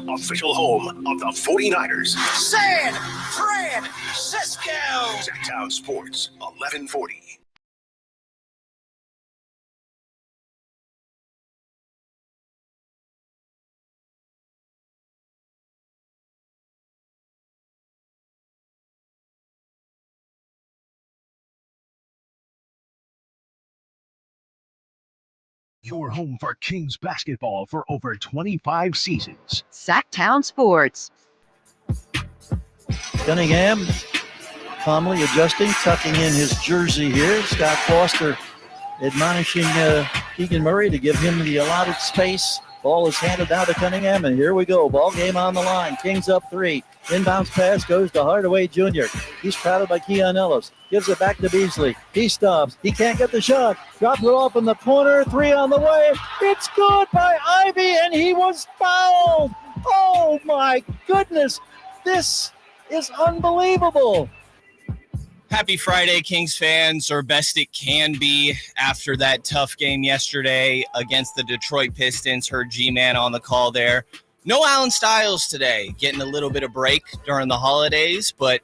official home of the 49ers. San Francisco! Sactown Sports, 1140. Your home for Kings basketball for over 25 seasons. Sactown Sports. Cunningham calmly adjusting, tucking in his jersey here. Scott Foster admonishing Keegan Murray to give him the allotted space. Ball is handed down to Cunningham, and here we go. Ball game on the line. Kings up 3. Inbounds pass goes to Hardaway Jr. He's crowded by Keon Ellis. Gives it back to Beasley. He stops. He can't get the shot. Drops it off in the corner. 3 on the way. It's good by Ivy, and he was fouled. Oh, my goodness. This is unbelievable. Happy Friday, Kings fans, or best it can be after that tough game yesterday against the Detroit Pistons. Heard G-Man on the call there. No Allen Stiles today, getting a little bit of break during the holidays, but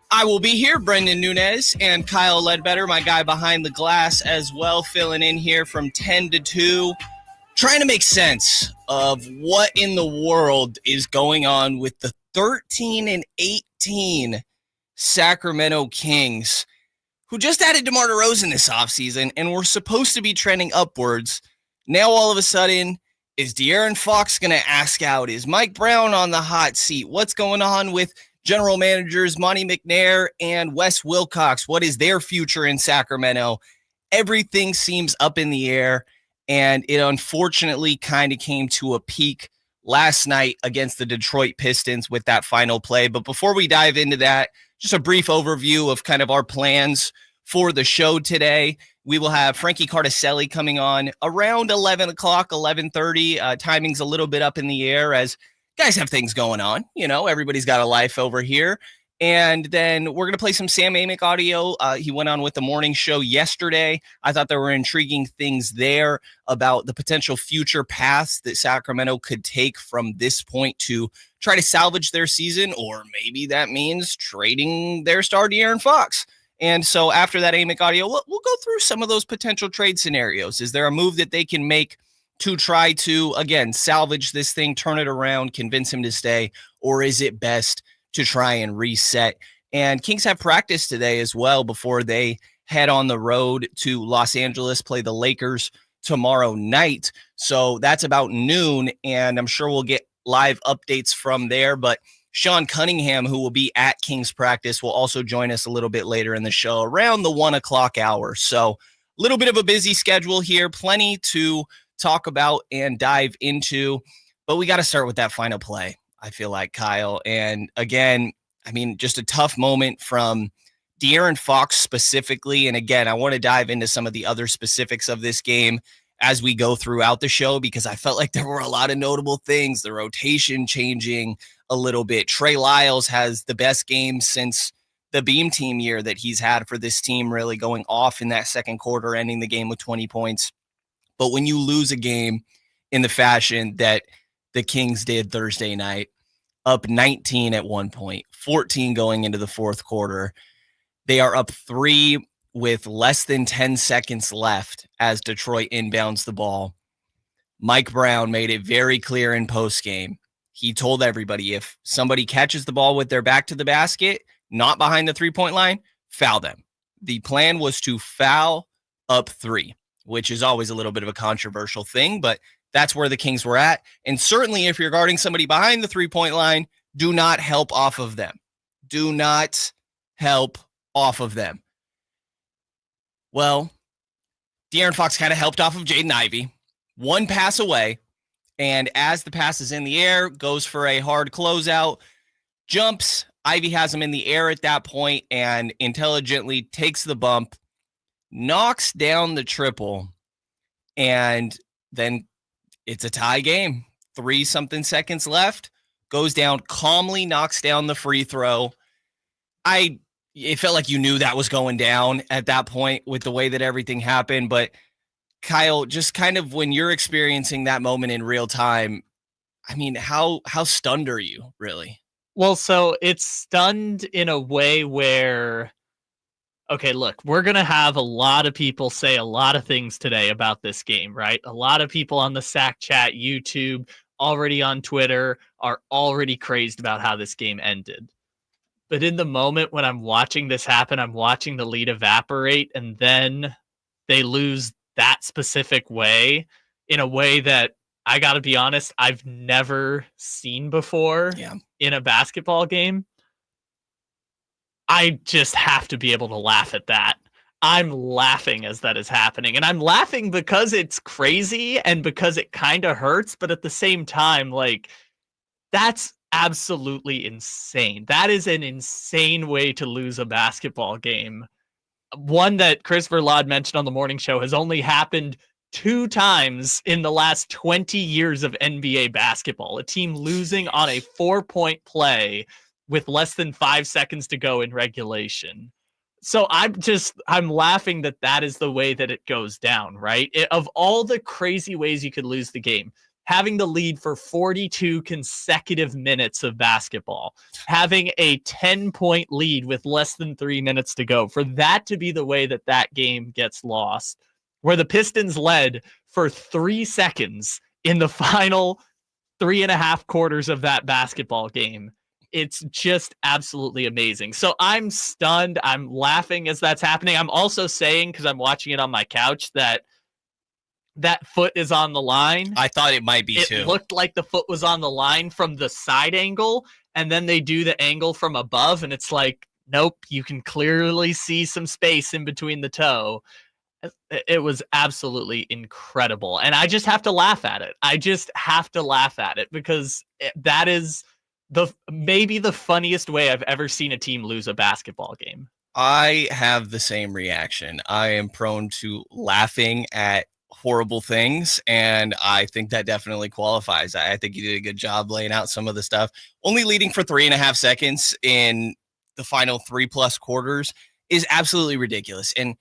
I will be here. Brenden Nunes and Kyle Ledbetter, my guy behind the glass as well, filling in here from 10 to 2, trying to make sense of what in the world is going on with the 13-18 Sacramento Kings, who just added DeMar DeRozan this offseason and were supposed to be trending upwards. Now all of a sudden, is De'Aaron Fox going to ask out? Is Mike Brown on the hot seat? What's going on with general managers Monty McNair and Wes Wilcox? What is their future in Sacramento? Everything seems up in the air, and it unfortunately kind of came to a peak last night against the Detroit Pistons with that final play. But before we dive into that, just a brief overview of kind of our plans for the show today. We will have Frankie Cartoscelli coming on around 11 o'clock, 11:30. Timing's a little bit up in the air as guys have things going on. You know, everybody's got a life over here. And then we're going to play some Sam Amick audio. He went on with the morning show yesterday. I thought there were intriguing things there about the potential future paths that Sacramento could take from this point to try to salvage their season, or maybe that means trading their star De'Aaron Fox. And so after that Amick audio, we'll go through some of those potential trade scenarios. Is there a move that they can make to try to, again, salvage this thing, turn it around, convince him to stay, or is it best to try and reset? And Kings have practice today as well before they head on the road to Los Angeles, play the Lakers tomorrow night. So that's about noon, and I'm sure we'll get live updates from there. But Sean Cunningham, who will be at Kings practice, will also join us a little bit later in the show around the 1 o'clock hour. So a little bit of a busy schedule here, plenty to talk about and dive into, but we got to start with that final play, I feel like, Kyle. And again, I mean, just a tough moment from De'Aaron Fox specifically. And again, I want to dive into some of the other specifics of this game as we go throughout the show, because I felt like there were a lot of notable things, the rotation changing a little bit. Trey Lyles has the best game since the Beam Team year that he's had for this team, really going off in that second quarter, ending the game with 20 points. But when you lose a game in the fashion that the Kings did Thursday night, up 19 at one point, 14 going into the fourth quarter, they are up 3 with less than 10 seconds left as Detroit inbounds the ball. Mike Brown made it very clear in postgame. He told everybody, if somebody catches the ball with their back to the basket, not behind the three-point line, foul them. The plan was to foul up 3, which is always a little bit of a controversial thing, but that's where the Kings were at. And certainly if you're guarding somebody behind the three-point line, do not help off of them. Do not help off of them. Well, De'Aaron Fox kind of helped off of Jaden Ivey, one pass away, and as the pass is in the air, goes for a hard closeout, jumps. Ivey has him in the air at that point and intelligently takes the bump, knocks down the triple, and then it's a tie game. 3-something seconds left, goes down, calmly knocks down the free throw. It felt like you knew that was going down at that point with the way that everything happened. But Kyle, just kind of when you're experiencing that moment in real time, I mean, how stunned are you, really? Well, so it's stunned in a way where, okay, look, we're going to have a lot of people say a lot of things today about this game, right? A lot of people on the Sac Chat, YouTube, already on Twitter are already crazed about how this game ended. But in the moment when I'm watching this happen, I'm watching the lead evaporate, and then they lose that specific way in a way that, I got to be honest, I've never seen before in a basketball game. I just have to be able to laugh at that. I'm laughing as that is happening, and I'm laughing because it's crazy and because it kind of hurts, but at the same time, like, that's absolutely insane. That is an insane way to lose a basketball game. One that Chris Verlade mentioned on the morning show has only happened 2 times in the last 20 years of NBA basketball. A team losing on a 4-point play with less than 5 seconds to go in regulation. So I'm laughing that is the way that it goes down, right? Of all the crazy ways you could lose the game, having the lead for 42 consecutive minutes of basketball, having a 10-point lead with less than 3 minutes to go, for that to be the way that game gets lost, where the Pistons led for 3 seconds in the final 3.5 quarters of that basketball game. It's just absolutely amazing. So I'm stunned. I'm laughing as that's happening. I'm also saying, because I'm watching it on my couch, that foot is on the line. I thought it might be too. It looked like the foot was on the line from the side angle, and then they do the angle from above, and it's like, nope, you can clearly see some space in between the toe. It was absolutely incredible, and I just have to laugh at it. I just have to laugh at it because that is maybe the funniest way I've ever seen a team lose a basketball game. I have the same reaction. I am prone to laughing at horrible things, and I think that definitely qualifies. I think you did a good job laying out some of the stuff. Only leading for 3.5 seconds in the final 3+ quarters is absolutely ridiculous. And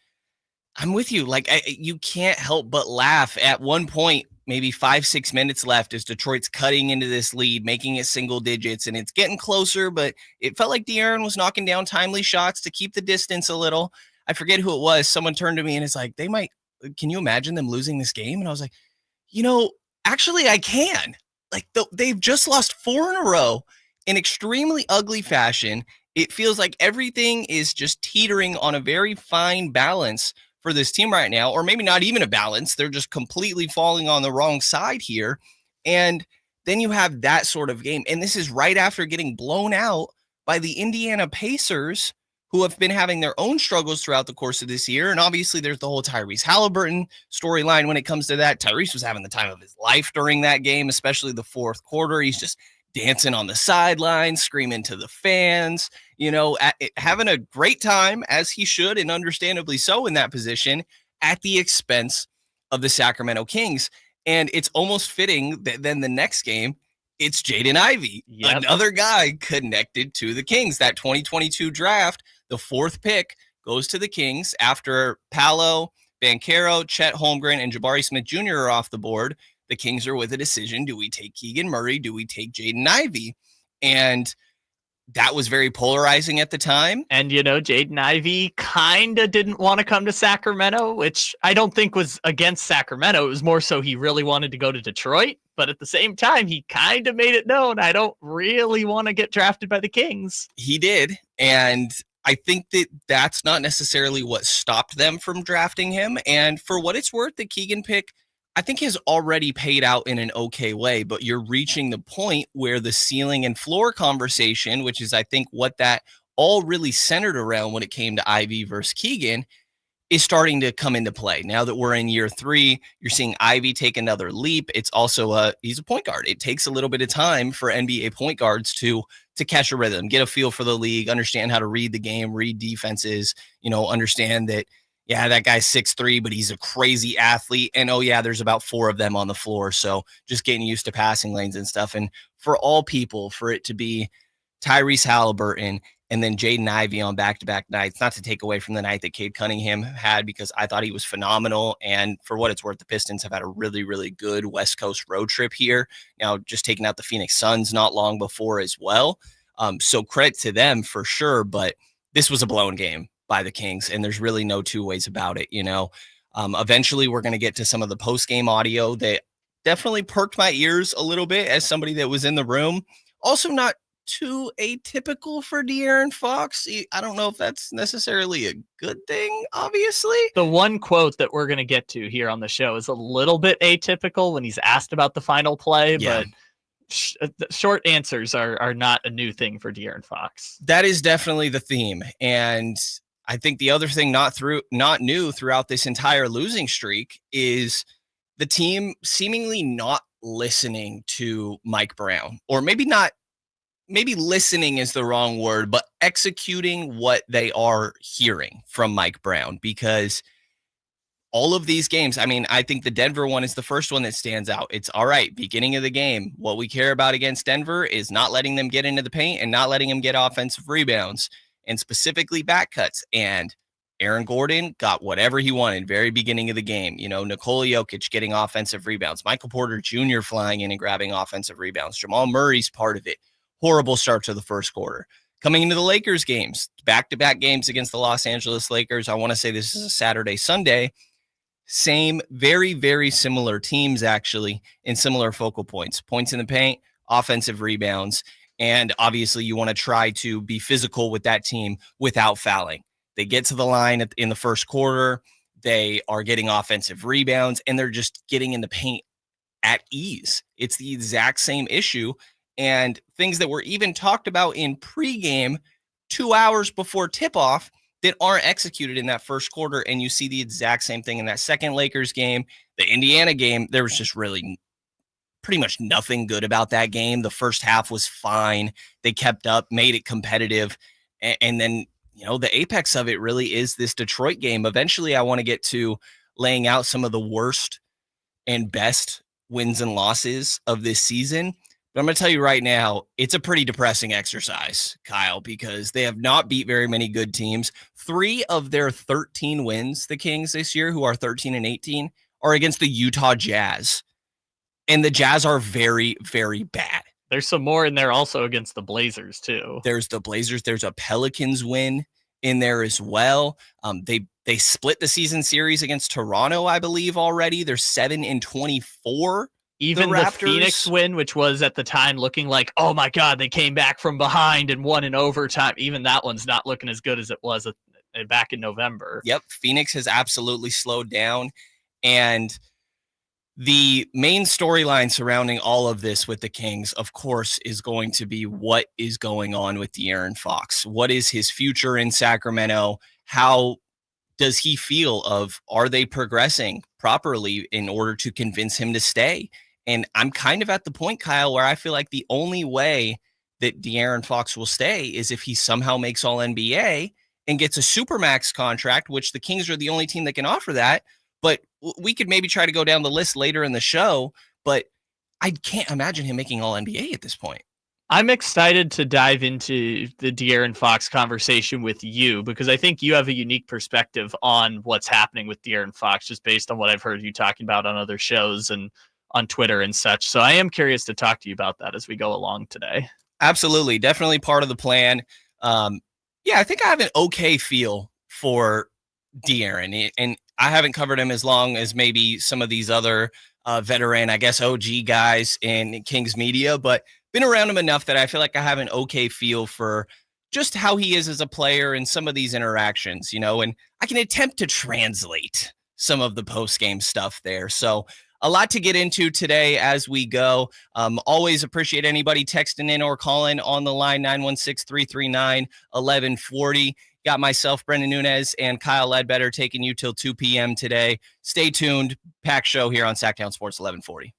I'm with you. Like, you can't help but laugh. At one point, maybe 5-6 minutes left, as Detroit's cutting into this lead, making it single digits, and it's getting closer, but it felt like De'Aaron was knocking down timely shots to keep the distance a little. I forget who it was. Someone turned to me and is like, can you imagine them losing this game? And I was like, actually I can. Like, they've just lost 4 in a row in extremely ugly fashion. It feels like everything is just teetering on a very fine balance for this team right now, or maybe not even a balance. They're just completely falling on the wrong side here. And then you have that sort of game. And this is right after getting blown out by the Indiana Pacers, who have been having their own struggles throughout the course of this year. And obviously there's the whole Tyrese Halliburton storyline when it comes to that. Tyrese was having the time of his life during that game, especially the 4th quarter. He's just dancing on the sidelines, screaming to the fans, having a great time, as he should, and understandably so in that position, at the expense of the Sacramento Kings. And it's almost fitting that then the next game, it's Jaden Ivey, another guy connected to the Kings. That 2022 draft, the 4th pick goes to the Kings after Paolo, Banchero, Chet Holmgren, and Jabari Smith Jr. are off the board. The Kings are with a decision. Do we take Keegan Murray? Do we take Jaden Ivey? And that was very polarizing at the time. And, Jaden Ivey kind of didn't want to come to Sacramento, which I don't think was against Sacramento. It was more so he really wanted to go to Detroit. But at the same time, he kind of made it known, I don't really want to get drafted by the Kings. He did. And I think that's not necessarily what stopped them from drafting him. And for what it's worth, the Keegan pick, I think, has already paid out in an okay way, but you're reaching the point where the ceiling and floor conversation, which is, I think, what that all really centered around when it came to Ivy versus Keegan, is starting to come into play. Now that we're in year 3, you're seeing Ivy take another leap. It's also he's a point guard. It takes a little bit of time for NBA point guards to catch a rhythm, get a feel for the league, understand how to read the game, read defenses, understand that, yeah, that guy's 6'3", but he's a crazy athlete. And, there's about 4 of them on the floor. So just getting used to passing lanes and stuff. And for all people, for it to be Tyrese Halliburton and then Jaden Ivey on back-to-back nights, not to take away from the night that Cade Cunningham had, because I thought he was phenomenal. And for what it's worth, the Pistons have had a really, really good West Coast road trip here. Now, just taking out the Phoenix Suns not long before as well. So credit to them for sure, but this was a blown game by the Kings, and there's really no two ways about it. Eventually we're going to get to some of the post-game audio that definitely perked my ears a little bit as somebody that was in the room. Also not too atypical for De'Aaron Fox. I don't know if that's necessarily a good thing, obviously. The one quote that we're going to get to here on the show is a little bit atypical when he's asked about the final play, but short answers are not a new thing for De'Aaron Fox. That is definitely the theme. And I think the other thing not new throughout this entire losing streak is the team seemingly not listening to Mike Brown, or maybe listening is the wrong word, but executing what they are hearing from Mike Brown, because all of these games, I mean, I think the Denver one is the first one that stands out. It's all right, beginning of the game. What we care about against Denver is not letting them get into the paint and not letting them get offensive rebounds, and specifically back cuts. And Aaron Gordon got whatever he wanted very beginning of the game. Nikola Jokic getting offensive rebounds, Michael Porter Jr. flying in and grabbing offensive rebounds. Jamal Murray's part of it. Horrible start to the first quarter. Coming into the Lakers games, back-to-back games against the Los Angeles Lakers. I want to say this is a Saturday, Sunday. Same, very, very similar teams, actually, in similar focal points. Points in the paint, offensive rebounds, and obviously you want to try to be physical with that team without fouling. They get to the line in the first quarter, they are getting offensive rebounds, and they're just getting in the paint at ease. It's the exact same issue, and things that were even talked about in pregame 2 hours before tip-off that aren't executed in that first quarter, and you see the exact same thing in that second Lakers game. The Indiana game, there was just really pretty much nothing good about that game. The first half was fine. They kept up, made it competitive, and then, the apex of it really is this Detroit game. Eventually, I want to get to laying out some of the worst and best wins and losses of this season. But I'm going to tell you right now, it's a pretty depressing exercise, Kyle, because they have not beat very many good teams. 3 of their 13 wins, the Kings this year, who are 13-18, are against the Utah Jazz. And the Jazz are very, very bad. There's some more in there also against the Blazers, too. There's the Blazers. There's a Pelicans win in there as well. They split the season series against Toronto, I believe, already. They're 7-24. Even the Phoenix win, which was at the time looking like, oh my God, they came back from behind and won in overtime. Even that one's not looking as good as it was back in November. Yep. Phoenix has absolutely slowed down. And the main storyline surrounding all of this with the Kings, of course, is going to be what is going on with De'Aaron Fox. What is his future in Sacramento? How does he feel are they progressing properly in order to convince him to stay? And I'm kind of at the point, Kyle, where I feel like the only way that De'Aaron Fox will stay is if he somehow makes All-NBA and gets a Supermax contract, which the Kings are the only team that can offer that. But we could maybe try to go down the list later in the show, but I can't imagine him making All-NBA at this point. I'm excited to dive into the De'Aaron Fox conversation with you, because I think you have a unique perspective on what's happening with De'Aaron Fox, just based on what I've heard you talking about on other shows and on Twitter and such. So I am curious to talk to you about that as we go along today. Absolutely. Definitely part of the plan. I think I have an okay feel for De'Aaron, and I haven't covered him as long as maybe some of these other veteran, I guess, OG guys in Kings media, but been around him enough that I feel like I have an okay feel for just how he is as a player and some of these interactions, and I can attempt to translate some of the post-game stuff there. So a lot to get into today as we go. Always appreciate anybody texting in or calling on the line, 916-339-1140. Got myself, Brenden Nunes, and Kyle Ledbetter taking you till 2 p.m. today. Stay tuned. Packed show here on Sactown Sports 1140.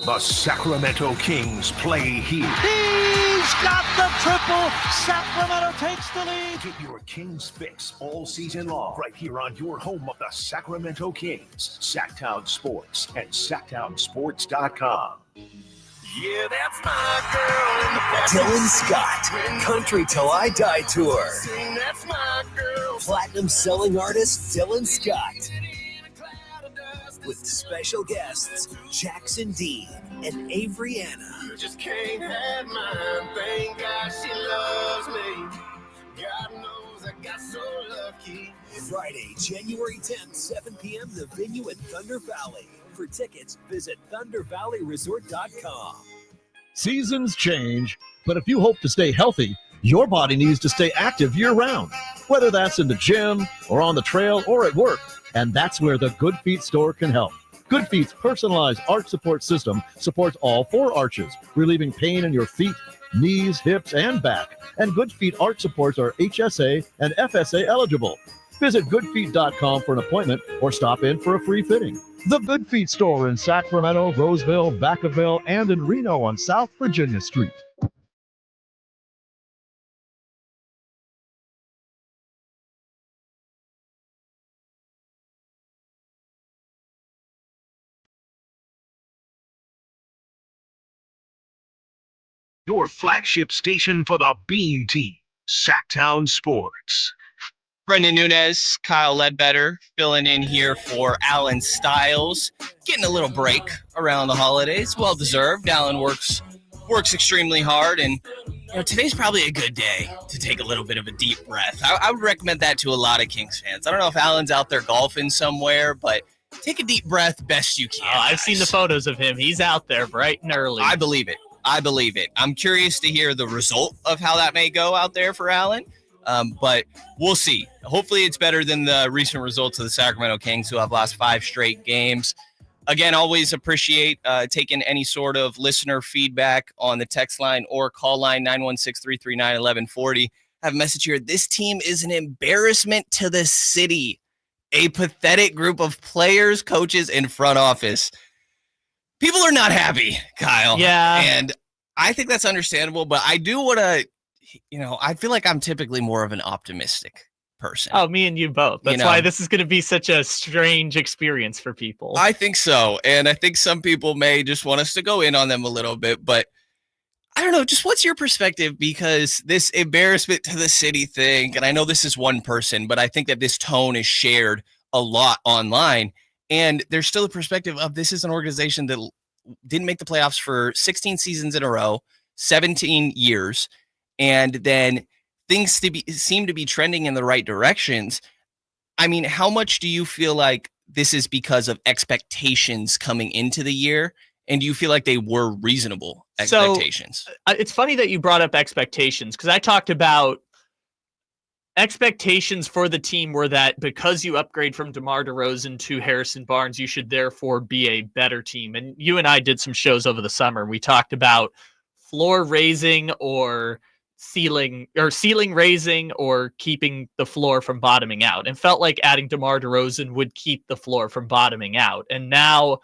The Sacramento Kings play here. He's got the triple. Sacramento takes the lead. Get your Kings fix all season long right here on your home of the Sacramento Kings, Sactown Sports and SactownSports.com. Yeah, that's my girl. Dylan Scott, Country Till I Die Tour. That's my girl. Platinum selling artist Dylan Scott. With special guests Jackson Dean and Avery Anna. You just can't have mine. Thank God she loves me. God knows I got so lucky. Friday, January 10th, 7 p.m. The venue at Thunder Valley. For tickets, visit thundervalleyresort.com. Seasons change, but if you hope to stay healthy, your body needs to stay active year-round, whether that's in the gym or on the trail or at work, and that's where the Good Feet store can help. Good Feet's personalized arch support system supports all 4 arches, relieving pain in your feet, knees, hips, and back. And Good Feet arch supports are HSA and FSA eligible. Visit goodfeet.com for an appointment or stop in for a free fitting. The Good Feet store in Sacramento, Roseville, Vacaville, and in Reno on South Virginia Street. Your flagship station for the Bean Team, Sactown Sports. Brenden Nunes, Kyle Ledbetter filling in here for Allen Stiles. Getting a little break around the holidays. Well deserved. Allen works extremely hard, and today's probably a good day to take a little bit of a deep breath. I would recommend that to a lot of Kings fans. I don't know if Allen's out there golfing somewhere, but take a deep breath best you can. I've seen the photos of him. He's out there bright and early. I believe it. I'm curious to hear the result of how that may go out there for Allen. But we'll see. Hopefully it's better than the recent results of the Sacramento Kings, who have lost 5 straight games. Again, always appreciate taking any sort of listener feedback on the text line or call line 916-339-1140. I have a message here. This team is an embarrassment to the city. A pathetic group of players, coaches, and front office. People are not happy, Kyle. Yeah. And I think that's understandable, but I do want to, I feel like I'm typically more of an optimistic person. Oh, me and you both. That's why this is going to be such a strange experience for people. I think so. And I think some people may just want us to go in on them a little bit, but I don't know. Just what's your perspective? Because this embarrassment to the city thing, and I know this is one person, but I think that this tone is shared a lot online. And there's still a perspective of this is an organization that didn't make the playoffs for 16 seasons in a row, 17 years. And then things seem to be trending in the right directions. I mean, how much do you feel like this is because of expectations coming into the year? And do you feel like they were reasonable expectations? So, it's funny that you brought up expectations, because I talked about expectations for the team were that because you upgrade from DeMar DeRozan to Harrison Barnes, you should therefore be a better team. And you and I did some shows over the summer. We talked about floor raising or ceiling raising or keeping the floor from bottoming out, and felt like adding DeMar DeRozan would keep the floor from bottoming out. And now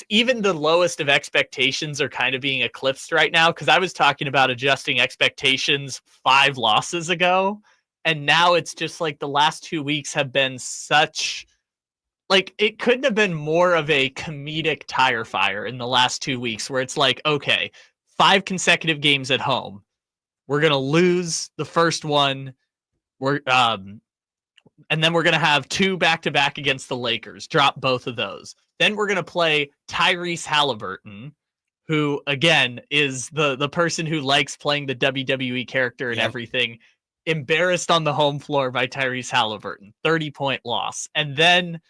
even the lowest of expectations are kind of being eclipsed right now, because I was talking about adjusting expectations 5 losses ago, and now it's just like the last 2 weeks have been such, like, it couldn't have been more of a comedic tire fire in the last 2 weeks, where it's like, okay, 5 consecutive games at home. We're going to lose the first one. And then we're going to have 2 back-to-back against the Lakers. Drop both of those. Then we're going to play Tyrese Halliburton, who, again, is the person who likes playing the WWE character and everything. Embarrassed on the home floor by Tyrese Halliburton. 30-point loss. And then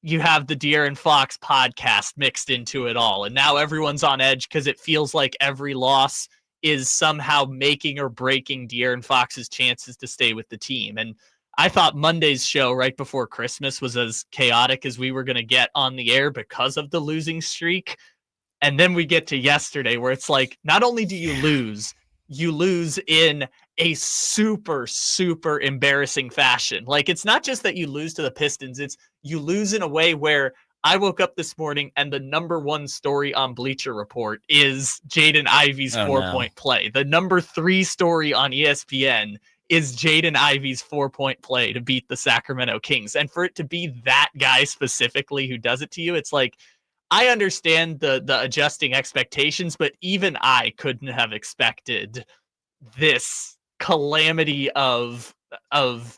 you have the De'Aaron Fox podcast mixed into it all. And now everyone's on edge because it feels like every loss is somehow making or breaking De'Aaron Fox's chances to stay with the team. And I thought Monday's show right before Christmas was as chaotic as we were going to get on the air because of the losing streak. And then we get to yesterday, where it's like, not only do you lose in a super, super embarrassing fashion. Like, it's not just that you lose to the Pistons, it's you lose in a way where I woke up this morning and the number 1 story on Bleacher Report is Jaden Ivey's 4-point play. The number 3 story on ESPN is Jaden Ivey's 4-point play to beat the Sacramento Kings. And for it to be that guy specifically who does it to you, it's like, I understand the adjusting expectations, but even I couldn't have expected this calamity of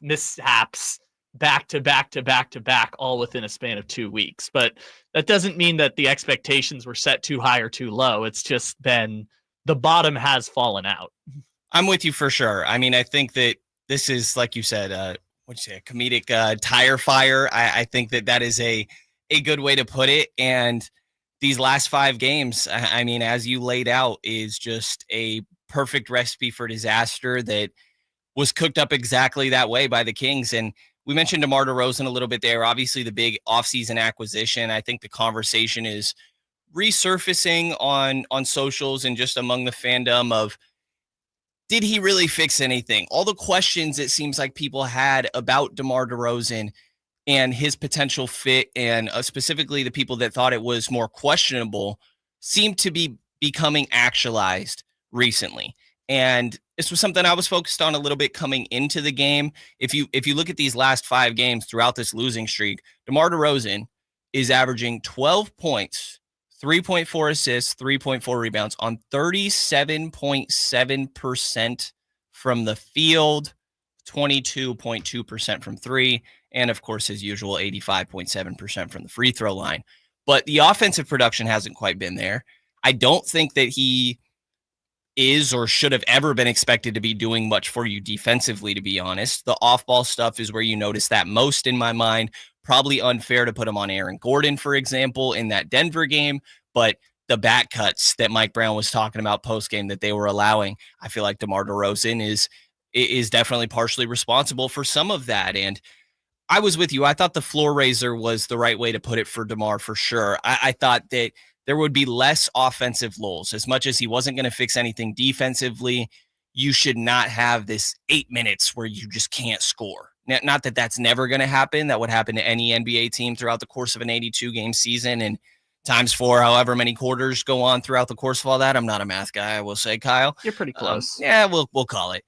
mishaps back to back to back to back, all within a span of 2 weeks. But that doesn't mean that the expectations were set too high or too low. It's just been the bottom has fallen out. I'm with you for sure. I mean, I think that this is, like you said, what'd you say, a comedic tire fire. I think that is a good way to put it. And these last 5 games, I mean, as you laid out, is just a perfect recipe for disaster that was cooked up exactly that way by the Kings. And we mentioned DeMar DeRozan a little bit there. Obviously, the big offseason acquisition. I think the conversation is resurfacing on socials and just among the fandom of, did he really fix anything? All the questions it seems like people had about DeMar DeRozan and his potential fit, and specifically the people that thought it was more questionable, seemed to be becoming actualized recently. And this was something I was focused on a little bit coming into the game. If you look at these last 5 games throughout this losing streak, DeMar DeRozan is averaging 12 points, 3.4 assists, 3.4 rebounds on 37.7% from the field, 22.2% from 3, and of course his usual 85.7% from the free throw line. But the offensive production hasn't quite been there. I don't think that he is or should have ever been expected to be doing much for you defensively, to be honest. The off-ball stuff is where you notice that most in my mind. Probably unfair to put him on Aaron Gordon, for example, in that Denver game, but the back cuts that Mike Brown was talking about post-game that they were allowing, I feel like DeMar DeRozan is definitely partially responsible for some of that. And I was with you. I thought the floor raiser was the right way to put it for DeMar for sure. I thought that there would be less offensive lulls. As much as he wasn't going to fix anything defensively, you should not have this 8 minutes where you just can't score. Not that that's never going to happen. That would happen to any NBA team throughout the course of an 82-game season, and times 4, however many quarters go on throughout the course of all that. I'm not a math guy, I will say, Kyle. You're pretty close. Yeah, we'll call it.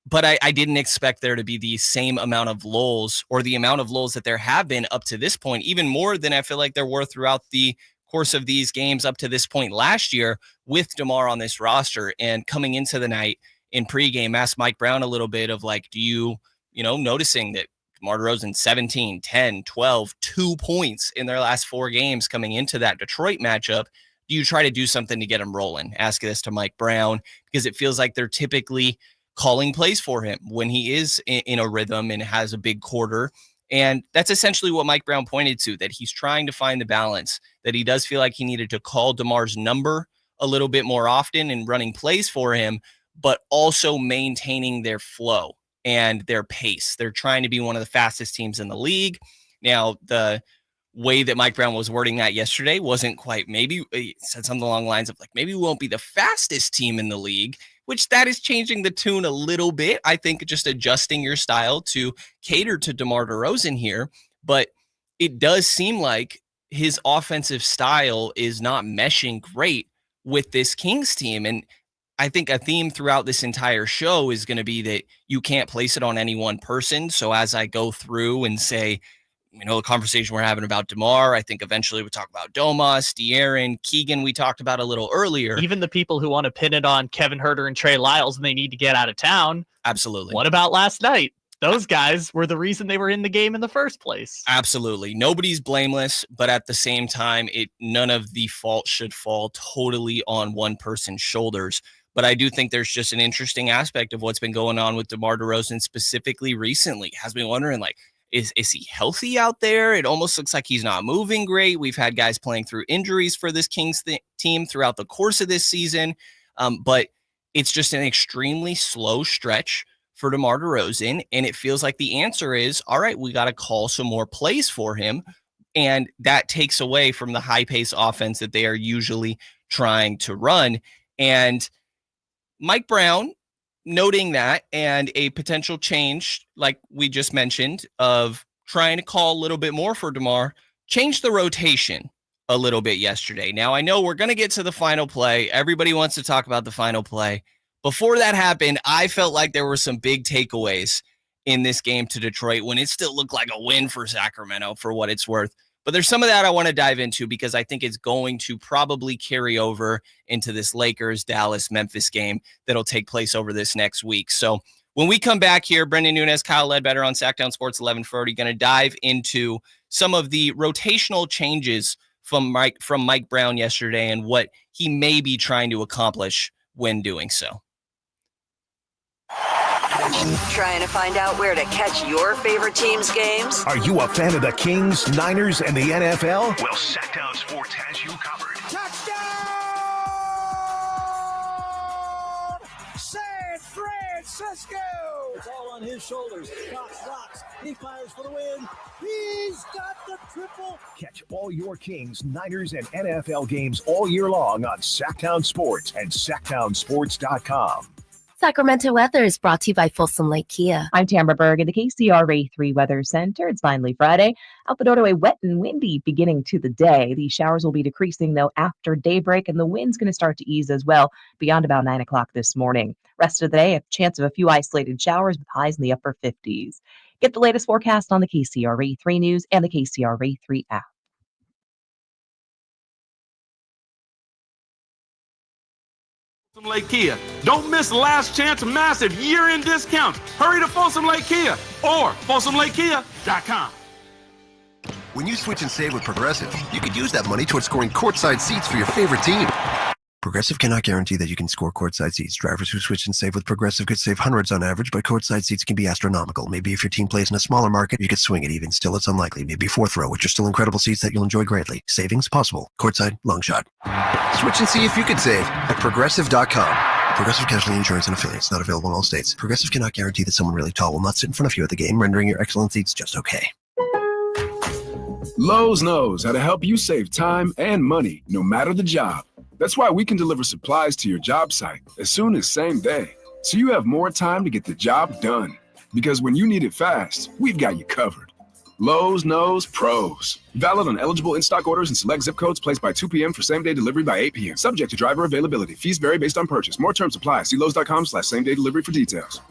But I didn't expect there to be the same amount of lulls, or the amount of lulls that there have been up to this point, even more than I feel like there were throughout the course of these games up to this point last year with DeMar on this roster. And coming into the night in pregame, asked Mike Brown a little bit of like, do you noticing that DeMar DeRozan 17, 10, 12, 2 points in their last 4 games coming into that Detroit matchup, do you try to do something to get him rolling? Ask this to Mike Brown, because it feels like they're typically calling plays for him when he is in a rhythm and has a big quarter. And that's essentially what Mike Brown pointed to, that he's trying to find the balance, that he does feel like he needed to call DeMar's number a little bit more often and running plays for him, but also maintaining their flow and their pace. They're trying to be one of the fastest teams in the league. Now, the way that Mike Brown was wording that yesterday wasn't quite, maybe he said something along the lines of like, maybe we won't be the fastest team in the league, which that is changing the tune a little bit. I think just adjusting your style to cater to DeMar DeRozan here, but it does seem like his offensive style is not meshing great with this Kings team. And I think a theme throughout this entire show is going to be that you can't place it on any one person. So as I go through and say, the conversation we're having about DeMar, I think eventually we talk about Domas, De'Aaron, Keegan, we talked about a little earlier. Even the people who want to pin it on Kevin Huerter and Trey Lyles and they need to get out of town. Absolutely. What about last night? Those guys were the reason they were in the game in the first place. Absolutely. Nobody's blameless, but at the same time, none of the fault should fall totally on one person's shoulders. But I do think there's just an interesting aspect of what's been going on with DeMar DeRozan specifically recently. Has been wondering, like, is he healthy out there? It almost looks like he's not moving great. We've had guys playing through injuries for this Kings team throughout the course of this season. But it's just an extremely slow stretch for DeMar DeRozan. And it feels like the answer is, all right, we got to call some more plays for him. And that takes away from the high pace offense that they are usually trying to run. And Mike Brown, noting that, and a potential change, like we just mentioned, of trying to call a little bit more for DeMar, changed the rotation a little bit yesterday. Now, I know we're going to get to the final play. Everybody wants to talk about the final play. Before that happened, I felt like there were some big takeaways in this game to Detroit when it still looked like a win for Sacramento, for what it's worth. But there's some of that I want to dive into because I think it's going to probably carry over into this Lakers, Dallas, Memphis game that'll take place over this next week. So when we come back here, Brenden Nunes, Kyle Ledbetter on Sactown Sports 1140, going to dive into some of the rotational changes from Mike Brown yesterday and what he may be trying to accomplish when doing so. Trying to find out where to catch your favorite team's games? Are you a fan of the Kings, Niners, and the NFL? Well, Sactown Sports has you covered. Touchdown! San Francisco! It's all on his shoulders. Cox rocks. He fires for the win. He's got the triple. Catch all your Kings, Niners, and NFL games all year long on Sactown Sports and SactownSports.com. Sacramento weather is brought to you by Folsom Lake Kia. I'm Tamara Berg in the KCRA 3 Weather Center. It's finally Friday. Out the door to a wet and windy beginning to the day. These showers will be decreasing, though, after daybreak, and the wind's going to start to ease as well beyond about 9 o'clock this morning. Rest of the day, a chance of a few isolated showers with highs in the upper 50s. Get the latest forecast on the KCRA 3 News and the KCRA 3 app. Folsom Lake Kia. Don't miss the last chance massive year-end discounts. Hurry to Folsom Lake Kia or FolsomLakeKia.com. When you switch and save with Progressive, you could use that money towards scoring courtside seats for your favorite team. Progressive cannot guarantee that you can score courtside seats. Drivers who switch and save with Progressive could save hundreds on average, but courtside seats can be astronomical. Maybe if your team plays in a smaller market, you could swing it even. Still, it's unlikely. Maybe fourth row, which are still incredible seats that you'll enjoy greatly. Savings possible. Courtside, long shot. Switch and see if you could save at Progressive.com. Progressive Casualty Insurance and Affiliates. Not available in all states. Progressive cannot guarantee that someone really tall will not sit in front of you at the game, rendering your excellent seats just okay. Lowe's knows how to help you save time and money, no matter the job. That's why we can deliver supplies to your job site as soon as same day, so you have more time to get the job done. Because when you need it fast, we've got you covered. Lowe's knows pros. Valid on eligible in-stock orders and select zip codes placed by 2 p.m. for same-day delivery by 8 p.m. Subject to driver availability. Fees vary based on purchase. More terms apply. See Lowe's.com/same-day delivery for details.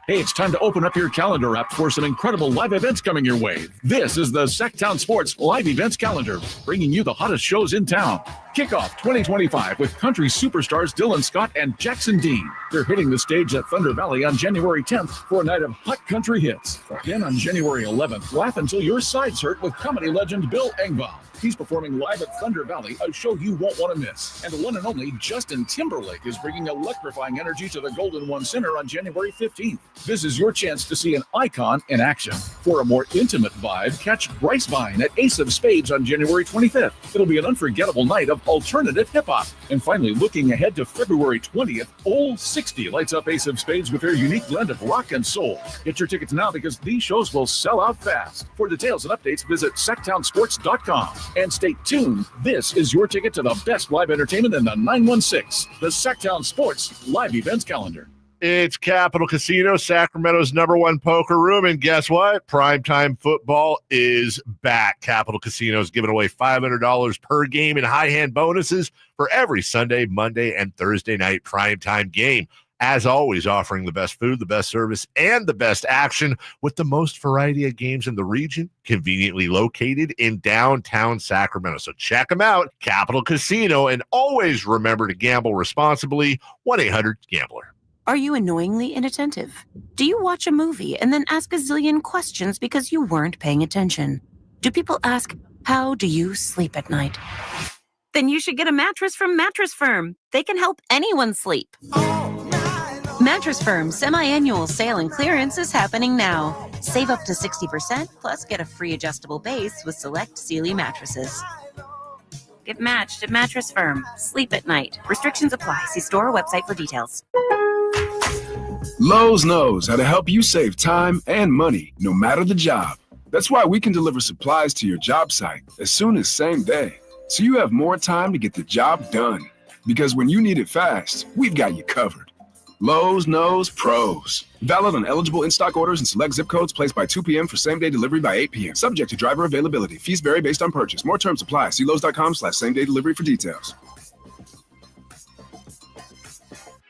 Hey, it's time to open up your calendar app for some incredible live events coming your way. This is the Sactown Sports Live Events Calendar, bringing you the hottest shows in town. Kick off 2025 with country superstars Dylan Scott and Jackson Dean. They're hitting the stage at Thunder Valley on January 10th for a night of hot country hits. Then on January 11th, laugh until your sides hurt with comedy legend Bill Engvall. He's performing live at Thunder Valley, a show you won't want to miss. And the one and only Justin Timberlake is bringing electrifying energy to the Golden One Center on January 15th. This is your chance to see an icon in action. For a more intimate vibe, catch Bryce Vine at Ace of Spades on January 25th. It'll be an unforgettable night of alternative hip-hop. And finally, looking ahead to February 20th, Old 60 lights up Ace of Spades with their unique blend of rock and soul. Get your tickets now because these shows will sell out fast. For details and updates, visit SactownSports.com. And stay tuned. This is your ticket to the best live entertainment in the 916, the Sactown Sports Live Events Calendar. It's Capital Casino, Sacramento's #1 poker room. And guess what? Primetime football is back. Capital Casino is giving away $500 per game in high hand bonuses for every Sunday, Monday, and Thursday night primetime game. As always, offering the best food, the best service, and the best action with the most variety of games in the region, conveniently located in downtown Sacramento. So check them out, Capital Casino, and always remember to gamble responsibly. 1-800-GAMBLER. Are you annoyingly inattentive? Do you watch a movie and then ask a zillion questions because you weren't paying attention? Do people ask, how do you sleep at night? Then you should get a mattress from Mattress Firm. They can help anyone sleep. Mattress Firm's semi-annual sale and clearance is happening now. Save up to 60%, plus get a free adjustable base with select Sealy mattresses. Get matched at Mattress Firm. Sleep at night. Restrictions apply. See store or website for details. Lowe's knows how to help you save time and money, no matter the job. That's why we can deliver supplies to your job site as soon as same day, so you have more time to get the job done. Because when you need it fast, we've got you covered. Lowe's knows pros. Valid on eligible in-stock orders and select zip codes placed by 2 p.m. for same-day delivery by 8 p.m. Subject to driver availability. Fees vary based on purchase. More terms apply. See Lowe's.com/same-day delivery for details.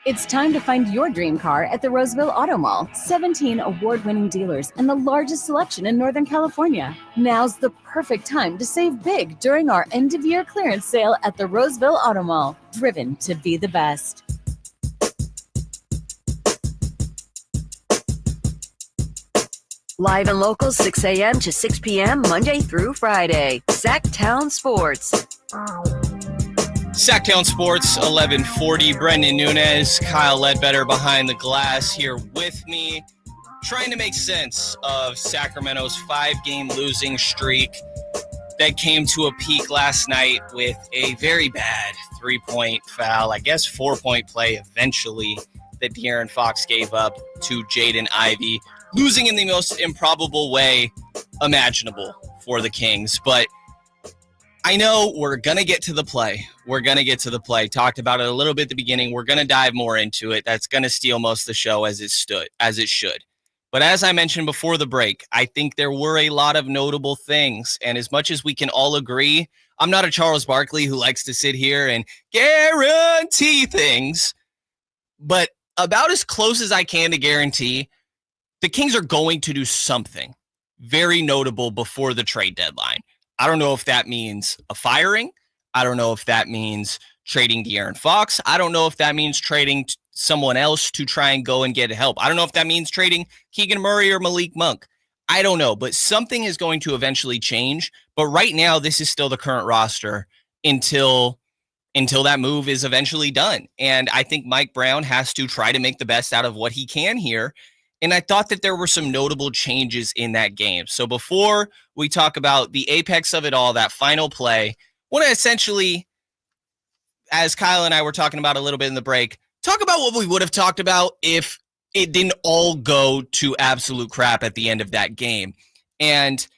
It's time to find your dream car at the Roseville Auto Mall. 17 award-winning dealers and the largest selection in Northern California. Now's the perfect time to save big during our end-of-year clearance sale at the Roseville Auto Mall. Driven to be the best. Live and local, 6 a.m. to 6 p.m., Monday through Friday. Sactown Sports. Sactown Sports, 1140. Brenden Nunes, Kyle Ledbetter behind the glass here with me, trying to make sense of Sacramento's 5-game losing streak that came to a peak last night with a very bad 3-point foul, I guess 4-point play eventually, that De'Aaron Fox gave up to Jaden Ivey, losing in the most improbable way imaginable for the Kings. But I know we're going to get to the play. Talked about it a little bit at the beginning. We're going to dive more into it. That's going to steal most of the show as it should. But as I mentioned before the break, I think there were a lot of notable things. And as much as we can all agree, I'm not a Charles Barkley who likes to sit here and guarantee things. But about as close as I can to guarantee, the Kings are going to do something very notable before the trade deadline. I don't know if that means a firing. I don't know if that means trading De'Aaron Fox. I don't know if that means trading someone else to try and go and get help. I don't know if that means trading Keegan Murray or Malik Monk. I don't know, but something is going to eventually change. But right now, this is still the current roster until that move is eventually done. And I think Mike Brown has to try to make the best out of what he can here. And I thought that there were some notable changes in that game. So before we talk about the apex of it all, that final play, I want to essentially, as Kyle and I were talking about a little bit in the break, talk about what we would have talked about if it didn't all go to absolute crap at the end of that game. And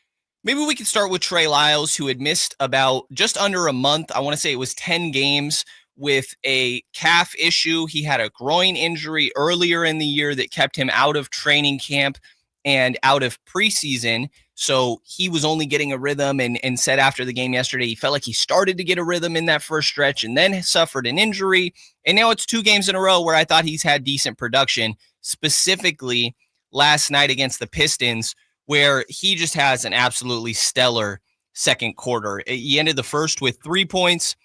maybe we could start with Trey Lyles, who had missed about just under a month. I want to say it was 10 games with a calf issue. He had a groin injury earlier in the year that kept him out of training camp and out of preseason. So he was only getting a rhythm and said after the game yesterday, he felt like he started to get a rhythm in that first stretch and then suffered an injury. And now it's 2 games in a row where I thought he's had decent production, specifically last night against the Pistons, where he just has an absolutely stellar second quarter. He ended the first with 3 points.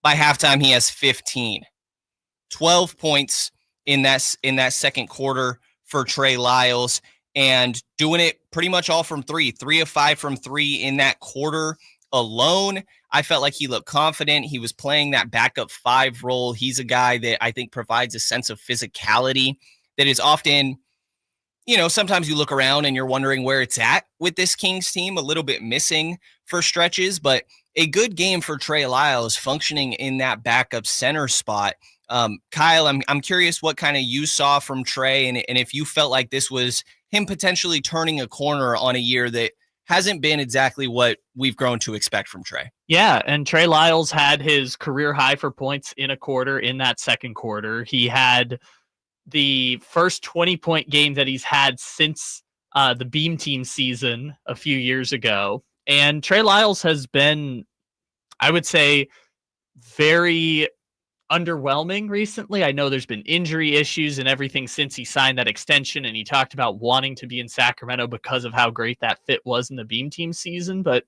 By halftime, he has 15. 12 points in that second quarter for Trey Lyles, and doing it pretty much all from 3. 3 of 5 from 3 in that quarter alone. I felt like he looked confident. He was playing that backup 5 role. He's a guy that I think provides a sense of physicality that is often, sometimes you look around and you're wondering where it's at with this Kings team, a little bit missing for stretches, but a good game for Trey Lyles functioning in that backup center spot. Kyle, I'm curious what kind of you saw from Trey and if you felt like this was him potentially turning a corner on a year that hasn't been exactly what we've grown to expect from Trey. Yeah, and Trey Lyles had his career high for points in a quarter in that second quarter. He had the first 20-point game that he's had since the Beam Team season a few years ago. And Trey Lyles has been, I would say, very underwhelming recently. I know there's been injury issues and everything since he signed that extension, and he talked about wanting to be in Sacramento because of how great that fit was in the Beam Team season. But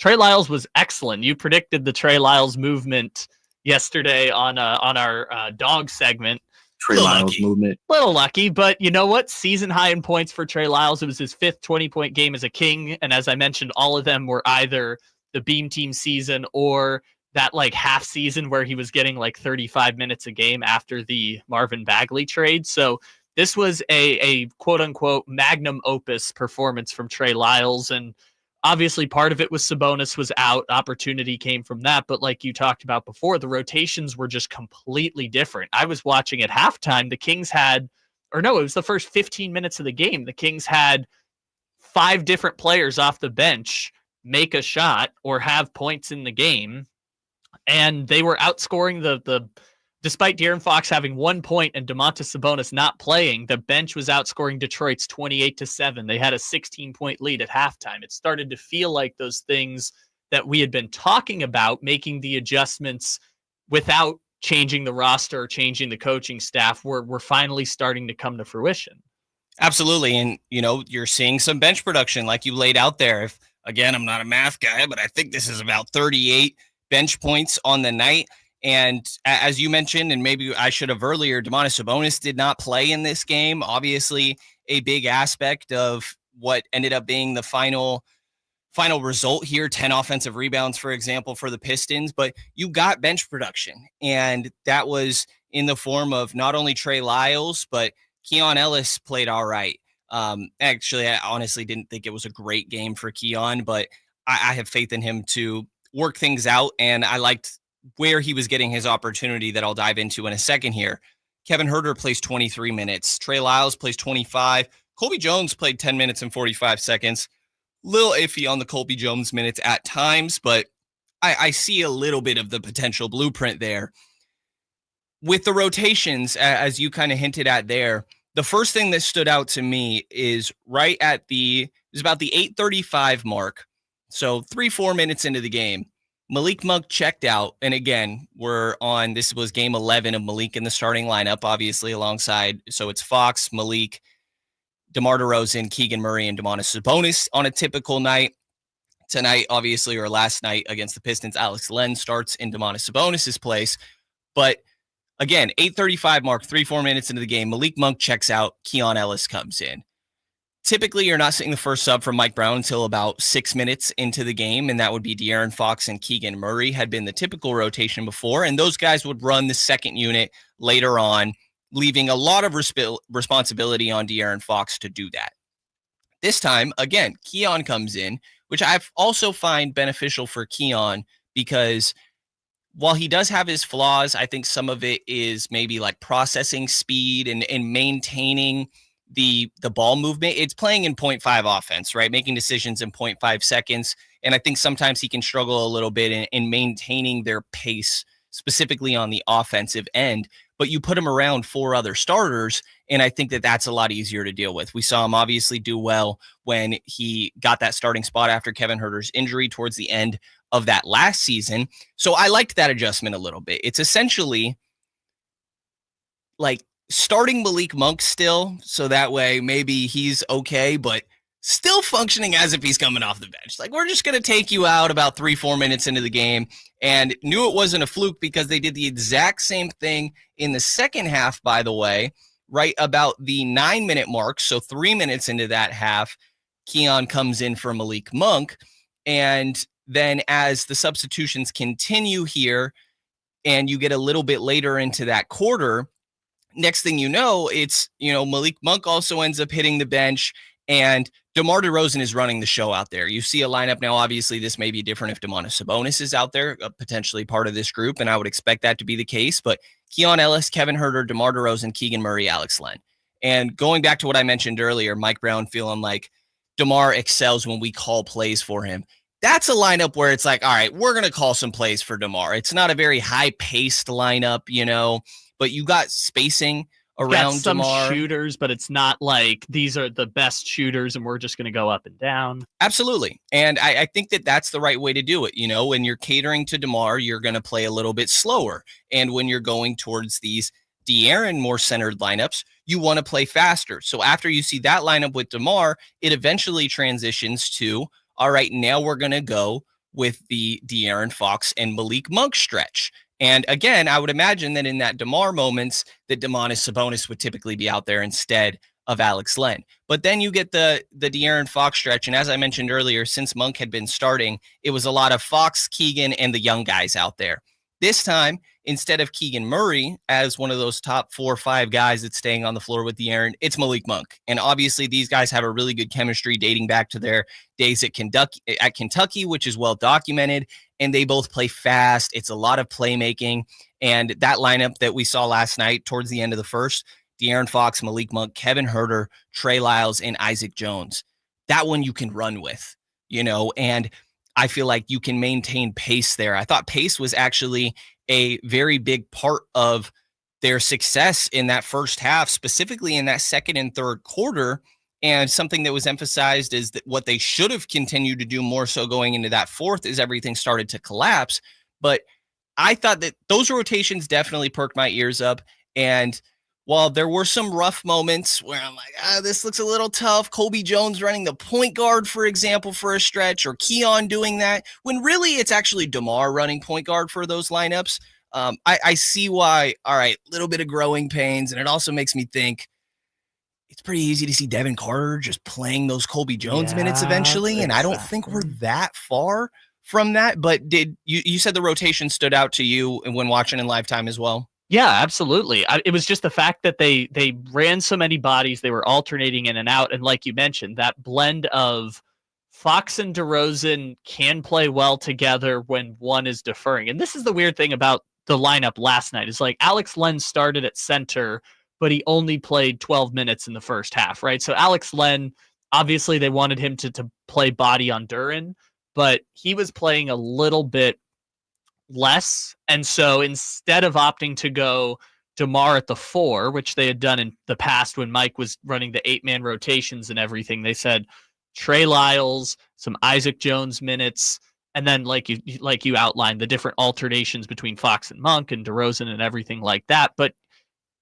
Trey Lyles was excellent. You predicted the Trey Lyles movement yesterday on our dog segment. Trey Lyles movement. Little lucky, but you know what? Season high in points for Trey Lyles. It was his 5th 20-point game as a King. And as I mentioned, all of them were either the Beam Team season or that half season where he was getting 35 minutes a game after the Marvin Bagley trade. So this was a quote unquote magnum opus performance from Trey Lyles. And obviously part of it was Sabonis was out. Opportunity came from that. But like you talked about before, the rotations were just completely different. I was watching at halftime. The Kings had, it was the first 15 minutes of the game. The Kings had 5 different players off the bench make a shot or have points in the game. And they were outscoring the despite De'Aaron Fox having 1 point and Domantas Sabonis not playing, the bench was outscoring Detroit's 28-7. They had a 16-point lead at halftime. It started to feel like those things that we had been talking about, making the adjustments without changing the roster, changing the coaching staff, we're finally starting to come to fruition. Absolutely. And, you're seeing some bench production like you laid out there. If, again, I'm not a math guy, but I think this is about 38 bench points on the night. And as you mentioned, and maybe I should have earlier, Domantas Sabonis did not play in this game. Obviously, a big aspect of what ended up being the final result here, 10 offensive rebounds, for example, for the Pistons. But you got bench production, and that was in the form of not only Trey Lyles, but Keon Ellis played all right. Actually, I honestly didn't think it was a great game for Keon, but I have faith in him to work things out, and I liked where he was getting his opportunity that I'll dive into in a second here. Kevin Huerter plays 23 minutes. Trey Lyles plays 25. Colby Jones played 10 minutes and 45 seconds. Little iffy on the Colby Jones minutes at times, but I see a little bit of the potential blueprint there. With the rotations, as you kind of hinted at there, the first thing that stood out to me is right at it was about the 8:35 mark. So 3-4 minutes into the game, Malik Monk checked out. And again, this was game 11 of Malik in the starting lineup, obviously alongside. So it's Fox, Malik, DeMar DeRozan, Keegan Murray, and Domantas Sabonis on a typical night. Tonight, obviously, or last night against the Pistons, Alex Len starts in Domantas Sabonis' place. But again, 8:35 mark, 3-4 minutes into the game, Malik Monk checks out, Keon Ellis comes in. Typically, you're not seeing the first sub from Mike Brown until about 6 minutes into the game, and that would be De'Aaron Fox and Keegan Murray had been the typical rotation before, and those guys would run the second unit later on, leaving a lot of responsibility on De'Aaron Fox to do that. This time, again, Keon comes in, which I also find beneficial for Keon because while he does have his flaws, I think some of it is maybe like processing speed and maintaining the ball movement. It's playing in 0.5 offense, right? Making decisions in 0.5 seconds. And I think sometimes he can struggle a little bit in maintaining their pace, specifically on the offensive end. But you put him around 4 other starters, and I think that that's a lot easier to deal with. We saw him obviously do well when he got that starting spot after Kevin Huerter's injury towards the end of that last season. So I liked that adjustment a little bit. It's essentially like starting Malik Monk still, so that way maybe he's okay, but still functioning as if he's coming off the bench. Like, we're just going to take you out about 3-4 minutes into the game, and knew it wasn't a fluke because they did the exact same thing in the second half, by the way, right about the 9-minute mark. So 3 minutes into that half, Keon comes in for Malik Monk. And then as the substitutions continue here and you get a little bit later into that quarter, next thing you know, it's, Malik Monk also ends up hitting the bench, and DeMar DeRozan is running the show out there. You see a lineup now. Obviously, this may be different if Domantas Sabonis is out there, potentially part of this group, and I would expect that to be the case. But Keon Ellis, Kevin Huerter, DeMar DeRozan, Keegan Murray, Alex Len. And going back to what I mentioned earlier, Mike Brown feeling like DeMar excels when we call plays for him. That's a lineup where it's like, all right, we're going to call some plays for DeMar. It's not a very high-paced lineup, but you got spacing around some DeMar. Shooters, but it's not like these are the best shooters and we're just going to go up and down. Absolutely. And I think that that's the right way to do it. When you're catering to DeMar, you're going to play a little bit slower. And when you're going towards these De'Aaron more centered lineups, you want to play faster. So after you see that lineup with DeMar, it eventually transitions to, all right, now we're going to go with the De'Aaron Fox and Malik Monk stretch. And again, I would imagine that in that DeMar moments, that Domantas Sabonis would typically be out there instead of Alex Len. But then you get the De'Aaron Fox stretch. And as I mentioned earlier, since Monk had been starting, it was a lot of Fox, Keegan, and the young guys out there. This time, instead of Keegan Murray as one of those top 4 or 5 guys that's staying on the floor with De'Aaron, it's Malik Monk. And obviously, these guys have a really good chemistry dating back to their days at Kentucky, which is well documented. And they both play fast. It's a lot of playmaking. And that lineup that we saw last night towards the end of the first, De'Aaron Fox, Malik Monk, Kevin Huerter, Trey Lyles, and Isaac Jones, that one you can run with, and I feel like you can maintain pace there. I thought pace was actually a very big part of their success in that first half, specifically in that second and third quarter. And something that was emphasized is that what they should have continued to do more so going into that fourth is everything started to collapse. But I thought that those rotations definitely perked my ears up. And while there were some rough moments where I'm like, this looks a little tough, Colby Jones running the point guard, for example, for a stretch, or Keon doing that, when really it's actually DeMar running point guard for those lineups. I see why, all right, a little bit of growing pains. And it also makes me think it's pretty easy to see Devin Carter just playing those Colby Jones minutes eventually. And I don't think we're that far from that. But did you said the rotation stood out to you when watching in live time as well? Yeah, absolutely. It was just the fact that they ran so many bodies, they were alternating in and out. And like you mentioned, that blend of Fox and DeRozan can play well together when one is deferring. And this is the weird thing about the lineup last night, is like Alex Len started at center, but he only played 12 minutes in the first half, right? So Alex Len, obviously they wanted him to play body on Duren, but he was playing a little bit less. And so instead of opting to go DeMar at the 4, which they had done in the past when Mike was running the 8-man rotations and everything, they said Trey Lyles, some Isaac Jones minutes, and then like you outlined, the different alternations between Fox and Monk and DeRozan and everything like that. But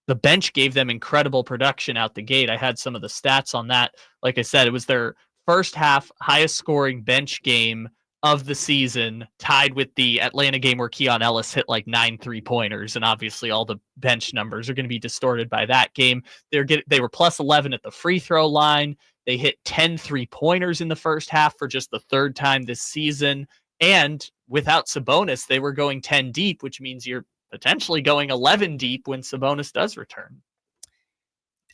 the bench gave them incredible production out the gate. I had some of the stats on that. Like I said, it was their first half highest scoring bench game of the season, tied with the Atlanta game where Keon Ellis hit like 9 3-pointers. And obviously all the bench numbers are going to be distorted by that game. They were plus 11 at the free throw line. They hit 10 3-pointers in the first half for just the third time this season. And without Sabonis, they were going 10 deep, which means you're potentially going 11 deep when Sabonis does return.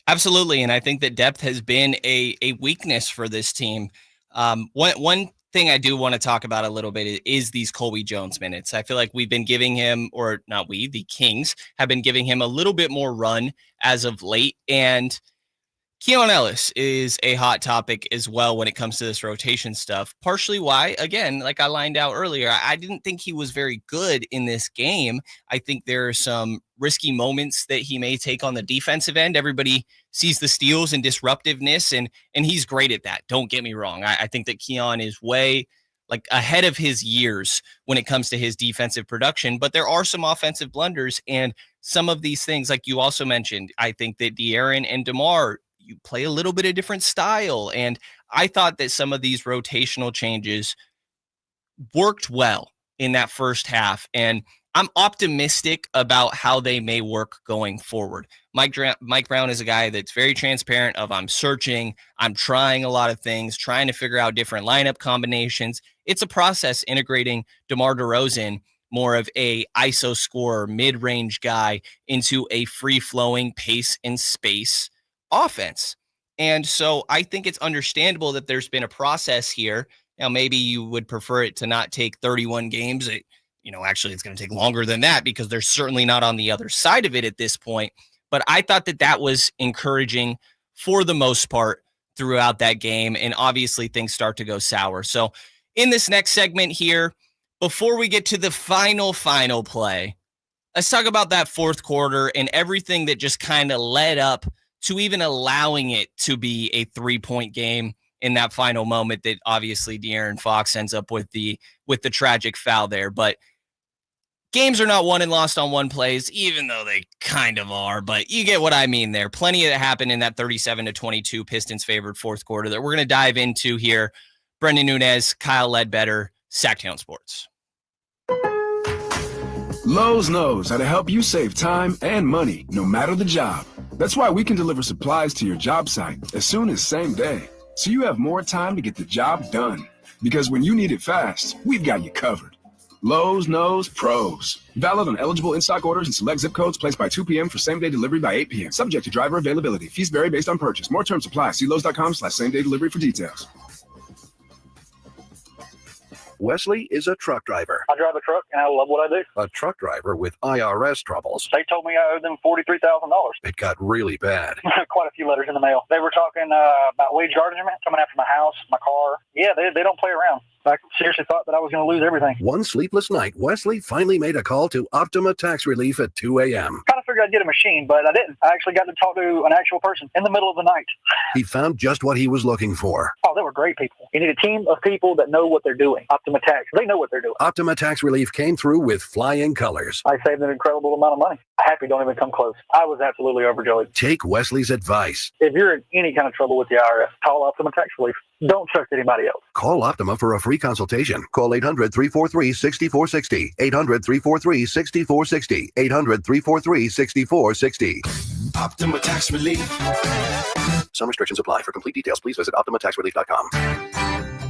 Absolutely. And I think that depth has been a weakness for this team. One thing I do want to talk about a little bit is these Colby Jones minutes. I feel like we've been giving him, or not we, the Kings have been giving him a little bit more run as of late. And Keon Ellis is a hot topic as well when it comes to this rotation stuff. Partially why, again, like I lined out earlier, I didn't think he was very good in this game. I think there are some risky moments that he may take on the defensive end. Everybody sees the steals and disruptiveness, and he's great at that. Don't get me wrong. I think that Keon is way like ahead of his years when it comes to his defensive production, but there are some offensive blunders, and some of these things, like you also mentioned, I think that De'Aaron and DeMar, you play a little bit of different style. And I thought that some of these rotational changes worked well in that first half. And I'm optimistic about how they may work going forward. Mike Brown is a guy that's very transparent of I'm searching, I'm trying a lot of things, trying to figure out different lineup combinations. It's a process integrating DeMar DeRozan, more of a ISO scorer, mid-range guy, into a free-flowing pace and space offense. And so I think it's understandable that there's been a process here. Now, maybe you would prefer it to not take 31 games. Actually, it's going to take longer than that because they're certainly not on the other side of it at this point. But I thought that was encouraging for the most part throughout that game. And obviously things start to go sour. So in this next segment here, before we get to the final play, let's talk about that fourth quarter and everything that just kind of led up to even allowing it to be a 3-point game in that final moment that obviously De'Aaron Fox ends up with the tragic foul there. But games are not won and lost on one plays, even though they kind of are, but you get what I mean there. Plenty that happened in that 37-22 Pistons favored fourth quarter that we're going to dive into here. Brenden Nunes, Kyle Ledbetter, Sactown Sports. Lowe's knows how to help you save time and money, no matter the job. That's why we can deliver supplies to your job site as soon as same day, so you have more time to get the job done. Because when you need it fast, we've got you covered. Lowe's knows pros. Valid on eligible in-stock orders and select zip codes, placed by 2 p.m. for same-day delivery by 8 p.m. Subject to driver availability. Fees vary based on purchase. More terms apply. See Lowe's.com/same-day delivery for details. Wesley is a truck driver. I drive a truck, and I love what I do. A truck driver with IRS troubles. They told me I owed them $43,000. It got really bad. Quite a few letters in the mail. They were talking about wage garnishment, coming after my house, my car. Yeah, they don't play around. I seriously thought that I was going to lose everything. One sleepless night, Wesley finally made a call to Optima Tax Relief at 2 a.m. Kind of figured figured I'd get a machine, but I didn't. I actually got to talk to an actual person in the middle of the night. He found just what he was looking for. Oh, they were great people. You need a team of people that know what they're doing. Optima Tax, they know what they're doing. Optima Tax Relief came through with flying colors. I saved an incredible amount of money. Happy don't even come close. I was absolutely overjoyed. Take Wesley's advice. If you're in any kind of trouble with the IRS, call Optima Tax Relief. Don't trust anybody else. Call Optima for a free consultation. Call 800-343-6460. 800-343-6460. 800-343-6460. Optima Tax Relief. Some restrictions apply. For complete details, please visit OptimaTaxRelief.com.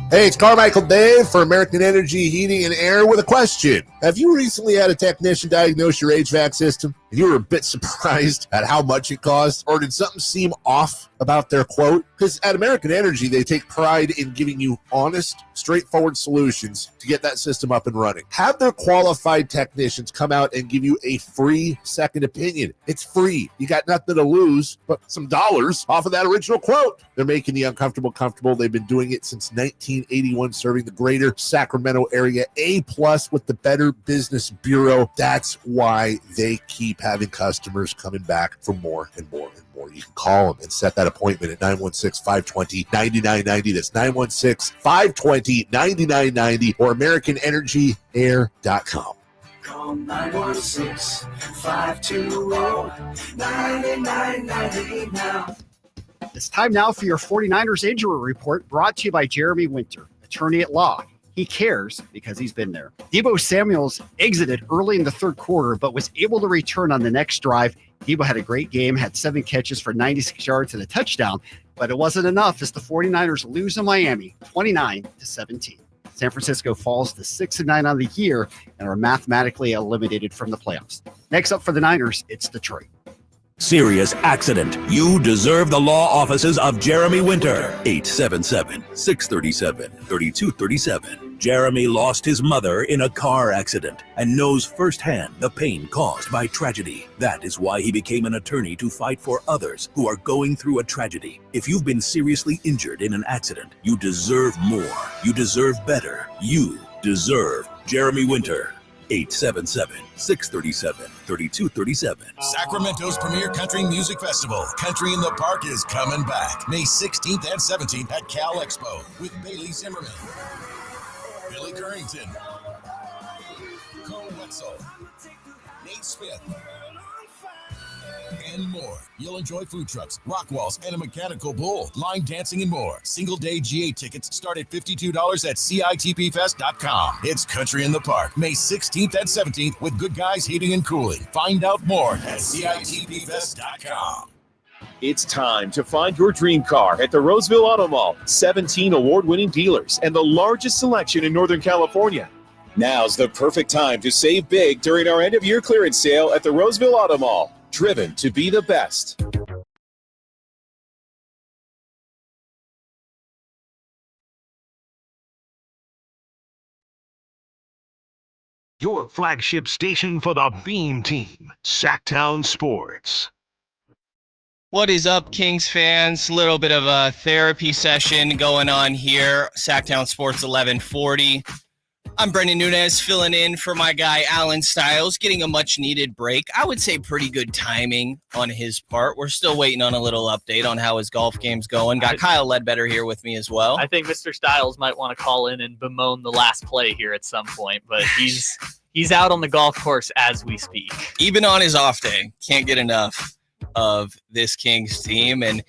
Hey, it's Carmichael Dave for American Energy Heating and Air with a question. Have you recently had a technician diagnose your HVAC system and you were a bit surprised at how much it cost? Or did something seem off about their quote? Because at American Energy, they take pride in giving you honest, straightforward solutions to get that system up and running. Have their qualified technicians come out and give you a free second opinion. It's free. You got nothing to lose but some dollars off of that original quote. They're making the uncomfortable comfortable. They've been doing it since 1981, serving the greater Sacramento area. A+ with the Better Business Bureau. That's why they keep having customers coming back for more and more and more. You can call them and set that appointment at 916-520-9990. That's 916-520-9990 or AmericanEnergyAir.com. Call 916-520-9990 now. It's time now for your 49ers injury report, brought to you by Jeremy Winter, attorney at law. He cares because he's been there. Deebo Samuels exited early in the third quarter, but was able to return on the next drive. Deebo had a great game, had 7 catches for 96 yards and a touchdown, but it wasn't enough as the 49ers lose to Miami 29-17. San Francisco falls to 6-9 on the year and are mathematically eliminated from the playoffs. Next up for the Niners, it's Detroit. Serious accident. You deserve the law offices of Jeremy Winter. 877-637-3237. Jeremy lost his mother in a car accident and knows firsthand the pain caused by tragedy. That is why he became an attorney to fight for others who are going through a tragedy. If you've been seriously injured in an accident, you deserve more. You deserve better. You deserve Jeremy Winter. 877-637-3237. Sacramento's premier country music festival, Country in the Park, is coming back May 16th and 17th at Cal Expo with Bailey Zimmerman, Billy Currington, Cole Wetzel, Nate Smith, and more. You'll enjoy food trucks, rock walls, and a mechanical bull, line dancing, and more. Single-day GA tickets start at $52 at CITPFest.com. It's Country in the Park, May 16th and 17th with Good Guys Heating and Cooling. Find out more at CITPFest.com. It's time to find your dream car at the Roseville Auto Mall. 17 award-winning dealers and the largest selection in Northern California. Now's the perfect time to save big during our end-of-year clearance sale at the Roseville Auto Mall. Driven to be the best. Your flagship station for the Beam Team, Sactown Sports. What is up, Kings fans? Little bit of a therapy session going on here. Sactown Sports 1140. I'm Brenden Nunes, filling in for my guy Allen Stiles, getting a much-needed break. I would say pretty good timing on his part. We're still waiting on a little update on how his golf game's going. Got Kyle Ledbetter here with me as well. I think Mr. Stiles might want to call in and bemoan the last play here at some point, but he's out on the golf course as we speak. Even on his off day, can't get enough of this Kings team. And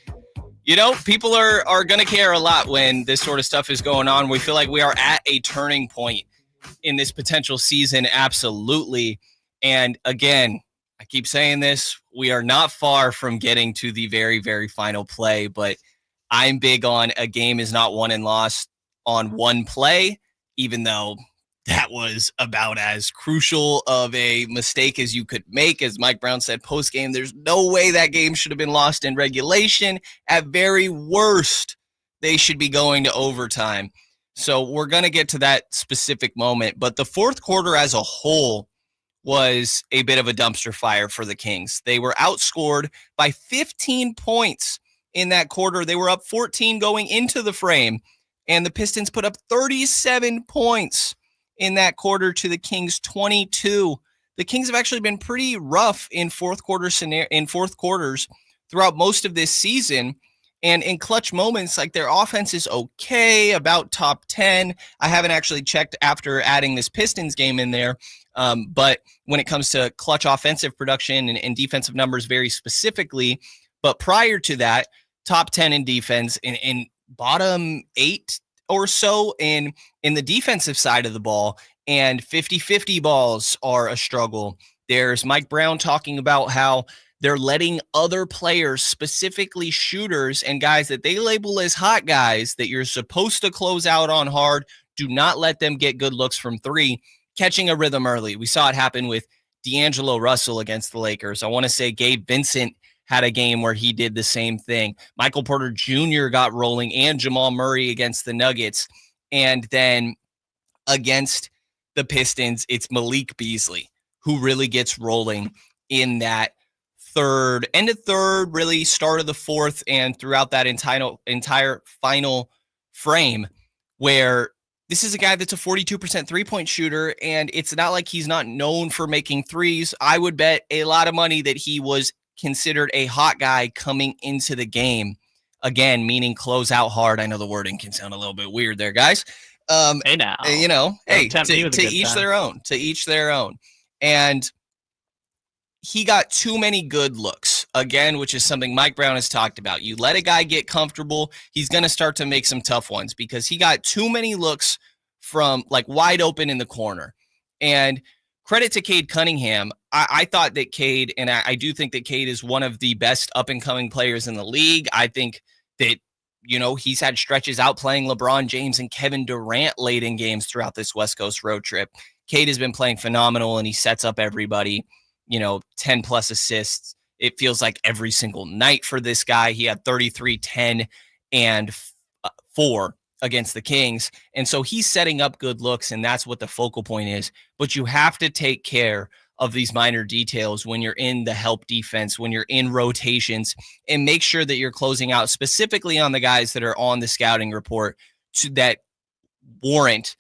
you know, people are going to care a lot when this sort of stuff is going on. We feel like we are at a turning point in this potential season, absolutely. And again, I keep saying this, we are not far from getting to the very, very final play, but I'm big on a game is not won and lost on one play, even though that was about as crucial of a mistake as you could make. As Mike Brown said post-game, there's no way that game should have been lost in regulation. At very worst, they should be going to overtime. So we're going to get to that specific moment. But the fourth quarter as a whole was a bit of a dumpster fire for the Kings. They were outscored by 15 points in that quarter. They were up 14 going into the frame. And the Pistons put up 37 points in that quarter to the Kings 22. the Kings have actually been pretty rough in fourth quarters throughout most of this season. And in clutch moments, like their offense is okay, about top 10. I haven't actually checked after adding this Pistons game in there. But when it comes to clutch offensive production and defensive numbers very specifically, but prior to that, top 10 in defense and bottom 8 or so in the defensive side of the ball, and 50-50 balls are a struggle. There's Mike Brown talking about how they're letting other players, specifically shooters and guys that they label as hot guys that you're supposed to close out on hard, do not let them get good looks from three, catching a rhythm early. We saw it happen with D'Angelo Russell against the Lakers. I want to say Gabe Vincent had a game where he did the same thing. Michael Porter Jr. got rolling, and Jamal Murray against the Nuggets. And then against the Pistons, it's Malik Beasley who really gets rolling in that end of third, really start of the fourth, and throughout that entire final frame, where this is a guy that's a 42% three-point shooter, and it's not like he's not known for making threes. I would bet a lot of money that he was considered a hot guy coming into the game. Again, meaning close out hard. I know the wording can sound a little bit weird there, guys. Hey now. To each their own. To each their own. And he got too many good looks, again, which is something Mike Brown has talked about. You let a guy get comfortable, he's going to start to make some tough ones because he got too many looks from like wide open in the corner. And credit to Cade Cunningham. I thought that Cade, and I do think that Cade is one of the best up-and-coming players in the league. I think that, he's had stretches out playing LeBron James and Kevin Durant late in games throughout this West Coast road trip. Cade has been playing phenomenal, and he sets up everybody. 10 plus assists. It feels like every single night for this guy. He had 33, 10, and 4 against the Kings. And so he's setting up good looks, and that's what the focal point is. But you have to take care of these minor details when you're in the help defense, when you're in rotations, and make sure that you're closing out specifically on the guys that are on the scouting report that warrant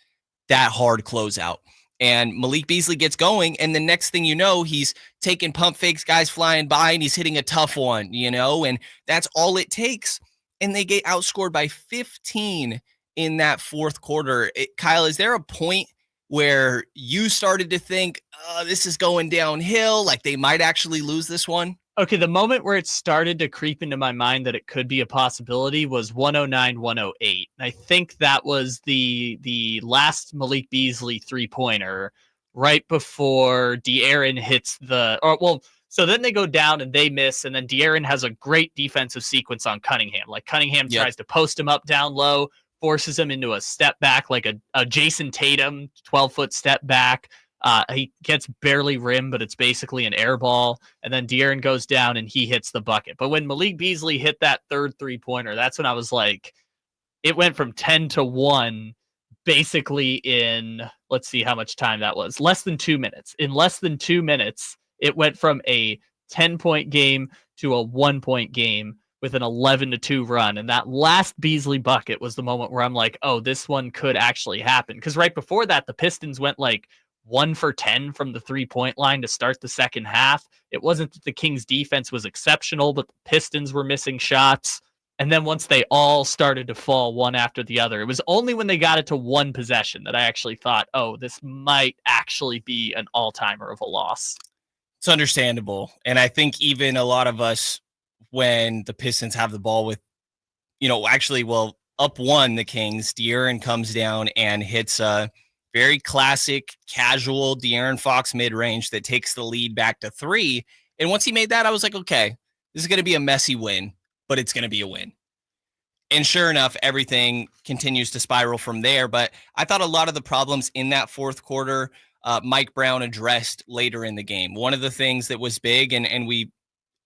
that hard closeout. And Malik Beasley gets going, and the next thing you know, he's taking pump fakes, guys flying by, and he's hitting a tough one, and that's all it takes. And they get outscored by 15 in that fourth quarter. Kyle, is there a point where you started to think, this is going downhill, like they might actually lose this one? Okay, the moment where it started to creep into my mind that it could be a possibility was 109-108. I think that was the last Malik Beasley three-pointer right before De'Aaron hits so then they go down and they miss, and then De'Aaron has a great defensive sequence on Cunningham. Like Cunningham tries to post him up down low, forces him into a step back, like a Jason Tatum 12-foot step back. He gets barely rim, but it's basically an air ball. And then De'Aaron goes down and he hits the bucket. But when Malik Beasley hit that third three-pointer, that's when I was like, it went from 10-1 basically in, let's see how much time that was, less than 2 minutes. In less than 2 minutes, it went from a 10-point game to a 1-point game with an 11-2 run. And that last Beasley bucket was the moment where I'm like, oh, this one could actually happen. Because right before that, the Pistons went like 1 for 10 from the three-point line to start the second half. It wasn't that the Kings defense was exceptional, but the Pistons were missing shots. And then once they all started to fall one after the other, it was only when they got it to one possession that I actually thought, oh, this might actually be an all-timer of a loss. It's understandable. And I think even a lot of us, when the Pistons have the ball with, up one, the Kings, De'Aaron comes down and hits a very classic, casual De'Aaron Fox mid-range that takes the lead back to 3. And once he made that, I was like, okay, this is going to be a messy win, but it's going to be a win. And sure enough, everything continues to spiral from there. But I thought a lot of the problems in that fourth quarter, Mike Brown addressed later in the game. One of the things that was big, and we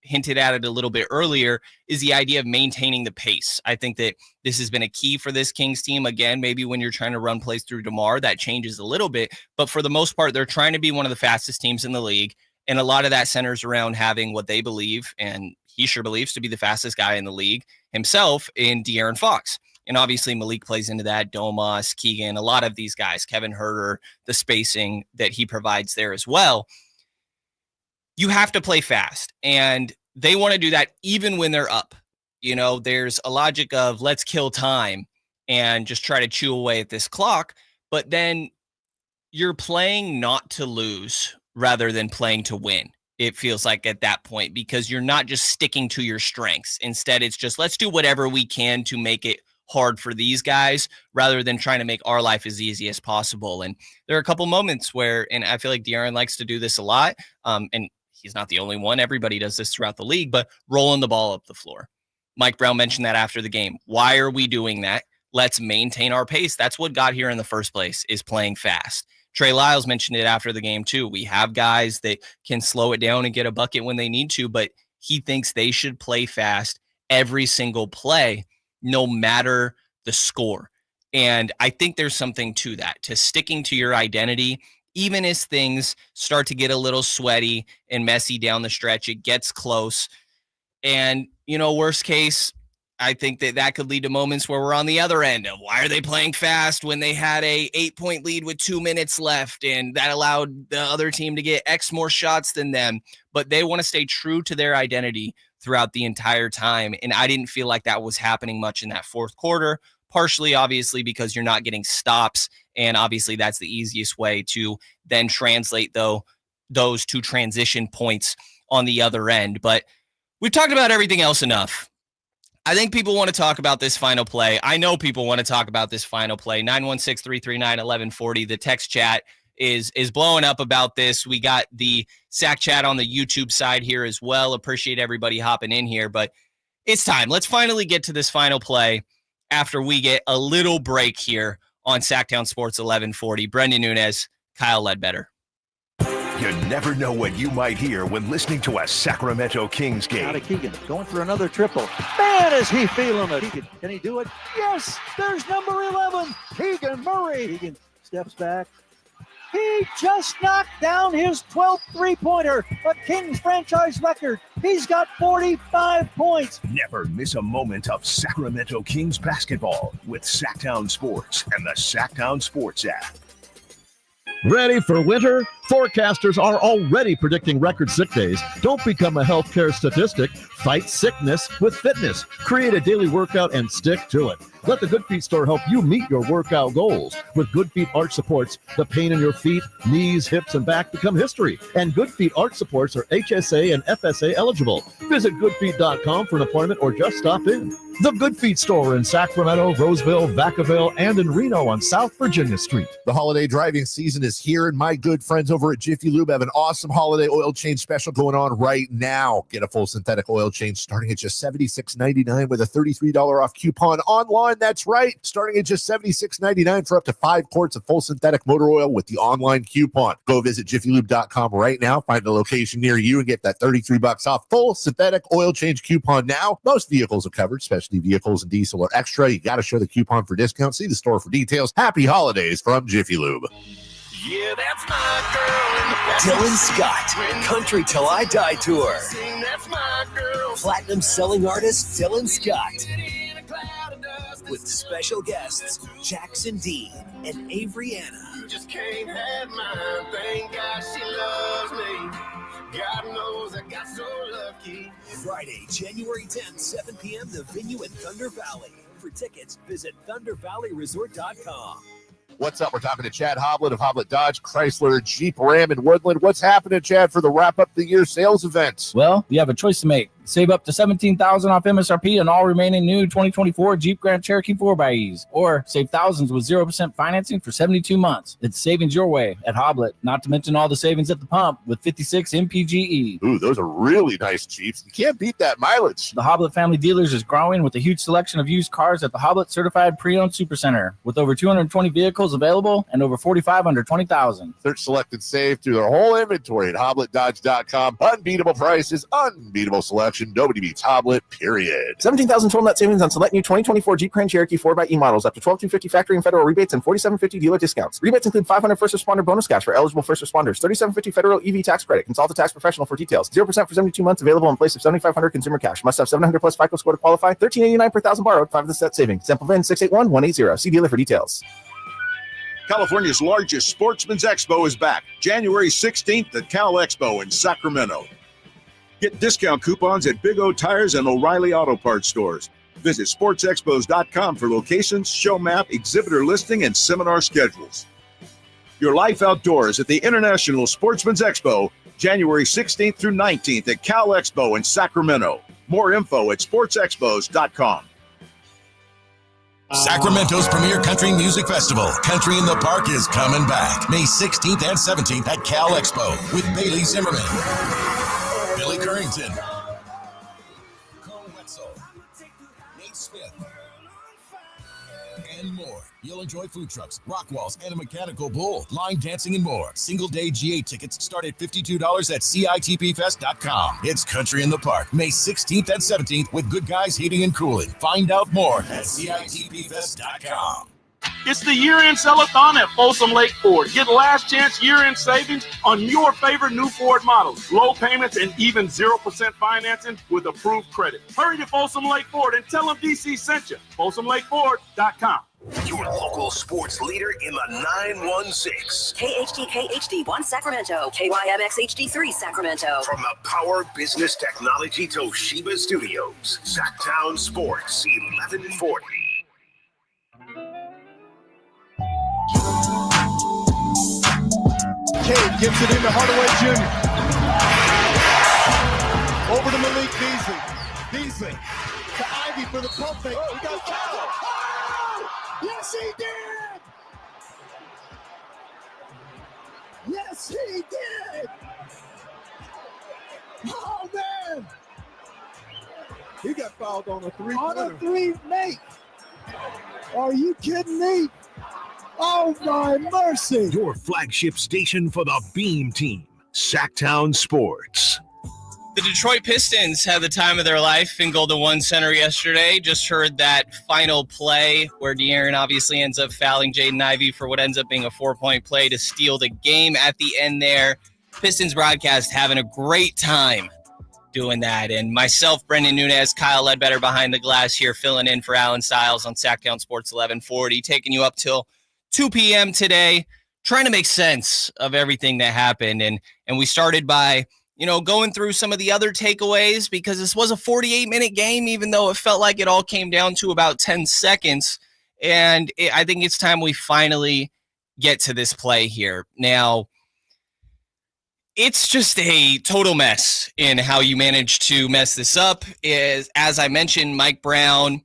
hinted at it a little bit earlier, is the idea of maintaining the pace. I think that this has been a key for this Kings team. Again, maybe when you're trying to run plays through DeMar, that changes a little bit. But for the most part, they're trying to be one of the fastest teams in the league. And a lot of that centers around having what they believe, and he sure believes, to be the fastest guy in the league himself in De'Aaron Fox. And obviously Malik plays into that, Domas, Keegan, a lot of these guys, Kevin Huerter, the spacing that he provides there as well. you have to play fast, and they want to do that even when they're up. You know, there's a logic of let's kill time and just try to chew away at this clock, but then you're playing not to lose rather than playing to win. It feels like at that point, because you're not just sticking to your strengths. Instead, it's just let's do whatever we can to make it hard for these guys rather than trying to make our life as easy as possible. And there are a couple moments where, and I feel like De'Aaron likes to do this a lot, and he's not the only one. Everybody does this throughout the league, but rolling the ball up the floor. Mike Brown mentioned that after the game. Why are we doing that? Let's maintain our pace. That's what got here in the first place, is playing fast. Trey Lyles mentioned it after the game too. We have guys that can slow it down and get a bucket when they need to, but he thinks they should play fast every single play, no matter the score. And I think there's something to that, to sticking to your identity, even as things start to get a little sweaty and messy down the stretch. It gets close. And, you know, worst case, I think that could lead to moments where we're on the other end of why are they playing fast when they had a 8-point lead with 2 minutes left, and that allowed the other team to get X more shots than them. But they want to stay true to their identity throughout the entire time. And I didn't feel like that was happening much in that fourth quarter, partially, obviously, because you're not getting stops. And obviously that's the easiest way to then translate those two transition points on the other end. But we've talked about everything else enough. I think people want to talk about this final play. I know people want to talk about this final play. 916-339-1140. The text chat is blowing up about this. We got the Sack Chat on the YouTube side here as well. Appreciate everybody hopping in here, but it's time. Let's finally get to this final play after we get a little break here on Sactown Sports 1140. Brenden Nunes, Kyle Ledbetter. You never know what you might hear when listening to a Sacramento Kings game. Out of Keegan, going for another triple. Man, is he feeling it. Keegan, can he do it? Yes, there's number 11, Keegan Murray. Keegan steps back. He just knocked down his 12th three-pointer, a Kings franchise record. He's got 45 points. Never miss a moment of Sacramento Kings basketball with Sactown Sports and the Sactown Sports app. Ready for winter? Forecasters are already predicting record sick days. Don't become a healthcare statistic. Fight sickness with fitness. Create a daily workout and stick to it. Let the Good Feet store help you meet your workout goals. With Good Feet Arch Supports, the pain in your feet, knees, hips, and back become history. And Good Feet Arch Supports are HSA and FSA eligible. Visit goodfeet.com for an appointment or just stop in. The Good Feet store in Sacramento, Roseville, Vacaville, and in Reno on South Virginia Street. The holiday driving season is here, and my good friends over at Jiffy Lube have an awesome holiday oil change special going on right now. Get a full synthetic oil change starting at just $76.99 with a $33 off coupon online. That's right, starting at just $76.99 for up to 5 quarts of full synthetic motor oil with the online coupon. Go visit jiffylube.com right now, find a location near you, and get that $33 off full synthetic oil change coupon now. Most vehicles are covered, especially vehicles and diesel or extra. You got to show the coupon for discount. See the store for details. Happy holidays from Jiffy Lube. Yeah, that's my girl. Dylan Scott, Country Till I Die Tour. That's my girl. Platinum selling artist Dylan Scott. With special guests Jackson Dean and Avery Anna. You just can't have mine. Thank God she loves me. God knows I got so lucky. Friday, January 10th, 7 p.m. The venue in Thunder Valley. For tickets, visit ThunderValleyResort.com. What's up? We're talking to Chad Hoblet of Hoblet Dodge, Chrysler, Jeep, Ram, and Woodland. What's happening, Chad, for the wrap-up the year sales event? Well, you have a choice to make. Save up to $17,000 off MSRP on all remaining new 2024 Jeep Grand Cherokee 4xEs. Or save thousands with 0% financing for 72 months. It's savings your way at Hoblet, not to mention all the savings at the pump with 56 MPGE. Ooh, those are really nice Jeeps. You can't beat that mileage. The Hoblet family dealers is growing with a huge selection of used cars at the Hoblet Certified Pre-Owned Supercenter. With over 220 vehicles available and over 45 under 20,000. Search, select, and save through their whole inventory at HobletDodge.com. Unbeatable prices, unbeatable selection. Nobody beats Hoblet, period. 17,000 total net savings on select new 2024 Jeep Grand Cherokee 4xE models, up to $12,250 factory and federal rebates and $4,750 dealer discounts. Rebates include $500 first responder bonus cash for eligible first responders, $3,750 federal EV tax credit. Consult a tax professional for details. 0% for 72 months available in place of $7,500 consumer cash. Must have 700 plus FICO score to qualify. $13.89 per thousand borrowed. 5 of the set savings. Sample VIN 681180. See dealer for details. California's largest sportsman's expo is back, January 16th at Cal Expo in Sacramento. Get discount coupons at Big O Tires and O'Reilly Auto Parts stores. Visit sportsexpos.com for locations, show map, exhibitor listing, and seminar schedules. Your life outdoors at the International Sportsman's Expo, January 16th through 19th at Cal Expo in Sacramento. More info at sportsexpos.com. Sacramento's premier country music festival, Country in the Park, is coming back May 16th and 17th at Cal Expo with Bailey Zimmerman, Billy Currington, Cole Wetzel, Nate Smith, and more. You'll enjoy food trucks, rock walls, and a mechanical bull, line dancing, and more. Single-day GA tickets start at $52 at CITPfest.com. It's Country in the Park, May 16th and 17th with Good Guys Heating and Cooling. Find out more at CITPfest.com. It's the year-end sell-a-thon at Folsom Lake Ford. Get last chance year-end savings on your favorite new Ford models. Low payments and even 0% financing with approved credit. Hurry to Folsom Lake Ford and tell them DC sent you. FolsomLakeFord.com. Your local sports leader in the 916. KHTK HD1 Sacramento. KYMX HD3 Sacramento. From the Power Business Technology Toshiba Studios, Sactown Sports, 1140. Cade gets it into Hardaway Jr. Over to Malik Beasley. Beasley to Ivy for the pump fake. Oh, he got fouled. Oh! Yes, he did! Yes, he did! Oh, man! He got fouled on a three. On a three, Nate! Are you kidding me? Oh, my mercy! Your flagship station for the Beam Team, Sactown Sports. The Detroit Pistons had the time of their life in Golden One Center yesterday. Just heard that final play where De'Aaron obviously ends up fouling Jaden Ivey for what ends up being a 4-point play to steal the game at the end there. Pistons broadcast having a great time doing that. And myself, Brenden Nunes, Kyle Ledbetter behind the glass here, filling in for Allen Stiles on Sactown Sports 1140, taking you up till 2 p.m. today, trying to make sense of everything that happened. And we started by, going through some of the other takeaways because this was a 48-minute game, even though it felt like it all came down to about 10 seconds. And I think it's time we finally get to this play here. Now, it's just a total mess in how you managed to mess this up. As I mentioned, Mike Brown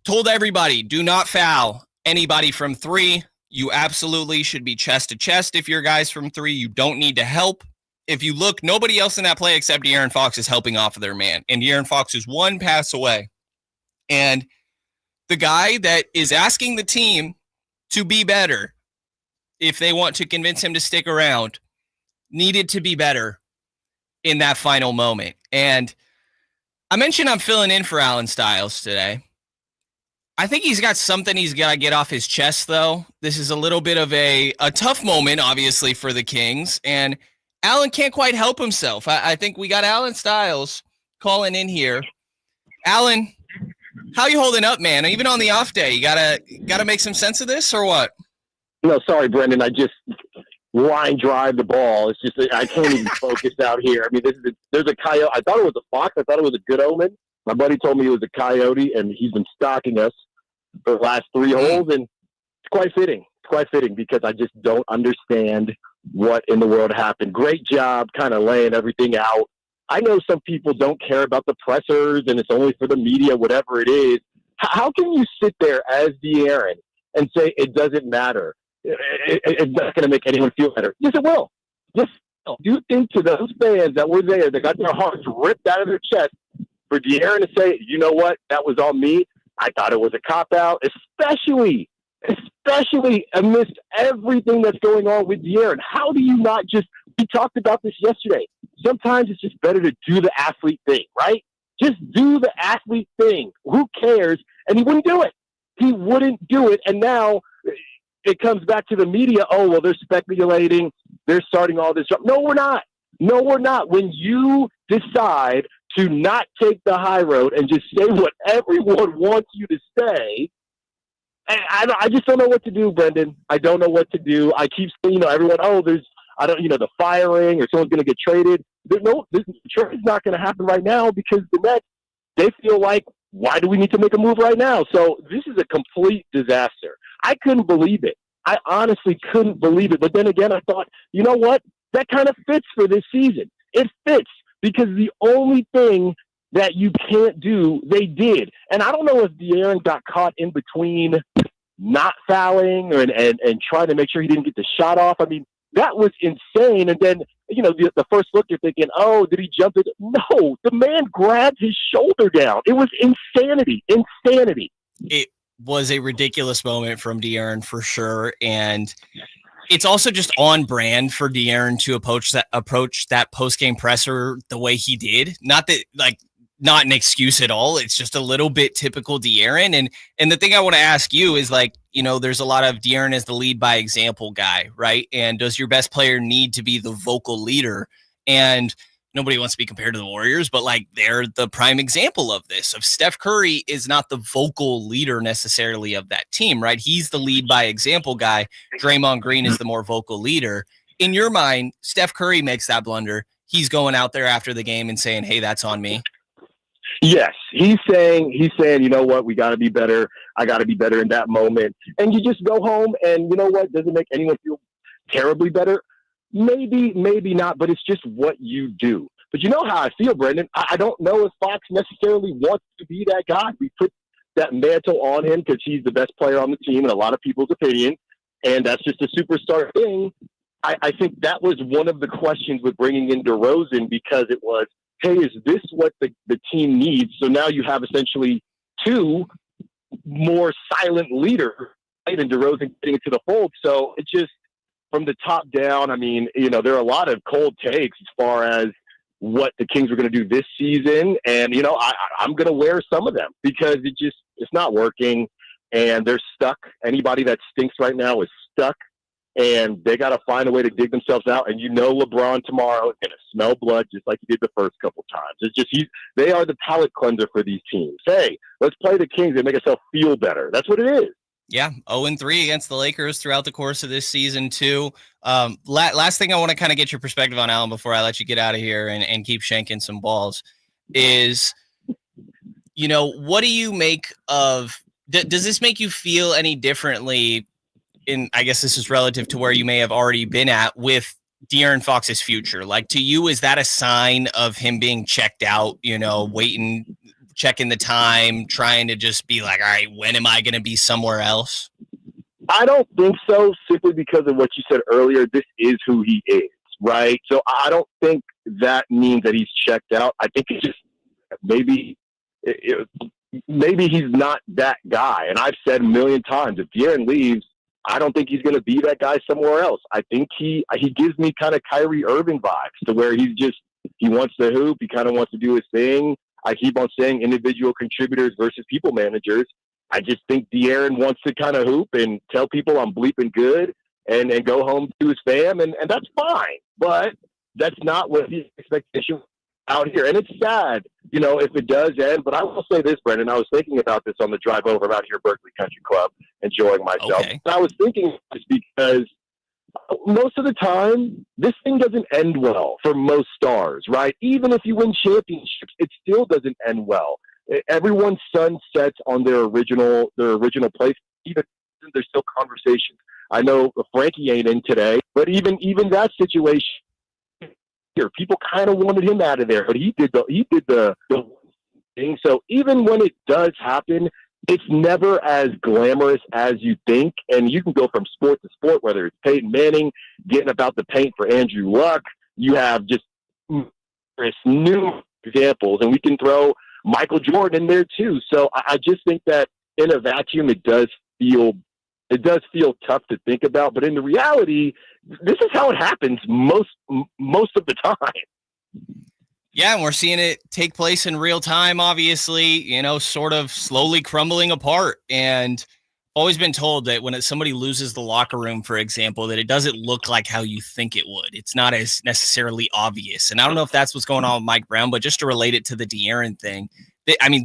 told everybody, do not foul anybody from three. You absolutely should be chest to chest if you're guys from three. You don't need to help. If you look, nobody else in that play except De'Aaron Fox is helping off of their man. And De'Aaron Fox is one pass away. And the guy that is asking the team to be better, if they want to convince him to stick around, needed to be better in that final moment. And I mentioned I'm filling in for Allen Stiles today. I think he's got something he's got to get off his chest, though. This is a little bit of a tough moment, obviously, for the Kings. And Allen can't quite help himself. I think we got Allen Stiles calling in here. Allen, how you holding up, man? Even on the off day, you gotta make some sense of this, or what? No, sorry, Brenden. I just line drive the ball. It's just I can't even focus out here. I mean, there's a coyote. I thought it was a fox. I thought it was a good omen. My buddy told me it was a coyote, and he's been stalking us for the last 3 holes, and it's quite fitting. It's quite fitting because I just don't understand what in the world happened. Great job kind of laying everything out. I know some people don't care about the pressers, and it's only for the media, whatever it is. How can you sit there as De'Aaron and say it doesn't matter? It's not going to make anyone feel better. Yes, it will. Yes, it will. Do you think to those fans that were there, that got their hearts ripped out of their chest, for De'Aaron to say, you know what, that was on me. I thought it was a cop-out, especially amidst everything that's going on with De'Aaron. How do you not just – we talked about this yesterday. Sometimes it's just better to do the athlete thing, right? Just do the athlete thing. Who cares? And he wouldn't do it. He wouldn't do it. And now it comes back to the media. Oh, well, they're speculating. They're starting all this. No, we're not. No, we're not. When you decide to not take the high road and just say what everyone wants you to say, I just don't know what to do, Brenden. I don't know what to do. I keep saying, everyone, the firing or someone's going to get traded. This trade's not going to happen right now because the Nets, they feel like, why do we need to make a move right now? So this is a complete disaster. I couldn't believe it. I honestly couldn't believe it. But then again, I thought, you know what? That kind of fits for this season. It fits because the only thing that you can't do, they did. And I don't know if De'Aaron got caught in between not fouling and trying to make sure he didn't get the shot off. I mean, that was insane. And then, the first look, you're thinking, oh, did he jump it? No, the man grabbed his shoulder down. It was insanity. It was a ridiculous moment from De'Aaron for sure. And it's also just on brand for De'Aaron to approach that post-game presser the way he did. Not an excuse at all. It's just a little bit typical De'Aaron. And the thing I want to ask you is there's a lot of De'Aaron as the lead by example guy, right? And does your best player need to be the vocal leader? And nobody wants to be compared to the Warriors, but they're the prime example of this. Of Steph Curry is not the vocal leader necessarily of that team, right? He's the lead by example guy. Draymond Green is the more vocal leader. In your mind, Steph Curry makes that blunder. He's going out there after the game and saying, hey, that's on me. Yes, he's saying, you know what, we got to be better. I got to be better in that moment. And you just go home and you know what, doesn't make anyone feel terribly better. Maybe not, but it's just what you do. But you know how I feel, Brenden. I don't know if Fox necessarily wants to be that guy. We put that mantle on him because he's the best player on the team in a lot of people's opinion, and that's just a superstar thing. I think that was one of the questions with bringing in DeRozan because it was, hey, is this what the team needs? So now you have essentially two more silent leaders, right? And DeRozan getting into the fold. So it just, from the top down, I mean, there are a lot of cold takes as far as what the Kings were going to do this season. And, I'm going to wear some of them because it's not working and they're stuck. Anybody that stinks right now is stuck. And they got to find a way to dig themselves out. And LeBron tomorrow is going to smell blood just like he did the first couple times. It's just they are the palate cleanser for these teams. Hey, let's play the Kings and make ourselves feel better. That's what it is. Yeah, 0-3 against the Lakers throughout the course of this season too. Last thing I want to kind of get your perspective on, Allen, before I let you get out of here and keep shanking some balls is, what do you make of does this make you feel any differently I guess this is relative to where you may have already been at with De'Aaron Fox's future? To you, is that a sign of him being checked out, waiting, checking the time, trying to just be like, all right, when am I going to be somewhere else? I don't think so, simply because of what you said earlier. This is who he is, right? So I don't think that means that he's checked out. I think it's just maybe he's not that guy. And I've said a million times, if De'Aaron leaves, I don't think he's going to be that guy somewhere else. I think he gives me kind of Kyrie Irving vibes to where he wants to hoop. He kind of wants to do his thing. I keep on saying individual contributors versus people managers. I just think De'Aaron wants to kind of hoop and tell people I'm bleeping good and go home to his fam, and that's fine. But that's not what the expectation out here. And it's sad, if it does end. But I will say this, Brenden, I was thinking about this on the drive over. I'm out here at Berkeley Country Club enjoying myself. Okay. And I was thinking this because most of the time, this thing doesn't end well for most stars, right? Even if you win championships, it still doesn't end well. Everyone's sun sets on their original place. Even there's still conversations. I know Frankie ain't in today, but even that situation here, people kind of wanted him out of there, but he did the thing. So even when it does happen, it's never as glamorous as you think. And you can go from sport to sport, whether it's Peyton Manning getting about the paint for Andrew Luck. You have just new examples, and we can throw Michael Jordan in there too. So I just think that in a vacuum, it does feel tough to think about. But in the reality, this is how it happens most of the time. Yeah, and we're seeing it take place in real time, obviously, sort of slowly crumbling apart. And always been told that when somebody loses the locker room, for example, that it doesn't look like how you think it would. It's not as necessarily obvious. And I don't know if that's what's going on with Mike Brown, but just to relate it to the De'Aaron thing,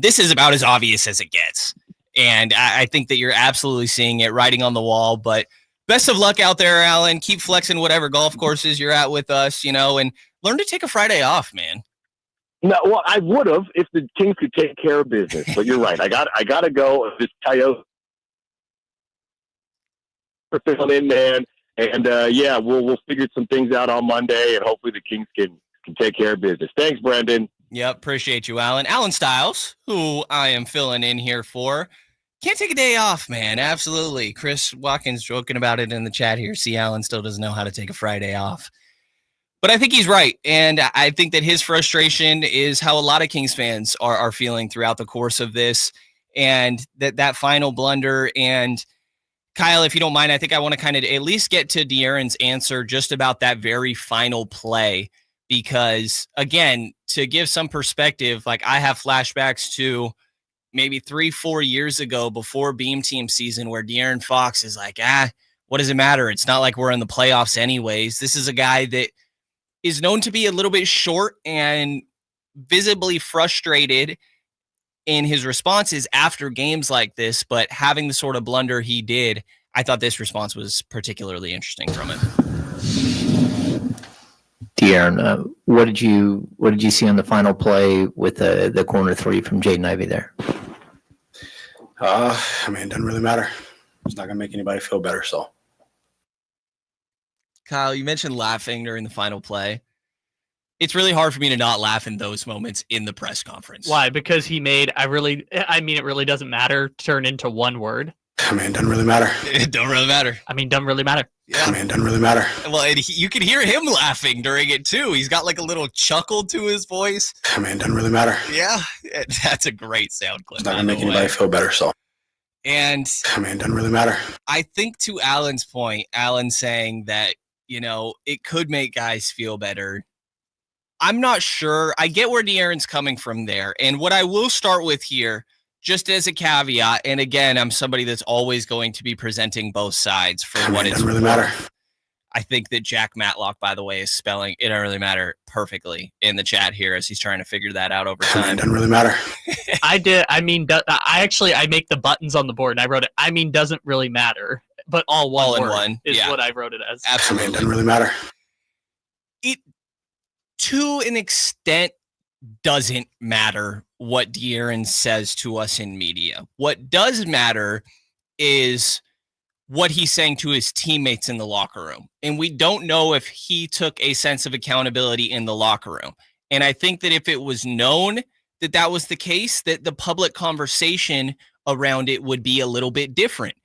this is about as obvious as it gets. And I think that you're absolutely seeing it, writing on the wall. But best of luck out there, Allen. Keep flexing whatever golf courses you're at with us, and learn to take a Friday off, man. No, well, I would have if the Kings could take care of business. But you're right. I got to go. This Coyote for filling in, man. And we'll figure some things out on Monday, and hopefully the Kings can take care of business. Thanks, Brenden. Yep, appreciate you, Allen. Allen Stiles, who I am filling in here for. Can't take a day off, man. Absolutely. Chris Watkins joking about it in the chat here. See, Allen still doesn't know how to take a Friday off. But I think he's right. And I think that his frustration is how a lot of Kings fans are feeling throughout the course of this. And that final blunder. And Kyle, if you don't mind, I think I want to kind of at least get to De'Aaron's answer just about that very final play. Because, again, to give some perspective, like I have flashbacks to maybe 3-4 years ago before Beam Team season where De'Aaron Fox is like, what does it matter? It's not like we're in the playoffs anyways. This is a guy that is known to be a little bit short and visibly frustrated in his responses after games like this, but having the sort of blunder he did, I thought this response was particularly interesting from him. De'Aaron, what did you see on the final play with the corner three from Jaden Ivey there? It doesn't really matter. It's not going to make anybody feel better. So, Kyle, you mentioned laughing during the final play. It's really hard for me to not laugh in those moments in the press conference. Why? Because he made it really doesn't matter turn into one word. It doesn't really matter. It don't really matter. Doesn't really matter. Yeah. It doesn't really matter. Well, you can hear him laughing during it too. He's got like a little chuckle to his voice. It doesn't really matter. Yeah, that's a great sound clip. It's not going to make anybody feel better. So, and it doesn't really matter. I think to Allen's point, Allen saying that, it could make guys feel better. I'm not sure. I get where De'Aaron's coming from there. And what I will start with here, just as a caveat, and again, I'm somebody that's always going to be presenting both sides for what it's doesn't really matter. I think that Jack Matlock, by the way, is spelling "it don't really matter" perfectly in the chat here as he's trying to figure that out over time. It doesn't really matter. I make the buttons on the board and I wrote it. Doesn't really matter, but all in one is what I wrote it as. Absolutely. It doesn't really matter. It, to an extent, doesn't matter what De'Aaron says to us in media. What does matter is what he's saying to his teammates in the locker room. And we don't know if he took a sense of accountability in the locker room. And I think that if it was known that that was the case, that the public conversation around it would be a little bit different.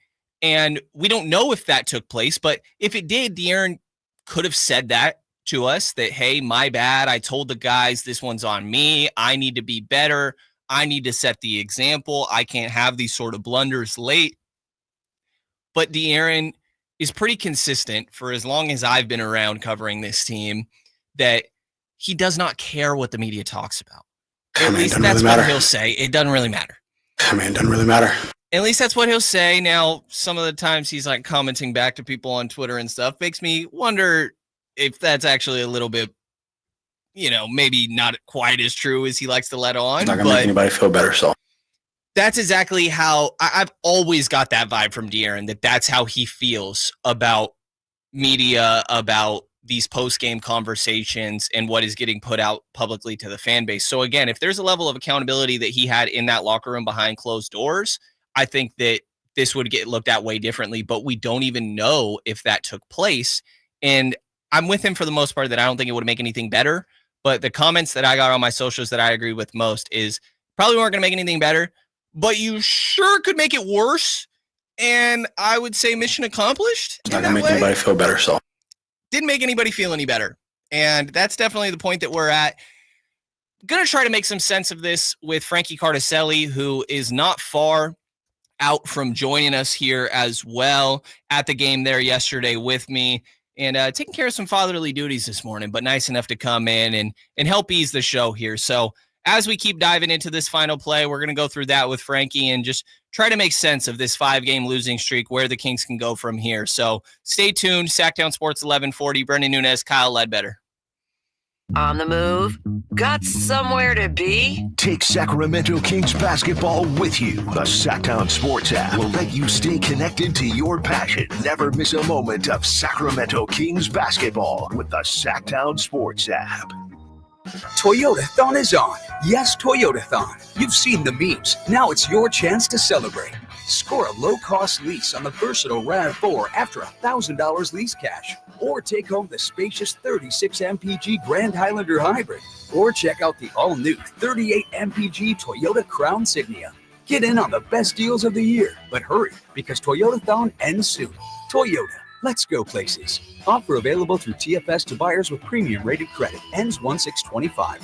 And we don't know if that took place, but if it did, De'Aaron could have said that to us, that, hey, my bad. I told the guys this one's on me. I need to be better. I need to set the example. I can't have these sort of blunders late. But De'Aaron is pretty consistent for as long as I've been around covering this team that he does not care what the media talks about. At least that's what he'll say. It doesn't really matter. It doesn't really matter. At least that's what he'll say. Now, some of the times he's like commenting back to people on Twitter and stuff makes me wonder if that's actually a little bit, maybe not quite as true as he likes to let on. It's not going to make anybody feel better. So that's exactly how I've always got that vibe from De'Aaron, that's how he feels about media, about these post-game conversations and what is getting put out publicly to the fan base. So again, if there's a level of accountability that he had in that locker room behind closed doors, I think that this would get looked at way differently, but we don't even know if that took place. And I'm with him for the most part that I don't think it would make anything better, but the comments that I got on my socials that I agree with most is probably weren't going to make anything better, but you sure could make it worse. And I would say mission accomplished. It's not going to make anybody feel better. So didn't make anybody feel any better. And that's definitely the point that we're at. Going to try to make some sense of this with Frankie Cartoscelli, who is not far out from joining us here as well at the game there yesterday with me. And taking care of some fatherly duties this morning, but nice enough to come in and help ease the show here. So as we keep diving into this final play, we're going to go through that with Frankie and just try to make sense of this 5-game losing streak, where the Kings can go from here. So stay tuned. Sactown Sports 1140, Brenden Nunes, Kyle Ledbetter. On the move? Got somewhere to be? Take Sacramento Kings basketball with you. The Sactown Sports app will let you stay connected to your passion. Never miss a moment of Sacramento Kings basketball with the Sactown Sports app. Toyotathon is on. Yes, Toyotathon. You've seen the memes. Now it's your chance to celebrate. Score a low-cost lease on the versatile RAV4 after $1,000 lease cash. Or take home the spacious 36 MPG Grand Highlander Hybrid. Or check out the all-new 38 MPG Toyota Crown Signia. Get in on the best deals of the year. But hurry, because Toyotathon ends soon. Toyota. Let's go places. Offer available through TFS to buyers with premium rated credit. Ends 1/6/25.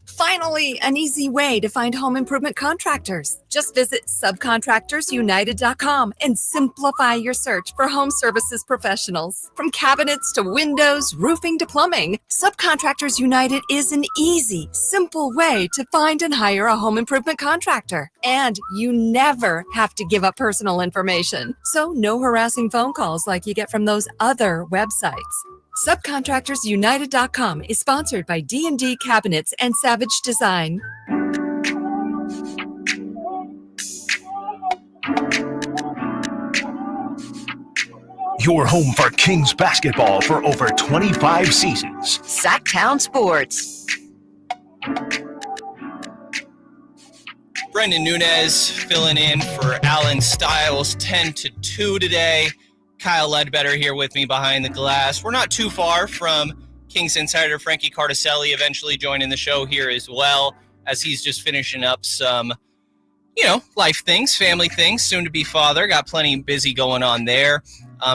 Finally, an easy way to find home improvement contractors. Just visit subcontractorsunited.com and simplify your search for home services professionals. From cabinets to windows, roofing to plumbing, Subcontractors United is an easy, simple way to find and hire a home improvement contractor. And you never have to give up personal information. So no harassing phone calls like you get from those other websites. Subcontractorsunited.com is sponsored by D&D Cabinets and Savage Design. Your home for Kings basketball for over 25 seasons. Sactown Sports. Brenden Nunes filling in for Allen Stiles, 10-2 today. Kyle Ledbetter here with me behind the glass. We're not too far from Kings insider Frankie Cartoscelli eventually joining the show here as well, as he's just finishing up some, life things, family things, soon to be father. Got plenty busy going on there.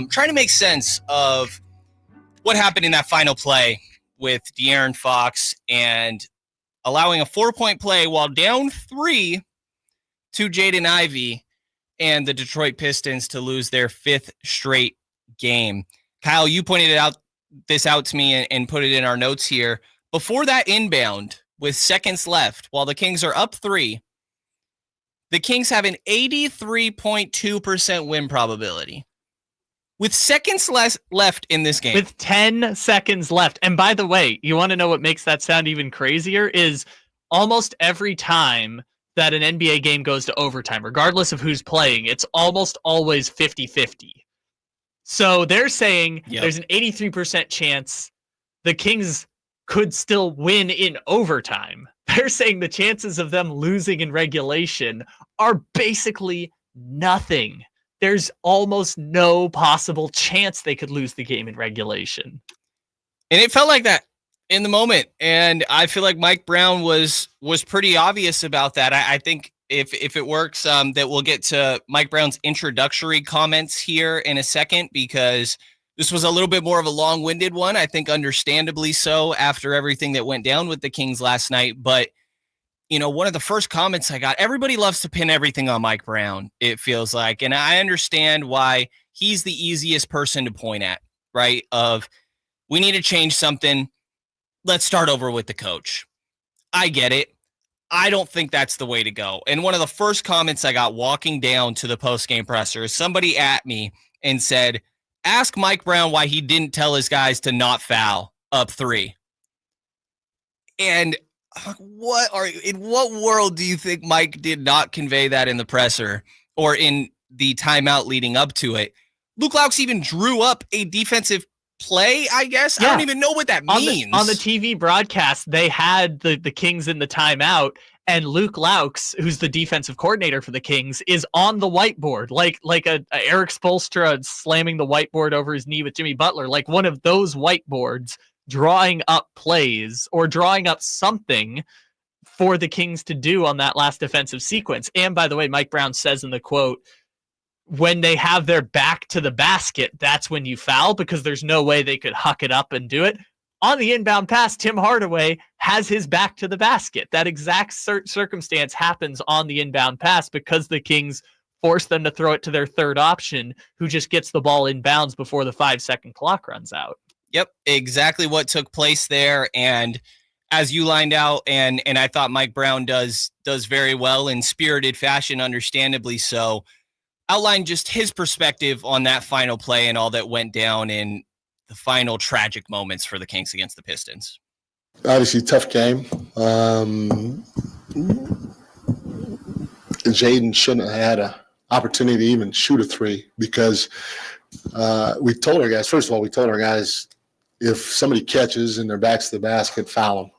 Trying to make sense of what happened in that final play with De'Aaron Fox and allowing a 4-point play while down 3 to Jaden Ivey and the Detroit Pistons to lose their 5th straight game. Kyle, you pointed out to me and put it in our notes here. Before that inbound with seconds left, while the Kings are up 3, the Kings have an 83.2% win probability. With seconds left in this game. With 10 seconds left. And by the way, you want to know what makes that sound even crazier is almost every time that an NBA game goes to overtime, regardless of who's playing, it's almost always 50-50. So they're saying there's an 83% chance the Kings could still win in overtime. They're saying the chances of them losing in regulation are basically nothing. There's almost no possible chance they could lose the game in regulation. And it felt like that in the moment. And I feel like Mike Brown was pretty obvious about that. I think if it works, that we'll get to Mike Brown's introductory comments here in a second, because this was a little bit more of a long-winded one. I think understandably so after everything that went down with the Kings last night. But, one of the first comments I got, everybody loves to pin everything on Mike Brown, it feels like. And I understand why he's the easiest person to point at, right? Of, we need to change something. Let's start over with the coach. I get it. I don't think that's the way to go. And one of the first comments I got walking down to the postgame presser is somebody at me and said, ask Mike Brown why he didn't tell his guys to not foul up 3. And in what world do you think Mike did not convey that in the presser or in the timeout leading up to it? Luke Laux even drew up a defensive play, I guess. Yeah. I don't even know what that means. On the TV broadcast, they had the Kings in the timeout, and Luke Laux, who's the defensive coordinator for the Kings, is on the whiteboard, like a Eric Spoelstra slamming the whiteboard over his knee with Jimmy Butler, like one of those whiteboards, drawing up plays or drawing up something for the Kings to do on that last defensive sequence. And by the way, Mike Brown says in the quote, when they have their back to the basket, that's when you foul, because there's no way they could huck it up and do it. On the inbound pass, Tim Hardaway has his back to the basket. That exact circumstance happens on the inbound pass because the Kings force them to throw it to their third option, who just gets the ball inbounds before the 5-second clock runs out. Yep, exactly what took place there. And as you lined out, and I thought Mike Brown does very well in spirited fashion, understandably so, outline just his perspective on that final play and all that went down in the final tragic moments for the Kings against the Pistons. Obviously, tough game. Jaden shouldn't have had an opportunity to even shoot a three because we told our guys, first of all, if somebody catches and their back's to the basket, foul them.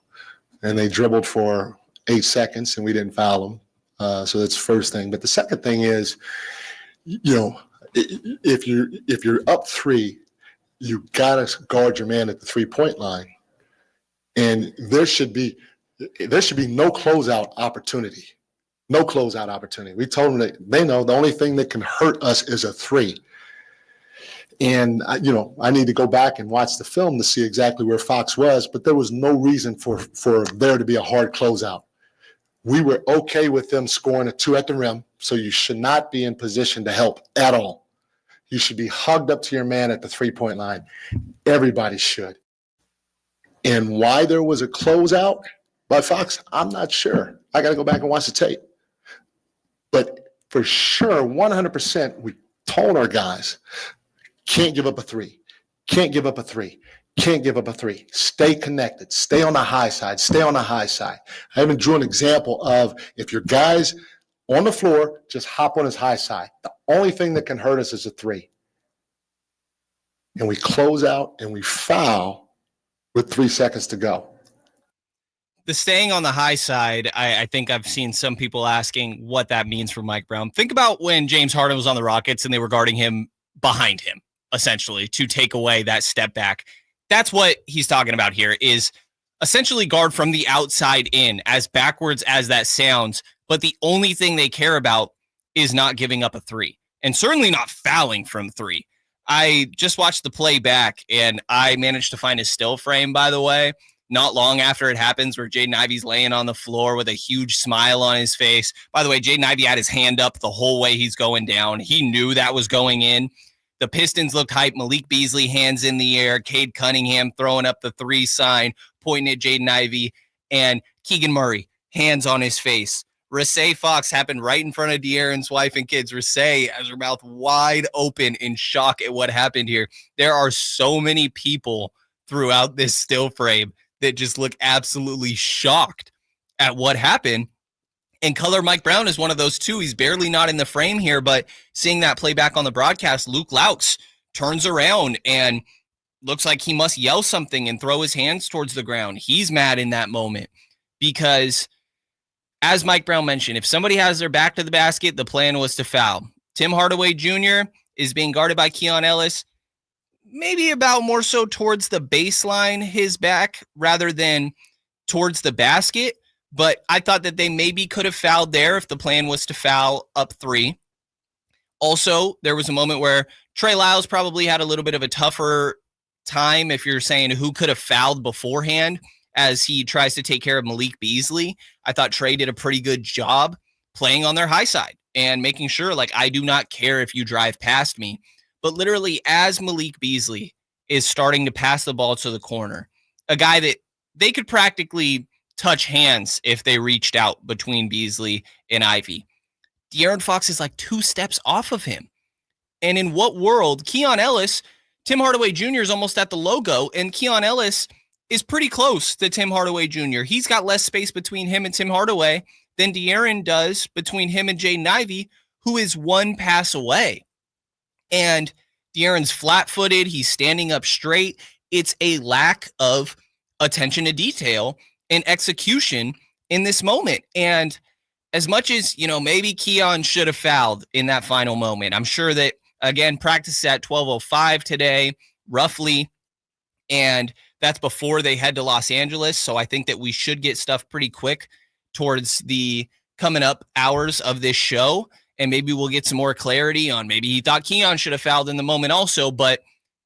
And they dribbled for 8 seconds and we didn't foul them. So that's the first thing. But the second thing is, if you're up three, you got to guard your man at the 3-point line. And there should be no closeout opportunity. No closeout opportunity. We told them that they know the only thing that can hurt us is a three. And, I need to go back and watch the film to see exactly where Fox was, but there was no reason for there to be a hard closeout. We were okay with them scoring a 2 at the rim, so you should not be in position to help at all. You should be hugged up to your man at the 3-point line. Everybody should. And why there was a closeout by Fox, I'm not sure. I got to go back and watch the tape. But for sure, 100%, we told our guys, can't give up a three. Can't give up a three. Can't give up a three. Stay connected. Stay on the high side. Stay on the high side. I even drew an example of if your guy's on the floor, just hop on his high side. The only thing that can hurt us is a three. And we close out and we foul with 3 seconds to go. The staying on the high side, I think I've seen some people asking what that means for Mike Brown. Think about when James Harden was on the Rockets and they were guarding him behind him, essentially, to take away that step back. That's what he's talking about here, is essentially guard from the outside in, as backwards as that sounds. But the only thing they care about is not giving up a three, and certainly not fouling from three. I just watched the play back, and I managed to find a still frame, by the way, not long after it happens, where Jaden Ivey's laying on the floor with a huge smile on his face. By the way, Jaden Ivey had his hand up the whole way he's going down. He knew that was going in. The Pistons looked hype. Malik Beasley, hands in the air. Cade Cunningham throwing up the 3 sign, pointing at Jaden Ivey. And Keegan Murray, hands on his face. Rasay Fox happened right in front of De'Aaron's wife and kids. Rasay has her mouth wide open in shock at what happened here. There are so many people throughout this still frame that just look absolutely shocked at what happened. And Color Mike Brown is one of those two. He's barely not in the frame here, but seeing that play back on the broadcast, Luke Laux turns around and looks like he must yell something and throw his hands towards the ground. He's mad in that moment because, as Mike Brown mentioned, if somebody has their back to the basket, the plan was to foul. Tim Hardaway Jr. is being guarded by Keon Ellis, maybe about more so towards the baseline, his back, rather than towards the basket. But I thought that they maybe could have fouled there if the plan was to foul up 3. Also, there was a moment where Trey Lyles probably had a little bit of a tougher time if you're saying who could have fouled beforehand as he tries to take care of Malik Beasley. I thought Trey did a pretty good job playing on their high side and making sure, like, I do not care if you drive past me. But literally, as Malik Beasley is starting to pass the ball to the corner, a guy that they could practically touch hands if they reached out between Beasley and Ivey, De'Aaron Fox is like 2 steps off of him. And in what world? Keon Ellis, Tim Hardaway Jr. is almost at the logo, and Keon Ellis is pretty close to Tim Hardaway Jr. He's got less space between him and Tim Hardaway than De'Aaron does between him and Jaden Ivey, who is 1 pass away. And De'Aaron's flat-footed. He's standing up straight. It's a lack of attention to detail and execution in this moment. And as much as, maybe Keon should have fouled in that final moment, I'm sure that, again, practice at 12:05 today, roughly, and that's before they head to Los Angeles. So I think that we should get stuff pretty quick towards the coming up hours of this show. And maybe we'll get some more clarity on maybe he thought Keon should have fouled in the moment also, but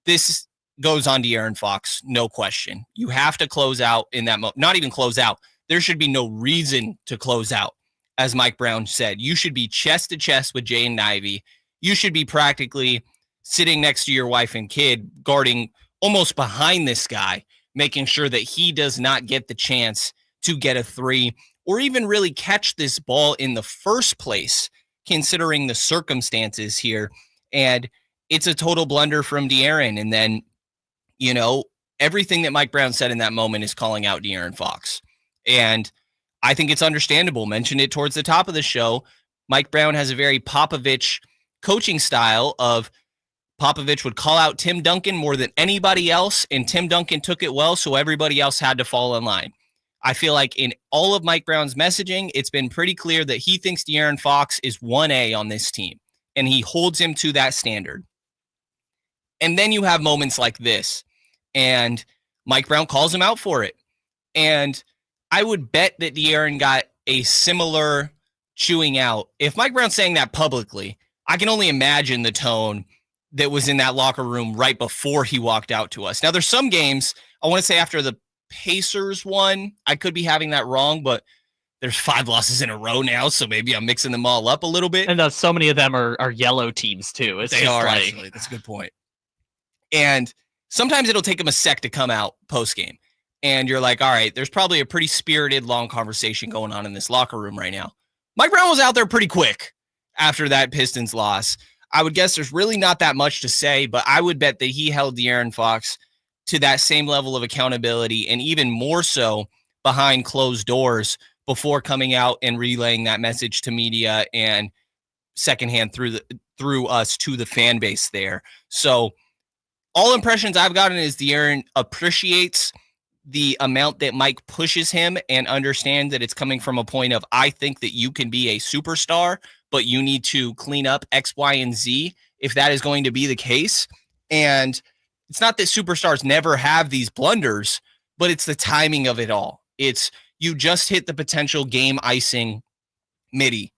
this goes on De'Aaron Fox, no question. You have to close out in that moment. Not even close out. There should be no reason to close out, as Mike Brown said. You should be chest to chest with Jaden Ivey. You should be practically sitting next to your wife and kid, guarding almost behind this guy, making sure that he does not get the chance to get a 3 or even really catch this ball in the first place, considering the circumstances here. And it's a total blunder from De'Aaron. And then, everything that Mike Brown said in that moment is calling out De'Aaron Fox. And I think it's understandable. Mentioned it towards the top of the show. Mike Brown has a very Popovich coaching style of Popovich would call out Tim Duncan more than anybody else, and Tim Duncan took it well, so everybody else had to fall in line. I feel like in all of Mike Brown's messaging, it's been pretty clear that he thinks De'Aaron Fox is 1A on this team, and he holds him to that standard. And then you have moments like this, and Mike Brown calls him out for it. And I would bet that De'Aaron got a similar chewing out. If Mike Brown's saying that publicly, I can only imagine the tone that was in that locker room right before he walked out to us. Now, there's some games, I want to say after the Pacers won, I could be having that wrong, but there's 5 losses in a row now, so maybe I'm mixing them all up a little bit. And so many of them are yellow teams, too. They are, actually. That's a good point. And sometimes it'll take them a sec to come out post-game. And you're like, all right, there's probably a pretty spirited, long conversation going on in this locker room right now. Mike Brown was out there pretty quick after that Pistons loss. I would guess there's really not that much to say, but I would bet that he held De'Aaron Fox to that same level of accountability and even more so behind closed doors before coming out and relaying that message to media and secondhand through us to the fan base there. So all impressions I've gotten is De'Aaron appreciates the amount that Mike pushes him and understands that it's coming from a point of, I think that you can be a superstar, but you need to clean up X, Y, and Z if that is going to be the case. And it's not that superstars never have these blunders, but it's the timing of it all. It's you just hit the potential game icing midi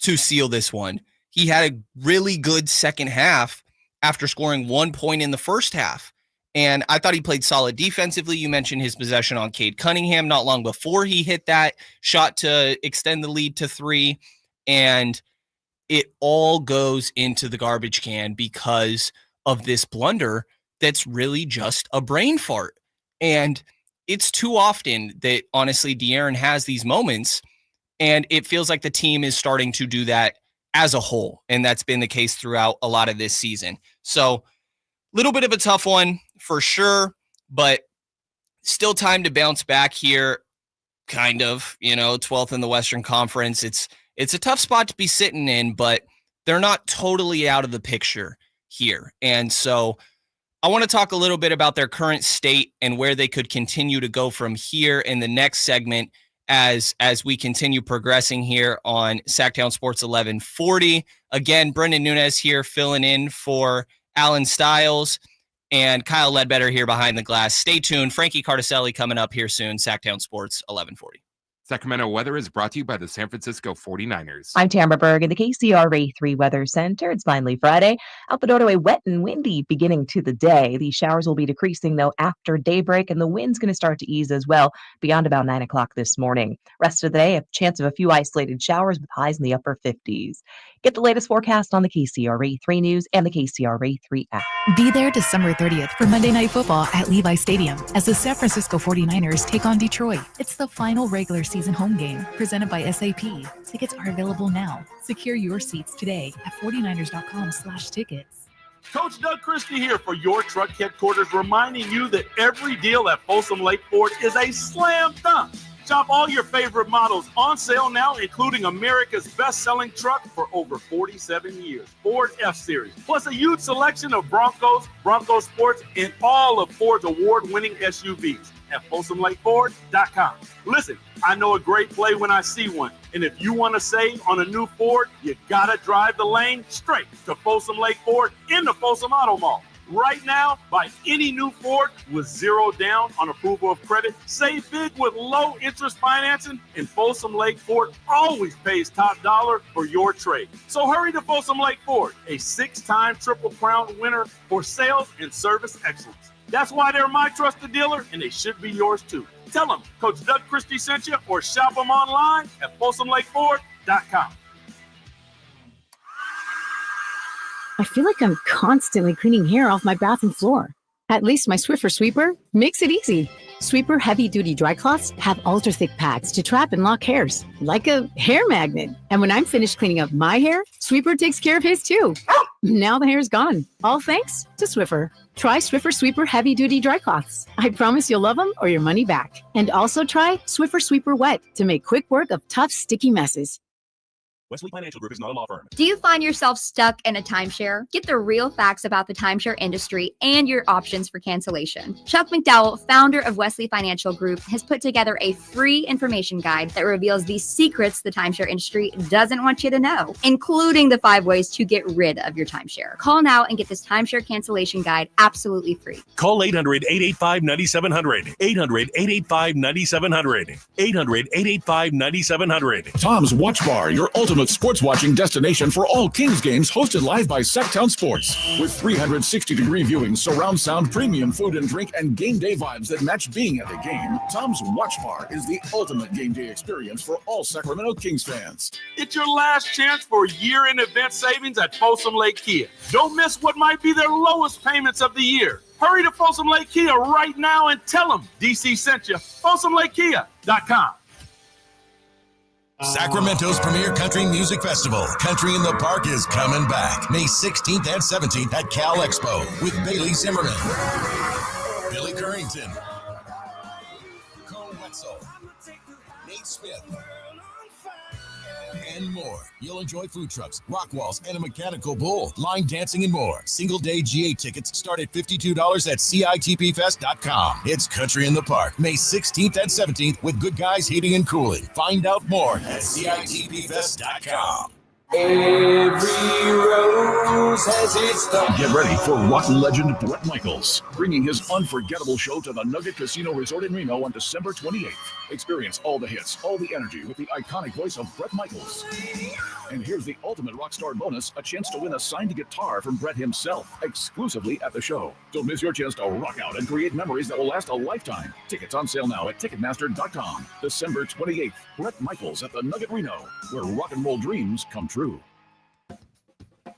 to seal this one. He had a really good second half after scoring 1 point in the first half. And I thought he played solid defensively. You mentioned his possession on Cade Cunningham not long before he hit that shot to extend the lead to 3. And it all goes into the garbage can because of this blunder that's really just a brain fart. And it's too often that, honestly, De'Aaron has these moments, and it feels like the team is starting to do that as a whole. And that's been the case throughout a lot of this season. So little bit of a tough one for sure, but still time to bounce back here. Kind of, 12th in the Western Conference. It's a tough spot to be sitting in, but they're not totally out of the picture here. And so I want to talk a little bit about their current state and where they could continue to go from here in the next segment as we continue progressing here on Sactown Sports 1140. Again, Brenden Nunes here filling in for Allen Stiles and Kyle Ledbetter here behind the glass. Stay tuned. Frankie Cartoscelli coming up here soon. Sactown Sports 1140. Sacramento weather is brought to you by the San Francisco 49ers. I'm Tamara Berg in the KCRA 3 Weather Center. It's finally Friday. Out the door to a wet and windy beginning to the day. These showers will be decreasing, though, after daybreak, and the wind's going to start to ease as well beyond about 9 o'clock this morning. Rest of the day, a chance of a few isolated showers with highs in the upper 50s. Get the latest forecast on the KCRA 3 News and the KCRA 3 app. Be there December 30th for Monday Night Football at Levi Stadium as the San Francisco 49ers take on Detroit. It's the final regular season home game presented by SAP. Tickets are available now. Secure your seats today at 49ers.com/tickets. Coach Doug Christie here for your truck headquarters, reminding you that every deal at Folsom Lake Ford is a slam dunk. Shop all your favorite models on sale now, including America's best-selling truck for over 47 years, Ford F-Series, plus a huge selection of Broncos, Bronco Sports, and all of Ford's award-winning SUVs at FolsomLakeFord.com. Listen, I know a great play when I see one, and if you want to save on a new Ford, you gotta drive the lane straight to Folsom Lake Ford in the Folsom Auto Mall. Right now, buy any new Ford with 0 down on approval of credit. Save big with low interest financing, and Folsom Lake Ford always pays top dollar for your trade. So hurry to Folsom Lake Ford, a 6-time Triple Crown winner for sales and service excellence. That's why they're my trusted dealer, and they should be yours too. Tell them Coach Doug Christie sent you, or shop them online at FolsomLakeFord.com. I feel like I'm constantly cleaning hair off my bathroom floor. At least my Swiffer sweeper makes it easy. Sweeper Heavy Duty Dry Cloths have ultra thick pads to trap and lock hairs, like a hair magnet. And when I'm finished cleaning up my hair, Sweeper takes care of his too. Now the hair's gone, all thanks to Swiffer. Try Swiffer Sweeper Heavy Duty Dry Cloths. I promise you'll love them or your money back. And also try Swiffer Sweeper Wet to make quick work of tough, sticky messes. Wesley Financial Group is not a law firm. Do you find yourself stuck in a timeshare? Get the real facts about the timeshare industry and your options for cancellation. Chuck McDowell, founder of Wesley Financial Group, has put together a free information guide that reveals the secrets the timeshare industry doesn't want you to know, including the 5 ways to get rid of your timeshare. Call now and get this timeshare cancellation guide absolutely free. Call 800-885-9700. 800-885-9700. 800-885-9700. Tom's Watch Bar, your ultimate sports watching destination for all Kings games, hosted live by Sactown Sports. With 360-degree viewing, surround sound, premium food and drink, and game day vibes that match being at the game, Tom's Watch Bar is the ultimate game day experience for all Sacramento Kings fans. It's your last chance for year-end event savings at Folsom Lake Kia. Don't miss what might be their lowest payments of the year. Hurry to Folsom Lake Kia right now and tell them DC sent you. FolsomLakeKia.com. Sacramento's premier country music festival, Country in the Park, is coming back May 16th and 17th at Cal Expo with Bailey Zimmerman, Billy Currington, Cole Wetzel, Nate Smith, and more. You'll enjoy food trucks, rock walls, and a mechanical bull, line dancing, and more. Single-day GA tickets start at $52 at CITPfest.com. It's Country in the Park, May 16th and 17th with Good Guys Heating and Cooling. Find out more at CITPfest.com. Every rose has its thorn. Get ready for rock legend Bret Michaels, bringing his unforgettable show to the Nugget Casino Resort in Reno on December 28th. Experience all the hits, all the energy with the iconic voice of Bret Michaels. And here's the ultimate rock star bonus, a chance to win a signed guitar from Bret himself, exclusively at the show. Don't miss your chance to rock out and create memories that will last a lifetime. Tickets on sale now at Ticketmaster.com. December 28th, Bret Michaels at the Nugget Reno, where rock and roll dreams come true.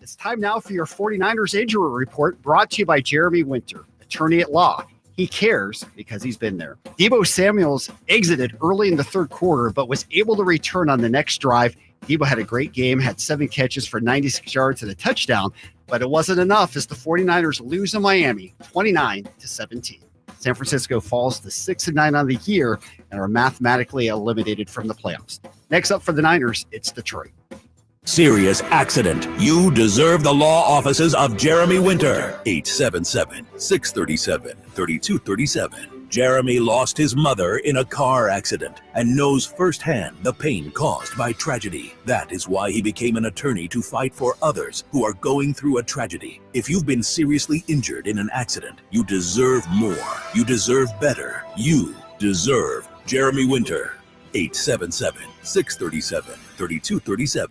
It's time now for your 49ers injury report, brought to you by Jeremy Winter, attorney at law. He cares because he's been there. Deebo Samuels exited early in the third quarter, but was able to return on the next drive. Deebo had a great game, had 7 catches for 96 yards and a touchdown, but it wasn't enough as the 49ers lose to Miami 29-17. San Francisco falls to 6-9 on the year and are mathematically eliminated from the playoffs. Next up for the Niners, it's Detroit. Serious accident. You deserve the law offices of Jeremy Winter. 877-637-3237. Jeremy lost his mother in a car accident and knows firsthand the pain caused by tragedy. That is why he became an attorney to fight for others who are going through a tragedy. If you've been seriously injured in an accident, you deserve more. You deserve better. You deserve Jeremy Winter. 877-637-3237.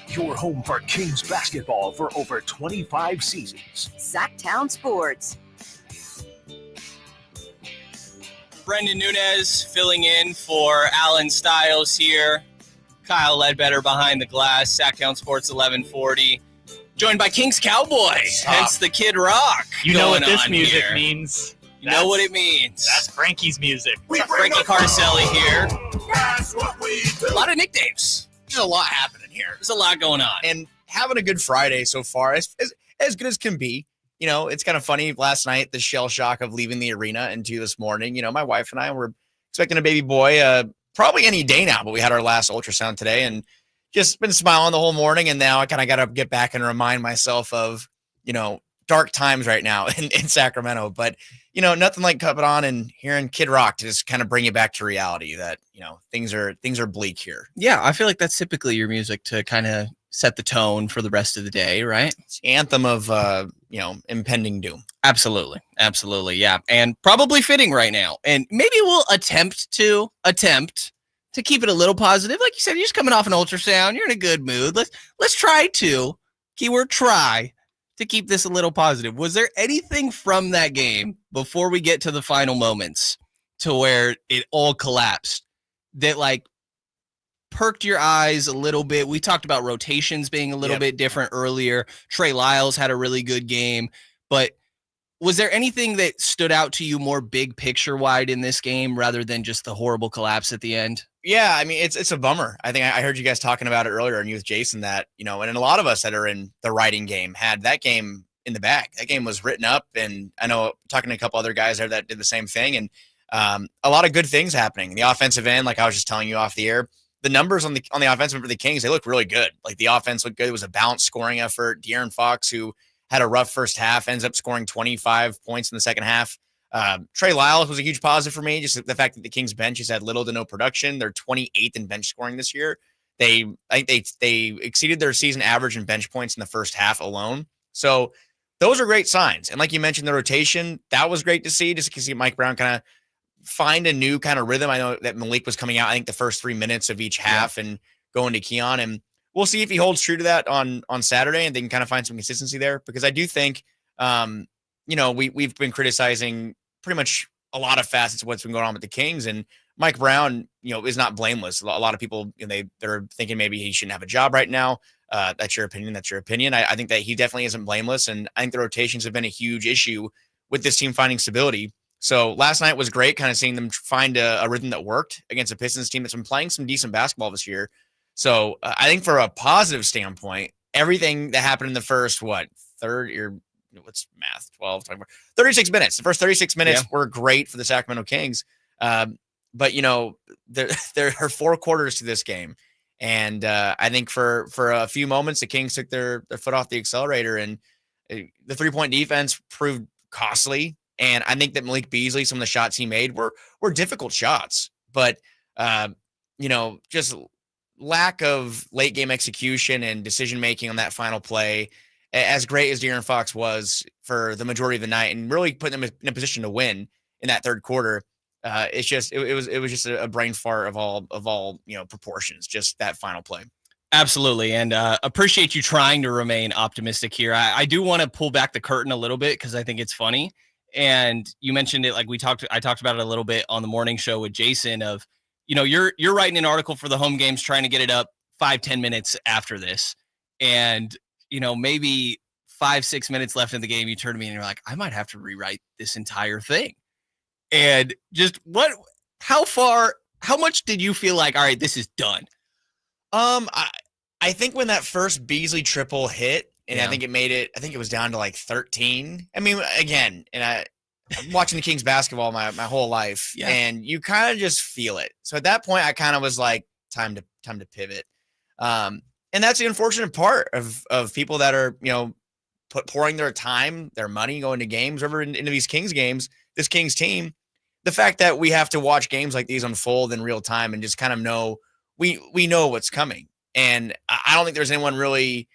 Your home for Kings basketball for over 25 seasons. Sactown Sports. Brenden Nunes filling in for Allen Stiles here. Kyle Ledbetter behind the glass. Sactown Sports 1140. Joined by Kings Cowboys, hence the Kid Rock. You know what going this on music here. means. You know what it means. That's Frankie's music. Frankie Cartoscelli here. That's what we do. A lot of nicknames. There's a lot happening here. There's a lot going on. And having a good Friday so far, as good as can be. You know, it's kind of funny. Last night, the shell shock of leaving the arena into this morning. You know, my wife and I were expecting a baby boy probably any day now, but we had our last ultrasound today and just been smiling the whole morning. And now I kind of got to get back and remind myself of, you know, dark times right now in Sacramento. But, you know, nothing like coming on and hearing Kid Rock to just kind of bring you back to reality that, you know, things are bleak here. Yeah, I feel like that's typically your music to kind of set the tone for the rest of the day, right? It's the anthem of, you know, impending doom. Absolutely. Absolutely. Yeah. And probably fitting right now. And maybe we'll attempt to keep it a little positive. Like you said, you're just coming off an ultrasound. You're in a good mood. Let's try to, keyword try, to keep this a little positive. Was there anything from that game before we get to the final moments to where it all collapsed that like perked your eyes a little bit? We talked about rotations being a little bit different earlier. Trey Lyles had a really good game, but was there anything that stood out to you more big picture wide in this game rather than just the horrible collapse at the end? Yeah, I mean, it's a bummer. I think I heard you guys talking about it earlier, and you with Jason, that, and a lot of us that are in the writing game had that game in the bag. That game was written up, and I know talking to a couple other guys there that did the same thing, and a lot of good things happening. The offensive end, like I was just telling you off the air, the numbers on the offensive end for the Kings, they look really good. Like the offense looked good. It was a balanced scoring effort. De'Aaron Fox, who had a rough first half, ends up scoring 25 points in the second half. Trey Lyles was a huge positive for me. Just the fact that the Kings bench has had little to no production. They're 28th in bench scoring this year. I think they exceeded their season average in bench points in the first half alone. So those are great signs. And like you mentioned, the rotation, that was great to see, just to see Mike Brown kind of find a new kind of rhythm. I know that Malik was coming out, I think, the first 3 minutes of each half and going to Keon, and we'll see if he holds true to that on Saturday, and they can kind of find some consistency there, because I do think, we've been criticizing pretty much a lot of facets of what's been going on with the Kings, and Mike Brown, is not blameless. A lot of people, they're thinking maybe he shouldn't have a job right now. That's your opinion. That's your opinion. I think that he definitely isn't blameless, and I think the rotations have been a huge issue with this team finding stability. So last night was great, kind of seeing them find a rhythm that worked against a Pistons team that's been playing some decent basketball this year. So I think for a positive standpoint, everything that happened in the first, 36 minutes. The first 36 minutes were great for the Sacramento Kings. But there are 4 quarters to this game. And I think for a few moments, the Kings took their foot off the accelerator, and the 3-point defense proved costly. And I think that Malik Beasley, some of the shots he made were difficult shots, but just lack of late game execution and decision making on that final play. As great as De'Aaron Fox was for the majority of the night and really putting them in a position to win in that third quarter, it was just a brain fart of all proportions. Just that final play. Absolutely. And appreciate you trying to remain optimistic here. I do want to pull back the curtain a little bit, because I think it's funny. And you mentioned it, like I talked about it a little bit on the morning show with Jason of, you're writing an article for the home games, trying to get it up 5-10 minutes after this. And, maybe 5-6 minutes left in the game, you turn to me and you're like, I might have to rewrite this entire thing. And just how much did you feel like, all right, this is done? I think when that first Beasley triple hit, and I think it was down to like 13. I mean, again, and I'm watching the Kings basketball my whole life, and you kind of just feel it. So at that point, I kind of was like, time to pivot. And that's the unfortunate part of people that are, pouring their time, their money, going to games, over into these Kings games, this Kings team. The fact that we have to watch games like these unfold in real time and just kind of know we know what's coming. And I don't think there's anyone really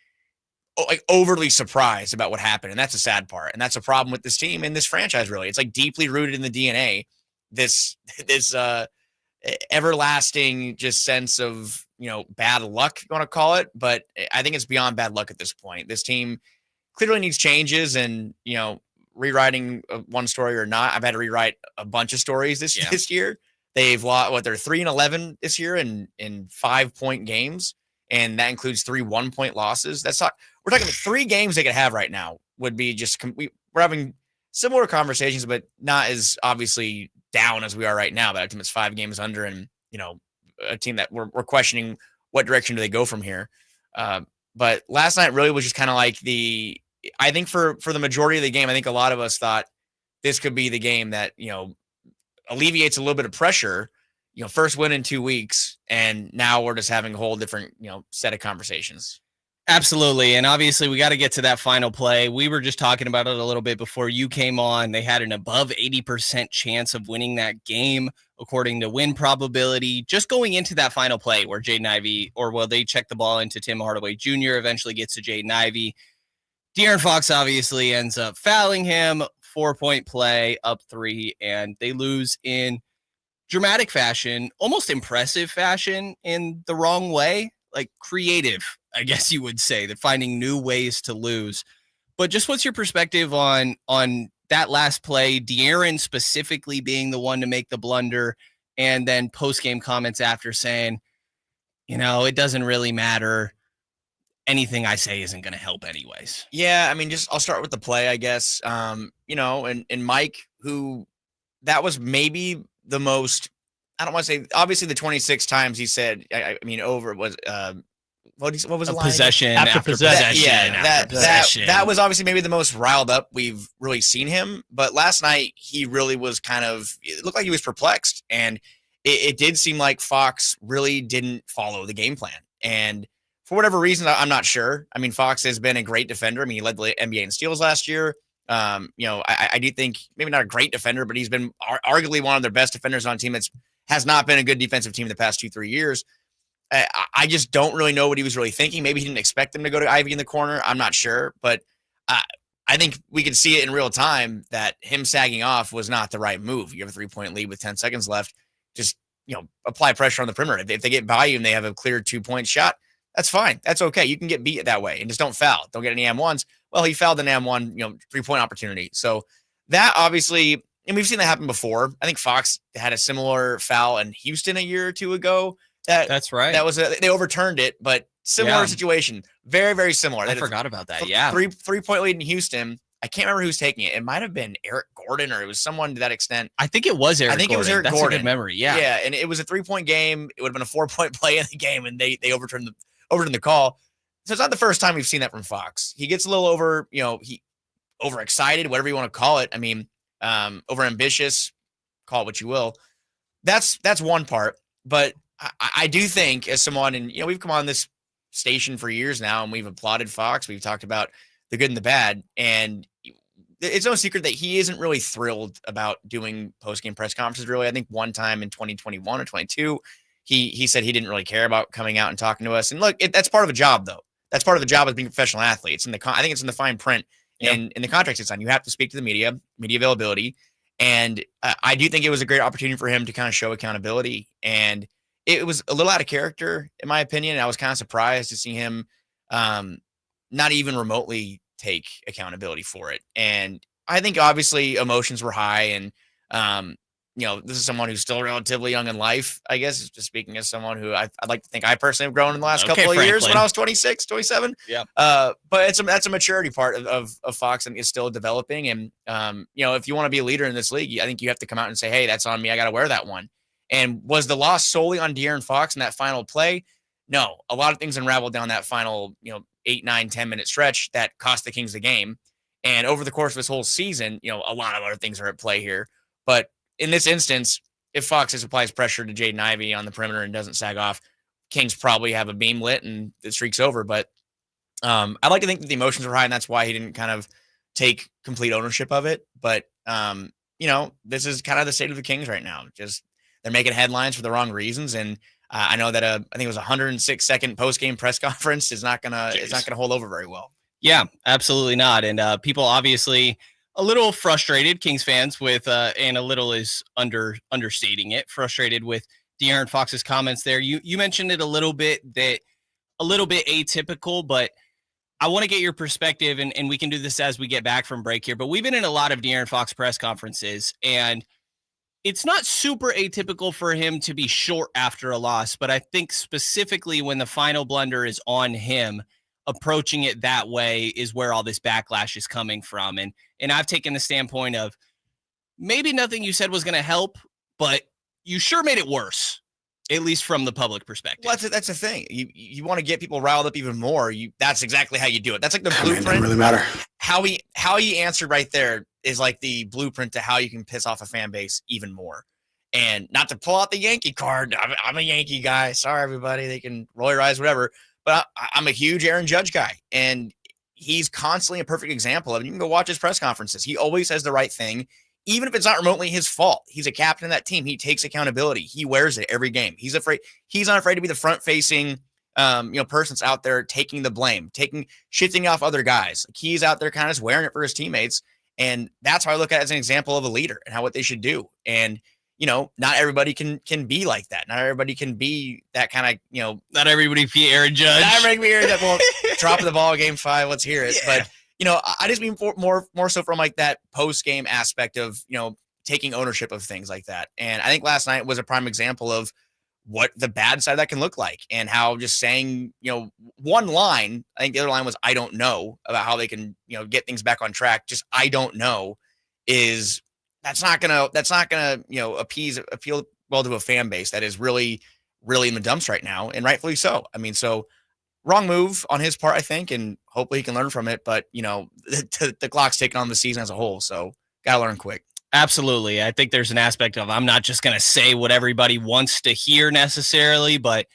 like overly surprised about what happened. And that's a sad part. And that's a problem with this team and this franchise, really. It's like deeply rooted in the DNA, this everlasting just sense of, bad luck, if you want to call it. But I think it's beyond bad luck at this point. This team clearly needs changes, and, rewriting one story or not, I've had to rewrite a bunch of stories this year. They've lost, they're 3-11 this year in 5-point games. And that includes 3 1-point losses. We're talking 3 games they could have right now would be just, we're having similar conversations, but not as obviously down as we are right now. But I think it's 5 games under, and, a team that we're questioning what direction do they go from here. But last night really was just kind of like I think for the majority of the game, I think a lot of us thought this could be the game that, alleviates a little bit of pressure, first win in 2 weeks. And now we're just having a whole different, set of conversations. Absolutely. And obviously we got to get to that final play. We were just talking about it a little bit before you came on. They had an above 80% chance of winning that game, according to win probability, just going into that final play where they check the ball into Tim Hardaway Jr., eventually gets to Jaden Ivey. De'Aaron Fox obviously ends up fouling him, 4-point play, up 3, and they lose in dramatic fashion, almost impressive fashion in the wrong way, like creative, I guess you would say, that finding new ways to lose. But just what's your perspective on that last play, De'Aaron specifically being the one to make the blunder, and then post-game comments after saying, it doesn't really matter. Anything I say isn't going to help anyways. Yeah, I mean, I'll start with the play, I guess. And Mike, who that was maybe the most, I don't want to say, obviously the 26 times he said, I mean, over was, what was the line? Possession after possession. That was obviously maybe the most riled up we've really seen him. But last night, he really was it looked like he was perplexed. And it did seem like Fox really didn't follow the game plan. And for whatever reason, I'm not sure. I mean, Fox has been a great defender. I mean, he led the NBA in steals last year. I do think maybe not a great defender, but he's been arguably one of their best defenders on a team has not been a good defensive team in the past 2-3 years. I just don't really know what he was really thinking. Maybe he didn't expect them to go to Ivy in the corner. I'm not sure, but I think we can see it in real time that him sagging off was not the right move. You have a 3-point lead with 10 seconds left. Just, apply pressure on the perimeter. If they get by you and they have a clear 2-point shot, that's fine. That's okay. You can get beat that way and just don't foul. Don't get any M1s. Well, he fouled an M1, 3-point opportunity. So that obviously, and we've seen that happen before. I think Fox had a similar foul in Houston a year or two ago. That's right. That was they overturned it, but similar situation. Very, very similar. I forgot about that. Yeah. 3-point lead in Houston. I can't remember who's taking it. It might have been Eric Gordon or it was someone to that extent. I think it was Eric Gordon. I think it was Eric That's Gordon. A good memory. Yeah. Yeah. And it was a 3-point game. It would have been a 4-point play in the game, and they overturned the call. So it's not the first time we've seen that from Fox. He gets a little he overexcited, whatever you want to call it. I mean, over ambitious, call it what you will. That's one part. But I do think, as someone, and we've come on this station for years now, and we've applauded Fox. We've talked about the good and the bad, and it's no secret that he isn't really thrilled about doing post-game press conferences. Really, I think one time in 2021 or 22, he said he didn't really care about coming out and talking to us. And look, that's part of a job, though. That's part of the job of being a professional athlete. It's I think it's in the fine print in the contracts it's on. You have to speak to the media availability, and I do think it was a great opportunity for him to kind of show accountability. And it was a little out of character, in my opinion. And I was kind of surprised to see him not even remotely take accountability for it. And I think obviously emotions were high, and this is someone who's still relatively young in life, I guess, just speaking as someone who I'd like to think I personally have grown in the last couple of years when I was 26, 27. Yeah. But that's a maturity part of Fox, and is still developing. And, if you want to be a leader in this league, I think you have to come out and say, hey, that's on me. I got to wear that one. And was the loss solely on De'Aaron Fox in that final play? No, a lot of things unraveled down that final, 8, 9, 10-minute stretch that cost the Kings the game. And over the course of this whole season, a lot of other things are at play here. But in this instance, if Fox just applies pressure to Jaden Ivey on the perimeter and doesn't sag off, Kings probably have a beam lit and the streak's over. But I like to think that the emotions were high, and that's why he didn't kind of take complete ownership of it. But, this is kind of the state of the Kings right now. Just they're making headlines for the wrong reasons. And I know that I think it was a 106-second post-game press conference is not gonna hold over very well. Yeah, absolutely not. And people obviously a little frustrated, Kings fans, with and a little is understating it, frustrated with De'Aaron Fox's comments there. You mentioned it a little bit atypical, but I want to get your perspective, and we can do this as we get back from break here. But we've been in a lot of De'Aaron Fox press conferences, and it's not super atypical for him to be short after a loss, but I think specifically when the final blunder is on him, approaching it that way is where all this backlash is coming from. And I've taken the standpoint of maybe nothing you said was going to help, but you sure made it worse, at least from the public perspective. Well, that's the thing. You want to get people riled up even more. That's exactly how you do it. That's like the blueprint. It doesn't really matter. How he answered right there is like the blueprint to how you can piss off a fan base even more. And not to pull out the Yankee card. I'm a Yankee guy. Sorry, everybody. They can roll your eyes, whatever. But I'm a huge Aaron Judge guy. And he's constantly a perfect example of it. You can go watch his press conferences. He always says the right thing, even if it's not remotely his fault. He's a captain of that team. He takes accountability. He wears it every game. He's not afraid to be the front-facing person's out there taking the blame, shifting off other guys. Like, he's out there kind of just wearing it for his teammates. And that's how I look at it as an example of a leader and what they should do. And, not everybody can be like that. Not everybody can be that kind of, not everybody be Aaron Judge. Not everybody be Aaron Judge. Well, dropping the ball game 5, let's hear it. Yeah. But, I just mean more so from like that post-game aspect of, taking ownership of things like that. And I think last night was a prime example of what the bad side of that can look like, and how just saying, one line, I think the other line was, I don't know, about how they can, get things back on track. Just, I don't know, that's not gonna, appeal well to a fan base that is really, really in the dumps right now, and rightfully so. I mean, so wrong move on his part, I think, and hopefully he can learn from it. But, the clock's ticking on the season as a whole, so got to learn quick. Absolutely. I think there's an aspect of, I'm not just going to say what everybody wants to hear necessarily, but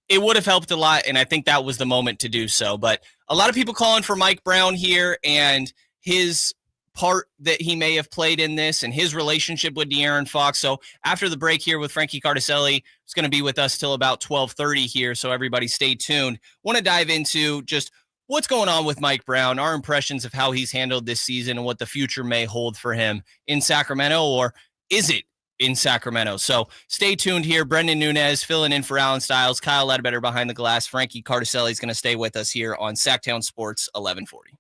it would have helped a lot. And I think that was the moment to do so. But a lot of people calling for Mike Brown here and his part that he may have played in this and his relationship with De'Aaron Fox. So after the break here with Frankie Cartoscelli, it's going to be with us till about 12:30 here. So everybody stay tuned. Want to dive into just what's going on with Mike Brown, our impressions of how he's handled this season and what the future may hold for him in Sacramento, or is it in Sacramento? So stay tuned here. Brenden Nunes filling in for Allen Stiles, Kyle Ledbetter behind the glass. Frankie Cartoscelli is going to stay with us here on Sactown Sports 1140.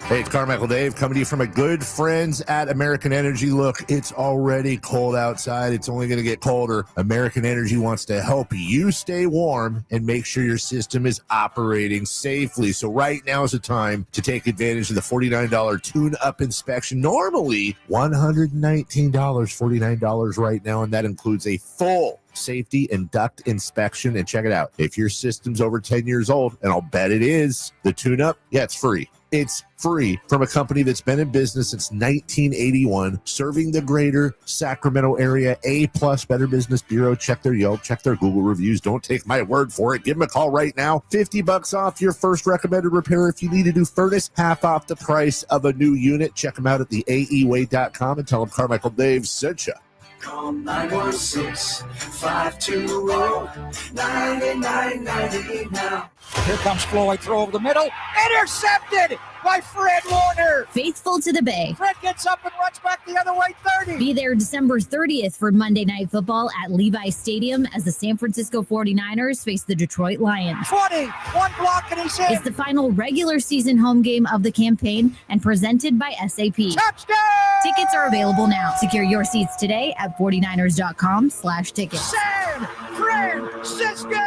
Hey, it's Carmichael Dave coming to you from a good friends at American Energy. Look, it's already cold outside. It's only going to get colder. American Energy wants to help you stay warm and make sure your system is operating safely. So right now is the time to take advantage of the $49 tune-up inspection. Normally $119, $49 right now, and that includes a full safety and duct inspection. And check it out. If your system's over 10 years old, and I'll bet it is, the tune-up, it's free. It's free from a company that's been in business since 1981, serving the greater Sacramento area. A+ Better Business Bureau. Check their Yelp, check their Google reviews. Don't take my word for it. Give them a call right now. $50 off your first recommended repair. If you need a new furnace, half off the price of a new unit. Check them out at theaeway.com and tell them Carmichael Dave sent you. Call 916-520-9990 now. Here comes Floyd, throw over the middle. Intercepted by Fred Warner. Faithful to the Bay. Fred gets up and runs back the other way, 30. Be there December 30th for Monday Night Football at Levi Stadium as the San Francisco 49ers face the Detroit Lions. 20, one block and he's in. It's the final regular season home game of the campaign and presented by SAP. Touchdown! Tickets are available now. Secure your seats today at 49ers.com/tickets. San Francisco!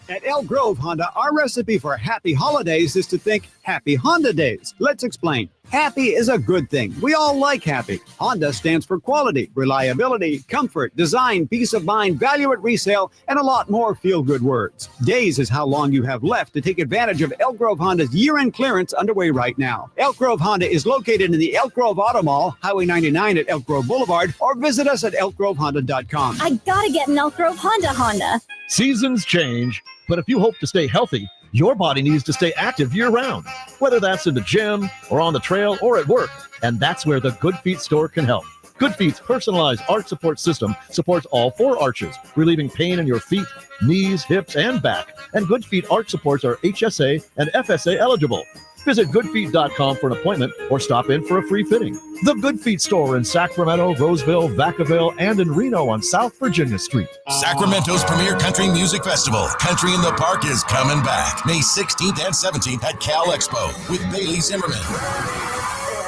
At Elk Grove Honda, our recipe for happy holidays is to think happy Honda days. Let's explain. Happy is a good thing. We all like happy. Honda stands for quality, reliability, comfort, design, peace of mind, value at resale, and a lot more feel-good words. Days is how long you have left to take advantage of Elk Grove Honda's year-end clearance underway right now. Elk Grove Honda is located in the Elk Grove Auto Mall, Highway 99 at Elk Grove Boulevard, or visit us at elkgrovehonda.com. I gotta get an Elk Grove Honda. Seasons change, but if you hope to stay healthy, your body needs to stay active year-round, whether that's in the gym or on the trail or at work, and that's where the Good Feet store can help. Good Feet's personalized arch support system supports all 4 arches, relieving pain in your feet, knees, hips, and back. And Good Feet arch supports are HSA and FSA eligible. Visit goodfeet.com for an appointment or stop in for a free fitting. The Good Feet store in Sacramento, Roseville, Vacaville, and in Reno on South Virginia Street. Sacramento's premier country music festival, Country in the Park, is coming back May 16th and 17th at Cal Expo with Bailey Zimmerman,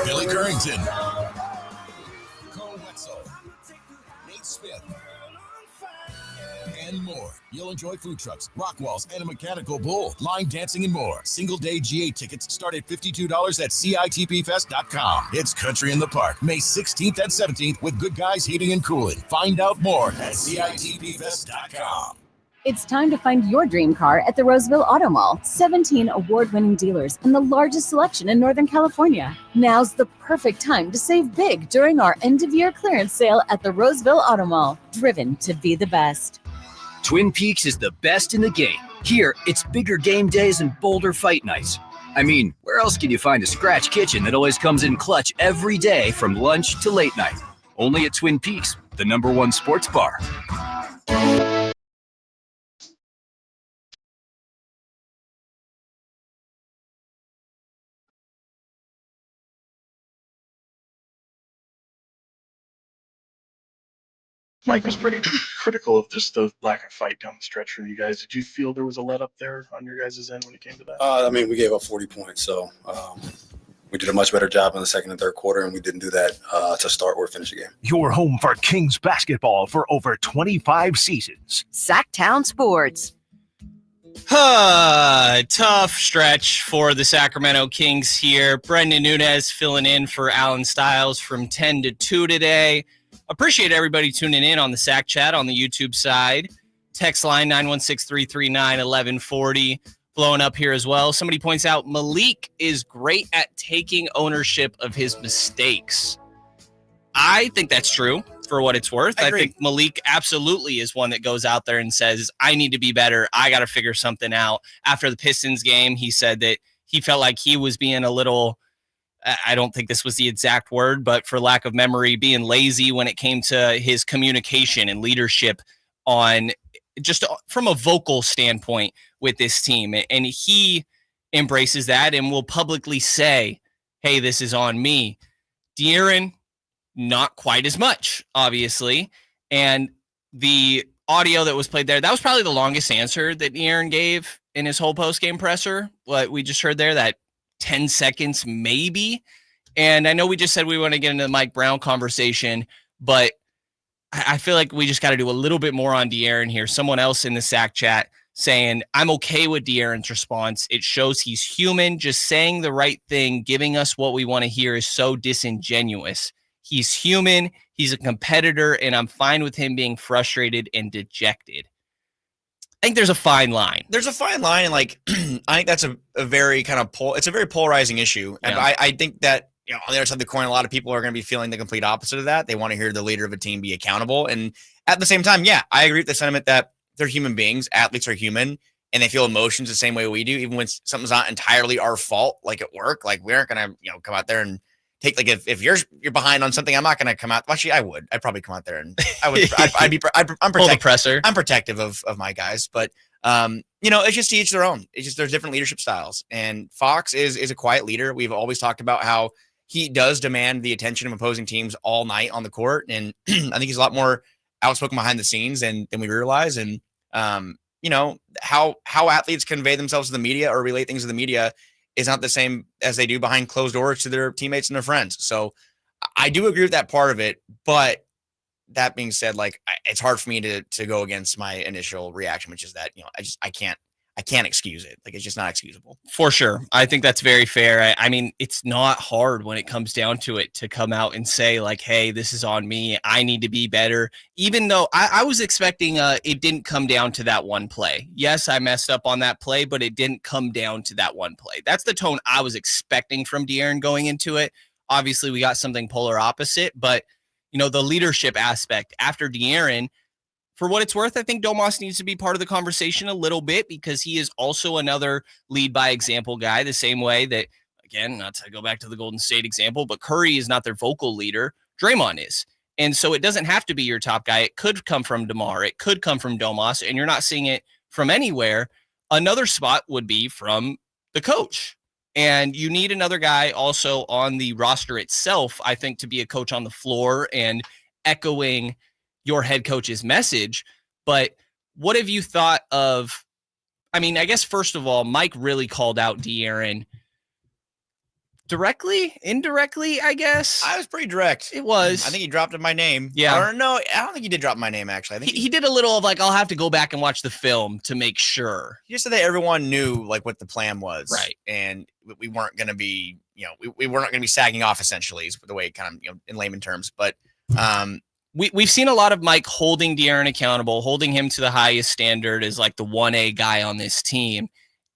Billy Currington, Cole Wetzel, Nate Smith, and more. You'll enjoy food trucks, rock walls, and a mechanical bull, line dancing, and more. Single-day GA tickets start at $52 at CITPfest.com. It's Country in the Park, May 16th and 17th with Good Guys Heating and Cooling. Find out more at CITPfest.com. It's time to find your dream car at the Roseville Auto Mall. 17 award-winning dealers and the largest selection in Northern California. Now's the perfect time to save big during our end-of-year clearance sale at the Roseville Auto Mall. Driven to be the best. Twin Peaks is the best in the game. Here, it's bigger game days and bolder fight nights. I mean, where else can you find a scratch kitchen that always comes in clutch every day from lunch to late night? Only at Twin Peaks, the #1 sports bar. Mike was pretty critical of just the lack of fight down the stretch for you guys. Did you feel there was a let up there on your guys' end when it came to that? I mean, we gave up 40 points, so we did a much better job in the second and third quarter, and we didn't do that to start or finish the game. Your home for Kings basketball for over 25 seasons. Sactown Sports. Tough stretch for the Sacramento Kings here. Brenden Nunes filling in for Allen Stiles from 10 to 2 today. Appreciate everybody tuning in on the Sac Chat on the YouTube side. Text line 916-339-1140. Blowing up here as well. Somebody points out Malik is great at taking ownership of his mistakes. I think that's true for what it's worth. I think Malik absolutely is one that goes out there and says, I need to be better. I got to figure something out. After the Pistons game, he said that he felt like he was being a little, I don't think this was the exact word, but for lack of memory, being lazy when it came to his communication and leadership on just from a vocal standpoint with this team. And he embraces that and will publicly say, hey, this is on me. De'Aaron, not quite as much, obviously. And the audio that was played there, that was probably the longest answer that De'Aaron gave in his whole post-game presser. What we just heard there, that 10 seconds maybe. And I know we just said we want to get into the Mike Brown conversation, but I feel like we just got to do a little bit more on De'Aaron here. Someone else in the Sac Chat saying, I'm okay with De'Aaron's response. It shows he's human. Just saying the right thing, giving us what we want to hear is so disingenuous. He's human. He's a competitor, and I'm fine with him being frustrated and dejected. I think there's a fine line. There's a fine line, and like I think that's a very kind of it's a very polarizing issue. And I think that, you know, on the other side of the coin, a lot of people are going to be feeling the complete opposite of that. They want to hear the leader of a team be accountable. And at the same time, yeah, I agree with the sentiment that they're human beings. Athletes are human, and they feel emotions the same way we do, even when something's not entirely our fault, like at work. Like, we aren't going to, you know, come out there and take, like, if you're behind on something, I'm not going to come out. Well, actually, I would. I'd probably come out there and I'm protective of my guys. But, you know, it's just to each their own. It's just there's different leadership styles. And Fox is a quiet leader. We've always talked about how he does demand the attention of opposing teams all night on the court. And I think he's a lot more outspoken behind the scenes than we realize. And, you know, how athletes convey themselves to the media or relate things to the media is not the same as they do behind closed doors to their teammates and their friends. So I do agree with that part of it. But that being said, like, it's hard for me to go against my initial reaction, which is that, you know, I can't excuse it. Like, it's just not excusable. For sure. I think that's very fair. I mean, it's not hard when it comes down to it to come out and say, like, hey, this is on me. I need to be better. Even though I was expecting it didn't come down to that one play. Yes, I messed up on that play, but it didn't come down to that one play. That's the tone I was expecting from De'Aaron going into it. Obviously, we got something polar opposite, but, you know, the leadership aspect after De'Aaron, for what it's worth, I think Domas needs to be part of the conversation a little bit because he is also another lead by example guy, the same way that, again, not to go back to the Golden State example, but Curry is not their vocal leader. Draymond is. And so it doesn't have to be your top guy. It could come from DeMar. It could come from Domas, and you're not seeing it from anywhere. Another spot would be from the coach. And you need another guy also on the roster itself, I think, to be a coach on the floor and echoing your head coach's message. But what have you thought of, I mean, I guess first of all, Mike really called out De'Aaron directly, indirectly, I guess. I was pretty direct. It was. I think he dropped my name. Yeah. Or no, I don't think he did drop my name, actually. I think he did a little of like, I'll have to go back and watch the film to make sure. He just said that everyone knew like what the plan was. Right. And we weren't going to be, you know, we weren't going to be sagging off, essentially, is the way it kind of, you know, in layman terms. But we've seen a lot of Mike holding De'Aaron accountable, holding him to the highest standard as like the 1A guy on this team.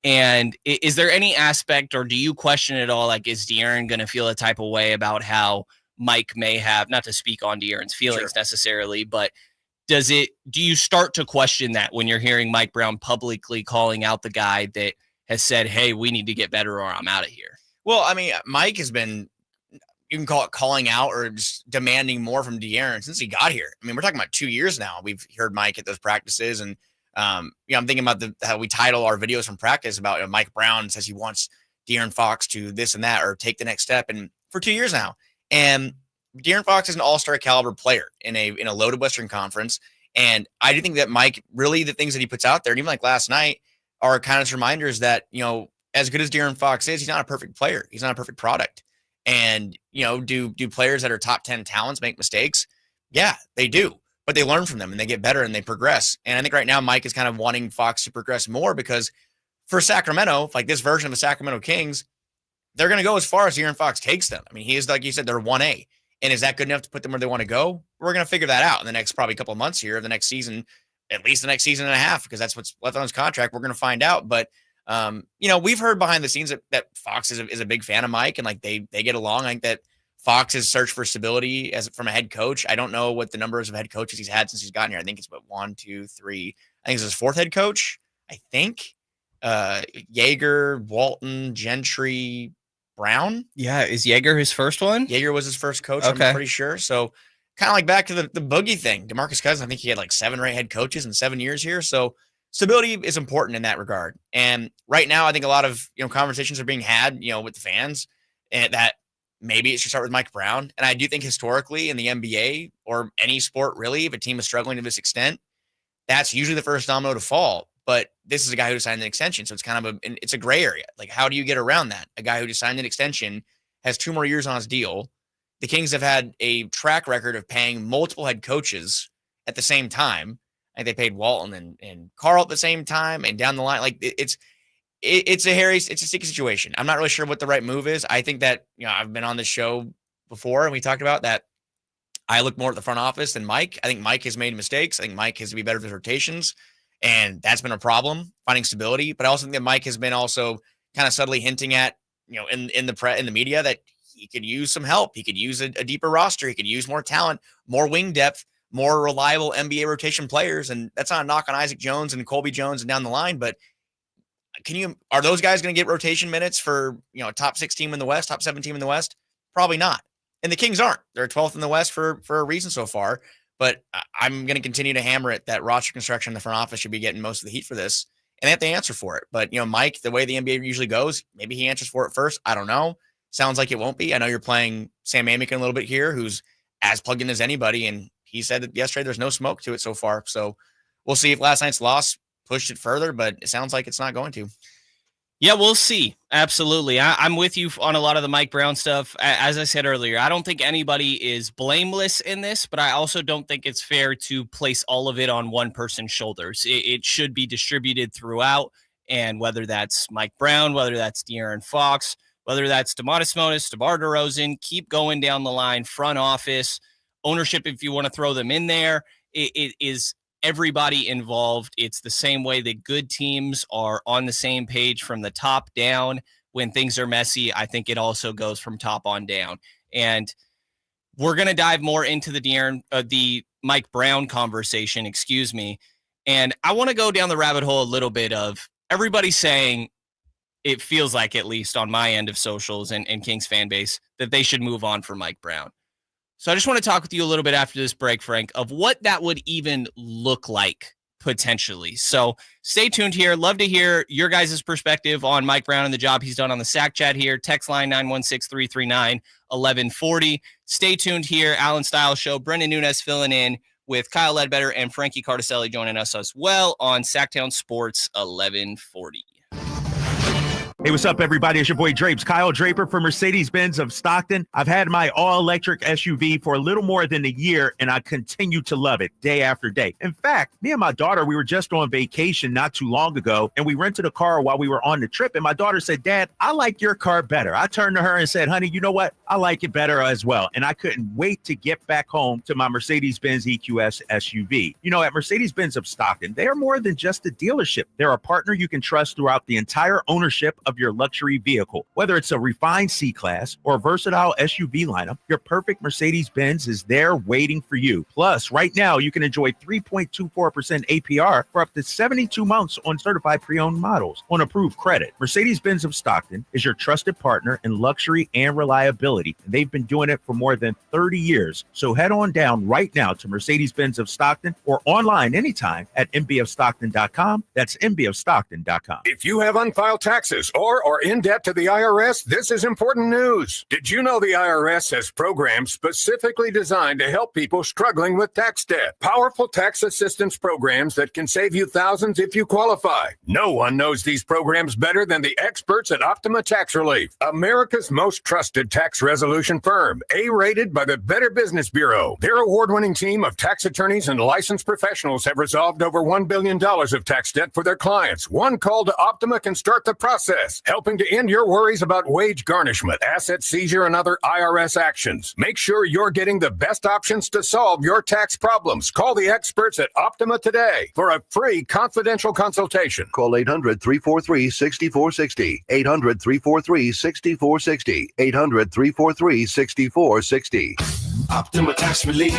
And is there any aspect, or do you question it all? Like, is De'Aaron going to feel a type of way about how Mike may have, not to speak on De'Aaron's feelings necessarily, but do you start to question that when you're hearing Mike Brown publicly calling out the guy that has said, hey, we need to get better or I'm out of here? Well, I mean, Mike has been, you can call it calling out or just demanding more from De'Aaron since he got here. I mean, we're talking about 2 years now. We've heard Mike at those practices, and you know, I'm thinking about how we title our videos from practice about, you know, Mike Brown says he wants De'Aaron Fox to this and that or take the next step, and for 2 years now. And De'Aaron Fox is an all-star caliber player in a loaded Western Conference, and I do think that Mike really, the things that he puts out there, and even like last night, are kind of reminders that, you know, as good as De'Aaron Fox is, he's not a perfect player. He's not a perfect product. And, do players that are top 10 talents make mistakes? Yeah, they do. But they learn from them and they get better and they progress. And I think right now Mike is kind of wanting Fox to progress more because for Sacramento, like this version of the Sacramento Kings, they're going to go as far as De'Aaron Fox takes them. I mean, he is, like you said, they're 1A. And is that good enough to put them where they want to go? We're going to figure that out in the next probably couple of months here, the next season, at least the next season and a half, because that's what's left on his contract. We're going to find out. But, we've heard behind the scenes that Fox is a big fan of Mike and like they get along. I think that Fox's search for stability from a head coach. I don't know what the numbers of head coaches he's had since he's gotten here. I think it's about 1, 2, 3. I think it's his 4th head coach. I think Yeager, Walton, Gentry, Brown. Yeah. Is Yeager his first one? Yeager was his first coach. Okay. I'm pretty sure. So kind of like back to the Boogie thing. DeMarcus Cousins, I think he had like 7 or 8 head coaches in 7 years here. So stability is important in that regard. And right now, I think a lot of, conversations are being had, with the fans and that maybe it should start with Mike Brown. And I do think historically in the NBA or any sport, really, if a team is struggling to this extent, that's usually the first domino to fall. But this is a guy who signed an extension. So it's kind of it's a gray area. Like, how do you get around that? A guy who just signed an extension has 2 more years on his deal. The Kings have had a track record of paying multiple head coaches at the same time. I think they paid Walton and Carl at the same time and down the line. Like it's a sticky situation. I'm not really sure what the right move is. I think that, I've been on this show before and we talked about that. I look more at the front office than Mike. I think Mike has made mistakes. I think Mike has to be better with his rotations. And that's been a problem, finding stability. But I also think that Mike has been also kind of subtly hinting at, in the media that he could use some help. He could use a deeper roster. He could use more talent, more wing depth, more reliable NBA rotation players. And that's not a knock on Isaac Jones and Colby Jones and down the line. But are those guys going to get rotation minutes for, a top 6 team in the West, top 7 team in the West? Probably not. And the Kings aren't. They're 12th in the West for a reason so far. But I'm going to continue to hammer it that roster construction in the front office should be getting most of the heat for this. And they have to answer for it. But, Mike, the way the NBA usually goes, maybe he answers for it first. I don't know. Sounds like it won't be. I know you're playing Sam Amick a little bit here, who's as plugged in as anybody. And he said that yesterday there's no smoke to it so far. So we'll see if last night's loss pushed it further, but it sounds like it's not going to. Yeah, we'll see. Absolutely. I'm with you on a lot of the Mike Brown stuff. As I said earlier, I don't think anybody is blameless in this, but I also don't think it's fair to place all of it on one person's shoulders. It should be distributed throughout, and whether that's Mike Brown, whether that's De'Aaron Fox, whether that's Domantas Sabonis, DeMar DeRozan, keep going down the line, front office, ownership if you want to throw them in there. It is everybody involved. It's the same way that good teams are on the same page from the top down. When things are messy, I think it also goes from top on down. And we're going to dive more into the Mike Brown conversation, And I want to go down the rabbit hole a little bit of everybody saying, it feels like, at least on my end of socials and Kings fan base, that they should move on for Mike Brown. So I just want to talk with you a little bit after this break, Frank, of what that would even look like potentially. So stay tuned here. Love to hear your guys' perspective on Mike Brown and the job he's done on the Sac Chat here. Text line 916-339-1140. Stay tuned here. Allen Stiles Show. Brenden Nunes filling in with Kyle Ledbetter and Frankie Cartoscelli joining us as well on Sactown Sports 1140. Hey, what's up, everybody? It's your boy Drapes, Kyle Draper from Mercedes-Benz of Stockton. I've had my all-electric SUV for a little more than a year, and I continue to love it day after day. In fact, me and my daughter, we were just on vacation not too long ago, and we rented a car while we were on the trip, and my daughter said, Dad, I like your car better. I turned to her and said, honey, you know what? I like it better as well. And I couldn't wait to get back home to my Mercedes-Benz EQS SUV. At Mercedes-Benz of Stockton, they are more than just a dealership. They're a partner you can trust throughout the entire ownership of your luxury vehicle. Whether it's a refined C-Class or a versatile SUV lineup, your perfect Mercedes-Benz is there waiting for you. Plus, right now, you can enjoy 3.24% APR for up to 72 months on certified pre-owned models on approved credit. Mercedes-Benz of Stockton is your trusted partner in luxury and reliability. And they've been doing it for more than 30 years. So head on down right now to Mercedes-Benz of Stockton or online anytime at mbofstockton.com. That's mbofstockton.com. If you have unfiled taxes poor, or in debt to the IRS? This is important news. Did you know the IRS has programs specifically designed to help people struggling with tax debt? Powerful tax assistance programs that can save you thousands if you qualify. No one knows these programs better than the experts at Optima Tax Relief, America's most trusted tax resolution firm, A-rated by the Better Business Bureau. Their award-winning team of tax attorneys and licensed professionals have resolved over $1 billion of tax debt for their clients. One call to Optima can start the process, helping to end your worries about wage garnishment, asset seizure, and other IRS actions. Make sure you're getting the best options to solve your tax problems. Call the experts at Optima today for a free confidential consultation. Call 800-343-6460. 800-343-6460. 800-343-6460. Optima Tax Relief.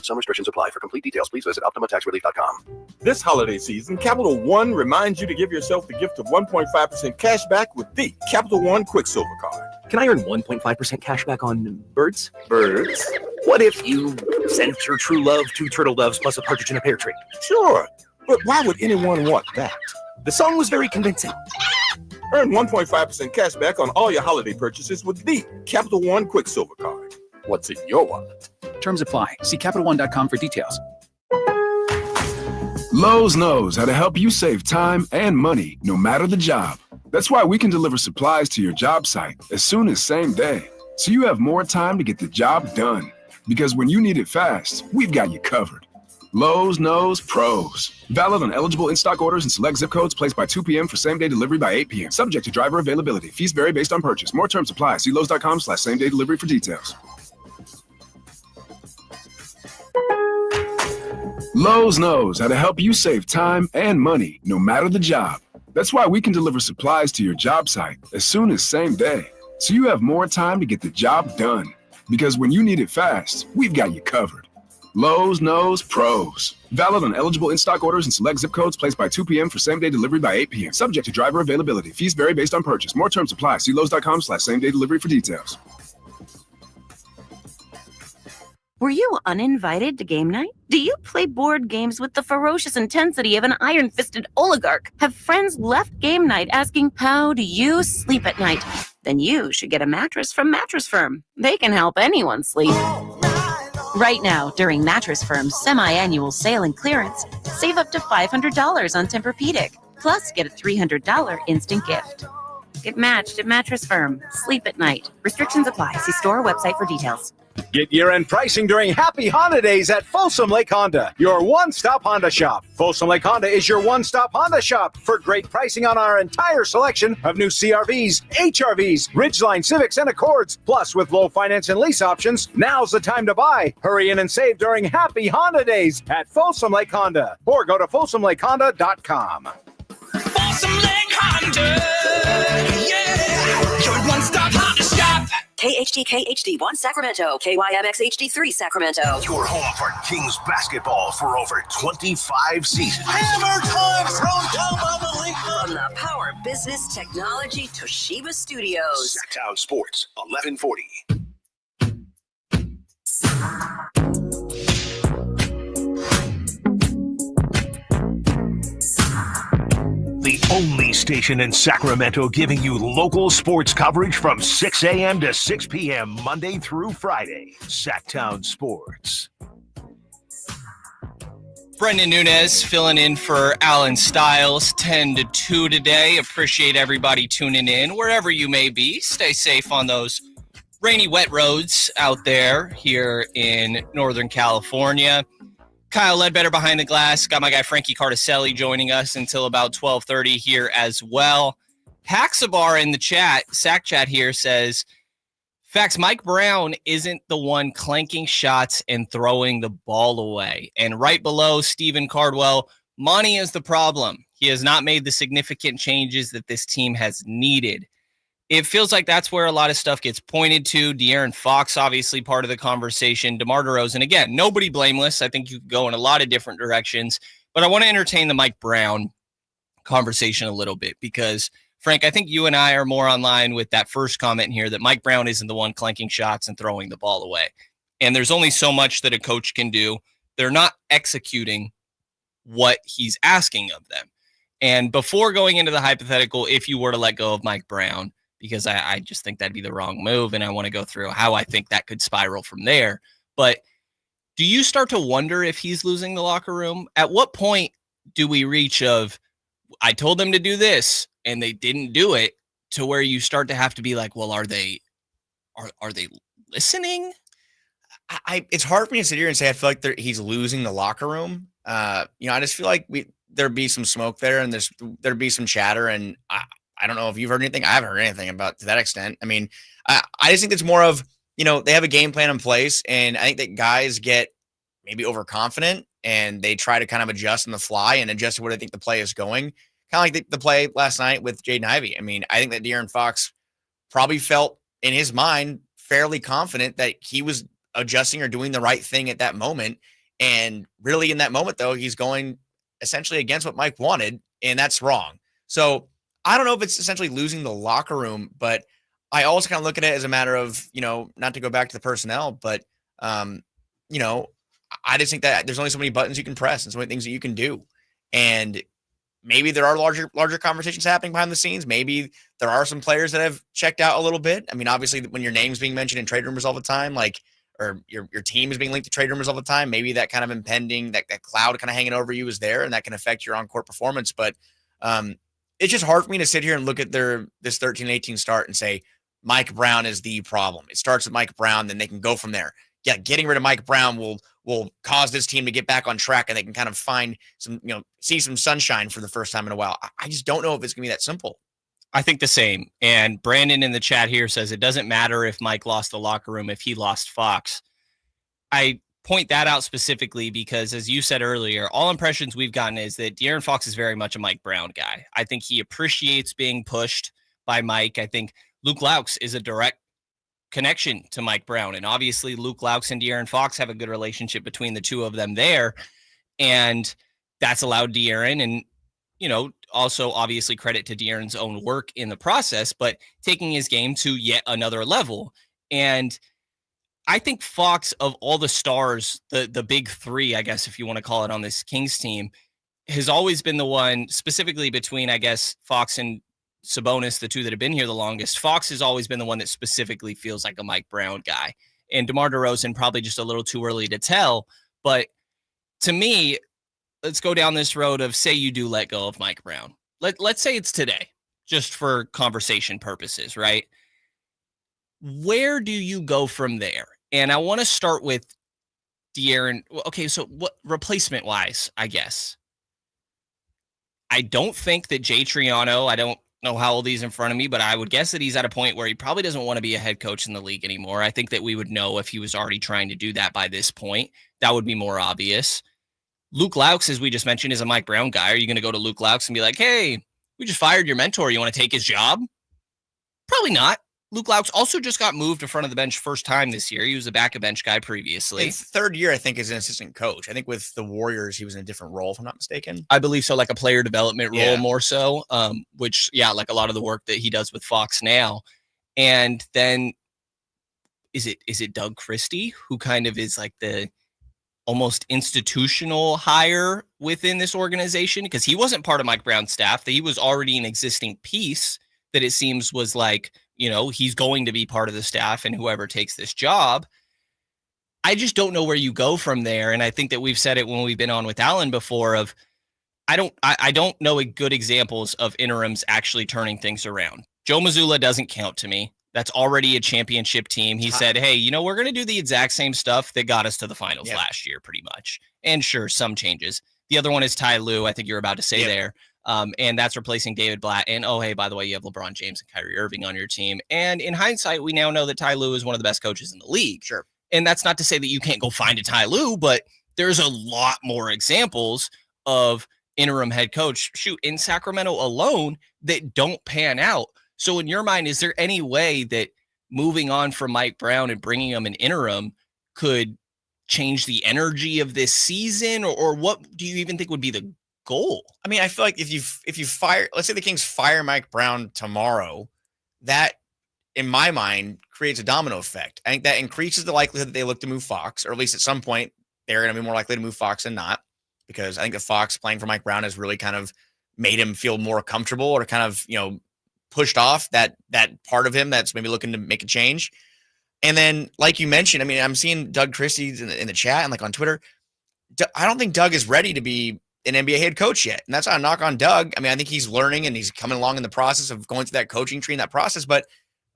Some restrictions apply. For complete details, please visit OptimaTaxRelief.com. This holiday season, Capital One reminds you to give yourself the gift of 1.5% cash back with the Capital One Quicksilver Card. Can I earn 1.5% cash back on birds? Birds? What if you sent your true love 2 turtle doves plus a partridge in a pear tree? Sure, but why would anyone want that? The song was very convincing. Earn 1.5% cash back on all your holiday purchases with the Capital One Quicksilver Card. What's in your wallet? Terms apply. See CapitalOne.com for details. Lowe's knows how to help you save time and money, no matter the job. That's why we can deliver supplies to your job site as soon as same day, so you have more time to get the job done. Because when you need it fast, we've got you covered. Lowe's knows pros. Valid on eligible in-stock orders and select zip codes placed by 2 p.m. for same-day delivery by 8 p.m. Subject to driver availability. Fees vary based on purchase. More terms apply. See Lowe's.com/same-day delivery for details. Lowe's knows how to help you save time and money, no matter the job. That's why we can deliver supplies to your job site as soon as same day, so you have more time to get the job done. Because when you need it fast, we've got you covered. Lowe's knows pros. Valid on eligible in-stock orders and select zip codes placed by 2 p.m. for same-day delivery by 8 p.m. Subject to driver availability. Fees vary based on purchase. More terms apply. See Lowe's.com/same-day delivery for details. Were you uninvited to game night? Do you play board games with the ferocious intensity of an iron-fisted oligarch? Have friends left game night asking, how do you sleep at night? Then you should get a mattress from Mattress Firm. They can help anyone sleep. Right now, during Mattress Firm's semi-annual sale and clearance, save up to $500 on Tempur-Pedic, plus get a $300 instant gift. Get matched at Mattress Firm. Sleep at night. Restrictions apply. See store or website for details. Get year-end pricing during Happy Honda Days at Folsom Lake Honda, your one-stop Honda shop. Folsom Lake Honda is your one-stop Honda shop for great pricing on our entire selection of new CRVs, HRVs, Ridgeline Civics, and Accords. Plus, with low finance and lease options, now's the time to buy. Hurry in and save during Happy Honda Days at Folsom Lake Honda, or go to folsomlakehonda.com. Folsom Lake Honda, yeah, your one-stop Honda shop. KHD1 Sacramento, KYMX HD3 Sacramento. Your home for Kings basketball for over 25 seasons. Hammer time thrown down by the league. From the Power Business Technology Toshiba Studios. Sactown Sports, 1140. The only station in Sacramento giving you local sports coverage from 6 a.m. to 6 p.m. Monday through Friday. Sactown Sports. Brenden Nunes filling in for Allen Stiles, 10 to 2 today. Appreciate everybody tuning in wherever you may be. Stay safe on those rainy, wet roads out there here in Northern California. Kyle Ledbetter behind the glass. Got my guy Frankie Cartoscelli joining us until about 12:30 here as well. Haxabar in the chat, Sac Chat here says, facts, Mike Brown isn't the one clanking shots and throwing the ball away. And right below, Stephen Cardwell, money is the problem. He has not made the significant changes that this team has needed. It feels like that's where a lot of stuff gets pointed to. De'Aaron Fox, obviously part of the conversation. DeMar DeRozan, again, nobody blameless. I think you could go in a lot of different directions. But I want to entertain the Mike Brown conversation a little bit because, Frank, I think you and I are more online with that first comment here that Mike Brown isn't the one clanking shots and throwing the ball away. And there's only so much that a coach can do. They're not executing what he's asking of them. And before going into the hypothetical, if you were to let go of Mike Brown, because I just think that'd be the wrong move, and I want to go through how I think that could spiral from there. But do you start to wonder if he's losing the locker room? At what point do we reach of, I told them to do this and they didn't do it, to where you start to have to be like, well, are they listening? It's hard for me to sit here and say I feel like he's losing the locker room. I just feel like there'd be some smoke there, and there'd be some chatter, and I don't know if you've heard anything. I haven't heard anything about to that extent. I mean, I just think it's more of, they have a game plan in place, and I think that guys get maybe overconfident and they try to kind of adjust on the fly and adjust to where they think the play is going. Kind of like the play last night with Jaden Ivey. I mean, I think that De'Aaron Fox probably felt in his mind fairly confident that he was adjusting or doing the right thing at that moment. And really in that moment, though, he's going essentially against what Mike wanted, and that's wrong. So I don't know if it's essentially losing the locker room, but I also kind of look at it as a matter of, not to go back to the personnel, but, I just think that there's only so many buttons you can press and so many things that you can do. And maybe there are larger conversations happening behind the scenes. Maybe there are some players that have checked out a little bit. I mean, obviously when your name's being mentioned in trade rumors all the time, or your team is being linked to trade rumors all the time, maybe that kind of impending, that cloud kind of hanging over you is there, and that can affect your on-court performance. But it's just hard for me to sit here and look at this 13-18 start and say, Mike Brown is the problem. It starts with Mike Brown, then they can go from there. Yeah, getting rid of Mike Brown will cause this team to get back on track, and they can kind of find some, see some sunshine for the first time in a while. I just don't know if it's going to be that simple. I think the same. And Brandon in the chat here says it doesn't matter if Mike lost the locker room if he lost Fox. I point that out specifically because, as you said earlier, all impressions we've gotten is that De'Aaron Fox is very much a Mike Brown guy. I think he appreciates being pushed by Mike. I think Luke Laux is a direct connection to Mike Brown. And obviously Luke Laux and De'Aaron Fox have a good relationship between the two of them there. And that's allowed De'Aaron, and, also obviously credit to De'Aaron's own work in the process, but taking his game to yet another level. And I think Fox, of all the stars, the big three, I guess, if you want to call it, on this Kings team, has always been the one, specifically between, I guess, Fox and Sabonis, the two that have been here the longest. Fox has always been the one that specifically feels like a Mike Brown guy. And DeMar DeRozan, probably just a little too early to tell. But to me, let's go down this road of, say you do let go of Mike Brown. Let's say it's today, just for conversation purposes, right? Where do you go from there? And I want to start with De'Aaron. Okay, so what replacement-wise, I guess? I don't think that Jay Triano, I don't know how old he's in front of me, but I would guess that he's at a point where he probably doesn't want to be a head coach in the league anymore. I think that we would know if he was already trying to do that by this point. That would be more obvious. Luke Laux, as we just mentioned, is a Mike Brown guy. Are you going to go to Luke Laux and be like, hey, we just fired your mentor. You want to take his job? Probably not. Luke Laux also just got moved to front of the bench first time this year. He was a back-of-bench guy previously. His third year, I think, as an assistant coach. I think with the Warriors, he was in a different role, if I'm not mistaken. I believe so, like a player development role more so, which, like a lot of the work that he does with Fox now. And then is it Doug Christie, who kind of is like the almost institutional hire within this organization? Because he wasn't part of Mike Brown's staff. He was already an existing piece that it seems was like, he's going to be part of the staff and whoever takes this job. I just don't know where you go from there. And I think that we've said it when we've been on with Allen before of, I don't know good examples of interims actually turning things around. Joe Mazzulla doesn't count to me. That's already a championship team. He said, hey, we're going to do the exact same stuff that got us to the finals last year, pretty much. And sure, some changes. The other one is Ty Lue, I think you're about to say there. And that's replacing David Blatt. And, oh, hey, by the way, you have LeBron James and Kyrie Irving on your team. And in hindsight, we now know that Ty Lue is one of the best coaches in the league. Sure. And that's not to say that you can't go find a Ty Lue, but there's a lot more examples of interim head coach, in Sacramento alone, that don't pan out. So in your mind, is there any way that moving on from Mike Brown and bringing him an interim could change the energy of this season? Or what do you even think would be the goal? I mean, I feel like if you fire, let's say the Kings fire Mike Brown tomorrow, that in my mind creates a domino effect. I think that increases the likelihood that they look to move Fox, or at least at some point they're going to be more likely to move Fox than not, because I think that Fox playing for Mike Brown has really kind of made him feel more comfortable or kind of, pushed off that part of him that's maybe looking to make a change. And then, like you mentioned, I mean, I'm seeing Doug Christie's in the chat and like on Twitter. I don't think Doug is ready to be an NBA head coach yet. And that's not a knock on Doug. I mean, I think he's learning and he's coming along in the process of going through that coaching tree and that process. But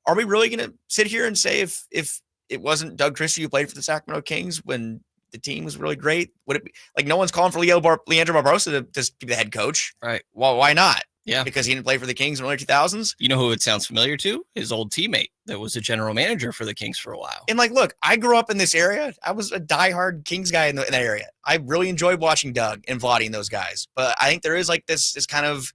are we really going to sit here and say if it wasn't Doug Christie who played for the Sacramento Kings when the team was really great, would it be like no one's calling for Leandro Barbosa to be the head coach? Right. Well, why not? Yeah. Because he didn't play for the Kings in the early 2000s. You know who it sounds familiar to? His old teammate that was a general manager for the Kings for a while. And like, look, I grew up in this area. I was a diehard Kings guy in that area. I really enjoyed watching Doug and Vlade and those guys. But I think there is like this kind of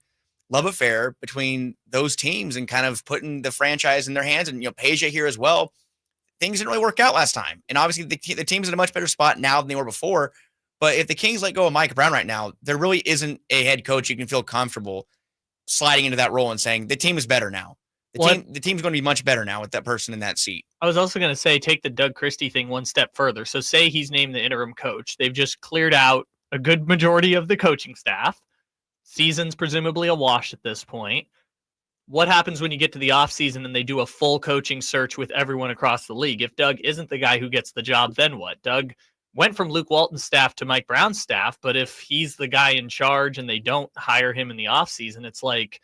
love affair between those teams and kind of putting the franchise in their hands. And, Peja here as well. Things didn't really work out last time. And obviously the team's in a much better spot now than they were before. But if the Kings let go of Mike Brown right now, there really isn't a head coach you can feel comfortable sliding into that role and saying the team is better now. The team's going to be much better now with that person in that seat. I was also going to say, take the Doug Christie thing one step further. So say he's named the interim coach. They've just cleared out a good majority of the coaching staff. Season's presumably a wash at this point. What happens when you get to the offseason and they do a full coaching search with everyone across the league? If Doug isn't the guy who gets the job, then what? Doug went from Luke Walton's staff to Mike Brown's staff, but if he's the guy in charge and they don't hire him in the offseason, it's like,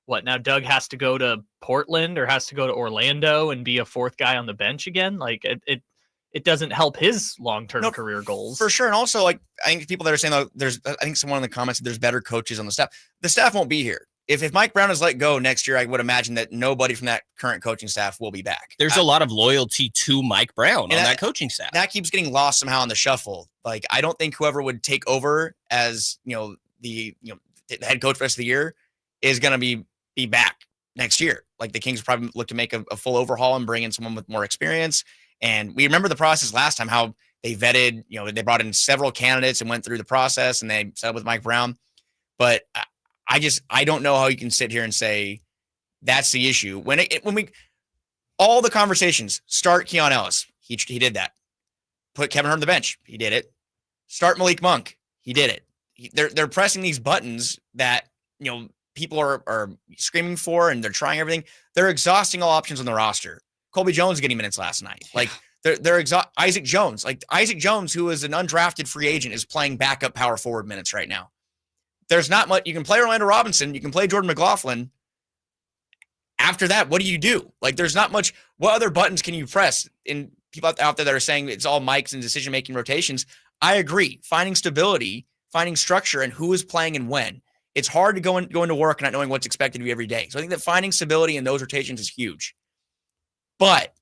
what, now Doug has to go to Portland or has to go to Orlando and be a fourth guy on the bench again? Like, it doesn't help his long-term career goals. For sure. And also, like, I think people that are saying, I think someone in the comments said there's better coaches on the staff. The staff won't be here. If Mike Brown is let go next year, I would imagine that nobody from that current coaching staff will be back. There's a lot of loyalty to Mike Brown on that coaching staff. That keeps getting lost somehow in the shuffle. Like, I don't think whoever would take over as, the head coach for the rest of the year is going to be back next year. Like, the Kings probably look to make a full overhaul and bring in someone with more experience. And we remember the process last time, how they vetted, they brought in several candidates and went through the process and they settled with Mike Brown. But I don't know how you can sit here and say that's the issue. When all the conversations start Keon Ellis, he did that. Put Kevin Hurt on the bench, he did it. Start Malik Monk, he did it. They're pressing these buttons that people are screaming for, and they're trying everything. They're exhausting all options on the roster. Colby Jones getting minutes last night. Like they're Isaac Jones. Like Isaac Jones, who is an undrafted free agent, is playing backup power forward minutes right now. There's not much. You can play Orlando Robinson. You can play Jordan McLaughlin. After that, what do you do? Like, there's not much. What other buttons can you press? And people out there that are saying it's all mics and decision-making rotations. I agree. Finding stability, finding structure, and who is playing and when. It's hard to go into work not knowing what's expected of you every day. So I think that finding stability in those rotations is huge. But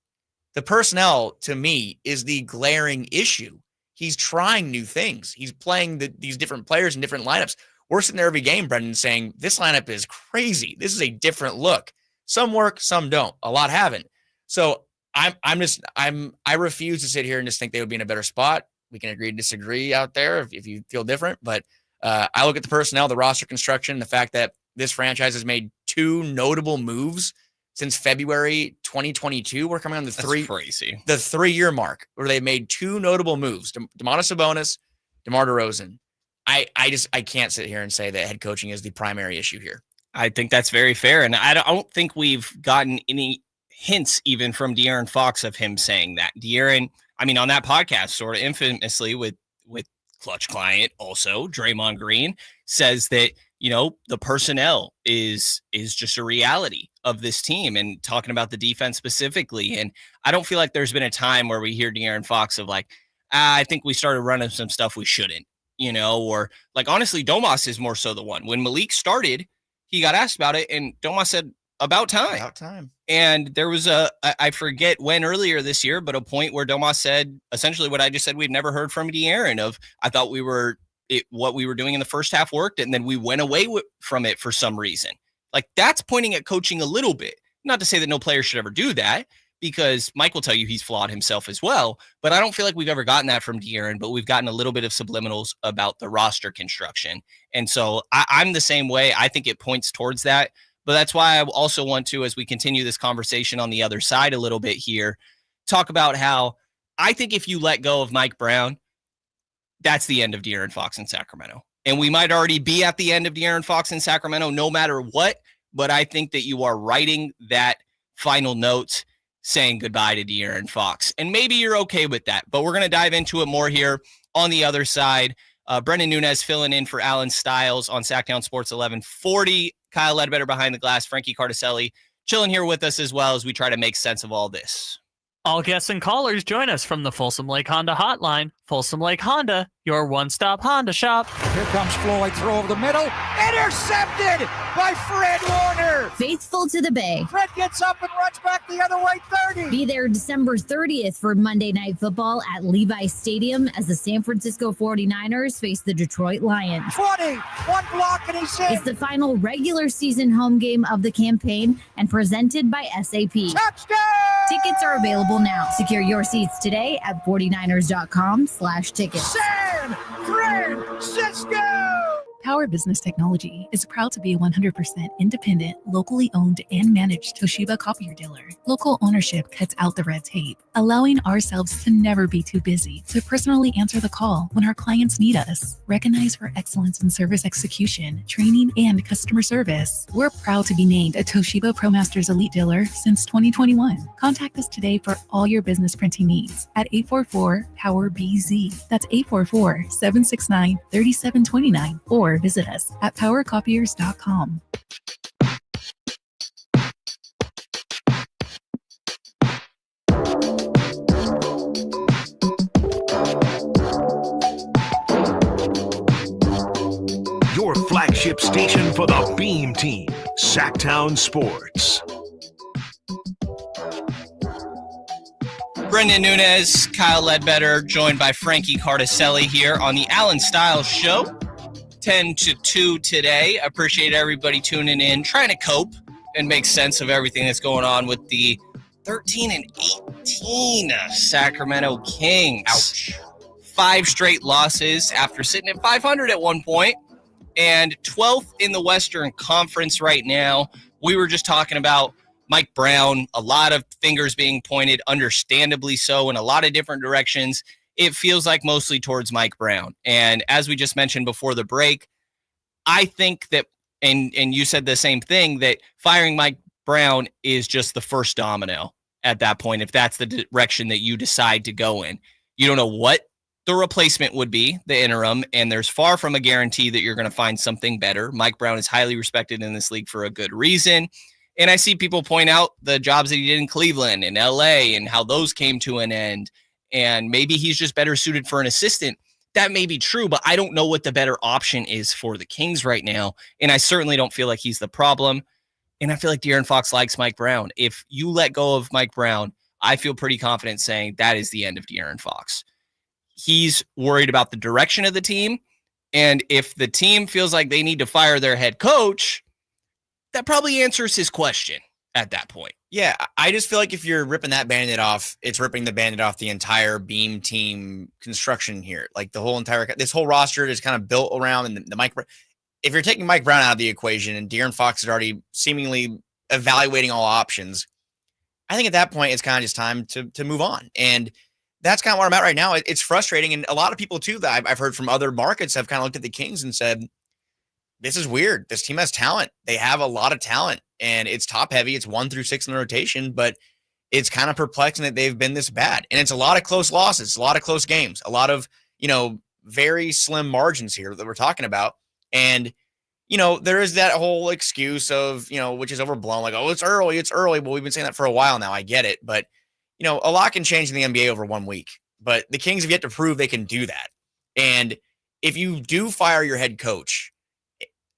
the personnel, to me, is the glaring issue. He's trying new things. He's playing these different players in different lineups. We're sitting there every game, Brenden, saying this lineup is crazy. This is a different look. Some work, some don't. A lot haven't. So I refuse to sit here and just think they would be in a better spot. We can agree to disagree out there if you feel different. But I look at the personnel, the roster construction, the fact that this franchise has made two notable moves since February 2022. We're coming on the 3-year mark where they've made two notable moves. Domantas Sabonis, DeMar DeRozan. I can't sit here and say that head coaching is the primary issue here. I think that's very fair. And I don't think we've gotten any hints even from De'Aaron Fox of him saying that. De'Aaron, on that podcast, sort of infamously with Clutch client, also Draymond Green, says that, the personnel is just a reality of this team, and talking about the defense specifically. And I don't feel like there's been a time where we hear De'Aaron Fox of like, I think we started running some stuff we shouldn't. Or like, honestly, Domas is more so the one. When Malik started, he got asked about it, and Domas said, about time. About time. And there was I forget when earlier this year, but a point where Domas said essentially what I just said we've never heard from De'Aaron of, I thought what we were doing in the first half worked, and then we went away from it for some reason. Like, that's pointing at coaching a little bit. Not to say that no player should ever do that, because Mike will tell you he's flawed himself as well. But I don't feel like we've ever gotten that from De'Aaron, but we've gotten a little bit of subliminals about the roster construction. And so I'm the same way. I think it points towards that. But that's why I also want to, as we continue this conversation on the other side a little bit here, talk about how I think if you let go of Mike Brown, that's the end of De'Aaron Fox in Sacramento. And we might already be at the end of De'Aaron Fox in Sacramento no matter what, but I think that you are writing that final note saying goodbye to De'Aaron Fox. And maybe you're okay with that, but we're going to dive into it more here on the other side. Brenden Nunes filling in for Allen Stiles on Sactown Sports 1140. Kyle Ledbetter behind the glass, Frankie Cartoscelli chilling here with us as well as we try to make sense of all this. All guests and callers join us from the Folsom Lake Honda hotline. Folsom Lake Honda, your one-stop Honda shop. Here comes Floyd, throw over the middle. Intercepted by Fred Warner. Faithful to the Bay. Fred gets up and runs back the other way, 30. Be there December 30th for Monday Night Football at Levi Stadium as the San Francisco 49ers face the Detroit Lions. 20, one block and he's in. It's the final regular season home game of the campaign and presented by SAP. Touchdown! Tickets are available now. Secure your seats today at 49ers.com/tickets. San Francisco! Power Business Technology is proud to be a 100% independent, locally owned and managed Toshiba copier dealer. Local ownership cuts out the red tape, allowing ourselves to never be too busy to personally answer the call when our clients need us. Recognized for excellence in service execution, training, and customer service, we're proud to be named a Toshiba ProMasters Elite Dealer since 2021. Contact us today for all your business printing needs at 844-POWER-BZ. That's 844-769-3729 or visit us at powercopiers.com. Your flagship station for the Beam Team, Sactown Sports. Brenden Nunes, Kyle Ledbetter, joined by Frankie Cartoscelli here on the Allen Stiles Show. 10 to 2 today. I appreciate everybody tuning in, trying to cope and make sense of everything that's going on with the 13-18 Sacramento Kings. Ouch. 5 straight losses after sitting at 500 at one point and 12th in the Western Conference right now. We were just talking about Mike Brown, a lot of fingers being pointed, understandably so, in a lot of different directions. It feels like mostly towards Mike Brown. And as we just mentioned before the break, I think that, and you said the same thing, that firing Mike Brown is just the first domino at that point, if that's the direction that you decide to go in. You don't know what the replacement would be, the interim, and there's far from a guarantee that you're going to find something better. Mike Brown is highly respected in this league for a good reason. And I see people point out the jobs that he did in Cleveland and LA and how those came to an end. And maybe he's just better suited for an assistant. That may be true, but I don't know what the better option is for the Kings right now. And I certainly don't feel like he's the problem. And I feel like De'Aaron Fox likes Mike Brown. If you let go of Mike Brown, I feel pretty confident saying that is the end of De'Aaron Fox. He's worried about the direction of the team. And if the team feels like they need to fire their head coach, that probably answers his question at that point. Yeah, I just feel like if you're ripping that Band-Aid off, it's ripping the Band-Aid off the entire Beam team construction here. Like this whole roster is kind of built around and the Mike. If you're taking Mike Brown out of the equation and De'Aaron Fox is already seemingly evaluating all options, I think at that point it's kind of just time to move on. And that's kind of where I'm at right now. It's frustrating. And a lot of people too that I've heard from other markets have kind of looked at the Kings and said, this is weird. This team has talent. They have a lot of talent and it's top heavy. It's 1 through 6 in the rotation, but it's kind of perplexing that they've been this bad. And it's a lot of close losses, a lot of close games, a lot of, very slim margins here that we're talking about. And, there is that whole excuse of, which is overblown. Like, oh, it's early. Well, we've been saying that for a while now. I get it. But, a lot can change in the NBA over 1 week, but the Kings have yet to prove they can do that. And if you do fire your head coach,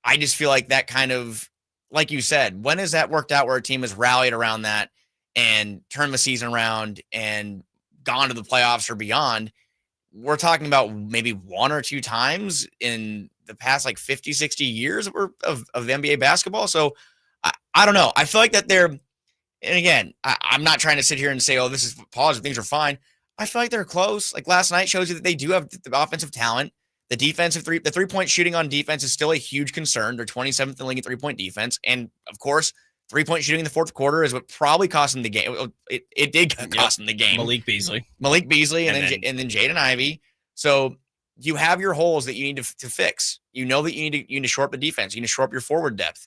I just feel like that kind of, like you said, when has that worked out where a team has rallied around that and turned the season around and gone to the playoffs or beyond? We're talking about maybe 1 or 2 times in the past, 50, 60 years of NBA basketball. So I don't know. I feel like that and again, I'm not trying to sit here and say, oh, this is positive, things are fine. I feel like they're close. Like last night shows you that they do have the offensive talent. The defensive the 3-point shooting on defense is still a huge concern. They're 27th in the league in 3-point defense. And of course, 3-point shooting in the fourth quarter is what probably cost them the game. It did cost them the game. Malik Beasley and then Jaden Ivey. So you have your holes that you need to fix. You know that you need to shore up the defense. You need to shore up your forward depth.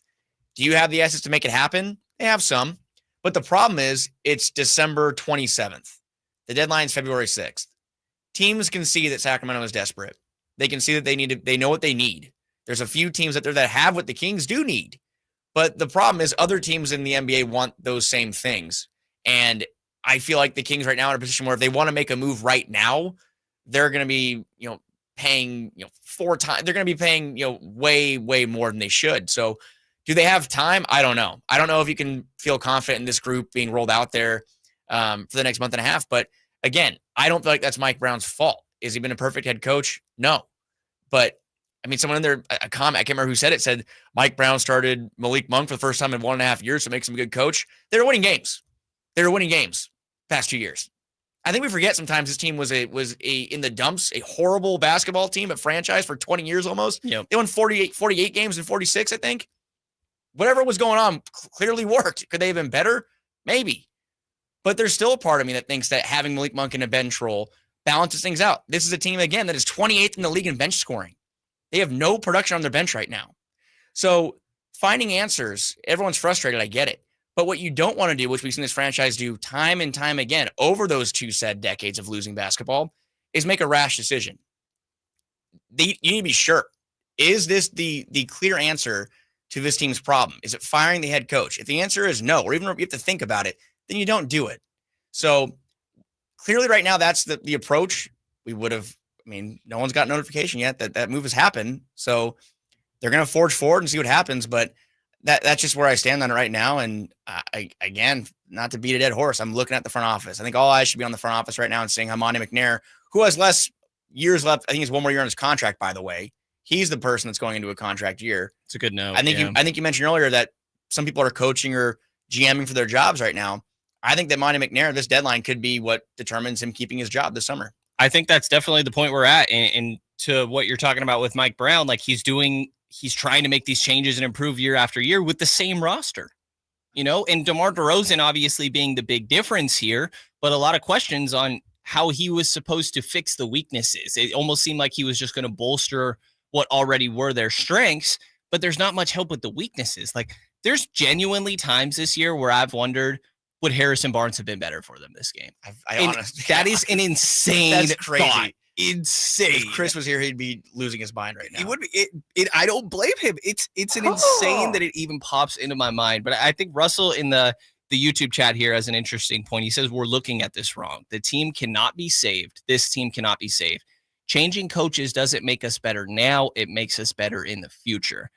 Do you have the assets to make it happen? They have some. But the problem is it's December 27th. The deadline is February 6th. Teams can see that Sacramento is desperate. They can see that they know what they need. There's a few teams out there that have what the Kings do need. But the problem is other teams in the NBA want those same things. And I feel like the Kings right now are in a position where if they want to make a move right now, they're going to be, paying, 4 times. They're going to be paying, way, way more than they should. So do they have time? I don't know. I don't know if you can feel confident in this group being rolled out there for the next month and a half. But again, I don't feel like that's Mike Brown's fault. Has he been a perfect head coach? No. But I mean, someone in there, a comment, I can't remember who said it, said Mike Brown started Malik Monk for the first time in 1.5 years, so makes him a good coach. They were winning games. Past 2 years. I think we forget sometimes this team was in the dumps, a horrible basketball team, a franchise for 20 years almost. Yep. They won 48 games in 46, I think. Whatever was going on clearly worked. Could they have been better? Maybe. But there's still a part of me that thinks that having Malik Monk in a bench role balances things out. This is a team, again, that is 28th in the league in bench scoring. They have no production on their bench right now. So finding answers, everyone's frustrated. I get it. But what you don't want to do, which we've seen this franchise do time and time again over those 2 said decades of losing basketball, is make a rash decision. You need to be sure. Is this the clear answer to this team's problem? Is it firing the head coach? If the answer is no, or even if you have to think about it, then you don't do it. So clearly right now, that's the approach. We would have, no one's got notification yet that move has happened. So they're going to forge forward and see what happens. But that's just where I stand on it right now. And again, not to beat a dead horse, I'm looking at the front office. I think all eyes should be on the front office right now and seeing how Monty McNair, who has less years left, I think he's 1 more year on his contract, by the way. He's the person that's going into a contract year. It's a good note. I think you mentioned earlier that some people are coaching or GMing for their jobs right now. I think that Monty McNair, this deadline could be what determines him keeping his job this summer. I think that's definitely the point we're at. And to what you're talking about with Mike Brown, like he's trying to make these changes and improve year after year with the same roster, and DeMar DeRozan obviously being the big difference here, but a lot of questions on how he was supposed to fix the weaknesses. It almost seemed like he was just going to bolster what already were their strengths, but there's not much help with the weaknesses. Like there's genuinely times this year where I've wondered, would Harrison Barnes have been better for them this game? That is an insane That's crazy. thought. Insane. If Chris was here, he'd be losing his mind right now. He would be. I don't blame him. It's an insane that it even pops into my mind. But I think Russell in the YouTube chat here has an interesting point. He says we're looking at this wrong. The team cannot be saved. This team cannot be saved. Changing coaches doesn't make us better now. It makes us better in the future.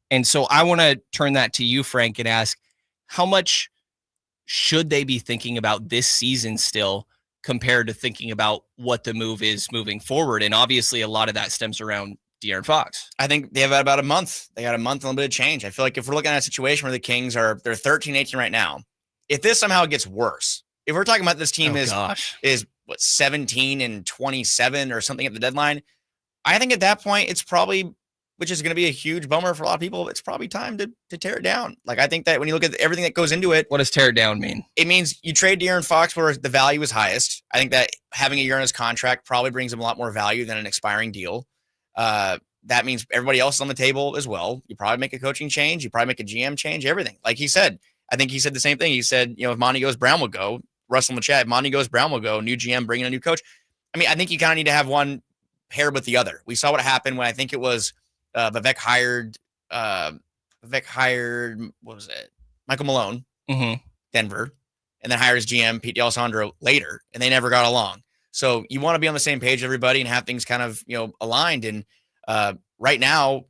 And so I want to turn that to you, Frank, and ask how much should they be thinking about this season still compared to thinking about what the move is moving forward? And obviously a lot of that stems around De'Aaron Fox. I think they have about a month. They got a month and a little bit of change. I feel like if we're looking at a situation where the Kings they're 13-18 right now, if this somehow gets worse, if we're talking about this team is 17-27 or something at the deadline, I think at that point it's probably, which is going to be a huge bummer for a lot of people, it's probably time to tear it down. Like I think that when you look at everything that goes into it, what does tear it down mean? It means you trade De'Aaron Fox where the value is highest. I think that having a year on his contract probably brings him a lot more value than an expiring deal. That means everybody else is on the table as well. You probably make a coaching change. You probably make a GM change, everything. Like he said, I think he said the same thing. He said, if Monty goes, Brown will go. Russell in the chat, if Monty goes, Brown will go. New GM, bring in a new coach. I think you kind of need to have one paired with the other. We saw what happened when I think it was Vivek hired, what was it? Michael Malone, Denver, and then hires GM Pete D'Alessandro later, and they never got along. So you want to be on the same page, everybody, and have things kind of, aligned. And right now,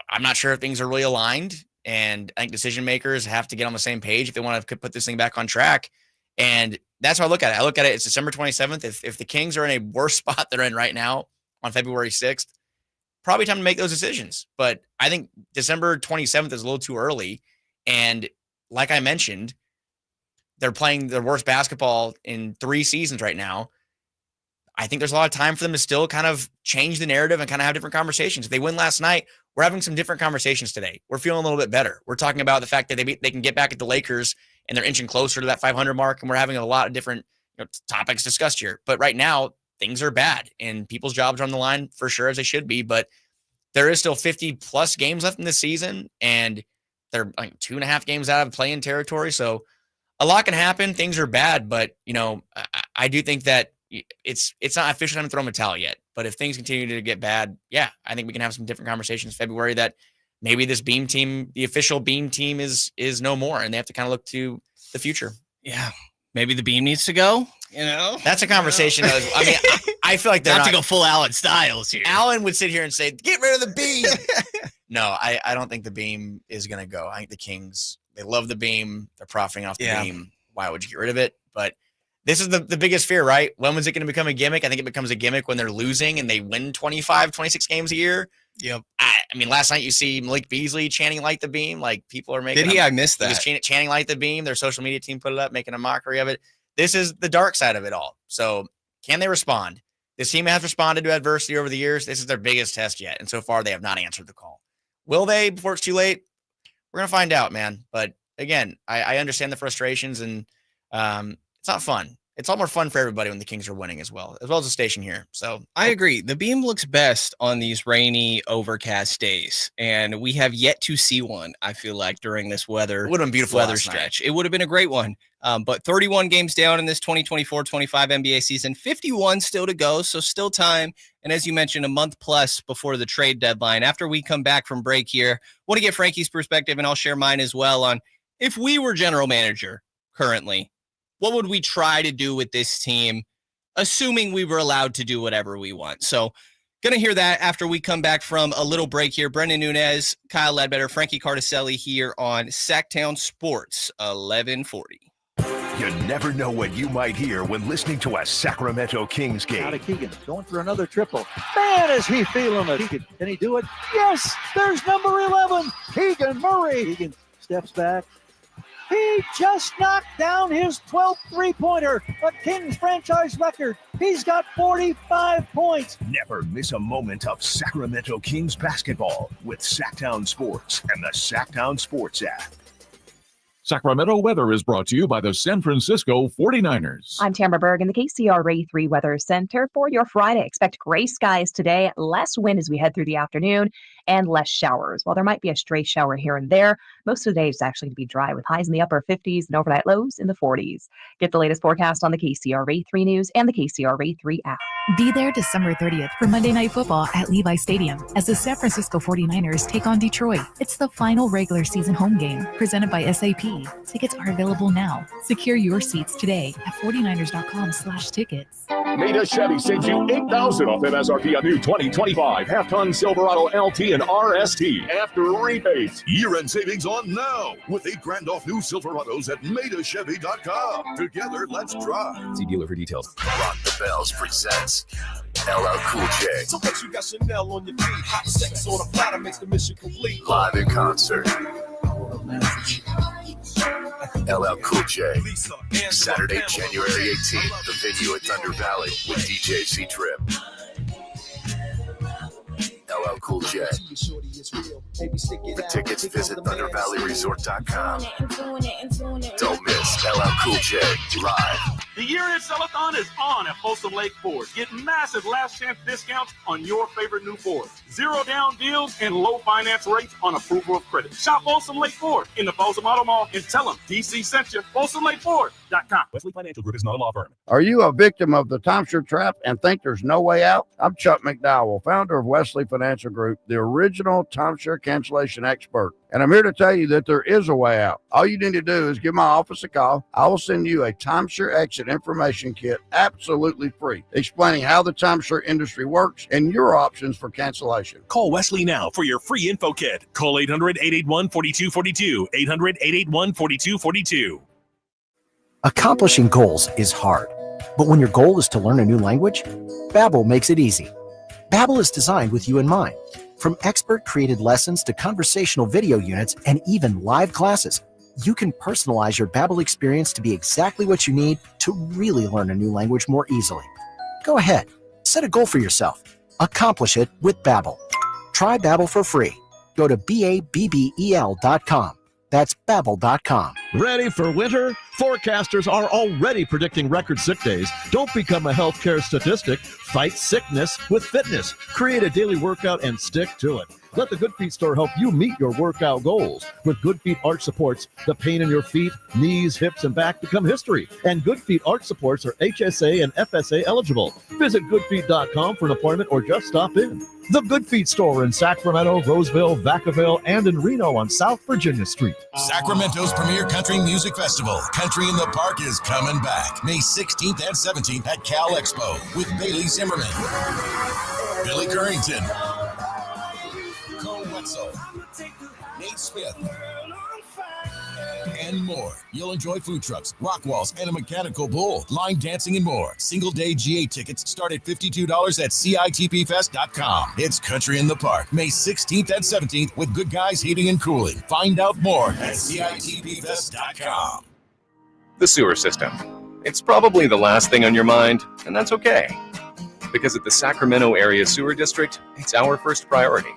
I'm not sure if things are really aligned, and I think decision makers have to get on the same page if they want to put this thing back on track. And that's how I look at it. I look at it, it's December 27th. If the Kings are in a worse spot they're in right now on February 6th, probably time to make those decisions. But I think December 27th is a little too early. And like I mentioned, they're playing their worst basketball in 3 seasons right now. I think there's a lot of time for them to still kind of change the narrative and kind of have different conversations. If they win last night, we're having some different conversations today. We're feeling a little bit better. We're talking about the fact that they can get back at the Lakers and they're inching closer to that 500 mark. And we're having a lot of different topics discussed here. But right now, things are bad and people's jobs are on the line for sure, as they should be. But there is still 50 plus games left in the season, and they're like 2.5 games out of play-in territory. So a lot can happen. Things are bad, but I do think that it's not officially time to throw in the towel yet. But if things continue to get bad, yeah, I think we can have some different conversations in February that maybe this Beam team, the official Beam team, is no more, and they have to kind of look to the future. Yeah, maybe the Beam needs to go. That's a conversation. I feel like they're not to go full Allen Stiles here. Allen would sit here and say, "Get rid of the Beam." No, I don't think the Beam is going to go. I think the Kings, they love the Beam. They're profiting off the Beam. Why would you get rid of it? But this is the biggest fear, right? When was it going to become a gimmick? I think it becomes a gimmick when they're losing and they win 25, 26 games a year. Yep. I mean, last night you see Malik Beasley chanting "Light the Beam." Like, people are making. Did he? I missed that. He was chanting "Light the Beam." Their social media team put it up, making a mockery of it. This is the dark side of it all. So can they respond? This team has responded to adversity over the years. This is their biggest test yet. And so far, they have not answered the call. Will they before it's too late? We're going to find out, man. But again, I understand the frustrations, and it's not fun. It's all more fun for everybody when the Kings are winning as well as the station here. So I agree. The Beam looks best on these rainy, overcast days, and we have yet to see one. I feel like during this weather, it would have been beautiful weather stretch. It would have been a great one. But 31 games down in this 2024-25 NBA season, 51 still to go, so still time. And as you mentioned, a month plus before the trade deadline. After we come back from break here, I want to get Frankie's perspective, and I'll share mine as well on if we were general manager currently, what would we try to do with this team, assuming we were allowed to do whatever we want? So going to hear that after we come back from a little break here. Brenden Nunes, Kyle Ledbetter, Frankie Cartoscelli here on Sactown Sports, 1140. You never know what you might hear when listening to a Sacramento Kings game. Out of Keegan, going for another triple. Man, is he feeling it. Keegan, can he do it? Yes, there's number 11, Keegan Murray. Keegan steps back. He just knocked down his 12th three-pointer, a Kings franchise record. He's got 45 points. Never miss a moment of Sacramento Kings basketball with Sactown Sports and the Sactown Sports app. Sacramento weather is brought to you by the San Francisco 49ers. I'm Tamara Berg in the KCRA 3 Weather Center for your Friday. Expect gray skies today, less wind as we head through the afternoon, and less showers. While there might be a stray shower here and there, most of the day is actually to be dry with highs in the upper 50s and overnight lows in the 40s. Get the latest forecast on the KCRA 3 News and the KCRA 3 app. Be there December 30th for Monday Night Football at Levi Stadium as the San Francisco 49ers take on Detroit. It's the final regular season home game presented by SAP. Tickets are available now. Secure your seats today at 49ers.com/tickets. Meda Chevy sends you $8,000 off MSRP on new 2025 half-ton Silverado LT and RST after rebates. Year-end savings on now with $8,000 off new Silverados at MedaChevy.com. Together, let's drive. See dealer for details. Rock the Bells presents LL Cool J. So what you got Chanel on your feet? Hot sex on a platter makes the mission complete. Live in concert. LL Cool J. Saturday, January 18th, the venue at Thunder Valley with DJ C-Trip. LL Cool J. For tickets, visit ThunderValleyResort.com. Don't miss LL Cool J live. The year-end sell-a-thon is on at Folsom Lake Ford. Get massive last-chance discounts on your favorite new Ford. Zero-down deals and low finance rates on approval of credit. Shop Folsom Lake Ford in the Folsom Auto Mall and tell them DC sent you. FolsomLakeFord.com. Wesley Financial Group is not a law firm. Are you a victim of the timeshare trap and think there's no way out? I'm Chuck McDowell, founder of Wesley Financial Group, the original timeshare cancellation expert. And I'm here to tell you that there is a way out. All you need to do is give my office a call. I will send you a timeshare exit information kit absolutely free, explaining how the timeshare industry works and your options for cancellation. Call Wesley now for your free info kit. Call 800-881-4242. 800-881-4242. Accomplishing goals is hard, but when your goal is to learn a new language, Babbel makes it easy. Babbel is designed with you in mind. From expert-created lessons to conversational video units and even live classes, you can personalize your Babbel experience to be exactly what you need to really learn a new language more easily. Go ahead, set a goal for yourself. Accomplish it with Babbel. Try Babbel for free. Go to BABBEL.com. That's Babbel.com. Ready for winter? Forecasters are already predicting record sick days. Don't become a healthcare statistic. Fight sickness with fitness. Create a daily workout and stick to it. Let the Good Feet store help you meet your workout goals. With Good Feet arch supports, the pain in your feet, knees, hips, and back become history. And Good Feet arch supports are HSA and FSA eligible. Visit goodfeet.com for an appointment or just stop in. The Good Feet store in Sacramento, Roseville, Vacaville, and in Reno on South Virginia Street. Sacramento's premier country music festival, Country in the Park, is coming back May 16th and 17th at Cal Expo with Bailey Zimmerman, Billy Currington, Cole Wetzel, Nate Smith, and more. You'll enjoy food trucks, rock walls, and a mechanical bull, line dancing, and more. Single-day GA tickets start at $52 at CITPFest.com. It's Country in the Park, May 16th and 17th with Good Guys Heating and Cooling. Find out more at CITPFest.com. The sewer system. It's probably the last thing on your mind, and that's okay. Because at the Sacramento Area Sewer District, it's our first priority.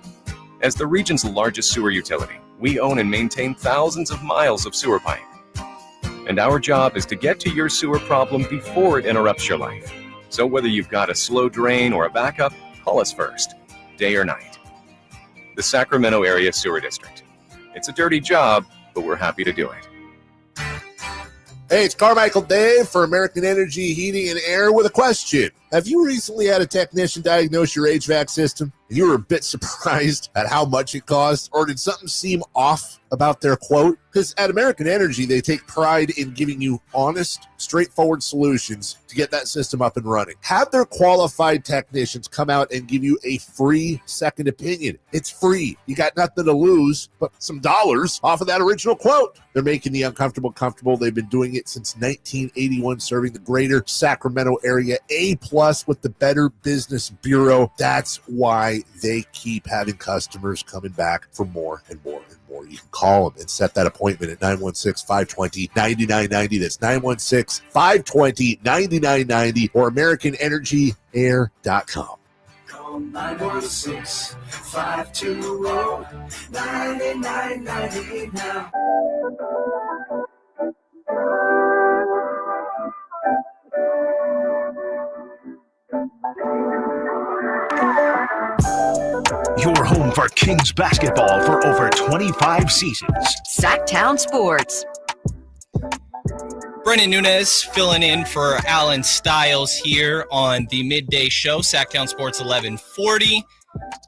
As the region's largest sewer utility, we own and maintain thousands of miles of sewer pipe. And our job is to get to your sewer problem before it interrupts your life. So whether you've got a slow drain or a backup, call us first, day or night. The Sacramento Area Sewer District. It's a dirty job, but we're happy to do it. Hey, it's Carmichael Dave for American Energy Heating and Air with a question. Have you recently had a technician diagnose your HVAC system and you were a bit surprised at how much it cost? Or did something seem off about their quote? Because at American Energy, they take pride in giving you honest, straightforward solutions to get that system up and running. Have their qualified technicians come out and give you a free second opinion. It's free. You got nothing to lose but some dollars off of that original quote. They're making the uncomfortable comfortable. They've been doing it since 1981, serving the greater Sacramento area. A+ with the Better Business Bureau. That's why they keep having customers coming back for more and more and more. You can call them and set that appointment at 916-520-9990. That's 916-520-9990 or AmericanEnergyAir.com. Call 916-520-9990 now. Your home for Kings basketball for over 25 seasons. Sactown Sports. Brenden Nunes filling in for Allen Stiles here on the midday show, Sactown Sports 1140.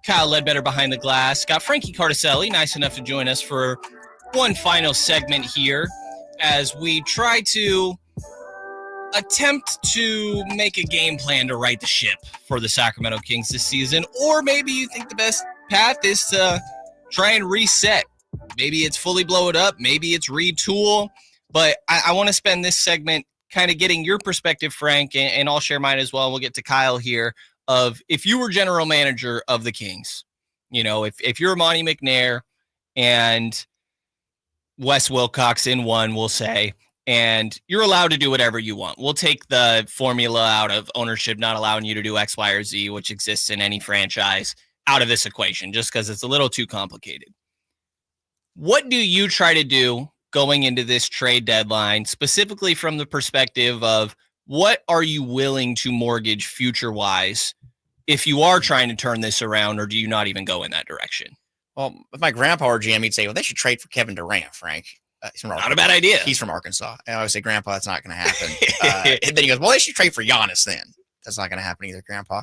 Kyle Ledbetter behind the glass. Got Frankie Cartoscelli, nice enough to join us for one final segment here as we try to attempt to make a game plan to right the ship for the Sacramento Kings this season. Or maybe you think the best path is to try and reset. Maybe it's fully blow it up. Maybe it's retool. But I want to spend this segment kind of getting your perspective, Frank, and I'll share mine as well. We'll get to Kyle here of if you were general manager of the Kings, you know, if you're Monty McNair and Wes Wilcox in one, we'll say, and you're allowed to do whatever you want. We'll take the formula out of ownership not allowing you to do X, Y, or Z, which exists in any franchise, out of this equation just because it's a little too complicated. What do you try to do going into this trade deadline, specifically from the perspective of what are you willing to mortgage future-wise if you are trying to turn this around, or do you not even go in that direction? Well, if my grandpa were GM, he'd say, well, they should trade for Kevin Durant, Frank. Not a bad idea. He's from Arkansas. And I would say, Grandpa, that's not going to happen. And then he goes, well, they should trade for Giannis then. That's not going to happen either, Grandpa.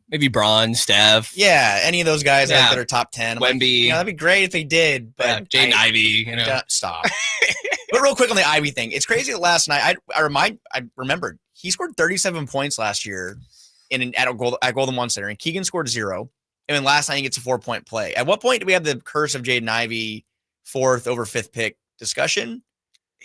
Maybe Braun, Steph. Yeah, any of those guys that are top 10. Wemby. Like, you know, that'd be great if they did. But Jaden Ivey. You know. Stop. But real quick on the Ivy thing. It's crazy that last night, I remembered, he scored 37 points last year at Golden One Center, and Keegan scored 0. And then last night he gets a 4-point play. At what point do we have the curse of Jaden Ivey 4th over 5th pick discussion?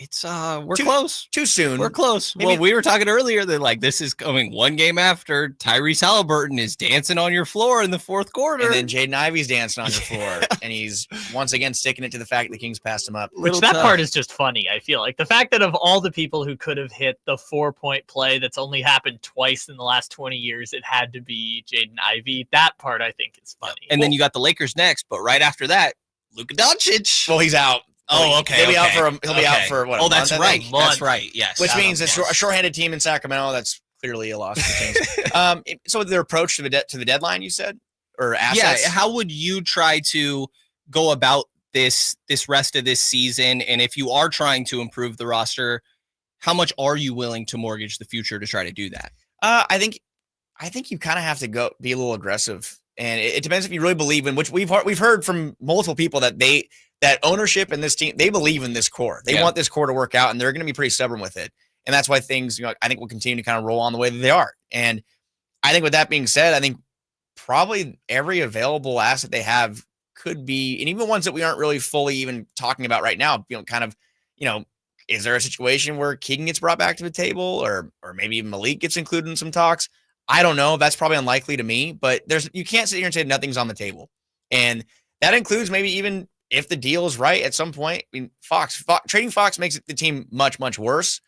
It's we're close. Too soon. We're close. Maybe. Well, we were talking earlier that like this is coming one game after Tyrese Halliburton is dancing on your floor in the fourth quarter. And then Jaden Ivey's dancing on your floor. And he's once again sticking it to the fact that the Kings passed him up. Which that part is just funny, I feel like. The fact that of all the people who could have hit the 4-point play that's only happened twice in the last 20 years, it had to be Jaden Ivey. That part I think is funny. And then you got the Lakers next, but right after that, Luka Doncic. Well, he's out. Oh, okay. He'll be out for Okay. what? Oh, that's month, I right. think? That's right. Yes. Which means a shorthanded team in Sacramento. That's clearly a loss to the Kings. So their approach to the deadline, you said, or assets? Yeah. How would you try to go about this rest of this season? And if you are trying to improve the roster, how much are you willing to mortgage the future to try to do that? I think you kind of have to be a little aggressive, and it depends if you really believe in, which we've heard from multiple people that that ownership and this team, they believe in this core. They want this core to work out, and they're going to be pretty stubborn with it. And that's why things, I think will continue to kind of roll on the way that they are. And I think with that being said, I think probably every available asset they have could be, and even ones that we aren't really fully even talking about right now, is there a situation where Keegan gets brought back to the table, or maybe even Malik gets included in some talks? I don't know. That's probably unlikely to me, but you can't sit here and say nothing's on the table. And that includes maybe even if the deal is right at some point. I mean, trading Fox makes the team much, much worse.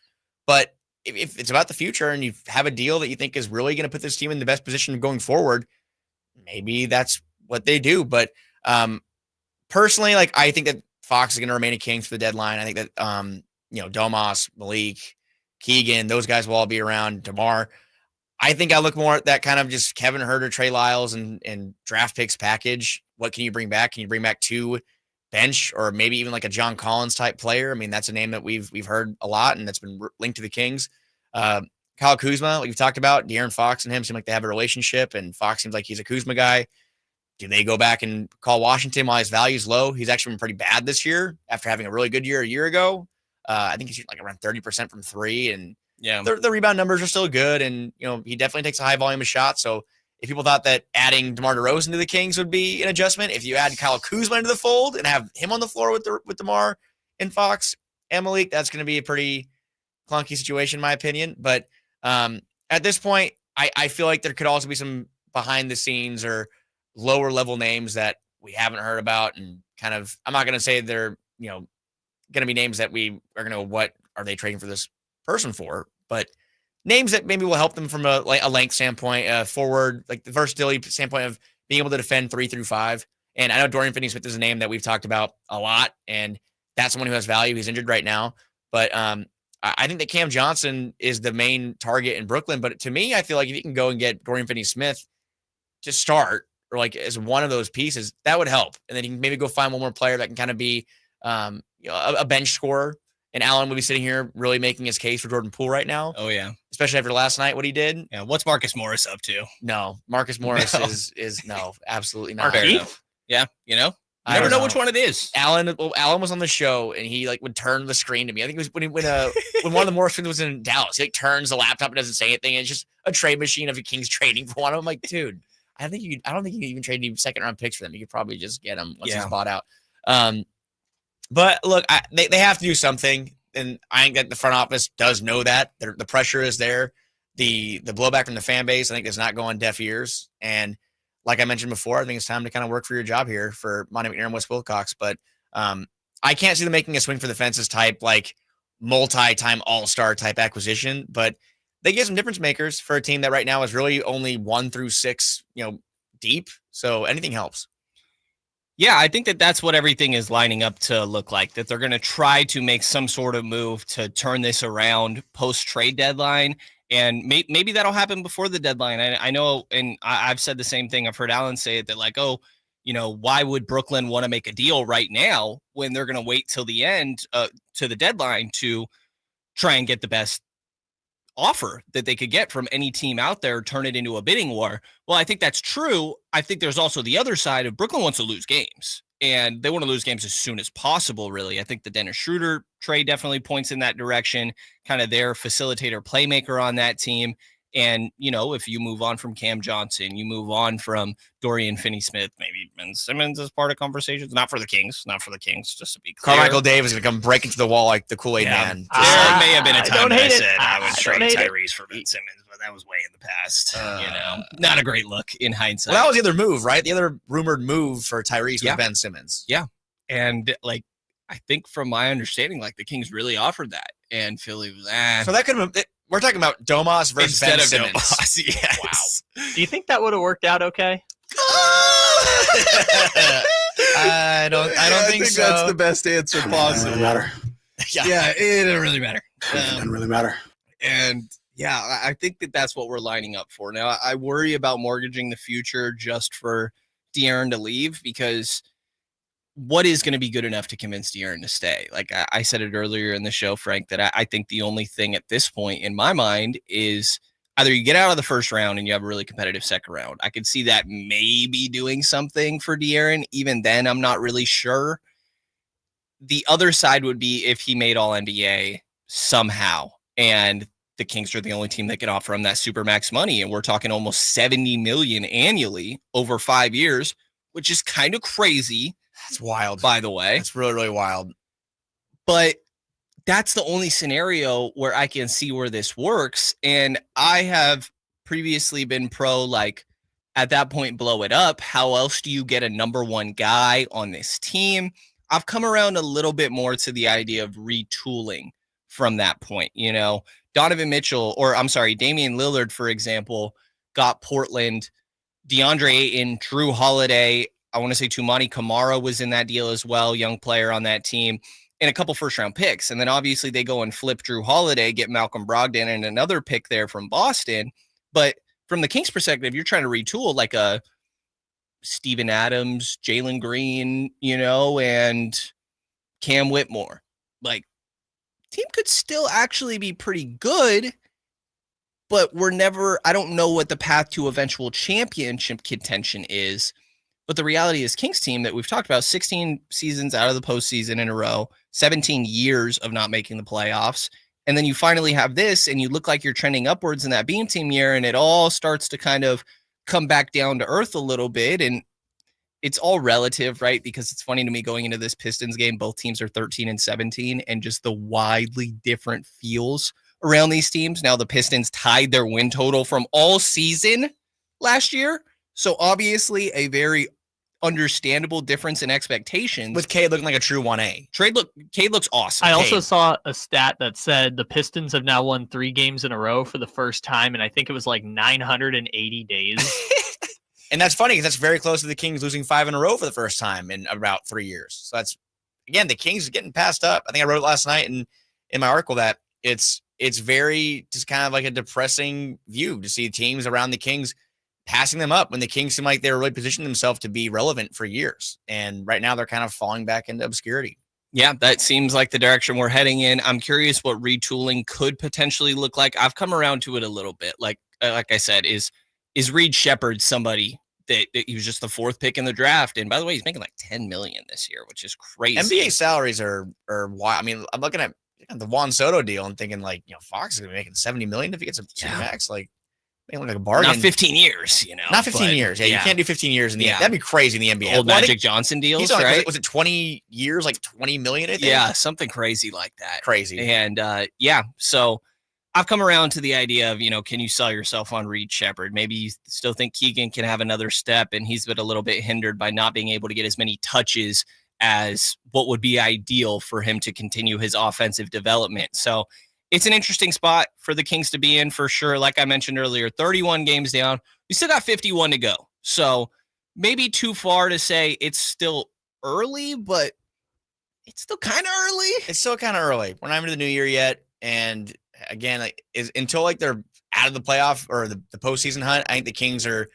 But if it's about the future and you have a deal that you think is really going to put this team in the best position going forward, maybe that's what they do. But personally, I think that Fox is going to remain a Kings for the deadline. I think that, Domas, Malik, Keegan, those guys will all be around. DeMar. I think I look more at that kind of just Kevin Huerter, Trey Lyles, and draft picks package. What can you bring back? Can you bring back 2 bench, or maybe even like a John Collins type player? I mean, that's a name that we've heard a lot, and that's been linked to the Kings. Kyle Kuzma, like you've talked about, De'Aaron Fox and him seem like they have a relationship, and Fox seems like he's a Kuzma guy. Do they go back and call Washington while his value's low? He's actually been pretty bad this year after having a really good year a year ago. I think he's shooting like around 30% from 3, and the rebound numbers are still good, and he definitely takes a high volume of shots. So if people thought that adding DeMar DeRozan to the Kings would be an adjustment, if you add Kyle Kuzma into the fold and have him on the floor with DeMar and Fox and Malik, that's going to be a pretty clunky situation, in my opinion. But at this point, I feel like there could also be some behind the scenes or lower level names that we haven't heard about, and kind of, I'm not going to say they're going to be names that we are going to, what are they trading for this person for, but names that maybe will help them from a length standpoint, forward, like the versatility standpoint of being able to defend 3 through 5. And I know Dorian Finney-Smith is a name that we've talked about a lot, and that's someone who has value. He's injured right now, but I think that Cam Johnson is the main target in Brooklyn. But to me, I feel like if you can go and get Dorian Finney-Smith to start, or like as one of those pieces, that would help. And then you can maybe go find one more player that can kind of be a bench scorer. And Allen would be sitting here really making his case for Jordan Poole right now. Oh, yeah. Especially after last night, what he did. Yeah. What's Marcus Morris up to? No. Marcus Morris is no, absolutely not. Yeah. You never know which one it is. Allen was on the show, and he would turn the screen to me. I think it was when one of the Morris twins was in Dallas. He turns the laptop and doesn't say anything. And it's just a trade machine of the Kings trading for one. I'm like, dude, I don't think you can even trade any second round picks for them. You could probably just get them once he's bought out. But look, they have to do something, and I think that the front office does know that. The pressure is there. The blowback from the fan base, I think, does not go on deaf ears. And like I mentioned before, I think it's time to kind of work for your job here for Monty McNair and Wes Wilcox. But I can't see them making a swing for the fences type, like multi-time all-star type acquisition. But they get some difference makers for a team that right now is really only 1 through 6, deep. So anything helps. Yeah, I think that's what everything is lining up to look like, that they're going to try to make some sort of move to turn this around post-trade deadline. And maybe that'll happen before the deadline. I know, and I've said the same thing. I've heard Allen say it, that why would Brooklyn want to make a deal right now when they're going to wait till the end, to the deadline, to try and get the best offer that they could get from any team out there, turn it into a bidding war. Well, I think that's true. I think there's also the other side of Brooklyn wants to lose games, and they want to lose games as soon as possible, really. I think the Dennis Schroeder trade definitely points in that direction, kind of their facilitator playmaker on that team. And, if you move on from Cam Johnson, you move on from Dorian Finney-Smith, maybe Ben Simmons is part of conversations. Not for the Kings, just to be clear. Carmichael Dave is going to come break into the wall like the Kool-Aid man. There may have been a time that I said I would trade Tyrese for Ben Simmons, but that was way in the past. Not a great look in hindsight. Well, that was the other move, right? The other rumored move for Tyrese was Ben Simmons. Yeah. And I think from my understanding, the Kings really offered that, and Philly was, So that could have been, we're talking about Domas versus instead Ben of Simmons. Domas, yes. Wow. Do you think that would have worked out okay? I don't think so. That's the best answer possible. Doesn't matter. Yeah, it doesn't really matter. It doesn't really matter. And yeah, I think that's what we're lining up for. Now, I worry about mortgaging the future just for De'Aaron to leave, because what is going to be good enough to convince De'Aaron to stay? Like I said it earlier in the show, Frank, that I think the only thing at this point in my mind is either you get out of the first round and you have a really competitive second round. I could see that maybe doing something for De'Aaron. Even then, I'm not really sure. The other side would be if he made all NBA somehow, and the Kings are the only team that can offer him that supermax money. And we're talking almost $70 million annually over 5 years, which is kind of crazy. That's wild. By the way, it's really, really wild. But that's the only scenario where I can see where this works. And I have previously been pro, like, at that point, blow it up. How else do you get a number one guy on this team? I've come around a little bit more to the idea of retooling from that point. You know, Damian Lillard, for example, got Portland, DeAndre Ayton, Drew Holiday. I want to say Tumani Kamara was in that deal as well, young player on that team, and a couple first-round picks. And then obviously they go and flip Drew Holiday, get Malcolm Brogdon, and another pick there from Boston. But from the Kings' perspective, you're trying to retool like a Steven Adams, Jalen Green, you know, and Cam Whitmore. Like, team could still actually be pretty good, but I don't know what the path to eventual championship contention is. But the reality is, Kings team that we've talked about, 16 seasons out of the postseason in a row, 17 years of not making the playoffs. And then you finally have this, and you look like you're trending upwards in that Beam Team year, and it all starts to kind of come back down to earth a little bit. And it's all relative, right? Because it's funny to me going into this Pistons game, both teams are 13 and 17, and just the widely different feels around these teams. Now, the Pistons tied their win total from all season last year. So obviously a very understandable difference in expectations. With Cade looking like a true 1A. Cade looks awesome. I also saw a stat that said the Pistons have now won 3 games in a row for the first time, and I think it was like 980 days. And that's funny because that's very close to the Kings losing 5 in a row for the first time in about 3 years. So that's, again, the Kings are getting passed up. I think I wrote it last night in my article that it's very just kind of like a depressing view to see teams around the Kings passing them up when the Kings seem like they were really positioning themselves to be relevant for years. And right now they're kind of falling back into obscurity. Yeah, that seems like the direction we're heading in. I'm curious what retooling could potentially look like. I've come around to it a little bit. Like I said, is Reed Shepherd somebody that he was just the 4th pick in the draft? And by the way, he's making like $10 million this year, which is crazy. NBA salaries are wild. I mean, I'm looking at the Juan Soto deal and thinking like, you know, Fox is going to be making $70 million if he gets a max. Like, look like a bargain. Not 15 years, you know. Not 15 years. Yeah, you can't do 15 years in the That'd be crazy in the NBA. Old Magic Johnson deals, right? Was it 20 years, like 20 million, I think? Yeah, something crazy like that. Crazy. And so I've come around to the idea of, you know, can you sell yourself on Reed Shepherd? Maybe you still think Keegan can have another step, and he's been a little bit hindered by not being able to get as many touches as what would be ideal for him to continue his offensive development. So it's an interesting spot for the Kings to be in for sure. Like I mentioned earlier, 31 games down. We still got 51 to go. So maybe too far to say it's still early, but it's still kind of early. It's still kind of early. We're not into the new year yet. And again, until like they're out of the playoff or the postseason hunt, I think the Kings are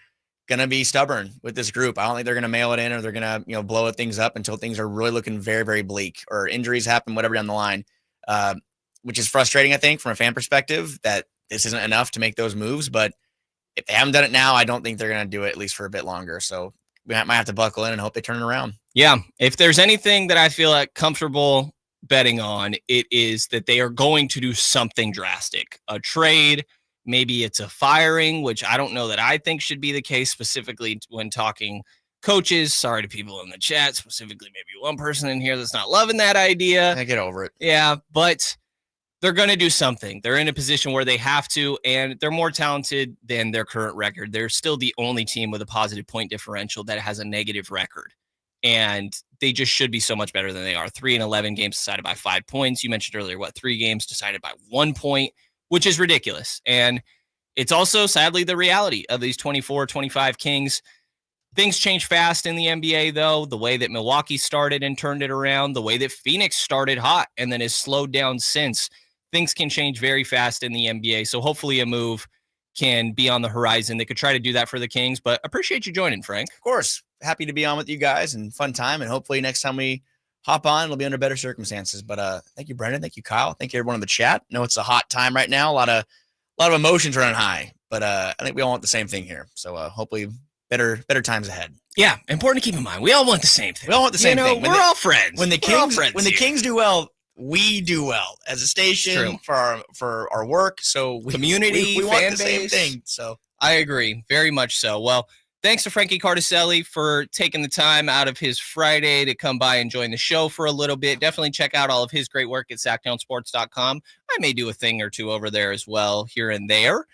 going to be stubborn with this group. I don't think they're going to mail it in or they're going to, you know, blow things up until things are really looking very, very bleak or injuries happen, whatever down the line. Which is frustrating, I think, from a fan perspective, that this isn't enough to make those moves. But if they haven't done it now, I don't think they're going to do it at least for a bit longer. So we might have to buckle in and hope they turn it around. Yeah. If there's anything that I feel like comfortable betting on, it is that they are going to do something drastic. A trade, maybe it's a firing, which I don't know that I think should be the case, specifically when talking coaches. Sorry to people in the chat, specifically maybe one person in here that's not loving that idea. I get over it. Yeah, but they're going to do something. They're in a position where they have to, and they're more talented than their current record. They're still the only team with a positive point differential that has a negative record. And they just should be so much better than they are. 3-11 games decided by 5 points. You mentioned earlier, 3 games decided by 1 point, which is ridiculous. And it's also, sadly, the reality of these 24-25 Kings. Things change fast in the NBA, though. The way that Milwaukee started and turned it around, the way that Phoenix started hot and then has slowed down since. Things can change very fast in the NBA, so hopefully a move can be on the horizon. They could try to do that for the Kings, but appreciate you joining, Frank. Of course. Happy to be on with you guys and fun time. And hopefully next time we hop on, it'll be under better circumstances. But thank you, Brenden. Thank you, Kyle. Thank you, everyone in the chat. I know it's a hot time right now. A lot of emotions running high, but I think we all want the same thing here. So hopefully better times ahead. Yeah, important to keep in mind. We all want the same thing. We all want the same thing. We're all friends. When the Kings do well, we do well as a station for our work. So community, we want fan the same base. thing. So I agree, very much so. Well, thanks to Frankie Cartoscelli for taking the time out of his Friday to come by and join the show for a little bit. Definitely check out all of his great work at SactownSports.com. I may do a thing or two over there as well, here and there.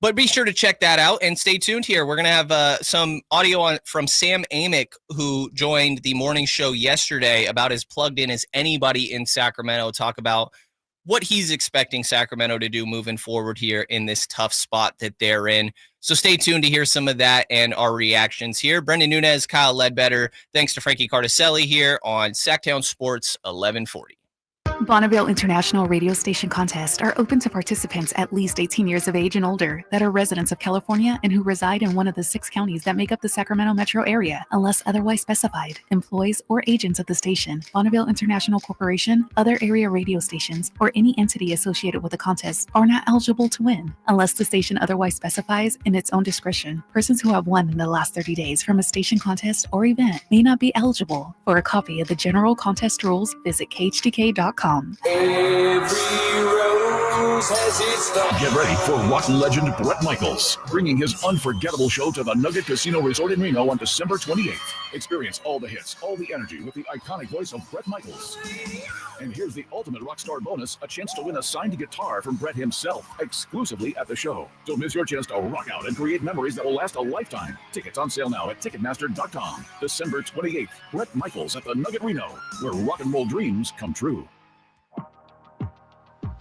But be sure to check that out and stay tuned here. We're going to have some audio from Sam Amick, who joined the morning show yesterday, about as plugged in as anybody in Sacramento, talk about what he's expecting Sacramento to do moving forward here in this tough spot that they're in. So stay tuned to hear some of that and our reactions here. Brenden Nunes, Kyle Ledbetter, thanks to Frankie Cartoscelli here on Sactown Sports 1140. Bonneville International radio station contests are open to participants at least 18 years of age and older that are residents of California and who reside in one of the 6 counties that make up the Sacramento metro area, unless otherwise specified. Employees or agents of the station, Bonneville International Corporation, other area radio stations, or any entity associated with the contest are not eligible to win, unless the station otherwise specifies in its own discretion. Persons who have won in the last 30 days from a station contest or event may not be eligible. For a copy of the general contest rules, visit KHTK.com. Every rose has its thorn. Get ready for rock legend Bret Michaels, bringing his unforgettable show to the Nugget Casino Resort in Reno on December 28th. Experience all the hits, all the energy with the iconic voice of Bret Michaels. And here's the ultimate rock star bonus, a chance to win a signed guitar from Bret himself, exclusively at the show. Don't miss your chance to rock out and create memories that will last a lifetime. Tickets on sale now at Ticketmaster.com. December 28th, Bret Michaels at the Nugget Reno, where rock and roll dreams come true.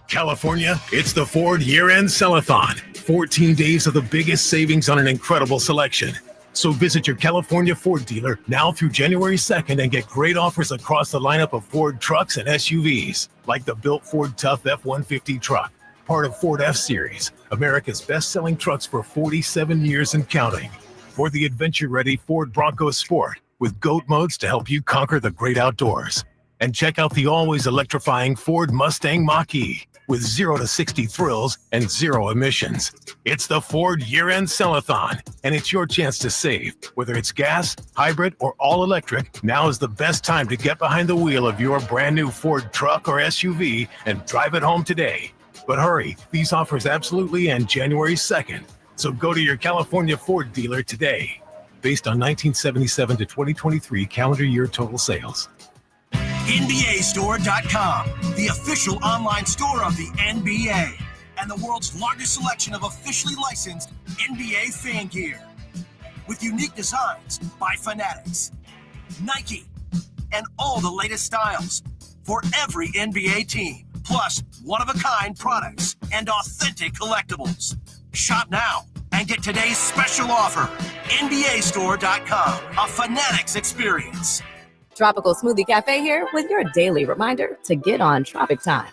California, it's the Ford Year-End Sell-a-thon. 14 days of the biggest savings on an incredible selection. So visit your California Ford dealer now through January 2nd and get great offers across the lineup of Ford trucks and SUVs, like the built Ford Tough F-150 truck, part of Ford F-Series, America's best-selling trucks for 47 years and counting. Or the adventure-ready Ford Bronco Sport with GOAT modes to help you conquer the great outdoors. And check out the always electrifying Ford Mustang Mach-E with 0 to 60 thrills and 0 emissions. It's the Ford Year-End Sell-a-thon, and it's your chance to save. Whether it's gas, hybrid, or all-electric, now is the best time to get behind the wheel of your brand new Ford truck or SUV and drive it home today. But hurry, these offers absolutely end January 2nd, so go to your California Ford dealer today. Based on 1977 to 2023 calendar year total sales. NBAstore.com, the official online store of the NBA, and the world's largest selection of officially licensed NBA fan gear. With unique designs by Fanatics, Nike, and all the latest styles for every NBA team, plus one-of-a-kind products and authentic collectibles. Shop now and get today's special offer. NBAstore.com, a Fanatics experience. Tropical Smoothie Cafe here with your daily reminder to get on Tropic Time.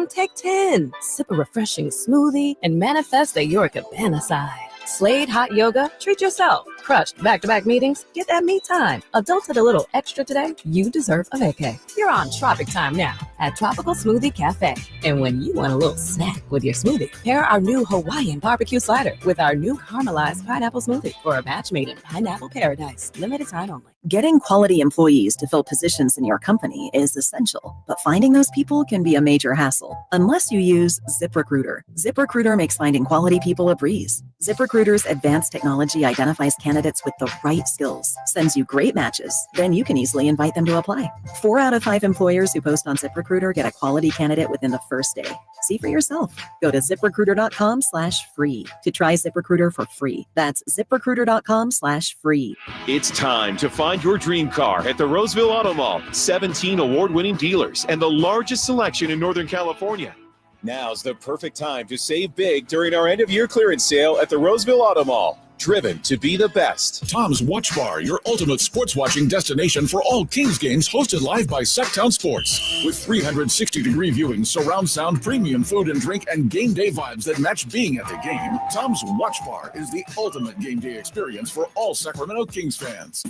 Take 10, sip a refreshing smoothie, and manifest at your cabana side. Slade hot yoga, treat yourself. Crushed back-to-back meetings, get that me time. Adults had a little extra today, you deserve a vacay. You're on Tropic Time now at Tropical Smoothie Cafe. And when you want a little snack with your smoothie, pair our new Hawaiian barbecue slider with our new caramelized pineapple smoothie for a match made in pineapple paradise. Limited time only. Getting quality employees to fill positions in your company is essential, but finding those people can be a major hassle unless you use ZipRecruiter. ZipRecruiter makes finding quality people a breeze. ZipRecruiter's advanced technology identifies candidates with the right skills, sends you great matches, then you can easily invite them to apply. 4 out of 5 employers who post on ZipRecruiter get a quality candidate within the first day. See for yourself. Go to ZipRecruiter.com/free to try ZipRecruiter for free. That's ZipRecruiter.com/free. It's time to find your dream car at the Roseville Auto Mall. 17 award-winning dealers and the largest selection in Northern California. Now's the perfect time to save big during our end-of-year clearance sale at the Roseville Auto Mall. Driven to be the best. Tom's Watch Bar, your ultimate sports watching destination for all Kings games, hosted live by Sactown Sports. With 360-degree viewing, surround sound, premium food and drink, and game day vibes that match being at the game, Tom's Watch Bar is the ultimate game day experience for all Sacramento Kings fans.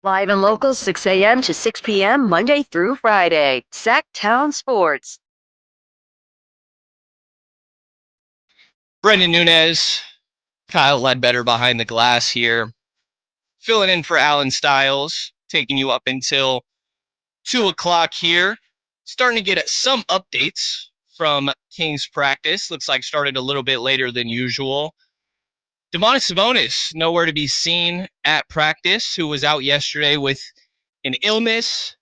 Live and local, 6 a.m. to 6 p.m., Monday through Friday. Sactown Sports. Brenden Nunes, Kyle Ledbetter behind the glass here, filling in for Allen Stiles, taking you up until 2 o'clock here. Starting to get some updates from Kings practice. Looks like started a little bit later than usual. Domantas Sabonis, nowhere to be seen at practice, who was out yesterday with an illness.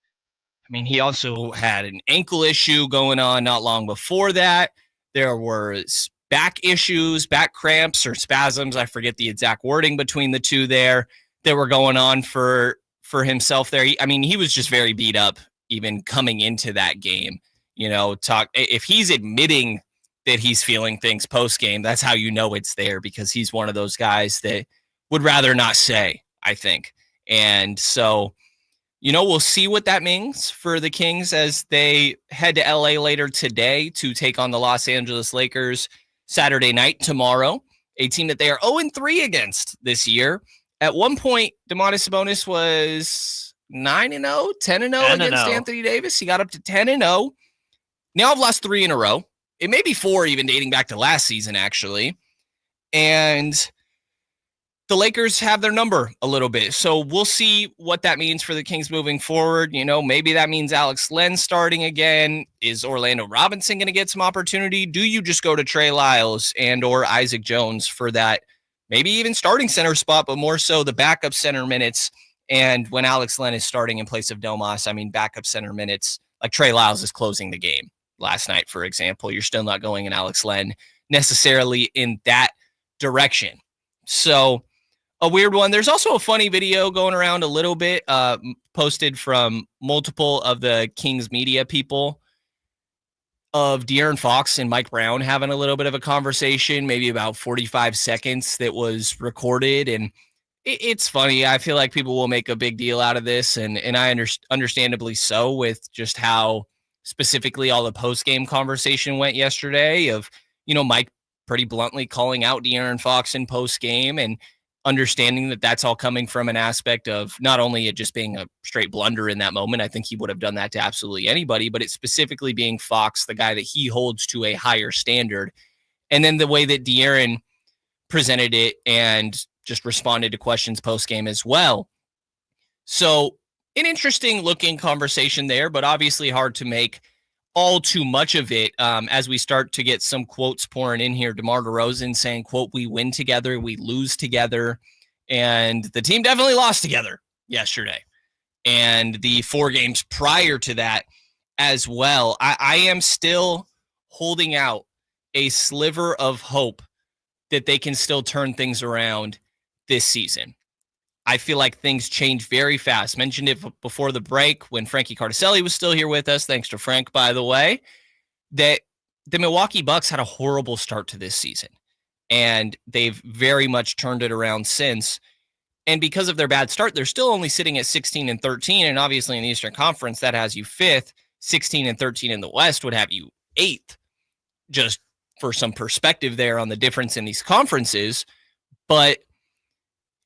I mean, he also had an ankle issue going on not long before that. There was back issues, back cramps or spasms. I forget the exact wording between the two there that were going on for himself there. He was just very beat up even coming into that game. If he's admitting that he's feeling things post-game, that's how you know it's there, because he's one of those guys that would rather not say, I think. And so, we'll see what that means for the Kings as they head to LA later today to take on the Los Angeles Lakers Saturday night tomorrow, a team that they are 0-3 against this year. At one point, Domantas Sabonis was 9-0, 10-0 against Anthony Davis. He got up to 10-0. Now I've lost 3 in a row. It may be 4 even dating back to last season, actually. And the Lakers have their number a little bit. So we'll see what that means for the Kings moving forward. Maybe that means Alex Len starting again. Is Orlando Robinson going to get some opportunity? Do you just go to Trey Lyles and or Isaac Jones for that maybe even starting center spot, but more so the backup center minutes? And when Alex Len is starting in place of Domas, backup center minutes, like Trey Lyles is closing the game last night, for example. You're still not going in Alex Len necessarily in that direction. So a weird one. There's also a funny video going around a little bit, posted from multiple of the Kings media people, of De'Aaron Fox and Mike Brown having a little bit of a conversation, maybe about 45 seconds, that was recorded. And it's funny. I feel like people will make a big deal out of this, and I understandably so, with just how specifically all the post-game conversation went yesterday of, Mike pretty bluntly calling out De'Aaron Fox in post-game, and understanding that that's all coming from an aspect of not only it just being a straight blunder in that moment. I think he would have done that to absolutely anybody, but it's specifically being Fox, the guy that he holds to a higher standard. And then the way that De'Aaron presented it and just responded to questions post-game as well. So an interesting looking conversation there, but obviously hard to make all too much of it as we start to get some quotes pouring in here. DeMar DeRozan saying, quote, "We win together, we lose together." And the team definitely lost together yesterday. And the 4 games prior to that as well. I am still holding out a sliver of hope that they can still turn things around this season. I feel like things change very fast. Mentioned it before the break when Frankie Cartoscelli was still here with us. Thanks to Frank, by the way, that the Milwaukee Bucks had a horrible start to this season, and they've very much turned it around since. And because of their bad start, they're still only sitting at 16-13. And obviously in the Eastern Conference, that has you 5th. 16-13 in the West would have you 8th, just for some perspective there on the difference in these conferences. But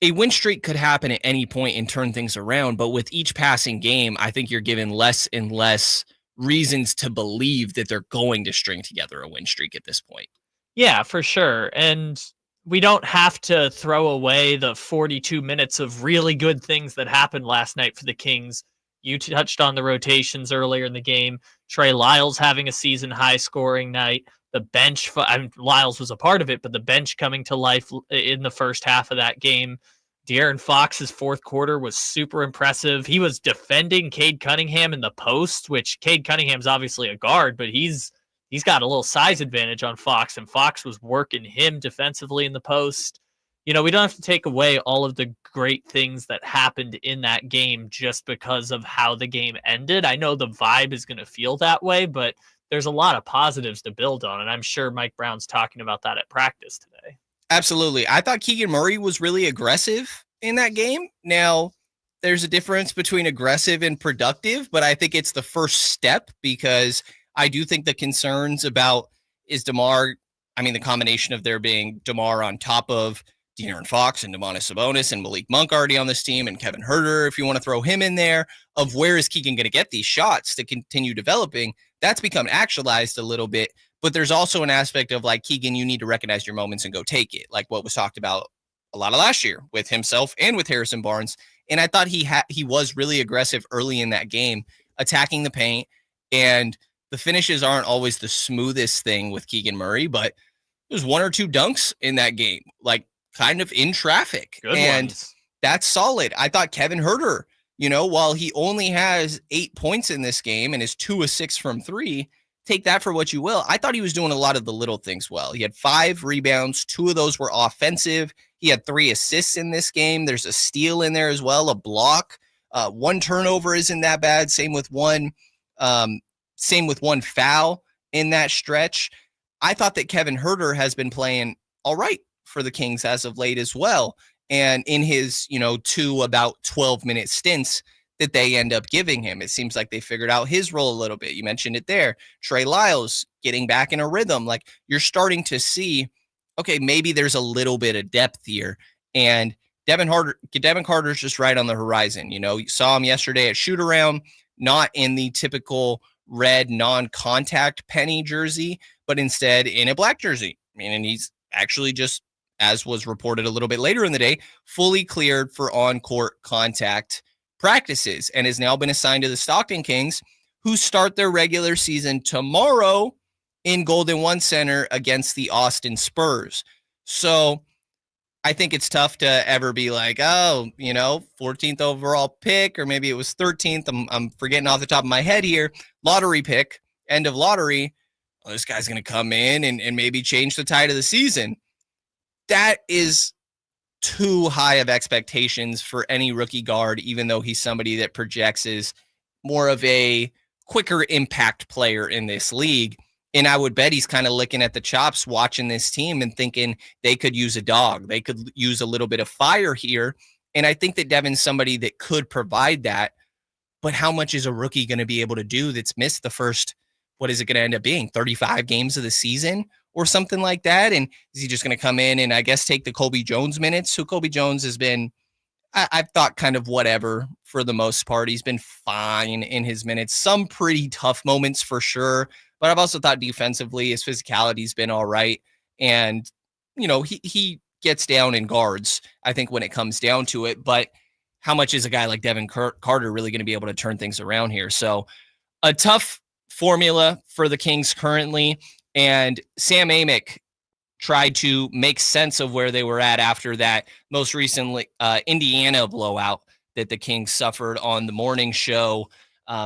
a win streak could happen at any point and turn things around. But with each passing game, I think you're given less and less reasons to believe that they're going to string together a win streak at this point. Yeah, for sure. And we don't have to throw away the 42 minutes of really good things that happened last night for the Kings. You touched on the rotations earlier in the game. Trey Lyles having a season high scoring night. The bench, Lyles was a part of it, but the bench coming to life in the first half of that game. De'Aaron Fox's fourth quarter was super impressive. He was defending Cade Cunningham in the post, which Cade Cunningham's obviously a guard, but he's got a little size advantage on Fox, and Fox was working him defensively in the post. We don't have to take away all of the great things that happened in that game just because of how the game ended. I know the vibe is going to feel that way, but there's a lot of positives to build on, and I'm sure Mike Brown's talking about that at practice today. Absolutely. I thought Keegan Murray was really aggressive in that game. Now, there's a difference between aggressive and productive, but I think it's the first step because I do think the concerns about the combination of there being DeMar on top of De'Aaron Fox and Domantas Sabonis and Malik Monk already on this team and Kevin Huerter, if you want to throw him in there, of where is Keegan going to get these shots to continue developing, that's become actualized a little bit. But there's also an aspect of like, Keegan, you need to recognize your moments and go take it. Like what was talked about a lot of last year with himself and with Harrison Barnes. And I thought he was really aggressive early in that game, attacking the paint. And the finishes aren't always the smoothest thing with Keegan Murray, but there's one or two dunks in that game, like kind of in traffic. Good and ones. That's solid. I thought Kevin Huerter, while he only has 8 points in this game and is 2 of 6 from 3, take that for what you will. I thought he was doing a lot of the little things well. He had 5 rebounds. 2 of those were offensive. He had 3 assists in this game. There's a steal in there as well, a block. 1 turnover isn't that bad. Same with one foul in that stretch. I thought that Kevin Huerter has been playing all right for the Kings as of late as well. And in his, 2 about 12-minute stints that they end up giving him, it seems like they figured out his role a little bit. You mentioned it there. Trey Lyles getting back in a rhythm. Like you're starting to see, okay, maybe there's a little bit of depth here. And Devin Carter's just right on the horizon. You saw him yesterday at shoot around, not in the typical red non-contact penny jersey, but instead in a black jersey. And he's actually just, as was reported a little bit later in the day, fully cleared for on-court contact practices and has now been assigned to the Stockton Kings, who start their regular season tomorrow in Golden One Center against the Austin Spurs. So I think it's tough to ever be like, 14th overall pick, or maybe it was 13th. I'm forgetting off the top of my head here. Lottery pick, end of lottery. Well, this guy's going to come in and maybe change the tide of the season. That is too high of expectations for any rookie guard, even though he's somebody that projects as more of a quicker impact player in this league. And I would bet he's kind of licking at the chops watching this team and thinking they could use a dog. They could use a little bit of fire here. And I think that Devin's somebody that could provide that. But how much is a rookie going to be able to do that's missed the first, what is it going to end up being, 35 games of the season or something like that? And is he just going to come in and I guess take the Kobe Jones minutes? So Kobe Jones has been, I've thought kind of whatever for the most part. He's been fine in his minutes. Some pretty tough moments for sure. But I've also thought defensively, his physicality's been all right. And, he gets down in guards, I think, when it comes down to it. But how much is a guy like Devin Carter really going to be able to turn things around here? So a tough formula for the Kings currently. And Sam Amick tried to make sense of where they were at after that most recently Indiana blowout that the Kings suffered on the morning show,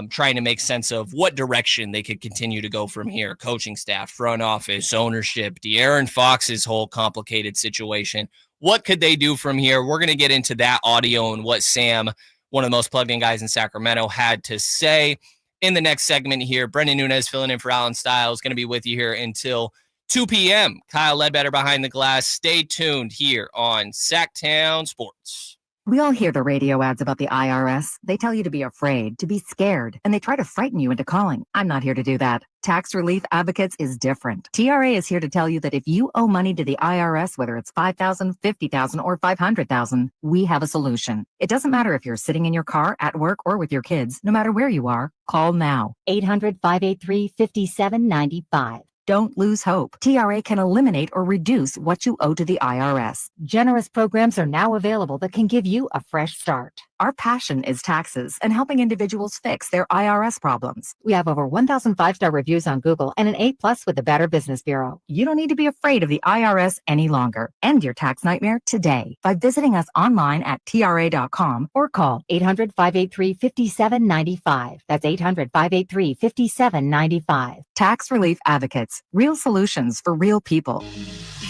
trying to make sense of what direction they could continue to go from here. Coaching staff, front office, ownership, De'Aaron Fox's whole complicated situation. What could they do from here? We're going to get into that audio and what Sam, one of the most plugged in guys in Sacramento, had to say in the next segment here. Brenden Nunes filling in for Allen Stiles, going to be with you here until 2 p.m. Kyle Ledbetter behind the glass. Stay tuned here on Sactown Sports. We all hear the radio ads about the IRS. They tell you to be afraid, to be scared, and they try to frighten you into calling. I'm not here to do that. Tax Relief Advocates is different. TRA is here to tell you that if you owe money to the IRS, whether it's $5,000, $50,000, or $500,000, we have a solution. It doesn't matter if you're sitting in your car, at work, or with your kids. No matter where you are, call now. 800-583-5795. Don't lose hope. TRA can eliminate or reduce what you owe to the IRS. Generous programs are now available that can give you a fresh start. Our passion is taxes and helping individuals fix their IRS problems. We have over 1,000 5-star reviews on Google and an A+ with the Better Business Bureau. You don't need to be afraid of the IRS any longer. End your tax nightmare today by visiting us online at TRA.com or call 800-583-5795. That's 800-583-5795. Tax Relief Advocates. Real solutions for real people.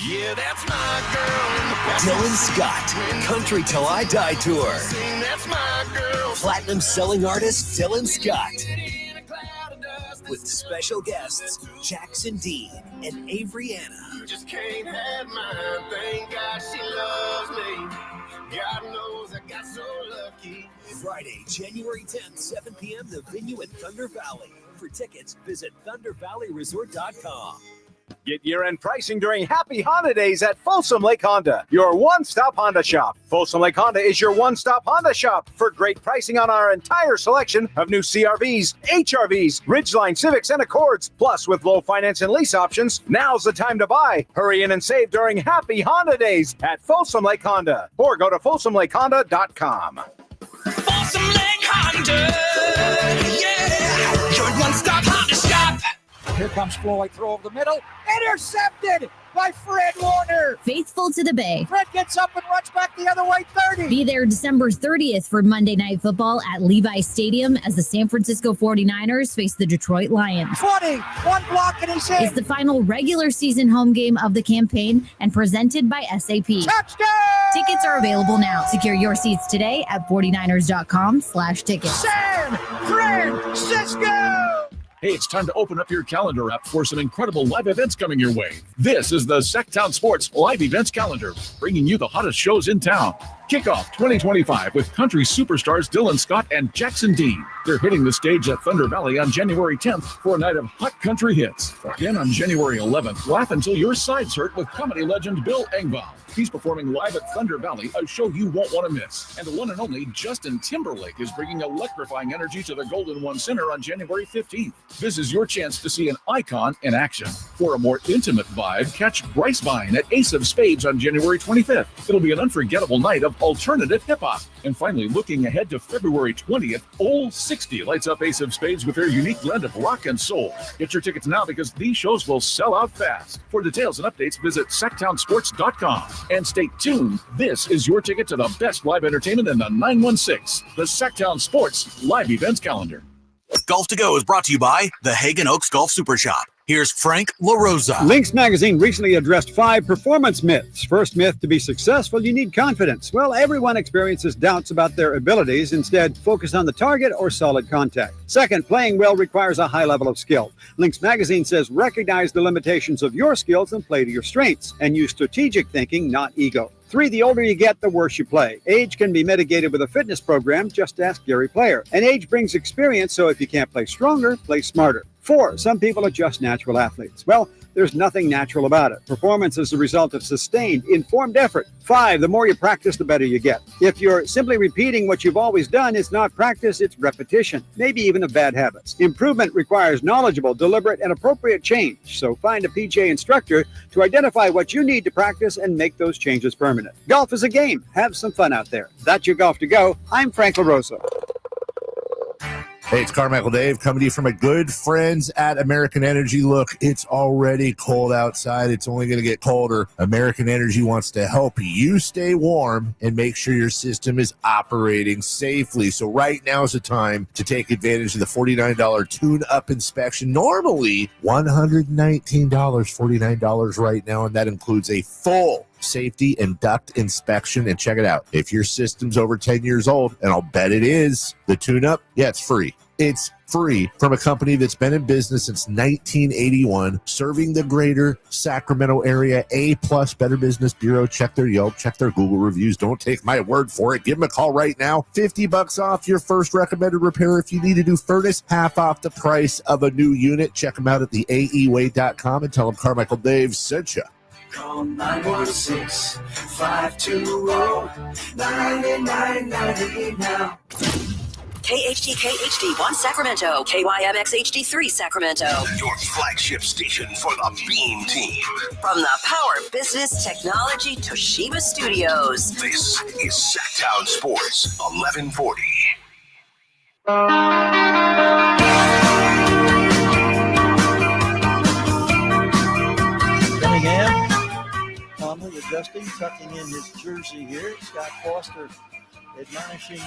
Yeah, that's my girl. Dylan Scott, Country Till I Die Tour. That's my girl. Platinum selling artist Dylan Scott. With special guests Jackson Dean and Avery Anna. You just can't have mine. Thank God she loves me. God knows I got so lucky. Friday, January 10th, 7 p.m. The venue at Thunder Valley. For tickets, visit ThunderValleyResort.com. Get year-end pricing during Happy Holidays at Folsom Lake Honda, your one-stop Honda shop. Folsom Lake Honda is your one-stop Honda shop for great pricing on our entire selection of new CRVs, HRVs, Ridgeline Civics, and Accords. Plus, with low finance and lease options, now's the time to buy. Hurry in and save during Happy Honda Days at Folsom Lake Honda, or go to FolsomLakeHonda.com. Folsom Lake Honda, yeah, your one-stop Honda shop. Here comes Floyd, throw over the middle, intercepted by Fred Warner. Faithful to the Bay. Fred gets up and runs back the other way, 30. Be there December 30th for Monday Night Football at Levi Stadium as the San Francisco 49ers face the Detroit Lions. 20, one block and he's in. It's the final regular season home game of the campaign and presented by SAP. Touchdown! Tickets are available now. Secure your seats today at 49ers.com/tickets. San Francisco! Hey, it's time to open up your calendar app for some incredible live events coming your way. This is the Sactown Sports Live Events Calendar, bringing you the hottest shows in town. Kick off 2025 with country superstars Dylan Scott and Jackson Dean. They're hitting the stage at Thunder Valley on January 10th for a night of hot country hits. Then on January 11th, laugh until your sides hurt with comedy legend Bill Engvall. He's performing live at Thunder Valley, a show you won't want to miss. And the one and only Justin Timberlake is bringing electrifying energy to the Golden One Center on January 15th. This is your chance to see an icon in action. For a more intimate vibe, catch Bryce Vine at Ace of Spades on January 25th. It'll be an unforgettable night of alternative hip-hop. And finally, looking ahead to February 20th, Old 60 lights up Ace of Spades with their unique blend of rock and soul. Get your tickets now because these shows will sell out fast. For details and updates, visit SactownSports.com. And stay tuned. This is your ticket to the best live entertainment in the 916, the Sactown Sports Live Events Calendar. Golf to Go is brought to you by the Hagen Oaks Golf Super Shop. Here's Frank LaRosa. Links Magazine recently addressed 5 performance myths. First myth, to be successful, you need confidence. Well, everyone experiences doubts about their abilities. Instead, focus on the target or solid contact. Second, playing well requires a high level of skill. Links Magazine says recognize the limitations of your skills and play to your strengths. And use strategic thinking, not ego. 3, the older you get, the worse you play. Age can be mitigated with a fitness program. Just ask Gary Player. And age brings experience, so if you can't play stronger, play smarter. 4, some people are just natural athletes. Well, there's nothing natural about it. Performance is the result of sustained, informed effort. 5, the more you practice, the better you get. If you're simply repeating what you've always done, it's not practice, it's repetition, maybe even of bad habits. Improvement requires knowledgeable, deliberate, and appropriate change. So find a PGA instructor to identify what you need to practice and make those changes permanent. Golf is a game. Have some fun out there. That's your Golf to Go. I'm Frank LaRosa. Hey, it's Carmichael Dave coming to you from my good friends at American Energy. Look, it's already cold outside. It's only going to get colder. American Energy wants to help you stay warm and make sure your system is operating safely. So right now is the time to take advantage of the $49 tune-up inspection. Normally $119, $49 right now, and that includes a full safety and duct inspection. And check it out. If your system's over 10 years old, and I'll bet it is, the tune-up, yeah, it's free. It's free from a company that's been in business since 1981, serving the greater Sacramento area. A+ Better Business Bureau. Check their Yelp, check their Google reviews. Don't take my word for it. Give them a call right now. $50 off your first recommended repair. If you need a new furnace, half off the price of a new unit. Check them out at theaeway.com and tell them Carmichael Dave sent you. Call 916-520-9998 now. KHTK HD1 Sacramento, KYMX HD3 Sacramento. Your flagship station for the Beam Team. From the Power Business Technology Toshiba Studios. This is Sactown Sports 1140. Cunningham, calmly adjusting, tucking in his jersey here. Scott Foster admonishing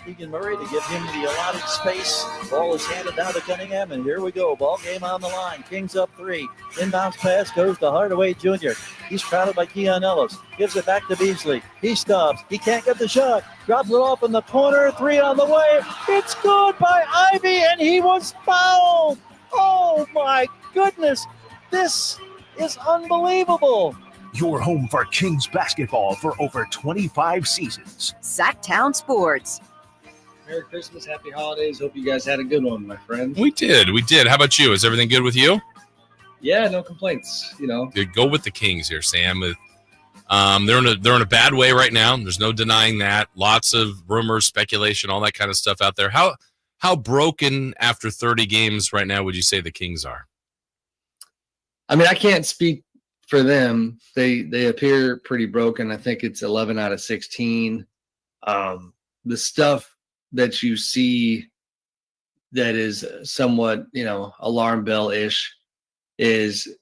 Keegan Murray to give him the allotted space. Ball is handed down to Cunningham, and here we go. Ball game on the line. Kings up 3. Inbounds pass goes to Hardaway Jr. He's crowded by Keon Ellis. Gives it back to Beasley. He stops. He can't get the shot. Drops it off in the corner. 3 on the way. It's good by Ivy, and he was fouled. Oh, my goodness. This is unbelievable. Your home for Kings basketball for over 25 seasons. Sactown Sports. Merry Christmas, happy holidays. Hope you guys had a good one, my friends. We did. How about you? Is everything good with you? Yeah, no complaints. Go with the Kings here, Sam. They're in a bad way right now. There's no denying that. Lots of rumors, speculation, all that kind of stuff out there. How broken after 30 games right now would you say the Kings are? I mean, I can't speak for them. They appear pretty broken. I think it's 11 out of 16. The stuff that you see that is somewhat, alarm bell-ish is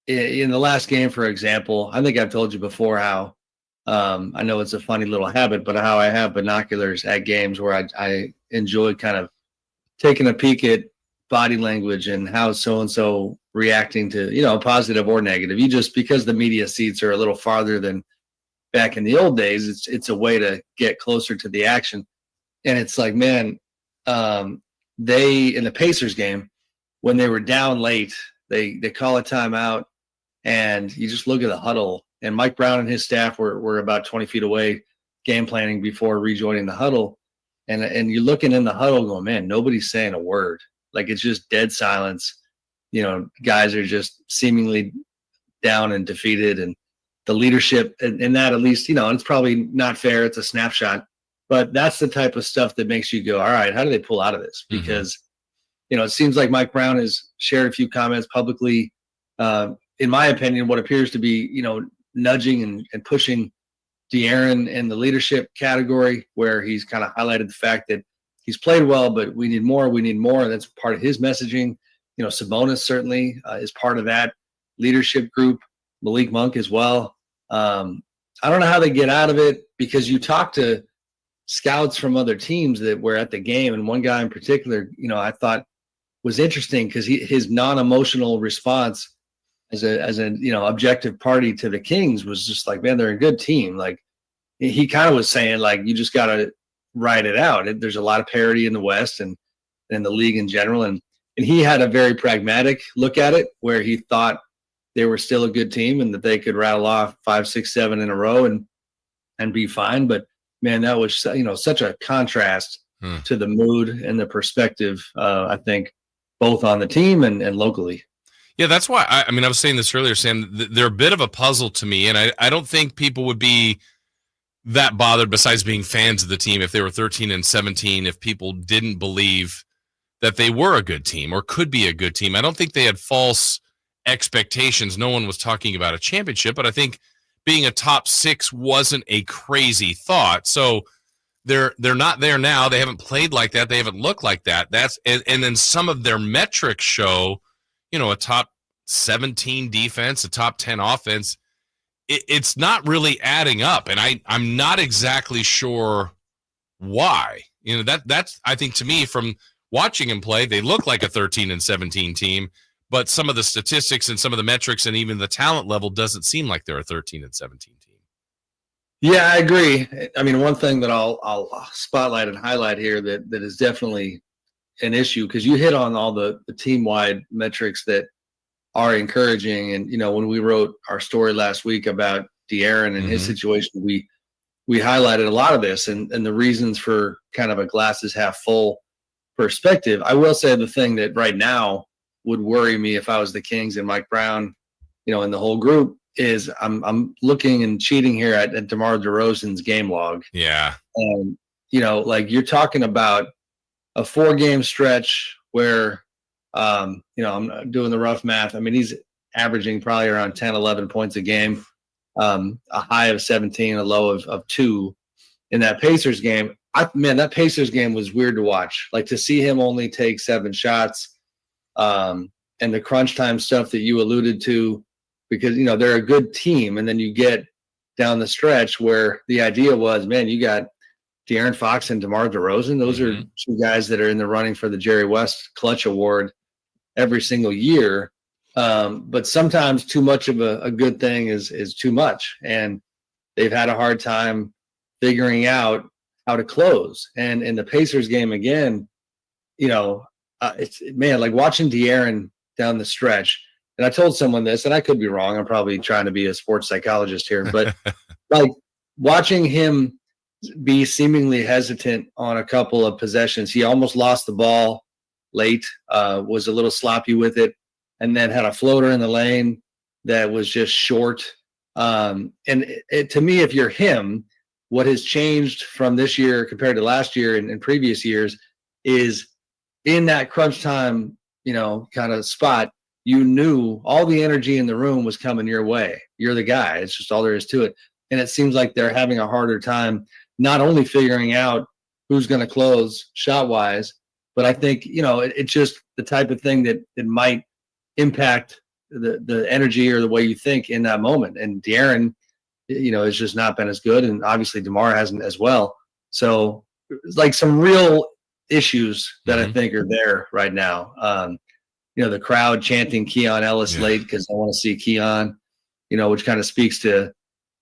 in the last game, for example. I think I've told you before how I know it's a funny little habit, but how I have binoculars at games where I enjoy kind of taking a peek at body language and how so-and-so reacting to, positive or negative. Because the media seats are a little farther than back in the old days, it's a way to get closer to the action. And it's like, man, they, in the Pacers game, when they were down late, they call a timeout and you just look at the huddle, and Mike Brown and his staff were about 20 feet away game planning before rejoining the huddle. And you're looking in the huddle going, man, nobody's saying a word. Like, it's just dead silence. Guys are just seemingly down and defeated, and the leadership and that, at least, and it's probably not fair. It's a snapshot, but that's the type of stuff that makes you go, all right, how do they pull out of this? Because, it seems like Mike Brown has shared a few comments publicly. In my opinion, what appears to be, nudging and pushing De'Aaron in the leadership category, where he's kind of highlighted the fact that he's played well, but we need more. And that's part of his messaging. Sabonis certainly is part of that leadership group. Malik Monk as well. I don't know how they get out of it, because you talk to scouts from other teams that were at the game, and one guy in particular, I thought was interesting because his non-emotional response as an objective party to the Kings was just like, man, they're a good team. Like, he kind of was saying, like, you just got to ride it out. There's a lot of parity in the West and in the league in general. And he had a very pragmatic look at it, where he thought they were still a good team and that they could rattle off 5, 6, 7 in a row and be fine. But man, that was, such a contrast to the mood and the perspective, I think, both on the team and locally. Yeah, that's why. I was saying this earlier, Sam. They're a bit of a puzzle to me, and I don't think people would be that bothered, besides being fans of the team, if they were 13 and 17, if people didn't believe that they were a good team or could be a good team. I don't think they had false expectations. No one was talking about a championship, but I think being a top 6 wasn't a crazy thought. So they're not there now. They haven't played like that. They haven't looked like that. And then some of their metrics show, a top 17 defense, a top 10 offense. It's not really adding up, and I'm not exactly sure why. That's, I think, to me, from watching him play, they look like a 13 and 17 team, but some of the statistics and some of the metrics and even the talent level doesn't seem like they're a 13 and 17 team. Yeah, I agree. I mean, one thing that I'll spotlight and highlight here that is definitely an issue, because you hit on all the team-wide metrics that are encouraging. And, when we wrote our story last week about De'Aaron and his situation, we highlighted a lot of this and the reasons for kind of a glasses half full perspective. I will say the thing that right now would worry me if I was the Kings and Mike Brown, and the whole group, is I'm looking and cheating here at DeMar DeRozan's game log. Yeah. Like, you're talking about a 4-game stretch where, I'm doing the rough math. I mean, he's averaging probably around 10, 11 points a game, a high of 17, a low of 2 in that Pacers game. That Pacers game was weird to watch. Like, to see him only take 7 shots, and the crunch time stuff that you alluded to, because, they're a good team. And then you get down the stretch where the idea was, man, you got De'Aaron Fox and DeMar DeRozan. Those are 2 guys that are in the running for the Jerry West Clutch Award every single year. But sometimes too much of a good thing is too much. And they've had a hard time figuring out how to close. And in the Pacers game again, it's like watching De'Aaron down the stretch. And I told someone this, and I could be wrong. I'm probably trying to be a sports psychologist here, but like watching him be seemingly hesitant on a couple of possessions. He almost lost the ball late, was a little sloppy with it, and then had a floater in the lane that was just short. And to me, if you're him, what has changed from this year compared to last year and previous years is in that crunch time, kind of spot, you knew all the energy in the room was coming your way. You're the guy. It's just all there is to it. And it seems like they're having a harder time not only figuring out who's going to close shot-wise, but I think, it's just the type of thing that it might impact the energy or the way you think in that moment. And De'Aaron, has just not been as good. And obviously DeMar hasn't as well. So like some real issues that I think are there right now. The crowd chanting Keon Ellis late because I want to see Keon, which kind of speaks to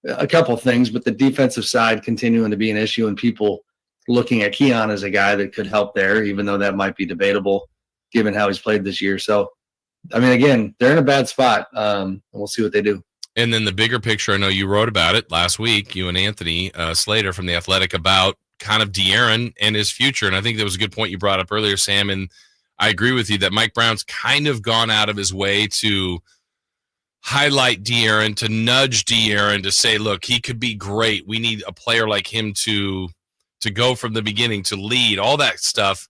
a couple things, but the defensive side continuing to be an issue and people looking at Keon as a guy that could help there, even though that might be debatable given how he's played this year. So, I mean, again, they're in a bad spot, and we'll see what they do. And then the bigger picture, I know you wrote about it last week, you and Anthony Slater from The Athletic, about kind of De'Aaron and his future. And I think that was a good point you brought up earlier, Sam, and I agree with you that Mike Brown's kind of gone out of his way to highlight De'Aaron, to nudge De'Aaron, to say, look, he could be great. We need a player like him to go from the beginning, to lead, all that stuff.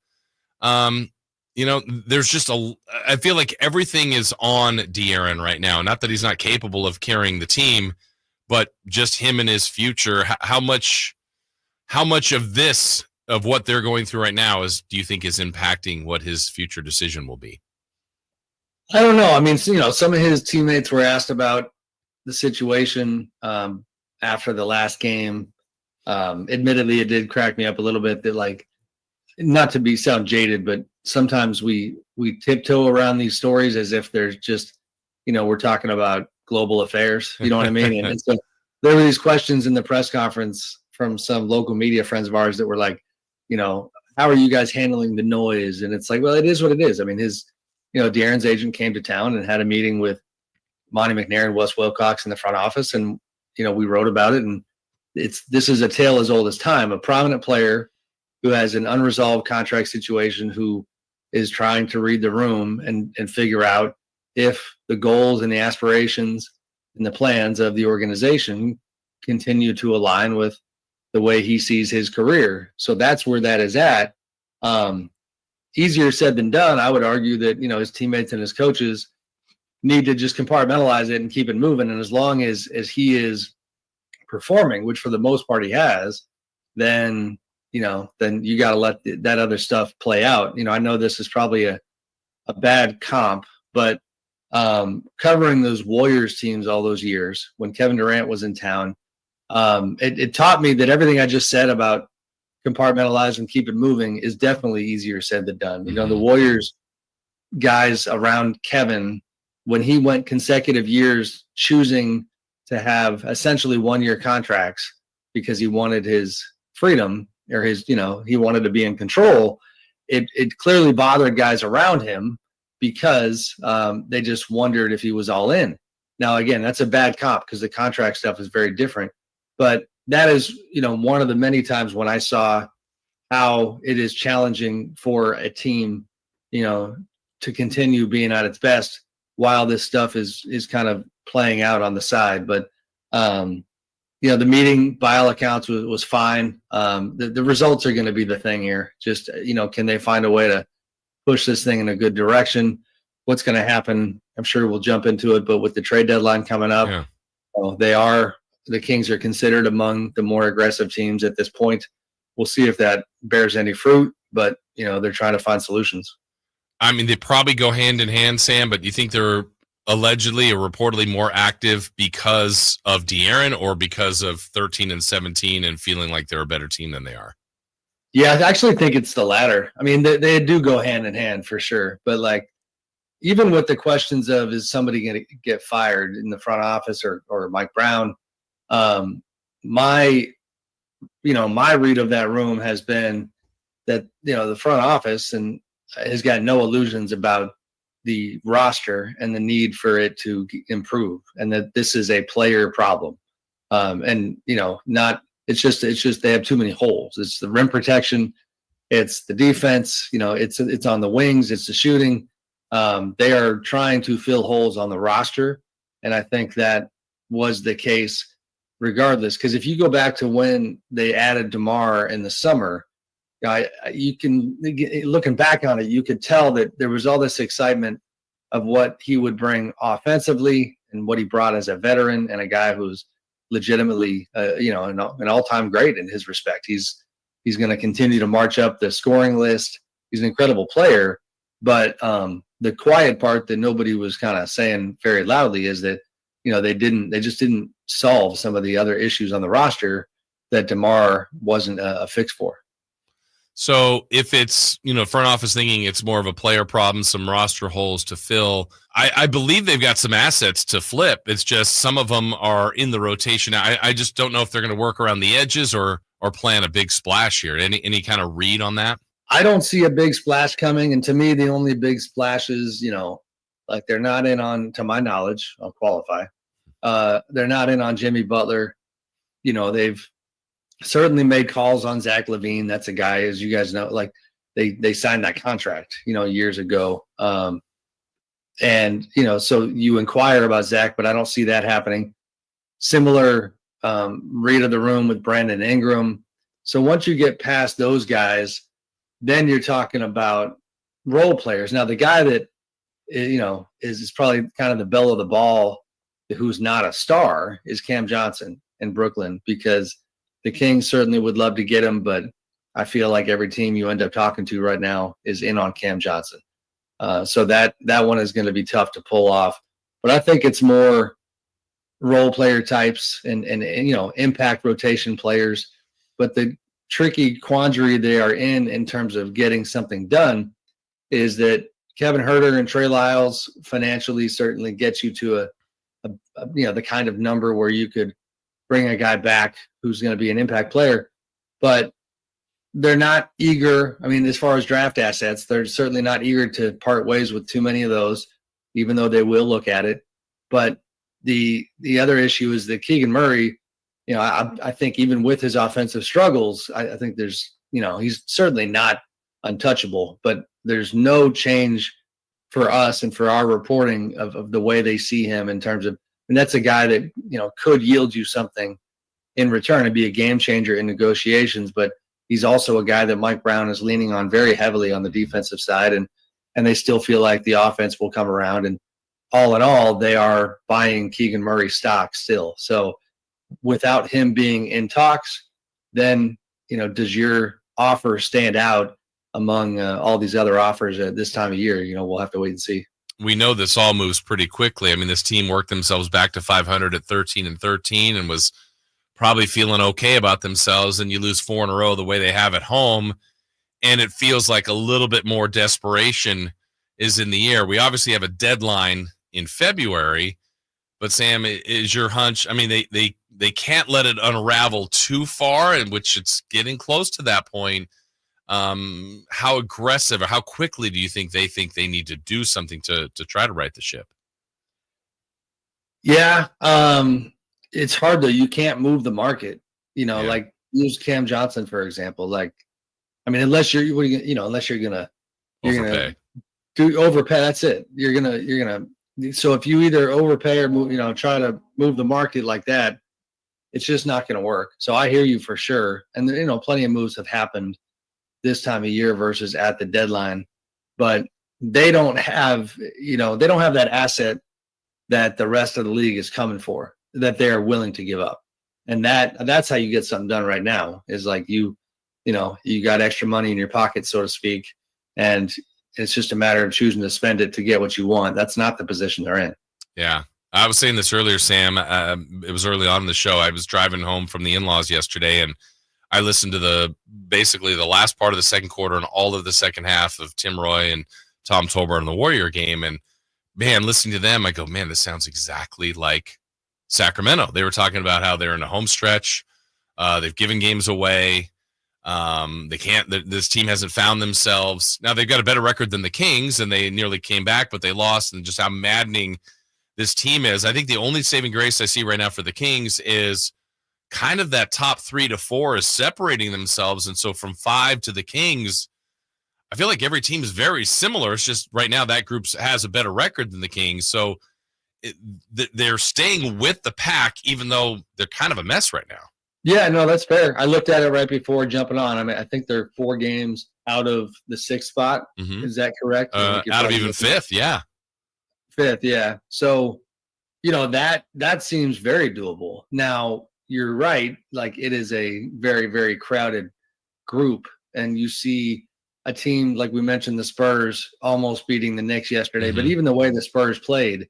There's just I feel like everything is on De'Aaron right now. Not that he's not capable of carrying the team, but just him and his future. How much of what they're going through right now do you think is impacting what his future decision will be? I don't know. I mean, some of his teammates were asked about the situation after the last game. Admittedly, it did crack me up a little bit that, like, not to sound jaded, but sometimes we tiptoe around these stories as if there's just, we're talking about global affairs. You know what I mean? And so there were these questions in the press conference from some local media friends of ours that were like, how are you guys handling the noise? And it's like, well, it is what it is. I mean, De'Aaron's agent came to town and had a meeting with Monty McNair and Wes Wilcox in the front office. And, we wrote about it, and this is a tale as old as time. A prominent player who has an unresolved contract situation, who is trying to read the room and figure out if the goals and the aspirations and the plans of the organization continue to align with the way he sees his career. So that's where that is at. Easier said than done. I would argue that, his teammates and his coaches need to just compartmentalize it and keep it moving. And as long as he is performing, which for the most part he has, then you got to let that other stuff play out. I know this is probably a bad comp, but covering those Warriors teams all those years when Kevin Durant was in town, it taught me that everything I just said about compartmentalize and keep it moving is definitely easier said than done. The Warriors guys around Kevin, when he went consecutive years choosing to have essentially 1-year contracts because he wanted his freedom, or he wanted to be in control, it clearly bothered guys around him because they just wondered if he was all in. Now, again, that's a bad comp because the contract stuff is very different. But that is, one of the many times when I saw how it is challenging for a team, to continue being at its best while this stuff is kind of playing out on the side. But, the meeting by all accounts was fine. The results are going to be the thing here. Just, can they find a way to push this thing in a good direction? What's going to happen? I'm sure we'll jump into it, but with the trade deadline coming up, the Kings are considered among the more aggressive teams at this point. We'll see if that bears any fruit, but they're trying to find solutions. I mean, they probably go hand in hand, Sam, but do you think they're allegedly or reportedly more active because of De'Aaron or because of 13 and 17 and feeling like they're a better team than they are? Yeah, I actually think it's the latter. I mean, they do go hand in hand for sure. But like, even with the questions of, is somebody going to get fired in the front office or Mike Brown? My read of that room has been that, the front office has got no illusions about the roster and the need for it to improve, and that this is a player problem. It's just they have too many holes. It's the rim protection, it's the defense, it's on the wings, it's the shooting. They are trying to fill holes on the roster, and I think that was the case regardless. Because if you go back to when they added DeMar in the summer, looking back on it, you could tell that there was all this excitement of what he would bring offensively and what he brought as a veteran and a guy who's legitimately, an all-time great in his respect. He's going to continue to march up the scoring list. He's an incredible player, but the quiet part that nobody was kind of saying very loudly is that, they just didn't solve some of the other issues on the roster that DeMar wasn't a fix for. So if it's, front office thinking it's more of a player problem, some roster holes to fill, I believe they've got some assets to flip. It's just some of them are in the rotation. I just don't know if they're going to work around the edges or plan a big splash here. Any kind of read on that? I don't see a big splash coming. And to me, the only big splash is, like they're not in on, to my knowledge, I'll qualify. They're not in on Jimmy Butler. They've certainly made calls on Zach LaVine. That's a guy, as you guys know, like they signed that contract, years ago. So you inquire about Zach, but I don't see that happening. Similar read of the room with Brandon Ingram. So once you get past those guys, then you're talking about role players. Now, the guy that, is probably kind of the belle of the ball, who's not a star, is Cam Johnson in Brooklyn, because the Kings certainly would love to get him, but I feel like every team you end up talking to right now is in on Cam Johnson. So that one is going to be tough to pull off. But I think it's more role player types and impact rotation players. But the tricky quandary they are in terms of getting something done is that Kevin Huerter and Trey Lyles financially certainly get you to the kind of number where you could bring a guy back who's going to be an impact player, but they're not eager. I mean, as far as draft assets, they're certainly not eager to part ways with too many of those, even though they will look at it. But the other issue is that Keegan Murray, I think even with his offensive struggles, I think there's, he's certainly not untouchable, but there's no change for us and for our reporting of the way they see him in terms of, and that's a guy that, could yield you something in return and be a game changer in negotiations. But he's also a guy that Mike Brown is leaning on very heavily on the defensive side. And they still feel like the offense will come around. And all in all, they are buying Keegan Murray stock still. So without him being in talks, then, does your offer stand out among all these other offers at this time of year? We'll have to wait and see. We know this all moves pretty quickly. I mean, this team worked themselves back to 500 at 13-13 and was probably feeling okay about themselves. And you lose 4 in a row the way they have at home, and it feels like a little bit more desperation is in the air. We obviously have a deadline in February, but Sam, is your hunch? I mean, they can't let it unravel too far, in which it's getting close to that point. How aggressive or how quickly do you think they need to do something to try to right the ship? Yeah. It's hard though. You can't move the market, like use Cam Johnson, for example. Like, I mean, unless you're going to overpay, that's it. You're going to, so if you either overpay or move, try to move the market like that, it's just not going to work. So I hear you for sure. And, plenty of moves have happened this time of year versus at the deadline, but they don't have that asset that the rest of the league is coming for, that they're willing to give up. And that's how you get something done right now, is like you got extra money in your pocket, so to speak, and it's just a matter of choosing to spend it to get what you want. That's not the position they're in. Yeah. I was saying this earlier, Sam. It was early on in the show. I was driving home from the in-laws yesterday, and I listened to basically the last part of the second quarter and all of the second half of Tim Roy and Tom Tolbert in the Warrior game. And, man, listening to them, I go, man, this sounds exactly like Sacramento. They were talking about how they're in a home stretch. They've given games away. They can't. This team hasn't found themselves. Now they've got a better record than the Kings, and they nearly came back, but they lost. And just how maddening this team is. I think the only saving grace I see right now for the Kings is kind of that top 3 to 4 is separating themselves, and so from 5 to the Kings, I feel like every team is very similar. It's just right now that group has a better record than the Kings, so they're staying with the pack, even though they're kind of a mess right now. Yeah, no, that's fair. I looked at it right before jumping on. I mean, I think they're 4 games out of the 6th spot. Mm-hmm. Is that correct? Out of even 5th, yeah. 5th, yeah. So, that seems very doable. Now, you're right. Like, it is a very, very crowded group, and you see a team, like we mentioned, the Spurs almost beating the Knicks yesterday. Mm-hmm. But even the way the Spurs played,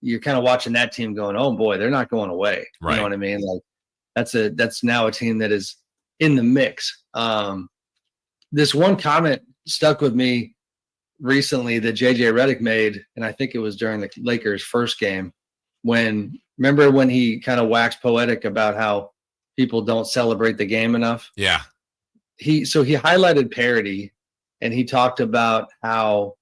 you're kind of watching that team going, oh boy, they're not going away. Right. You know what I mean? Like, that's now a team that is in the mix. This one comment stuck with me recently that JJ Redick made, and I think it was during the Lakers' first game, remember when he kind of waxed poetic about how people don't celebrate the game enough? Yeah. He highlighted parity, and he talked about how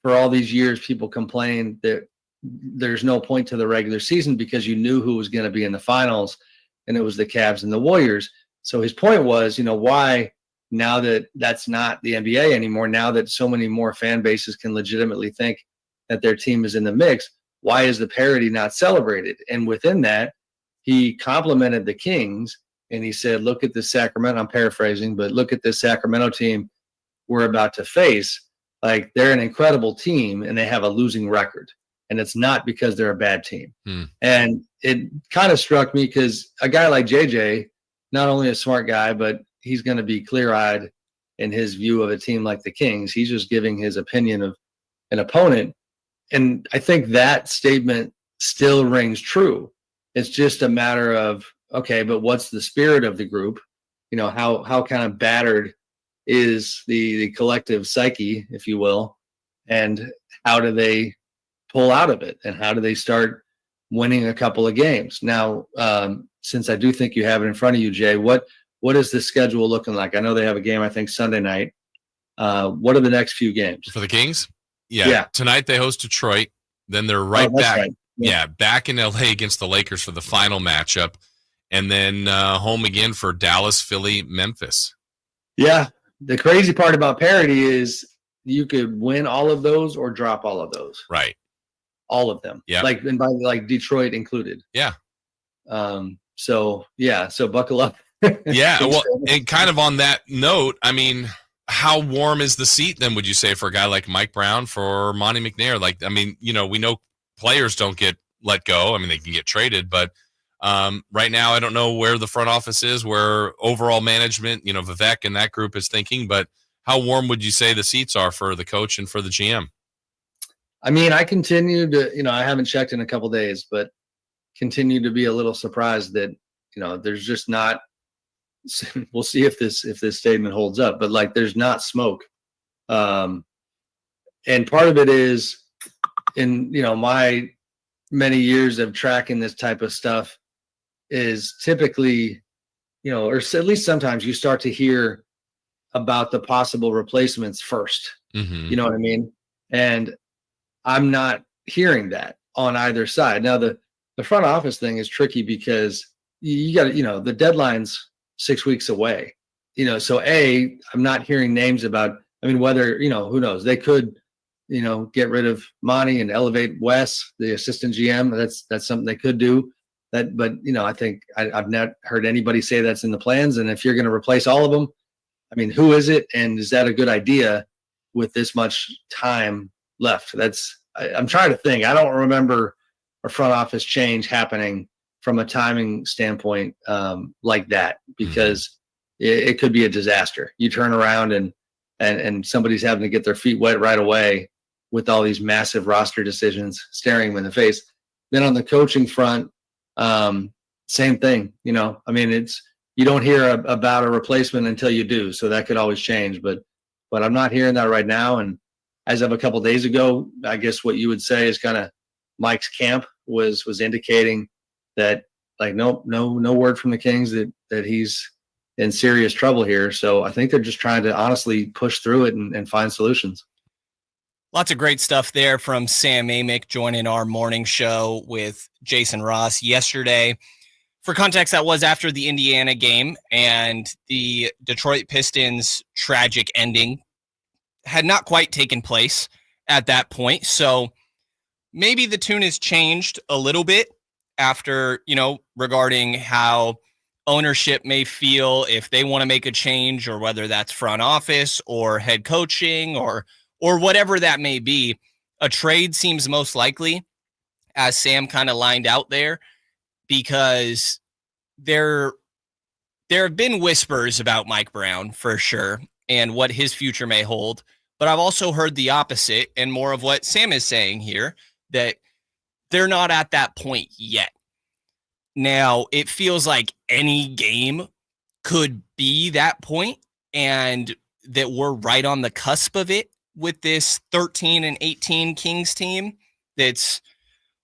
for all these years people complained that there's no point to the regular season because you knew who was going to be in the finals, and it was the Cavs and the Warriors. So his point was, why now that that's not the NBA anymore, now that so many more fan bases can legitimately think that their team is in the mix, why is the parity not celebrated? And within that, he complimented the Kings, and he said, look at this Sacramento, I'm paraphrasing, but look at this Sacramento team we're about to face. Like, they're an incredible team, and they have a losing record. And it's not because they're a bad team. And it kind of struck me because a guy like JJ, not only a smart guy, but he's going to be clear-eyed in his view of a team like the Kings. He's just giving his opinion of an opponent. And I think that statement still rings true. It's just a matter of, okay, but what's the spirit of the group? How kind of battered is the collective psyche, if you will, and how do they pull out of it, and how do they start winning a couple of games? Now, since I do think you have it in front of you, Jay, what is the schedule looking like? I know they have a game, I think, Sunday night. What are the next few games? For the Kings? Yeah. Tonight they host Detroit. Then they're back. Right. Yeah, back in LA against the Lakers for the final matchup. And then home again for Dallas, Philly, Memphis. Yeah. The crazy part about parity is you could win all of those or drop all of those. Right. All of them. Yeah. And by Detroit included. Yeah. So buckle up. Yeah. Well, and kind of on that note, I mean, how warm is the seat then, would you say, for a guy like Mike Brown, for Monty McNair? Like, I mean, we know players don't get let go. I mean, they can get traded, but right now, I don't know where the front office is, where overall management, Vivek and that group is thinking, but how warm would you say the seats are for the coach and for the GM? I mean, I continue to, I haven't checked in a couple of days, but continue to be a little surprised that, there's just not, we'll see if this statement holds up, but there's not smoke. And part of it is in, my many years of tracking this type of stuff is typically, or at least sometimes you start to hear about the possible replacements first. Mm-hmm. You know what I mean? And I'm not hearing that on either side. Now, the front office thing is tricky because you got to, the deadline's 6 weeks away. So I'm not hearing names about, whether, who knows, they could, get rid of Monty and elevate Wes, the assistant GM. That's something they could do. But I think I've not heard anybody say that's in the plans. And if you're going to replace all of them, I mean, who is it? And is that a good idea with this much time left? I'm trying to think. I don't remember a front office change happening from a timing standpoint like that, because it could be a disaster. You turn around and somebody's having to get their feet wet right away with all these massive roster decisions staring them in the face. Then on the coaching front, same thing. I mean, you don't hear about a replacement until you do, so that could always change. But I'm not hearing that right now. And as of a couple of days ago, I guess what you would say is kind of Mike's camp was indicating that, like, no word from the Kings that he's in serious trouble here. So I think they're just trying to honestly push through it and find solutions. Lots of great stuff there from Sam Amick joining our morning show with Jason Ross yesterday. For context, that was after the Indiana game, and the Detroit Pistons' tragic ending had not quite taken place at that point. So maybe the tune has changed a little bit after, regarding how ownership may feel if they want to make a change, or whether that's front office or head coaching or whatever that may be. A trade seems most likely, as Sam kind of lined out there, because there have been whispers about Mike Brown for sure and what his future may hold. But I've also heard the opposite, and more of what Sam is saying here, that they're not at that point yet. Now, it feels like any game could be that point, and that we're right on the cusp of it with this 13-18 Kings team. That's,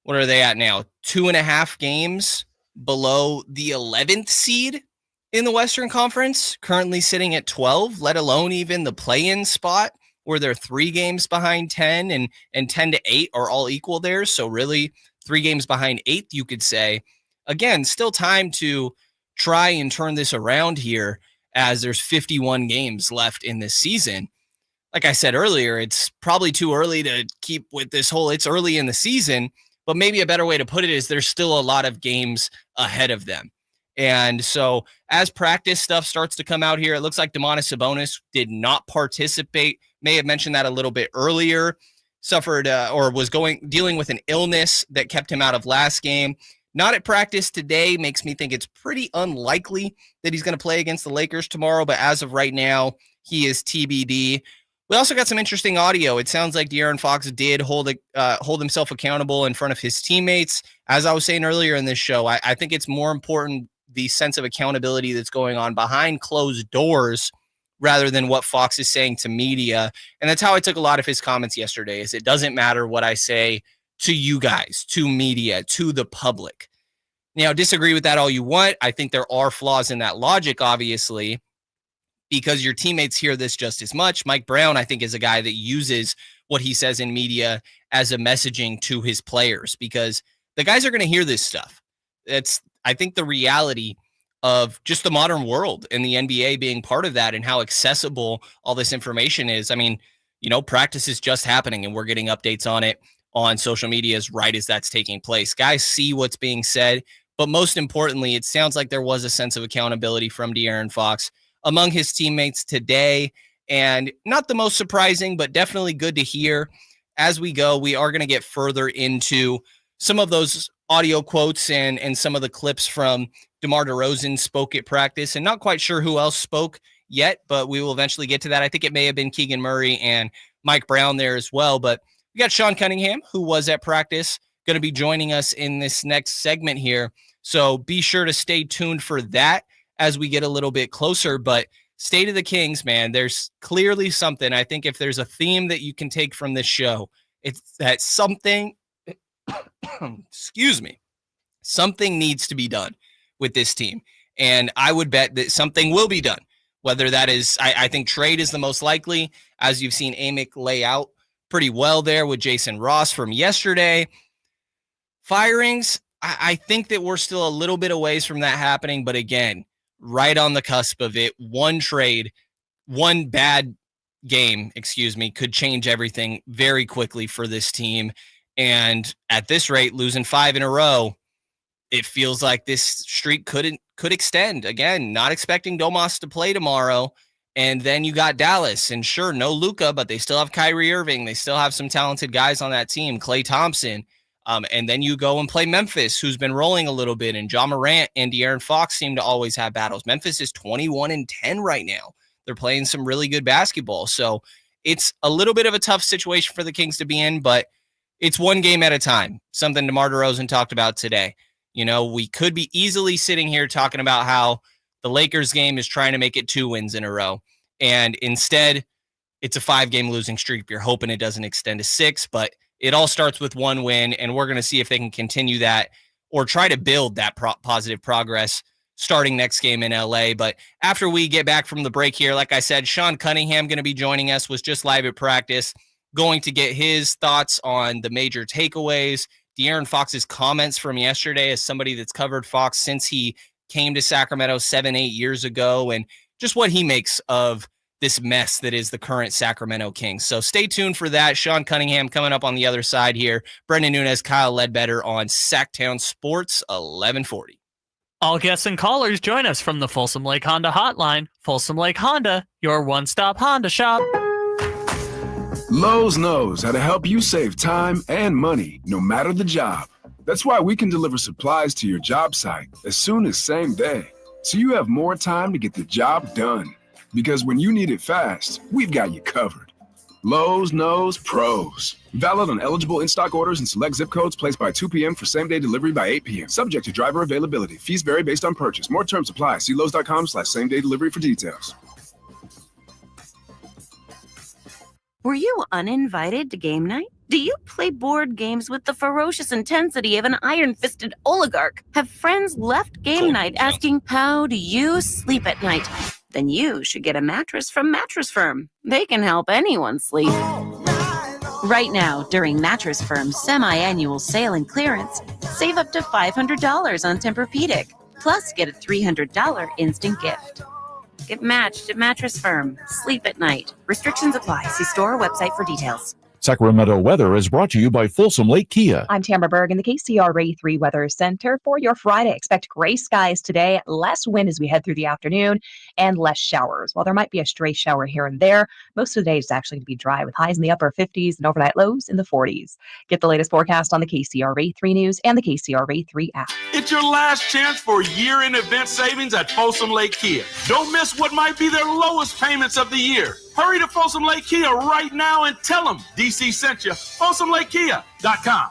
what are they at now? 2.5 games below the 11th seed in the Western Conference, currently sitting at 12, let alone even the play-in spot, where they're 3 games behind 10 and 10-8 are all equal there. So really 3 games behind 8th, you could say. Again, still time to try and turn this around here, as there's 51 games left in this season. Like I said earlier, it's probably too early to keep with this whole it's early in the season, but maybe a better way to put it is there's still a lot of games ahead of them. And so as practice stuff starts to come out here, it looks like Domantas Sabonis did not participate. May have mentioned that a little bit earlier. Suffered or was dealing with an illness that kept him out of last game. Not at practice today. Makes me think it's pretty unlikely that he's going to play against the Lakers tomorrow. But as of right now, he is TBD. We also got some interesting audio. It sounds like De'Aaron Fox did hold himself accountable in front of his teammates. As I was saying earlier in this show, I think it's more important the sense of accountability that's going on behind closed doors rather than what Fox is saying to media. And that's how I took a lot of his comments yesterday, is it doesn't matter what I say to you guys, to media, to the public. Now, disagree with that all you want. I think there are flaws in that logic, obviously, because your teammates hear this just as much. Mike Brown, I think, is a guy that uses what he says in media as a messaging to his players, because the guys are going to hear this stuff. It's, I think, the reality of just the modern world and the NBA being part of that and how accessible all this information is. I mean, practice is just happening and we're getting updates on it on social media right as that's taking place. Guys see what's being said, but most importantly, it sounds like there was a sense of accountability from De'Aaron Fox among his teammates today, and not the most surprising, but definitely good to hear. As we go, we are going to get further into some of those audio quotes and some of the clips from DeMar DeRozan spoke at practice, and not quite sure who else spoke yet, but we will eventually get to that. I think it may have been Keegan Murray and Mike Brown there as well, but we got Sean Cunningham, who was at practice, going to be joining us in this next segment here. So be sure to stay tuned for that as we get a little bit closer. But State of the Kings, man, there's clearly something. I think if there's a theme that you can take from this show, it's that something, excuse me, something needs to be done with this team. And I would bet that something will be done. Whether that is, I think trade is the most likely, as you've seen Amick lay out pretty well there with Jason Ross from yesterday. Firings, I think that we're still a little bit a ways from that happening. But again, right on the cusp of it, one trade, one bad game, could change everything very quickly for this team. And at this rate, losing 5 in a row, it feels like this streak could extend. Again, not expecting Domas to play tomorrow. And then you got Dallas, and sure, no Luka, but they still have Kyrie Irving. They still have some talented guys on that team, Klay Thompson. And then you go and play Memphis, who's been rolling a little bit, and Ja Morant and De'Aaron Fox seem to always have battles. Memphis is 21-10 right now. They're playing some really good basketball. So it's a little bit of a tough situation for the Kings to be in, but it's one game at a time, something DeMar DeRozan talked about today. You know, we could be easily sitting here talking about how the Lakers game is trying to make it 2 wins in a row. And instead, it's a 5-game losing streak. You're hoping it doesn't extend to 6, but it all starts with 1 win, and we're going to see if they can continue that or try to build that positive progress starting next game in LA. But after we get back from the break here, like I said, Sean Cunningham going to be joining us, was just live at practice, going to get his thoughts on the major takeaways, De'Aaron Fox's comments from yesterday as somebody that's covered Fox since he came to Sacramento 7-8 years ago, and just what he makes of this mess that is the current Sacramento Kings. So stay tuned for that. Sean Cunningham coming up on the other side here. Brenden Nunes, Kyle Ledbetter on Sactown Sports, 1140. All guests and callers join us from the Folsom Lake Honda hotline. Folsom Lake Honda, your one-stop Honda shop. Lowe's knows how to help you save time and money, no matter the job. That's why we can deliver supplies to your job site as soon as same day, so you have more time to get the job done. Because when you need it fast, we've got you covered. Lowe's knows pros. Valid on eligible in-stock orders and select zip codes, placed by 2 p.m. for same-day delivery by 8 p.m. Subject to driver availability. Fees vary based on purchase. More terms apply. See Lowe's.com/same-day delivery for details. Were you uninvited to game night? Do you play board games with the ferocious intensity of an iron-fisted oligarch? Have friends left game night asking, how do you sleep at night? Then you should get a mattress from Mattress Firm. They can help anyone sleep. Right now, during Mattress Firm's semi-annual sale and clearance, save up to $500 on Tempur-Pedic, plus get a $300 instant gift. Get matched at Mattress Firm. Sleep at night. Restrictions apply. See store or website for details. Sacramento weather is brought to you by Folsom Lake Kia. I'm Tamara Berg in the KCRA 3 Weather Center for your Friday. Expect gray skies today, less wind as we head through the afternoon, and less showers. While there might be a stray shower here and there, most of the day is actually going to be dry with highs in the upper 50s and overnight lows in the 40s. Get the latest forecast on the KCRA 3 News and the KCRA 3 app. It's your last chance for year-end event savings at Folsom Lake Kia. Don't miss what might be their lowest payments of the year. Hurry to Folsom Lake Kia right now and tell them DC sent you. FolsomLakeKia.com.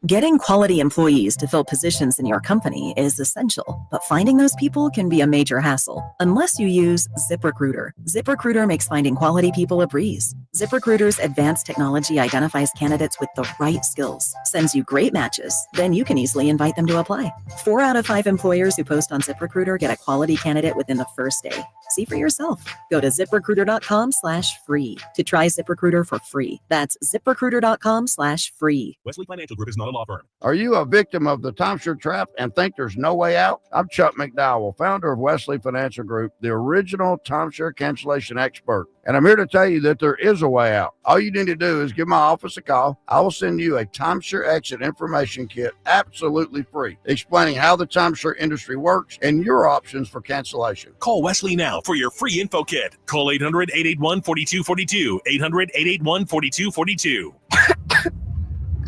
Getting quality employees to fill positions in your company is essential, but finding those people can be a major hassle unless you use ZipRecruiter. ZipRecruiter makes finding quality people a breeze. ZipRecruiter's advanced technology identifies candidates with the right skills, sends you great matches, then you can easily invite them to apply. 4 out of 5 employers who post on ZipRecruiter get a quality candidate within the first day. See for yourself. Go to ZipRecruiter.com/free to try ZipRecruiter for free. That's ZipRecruiter.com/free. Wesley Financial Group is not a law firm. Are you a victim of the timeshare trap and think there's no way out? I'm Chuck McDowell, founder of Wesley Financial Group, the original timeshare cancellation expert. And I'm here to tell you that there is a way out. All you need to do is give my office a call. I will send you a timeshare exit information kit absolutely free, explaining how the timeshare industry works and your options for cancellation. Call Wesley now for your free info kit. Call 800-881-4242. 800-881-4242.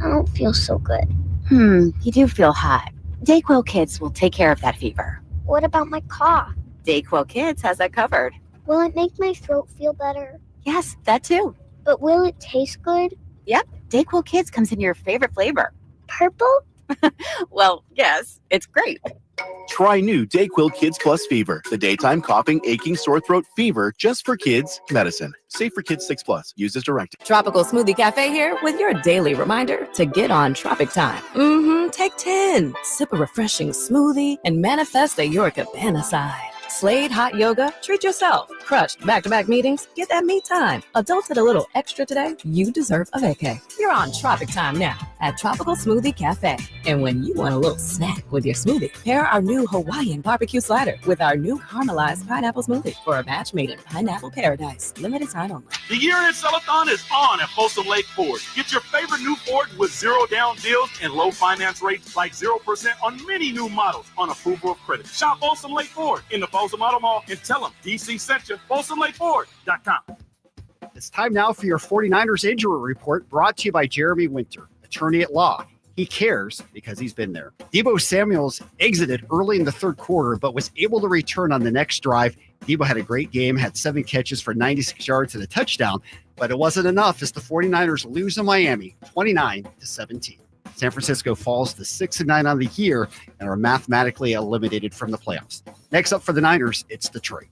I don't feel so good. You do feel hot. Dayquil Kids will take care of that fever. What about my cough? Dayquil Kids has that covered. Will it make my throat feel better? Yes, that too. But will it taste good? Yep, Dayquil Kids comes in your favorite flavor. Purple? Well, yes, it's great. Try new Dayquil Kids Plus Fever, the daytime coughing, aching, sore throat fever just for kids medicine. Safe for kids 6+. Use as directed. Tropical Smoothie Cafe here with your daily reminder to get on Tropic Time. Take 10. Sip a refreshing smoothie and manifest at your cabana side. Slade Hot Yoga, treat yourself. Crushed back-to-back meetings? Get that me time. Adults at a little extra today? You deserve a vacay. You're on Tropic Time now at Tropical Smoothie Cafe. And when you want a little snack with your smoothie, pair our new Hawaiian barbecue slider with our new caramelized pineapple smoothie for a batch made in pineapple paradise. Limited time only. The year-end sell-a-thon is on at Folsom Lake Ford. Get your favorite new Ford with zero down deals and low finance rates like 0% on many new models on approval of credit. Shop Folsom Lake Ford in the Folsom Auto Mall and tell them DC sent you. FolsomLakeFord.com. It's time now for your 49ers injury report, brought to you by Jeremy Winter, attorney at law. He cares because he's been there. Deebo Samuels exited early in the third quarter, but was able to return on the next drive. Deebo had a great game, had 7 catches for 96 yards and a touchdown, but it wasn't enough as the 49ers lose in Miami, 29-17. San Francisco falls to 6-9 on the year and are mathematically eliminated from the playoffs. Next up for the Niners, it's Detroit.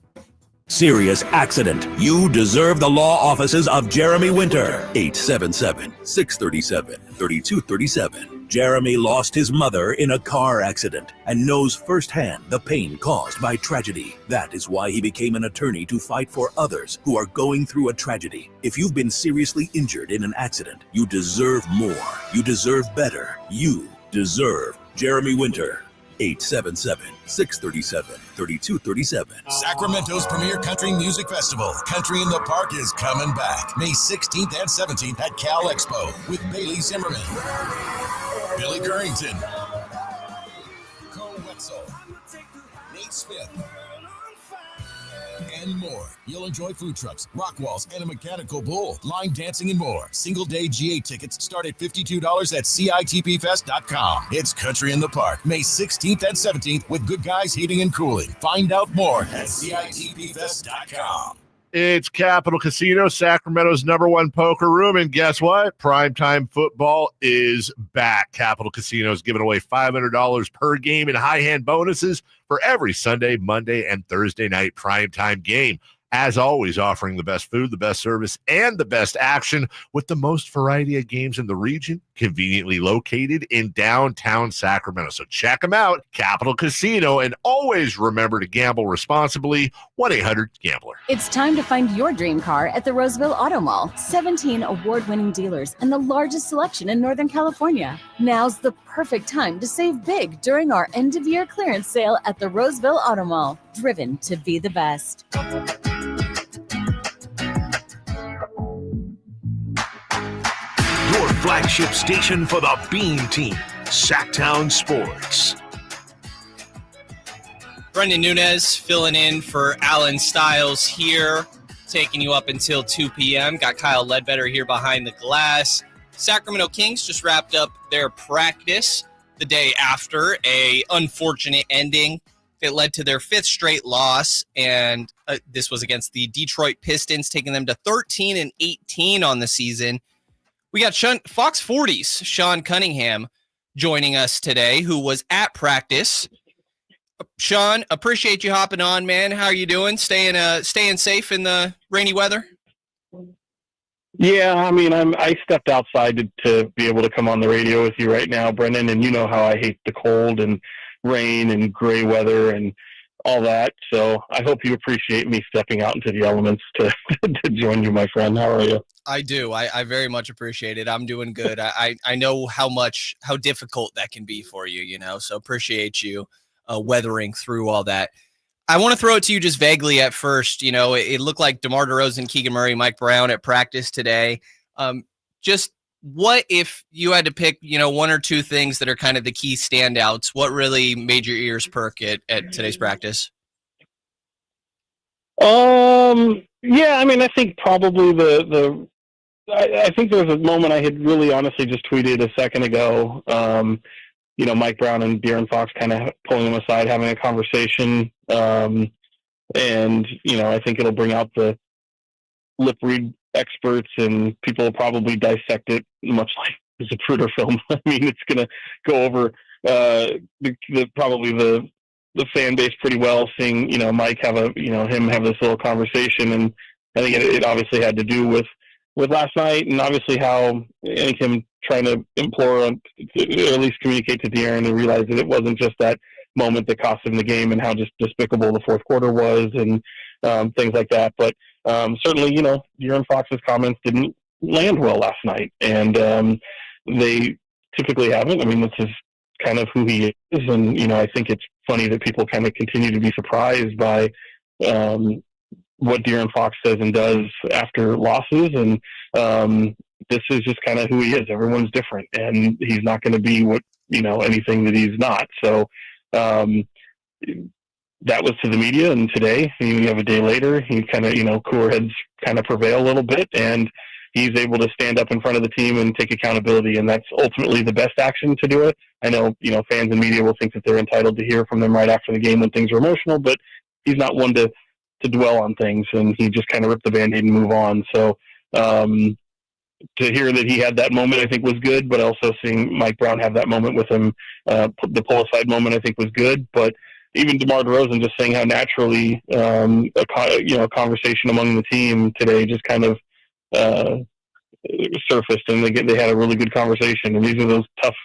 Serious accident. You deserve the law offices of Jeremy Winter. 877-637-3237. Jeremy lost his mother in a car accident and knows firsthand the pain caused by tragedy. That is why he became an attorney to fight for others who are going through a tragedy. If you've been seriously injured in an accident, you deserve more. You deserve better. You deserve Jeremy Winter. 877-637-3237. Sacramento's premier country music festival, Country in the Park, is coming back May 16th and 17th at Cal Expo with Bailey Zimmerman, Billy Currington, Cole Wetzel, Nate Smith, and more. You'll enjoy food trucks, rock walls, and a mechanical bull, line dancing, and more. Single-day GA tickets start at $52 at CITPFest.com. It's Country in the Park, May 16th and 17th with Good Guys Heating and Cooling. Find out more at CITPFest.com. It's Capital Casino, Sacramento's #1 poker room, and guess what? Primetime football is back. Capital Casino is giving away $500 per game in high-hand bonuses for every Sunday, Monday, and Thursday night primetime game. As always, offering the best food, the best service, and the best action with the most variety of games in the region, conveniently located in downtown Sacramento. So check them out, Capital Casino, and always remember to gamble responsibly. 1-800-GAMBLER. It's time to find your dream car at the Roseville Auto Mall. 17 award-winning dealers and the largest selection in Northern California. Now's the perfect time to save big during our end-of-year clearance sale at the Roseville Auto Mall. Driven to be the best. Your flagship station for the Bean Team, Sactown Sports. Brenden Nunes filling in for Allen Stiles here, taking you up until 2 p.m. Got Kyle Ledbetter here behind the glass. Sacramento Kings just wrapped up their practice the day after a unfortunate ending that led to their 5th straight loss, and this was against the Detroit Pistons, taking them to 13-18 on the season. We got Fox 40's Sean Cunningham joining us today, who was at practice. Sean, appreciate you hopping on, man. How are you doing? Staying safe in the rainy weather? Yeah, I mean, I stepped outside to be able to come on the radio with you right now, Brendan, and you know how I hate the cold and rain and gray weather and all that. So I hope you appreciate me stepping out into the elements to join you, my friend. How are you? I do. I very much appreciate it. I'm doing good. I know how difficult that can be for you, so appreciate you weathering through all that. I want to throw it to you just vaguely at first. It looked like DeMar DeRozan, Keegan Murray, Mike Brown at practice today. Just what if you had to pick, one or two things that are kind of the key standouts? What really made your ears perk at today's practice? Yeah, I mean, I think probably I think there was a moment I had really honestly just tweeted a second ago. Mike Brown and De'Aaron Fox kind of pulling him aside, having a conversation. And, I think it'll bring out the lip read experts, and people will probably dissect it much like the Zapruder film. I mean, it's going to go over probably the fan base pretty well, seeing, Mike have him have this little conversation. And I think it obviously had to do with last night, and obviously how I think him trying to implore or at least communicate to De'Aaron and realize that it wasn't just that moment that cost him the game, and how just despicable the fourth quarter was. And things like that. But certainly, De'Aaron Fox's comments didn't land well last night, and they typically haven't. I mean, this is kind of who he is, and I think it's funny that people kind of continue to be surprised by what De'Aaron Fox says and does after losses, and this is just kind of who he is. Everyone's different, and he's not going to be anything that he's not. So that was to the media, and today, you have a day later, he kind of, cooler heads kind of prevail a little bit, and he's able to stand up in front of the team and take accountability, and that's ultimately the best action to do it. I know, fans and media will think that they're entitled to hear from them right after the game when things are emotional, but he's not one to dwell on things, and he just kind of ripped the Band-Aid and move on. So to hear that he had that moment, I think was good, but also seeing Mike Brown have that moment with him, the pull-aside moment, I think was good. But even DeMar DeRozan just saying how naturally a conversation among the team today just kind of surfaced, and they had a really good conversation. And these are those tough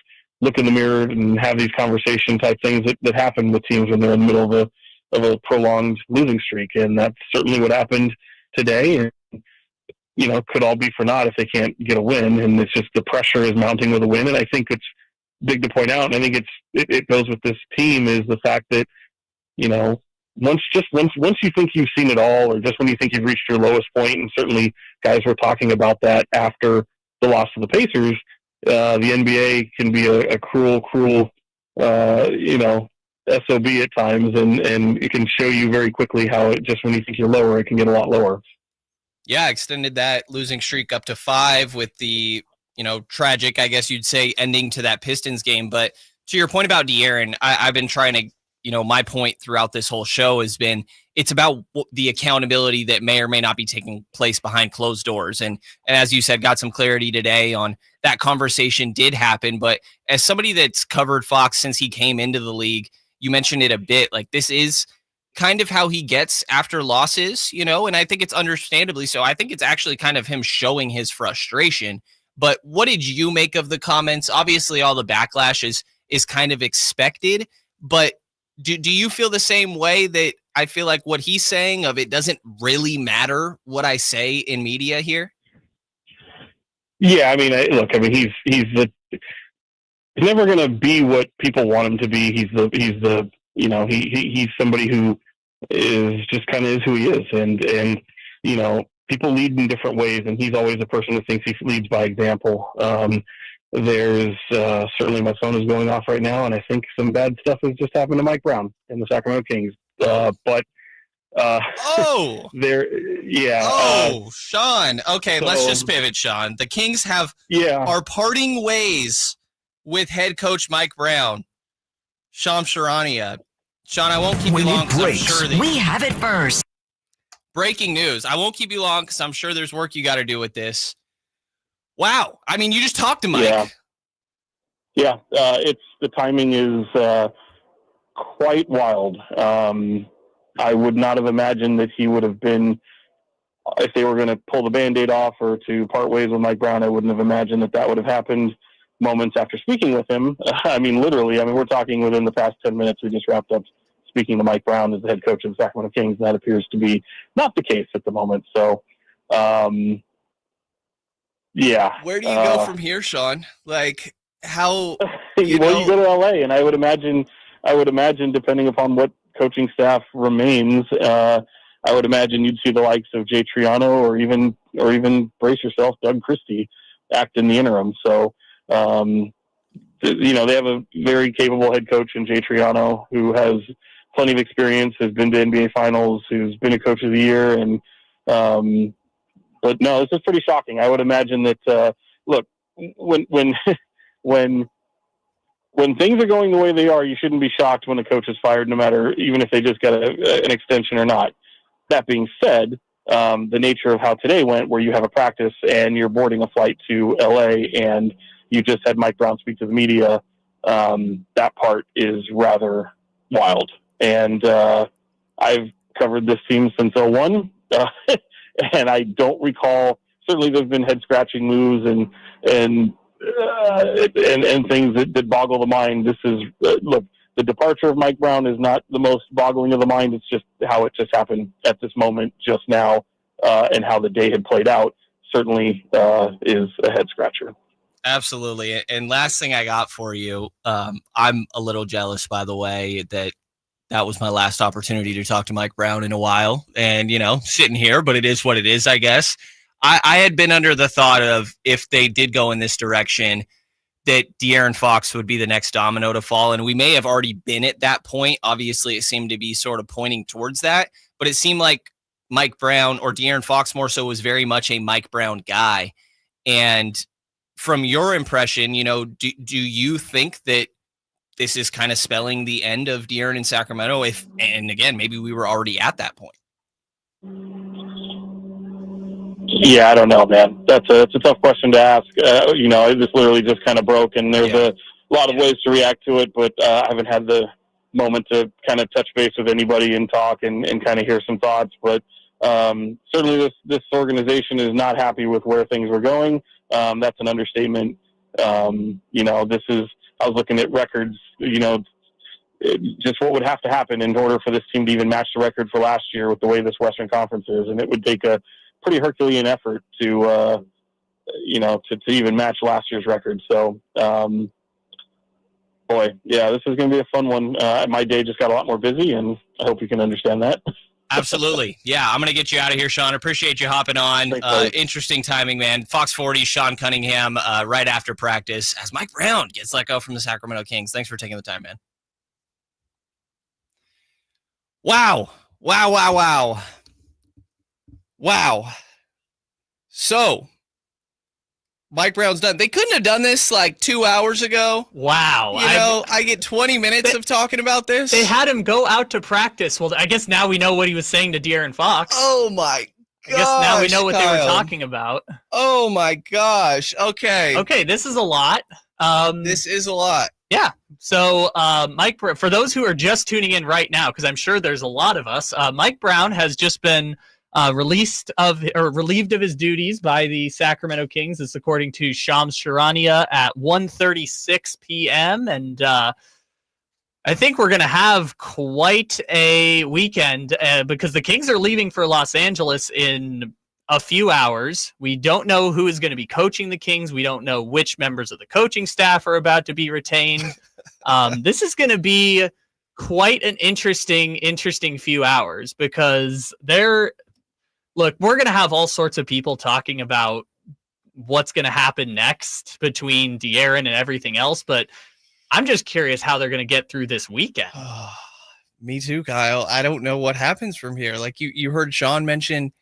look in the mirror and have these conversation type things that happen with teams when they're in the middle of a prolonged losing streak, and that's certainly what happened today. And could all be for naught if they can't get a win, and it's just the pressure is mounting with a win. And I think it's big to point out, and I think it goes with this team, is the fact that once you think you've seen it all, or just when you think you've reached your lowest point, and certainly guys were talking about that after the loss to the Pacers, the NBA can be a cruel SOB at times, and it can show you very quickly how it, just when you think you're lower, it can get a lot lower. Yeah, extended that losing streak up to 5 with the, tragic, I guess you'd say, ending to that Pistons game. But to your point about De'Aaron, I've been trying to, my point throughout this whole show has been, it's about the accountability that may or may not be taking place behind closed doors. And as you said, got some clarity today on that conversation did happen. But as somebody that's covered Fox since he came into the league, you mentioned it a bit, like this is kind of how he gets after losses, and I think it's understandably so. I think it's actually kind of him showing his frustration. But what did you make of the comments? Obviously, all the backlash is kind of expected, but do you feel the same way that I feel like what he's saying of it doesn't really matter what I say in media here? Yeah, he's never going to be what people want him to be. He's somebody who is just kind of is who he is. And people lead in different ways, and he's always a person that thinks he leads by example. There's certainly my phone is going off right now, and I think some bad stuff has just happened to Mike Brown in the Sacramento Kings. Sean. Okay, let's just pivot, Sean. The Kings are parting ways with head coach Mike Brown. Sean Sharania. Sean, I won't keep you long because I'm sure that we have it first. Breaking news. I won't keep you long because I'm sure there's work you got to do with this. Wow. You just talked to Mike. Yeah. It's the timing is quite wild. I would not have imagined that he would have been, if they were going to pull the Band-Aid off or to part ways with Mike Brown, I wouldn't have imagined that would have happened moments after speaking with him. Literally, we're talking within the past 10 minutes. We just wrapped up speaking to Mike Brown as the head coach of the Sacramento Kings, and that appears to be not the case at the moment. So, yeah. Where do you go from here, Sean? Like, how? You go to LA, and I would imagine, depending upon what coaching staff remains, I would imagine you'd see the likes of Jay Triano or even brace yourself, Doug Christie, act in the interim. So, they have a very capable head coach in Jay Triano who has plenty of experience, has been to NBA Finals, who's been a coach of the year. And, but no, this is pretty shocking. I would imagine that, look, when things are going the way they are, you shouldn't be shocked when a coach is fired, no matter, even if they just got an extension or not. That being said, the nature of how today went, where you have a practice and you're boarding a flight to LA and you just had Mike Brown speak to the media, that part is rather wild. And I've covered this team since 2001, and I don't recall. Certainly, there's been head-scratching moves and things that boggle the mind. This is look. the departure of Mike Brown is not the most boggling of the mind. It's just how it just happened at this moment just now, and how the day had played out certainly is a head scratcher. Absolutely. And last thing I got for you, I'm a little jealous, by the way, that was my last opportunity to talk to Mike Brown in a while. And, sitting here, but it is what it is, I guess. I had been under the thought of, if they did go in this direction, that De'Aaron Fox would be the next domino to fall. And we may have already been at that point. Obviously, it seemed to be sort of pointing towards that. But it seemed like Mike Brown, or De'Aaron Fox more so, was very much a Mike Brown guy. And from your impression, do you think that this is kind of spelling the end of De'Aaron in Sacramento? And again, maybe we were already at that point. Yeah, I don't know, man. It's a tough question to ask. This literally just kind of broke, and there's a lot of ways to react to it, but I haven't had the moment to kind of touch base with anybody and talk and kind of hear some thoughts. But certainly this organization is not happy with where things were going. That's an understatement. I was looking at records, just what would have to happen in order for this team to even match the record for last year with the way this Western Conference is. And it would take a pretty Herculean effort to even match last year's record. So, this is going to be a fun one. My day just got a lot more busy, and I hope you can understand that. Absolutely. Yeah, I'm going to get you out of here, Sean. Appreciate you hopping on. Interesting timing, man. Fox 40, Sean Cunningham, right after practice, as Mike Brown gets let go from the Sacramento Kings. Thanks for taking the time, man. Wow. So, Mike Brown's done. They couldn't have done this like 2 hours ago. Wow. I get 20 minutes of talking about this. They had him go out to practice. Well, I guess now we know what he was saying to De'Aaron Fox. Oh, my gosh, I guess now we know what Kyle. they were talking about. Oh, my gosh. Okay, this is a lot. This is a lot. Yeah. So, Mike, for those who are just tuning in right now, because I'm sure there's a lot of us, Mike Brown has just been relieved of his duties by the Sacramento Kings. This according to Shams Charania at 1:36 p.m. And I think we're going to have quite a weekend because the Kings are leaving for Los Angeles in a few hours. We don't know who is going to be coaching the Kings. We don't know which members of the coaching staff are about to be retained. This is going to be quite an interesting few hours because we're going to have all sorts of people talking about what's going to happen next between De'Aaron and everything else, but I'm just curious how they're going to get through this weekend. Me too, Kyle. I don't know what happens from here. Like you heard Sean mention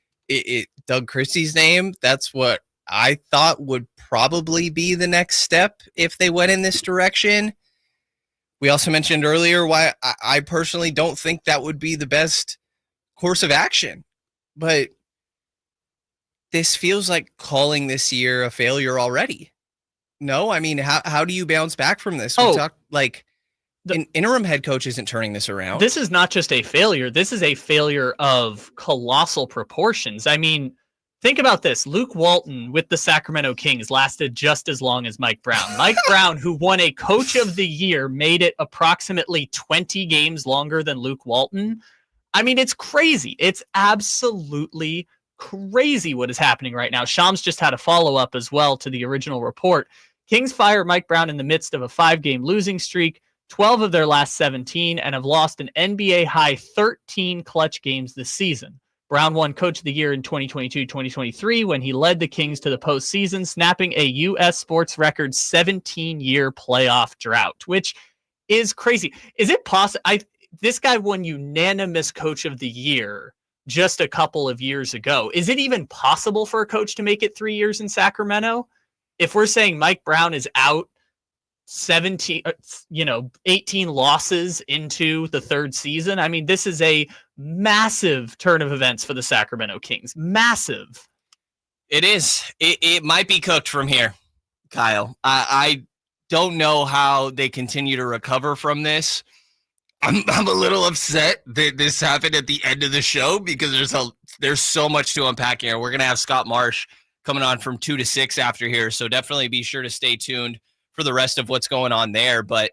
Doug Christie's name. That's what I thought would probably be the next step if they went in this direction. We also mentioned earlier why I personally don't think that would be the best course of action, but this feels like calling this year a failure already. No, I mean, how do you bounce back from this? An interim head coach isn't turning this around. This is not just a failure. This is a failure of colossal proportions. I mean, think about this. Luke Walton with the Sacramento Kings lasted just as long as Mike Brown. Mike Brown, who won a Coach of the Year, made it approximately 20 games longer than Luke Walton. I mean, it's crazy. It's absolutely crazy what is happening right now. Shams just had a follow-up as well to the original report. Kings fired Mike Brown in the midst of a 5-game losing streak, 12 of their last 17, and have lost an NBA-high 13 clutch games this season. Brown won Coach of the Year in 2022-2023 when he led the Kings to the postseason, snapping a U.S. sports record 17-year playoff drought, which is crazy. Is it possible? This guy won unanimous Coach of the Year just a couple of years ago. Is it even possible for a coach to make it 3 years in Sacramento? If we're saying Mike Brown is out 18 losses into the third season, I mean, this is a massive turn of events for the Sacramento Kings. Massive. It is. It might be cooked from here, Kyle. I don't know how they continue to recover from this. I'm a little upset that this happened at the end of the show because there's so much to unpack here. We're going to have Scott Marsh coming on from 2 to 6 after here, so definitely be sure to stay tuned for the rest of what's going on there. But,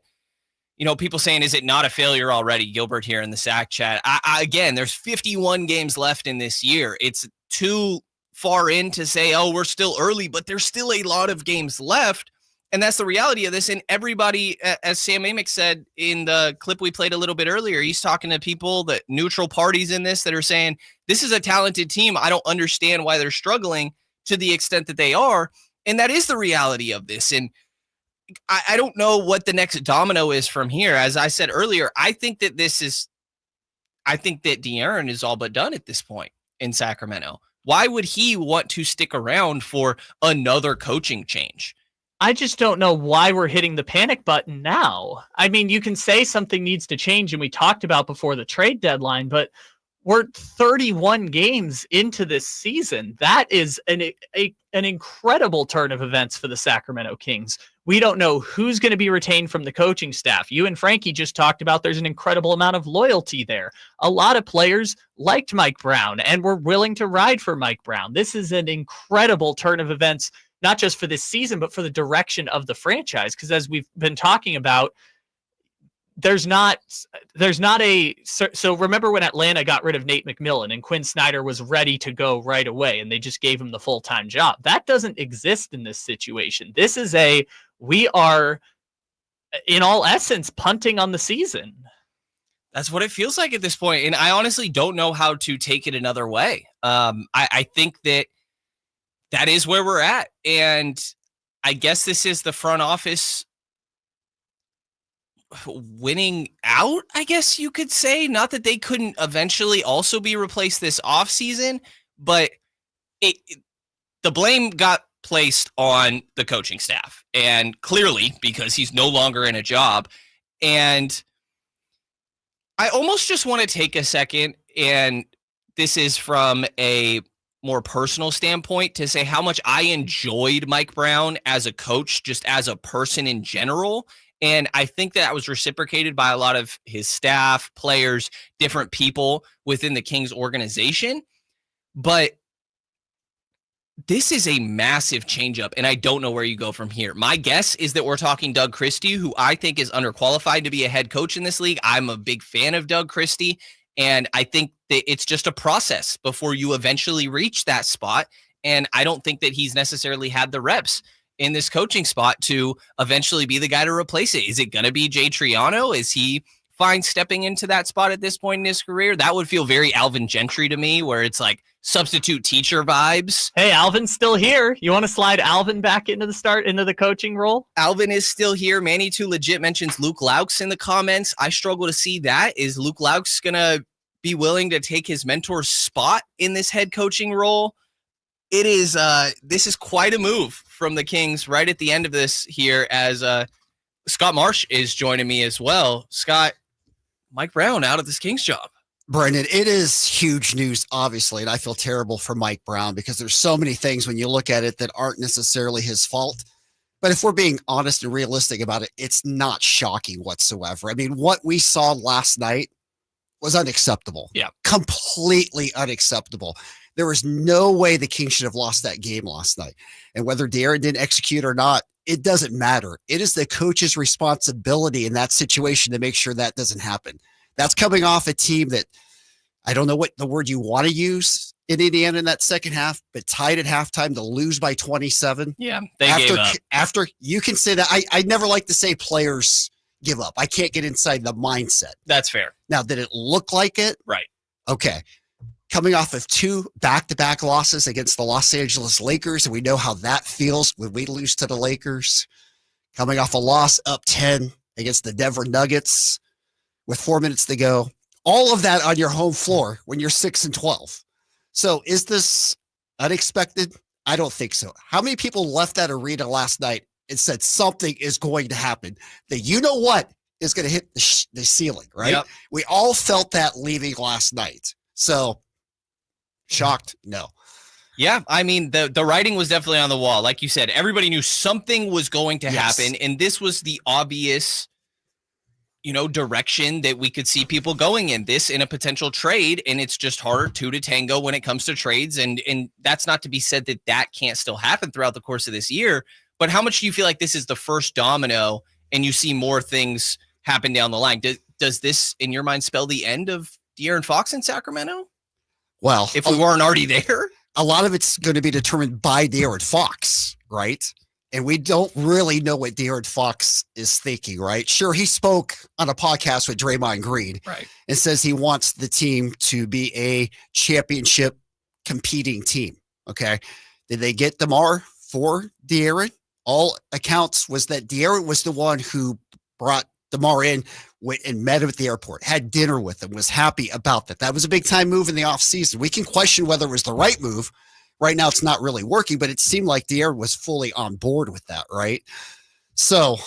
people saying, is it not a failure already? Gilbert here in the Sac chat. Again, there's 51 games left in this year. It's too far in to say, oh, we're still early, but there's still a lot of games left. And that's the reality of this. And everybody, as Sam Amick said in the clip we played a little bit earlier, he's talking to people, the neutral parties in this, that are saying, this is a talented team. I don't understand why they're struggling to the extent that they are. And that is the reality of this. And I don't know what the next domino is from here. As I said earlier, I think that De'Aaron is all but done at this point in Sacramento. Why would he want to stick around for another coaching change? I just don't know why we're hitting the panic button now. I mean, you can say something needs to change, and we talked about before the trade deadline, but we're 31 games into this season. That is an incredible turn of events for the Sacramento Kings. We don't know who's going to be retained from the coaching staff. You and Frankie just talked about there's an incredible amount of loyalty there. A lot of players liked Mike Brown and were willing to ride for Mike Brown. This is an incredible turn of events, not just for this season, but for the direction of the franchise. Because as we've been talking about, there's not a, so remember when Atlanta got rid of Nate McMillan and Quinn Snyder was ready to go right away and they just gave him the full-time job. That doesn't exist in this situation. This is we are in all essence punting on the season. That's what it feels like at this point. And I honestly don't know how to take it another way. I think that is where we're at. And I guess this is the front office winning out, I guess you could say. Not that they couldn't eventually also be replaced this offseason, but the blame got placed on the coaching staff, and clearly because he's no longer in a job. And I almost just want to take a second, and this is from a more personal standpoint, to say how much I enjoyed Mike Brown as a coach, just as a person in general. And I think that was reciprocated by a lot of his staff, players, different people within the Kings organization. But this is a massive changeup, and I don't know where you go from here. My guess is that we're talking Doug Christie, who I think is underqualified to be a head coach in this league. I'm a big fan of Doug Christie, and I think that it's just a process before you eventually reach that spot. And I don't think that he's necessarily had the reps in this coaching spot to eventually be the guy to replace it. Is it going to be Jay Triano? Is he fine stepping into that spot at this point in his career? That would feel very Alvin Gentry to me, where it's like substitute teacher vibes. Hey, Alvin's still here. You want to slide Alvin back into the coaching role? Alvin is still here. Manny Too Legit mentions Luke Laux in the comments. I struggle to see that. Is Luke Laux going to be willing to take his mentor's spot in this head coaching role? It is, this is quite a move from the Kings right at the end of this here, as Scott Marsh is joining me as well. Scott, Mike Brown out of this Kings job. Brenden, it is huge news, obviously, and I feel terrible for Mike Brown because there's so many things when you look at it that aren't necessarily his fault. But if we're being honest and realistic about it, it's not shocking whatsoever. I mean, what we saw last night was unacceptable. Yeah. Completely unacceptable. There was no way the Kings should have lost that game last night. And whether De'Aaron didn't execute or not, it doesn't matter. It is the coach's responsibility in that situation to make sure that doesn't happen. That's coming off a team that, I don't know what the word you want to use in Indiana in that second half, but tied at halftime to lose by 27. Yeah, they gave up. After you can say that, I never like to say players give up. I can't get inside the mindset. That's fair. Now, did it look like it? Right. Okay. Coming off of 2 back-to-back losses against the Los Angeles Lakers, and we know how that feels when we lose to the Lakers. Coming off a loss up 10 against the Denver Nuggets with 4 minutes to go. All of that on your home floor when you're 6-12. So is this unexpected? I don't think so. How many people left that arena last night and said something is going to happen? That you know what is going to hit the ceiling, right? Yep. We all felt that leaving last night. So shocked? No. Yeah, I mean, the writing was definitely on the wall. Like you said, everybody knew something was going to happen, and this was the obvious, direction that we could see people going in this in a potential trade, and it's just harder to tango when it comes to trades, and that's not to be said that can't still happen throughout the course of this year, but how much do you feel like this is the first domino, and you see more things happen down the line. Does this, in your mind, spell the end of De'Aaron Fox in Sacramento? Well, if we weren't already there? A lot of it's going to be determined by De'Aaron Fox, right? And we don't really know what De'Aaron Fox is thinking, right? Sure, he spoke on a podcast with Draymond Green, right, and says he wants the team to be a championship competing team. Okay. Did they get DeMar for De'Aaron? All accounts was that De'Aaron was the one who brought DeMar in, went and met him at the airport, had dinner with him, was happy about that. That was a big time move in the offseason. We can question whether it was the right move. Right now, it's not really working, but it seemed like De'Aaron was fully on board with that, right? So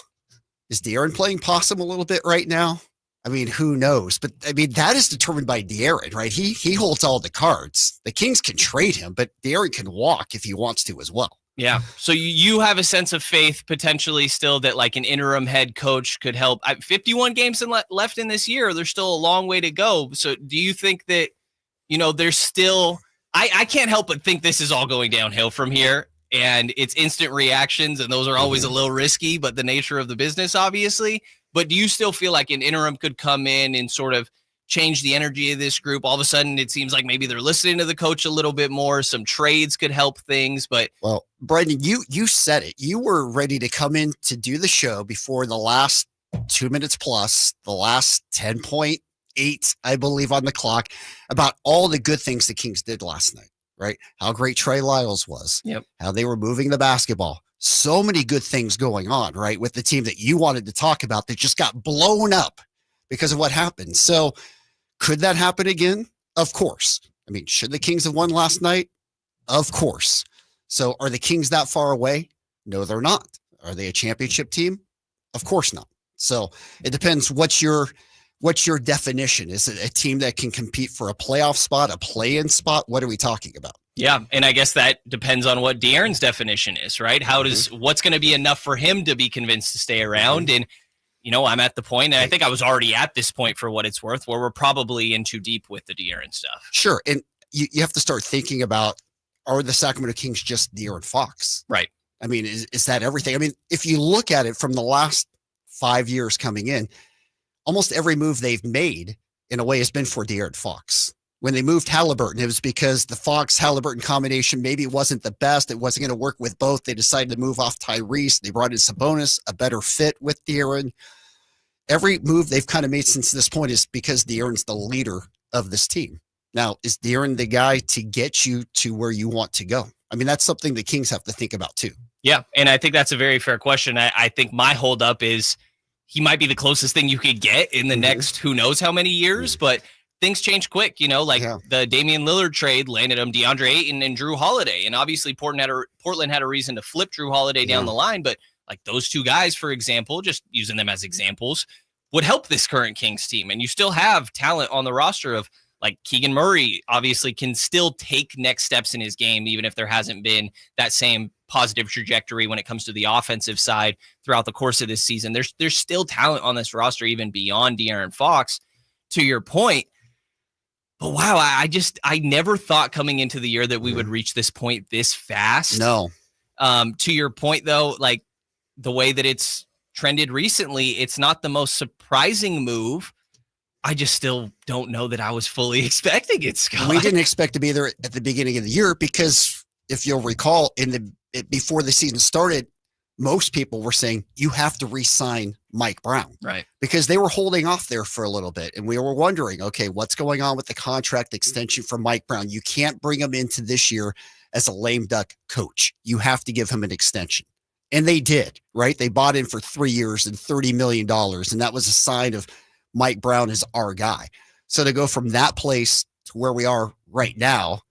is De'Aaron playing possum a little bit right now? I mean, who knows? But I mean, that is determined by De'Aaron, right? He holds all the cards. The Kings can trade him, but De'Aaron can walk if he wants to as well. Yeah. So you have a sense of faith potentially still that like an interim head coach could help. 51 games left in this year. There's still a long way to go. So do you think that, there's still, I can't help but think this is all going downhill from here, and it's instant reactions, and those are always a little risky, but the nature of the business, obviously. But do you still feel like an interim could come in and sort of change the energy of this group? All of a sudden, it seems like maybe they're listening to the coach a little bit more. Some trades could help things, but well, Brenden, you said it. You were ready to come in to do the show before the last 2 minutes plus, the last 10.8, I believe, on the clock, about all the good things the Kings did last night, right? How great Trey Lyles was. Yep. How they were moving the basketball. So many good things going on, right? With the team that you wanted to talk about that just got blown up because of what happened. So could that happen again? Of course. I mean, should the Kings have won last night? Of course. So are the Kings that far away? No, they're not. Are they a championship team? Of course not. So it depends what's your definition. Is it a team that can compete for a playoff spot, a play-in spot? What are we talking about? Yeah, and I guess that depends on what De'Aaron's definition is, right? What's going to be enough for him to be convinced to stay around? And I'm at the point, and I think I was already at this point for what it's worth, where we're probably in too deep with the De'Aaron stuff. Sure, and you have to start thinking about, are the Sacramento Kings just De'Aaron Fox? Right. I mean, is that everything? I mean, if you look at it from the last 5 years coming in, almost every move they've made, in a way, has been for De'Aaron Fox. When they moved Halliburton, it was because the Fox-Halliburton combination maybe wasn't the best. It wasn't going to work with both. They decided to move off Tyrese. They brought in Sabonis, a better fit with De'Aaron. Every move they've kind of made since this point is because De'Aaron's the leader of this team. Now, is De'Aaron the guy to get you to where you want to go? I mean, that's something the Kings have to think about too. Yeah, and I think that's a very fair question. I think my holdup is he might be the closest thing you could get in the next who knows how many years, but things change quick, the Damian Lillard trade landed him DeAndre Ayton and Drew Holiday. And obviously Portland had a reason to flip Drew Holiday down the line, but like those two guys, for example, just using them as examples, would help this current Kings team. And you still have talent on the roster of like Keegan Murray obviously can still take next steps in his game, even if there hasn't been that same positive trajectory when it comes to the offensive side throughout the course of this season. There's still talent on this roster, even beyond De'Aaron Fox, to your point. But wow, I never thought coming into the year that we would reach this point this fast. No. To your point though, like the way that it's trended recently, it's not the most surprising move. I just still don't know that I was fully expecting it, Scott. We didn't expect to be there at the beginning of the year because if you'll recall, before the season started, most people were saying you have to re-sign Mike Brown. Right. Because they were holding off there for a little bit. And we were wondering, okay, what's going on with the contract extension for Mike Brown? You can't bring him into this year as a lame duck coach. You have to give him an extension. And they did, right? They bought in for 3 years and $30 million. And that was a sign of Mike Brown is our guy. So to go from that place to where we are right now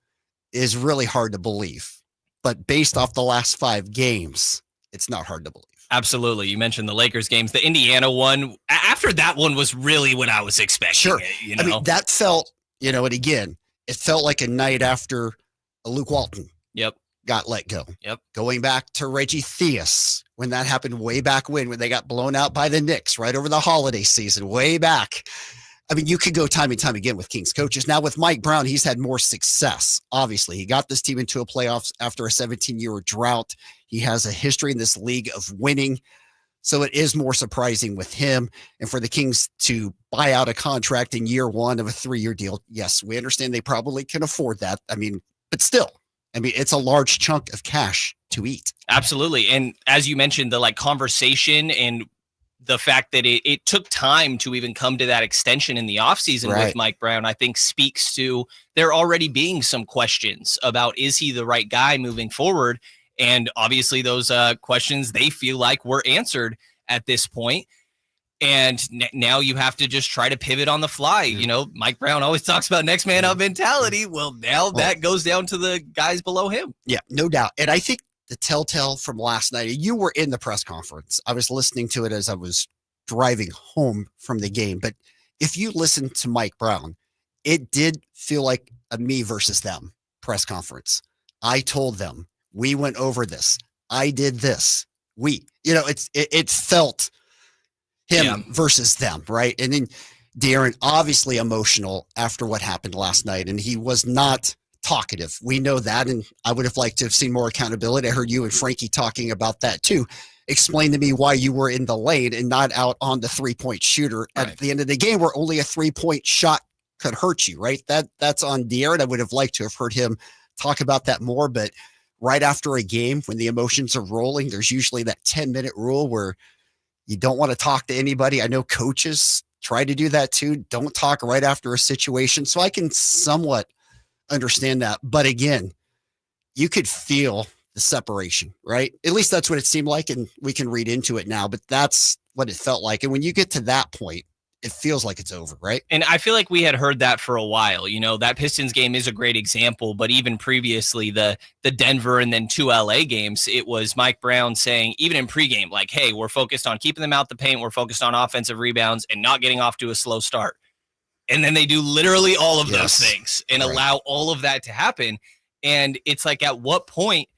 is really hard to believe. But based off the last 5 games, it's not hard to believe. Absolutely. You mentioned the Lakers games. The Indiana one, after that one was really what I was expecting. Sure. I mean, that felt, and again, it felt like a night after Luke Walton got let go. Yep. Going back to Reggie Theus, when that happened way back when they got blown out by the Knicks right over the holiday season, way back. I mean, you could go time and time again with Kings coaches. Now with Mike Brown, he's had more success. Obviously, he got this team into a playoffs after a 17-year drought. He has a history in this league of winning. So it is more surprising with him, and for the Kings to buy out a contract in year one of a 3-year deal. Yes, we understand they probably can afford that. I mean, but still, I mean, it's a large chunk of cash to eat. Absolutely. And as you mentioned, the conversation and the fact that it took time to even come to that extension in the offseason with Mike Brown, I think speaks to there already being some questions about, is he the right guy moving forward? And obviously those questions, they feel like were answered at this point. And now you have to just try to pivot on the fly. You know, Mike Brown always talks about next man up mentality. Well, now that goes down to the guys below him. Yeah, no doubt. And I think the telltale from last night, you were in the press conference. I was listening to it as I was driving home from the game. But if you listen to Mike Brown, it did feel like a me versus them press conference. I told them, we went over this. I did this. It felt him versus them, right? And then De'Aaron, obviously emotional after what happened last night, and he was not talkative. We know that, and I would have liked to have seen more accountability. I heard you and Frankie talking about that too. Explain to me why you were in the lane and not out on the 3-point shooter at the end of the game, where only a 3-point shot could hurt you, right? That's on De'Aaron. I would have liked to have heard him talk about that more, but right after a game, when the emotions are rolling, there's usually that 10-minute rule where you don't want to talk to anybody. I know coaches try to do that too. Don't talk right after a situation. So I can somewhat understand that. But again, you could feel the separation, right? At least that's what it seemed like. And we can read into it now, but that's what it felt like. And when you get to that point, it feels like it's over, right? And I feel like we had heard that for a while. You know, that Pistons game is a great example, but even previously, the Denver and then 2 LA games, it was Mike Brown saying, even in pregame, like, hey, we're focused on keeping them out the paint. We're focused on offensive rebounds and not getting off to a slow start. And then they do literally all of those things and allow all of that to happen. And it's like, at what point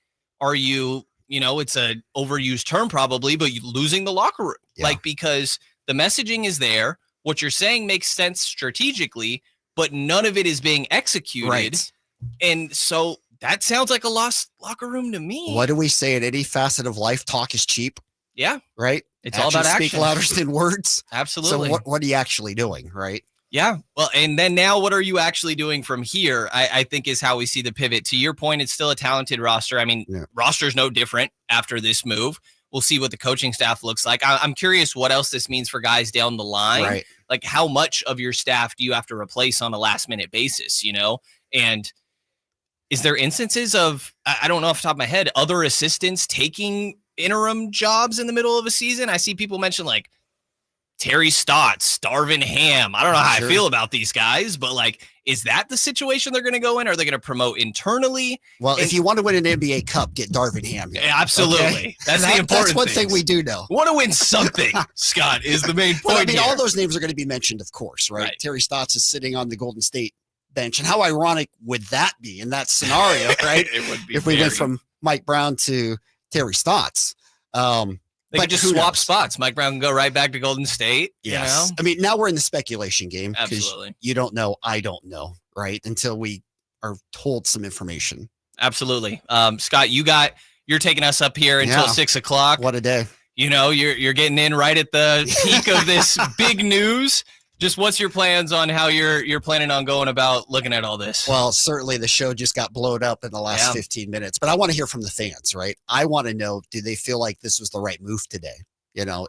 are you, it's a overused term probably, but you losing the locker room? Like, because the messaging is there. What you're saying makes sense strategically, but none of it is being executed. Right. And so that sounds like a lost locker room to me. What do we say in any facet of life? Talk is cheap. Yeah. Right? It's all about action. Speak louder than words. Absolutely. So what are you actually doing, right? Yeah. Well, and then now what are you actually doing from here, I think is how we see the pivot. To your point, it's still a talented roster. I mean, roster's no different after this move. We'll see what the coaching staff looks like. I'm curious what else this means for guys down the line. Right. Like, how much of your staff do you have to replace on a last minute basis, And is there instances of, I don't know off the top of my head, other assistants taking interim jobs in the middle of a season? I see people mention like Terry Stotts, Darvin Ham. I don't know how I feel about these guys, but like, is that the situation they're going to go in? Are they going to promote internally? Well, if you want to win an NBA Cup, get Darvin Ham here. Absolutely. Okay? That's the important That's one thing we do know. Want to win something, Scott, is the main point. But I mean, here. all those names are going to be mentioned, of course, right? Terry Stotts is sitting on the Golden State bench. And how ironic would that be in that scenario, right? It would be if we went from Mike Brown to Terry Stotts. They could just swap spots. Mike Brown can go right back to Golden State. Yes. I mean, now we're in the speculation game. Absolutely. You don't know. I don't know. Right. Until we are told some information. Absolutely. Scott, you're taking us up here until 6:00. What a day. You're getting in right at the peak of this big news. Just what's your plans on how you're planning on going about looking at all this? Well, certainly the show just got blown up in the last 15 minutes, but I want to hear from the fans, right? I want to know, do they feel like this was the right move today?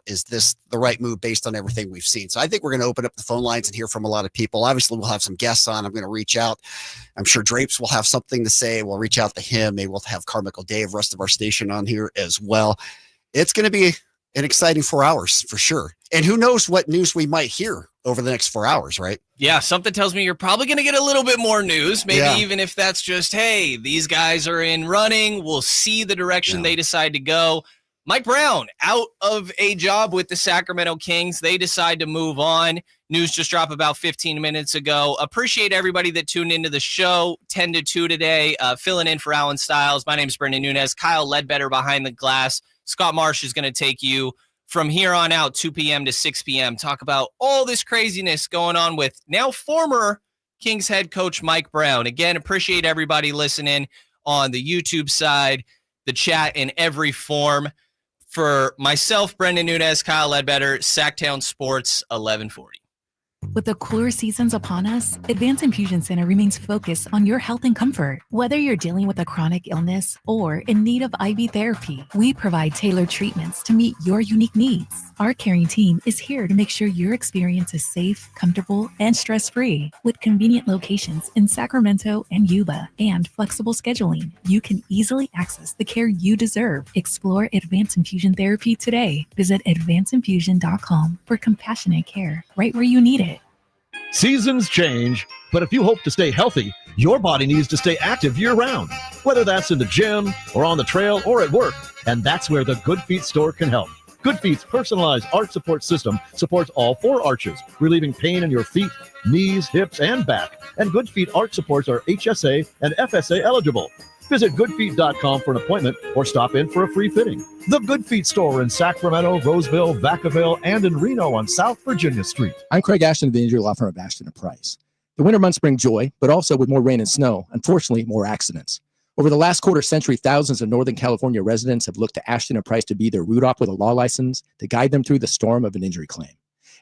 Is this the right move based on everything we've seen? So I think we're going to open up the phone lines and hear from a lot of people. Obviously, we'll have some guests on. I'm going to reach out. I'm sure Drapes will have something to say. We'll reach out to him. Maybe we'll have Carmichael Dave, rest of our station on here as well. It's going to be an exciting 4 hours for sure. And who knows what news we might hear over the next 4 hours, right? Yeah, something tells me you're probably going to get a little bit more news. Maybe even if that's just, hey, these guys are in running. We'll see the direction they decide to go. Mike Brown out of a job with the Sacramento Kings. They decide to move on. News just dropped about 15 minutes ago. Appreciate everybody that tuned into the show 10 to 2 today, filling in for Allen Stiles. My name is Brenden Nunes. Kyle Ledbetter behind the glass. Scott Marsh is going to take you from here on out, 2 p.m. to 6 p.m. Talk about all this craziness going on with now former Kings head coach Mike Brown. Again, appreciate everybody listening on the YouTube side, the chat in every form. For myself, Brenden Nunes, Kyle Ledbetter, Sactown Sports, 1140. With the cooler seasons upon us, Advanced Infusion Center remains focused on your health and comfort. Whether you're dealing with a chronic illness or in need of IV therapy, we provide tailored treatments to meet your unique needs. Our caring team is here to make sure your experience is safe, comfortable, and stress-free. With convenient locations in Sacramento and Yuba and flexible scheduling, you can easily access the care you deserve. Explore Advanced Infusion Therapy today. Visit advancedinfusion.com for compassionate care right where you need it. Seasons change, but if you hope to stay healthy, your body needs to stay active year-round, whether that's in the gym or on the trail or at work, and that's where the Good Feet store can help. Good Feet's personalized arch support system supports all 4 arches, relieving pain in your feet, knees, hips, and back. And Good Feet arch supports are HSA and FSA eligible. Visit goodfeet.com for an appointment or stop in for a free fitting. The Good Feet store in Sacramento, Roseville, Vacaville, and in Reno on South Virginia Street. I'm Craig Ashton of the injury law firm of Ashton & Price. The winter months bring joy, but also with more rain and snow, unfortunately, more accidents. Over the last quarter century, thousands of Northern California residents have looked to Ashton & Price to be their root op with a law license to guide them through the storm of an injury claim.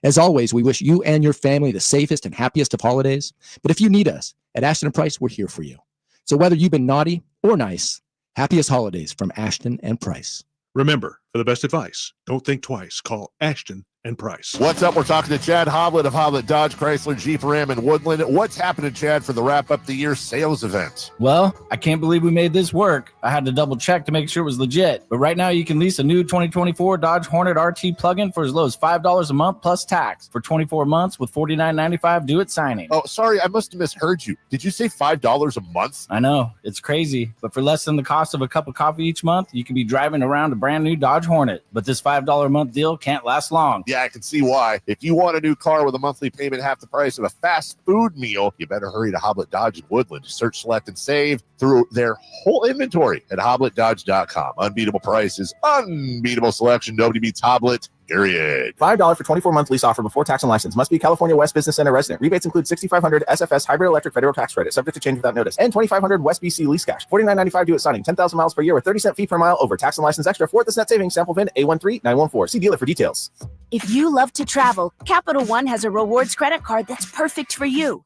As always, we wish you and your family the safest and happiest of holidays. But if you need us, at Ashton & Price, we're here for you. So whether you've been naughty or nice, happiest holidays from Ashton & Price. Remember, for the best advice, don't think twice. Call Ashton and Price. What's up? We're talking to Chad Hoblet of Hoblet Dodge Chrysler Jeep Ram in Woodland. What's happening, Chad, for the wrap up the year sales event? Well, I can't believe we made this work. I had to double check to make sure it was legit. But right now you can lease a new 2024 Dodge Hornet RT plug-in for as low as $5 a month plus tax for 24 months with $49.95 due at signing. Oh, sorry, I must have misheard you. Did you say $5 a month? I know, it's crazy. But for less than the cost of a cup of coffee each month, you can be driving around a brand new Dodge Hornet. But this $5 a month deal can't last long. Yeah, I can see why. If you want a new car with a monthly payment half the price of a fast food meal, you better hurry to Hoblet Dodge in Woodland. Search, select, and save through their whole inventory at HobletDodge.com. Unbeatable prices, unbeatable selection. Nobody beats Hoblet. Period. $5 for 24-month lease offer before tax and license. Must be California West Business Center resident. Rebates include $6,500 SFS hybrid electric federal tax credit, subject to change without notice, and $2,500 West BC lease cash. $49.95 due at signing. 10,000 miles per year with 30-cent fee per mile over. Tax and license extra. Fourth is net savings. Sample VIN A13914. See dealer for details. If you love to travel, Capital One has a rewards credit card that's perfect for you.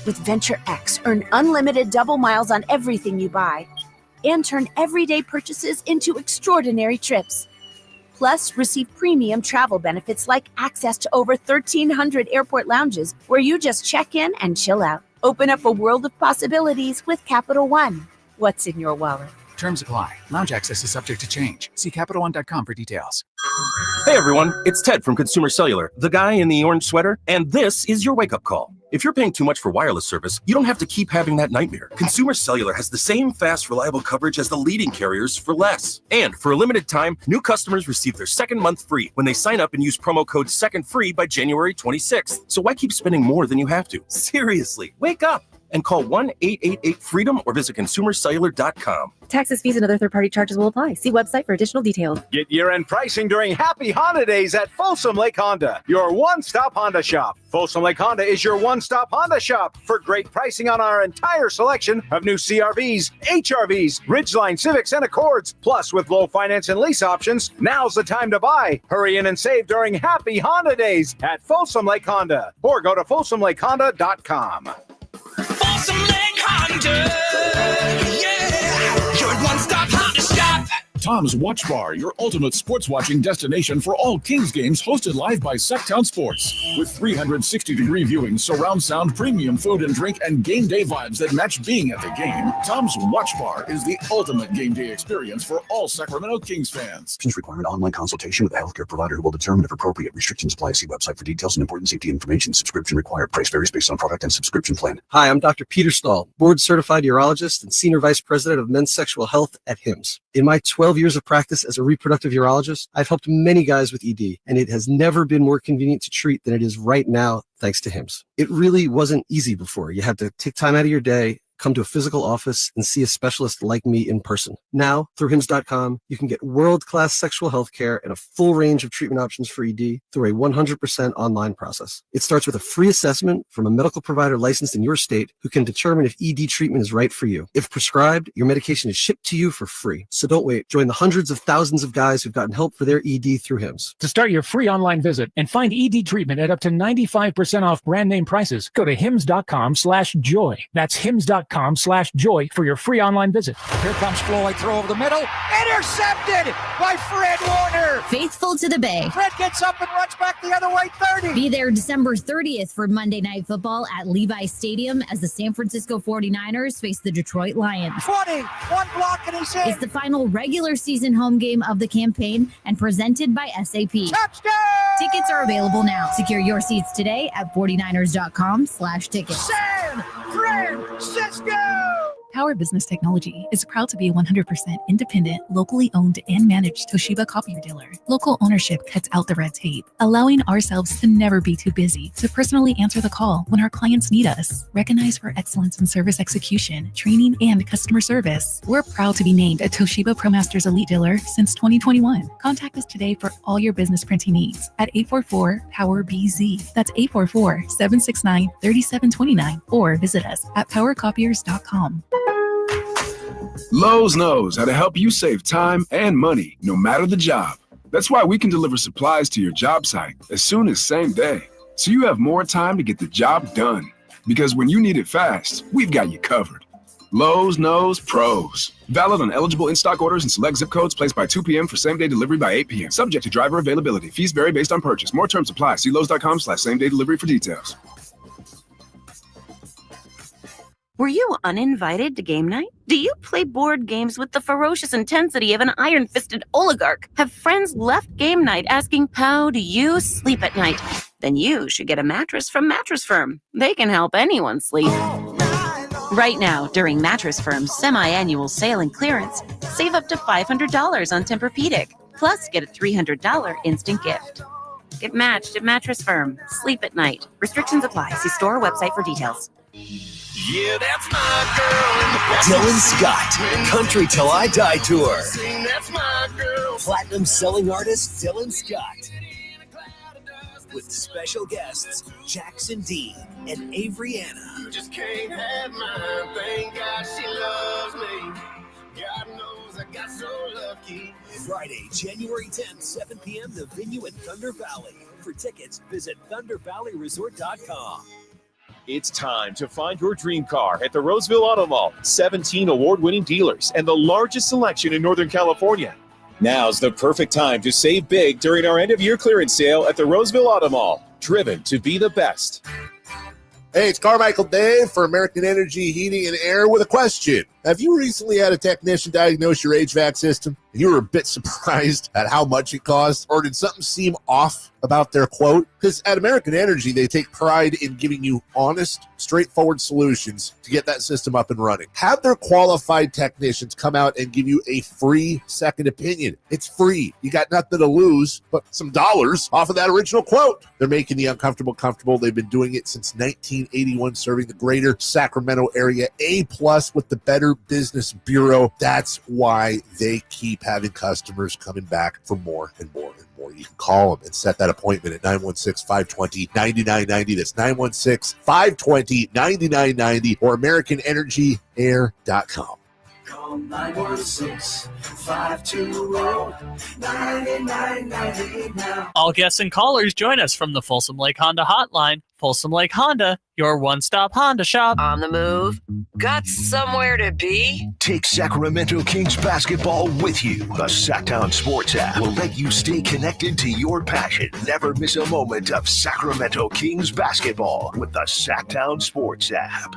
With Venture X, earn unlimited double miles on everything you buy and turn everyday purchases into extraordinary trips. Plus, receive premium travel benefits like access to over 1,300 airport lounges where you just check in and chill out. Open up a world of possibilities with Capital One. What's in your wallet? Terms apply. Lounge access is subject to change. See CapitalOne.com for details. Hey everyone, it's Ted from Consumer Cellular, the guy in the orange sweater, and this is your wake-up call. If you're paying too much for wireless service, you don't have to keep having that nightmare. Consumer Cellular has the same fast, reliable coverage as the leading carriers for less. And for a limited time, new customers receive their second month free when they sign up and use promo code SECONDFREE by January 26th. So why keep spending more than you have to? Seriously, wake up and call 1-888-FREEDOM or visit consumercellular.com. Taxes, fees, and other third-party charges will apply. See website for additional details. Get year-end pricing during Happy Honda Days at Folsom Lake Honda, your one-stop Honda shop. Folsom Lake Honda is your one-stop Honda shop for great pricing on our entire selection of new CRVs, HRVs, Ridgeline Civics, and Accords. Plus, with low finance and lease options, now's the time to buy. Hurry in and save during Happy Honda Days at Folsom Lake Honda, or go to folsomlakehonda.com. Folsom Lake Honda, yeah, your one-stop Honda shop. Tom's Watch Bar, your ultimate sports watching destination for all Kings games, hosted live by Sactown Sports. With 360-degree viewing, surround sound, premium food and drink, and game day vibes that match being at the game, Tom's Watch Bar is the ultimate game day experience for all Sacramento Kings fans. Require an online consultation with a healthcare provider who will determine if appropriate. Restrictions apply. See website for details and important safety information. Subscription required. Price varies based on product and subscription plan. Hi, I'm Dr. Peter Stahl, board-certified urologist and senior vice president of men's sexual health at HIMSS. In my 12 years of practice as a reproductive urologist, I've helped many guys with ED, and it has never been more convenient to treat than it is right now, thanks to HIMSS. It really wasn't easy before. You had to take time out of your day, come to a physical office and see a specialist like me in person. Now, through HIMS.com, you can get world-class sexual health care and a full range of treatment options for ED through a 100% online process. It starts with a free assessment from a medical provider licensed in your state who can determine if ED treatment is right for you. If prescribed, your medication is shipped to you for free. So don't wait. Join the hundreds of thousands of guys who've gotten help for their ED through HIMS. To start your free online visit and find ED treatment at up to 95% off brand name prices, go to hims.com/joy. That's hims.com/joy for your free online visit. Here comes Floyd, throw over the middle. Intercepted by Fred Warner. Faithful to the Bay. Fred gets up and runs back the other way, 30. Be there December 30th for Monday Night Football at Levi Stadium as the San Francisco 49ers face the Detroit Lions. 20, one block and he's in. It's the final regular season home game of the campaign and presented by SAP. Touchdown! Tickets are available now. Secure your seats today at 49ers.com/tickets. San Francisco! Power Business Technology is proud to be a 100% independent, locally owned and managed Toshiba copier dealer. Local ownership cuts out the red tape, allowing ourselves to never be too busy to personally answer the call when our clients need us. Recognized for excellence in service execution, training, and customer service, we're proud to be named a Toshiba ProMasters Elite Dealer since 2021. Contact us today for all your business printing needs at 844-POWER-BZ. That's 844-769-3729, or visit us at powercopiers.com. Lowe's knows how to help you save time and money, no matter the job. That's why we can deliver supplies to your job site as soon as same day, so you have more time to get the job done. Because when you need it fast, we've got you covered. Lowe's knows pros. Valid on eligible in-stock orders and select zip codes placed by 2 p.m. for same-day delivery by 8 p.m. Subject to driver availability. Fees vary based on purchase. More terms apply. See Lowe's.com/same-day delivery for details. Were you uninvited to game night? Do you play board games with the ferocious intensity of an iron-fisted oligarch? Have friends left game night asking, how do you sleep at night? Then you should get a mattress from Mattress Firm. They can help anyone sleep. Right now, during Mattress Firm's semi-annual sale and clearance, save up to $500 on Tempur-Pedic, plus get a $300 instant gift. Get matched at Mattress Firm. Sleep at night. Restrictions apply. See store or website for details. Yeah, that's my girl. Dylan Scott, Country Till I Die Tour. That's my girl. Platinum selling artist Dylan Scott. With special guests Jackson Dean and Avriana. You just can't have mine. Thank God she loves me. God knows I got so lucky. Friday, January 10th, 7 p.m. The venue at Thunder Valley. For tickets, visit ThunderValleyResort.com. It's time to find your dream car at the Roseville Auto Mall. 17 award-winning dealers and the largest selection in Northern California. Now's the perfect time to save big during our end-of-year clearance sale at the Roseville Auto Mall. Driven to be the best. Hey, it's Carmichael Dave for American Energy Heating and Air with a question. Have you recently had a technician diagnose your HVAC system and you were a bit surprised at how much it cost? Or did something seem off about their quote? Because at American Energy, they take pride in giving you honest, straightforward solutions to get that system up and running. Have their qualified technicians come out and give you a free second opinion. It's free. You got nothing to lose but some dollars off of that original quote. They're making the uncomfortable comfortable. They've been doing it since 1981, serving the greater Sacramento area. A+ with the Better Business Bureau. That's why they keep having customers coming back for more and more and more. You can call them and set that appointment at 916-520-9990. That's 916-520-9990 or AmericanEnergyAir.com. Call 916-520-9990 now. All guests and callers join us from the Folsom Lake Honda Hotline. Folsom Lake Honda, your one-stop Honda shop. On the move? Got somewhere to be? Take Sacramento Kings basketball with you. The Sactown Sports app will let you stay connected to your passion. Never miss a moment of Sacramento Kings basketball with the Sactown Sports app.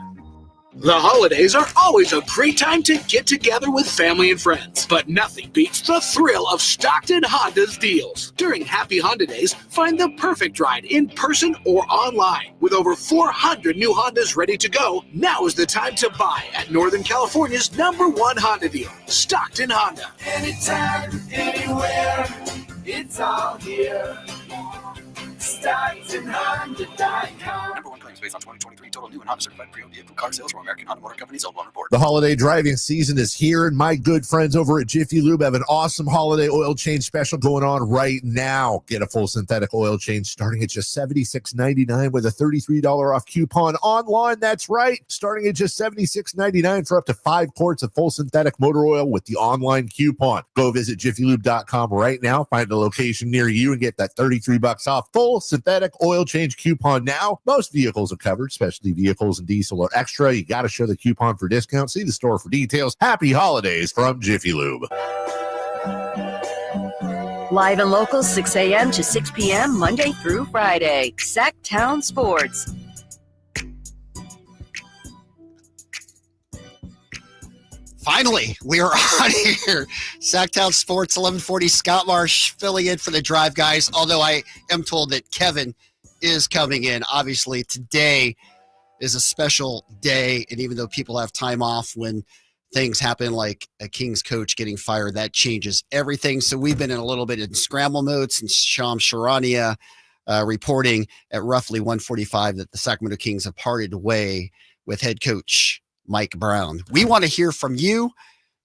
The holidays are always a great time to get together with family and friends, but nothing beats the thrill of Stockton Honda's deals. During Happy Honda Days, find the perfect ride in person or online. With over 400 new Hondas ready to go, now is the time to buy at Northern California's #1 Honda deal, Stockton Honda. Anytime, anywhere, it's all here. StocktonHonda.com. #1 claims based on 2023 total new and Honda certified pre-owned vehicle car sales from American Honda Motor Company's own report. The holiday driving season is here, and my good friends over at Jiffy Lube have an awesome holiday oil change special going on right now. Get a full synthetic oil change starting at just $76.99 with a $33 off coupon online. That's right, starting at just $76.99 for up to 5 quarts of full synthetic motor oil with the online coupon. Go visit jiffylube.com right now, find a location near you, and get that $33 off full synthetic oil change coupon now. Most vehicles are covered, specialty vehicles and diesel are extra. You got to show the coupon for discount. See the store for details. Happy holidays from Jiffy Lube. Live and local, 6 a.m. to 6 p.m., Monday through Friday. Sactown Sports. Finally, we are on here. Sactown Sports, 1140. Scott Marsh filling in for the drive, guys. Although I am told that Kevin is coming in. Obviously, today is a special day, and even though people have time off when things happen like a Kings coach getting fired, that changes everything. So we've been in a little bit in scramble mode since Shams Charania reporting at roughly 1:45 that the Sacramento Kings have parted way with head coach Mike Brown. We want to hear from you.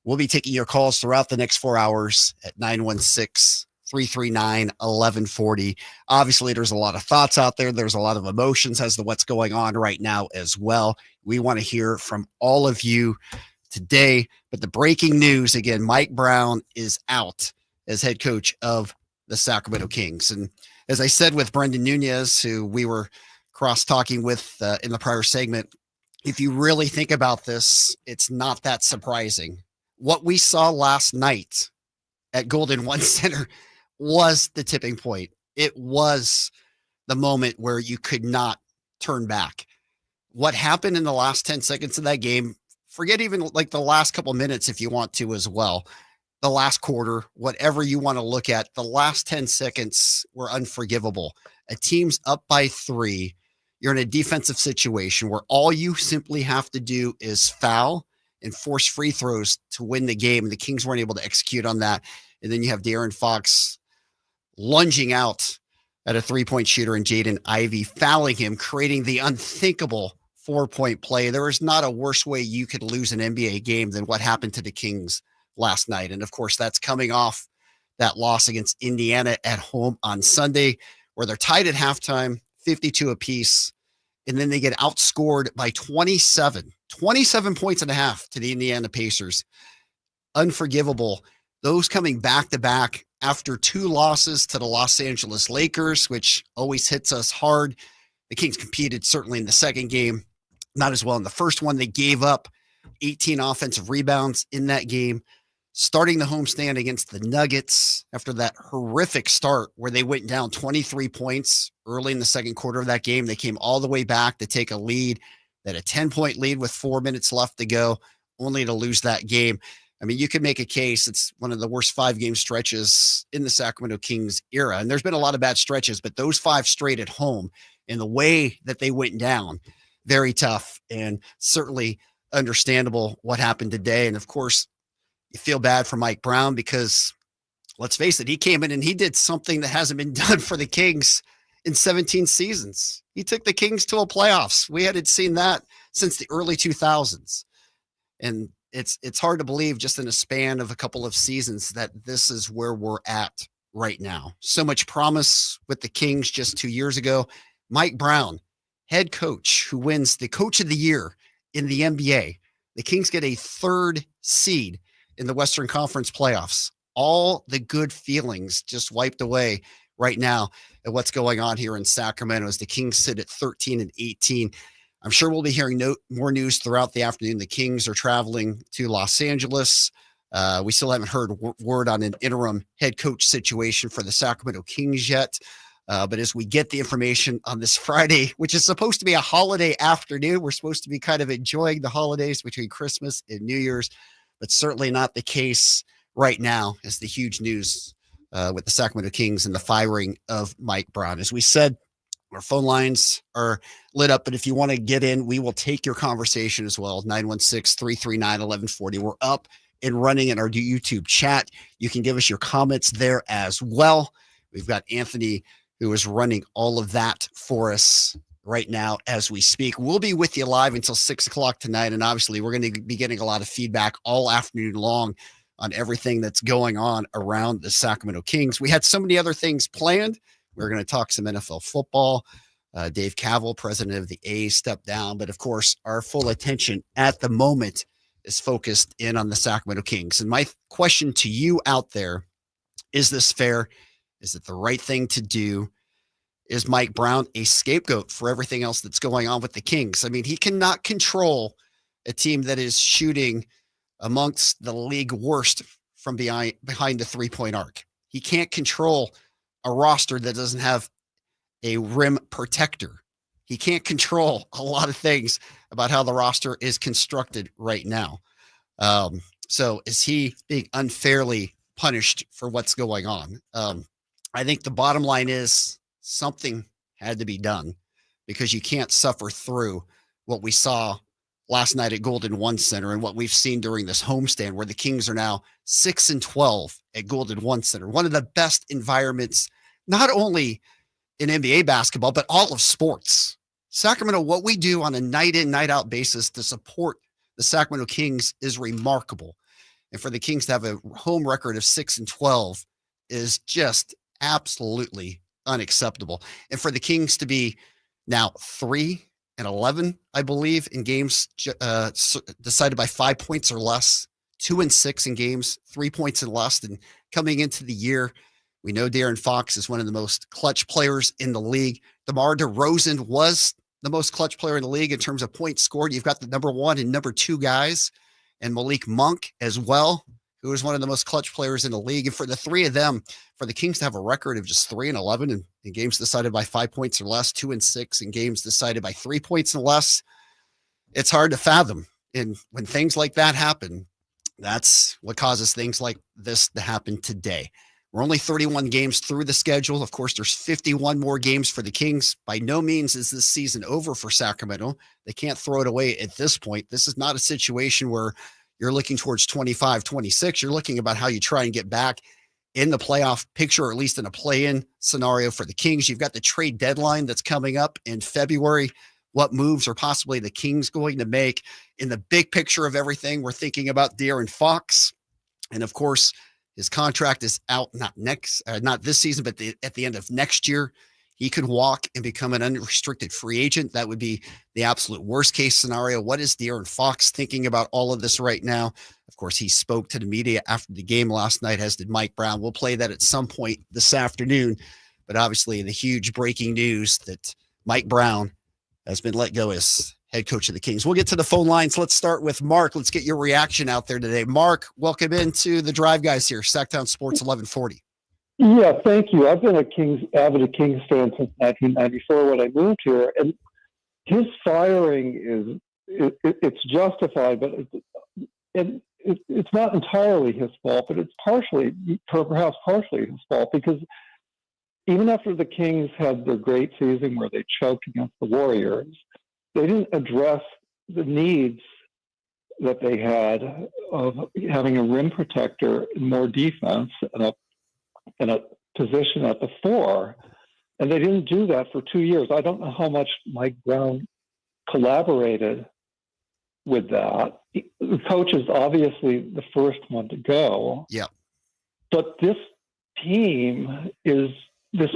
We'll be taking your calls throughout the next 4 hours at 916-339-1140. Obviously, there's a lot of thoughts out there. There's a lot of emotions as to what's going on right now as well. We want to hear from all of you today. But the breaking news, again, Mike Brown is out as head coach of the Sacramento Kings. And as I said with Brenden Nunes, who we were cross-talking with in the prior segment, if you really think about this, it's not that surprising. What we saw last night at Golden One Center was the tipping point. It was the moment where you could not turn back. What happened in the last 10 seconds of that game, forget even like the last couple minutes if you want to as well, the last quarter, whatever you want to look at, the last 10 seconds were unforgivable. A team's up by 3. You're in a defensive situation where all you simply have to do is foul and force free throws to win the game. And the Kings weren't able to execute on that. And then you have De'Aaron Fox lunging out at a 3-point shooter and Jaden Ivey fouling him, creating the unthinkable 4-point play. There is not a worse way you could lose an NBA game than what happened to the Kings last night. And of course, that's coming off that loss against Indiana at home on Sunday, where they're tied at halftime, 52 apiece, and then they get outscored by 27 points and a half to the Indiana Pacers. Unforgivable. Those coming back to back after 2 losses to the Los Angeles Lakers, which always hits us hard. The Kings competed certainly in the second game, not as well in the first one. They gave up 18 offensive rebounds in that game. Starting the homestand against the Nuggets after that horrific start where they went down 23 points early in the second quarter of that game. They came all the way back to take a lead, that a 10-point lead with 4 minutes left to go, only to lose that game. I mean, you could make a case it's one of the worst 5-game stretches in the Sacramento Kings era. And there's been a lot of bad stretches, but those 5 straight at home and the way that they went down, very tough and certainly understandable what happened today. And of course, you feel bad for Mike Brown because, let's face it, he came in and he did something that hasn't been done for the Kings in 17 seasons. He took the Kings to a playoffs. We hadn't seen that since the early 2000s. And it's hard to believe just in a span of a couple of seasons that this is where we're at right now. So much promise with the Kings just 2 years ago. Mike Brown, head coach who wins the Coach of the Year in the NBA. The Kings get a 3rd seed in the Western Conference playoffs. All the good feelings just wiped away right now at what's going on here in Sacramento as the Kings sit at 13-18. I'm sure we'll be hearing more news throughout the afternoon. The Kings are traveling to Los Angeles. We still haven't heard word on an interim head coach situation for the Sacramento Kings yet. But as we get the information on this Friday, which is supposed to be a holiday afternoon, we're supposed to be kind of enjoying the holidays between Christmas and New Year's, but certainly not the case right now as the huge news with the Sacramento Kings and the firing of Mike Brown. As we said, our phone lines are lit up, but if you want to get in, we will take your conversation as well. 916-339-1140. We're up and running in our YouTube chat. You can give us your comments there as well. We've got Anthony who is running all of that for us right now as we speak. We'll be with you live until 6 o'clock tonight. And obviously, we're going to be getting a lot of feedback all afternoon long on everything that's going on around the Sacramento Kings. We had so many other things planned. We're going to talk some NFL football. Dave Cavil, president of the A's, stepped down. But of course, our full attention at the moment is focused in on the Sacramento Kings. And my question to you out there, is this fair? Is it the right thing to do? Is Mike Brown a scapegoat for everything else that's going on with the Kings? I mean, he cannot control a team that is shooting amongst the league worst from behind the three-point arc. He can't control a roster that doesn't have a rim protector. He can't control a lot of things about how the roster is constructed right now. So is he being unfairly punished for what's going on? I think the bottom line is something had to be done, because you can't suffer through what we saw last night at Golden One Center and what we've seen during this homestand, where the Kings are now 6-12 at Golden One Center, one of the best environments, not only in NBA basketball, but all of sports. Sacramento, what we do on a night in, night out basis to support the Sacramento Kings is remarkable. And for the Kings to have a home record of 6-12 is just absolutely unacceptable. And for the Kings to be now 3-11, I believe, in games decided by 5 points or less, 2-6 in games, 3 points and less. And coming into the year, we know De'Aaron Fox is one of the most clutch players in the league. DeMar DeRozan was the most clutch player in the league in terms of points scored. You've got the number 1 and number 2 guys, and Malik Monk as well, who is one of the most clutch players in the league. And for the three of them, for the Kings to have a record of just 3-11 in games decided by 5 points or less, 2-6 in games decided by 3 points and less, it's hard to fathom. And when things like that happen, that's what causes things like this to happen today. We're only 31 games through the schedule. Of course, there's 51 more games for the Kings. By no means is this season over for Sacramento. They can't throw it away at this point. This is not a situation where you're looking towards 25, 26. You're looking about how you try and get back in the playoff picture, or at least in a play-in scenario for the Kings. You've got the trade deadline that's coming up in February. What moves are possibly the Kings going to make? In the big picture of everything, we're thinking about De'Aaron Fox. And of course, his contract is out not this season, but at the end of next year. He could walk and become an unrestricted free agent. That would be the absolute worst case scenario. What is De'Aaron Fox thinking about all of this right now? Of course, he spoke to the media after the game last night, as did Mike Brown. We'll play that at some point this afternoon. But obviously, the huge breaking news that Mike Brown has been let go as head coach of the Kings. We'll get to the phone lines. Let's start with Mark. Let's get your reaction out there today. Mark, welcome into the Drive Guys here, Sactown Sports 1140. Yeah, thank you. I've been avid Kings fan since 1994 when I moved here, and his firing it's justified, but it's not entirely his fault, but it's perhaps partially his fault, because even after the Kings had their great season where they choked against the Warriors, they didn't address the needs that they had of having a rim protector and more defense and a position at the 4. And they didn't do that for 2 years. I don't know how much Mike Brown collaborated with that. The coach is obviously the first one to go. Yeah. But this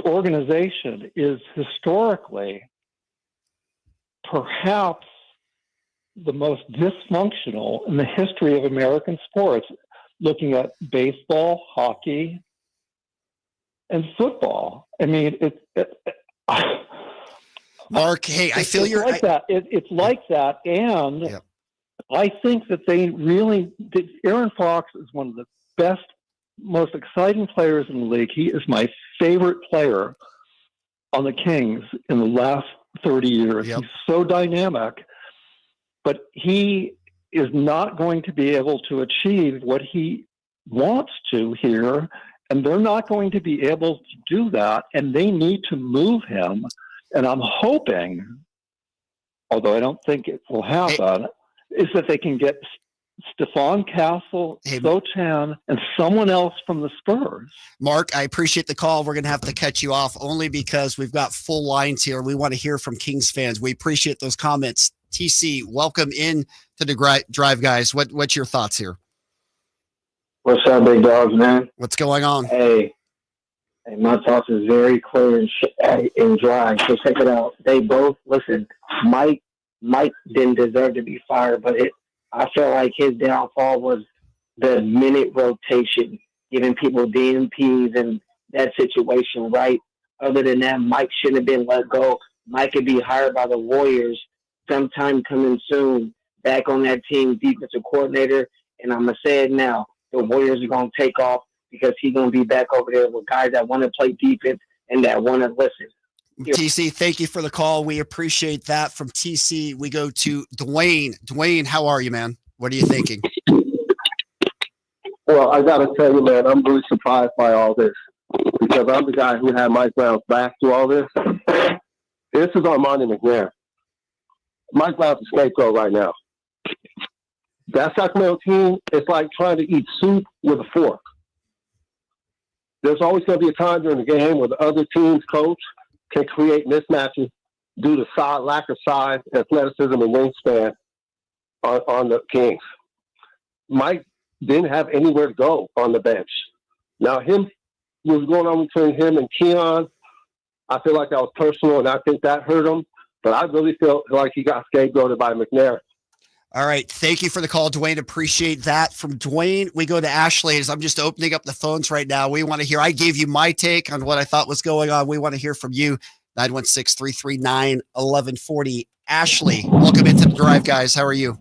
organization is historically perhaps the most dysfunctional in the history of American sports, looking at baseball, hockey, and football. I mean, Mark, hey, I feel you're like that. It's like that, and yeah. I think that De'Aaron Fox is one of the best, most exciting players in the league. He is my favorite player on the Kings in the last 30 years. Yep. He's so dynamic, but he is not going to be able to achieve what he wants to here. And they're not going to be able to do that, and they need to move him. And I'm hoping, although I don't think it will happen, is that they can get Stephon Castle, Sactown, and someone else from the Spurs. Mark, I appreciate the call. We're going to have to cut you off only because we've got full lines here. We want to hear from Kings fans. We appreciate those comments. TC, welcome in to the Drive, guys. What's your thoughts here? What's up, big dogs, man? What's going on? Hey, my thoughts is very clear and dry. So check it out. They both listen. Mike didn't deserve to be fired, but I feel like his downfall was the minute rotation, giving people DMPs and that situation, right? Other than that, Mike shouldn't have been let go. Mike could be hired by the Warriors sometime coming soon, back on that team, defensive coordinator. And I'm going to say it now, the Warriors are going to take off because he's going to be back over there with guys that want to play defense and that want to listen. TC, thank you for the call. We appreciate that. From TC, we go to Dwayne. Dwayne, how are you, man? What are you thinking? Well, I got to tell you, man, I'm really surprised by all this because I'm the guy who had Mike Brown's back to all this. This is Armani McNair. Mike Brown's a scapegoat right now. That Sacramento team is like trying to eat soup with a fork. There's always going to be a time during the game where the other team's coach can create mismatches due to lack of size, athleticism, and wingspan on the Kings. Mike didn't have anywhere to go on the bench. Now, was going on between him and Keon. I feel like that was personal, and I think that hurt him. But I really feel like he got scapegoated by McNair. All right. Thank you for the call, Dwayne. Appreciate that. From Dwayne, we go to Ashley. As I'm just opening up the phones right now, we want to hear. I gave you my take on what I thought was going on. We want to hear from you. 916-339-1140. Ashley, welcome into the Drive, guys. How are you?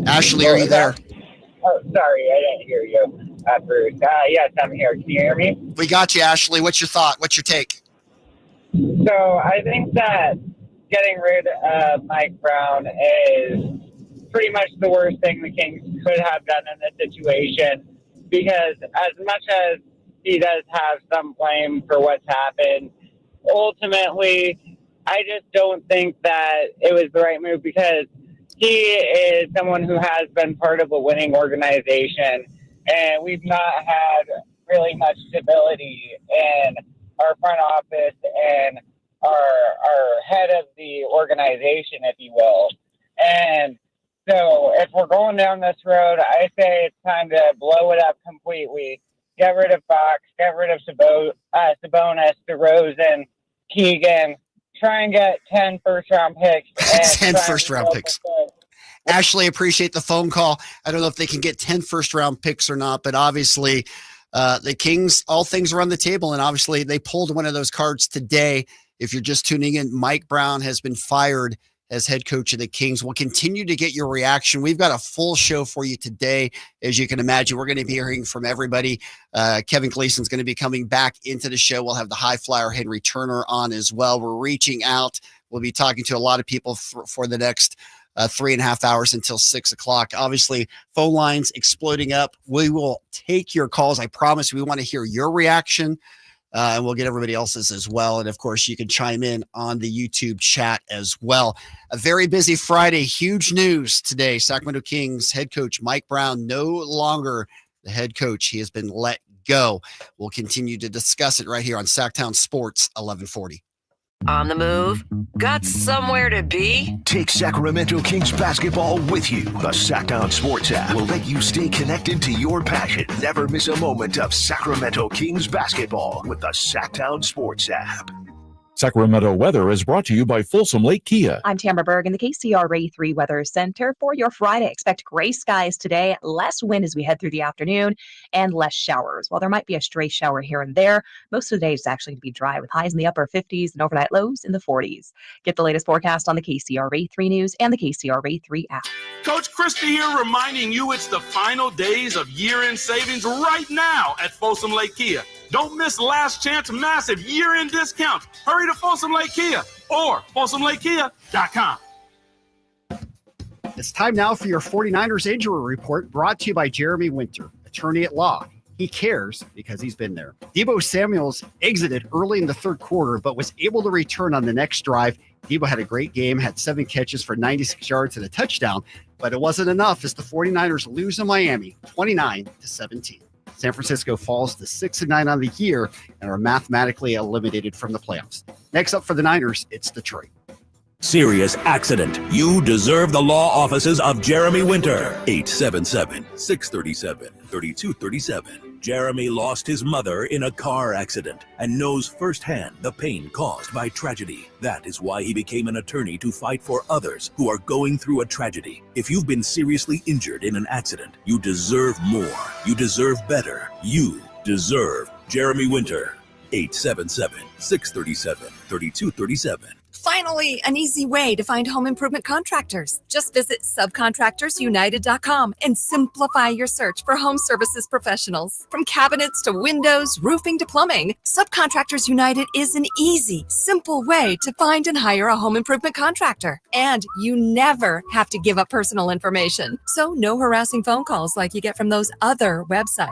Ashley, are you there? Oh, sorry. I didn't hear you at first. Yes, I'm here. Can you hear me? We got you, Ashley. What's your thought? What's your take? So I think that getting rid of Mike Brown is pretty much the worst thing the Kings could have done in this situation, because as much as he does have some blame for what's happened, ultimately, I just don't think that it was the right move, because he is someone who has been part of a winning organization, and we've not had really much stability in our front office and our head of the organization, if you will. And so if we're going down this road, I say it's time to blow it up completely. Get rid of Fox, get rid of Sabonis, DeRozan, Keegan. Try and get 10 first-round picks. 10 first-round picks. Ashley, appreciate the phone call. I don't know if they can get 10 first-round picks or not, but obviously the Kings, all things are on the table, and obviously they pulled one of those cards today. If you're just tuning in, Mike Brown has been fired as head coach of the Kings. We'll continue to get your reaction. We've got a full show for you today. As you can imagine, we're going to be hearing from everybody. Kevin Gleason's going to be coming back into the show. We'll have the high flyer Henry Turner on as well. We're reaching out. We'll be talking to a lot of people for the next 3.5 hours until 6 o'clock. Obviously, phone lines exploding up. We will take your calls. I promise we want to hear your reaction. And we'll get everybody else's as well. And of course, you can chime in on the YouTube chat as well. A very busy Friday. Huge news today. Sacramento Kings head coach Mike Brown no longer the head coach. He has been let go. We'll continue to discuss it right here on Sactown Sports 1140. On the move? Got somewhere to be? Take Sacramento Kings basketball with you. The Sactown Sports app will let you stay connected to your passion. Never miss a moment of Sacramento Kings basketball with the Sactown Sports app. Sacramento weather is brought to you by Folsom Lake Kia. I'm Tamara Berg in the KCRA 3 Weather Center for your Friday. Expect gray skies today, less wind as we head through the afternoon, and less showers. While there might be a stray shower here and there, most of the day is actually going to be dry with highs in the upper 50s and overnight lows in the 40s. Get the latest forecast on the KCRA 3 News and the KCRA 3 app. Coach Christie here reminding you it's the final days of year-end savings right now at Folsom Lake Kia. Don't miss last chance massive year-end discounts. Hurry to Folsom Lake Kia or FolsomLakeKia.com. It's time now for your 49ers injury report, brought to you by Jeremy Winter, attorney at law. He cares because he's been there. Deebo Samuels exited early in the third quarter, but was able to return on the next drive. Deebo had a great game, had 7 catches for 96 yards and a touchdown. But it wasn't enough as the 49ers lose in Miami 29-17. San Francisco falls to 6-9 on the year and are mathematically eliminated from the playoffs. Next up for the Niners, it's Detroit. Serious accident. You deserve the law offices of Jeremy Winter. 877-637-3237. Jeremy lost his mother in a car accident and knows firsthand the pain caused by tragedy. That is why he became an attorney to fight for others who are going through a tragedy. If you've been seriously injured in an accident, you deserve more. You deserve better. You deserve Jeremy Winter. 877-637-3237. Finally, an easy way to find home improvement contractors. Just visit subcontractorsunited.com and simplify your search for home services professionals. From cabinets to windows, roofing to plumbing, Subcontractors United is an easy, simple way to find and hire a home improvement contractor. And you never have to give up personal information. So no harassing phone calls like you get from those other websites.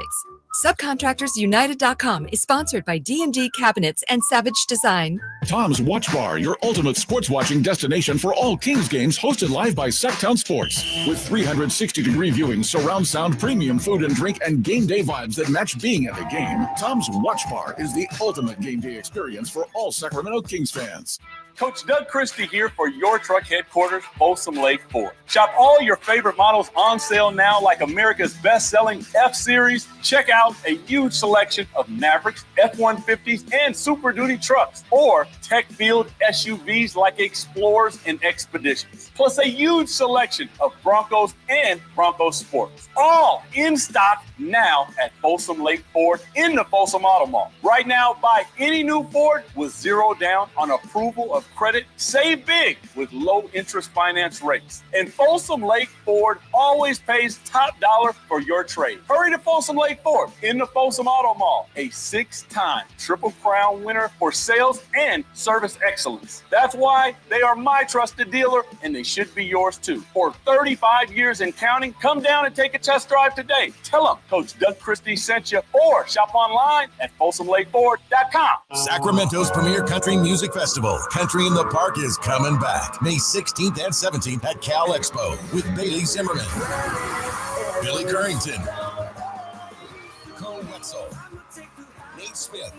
Subcontractorsunited.com is sponsored by D&D Cabinets and Savage Design. Tom's Watch Bar, your ultimate sports watching destination for all Kings games, hosted live by Sactown Sports. With 360-degree viewing, surround sound, premium food and drink, and game day vibes that match being at the game, Tom's Watch Bar is the ultimate game day experience for all Sacramento Kings fans. Coach Doug Christie here for your truck headquarters, Folsom Lake Ford. Shop all your favorite models on sale now, like America's best-selling F-Series. Check out a huge selection of Mavericks, F-150s, and Super Duty trucks, or tech-filled SUVs like Explorers and Expeditions. Plus a huge selection of Broncos and Bronco Sports. All in stock now at Folsom Lake Ford in the Folsom Auto Mall. Right now, buy any new Ford with zero down on approval of credit. Save big with low interest finance rates. And Folsom Lake Ford always pays top dollar for your trade. Hurry to Folsom Lake Ford in the Folsom Auto Mall, a 6-time Triple Crown winner for sales and service excellence. That's why they are my trusted dealer, and they should be yours too. For 35 years and counting, come down and take a test drive today. Tell them Coach Doug Christie sent you, or shop online at FolsomLakeFord.com. Sacramento's premier country music festival, Country in the Park, is coming back May 16th and 17th at Cal Expo with Bailey Zimmerman, Billy Currington, Cole Wetzel, Nate Smith,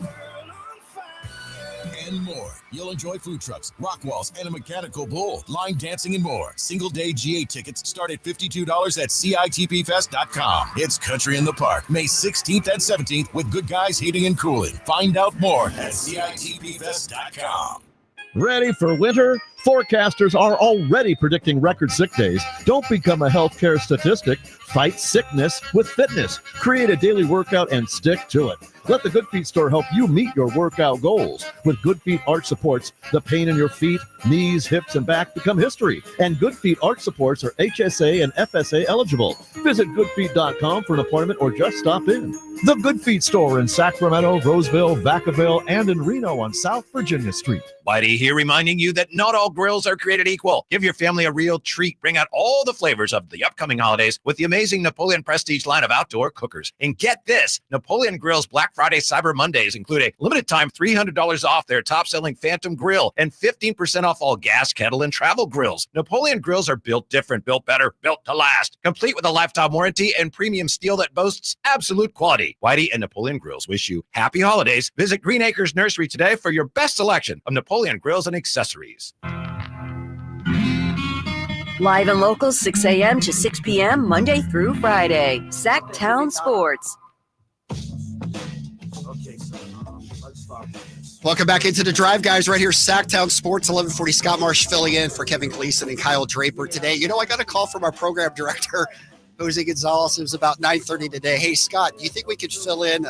and more. You'll enjoy food trucks, rock walls, and a mechanical bull, line dancing, and more. Single-day GA tickets start at $52 at CITPFest.com. It's Country in the Park, May 16th and 17th with Good Guys Heating and Cooling. Find out more at CITPFest.com. Ready for winter? Forecasters are already predicting record sick days. Don't become a healthcare statistic. Fight sickness with fitness. Create a daily workout and stick to it. Let the Good Feet store help you meet your workout goals. With Good Feet Arch Supports, the pain in your feet, knees, hips, and back become history. And Good Feet Arch Supports are HSA and FSA eligible. Visit goodfeet.com for an appointment or just stop in. The Good Feet store in Sacramento, Roseville, Vacaville, and in Reno on South Virginia Street. Whitey here reminding you that not all grills are created equal. Give your family a real treat. Bring out all the flavors of the upcoming holidays with the amazing Napoleon Prestige line of outdoor cookers. And get this, Napoleon Grill's Black Friday Cyber Mondays include a limited time $300 off their top-selling Phantom Grill and 15% off all gas, kettle, and travel grills. Napoleon grills are built different, built better, built to last. Complete with a lifetime warranty and premium steel that boasts absolute quality. Whitey and Napoleon Grills wish you happy holidays. Visit Green Acres Nursery today for your best selection of Napoleon grills and accessories. Live and local, 6 a.m. to 6 p.m., Monday through Friday. Sactown Sports. Welcome back into the drive, guys. Right here, Sactown Sports, 1140. Scott Marsh filling in for Kevin Gleason and Kyle Draper today. You know, I got a call from our program director, Jose Gonzalez. It was about 9:30 today. Hey, Scott, do you think we could fill in,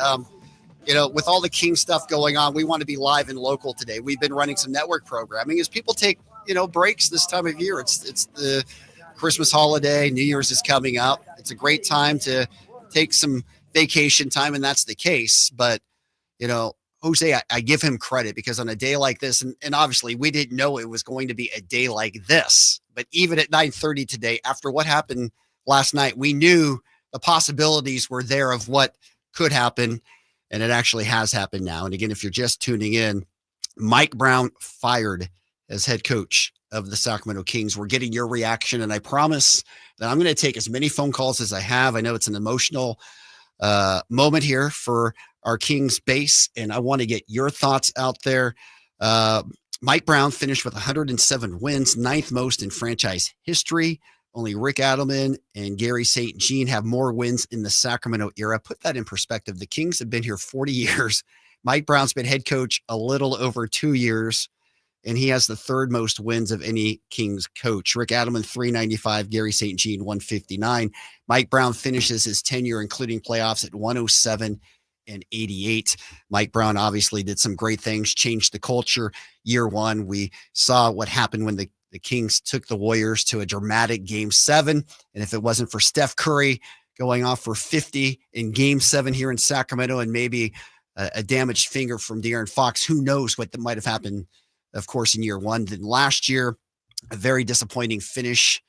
with all the King stuff going on, we want to be live and local today. We've been running some network programming as people take, breaks this time of year. It's the Christmas holiday. New Year's is coming up. It's a great time to take some vacation time, and that's the case. But, Jose, I give him credit because on a day like this, and obviously we didn't know it was going to be a day like this, but even at 9:30 today, after what happened last night, we knew the possibilities were there of what could happen, and it actually has happened now. And again, if you're just tuning in, Mike Brown fired as head coach of the Sacramento Kings. We're getting your reaction, and I promise that I'm going to take as many phone calls as I have. I know it's an emotional moment here for our Kings base, and I want to get your thoughts out there. Mike Brown finished with 107 wins, 9th most in franchise history. Only Rick Adelman and Gary St. Jean have more wins in the Sacramento era. Put that in perspective. The Kings have been here 40 years. Mike Brown's been head coach a little over 2 years, and he has the 3rd most wins of any Kings coach. Rick Adelman, 395, Gary St. Jean, 159. Mike Brown finishes his tenure, including playoffs, at 107 and 88. Mike Brown obviously did some great things, changed the culture. Year 1, we saw what happened when the Kings took the Warriors to a dramatic Game 7. And if it wasn't for Steph Curry going off for 50 in Game 7 here in Sacramento and maybe a damaged finger from De'Aaron Fox, who knows what might have happened, of course, in year 1. Then last year, a very disappointing finish,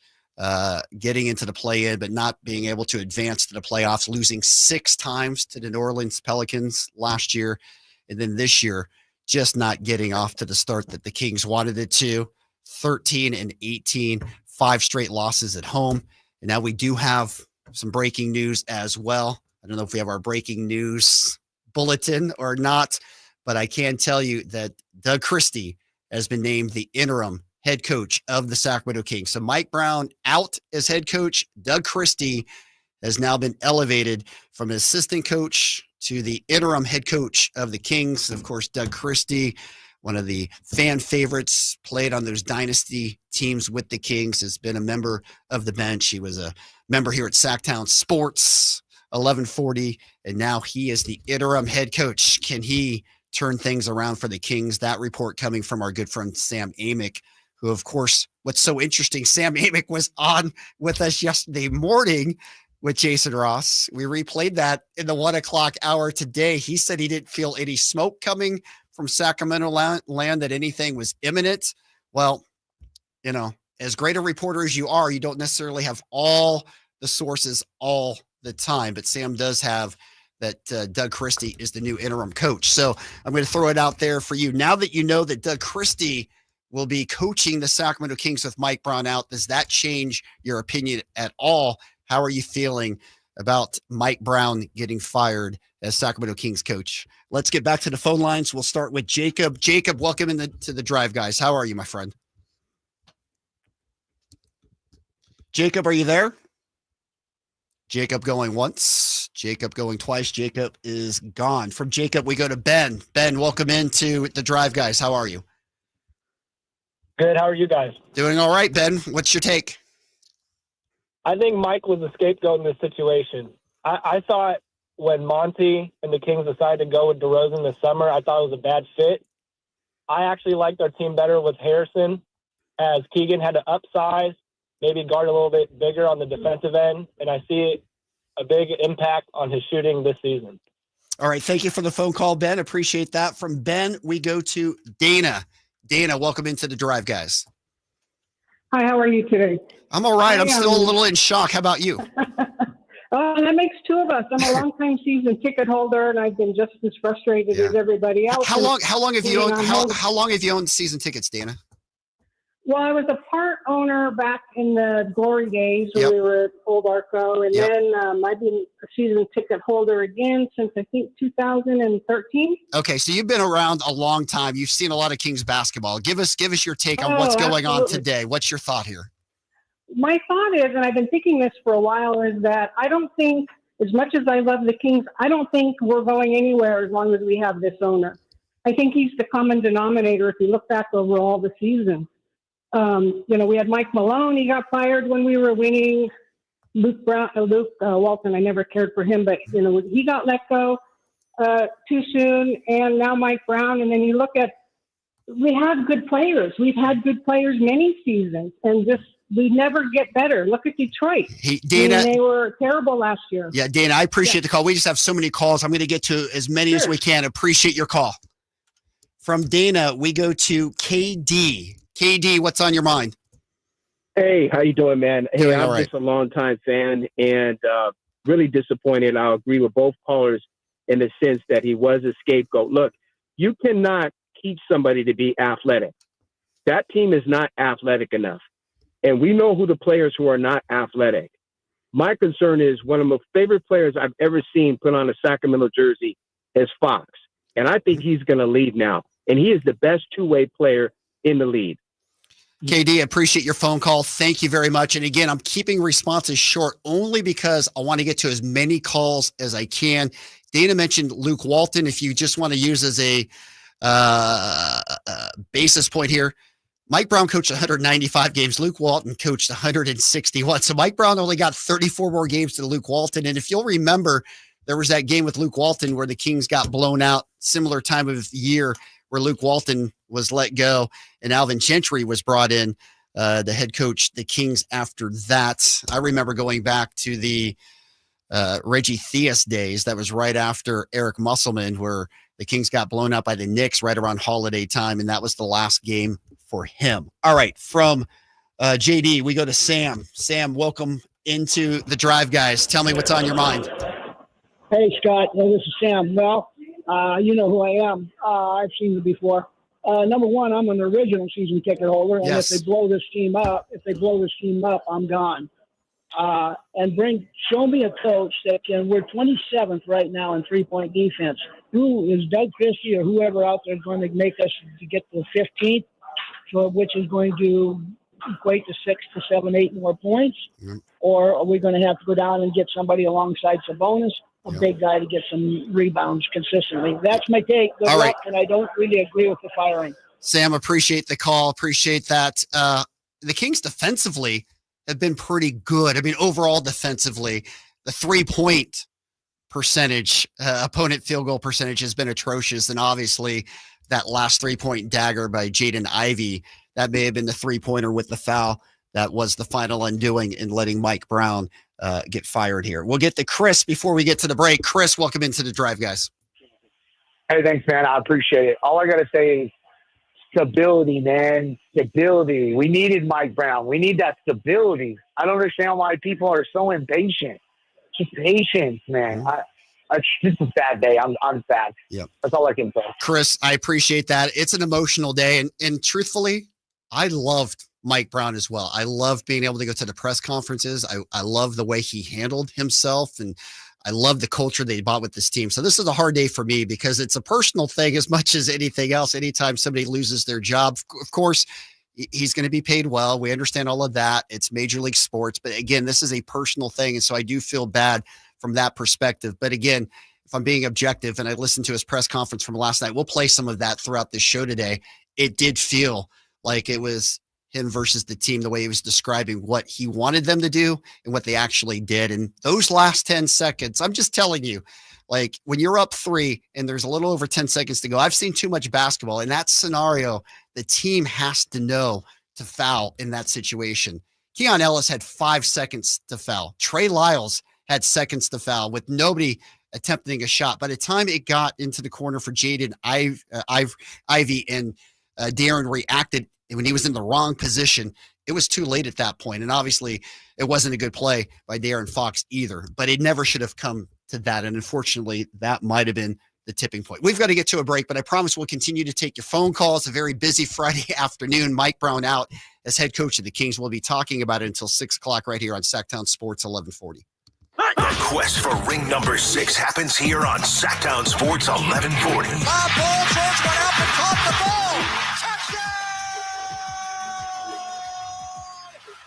getting into the play-in, but not being able to advance to the playoffs, losing 6 times to the New Orleans Pelicans last year. And then this year, just not getting off to the start that the Kings wanted it to. 13 and 18, 5 straight losses at home. And now we do have some breaking news as well. I don't know if we have our breaking news bulletin or not, but I can tell you that Doug Christie has been named the interim head coach of the Sacramento Kings. So Mike Brown out as head coach. Doug Christie has now been elevated from an assistant coach to the interim head coach of the Kings. Of course, Doug Christie, one of the fan favorites, played on those dynasty teams with the Kings, has been a member of the bench. He was a member here at Sactown Sports, 1140, and now he is the interim head coach. Can he turn things around for the Kings? That report coming from our good friend Sam Amick, who, of course, what's so interesting, Sam Amick was on with us yesterday morning with Jason Ross. We replayed that in the 1 o'clock hour today. He said he didn't feel any smoke coming from Sacramento land, that anything was imminent. Well, you know, as great a reporter as you are, you don't necessarily have all the sources all the time, but Sam does have that Doug Christie is the new interim coach. So I'm going to throw it out there for you. Now that you know that Doug Christie will be coaching the Sacramento Kings with Mike Brown out, does that change your opinion at all? How are you feeling about Mike Brown getting fired as Sacramento Kings coach? Let's get back to the phone lines. We'll start with Jacob. Jacob, welcome to the drive, guys. How are you, my friend? Jacob, are you there? Jacob going once. Jacob going twice. Jacob is gone. From Jacob, we go to Ben. Ben, welcome into the drive, guys. How are you? Good. How are you guys? Doing all right, Ben. What's your take? I think Mike was the scapegoat in this situation. I thought when Monty and the Kings decided to go with DeRozan this summer, I thought it was a bad fit. I actually liked our team better with Harrison, as Keegan had to upsize, maybe guard a little bit bigger on the defensive end, and I see a big impact on his shooting this season. All right. Thank you for the phone call, Ben. Appreciate that. From Ben, we go to Dana. Dana, welcome into the drive, guys. Hi, how are you today? I'm all right. I'm still a little in shock. How about you? That makes 2 of us. I'm a long-time season ticket holder, and I've been just as frustrated as everybody else. How long have you owned? How long have you owned season tickets, Dana? Well, I was a part owner back in the glory days when we were at Old Arco, and then I've been a season ticket holder again since I think 2013. Okay, so you've been around a long time. You've seen a lot of Kings basketball. Give us your take on what's going on today. What's your thought here? My thought is, and I've been thinking this for a while, is that I don't think, as much as I love the Kings, I don't think we're going anywhere as long as we have this owner. I think he's the common denominator if you look back over all the seasons. We had Mike Malone. He got fired when we were winning. Luke Walton, I never cared for him, but, he got let go too soon. And now Mike Brown. And then you look at, we have good players. We've had good players many seasons, and we never get better. Look at Detroit. Hey, Dana, they were terrible last year. Yeah, Dana, I appreciate the call. We just have so many calls. I'm going to get to as many as we can. Appreciate your call. From Dana, we go to KD. KD, what's on your mind? Hey, how you doing, man? Hey, Doing I'm all right. just a longtime fan and really disappointed. I'll agree with both callers in the sense that he was a scapegoat. Look, you cannot teach somebody to be athletic. That team is not athletic enough. And we know who the players who are not athletic. My concern is one of my favorite players I've ever seen put on a Sacramento jersey is Fox. And I think he's going to leave now. And he is the best two-way player in the league. KD, appreciate your phone call. Thank you very much. And again, I'm keeping responses short only because I want to get to as many calls as I can. Dana mentioned Luke Walton. If you just want to use as a basis point here, Mike Brown coached 195 games. Luke Walton coached 161. So Mike Brown only got 34 more games than Luke Walton. And if you'll remember, there was that game with Luke Walton where the Kings got blown out, similar time of year where Luke Walton was let go and Alvin Gentry was brought in, the head coach, the Kings after that. I remember going back to the Reggie Theus days. That was right after Eric Musselman, where the Kings got blown out by the Knicks right around holiday time. And that was the last game for him. All right. From JD, we go to Sam. Sam, welcome into the Drive, guys. Tell me what's on your mind. Hey, Scott. This is Sam. Well, you know who I am. I've seen you before. Number one, I'm an original season ticket holder, and Yes. if they blow this team up, I'm gone. And show me a coach that can. We're 27th right now in 3-point defense. Who is Doug Christie or whoever out there going to make us to get to 15th, which is going to equate to 6 to 7, 8 more points? Mm-hmm. Or are we going to have to go down and get somebody alongside Sabonis, a big guy to get some rebounds consistently? That's my take. Good All luck, right. and I don't really agree with the firing. Sam, appreciate the call. Appreciate that. The Kings defensively have been pretty good. I mean, overall defensively, the 3-point percentage, opponent field goal percentage has been atrocious. And obviously that last 3-point dagger by Jaden Ivey, that may have been the 3-pointer with the foul. That was the final undoing in letting Mike Brown get fired here. We'll get to Chris before we get to the break. Chris, welcome into the Drive, guys. Hey, thanks, man. I appreciate it. All I got to say is stability, man. Stability. We needed Mike Brown. We need that stability. I don't understand why people are so impatient. Just patience, man. It's just a sad day. I'm sad. Yep. That's all I can say. Chris, I appreciate that. It's an emotional day. And truthfully, I loved Mike Brown as well. I love being able to go to the press conferences. I love the way he handled himself, and I love the culture they bought with this team. So this is a hard day for me because it's a personal thing as much as anything else. Anytime somebody loses their job, of course, he's going to be paid well. We understand all of that. It's Major League Sports. But again, this is a personal thing. And so I do feel bad from that perspective. But again, if I'm being objective and I listened to his press conference from last night, we'll play some of that throughout this show today. It did feel like it was him versus the team, the way he was describing what he wanted them to do and what they actually did. And those last 10 seconds, I'm just telling you, like when you're up 3 and there's a little over 10 seconds to go, I've seen too much basketball. In that scenario, the team has to know to foul in that situation. Keon Ellis had 5 seconds to foul. Trey Lyles had seconds to foul with nobody attempting a shot. By the time it got into the corner for Jaden Ivey and Darren reacted when he was in the wrong position, it was too late at that point. And obviously it wasn't a good play by Darren Fox either, but it never should have come to that. And unfortunately, that might have been the tipping point. We've got to get to a break, but I promise we'll continue to take your phone calls. A very busy Friday afternoon. Mike Brown out as head coach of the Kings. We'll be talking about it until 6 o'clock right here on Sactown Sports 1140. The quest for ring number 6 happens here on Sactown Sports 1140. Bob Bolters went up and caught the ball. Touchdown!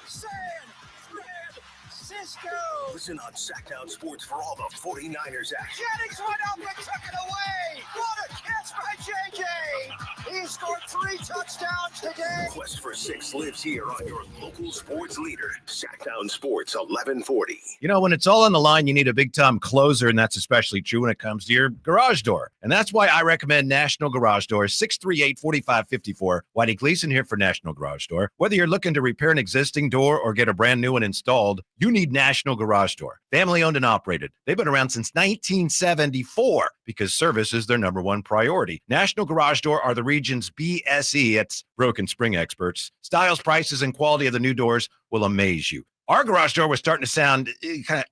San Francisco! Listen on Sactown Sports for all the 49ers action. Jennings went up and took it away. What a catch by JJ! He scored 3 touchdowns today. The quest for 6 lives here on your local sports leader, Sactown Sports 1140. You know, when it's all on the line, you need a big-time closer, and that's especially true when it comes to your garage door. And that's why I recommend National Garage Door, 638-4554. Whitey Gleason here for National Garage Door. Whether you're looking to repair an existing door or get a brand new one installed, you need National Garage Door. Family-owned and operated. They've been around since 1974 because service is their number one priority. National Garage Door are the region's BSE. It's broken spring experts. Styles, prices, and quality of the new doors will amaze you. Our garage door was starting to sound kind of,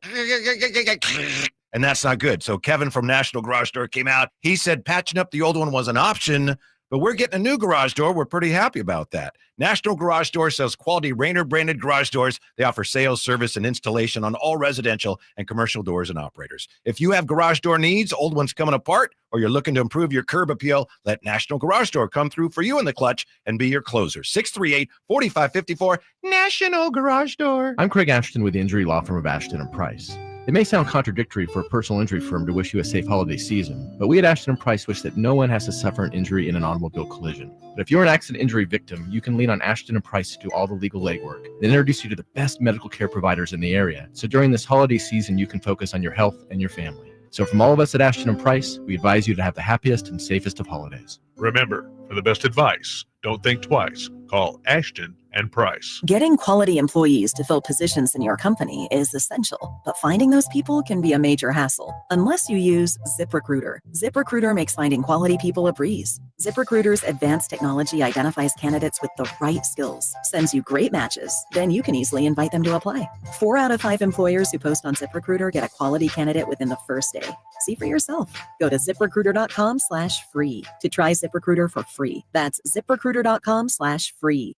and that's not good. So Kevin from National Garage Door came out. He said patching up the old one was an option, But we're getting a new garage door. We're pretty happy about that. National Garage Door sells quality Rainer branded garage doors. They offer sales, service, and installation on all residential and commercial doors and operators. If you have garage door needs, old ones coming apart, or you're looking to improve your curb appeal, let National Garage Door come through for you in the clutch and be your closer. 638-4554, National Garage Door. I'm Craig Ashton with the injury law firm of Ashton & Price. It may sound contradictory for a personal injury firm to wish you a safe holiday season, but we at Ashton & Price wish that no one has to suffer an injury in an automobile collision. But if you're an accident injury victim, you can lean on Ashton & Price to do all the legal legwork and introduce you to the best medical care providers in the area. So during this holiday season, you can focus on your health and your family. So from all of us at Ashton & Price, we advise you to have the happiest and safest of holidays. Remember, for the best advice, don't think twice. Call Ashton & Price. Getting quality employees to fill positions in your company is essential, but finding those people can be a major hassle unless you use ZipRecruiter. ZipRecruiter makes finding quality people a breeze. ZipRecruiter's advanced technology identifies candidates with the right skills, sends you great matches, then you can easily invite them to apply. 4 out of 5 employers who post on ZipRecruiter get a quality candidate within the first day. See for yourself. Go to ZipRecruiter.com/free to try ZipRecruiter for free. That's ZipRecruiter.com/free.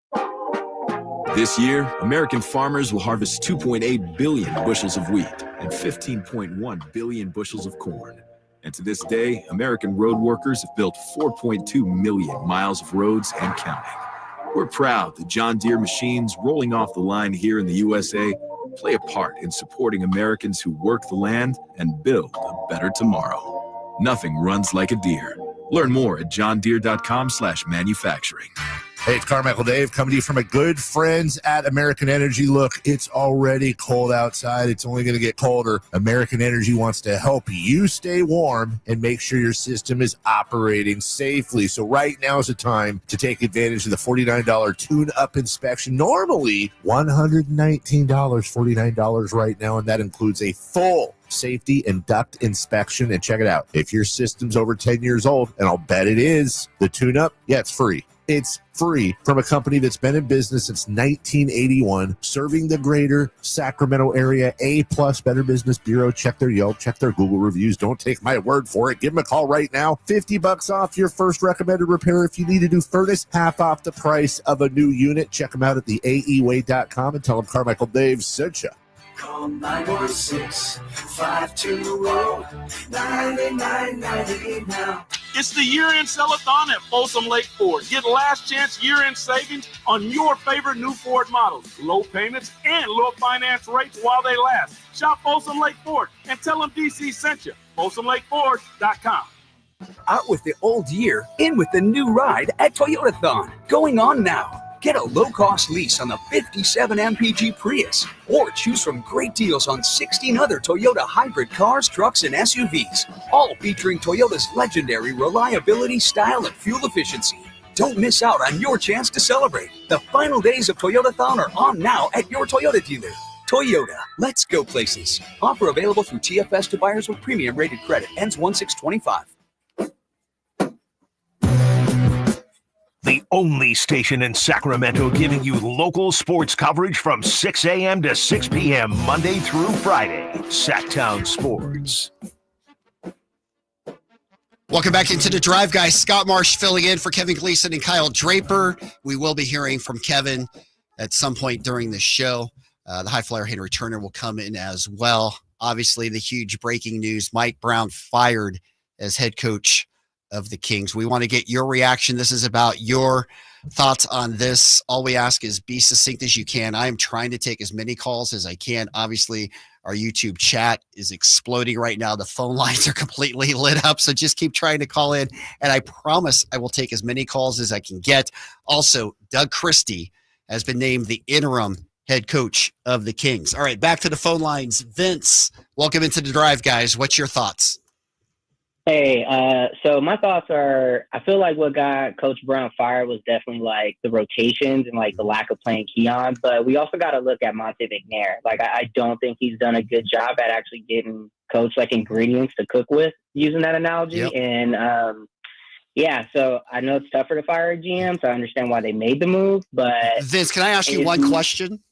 This year, American farmers will harvest 2.8 billion bushels of wheat and 15.1 billion bushels of corn. And to this day, American road workers have built 4.2 million miles of roads and counting. We're proud that John Deere machines rolling off the line here in the USA play a part in supporting Americans who work the land and build a better tomorrow. Nothing runs like a Deere. Learn more at johndeere.com/manufacturing. Hey, it's Carmichael Dave coming to you from my good friends at American Energy. Look, it's already cold outside. It's only going to get colder. American Energy wants to help you stay warm and make sure your system is operating safely. So right now is the time to take advantage of the $49 tune-up inspection. Normally $119, $49 right now, and that includes a full safety and duct inspection. And check it out. If your system's over 10 years old, and I'll bet it is, the tune-up, yeah, it's free. It's free from a company that's been in business since 1981, serving the greater Sacramento area. A+ Better Business Bureau. Check their Yelp, check their Google reviews. Don't take my word for it. Give them a call right now. $50 off your first recommended repair. If you need a new furnace, half off the price of a new unit. Check them out at theaeway.com and tell them Carmichael Dave sent you. Call 916-520-9990 now. It's the year-end sell-a-thon at Folsom Lake Ford. Get last chance year-end savings on your favorite new Ford models. Low payments and low finance rates while they last. Shop Folsom Lake Ford and tell them DC sent you. FolsomLakeFord.com. Out with the old year, in with the new ride at Toyotathon. Going on now. Get a low-cost lease on the 57 MPG Prius, or choose from great deals on 16 other Toyota hybrid cars, trucks, and SUVs, all featuring Toyota's legendary reliability, style, and fuel efficiency. Don't miss out on your chance to celebrate. The final days of Toyotathon are on now at your Toyota dealer. Toyota, let's go places. Offer available through TFS to buyers with premium rated credit. Ends 1/6/25. The only station in Sacramento giving you local sports coverage from 6 a.m. to 6 p.m. Monday through Friday. Sactown Sports. Welcome back into the Drive, guys. Scott Marsh filling in for Kevin Gleason and Kyle Draper. We will be hearing from Kevin at some point during the show. The high flyer Henry Turner will come in as well. Obviously, the huge breaking news, Mike Brown fired as head coach of the Kings. We want to get your reaction. This is about your thoughts on this. All we ask is be succinct as you can. I am trying to take as many calls as I can. Obviously, our YouTube chat is exploding right now. The phone lines are completely lit up, so just keep trying to call in, and I promise I will take as many calls as I can get. Also, Doug Christie has been named the interim head coach of the Kings. All right, back to the phone lines. Vince, welcome into the Drive, guys. What's your thoughts? Hey, so my thoughts are, I feel like what got Coach Brown fired was definitely like the rotations and like the lack of playing Keon, but we also got to look at Monte McNair. Like, I don't think he's done a good job at actually getting coach like ingredients to cook with, using that analogy. Yep. And yeah, so I know it's tougher to fire a GM, so I understand why they made the move, but Vince, can I ask you one question?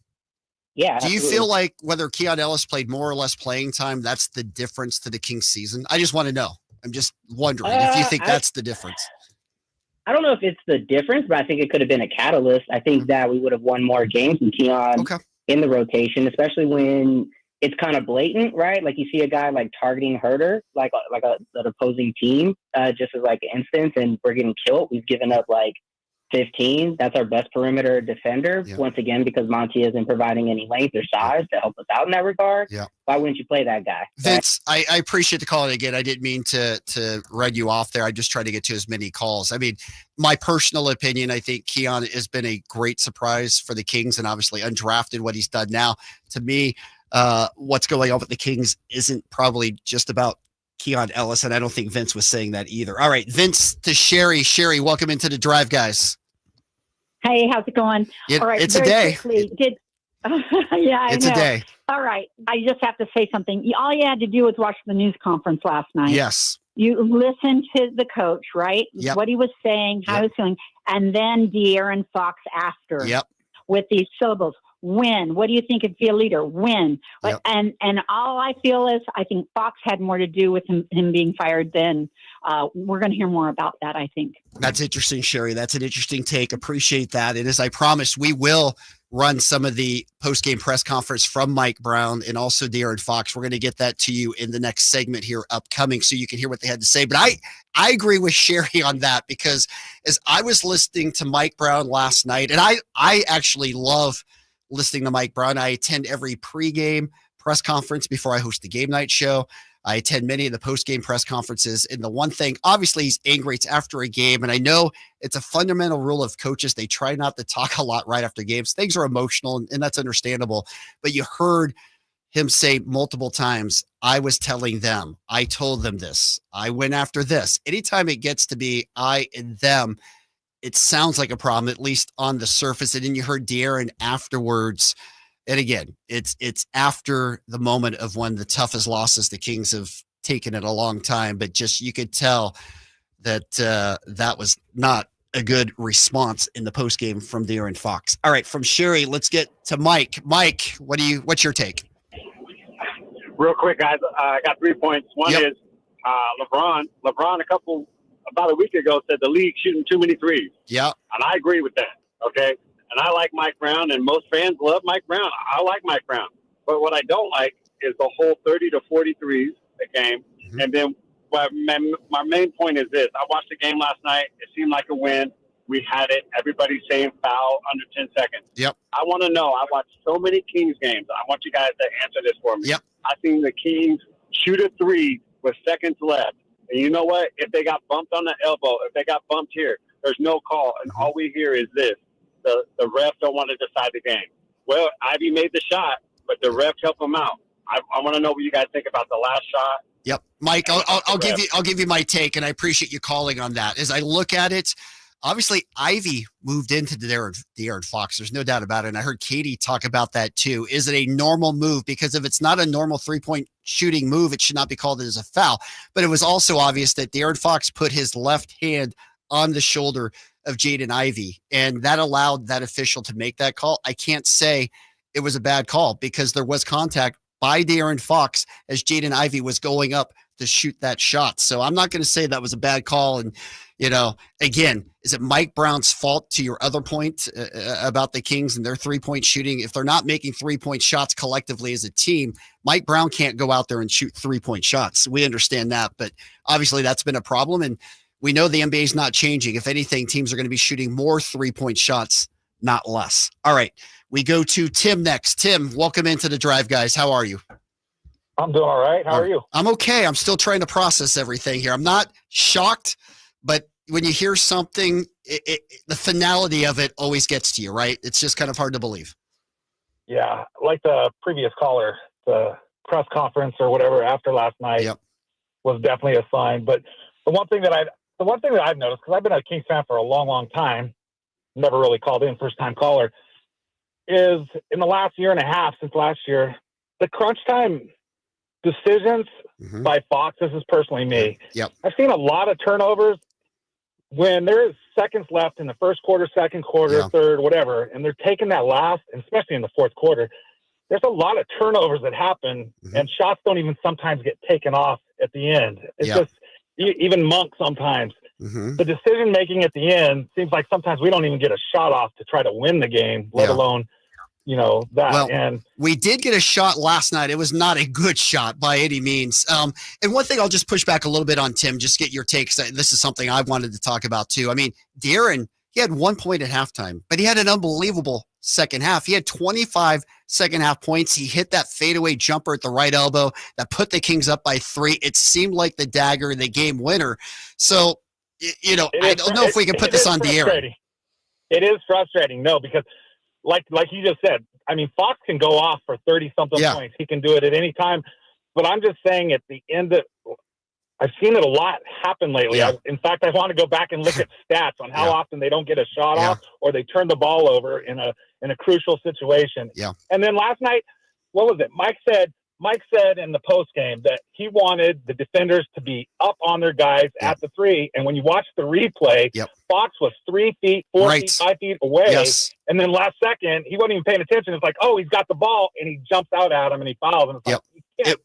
Yeah. Do you absolutely. feel like whether Keon Ellis played more or less playing time, that's the difference to the Kings season? I just want to know. I'm just wondering if you think that's the difference. I don't know if it's the difference, but I think it could have been a catalyst. I think that we would have won more games with Keon in the rotation, especially when it's kind of blatant, right? Like you see a guy like targeting Herter, like an opposing team, just as like an instance, and we're getting killed. We've given up like 15. That's our best perimeter defender. Once again, because Monty isn't providing any length or size to help us out in that regard. Why wouldn't you play that guy? Vince, I appreciate the call. And again, I didn't mean to read you off there. I just tried to get to as many calls. I mean, my personal opinion, I think Keon has been a great surprise for the Kings, and obviously undrafted what he's done now. To me, what's going on with the Kings isn't probably just about Keon Ellis, and I don't think Vince was saying that either. All right, Vince to Sherry. Sherry, welcome into the drive, guys. Hey, how's it going? All right, it's a day. Quickly, It's a day. All right, I just have to say something. All you had to do was watch the news conference last night. Yes. You listened to the coach, right? Yep. What he was saying, how he was feeling, and then De'Aaron Fox after. With these syllables. Win. What do you think would be a leader? Win. And all I feel is I think Fox had more to do with him being fired than we're going to hear more about that, I think. That's interesting, Sherry. That's an interesting take. Appreciate that. And as I promised, we will run some of the post-game press conference from Mike Brown and also De'Aaron Fox. We're going to get that to you in the next segment here upcoming so you can hear what they had to say. But I agree with Sherry on that, because as I was listening to Mike Brown last night, and I actually love listening to Mike Brown. I attend every pregame press conference before I host the game night show. I attend many of the post-game press conferences. And the one thing, obviously, he's angry. It's after a game. And I know it's a fundamental rule of coaches. They try not to talk a lot right after games. Things are emotional, and that's understandable. But you heard him say multiple times, I was telling them, I told them this, I went after this. Anytime it gets to be I and them, it sounds like a problem, at least on the surface. And then you heard De'Aaron afterwards. And again, it's after the moment of one of the toughest losses the Kings have taken in a long time. But just you could tell that that was not a good response in the postgame from De'Aaron Fox. All right, from Sherry, let's get to Mike. Mike, what's your take? Real quick, guys. I got 3 points. One is LeBron. About a week ago, said the league shooting too many threes. Yeah. And I agree with that, okay? And I like Mike Brown, and most fans love Mike Brown. I like Mike Brown. But what I don't like is the whole 30 to 43s a game. Mm-hmm. And then my main point is this. I watched the game last night. It seemed like a win. We had it. Everybody's saying foul under 10 seconds. Yep. I want to know. I watched so many Kings games. I want you guys to answer this for me. Yep. I've seen the Kings shoot a three with seconds left. And you know what? If they got bumped on the elbow, if they got bumped here, there's no call. And all we hear is this. The refs don't want to decide the game. Well, Ivy made the shot, but the refs help him out. I want to know what you guys think about the last shot. Yep. Mike, I'll give you my take, and I appreciate you calling on that. As I look at it, obviously Ivy moved into De'Aaron Fox. There's no doubt about it. And I heard Katie talk about that too. Is it a normal move? Because if it's not a normal 3-point shooting move, it should not be called as a foul. But it was also obvious that De'Aaron Fox put his left hand on the shoulder of Jaden Ivey, and that allowed that official to make that call. I can't say it was a bad call because there was contact by De'Aaron Fox as Jaden Ivey was going up to shoot that shot. So I'm not going to say that was a bad call. And, again, is it Mike Brown's fault, to your other point about the Kings and their 3-point shooting? If they're not making 3-point shots collectively as a team, Mike Brown can't go out there and shoot 3-point shots. We understand that, but obviously that's been a problem. And we know the NBA is not changing. If anything, teams are going to be shooting more 3-point shots, not less. All right, we go to Tim next. Tim, welcome into the drive, guys. How are you? I'm doing all right. How are you? I'm okay. I'm still trying to process everything here. I'm not shocked, but when you hear something, the finality of it always gets to you, right? It's just kind of hard to believe. Yeah, like the previous caller, the press conference or whatever after last night was definitely a sign. But the one thing that I've noticed, because I've been a Kings fan for a long, long time, never really called in, first-time caller, is in the last year and a half, since last year, the crunch time decisions by Fox, this is personally me. Yep. I've seen a lot of turnovers when there is seconds left in the first quarter, second quarter, third, whatever, and they're taking that last, and especially in the fourth quarter, there's a lot of turnovers that happen, and shots don't even sometimes get taken off at the end. It's just, even Monk sometimes, the decision making at the end seems like sometimes we don't even get a shot off to try to win the game, let alone, that. Well, and we did get a shot last night. It was not a good shot by any means. And one thing I'll just push back a little bit on, Tim, just get your takes. This is something I wanted to talk about too. I mean, De'Aaron, he had 1 point at halftime, but he had an unbelievable second half. He had 25 second half points. He hit that fadeaway jumper at the right elbow that put the Kings up by 3. It seemed like the dagger, the game winner. So, I don't know if we can put this on De'Aaron. It is frustrating, no, because like you just said, I mean, Fox can go off for 30-something points. He can do it at any time. But I'm just saying at the end of I've seen it a lot happen lately. Yeah. In fact, I want to go back and look at stats on how often they don't get a shot off or they turn the ball over in a crucial situation. Yeah. And then last night, what was it? Mike said in the post game that he wanted the defenders to be up on their guys at the 3. And when you watch the replay, Fox was 3 feet, 4 feet, 5 feet away. Yes. And then last second, he wasn't even paying attention. It's like, oh, he's got the ball, and he jumps out at him and he fouls. And it's like,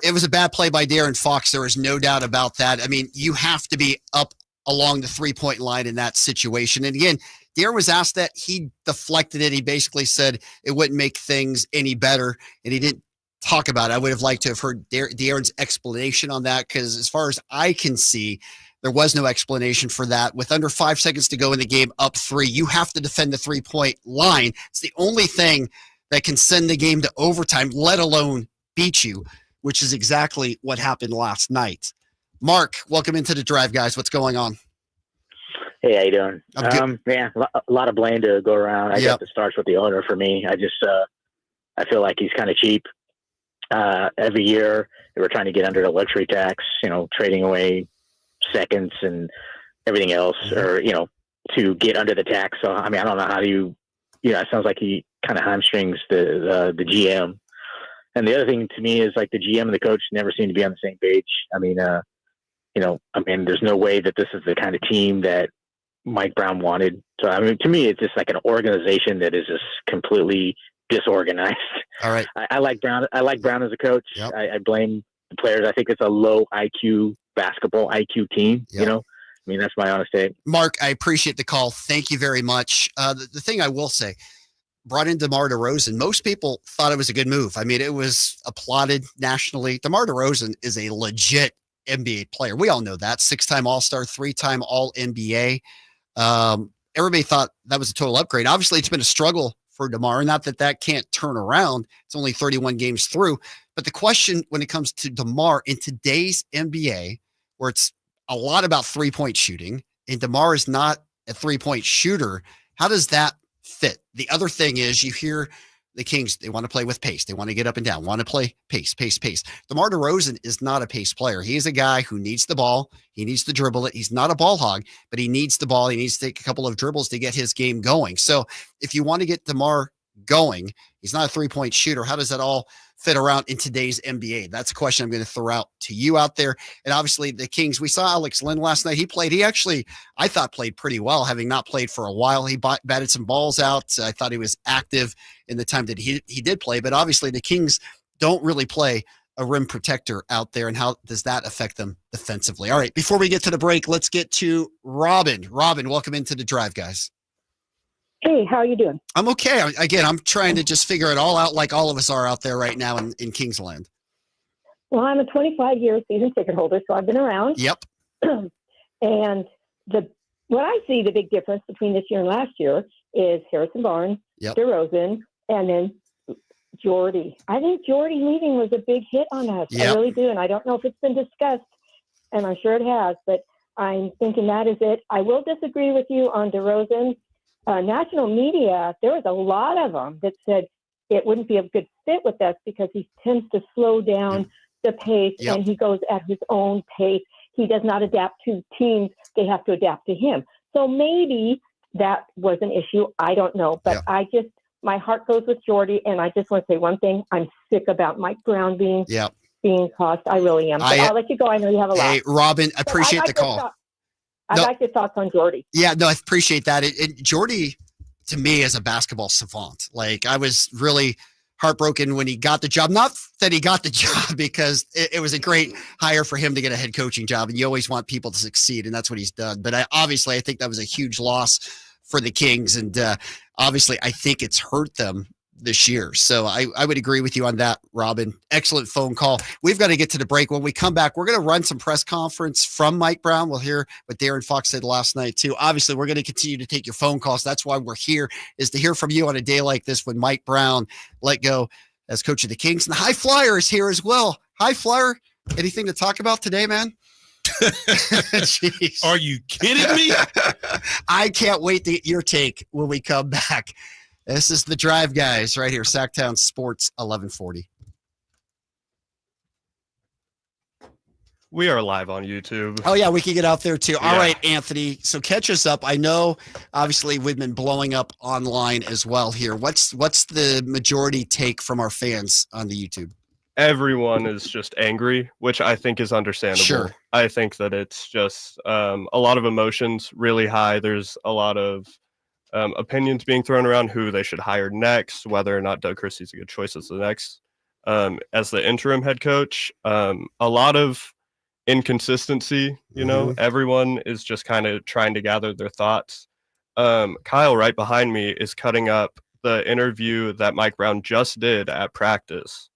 It was a bad play by De'Aaron Fox. There is no doubt about that. I mean, you have to be up along the 3-point line in that situation. And again, De'Aaron was asked that. He deflected it. He basically said it wouldn't make things any better, and he didn't talk about it. I would have liked to have heard De'Aaron's explanation on that, because as far as I can see, there was no explanation for that. With under 5 seconds to go in the game, up 3, you have to defend the 3-point line. It's the only thing that can send the game to overtime, let alone beat you, which is exactly what happened last night. Mark, welcome into the drive, guys. What's going on? Hey, how you doing? I'm good. Man, a lot of blame to go around. I guess it starts with the owner for me. I just I feel like he's kind of cheap. Every year they were trying to get under the luxury tax, trading away seconds and everything else, or to get under the tax. So I mean, I don't know how you it sounds like he kind of hamstrings the GM. And the other thing to me is like the GM and the coach never seem to be on the same page. I mean, there's no way that this is the kind of team that Mike Brown wanted. So I mean, to me, it's just like an organization that is just completely disorganized. All right. I like Brown. I like Brown as a coach. Yep. I blame the players. I think it's a low IQ basketball IQ team. Yep. I mean, that's my honest take. Mark, I appreciate the call. Thank you very much. The thing I will say, brought in DeMar DeRozan. Most people thought it was a good move. I mean, it was applauded nationally. DeMar DeRozan is a legit NBA player. We all know that. 6-time All-Star, 3-time All-NBA. Everybody thought that was a total upgrade. Obviously, it's been a struggle for DeMar. Not that can't turn around. It's only 31 games through. But the question when it comes to DeMar in today's NBA, where it's a lot about 3-point shooting, and DeMar is not a 3-point shooter, how does that fit? The other thing is you hear the Kings, they want to play with pace. They want to get up and down, want to play pace. DeMar DeRozan is not a pace player. He is a guy who needs the ball. He needs to dribble it. He's not a ball hog, but he needs the ball. He needs to take a couple of dribbles to get his game going. So if you want to get DeMar going, he's not a 3-point shooter. How does that all fit around in today's NBA? That's a question I'm going to throw out to you out there. And obviously the Kings, we saw Alex Len last night. He actually, I thought, played pretty well, having not played for a while. He batted some balls out. I thought he was active in the time that he did play, but obviously the Kings don't really play a rim protector out there. And how does that affect them defensively? All right, before we get to the break, let's get to Robin. Robin, welcome into the drive, guys. Hey, how are you doing? I'm okay. Again, I'm trying to just figure it all out like all of us are out there right now in Kingsland. Well, I'm a 25-year season ticket holder, so I've been around. Yep. And what I see the big difference between this year and last year is Harrison Barnes, DeRozan, and then Jordy. I think Jordy leaving was a big hit on us. Yep. I really do. And I don't know if it's been discussed, and I'm sure it has, but I'm thinking that is it. I will disagree with you on DeRozan. National media, there was a lot of them that said it wouldn't be a good fit with us because he tends to slow down the pace and he goes at his own pace. He does not adapt to teams. They have to adapt to him. So maybe that was an issue. I don't know. But my heart goes with Jordy. And I just want to say one thing. I'm sick about Mike Brown being tossed. I really am. But I'll let you go. I know you have a lot. Hey, Robin, I appreciate the call. I'd like your thoughts on Jordy. Yeah, no, I appreciate that. Jordy, to me, is a basketball savant. Like, I was really heartbroken when he got the job. Not that he got the job, because it was a great hire for him to get a head coaching job, and you always want people to succeed, and that's what he's done. But obviously, I think that was a huge loss for the Kings, and obviously, I think it's hurt them this year. So I would agree with you on that, Robin. Excellent phone call. We've got to get to the break. When we come back, we're going to run some press conference from Mike Brown. We'll hear what De'Aaron Fox said last night too. Obviously, we're going to continue to take your phone calls. That's why we're here, is to hear from you on a day like this when Mike Brown let go as coach of the Kings. And the High Flyer is here as well. High Flyer, anything to talk about today, man? Are you kidding me? I can't wait to get your take when we come back. This is The Drive, guys, right here, Sactown Sports, 1140. We are live on YouTube. Oh, yeah, we can get out there, too. Yeah. All right, Anthony, so catch us up. I know, obviously, we've been blowing up online as well here. What's the majority take from our fans on the YouTube? Everyone is just angry, which I think is understandable. Sure. I think that it's just a lot of emotions really high. There's a lot of opinions being thrown around who they should hire next, whether or not Doug Christie's a good choice as the next as the interim head coach. A lot of inconsistency, everyone is just kind of trying to gather their thoughts. Kyle right behind me is cutting up the interview that Mike Brown just did at practice.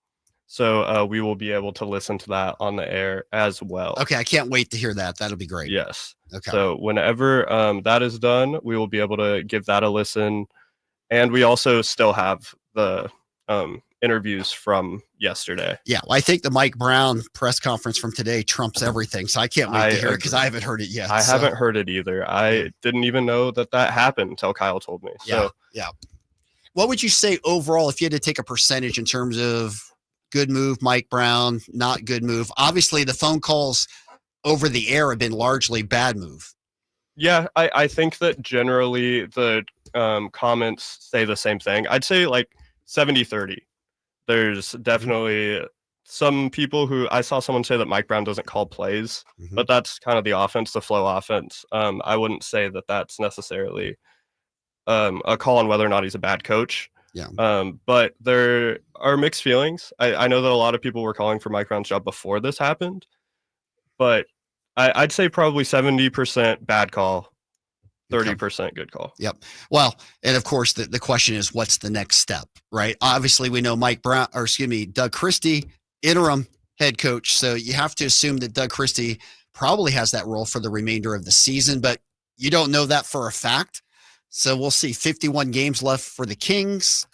So we will be able to listen to that on the air as well. Okay, I can't wait to hear that. That'll be great. Yes. Okay. So whenever that is done, we will be able to give that a listen. And we also still have the interviews from yesterday. Yeah, well, I think the Mike Brown press conference from today trumps everything. So I can't wait to hear it, because I haven't heard it yet. I haven't heard it either. I didn't even know that happened until Kyle told me. So yeah. What would you say overall, if you had to take a percentage in terms of good move, Mike Brown, not good move? Obviously, the phone calls over the air have been largely bad move. Yeah, I think that generally the comments say the same thing. I'd say like 70-30. There's definitely some people who I saw someone say that Mike Brown doesn't call plays, but that's kind of the offense, the flow offense. I wouldn't say that that's necessarily a call on whether or not he's a bad coach. Yeah. But there are mixed feelings. I know that a lot of people were calling for Mike Brown's job before this happened, but I'd say probably 70% bad call, 30% good call. Yep. Well, and of course, the question is, what's the next step, right? Obviously, we know Doug Christie, interim head coach. So you have to assume that Doug Christie probably has that role for the remainder of the season, but you don't know that for a fact. So we'll see. 51 games left for the Kings,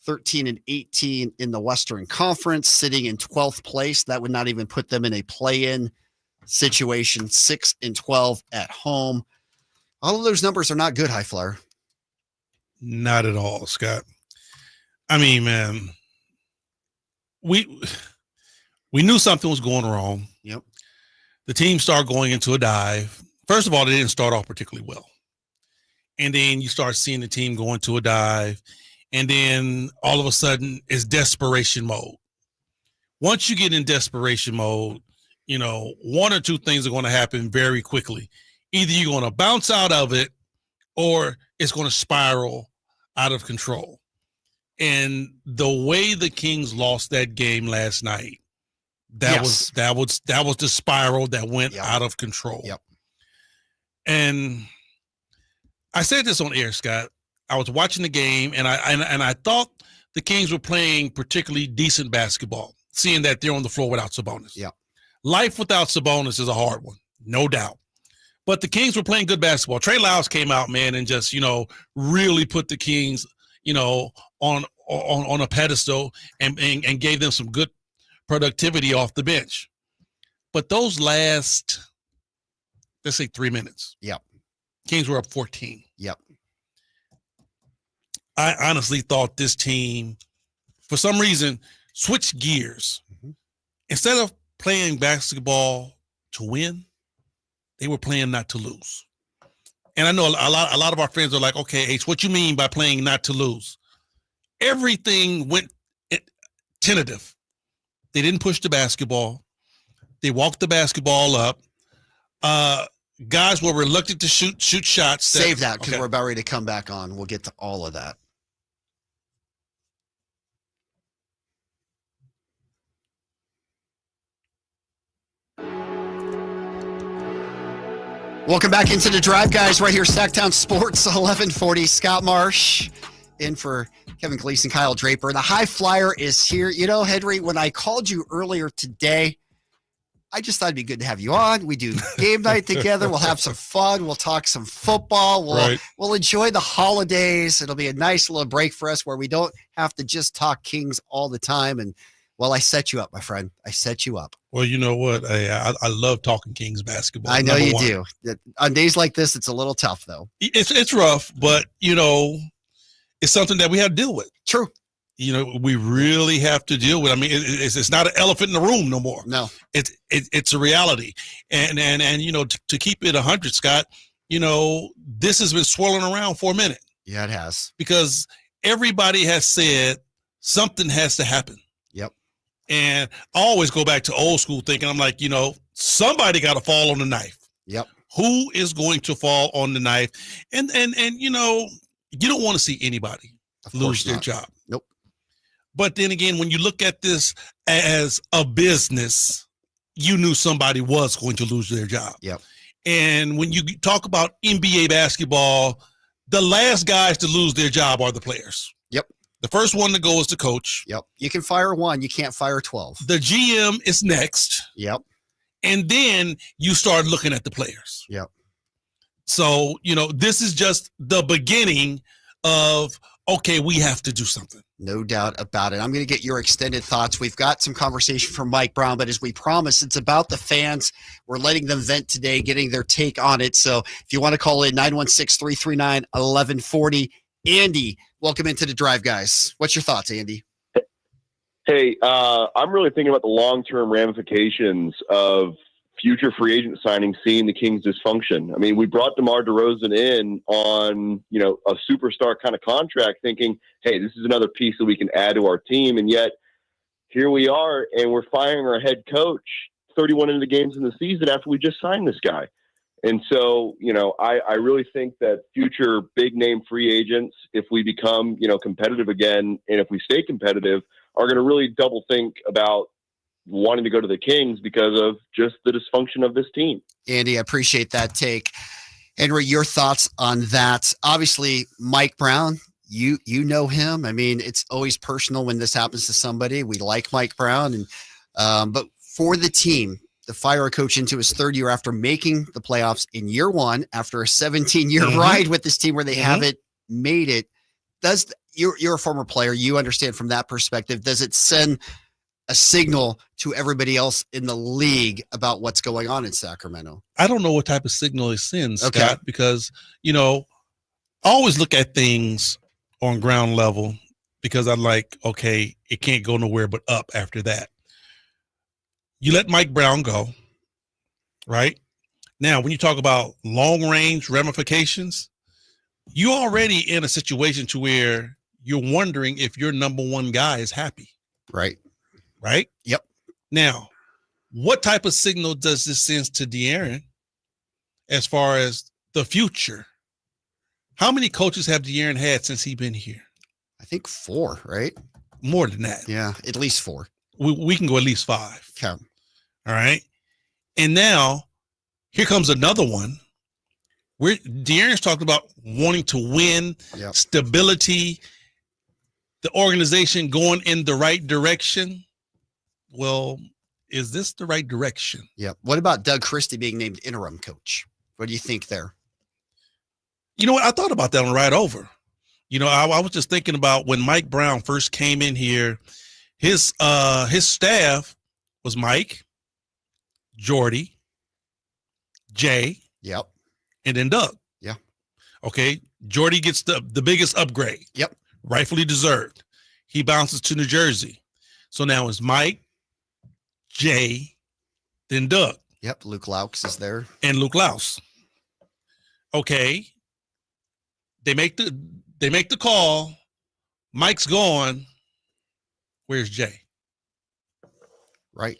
13-18 in the Western Conference, sitting in 12th place. That would not even put them in a play-in situation. 6-12 at home. All of those numbers are not good, High Flyer. Not at all, Scott. I mean, man, we knew something was going wrong. Yep. The team started going into a dive. First of all, they didn't start off particularly well. And then you start seeing the team go into a dive. And then all of a sudden it's desperation mode. Once you get in desperation mode, one or two things are going to happen very quickly. Either you're going to bounce out of it or it's going to spiral out of control. And the way the Kings lost that game last night, that was the spiral that went out of control. Yep. And I said this on air, Scott. I was watching the game, and I thought the Kings were playing particularly decent basketball, seeing that they're on the floor without Sabonis. Yeah. Life without Sabonis is a hard one, no doubt. But the Kings were playing good basketball. Trey Lyles came out, man, and just, really put the Kings, on a pedestal and gave them some good productivity off the bench. But those last, let's say 3 minutes. Yep. Kings Kings were up 14. Yep. I honestly thought this team, for some reason, switched gears. Instead of playing basketball to win, they were playing not to lose. And I know a lot of our friends are like, okay, H, what you mean by playing not to lose? Everything went tentative. They didn't push the basketball. They walked the basketball up. Guys were reluctant to shoot shots. Save that, because we're about ready to come back on. We'll get to all of that. Welcome back into the drive, guys, right here, Sactown Sports, 1140. Scott Marsh in for Kevin Gleason, Kyle Draper. The high flyer is here. You know, Henry, when I called you earlier today, I just thought it'd be good to have you on. We do game night together. We'll have some fun. We'll talk some football. We'll enjoy the holidays. It'll be a nice little break for us where we don't have to just talk Kings all the time. And, well, I set you up, my friend. I set you up. Well, you know what? I love talking Kings basketball. I know you do. On days like this, it's a little tough, though. It's rough, but, you know, it's something that we have to deal with. True. You know, we really have to deal with. I mean, it's not an elephant in the room no more. No, it's a reality. And you know, to keep it 100, Scott, you know, this has been swirling around for a minute. Yeah, it has. Because everybody has said something has to happen. Yep. And I always go back to old school thinking. I'm like, you know, somebody got to fall on the knife. Yep. Who is going to fall on the knife? And you know, you don't want to see anybody lose their job. Nope. But then again, when you look at this as a business, you knew somebody was going to lose their job. Yep. And when you talk about NBA basketball, the last guys to lose their job are the players. Yep. The first one to go is the coach. Yep. You can fire one. You can't fire 12. The GM is next. Yep. And then you start looking at the players. Yep. So, you know, this is just the beginning of, okay, we have to do something. No doubt about it. I'm going to get your extended thoughts. We've got some conversation from Mike Brown, but as we promised, it's about the fans. We're letting them vent today, getting their take on it. So if you want to call in, 916-339-1140. Andy, welcome into the drive, guys. What's your thoughts, Andy? Hey, I'm really thinking about the long-term ramifications of future free agent signings, seeing the Kings dysfunction. I mean, we brought DeMar DeRozan in on, you know, a superstar kind of contract thinking, hey, this is another piece that we can add to our team. And yet here we are, and we're firing our head coach 31 into the games in the season after we just signed this guy. And so, you know, I really think that future big name free agents, if we become, you know, competitive again, and if we stay competitive, are going to really double think about wanting to go to the Kings because of just the dysfunction of this team. Andy, I appreciate that take. Henry, your thoughts on that? Obviously, Mike Brown, you know him. I mean, it's always personal when this happens to somebody. We like Mike Brown, and but for the team, to fire a coach into his third year after making the playoffs in year one, after a 17-year ride with this team where they haven't made it, does you're a former player, you understand from that perspective, does it send a signal to everybody else in the league about what's going on in Sacramento? I don't know what type of signal it sends, Scott, because, you know, I always look at things on ground level because I'm like, okay, it can't go nowhere but up after that. You let Mike Brown go, right? Now, when you talk about long-range ramifications, you're already in a situation to where you're wondering if your number one guy is happy. Right. Right? Yep. Now, what type of signal does this send to De'Aaron as far as the future? How many coaches have De'Aaron had since he's been here? I think 4, right? More than that. Yeah, at least 4. We can go at least 5. Okay. All right. And now here comes another one where De'Aaron's talking about wanting to win, stability, the organization going in the right direction. Well, is this the right direction? Yeah. What about Doug Christie being named interim coach? What do you think there? You know what? I thought about that on the ride over. You know, I was just thinking about when Mike Brown first came in here, his staff was Mike, Jordy, Jay, and then Doug. Yeah. Okay. Jordy gets the biggest upgrade. Yep. Rightfully deserved. He bounces to New Jersey. So now it's Mike, Jay, then Doug. Yep. Luke Laux is there. And Luke Laux. Okay. They make the call. Mike's gone. Where's Jay? Right.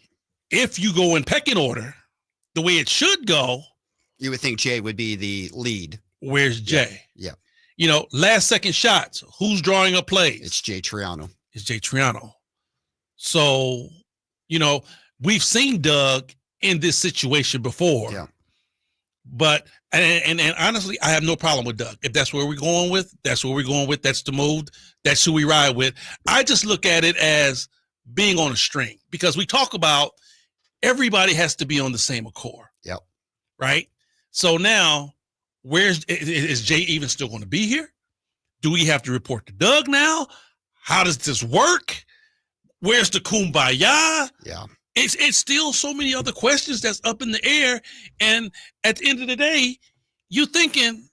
If you go in pecking order, the way it should go, you would think Jay would be the lead. Where's Jay? Yeah. You know, last second shots. Who's drawing up plays? It's Jay Triano. So, you know, we've seen Doug in this situation before. Yeah. But and honestly, I have no problem with Doug. If that's where we're going with, that's where we're going with. That's the move. That's who we ride with. I just look at it as being on a string, because we talk about everybody has to be on the same accord. Yep. Right. So now, is Jay even still going to be here? Do we have to report to Doug now? How does this work? Where's the kumbaya? Yeah. It's still so many other questions that's up in the air. And at the end of the day, you're thinking,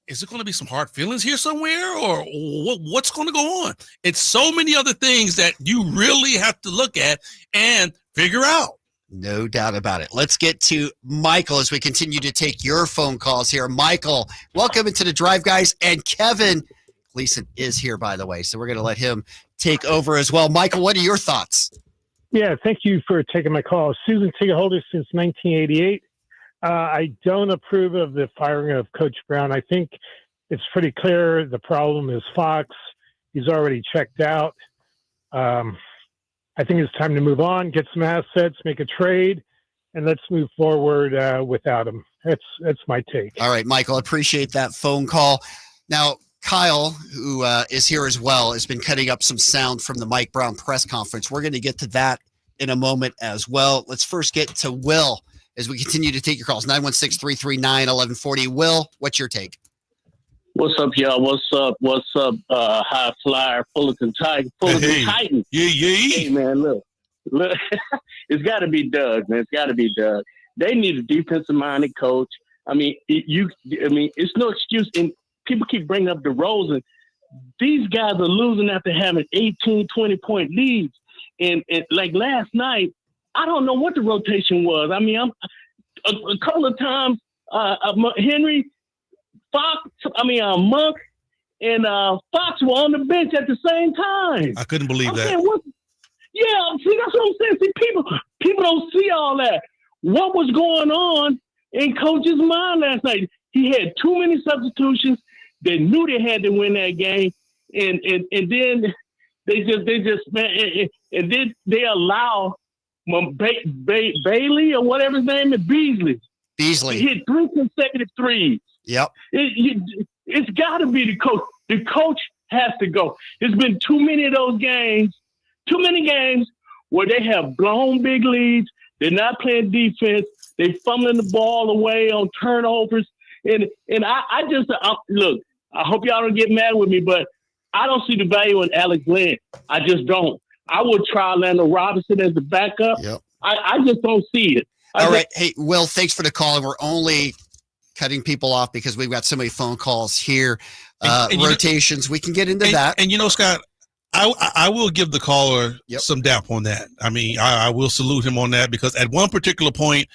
is it going to be some hard feelings here somewhere, or what's going to go on? It's so many other things that you really have to look at and figure out. No doubt about it. Let's get to Michael as we continue to take your phone calls here. Michael, welcome into the Drive, guys. And Kevin Gleason is here, by the way, so we're going to let him take over as well. Michael, what are your thoughts? Yeah, thank you for taking my call. Season ticket holder since 1988. I don't approve of the firing of Coach Brown. I think it's pretty clear the problem is Fox. He's already checked out. I think it's time to move on, get some assets, make a trade, and let's move forward without him. That's my take. All right, Michael, appreciate that phone call. Now, Kyle, who is here as well, has been cutting up some sound from the Mike Brown press conference. We're going to get to that in a moment as well. Let's first get to Will as we continue to take your calls. 916-339-1140. Will, what's your take? What's up, y'all? What's up? High flyer, Fullerton Titan. Titan. Yeah. Hey, man, look. It's got to be Doug, man. It's got to be Doug. They need a defensive-minded coach. I mean, it's no excuse. And people keep bringing up DeRozan. These guys are losing after having 18, 20-point leads. And like last night, I don't know what the rotation was. I mean, I'm a couple of times, Henry, Monk, and Fox were on the bench at the same time. I couldn't believe that. Yeah, see, that's what I'm saying. See, people don't see all that. What was going on in Coach's mind last night? He had too many substitutions. They knew they had to win that game, and then they allow Bailey or whatever his name is, Beasley. He hit 3 consecutive threes. Yep. It's got to be the coach. The coach has to go. There's been too many of those games, where they have blown big leads. They're not playing defense. They're fumbling the ball away on turnovers. And I just look, I hope y'all don't get mad with me, but I don't see the value in Alex Len. I just don't. I would try Orlando Robinson as the backup. Yep. I just don't see it. All right. Hey, Will, thanks for the call. And we're only cutting people off because we've got so many phone calls here. And rotations. We can get into that. And Scott, I will give the caller some dap on that. I mean, I will salute him on that, because at one particular point,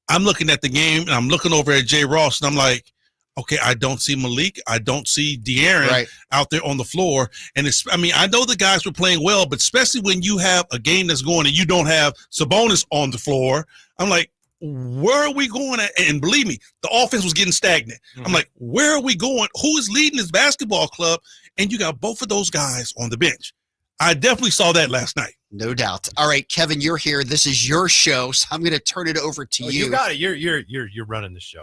I'm looking at the game and I'm looking over at Jay Ross and I'm like, okay, I don't see Malik. I don't see De'Aaron out there on the floor. And I know the guys were playing well, but especially when you have a game that's going and you don't have Sabonis on the floor, I'm like, where are we going at? And believe me, the offense was getting stagnant. Mm-hmm. I'm like, where are we going? Who is leading this basketball club? And you got both of those guys on the bench. I definitely saw that last night. No doubt. All right, Kevin, you're here. This is your show, so I'm going to turn it over to you. You got it. You're running the show.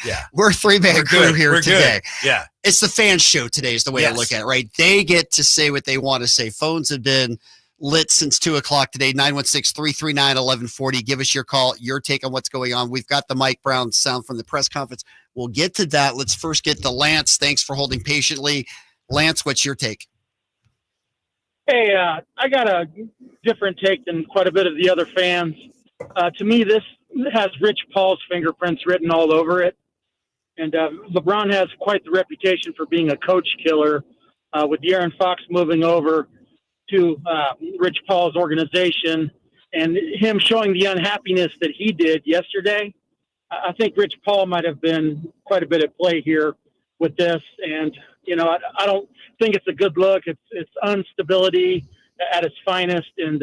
Yeah, we're a 3-man crew here today. Good. Yeah, it's the fan show today. Is the way I look at it. Right? They get to say what they want to say. Phones have been lit since 2:00 today. 916-339-1140. Give us your call, your take on what's going on. We've got the Mike Brown sound from the press conference. We'll get to that. Let's first get to Lance. Thanks for holding patiently. Lance, what's your take? Hey, I got a different take than quite a bit of the other fans. To me, this has Rich Paul's fingerprints written all over it. And LeBron has quite the reputation for being a coach killer. With De'Aaron Fox moving over to Rich Paul's organization and him showing the unhappiness that he did yesterday, I think Rich Paul might have been quite a bit at play here with this. And, I don't think it's a good look. It's instability at its finest, and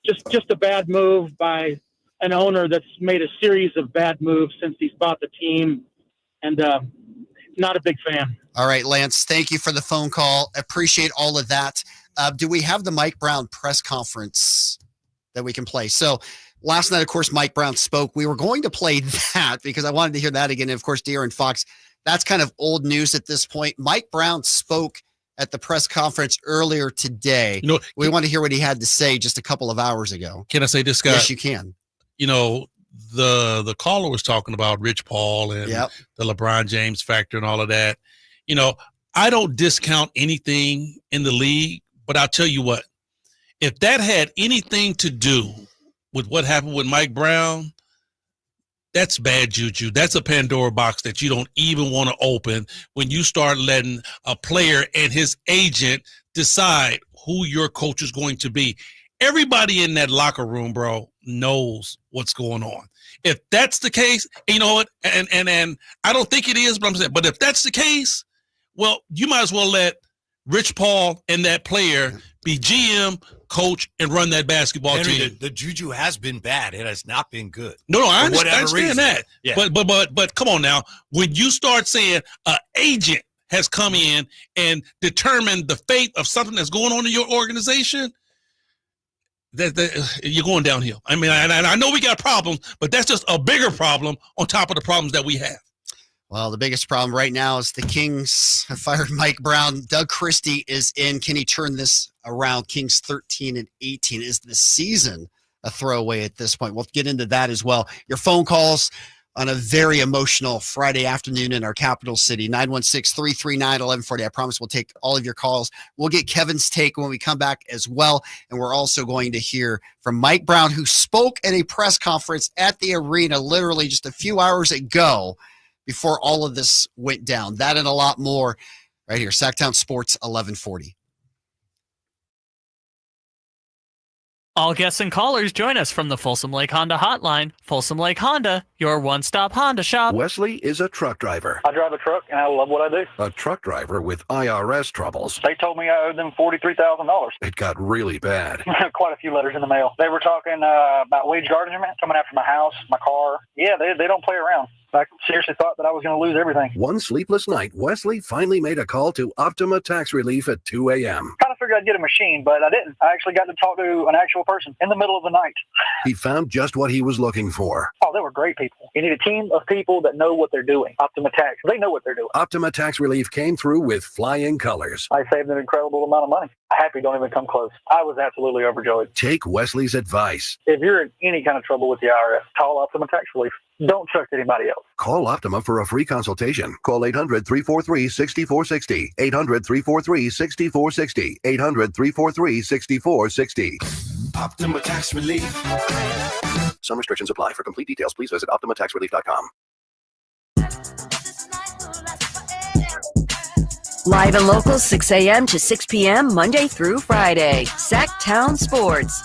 just a bad move by an owner that's made a series of bad moves since he's bought the team, and not a big fan. All right, Lance, thank you for the phone call. Appreciate all of that. Do we have the Mike Brown press conference that we can play? So last night, of course, Mike Brown spoke. We were going to play that because I wanted to hear that again. And of course, De'Aaron Fox, that's kind of old news at this point. Mike Brown spoke at the press conference earlier today. We want to hear what he had to say just a couple of hours ago. Can I say this, Scott? Yes, you can. The caller was talking about Rich Paul and the LeBron James factor and all of that. I don't discount anything in the league, but I'll tell you what, if that had anything to do with what happened with Mike Brown, that's bad juju. That's a Pandora box that you don't even want to open when you start letting a player and his agent decide who your coach is going to be. Everybody in that locker room, bro, knows what's going on. If that's the case, you know what? And I don't think it is, but I'm saying, but if that's the case, well, you might as well let Rich Paul and that player be GM, coach, and run that basketball team. The juju has been bad. It has not been good. No, I understand that. Yeah. But come on now. When you start saying an agent has come in and determined the fate of something that's going on in your organization, that you're going downhill. I mean, and I know we got problems, but that's just a bigger problem on top of the problems that we have. Well, the biggest problem right now is the Kings have fired Mike Brown. Doug Christie is in. Can he turn this around? Kings 13-18. Is the season a throwaway at this point? We'll get into that as well. Your phone calls on a very emotional Friday afternoon in our capital city, 916-339-1140. I promise we'll take all of your calls. We'll get Kevin's take when we come back as well. And we're also going to hear from Mike Brown, who spoke at a press conference at the arena literally just a few hours ago before all of this went down. That and a lot more right here. Sactown Sports, 1140. All guests and callers join us from the Folsom Lake Honda hotline. Folsom Lake Honda, your one-stop Honda shop. Wesley is a truck driver. I drive a truck, and I love what I do. A truck driver with IRS troubles. They told me I owed them $43,000. It got really bad. Quite a few letters in the mail. They were talking about wage garnishment, coming after my house, my car. Yeah, they don't play around. I seriously thought that I was going to lose everything. One sleepless night, Wesley finally made a call to Optima Tax Relief at 2 a.m. Kind of figured I'd get a machine, but I didn't. I actually got to talk to an actual person in the middle of the night. He found just what he was looking for. Oh, they were great people. You need a team of people that know what they're doing. Optima Tax, they know what they're doing. Optima Tax Relief came through with flying colors. I saved an incredible amount of money. Happy don't even come close. I was absolutely overjoyed. Take Wesley's advice. If you're in any kind of trouble with the IRS, call Optima Tax Relief. Don't trust anybody else. Call Optima for a free consultation. Call 800-343-6460. 800-343-6460. 800-343-6460. Optima Tax Relief. Some restrictions apply. For complete details, please visit OptimaTaxRelief.com. Live and local, 6 a.m. to 6 p.m., Monday through Friday. Sactown Sports.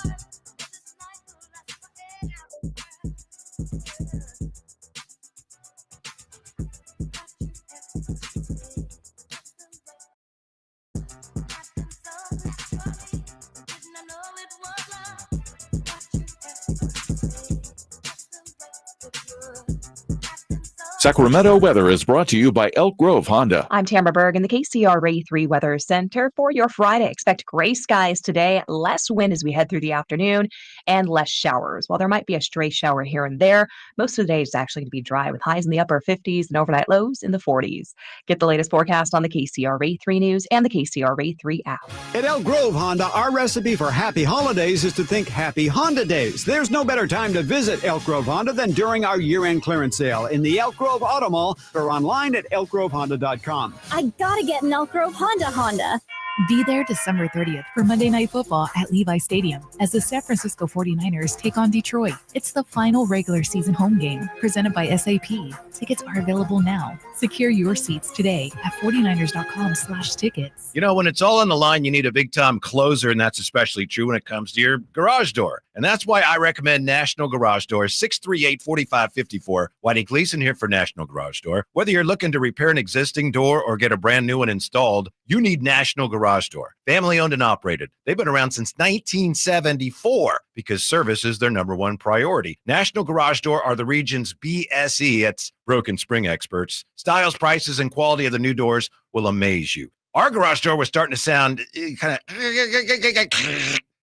Sacramento weather is brought to you by Elk Grove Honda. I'm Tamara Berg in the KCRA 3 Weather Center for your Friday. Expect gray skies today, less wind as we head through the afternoon, and less showers. While there might be a stray shower here and there, most of the day is actually going to be dry with highs in the upper 50s and overnight lows in the 40s. Get the latest forecast on the KCRA 3 News and the KCRA 3 app. At Elk Grove Honda, our recipe for happy holidays is to think happy Honda days. There's no better time to visit Elk Grove Honda than during our year-end clearance sale in the Elk Grove Auto Mall or online at elkgrovehonda.com. I gotta get an Elk Grove Honda. Be there December 30th for Monday Night Football at Levi Stadium as the San Francisco 49ers take on Detroit. It's the final regular season home game presented by SAP. Tickets are available now. Secure your seats today at 49ers.com/tickets. You know, when it's all on the line, you need a big-time closer, and that's especially true when it comes to your garage door. And that's why I recommend National Garage Door, 638-4554. Whitey Gleason here for National Garage Door. Whether you're looking to repair an existing door or get a brand new one installed, you need National Garage Door. Family-owned and operated. They've been around since 1974 because service is their number one priority. National Garage Door are the region's BSE, it's broken spring experts. Styles, prices, and quality of the new doors will amaze you. Our garage door was starting to sound kind of,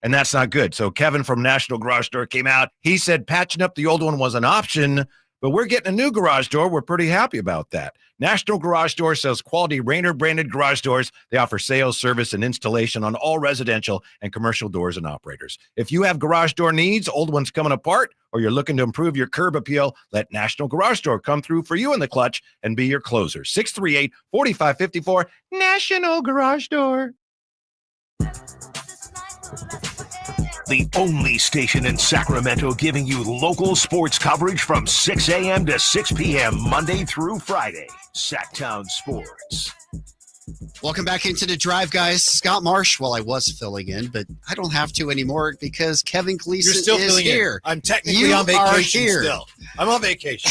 and that's not good. So Kevin from National Garage Door came out. He said patching up the old one was an option, but we're getting a new garage door. We're pretty happy about that. National Garage Door sells quality Rainer-branded garage doors. They offer sales, service, and installation on all residential and commercial doors and operators. If you have garage door needs, old ones coming apart, or you're looking to improve your curb appeal, let National Garage Door come through for you in the clutch and be your closer. 638-4554, National Garage Door. The only station in Sacramento giving you local sports coverage from 6 a.m. to 6 p.m. Monday through Friday. Sactown Sports. Welcome back into the drive, guys. Scott Marsh, well, I was filling in, but I don't have to anymore because Kevin Gleason is here. I'm technically on vacation still. I'm on vacation.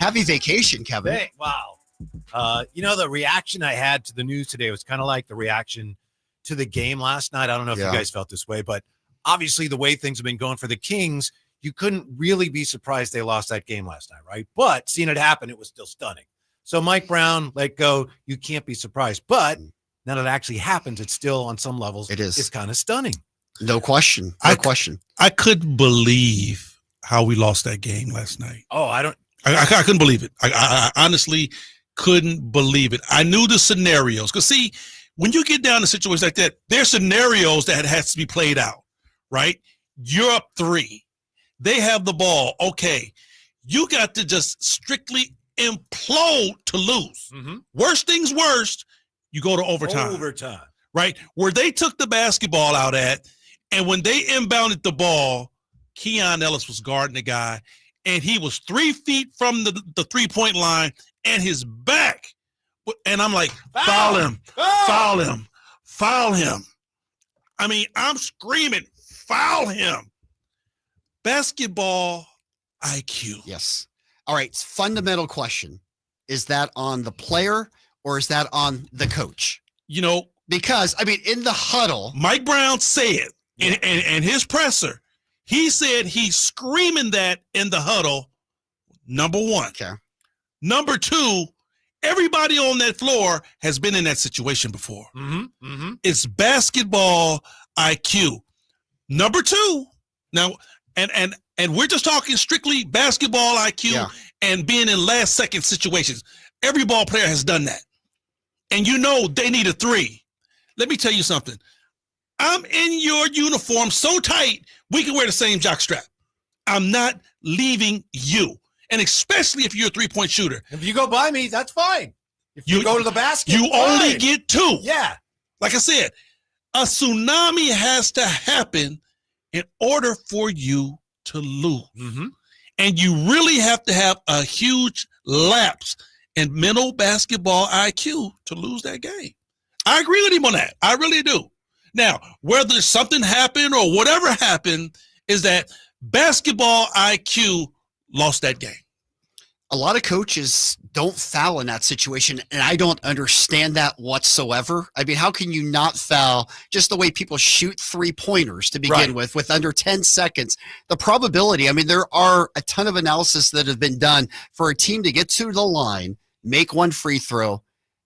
Happy vacation, Kevin. Hey, wow. The reaction I had to the news today was kind of like the reaction to the game last night. I don't know if you guys felt this way, but obviously the way things have been going for the Kings, you couldn't really be surprised they lost that game last night, right? But seeing it happen, it was still stunning. So Mike Brown let go. You can't be surprised. But now that it actually happens, it's still on some levels. It's kind of stunning. No question. No question. I couldn't believe how we lost that game last night. Oh, I couldn't believe it. I honestly couldn't believe it. I knew the scenarios. Because, see, when you get down to situations like that, there's scenarios that has to be played out, right? You're up 3. They have the ball. Okay. You got to just strictly implode to lose. Worst things worst, you go to overtime. Right? Where they took the basketball out at, and when they inbounded the ball, Keon Ellis was guarding the guy, and he was 3 feet from the three-point line, and his back. And I'm like, foul him, foul him, foul him. I mean, I'm screaming, foul him. Basketball IQ. Yes. All right. Fundamental question. Is that on the player or is that on the coach? Because, I mean, in the huddle. Mike Brown said in his presser, he said he's screaming that in the huddle, number one. Okay. Number 2, everybody on that floor has been in that situation before. It's basketball IQ. Number 2, now, and we're just talking strictly basketball IQ and being in last-second situations. Every ball player has done that. And they need a 3. Let me tell you something. I'm in your uniform so tight, we can wear the same jockstrap. I'm not leaving you. And especially if you're a 3-point shooter. If you go by me, that's fine. If you go to the basket, you only get 2. Yeah. Like I said, a tsunami has to happen in order for you to lose. And you really have to have a huge lapse in mental basketball IQ to lose that game. I agree with him on that. I really do. Now, whether something happened or whatever happened is that basketball IQ lost that game. A lot of coaches don't foul in that situation, and I don't understand that whatsoever. I mean, how can you not foul just the way people shoot 3-pointers to begin with under 10 seconds? The probability, I mean, there are a ton of analysis that have been done for a team to get to the line, make 1 free throw,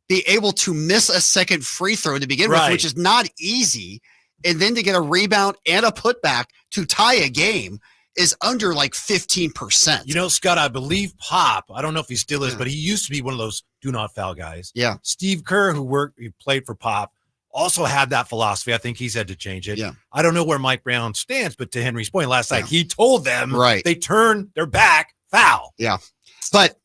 be able to miss a second free throw to begin with, which is not easy, and then to get a rebound and a putback to tie a game is under like 15%. Scott, I believe Pop, I don't know if he still is, but he used to be one of those do not foul guys. Yeah. Steve Kerr, he played for Pop, also had that philosophy. I think he's had to change it. Yeah. I don't know where Mike Brown stands, but to Henry's point last night, he told them they turn their back, foul. Yeah. But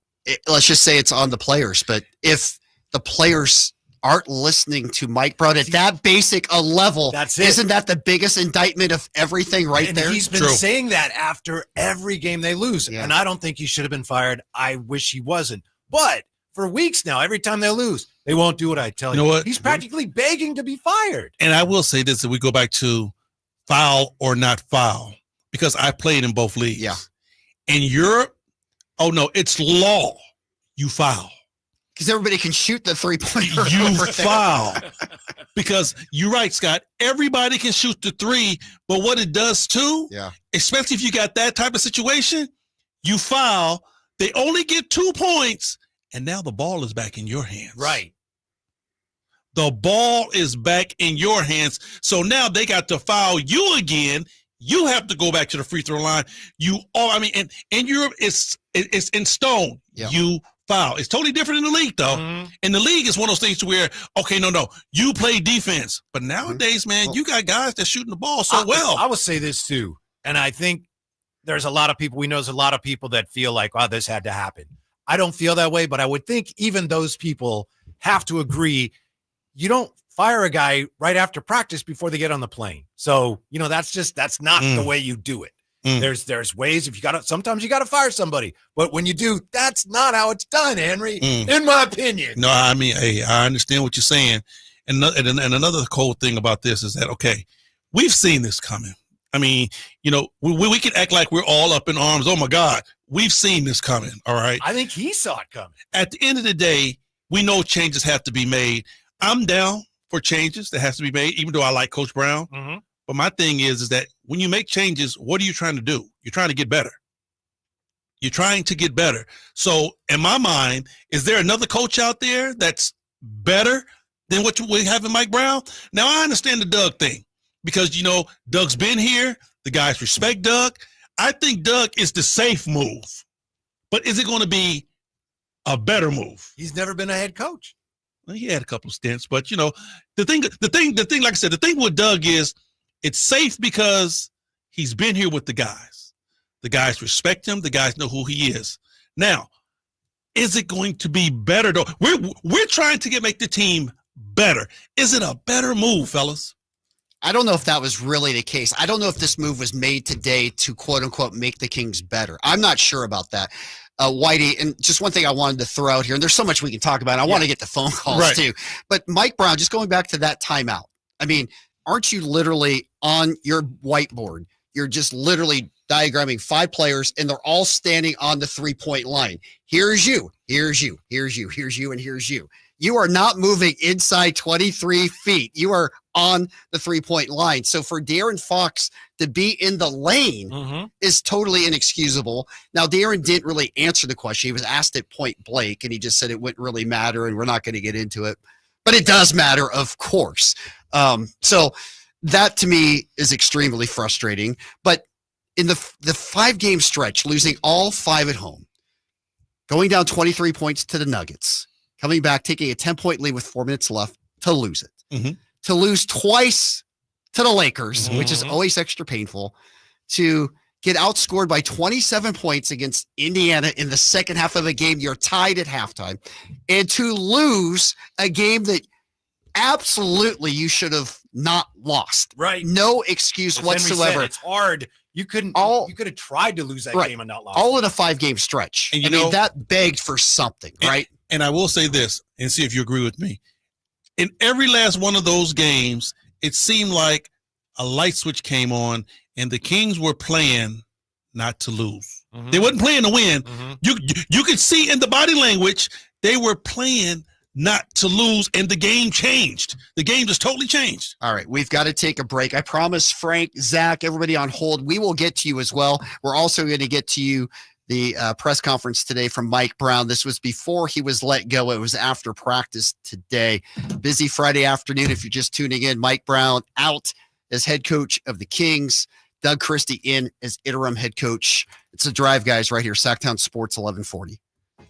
let's just say it's on the players. But if the players aren't listening to Mike Brown at that basic a level, isn't that the biggest indictment of everything there? He's been saying that after every game they lose. And I don't think he should have been fired. I wish he wasn't. But for weeks now, every time they lose, they won't do what I tell you. You know what? He's practically begging to be fired. And I will say this, if we go back to foul or not foul, because I played in both leagues. Yeah. In Europe, it's law. You foul. Because everybody can shoot the 3-pointer. You foul. Because you're right, Scott. Everybody can shoot the 3, but what it does too, especially if you got that type of situation, you foul. They only get 2 points, and now the ball is back in your hands. Right. The ball is back in your hands. So now they got to foul you again. You have to go back to the free throw line. In Europe, it's in stone. Yeah. You foul. It's totally different in the league, though. Mm-hmm. In the league, it's one of those things where, okay, no, you play defense. But nowadays, man, you got guys that's shooting the ball so well. I would say this, too, and I think there's a lot of people, there's a lot of people that feel like, wow, this had to happen. I don't feel that way, but I would think even those people have to agree you don't fire a guy right after practice before they get on the plane. So, that's not the way you do it. There's ways sometimes you got to fire somebody, but when you do, that's not how it's done, Henry, in my opinion. No, I mean, hey, I understand what you're saying. And another cold thing about this is that, okay, we've seen this coming. I mean, we can act like we're all up in arms. Oh my God, we've seen this coming. All right. I think he saw it coming. At the end of the day, we know changes have to be made. I'm down for changes that has to be made, even though I like Coach Brown. Mm-hmm. But my thing is that when you make changes, what are you trying to do? You're trying to get better. You're trying to get better. So in my mind, is there another coach out there that's better than what we have in Mike Brown? Now, I understand the Doug thing because, Doug's been here. The guys respect Doug. I think Doug is the safe move. But is it going to be a better move? He's never been a head coach. Well, he had a couple of stints, but the thing, like I said, the thing with Doug is it's safe because he's been here with the guys. The guys respect him. The guys know who he is. Now, is it going to be better though? We're trying to make the team better. Is it a better move, fellas? I don't know if that was really the case. I don't know if this move was made today to quote unquote make the Kings better. I'm not sure about that. Whitey, and just one thing I wanted to throw out here, and there's so much we can talk about. I want to get the phone calls too. But Mike Brown, just going back to that timeout. I mean, aren't you literally on your whiteboard? You're just literally diagramming 5 players, and they're all standing on the 3-point line. Here's you, here's you, here's you, here's you, and here's you. You are not moving inside 23 feet. You are on the 3-point line. So for De'Aaron Fox to be in the lane is totally inexcusable. Now, De'Aaron didn't really answer the question. He was asked it point blank, and he just said it wouldn't really matter, and we're not going to get into it. But it does matter, of course. So that, to me, is extremely frustrating. But in the 5-game stretch, losing all 5 at home, going down 23 points to the Nuggets, coming back, taking a 10-point lead with 4 minutes left to lose it, to lose twice to the Lakers, which is always extra painful, to get outscored by 27 points against Indiana in the second half of a game. You're tied at halftime, and to lose a game that absolutely you should have not lost. Right. No excuse whatsoever. Said, it's hard. You could have tried to lose that game and not lost. All in a 5-game stretch. And I mean, that begged for something, right? And I will say this, and see if you agree with me. In every last one of those games, it seemed like a light switch came on, and the Kings were playing not to lose. They wasn't playing to win. You could see in the body language, they were playing not to lose, and the game changed. The game just totally changed. All right, we've got to take a break. I promise, Frank, Zach, everybody on hold, we will get to you as well. We're also going to get to you the press conference today from Mike Brown. This was before he was let go. It was after practice today. Busy Friday afternoon. If you're just tuning in, Mike Brown out as head coach of the Kings. Doug Christie in as interim head coach. It's a drive, guys, right here. Sactown Sports 1140.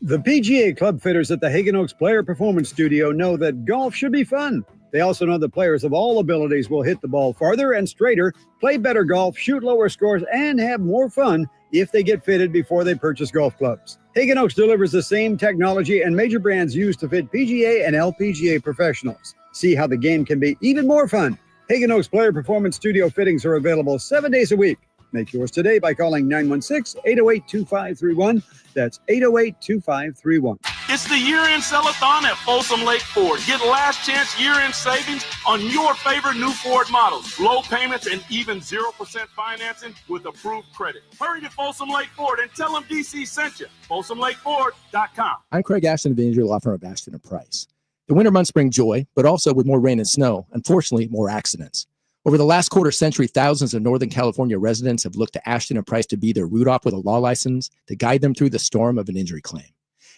The PGA Club fitters at the Hagen Oaks Player Performance Studio know that golf should be fun. They also know that players of all abilities will hit the ball farther and straighter, play better golf, shoot lower scores, and have more fun if they get fitted before they purchase golf clubs. Hagen Oaks delivers the same technology and major brands used to fit PGA and LPGA professionals. See how the game can be even more fun. Hagen Oaks Player Performance Studio fittings are available 7 days a week. Make yours today by calling 916-808-2531. That's 808-2531. It's the year-end sell-a-thon at Folsom Lake Ford. Get last chance year-end savings on your favorite new Ford models. Low payments and even 0% financing with approved credit. Hurry to Folsom Lake Ford and tell them DC sent you. FolsomLakeFord.com. I'm Craig Ashton of the injury law firm of Ashton & Price. The winter months bring joy, but also with more rain and snow, unfortunately, more accidents. Over the last quarter century, thousands of Northern California residents have looked to Ashton & Price to be their root op with a law license to guide them through the storm of an injury claim.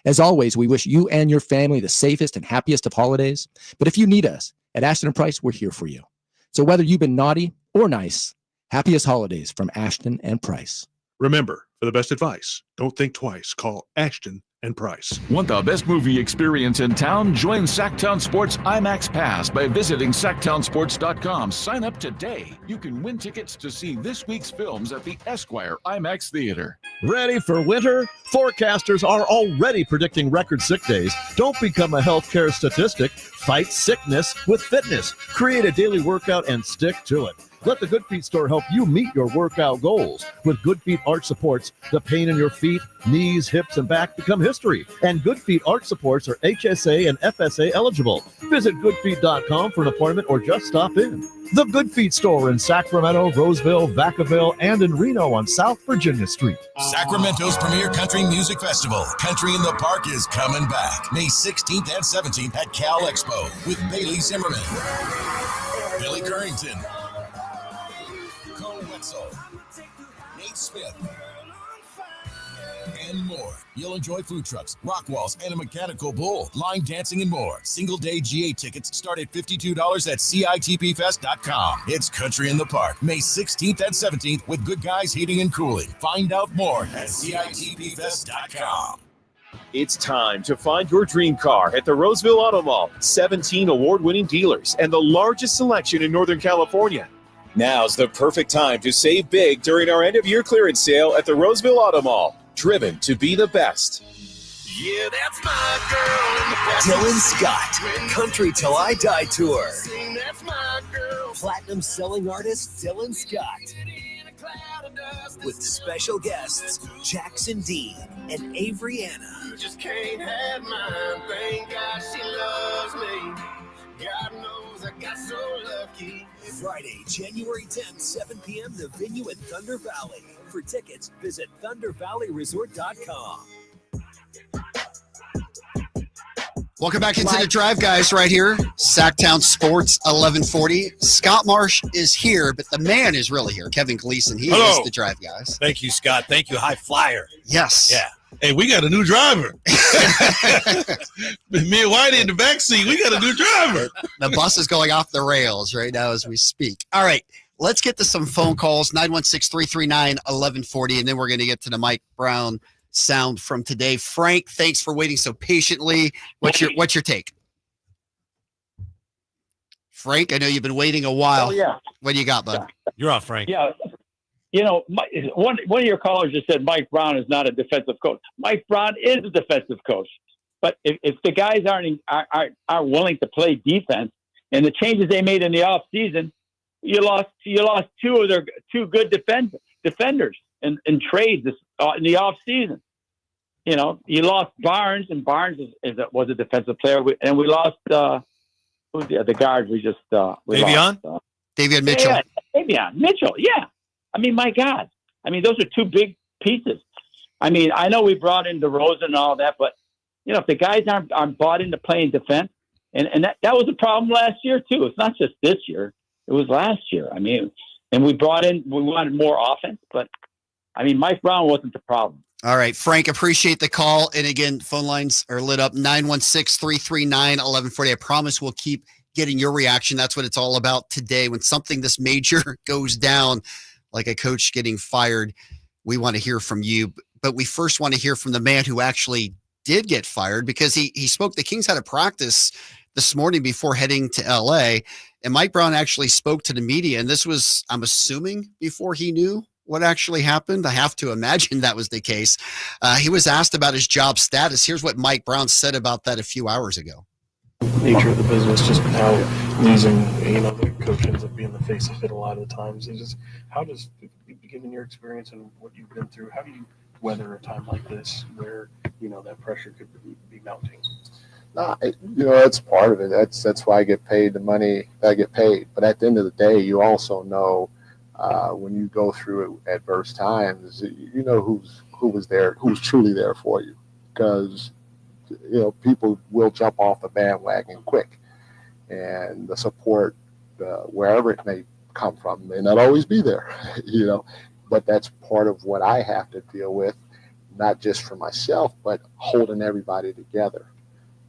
As always, we wish you and your family the safest and happiest of holidays. But if you need us at Ashton and Price, we're here for you. So whether you've been naughty or nice, happiest holidays from Ashton and Price. Remember, for the best advice, don't think twice. Call Ashton and Price. Want the best movie experience in town? Join Sactown Sports IMAX Pass by visiting SactownSports.com. Sign up today. You can win tickets to see this week's films at the Esquire IMAX Theater. Ready for winter? Forecasters are already predicting record sick days. Don't become a healthcare statistic. Fight sickness with fitness. Create a daily workout and stick to it. Let the Good Feet store help you meet your workout goals. With Good Feet Arch Supports, the pain in your feet, knees, hips, and back become history. And Good Feet Arch Supports are HSA and FSA eligible. Visit goodfeet.com for an appointment or just stop in. The Good Feet store in Sacramento, Roseville, Vacaville, and in Reno on South Virginia Street. Sacramento's premier country music festival, Country in the Park, is coming back May 16th and 17th at Cal Expo with Bailey Zimmerman, Billy Currington, Nate Smith, and more. You'll enjoy food trucks, rock walls, and a mechanical bull, line dancing, and more. Single-day GA tickets start at $52 at CITPFest.com. It's Country in the Park, May 16th and 17th with Good Guys Heating and Cooling. Find out more at CITPFest.com. It's time to find your dream car at the Roseville Auto Mall. 17 award-winning dealers and the largest selection in Northern California. Now's the perfect time to save big during our end-of-year clearance sale at the Roseville Auto Mall. Driven to be the best. Yeah, that's my girl. Dylan Scott, Country Till I Die Tour. That's my girl. Platinum selling artist Dylan Scott. With special guests Jackson Dean and Avery Anna. You just can't have mine. Thank God she loves me. God knows I got so lucky. Friday, January 10th, 7 p.m. The venue at Thunder Valley. For tickets, visit ThunderValleyResort.com. Welcome back into the drive, guys, right here. Sactown Sports 1140. Scott Marsh is here, but the man is really here. Kevin Gleason, he is the drive, guys. Thank you, Scott. Thank you, High Flyer. Yes. Yeah. Hey, we got a new driver. Me and Whitey in the backseat, we got a new driver. The bus is going off the rails right now as we speak. All right, let's get to some phone calls, 916-339-1140, and then we're going to get to the Mike Brown sound from today. Frank, thanks for waiting so patiently. What's your take? Frank, I know you've been waiting a while. Oh, yeah. What do you got, bud? You're on, Frank. Yeah. You know, one of your callers just said Mike Brown is not a defensive coach. Mike Brown is a defensive coach. But if the guys aren't willing to play defense, and the changes they made in the offseason, you lost two of their two good defenders in trades in the offseason. You know, you lost Barnes, and Barnes was a defensive player, and we lost who's the guard we just Davion? Davion Mitchell. Yeah, Davion Mitchell. Yeah. I mean, my God. I mean, those are two big pieces. I mean, I know we brought in DeRozan and all that, but, you know, if the guys aren't bought into playing defense, and that was a problem last year, too. It's not just this year. It was last year. I mean, and we wanted more offense, but, I mean, Mike Brown wasn't the problem. All right, Frank, appreciate the call. And again, phone lines are lit up, 916-339-1140. I promise we'll keep getting your reaction. That's what it's all about today. When something this major goes down, like a coach getting fired, we want to hear from you. But we first want to hear from the man who actually did get fired, because he spoke. The Kings had a practice this morning before heading to LA, and Mike Brown actually spoke to the media. And this was, I'm assuming, before he knew what actually happened. I have to imagine that was the case. He was asked about his job status. Here's what Mike Brown said about that a few hours ago. Nature of the business, just how losing, the coach ends up being the face of it a lot of the times. It's just, how does, given your experience and what you've been through, how do you weather a time like this where, that pressure could be mounting? That's part of it. That's why I get paid the money that I get paid. But at the end of the day, you also know when you go through adverse times, you know who was there, who's truly there for you, because people will jump off the bandwagon quick, and the support, wherever it may come from, may not always be there, but that's part of what I have to deal with not just for myself, but holding everybody together.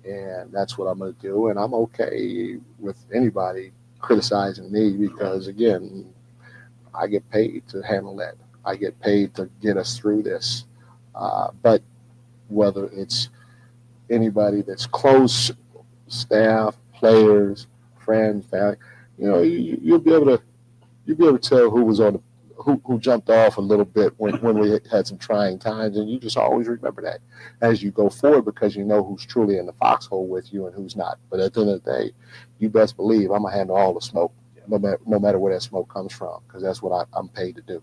And that's what I'm going to do. And I'm okay with anybody criticizing me because, again, I get paid to handle that. I get paid to get us through this. But whether it's anybody that's close, staff, players, friends, family, you'll be able to tell who was on the who jumped off a little bit when we had some trying times, and you just always remember that as you go forward because you know who's truly in the foxhole with you and who's not. But at the end of the day, you best believe I'm gonna handle all the smoke, no matter where that smoke comes from, because that's what I'm paid to do.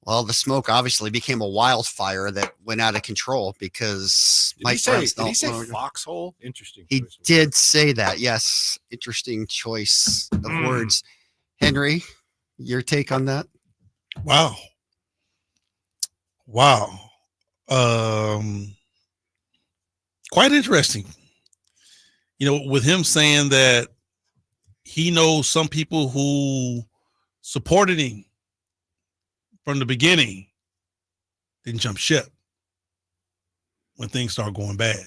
Well, the smoke obviously became a wildfire that went out of control because Did he say foxhole? Interesting. He did say that. Yes, interesting choice of words. Henry, your take on that? Wow. Quite interesting. With him saying that he knows some people who supported him from the beginning didn't jump ship when things start going bad.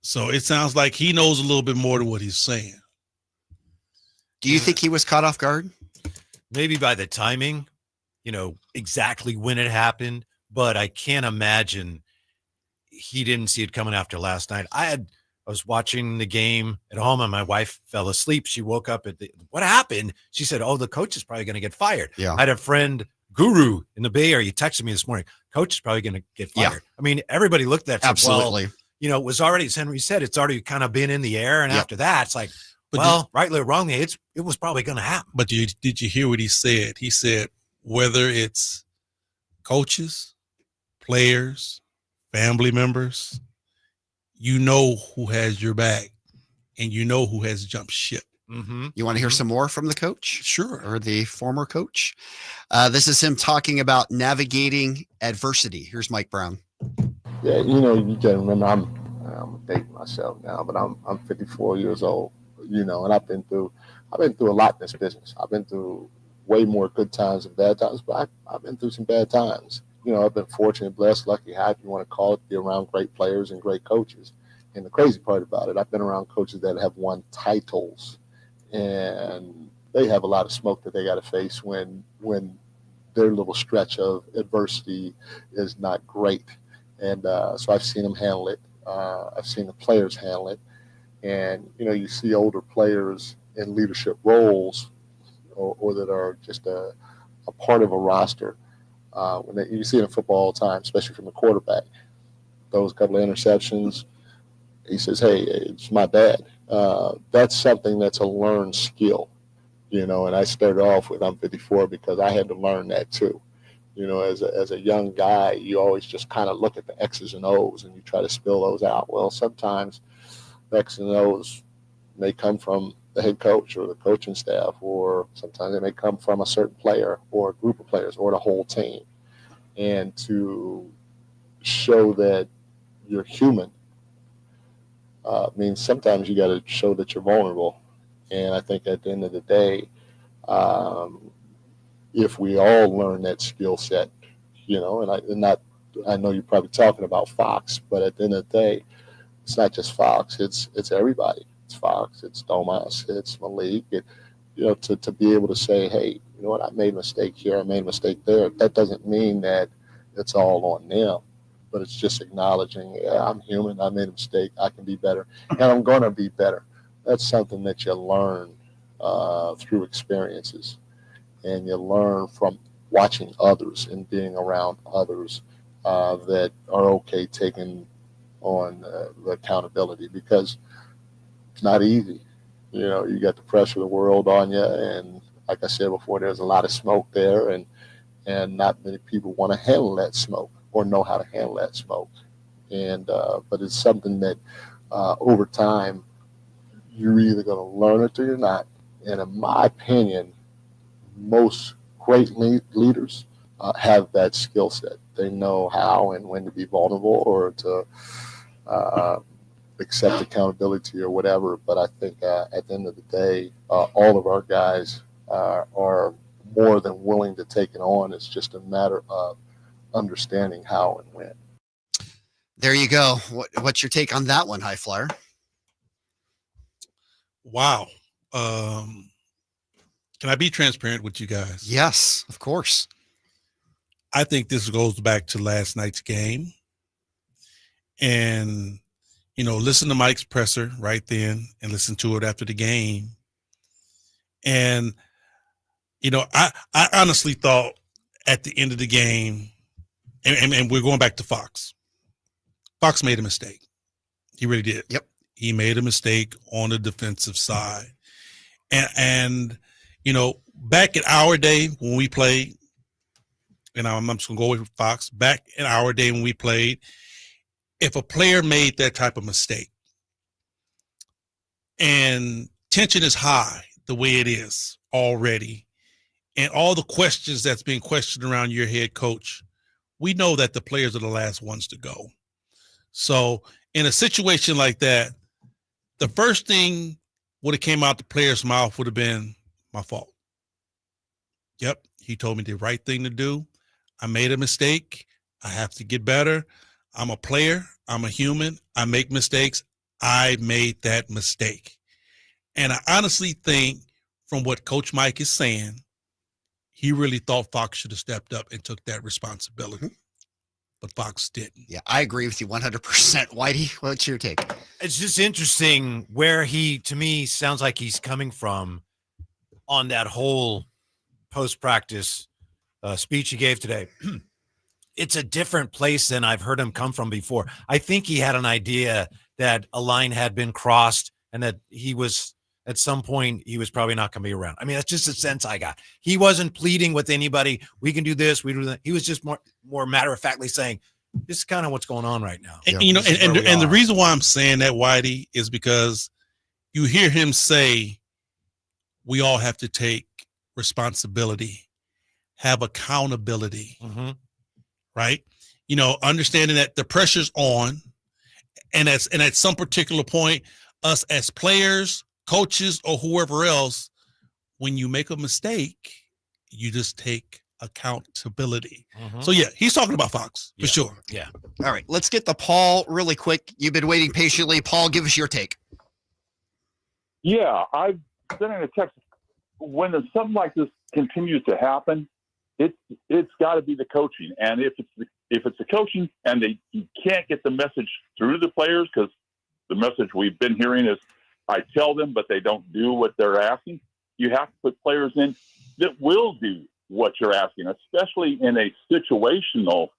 So it sounds like he knows a little bit more than what he's saying. Do you think he was caught off guard? Maybe by the timing, exactly when it happened, but I can't imagine he didn't see it coming after last night. I was watching the game at home and my wife fell asleep. She woke up what happened? She said, "Oh, the coach is probably going to get fired." Yeah. I had a friend, Guru, in the Bay Area. He texted me this morning. Coach is probably going to get fired. Yeah. I mean, everybody looked at that. Absolutely. It was already, as Henry said, it's already kind of been in the air. And after that, it's like, rightly or wrongly, it was probably going to happen. But did you hear what he said? He said, whether it's coaches, players, family members, who has your back and who has jumped ship. Mm-hmm. You want to hear some more from the coach? Sure. Or the former coach? This is him talking about navigating adversity. Here's Mike Brown. Yeah, you can remember I'm dating myself now, but I'm 54 years old, and I've been through a lot in this business. I've been through way more good times than bad times, but I've been through some bad times. I've been fortunate, blessed, lucky, however you want to call it, to be around great players and great coaches. And the crazy part about it, I've been around coaches that have won titles, and they have a lot of smoke that they got to face when their little stretch of adversity is not great. And so I've seen them handle it. I've seen the players handle it. And, you see older players in leadership roles or that are just a part of a roster. You see it in football all the time, especially from the quarterback. Those couple of interceptions, he says, "Hey, it's my bad." That's something that's a learned skill, and I started off with I'm 54 because I had to learn that too. As a young guy, you always just kind of look at the X's and O's and you try to spill those out. Well, sometimes the X's and O's may come from the head coach or the coaching staff, or sometimes they may come from a certain player or a group of players or the whole team. And to show that you're human means sometimes you got to show that you're vulnerable. And I think at the end of the day, if we all learn that skill set, I know you're probably talking about Fox, but at the end of the day, it's not just Fox, it's everybody. It's Fox, it's Domas, it's Malik. To be able to say, hey, you know what, I made a mistake here, I made a mistake there. That doesn't mean that it's all on them, but it's just acknowledging, yeah, I'm human, I made a mistake, I can be better, and I'm going to be better. That's something that you learn through experiences, and you learn from watching others and being around others that are okay taking on the accountability, because it's not easy. You got the pressure of the world on you, and like I said before, there's a lot of smoke there, and not many people want to handle that smoke or know how to handle that smoke. And but it's something that over time you're either going to learn it or you're not. And in my opinion, most great leaders have that skill set. They know how and when to be vulnerable or to accept accountability or whatever. But I think at the end of the day, all of our guys are more than willing to take it on. It's just a matter of understanding how and when. There you go. What's your take on that one, High Flyer? Wow. Can I be transparent with you guys? Yes, of course. I think this goes back to last night's game. And, listen to Mike's presser right then and listen to it after the game. And, I honestly thought at the end of the game, and we're going back to Fox. Fox made a mistake. He really did. Yep. He made a mistake on the defensive side. And back in our day when we played, and I'm just going to go away from Fox, back in our day when we played, if a player made that type of mistake and tension is high the way it is already, and all the questions that's being questioned around your head coach, we know that the players are the last ones to go. So in a situation like that, the first thing would have came out the player's mouth would have been my fault. Yep, he told me the right thing to do. I made a mistake. I have to get better. I'm a player. I'm a human. I make mistakes. I made that mistake. And I honestly think from what Coach Mike is saying, he really thought Fox should have stepped up and took that responsibility. But Fox didn't. Yeah, I agree with you 100%. Whitey, what's your take? It's just interesting where he, to me, sounds like he's coming from on that whole post-practice speech he gave today. It's a different place than I've heard him come from before. I think he had an idea that a line had been crossed and that he was, at some point, he was probably not going to be around. I mean, that's just a sense I got. He wasn't pleading with anybody. We can do this. We do that. He was just more matter-of-factly saying, this is kind of what's going on right now. And, and the reason why I'm saying that, Whitey, is because you hear him say, we all have to take responsibility, have accountability, right? Understanding that the pressure's on, and at some particular point, us as players, coaches, or whoever else, when you make a mistake, you just take accountability. So yeah, he's talking about Fox for sure. Yeah. All right, let's get to Paul really quick. You've been waiting patiently. Paul, give us your take. Yeah, I've been in a text. When something like this continues to happen, it's got to be the coaching. And if it's the coaching and you can't get the message through to the players, because the message we've been hearing is, I tell them, but they don't do what they're asking. You have to put players in that will do what you're asking, especially in a situational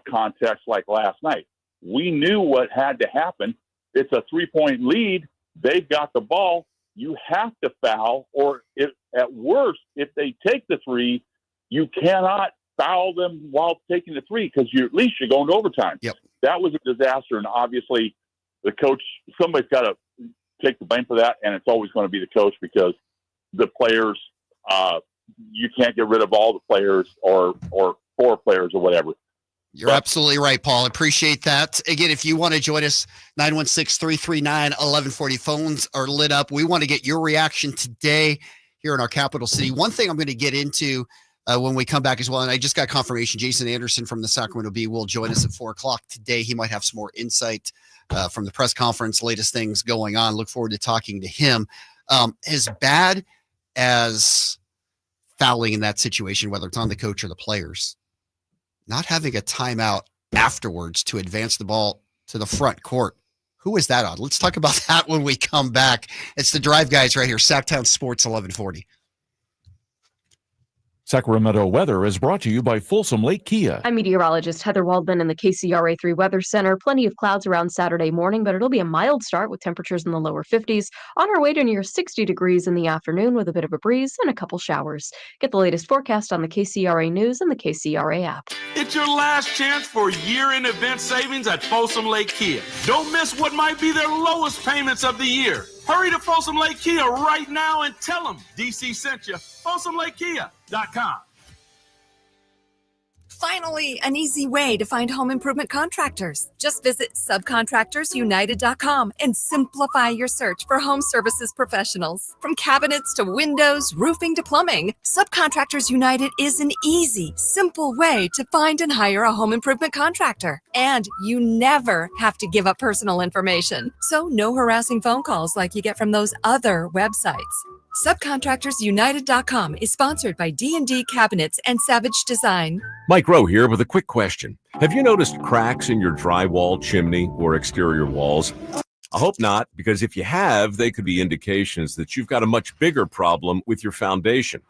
context like last night. We knew what had to happen. It's a 3-point lead. They've got the ball. You have to foul, or if, at worst, if they take the three, you cannot foul them while taking the three, because at least you're going to overtime. Yep. That was a disaster, and obviously the coach, somebody's got to take the blame for that, and it's always going to be the coach, because the players, you can't get rid of all the players or 4 players or whatever. You're absolutely right, Paul. Appreciate that. Again, if you want to join us, 916-339-1140 phones are lit up. We want to get your reaction today here in our capital city. One thing I'm going to get into when we come back as well, and I just got confirmation, Jason Anderson from the Sacramento Bee will join us at 4 o'clock today. He might have some more insight from the press conference, latest things going on. Look forward to talking to him. As bad as fouling in that situation, whether it's on the coach or the players, not having a timeout afterwards to advance the ball to the front court, who is that on? Let's talk about that when we come back. It's the Drive Guys right here, Sactown Sports 1140. Sacramento weather is brought to you by Folsom Lake Kia. I'm meteorologist Heather Waldman in the KCRA3 Weather Center. Plenty of clouds around Saturday morning, but it'll be a mild start with temperatures in the lower 50s. On our way to near 60 degrees in the afternoon with a bit of a breeze and a couple showers. Get the latest forecast on the KCRA News and the KCRA app. It's your last chance for year-end event savings at Folsom Lake Kia. Don't miss what might be their lowest payments of the year. Hurry to Folsom Lake Kia right now and tell them DC sent you. FolsomLakeKia.com. Finally, an easy way to find home improvement contractors. Just visit subcontractorsunited.com and simplify your search for home services professionals. From cabinets to windows, roofing to plumbing, Subcontractors United is an easy, simple way to find and hire a home improvement contractor. And you never have to give up personal information. So no harassing phone calls like you get from those other websites. Subcontractorsunited.com is sponsored by D&D Cabinets and Savage Design. Mike Rowe here with a quick question. Have you noticed cracks in your drywall, chimney, or exterior walls? I hope not, because if you have, they could be indications that you've got a much bigger problem with your foundation.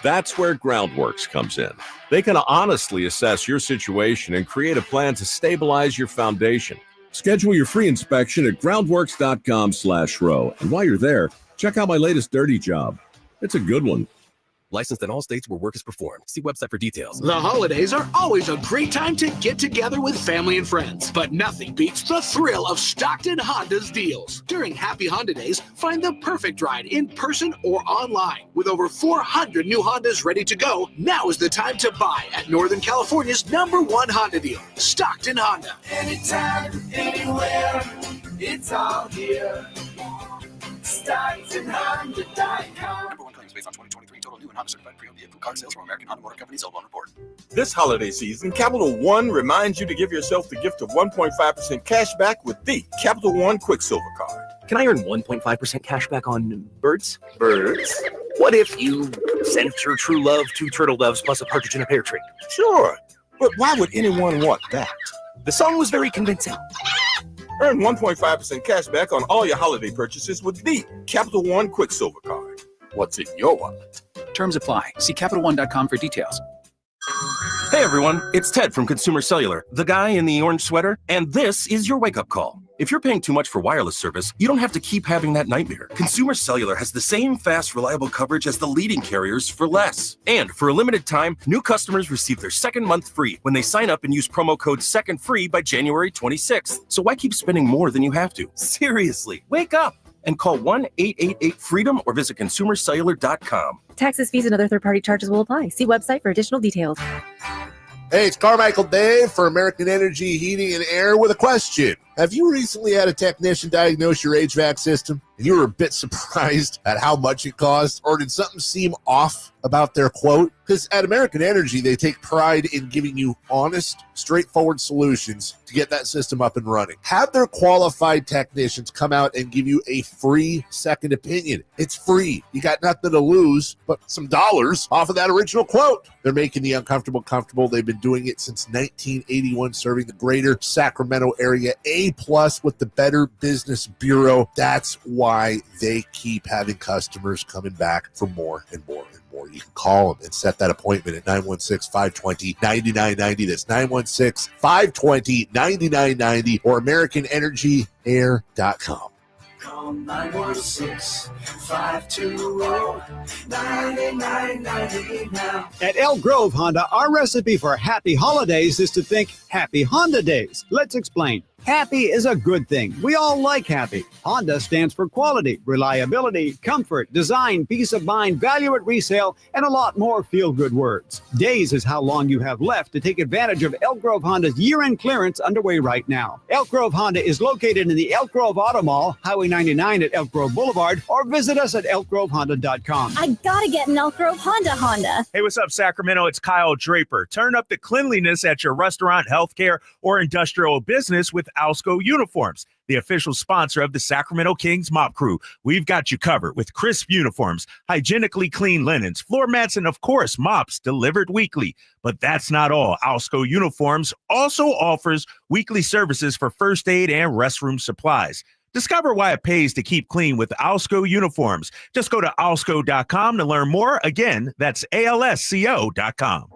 That's where Groundworks comes in. They can honestly assess your situation and create a plan to stabilize your foundation. Schedule your free inspection at groundworks.com/row. And while you're there, check out my latest dirty job. It's a good one. Licensed in all states where work is performed. See website for details. The holidays are always a great time to get together with family and friends, but nothing beats the thrill of Stockton Honda's deals. During Happy Honda Days, find the perfect ride in person or online. With over 400 new Hondas ready to go, now is the time to buy at Northern California's #1 Honda deal, Stockton Honda. Anytime, anywhere, it's all here. StocktonHonda.com. Based on 2023 total new and Honda certified pre-owned vehicle car sales from American Honda Motor Company sold on report. This holiday season, Capital One reminds you to give yourself the gift of 1.5% cash back with the Capital One Quicksilver Card. Can I earn 1.5% cash back on birds? Birds? What if you sent your true love 2 turtle doves plus a partridge in a pear tree? Sure, but why would anyone want that? The song was very convincing. Earn 1.5% cash back on all your holiday purchases with the Capital One Quicksilver Card. What's in your wallet? Terms apply. See CapitalOne.com for details. Hey everyone, it's Ted from Consumer Cellular, the guy in the orange sweater, and this is your wake-up call. If you're paying too much for wireless service, you don't have to keep having that nightmare. Consumer Cellular has the same fast, reliable coverage as the leading carriers for less. And for a limited time, new customers receive their second month free when they sign up and use promo code SECONDFREE by January 26th. So why keep spending more than you have to? Seriously, wake up and call 1-888-FREEDOM or visit consumercellular.com. Taxes, fees, and other third-party charges will apply. See website for additional details. Hey, it's Carmichael Dave for American Energy Heating and Air with a question. Have you recently had a technician diagnose your HVAC system and you were a bit surprised at how much it cost? Or did something seem off about their quote? Because at American Energy, they take pride in giving you honest, straightforward solutions to get that system up and running. Have their qualified technicians come out and give you a free second opinion. It's free. You got nothing to lose but some dollars off of that original quote. They're making the uncomfortable comfortable. They've been doing it since 1981, serving the greater Sacramento area. A+ with the Better Business Bureau. That's why they keep having customers coming back for more and more and more. You can call them and set that appointment at 916-520-9990. That's 916-520-9990 or AmericanEnergyAir.com. Call 916-520-9990 now. At Elk Grove Honda, our recipe for happy holidays is to think Happy Honda Days. Let's explain. Happy is a good thing. We all like happy. Honda stands for quality, reliability, comfort, design, peace of mind, value at resale, and a lot more feel-good words. Days is how long you have left to take advantage of Elk Grove Honda's year-end clearance underway right now. Elk Grove Honda is located in the Elk Grove Auto Mall, Highway 99 at Elk Grove Boulevard, or visit us at elkgrovehonda.com. I gotta get an Elk Grove Honda. Hey, what's up, Sacramento? It's Kyle Draper. Turn up the cleanliness at your restaurant, healthcare, or industrial business with Alsco Uniforms, the official sponsor of the Sacramento Kings mop crew. We've got you covered with crisp uniforms, hygienically clean linens, floor mats, and of course, mops delivered weekly. But that's not all. Alsco Uniforms also offers weekly services for first aid and restroom supplies. Discover why it pays to keep clean with Alsco Uniforms. Just go to alsco.com to learn more. Again, that's ALSCO.com.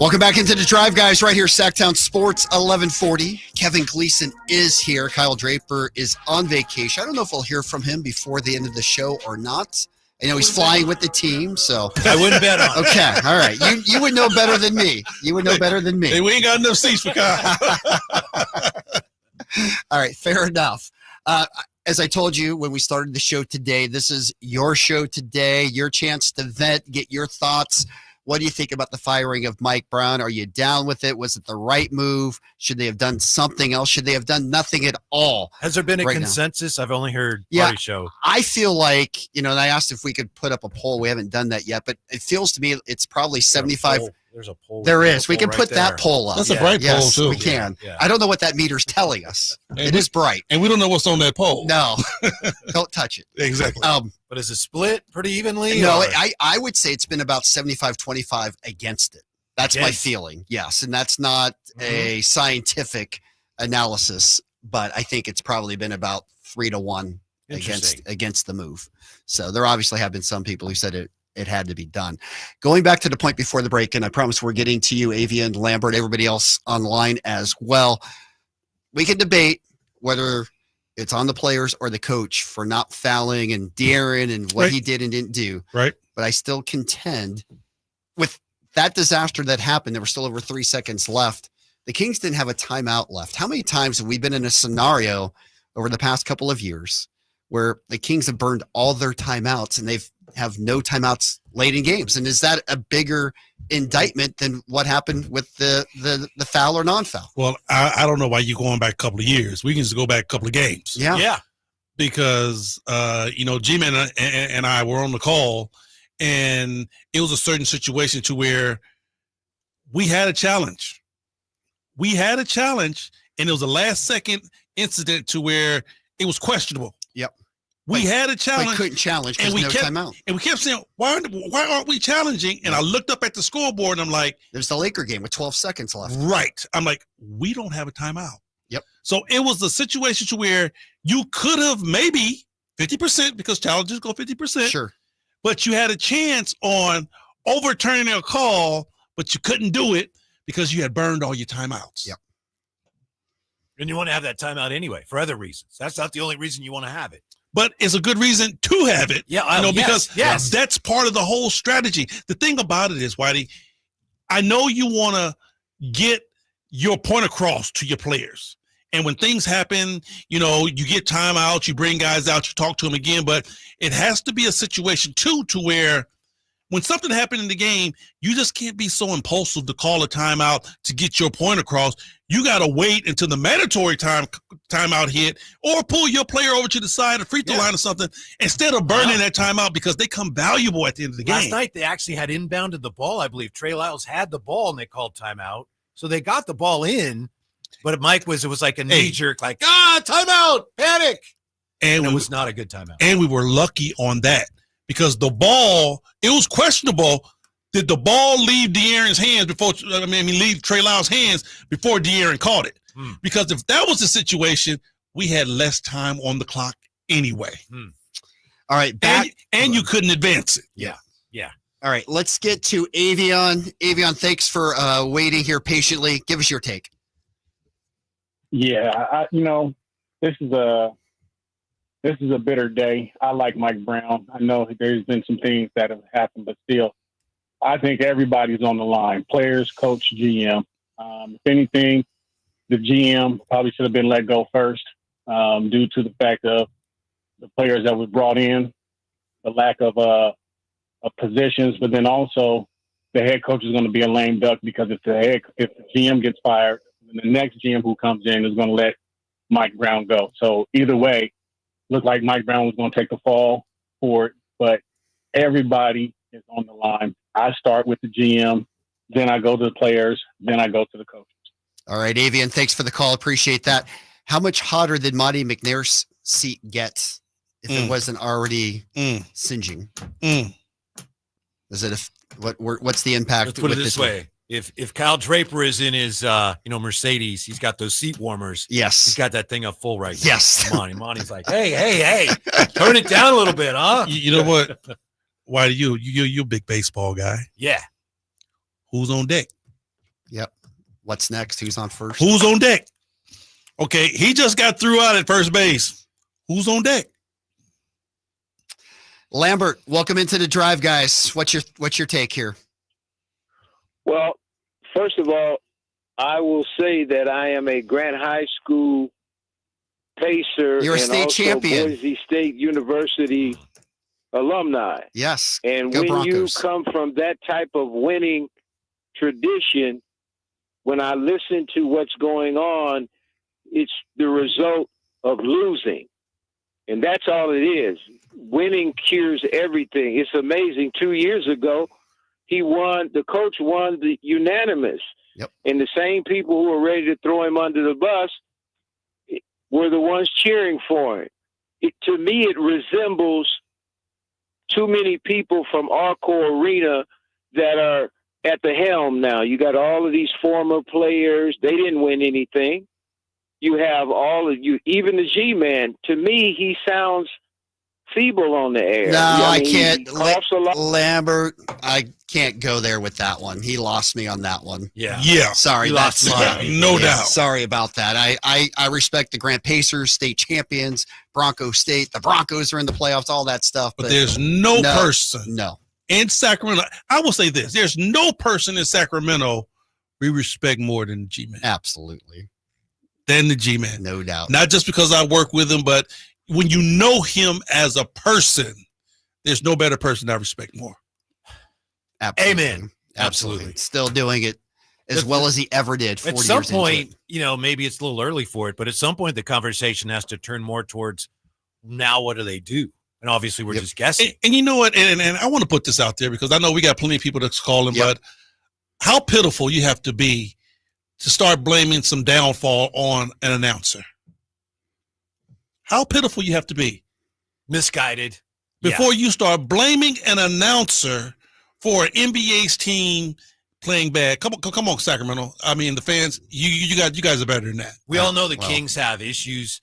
Welcome back into the Drive, guys, right here, Sactown Sports, 1140. Kevin Gleason is here. Kyle Draper is on vacation. I don't know if we'll hear from him before the end of the show or not. I know he's flying with the team, so. I wouldn't bet on it. Okay, all right. You would know better than me. You would know better than me. Hey, we ain't got enough seats for Kyle. All right, fair enough. as I told you when we started the show today, this is your show today, your chance to vent, get your thoughts. What do you think about the firing of Mike Brown? Are you down with it? Was it the right move? Should they have done something else? Should they have done nothing at all? Has there been a right consensus? I've only heard Yeah, party show. I feel like, and I asked if we could put up a poll. We haven't done that yet, but it feels to me it's probably 75. There's a poll. There is. We can right put there. that poll up. That's a bright poll, too. We can. Yeah. I don't know what that meter's telling us. It is bright. And we don't know what's on that poll. No, don't touch it. Exactly. But is it split pretty evenly? No, or- I would say it's been about 75-25 against it. That's my Against. feeling. Yes. And that's not a scientific analysis, but I think it's probably been about 3-1 against the move. So there obviously have been some people who said it had to be done. Going back to the point before the break, and I promise we're getting to you, Avian, Lambert, everybody else online as well. We can debate whether it's on the players or the coach for not fouling and De'Aaron and what he did and didn't do. Right. But I still contend with that disaster that happened. There were still over 3 seconds left. The Kings didn't have a timeout left. How many times have we been in a scenario over the past couple of years where the Kings have burned all their timeouts and they've have no timeouts late in games? And is that a bigger indictment than what happened with the foul or non-foul? Well, I don't know why you're going back a couple of years. We can just go back a couple of games. Yeah. Yeah. Because, G-Man and I were on the call, and it was a certain situation to where we had a challenge. And it was a last-second incident to where it was questionable. Yep. We had a challenge. We couldn't challenge because no timeout. And we kept saying, why aren't we challenging? And I looked up at the scoreboard, and I'm like, there's the Laker game with 12 seconds left. Right. I'm like, we don't have a timeout. Yep. So it was a situation to where you could have maybe 50% because challenges go 50%. Sure. But you had a chance on overturning a call, but you couldn't do it because you had burned all your timeouts. Yep. And you want to have that timeout anyway for other reasons. That's not the only reason you want to have it. But it's a good reason to have it. Yeah, because yes. that's part of the whole strategy. The thing about it is, Whitey, I know you want to get your point across to your players. And when things happen, you get timeouts, you bring guys out, you talk to them again. But it has to be a situation, too, to where when something happened in the game, you just can't be so impulsive to call a timeout to get your point across. You got to wait until the mandatory timeout hit or pull your player over to the side or free throw line or something instead of burning that timeout because they come valuable at the end of the game. Last night, they actually had inbounded the ball. I believe Trey Lyles had the ball, and they called timeout. So they got the ball in, but it was like a knee-jerk, timeout, panic. And it was not a good timeout. And we were lucky on that because the ball, it was questionable. Did the ball leave De'Aaron's hands leave Trey Lyles' hands before De'Aaron caught it? Because if that was the situation, we had less time on the clock anyway. All right. And you couldn't advance it. Yeah. All right. Let's get to Avion. Avion, thanks for waiting here patiently. Give us your take. Yeah. This is a bitter day. I like Mike Brown. I know there's been some things that have happened, but still, I think everybody's on the line. Players, coach, GM. If anything, the GM probably should have been let go first due to the fact of the players that was brought in, the lack of positions, but then also the head coach is going to be a lame duck because if the GM gets fired, then the next GM who comes in is going to let Mike Brown go. So either way, looked like Mike Brown was going to take the fall for it, but everybody is on the line. I start with the GM, then I go to the players, then I go to the coaches. All right, Avian, thanks for the call. Appreciate that. How much hotter did Monty McNair's seat get if it wasn't already singeing? Is it what's the impact? Let's put it this way. If Kyle Draper is in his Mercedes, he's got those seat warmers. Yes. He's got that thing up full right now. Yes. Monty's like, hey, turn it down a little bit, huh? You know what? Why do you're a big baseball guy? Yeah. Who's on deck? Yep. What's next? Who's on first? Who's on deck? Okay, he just got threw out at first base. Who's on deck? Lambert, welcome into the drive, guys. What's your take here? Well, first of all, I will say that I am a Grant High School Pacer You're a and state also champion. Boise State University alumni. Yes. And Go when Broncos. you come from that type of winning tradition, when I listen to what's going on, it's the result of losing. And that's all it is. Winning cures everything. It's amazing. 2 years ago, the coach won the unanimous. Yep. And the same people who were ready to throw him under the bus were the ones cheering for him. To me, it resembles too many people from Arco Arena that are at the helm now. You got all of these former players. They didn't win anything. You have all of you, even the G-Man. To me, he sounds feeble on the air. No, I mean, can't. he coughs a lot. Lambert, I can't go there with that one. He lost me on that one. Yeah. Sorry, He that's lost me. No doubt. Sorry about that. I respect the Grand Pacers, state champions, Bronco State. The Broncos are in the playoffs, all that stuff. But there's no person No. in Sacramento. I will say this: there's no person in Sacramento we respect more than the G-Man. Absolutely. Than the G-Man. No doubt. Not just because I work with him, but when you know him as a person, there's no better person I respect more. Absolutely. Amen. Absolutely. Still doing it as well as he ever did 40 At years some into point, it. maybe it's a little early for it, but at some point the conversation has to turn more towards now what do they do? And obviously we're just guessing. And you know what? And I want to put this out there because I know we got plenty of people that's calling, but how pitiful you have to be to start blaming some downfall on an announcer. How pitiful you have to be. Misguided. Before you start blaming an announcer for an NBA's team playing bad. Come on, Sacramento. I mean, the fans, you guys are better than that. We all know the Kings have issues.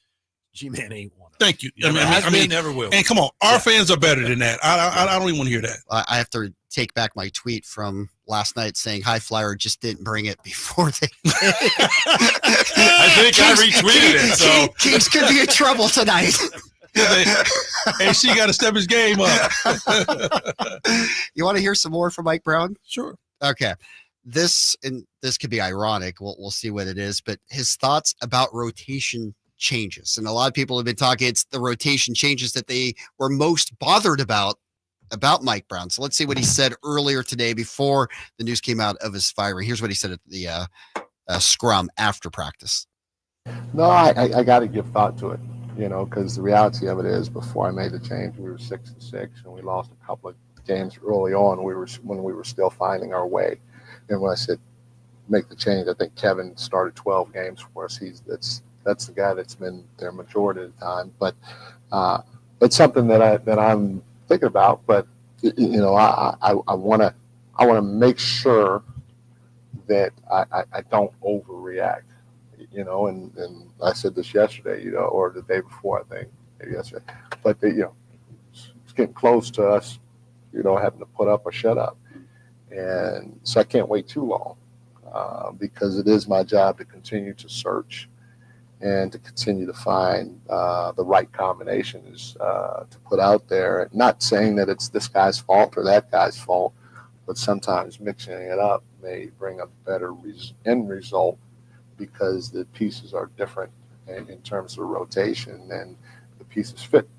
G-Man ain't one. Thank you. Never never will. And come on, our fans are better than that. I don't even want to hear that. I have to take back my tweet from last night saying High Flyer just didn't bring it before they I think I retweeted it. So Kings could be in trouble tonight. And she got to step his game up. You want to hear some more from Mike Brown? Sure. Okay. This could be ironic. We'll see what it is, but his thoughts about rotation changes. And a lot of people have been talking, it's the rotation changes that they were most bothered about Mike Brown. So let's see what he said earlier today before the news came out of his firing. Here's what he said at the scrum after practice. No, I got to give thought to it, because the reality of it is before I made the change, we were 6-6 and we lost a couple of games early on when we were still finding our way. And when I said make the change, I think Kevin started 12 games for us. That's the guy that's been there majority of the time. But it's something that I'm thinking about. But I want to make sure that I don't overreact. And I said this yesterday, or the day before, I think, maybe yesterday. But it's getting close to us, having to put up or shut up, and so I can't wait too long because it is my job to continue to search and to continue to find the right combinations to put out there. Not saying that it's this guy's fault or that guy's fault, but sometimes mixing it up may bring a better end result because the pieces are different in terms of rotation and the pieces fit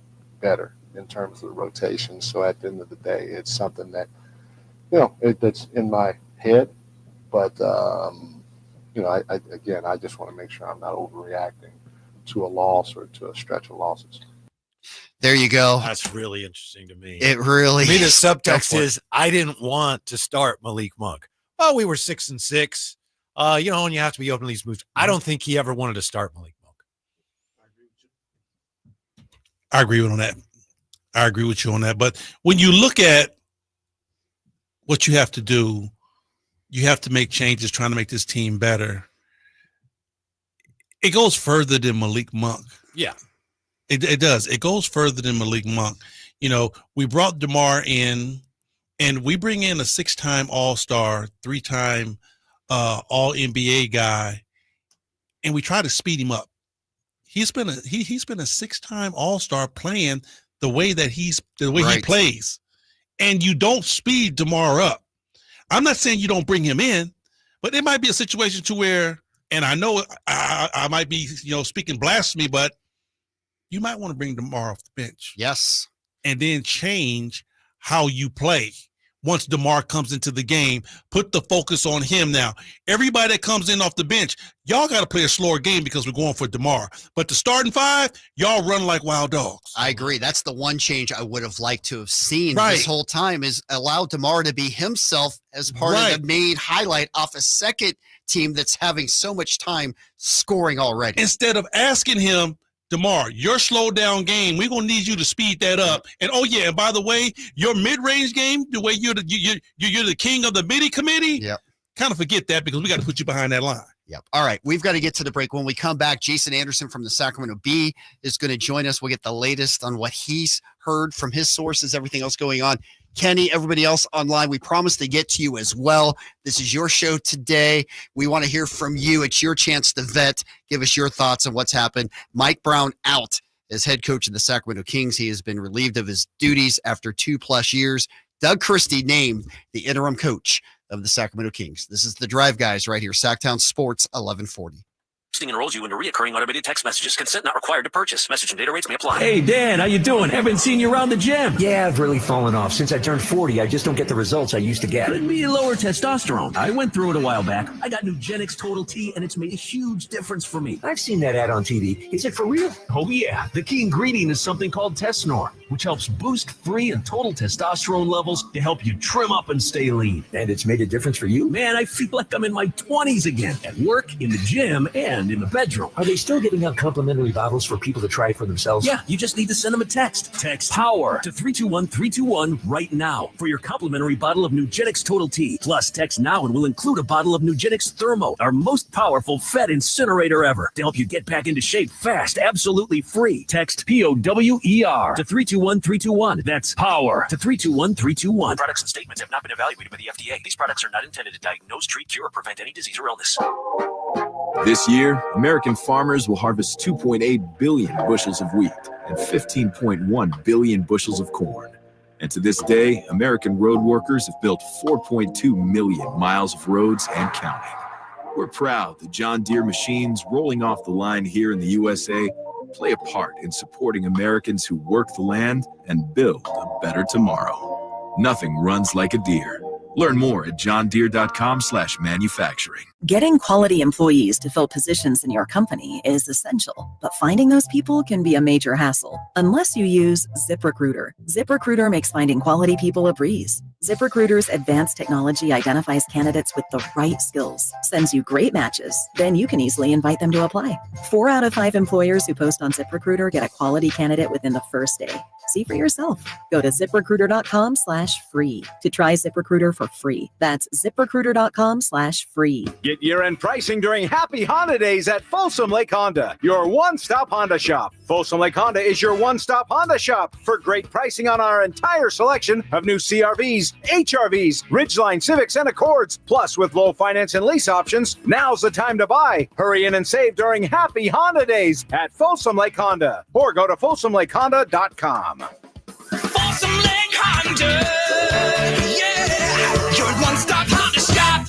better in terms of the rotation. So at the end of the day, it's something that, that's in my head, but I just want to make sure I'm not overreacting to a loss or to a stretch of losses. There you go. That's really interesting to me. It really the is. subtext is I didn't want to start Malik Monk. Well, we were 6-6. And you have to be open to these moves. I don't think he ever wanted to start Malik Monk. I agree with that. I agree with you on that. But when you look at what you have to do, you have to make changes trying to make this team better. It goes further than Malik Monk. Yeah. It does. It goes further than Malik Monk. We brought DeMar in, and we bring in a 6-time All-Star, 3-time All-NBA guy, and we try to speed him up. He's been a 6-time All-Star playing the way that he plays, and you don't speed DeMar up. I'm not saying you don't bring him in, but it might be a situation to where, and I know I might be speaking blasphemy, but you might want to bring DeMar off the bench. Yes. And then change how you play. Once DeMar comes into the game, put the focus on him now. Everybody that comes in off the bench, y'all got to play a slower game because we're going for DeMar. But the starting five, y'all run like wild dogs. I agree. That's the one change I would have liked to have seen this whole time, is allow DeMar to be himself as part of the main highlight off a second team that's having so much time scoring already. Instead of asking him, DeMar, your slow down game, we're gonna need you to speed that up. And and by the way, your mid range game, the way you're the king of the midi committee. Yep. Kind of forget that because we got to put you behind that line. Yep. All right, we've got to get to the break. When we come back, Jason Anderson from the Sacramento Bee is going to join us. We'll get the latest on what he's heard from his sources, everything else going on. Kenny, everybody else online, we promise to get to you as well. This is your show today. We want to hear from you. It's your chance to vet. Give us your thoughts on what's happened. Mike Brown out as head coach of the Sacramento Kings. He has been relieved of his duties after 2+ years. Doug Christie named the interim coach of the Sacramento Kings. This is the Drive Guys right here, Sactown Sports, 1140. Enrolls you into recurring automated text messages. Consent not required to purchase. Message and data rates may apply. Hey, Dan, how you doing? Haven't seen you around the gym. Yeah, I've really fallen off. Since I turned 40, I just don't get the results I used to get. Could be lower testosterone. I went through it a while back. I got Nugenix Total T, and it's made a huge difference for me. I've seen that ad on TV. Is it for real? Oh, yeah. The key ingredient is something called Tesnor, which helps boost free and total testosterone levels to help you trim up and stay lean. And it's made a difference for you? Man, I feel like I'm in my 20s again, at work, in the gym, and in the bedroom. Are they still giving out complimentary bottles for people to try for themselves? Yeah, you just need to send them a text. Text POWER to 321-321 right now for your complimentary bottle of Nugenix Total T. Plus, text now and we'll include a bottle of Nugenix Thermo, our most powerful fat incinerator ever, to help you get back into shape fast, absolutely free. Text POWER to 321-321. That's POWER to 321-321. Products and statements have not been evaluated by the FDA. These products are not intended to diagnose, treat, cure, or prevent any disease or illness. This year, American farmers will harvest 2.8 billion bushels of wheat and 15.1 billion bushels of corn. And to this day, American road workers have built 4.2 million miles of roads and counting. We're proud that John Deere machines rolling off the line here in the USA play a part in supporting Americans who work the land and build a better tomorrow. Nothing runs like a Deere. Learn more at johndeere.com/manufacturing. Getting quality employees to fill positions in your company is essential, but finding those people can be a major hassle unless you use ZipRecruiter. ZipRecruiter makes finding quality people a breeze. ZipRecruiter's advanced technology identifies candidates with the right skills, sends you great matches, then you can easily invite them to apply. 4 out of 5 employers who post on ZipRecruiter get a quality candidate within the first day. See for yourself. Go to ZipRecruiter.com/free to try ZipRecruiter for free. That's ZipRecruiter.com/free. Get year-end pricing during Happy Holidays at Folsom Lake Honda, your one-stop Honda shop. Folsom Lake Honda is your one-stop Honda shop for great pricing on our entire selection of new CRVs, HRVs, Ridgeline Civics, and Accords. Plus, with low finance and lease options, now's the time to buy. Hurry in and save during Happy Honda Days at Folsom Lake Honda, or go to folsomlakehonda.com. Folsom Lake Honda, yeah, your one-stop Honda shop.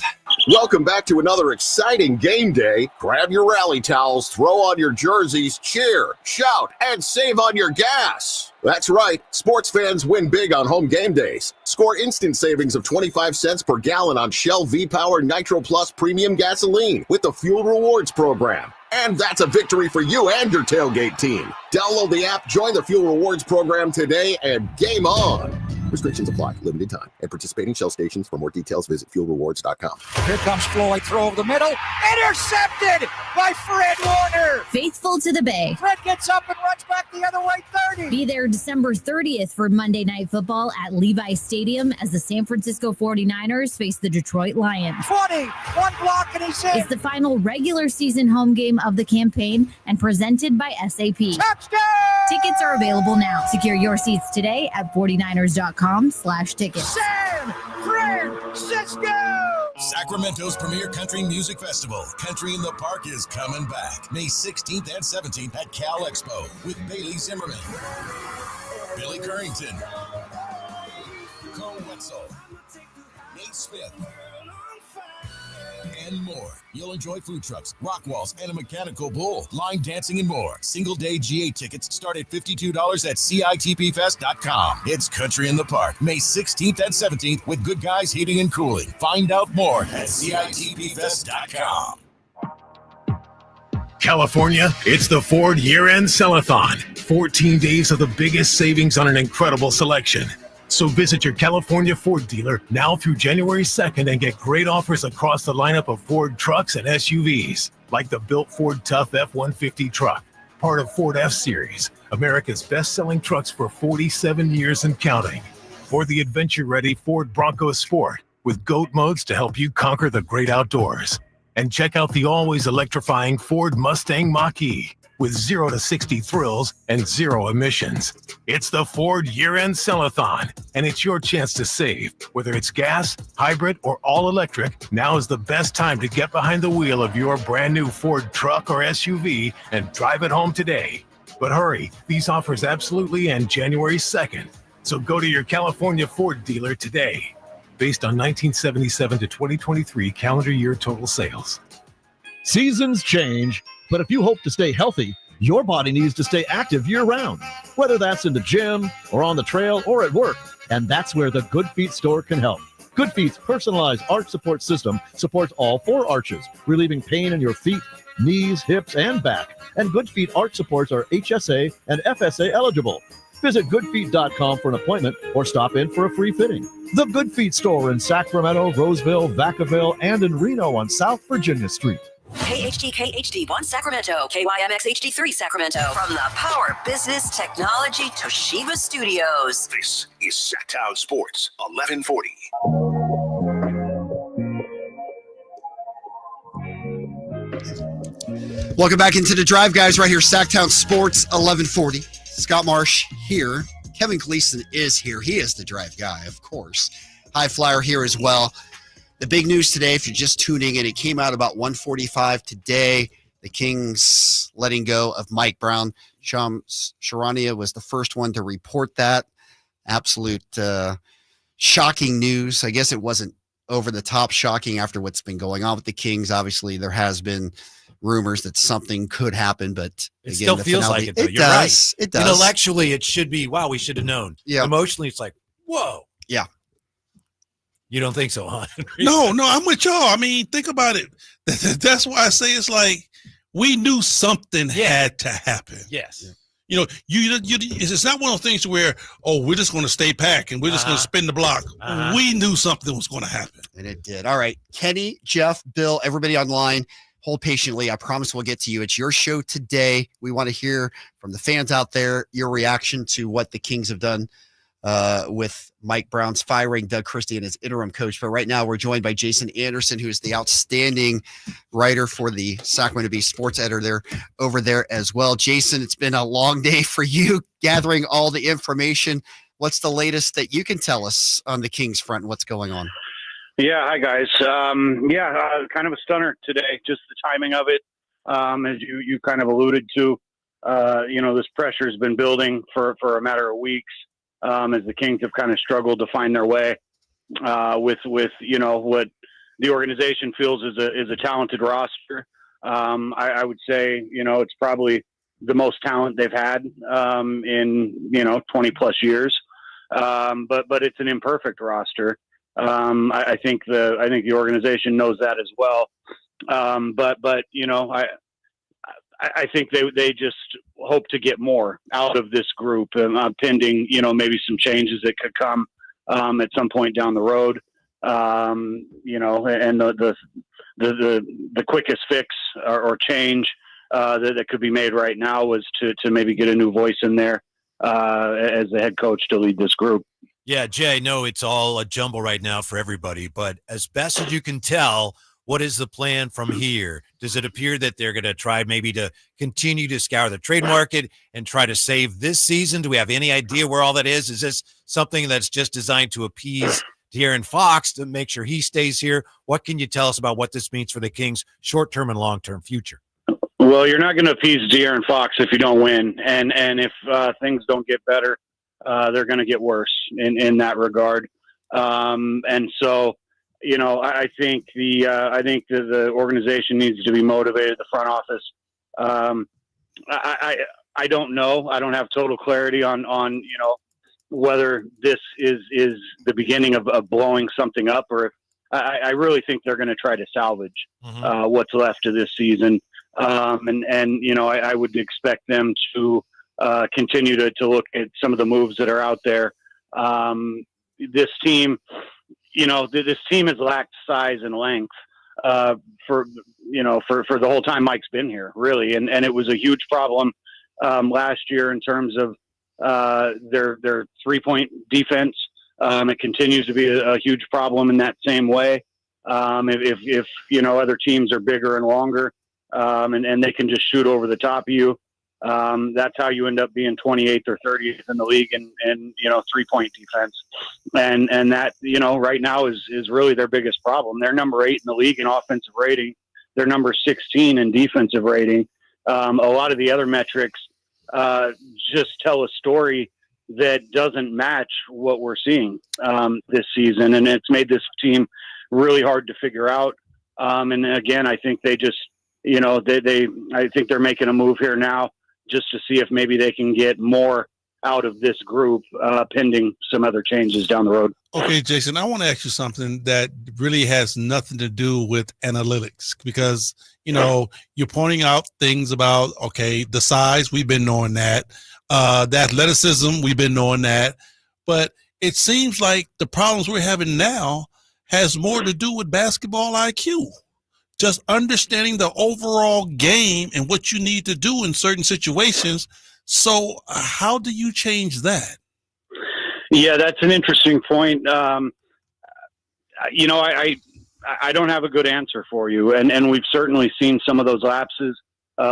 Welcome back to another exciting game day. Grab your rally towels, throw on your jerseys, cheer, shout, and save on your gas. That's right, sports fans win big on home game days. Score instant savings of 25 cents per gallon on Shell V-Power Nitro Plus Premium Gasoline with the Fuel Rewards program. And that's a victory for you and your tailgate team. Download the app, join the Fuel Rewards program today, and game on. Restrictions apply. Limited time. And participating Shell stations. For more details, visit fuelrewards.com. Here comes Floyd. Throw over the middle. Intercepted by Fred Warner. Faithful to the Bay. Fred gets up and runs back the other way, 30. Be there December 30th for Monday Night Football at Levi Stadium as the San Francisco 49ers face the Detroit Lions. 20. One block and he's in. It's the final regular season home game of the campaign and presented by SAP. Touchdown! Tickets are available now. Secure your seats today at 49ers.com/tickets. San Francisco! Sacramento's premier country music festival, Country in the Park, is coming back May 16th and 17th at Cal Expo with Bailey Zimmerman, Billy Currington, Cole Wetzel, Nate Smith, and more. You'll enjoy food trucks, rock walls, and a mechanical bull, line dancing, and more. Single-day GA tickets start at $52 at CITPFest.com. It's Country in the Park, May 16th and 17th with Good Guys Heating and Cooling. Find out more at CITPFest.com. California, it's the Ford Year-End Sell-a-thon. 14 days of the biggest savings on an incredible selection. So visit your California Ford dealer now through January 2nd and get great offers across the lineup of Ford trucks and SUVs, like the built Ford Tough F-150 truck, part of Ford F-Series, America's best-selling trucks for 47 years and counting. Or the adventure-ready Ford Bronco Sport with GOAT modes to help you conquer the great outdoors. And check out the always electrifying Ford Mustang Mach-E with 0 to 60 thrills and 0 emissions. It's the Ford Year-End Sell-a-thon, and it's your chance to save. Whether it's gas, hybrid, or all-electric, now is the best time to get behind the wheel of your brand new Ford truck or SUV and drive it home today. But hurry, these offers absolutely end January 2nd. So go to your California Ford dealer today. Based on 1977 to 2023 calendar year total sales. Seasons change, but if you hope to stay healthy, your body needs to stay active year-round, whether that's in the gym or on the trail or at work, and that's where the Good Feet store can help. Good Feet's personalized arch support system supports all 4 arches, relieving pain in your feet, knees, hips, and back. And Good Feet arch supports are HSA and FSA eligible. Visit goodfeet.com for an appointment or stop in for a free fitting. The Good Feet store in Sacramento, Roseville, Vacaville, and in Reno on South Virginia Street. KHD1 Sacramento, KYMX HD3 Sacramento. From the Power Business Technology Toshiba Studios. This is Sactown Sports, 1140. Welcome back into the drive, guys, right here, Sactown Sports, 1140. Scott Marsh here. Kevin Gleason is here. He is the drive guy, of course. High Flyer here as well. The big news today, if you're just tuning in, it came out about 1:45 today. The Kings letting go of Mike Brown. Shams Charania was the first one to report that. Absolute shocking news. I guess it wasn't over the top shocking after what's been going on with the Kings. Obviously, there has been rumors that something could happen, but it again, still feels like it, though. You're does. Right. It does. Intellectually, it should be, wow, we should have known. Yeah. Emotionally, it's like, whoa. Yeah. You don't think so, huh? No, I'm with y'all. I mean, think about it. That's why I say it's like we knew something had to happen. Yes. You know, it's not one of those things where, oh, we're just going to stay packed and we're just going to spin the block. We knew something was going to happen. And it did. All right. Kenny, Jeff, Bill, everybody online, hold patiently. I promise we'll get to you. It's your show today. We want to hear from the fans out there, your reaction to what the Kings have done with Mike Brown's firing Doug Christie and his interim coach. But right now we're joined by Jason Anderson, who is the outstanding writer for the Sacramento Bee sports editor over there as well. Jason, it's been a long day for you gathering all the information. What's the latest that you can tell us on the Kings front and what's going on? Yeah. Hi guys. Kind of a stunner today, just the timing of it. As you kind of alluded to, this pressure has been building for a matter of weeks. As the Kings have kind of struggled to find their way with what the organization feels is a talented roster. I would say it's probably the most talent they've had in 20 plus years, but it's an imperfect roster. I think the organization knows that as well. I think they just hope to get more out of this group, pending, maybe some changes that could come at some point down the road. And the quickest fix or change that could be made right now was to maybe get a new voice in there as the head coach to lead this group. Yeah, Jay, no, it's all a jumble right now for everybody, but as best as you can tell, what is the plan from here? Does it appear that they're going to try maybe to continue to scour the trade market and try to save this season? Do we have any idea where all that is? Is this something that's just designed to appease De'Aaron Fox to make sure he stays here? What can you tell us about what this means for the Kings' short-term and long-term future? Well, you're not going to appease De'Aaron Fox if you don't win. And if things don't get better, they're going to get worse in that regard. And so, I think the organization needs to be motivated. The front office. I don't know. I don't have total clarity on whether this is the beginning of blowing something up, or if I really think they're going to try to salvage what's left of this season. I would expect them to continue to look at some of the moves that are out there. This team, this team has lacked size and length for the whole time Mike's been here, really, and it was a huge problem last year in terms of their 3-point defense. It continues to be a huge problem in that same way. If other teams are bigger and longer, and they can just shoot over the top of you, that's how you end up being 28th or 30th in the league in 3-point defense. And that, right now is really their biggest problem. They're number 8 in the league in offensive rating. They're number 16 in defensive rating. A lot of the other metrics just tell a story that doesn't match what we're seeing this season. And it's made this team really hard to figure out. And again, I think they just, I think they're making a move here now just to see if maybe they can get more out of this group pending some other changes down the road. Okay, Jason, I want to ask you something that really has nothing to do with analytics, because, you're pointing out things about, the size, we've been knowing that, the athleticism, we've been knowing that, but it seems like the problems we're having now has more to do with basketball IQ. Just understanding the overall game and what you need to do in certain situations. So how do you change that? Yeah, that's an interesting point. I don't have a good answer for you. And we've certainly seen some of those lapses.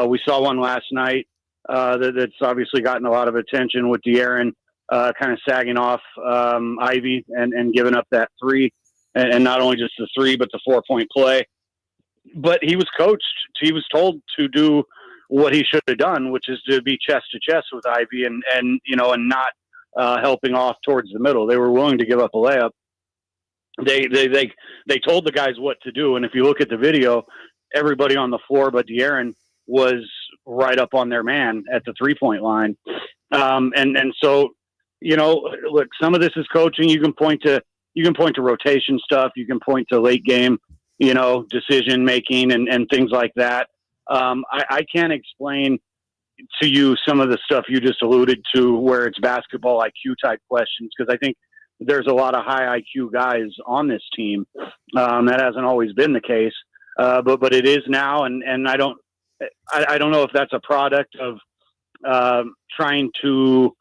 We saw one last night that's obviously gotten a lot of attention with De'Aaron kind of sagging off Ivy and giving up that 3. And not only just the 3, but the 4-point play. But he was coached. He was told to do what he should have done, which is to be chest to chest with Ivy and not helping off towards the middle. They were willing to give up a layup. They told the guys what to do. And if you look at the video, everybody on the floor but De'Aaron was right up on their man at the 3-point line. And so, look, some of this is coaching. You can point to rotation stuff. You can point to late game, decision making and things like that. I can't explain to you some of the stuff you just alluded to where it's basketball IQ type questions, because I think there's a lot of high IQ guys on this team. That hasn't always been the case, but it is now. And I don't know if that's a product of trying to,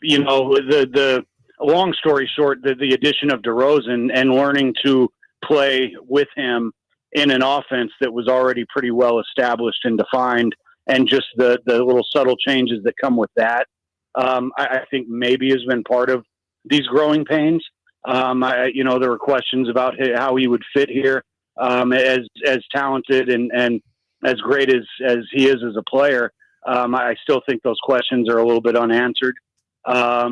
the long story short, the addition of DeRozan and learning to play with him in an offense that was already pretty well established and defined, and just the little subtle changes that come with that. I think maybe has been part of these growing pains. There were questions about how he would fit here, as talented and as great as he is as a player. I still think those questions are a little bit unanswered. I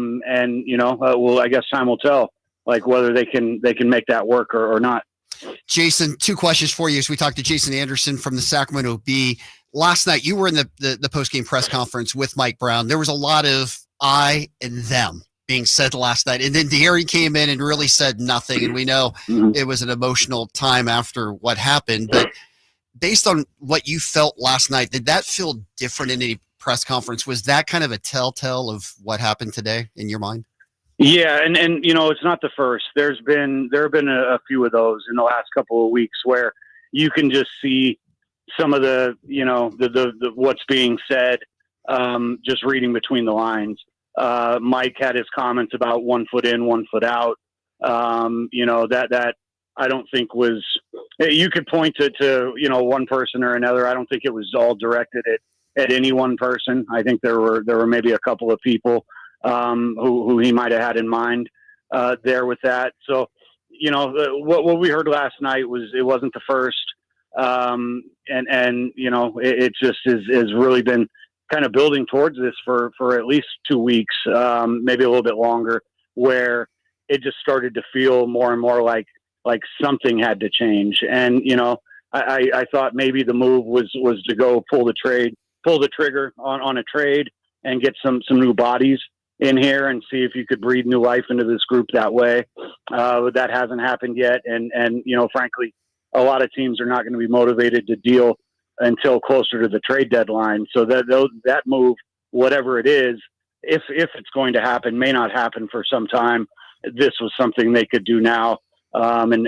guess time will tell, like whether they can make that work or not. Jason, 2 questions for you as we talked to Jason Anderson from the Sacramento Bee. Last night, you were in the post-game press conference with Mike Brown. There was a lot of I and them being said last night. And then De'Aaron came in and really said nothing. And we know it was an emotional time after what happened. But based on what you felt last night, did that feel different in any press conference? Was that kind of a telltale of what happened today in your mind? Yeah, and it's not the first. There have been a few of those in the last couple of weeks where you can just see some of the what's being said, just reading between the lines. Mike had his comments about 1 foot in, 1 foot out. That I don't think was. You could point to one person or another. I don't think it was all directed at any one person. I think there were maybe a couple of people who he might have had in mind there with that. So, what we heard last night it wasn't the first. It just is really been kind of building towards this for at least 2 weeks, maybe a little bit longer, where it just started to feel more and more like like something had to change. And, I thought maybe the move was to go pull the trigger on a trade and get some new bodies in here and see if you could breathe new life into this group that way. That hasn't happened yet. And, frankly, a lot of teams are not going to be motivated to deal until closer to the trade deadline. So that move, whatever it is, if it's going to happen, may not happen for some time. This was something they could do now. And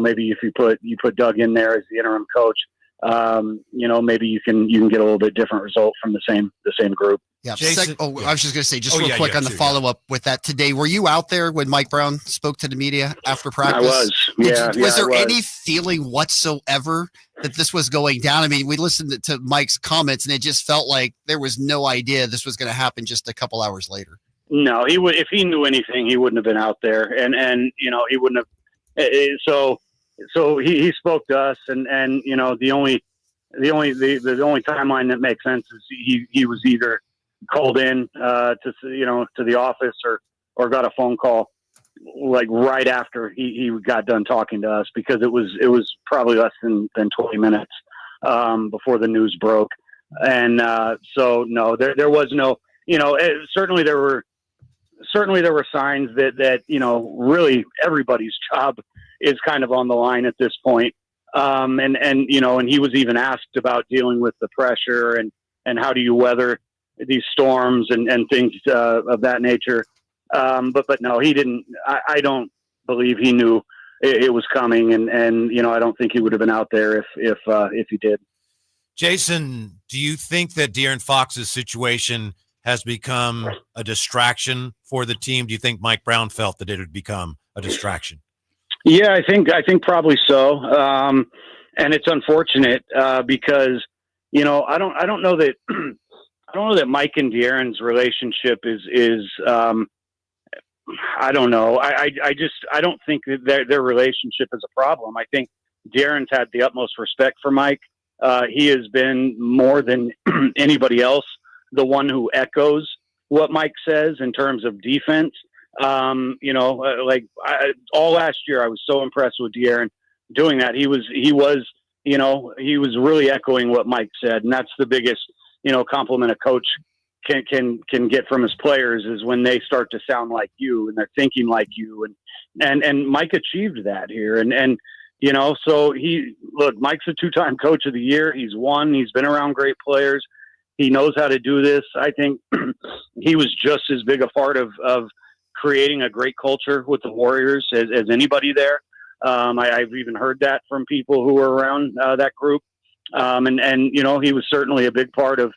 maybe if you put Doug in there as the interim coach, maybe you can get a little bit different result from the same group. Yeah. I was just going to say, real quick on the follow-up with that today. Were you out there when Mike Brown spoke to the media after practice? I was. Was there any feeling whatsoever that this was going down? I mean, we listened to Mike's comments, and it just felt like there was no idea this was going to happen just a couple hours later. No, he would. If he knew anything, he wouldn't have been out there, and he wouldn't have. So he spoke to us, and the only timeline that makes sense is he was either called in to the office or got a phone call like right after he got done talking to us, because it was probably less than 20 minutes before the news broke. And so no, there was no, certainly there were signs that really everybody's job is kind of on the line at this point. And he was even asked about dealing with the pressure and how do you weather these storms and things of that nature. But no, he didn't. I don't believe he knew it was coming, and I don't think he would have been out there if he did. Jason, do you think that De'Aaron Fox's situation has become a distraction for the team? Do you think Mike Brown felt that it had become a distraction? Yeah, I think probably so. And it's unfortunate because I don't know that I don't know that Mike and De'Aaron's relationship is I don't know. I don't think that their relationship is a problem. I think De'Aaron's had the utmost respect for Mike. He has been more than anybody else the one who echoes what Mike says in terms of defense. All last year I was so impressed with De'Aaron doing that. He was really echoing what Mike said, and that's the biggest compliment a coach can get from his players is when they start to sound like you and they're thinking like you, and Mike achieved that here, and so Mike's a 2-time coach of the year. He's been around great players. He knows how to do this. I think he was just as big a part of creating a great culture with the Warriors as anybody there. I've even heard that from people who were around that group. And he was certainly a big part of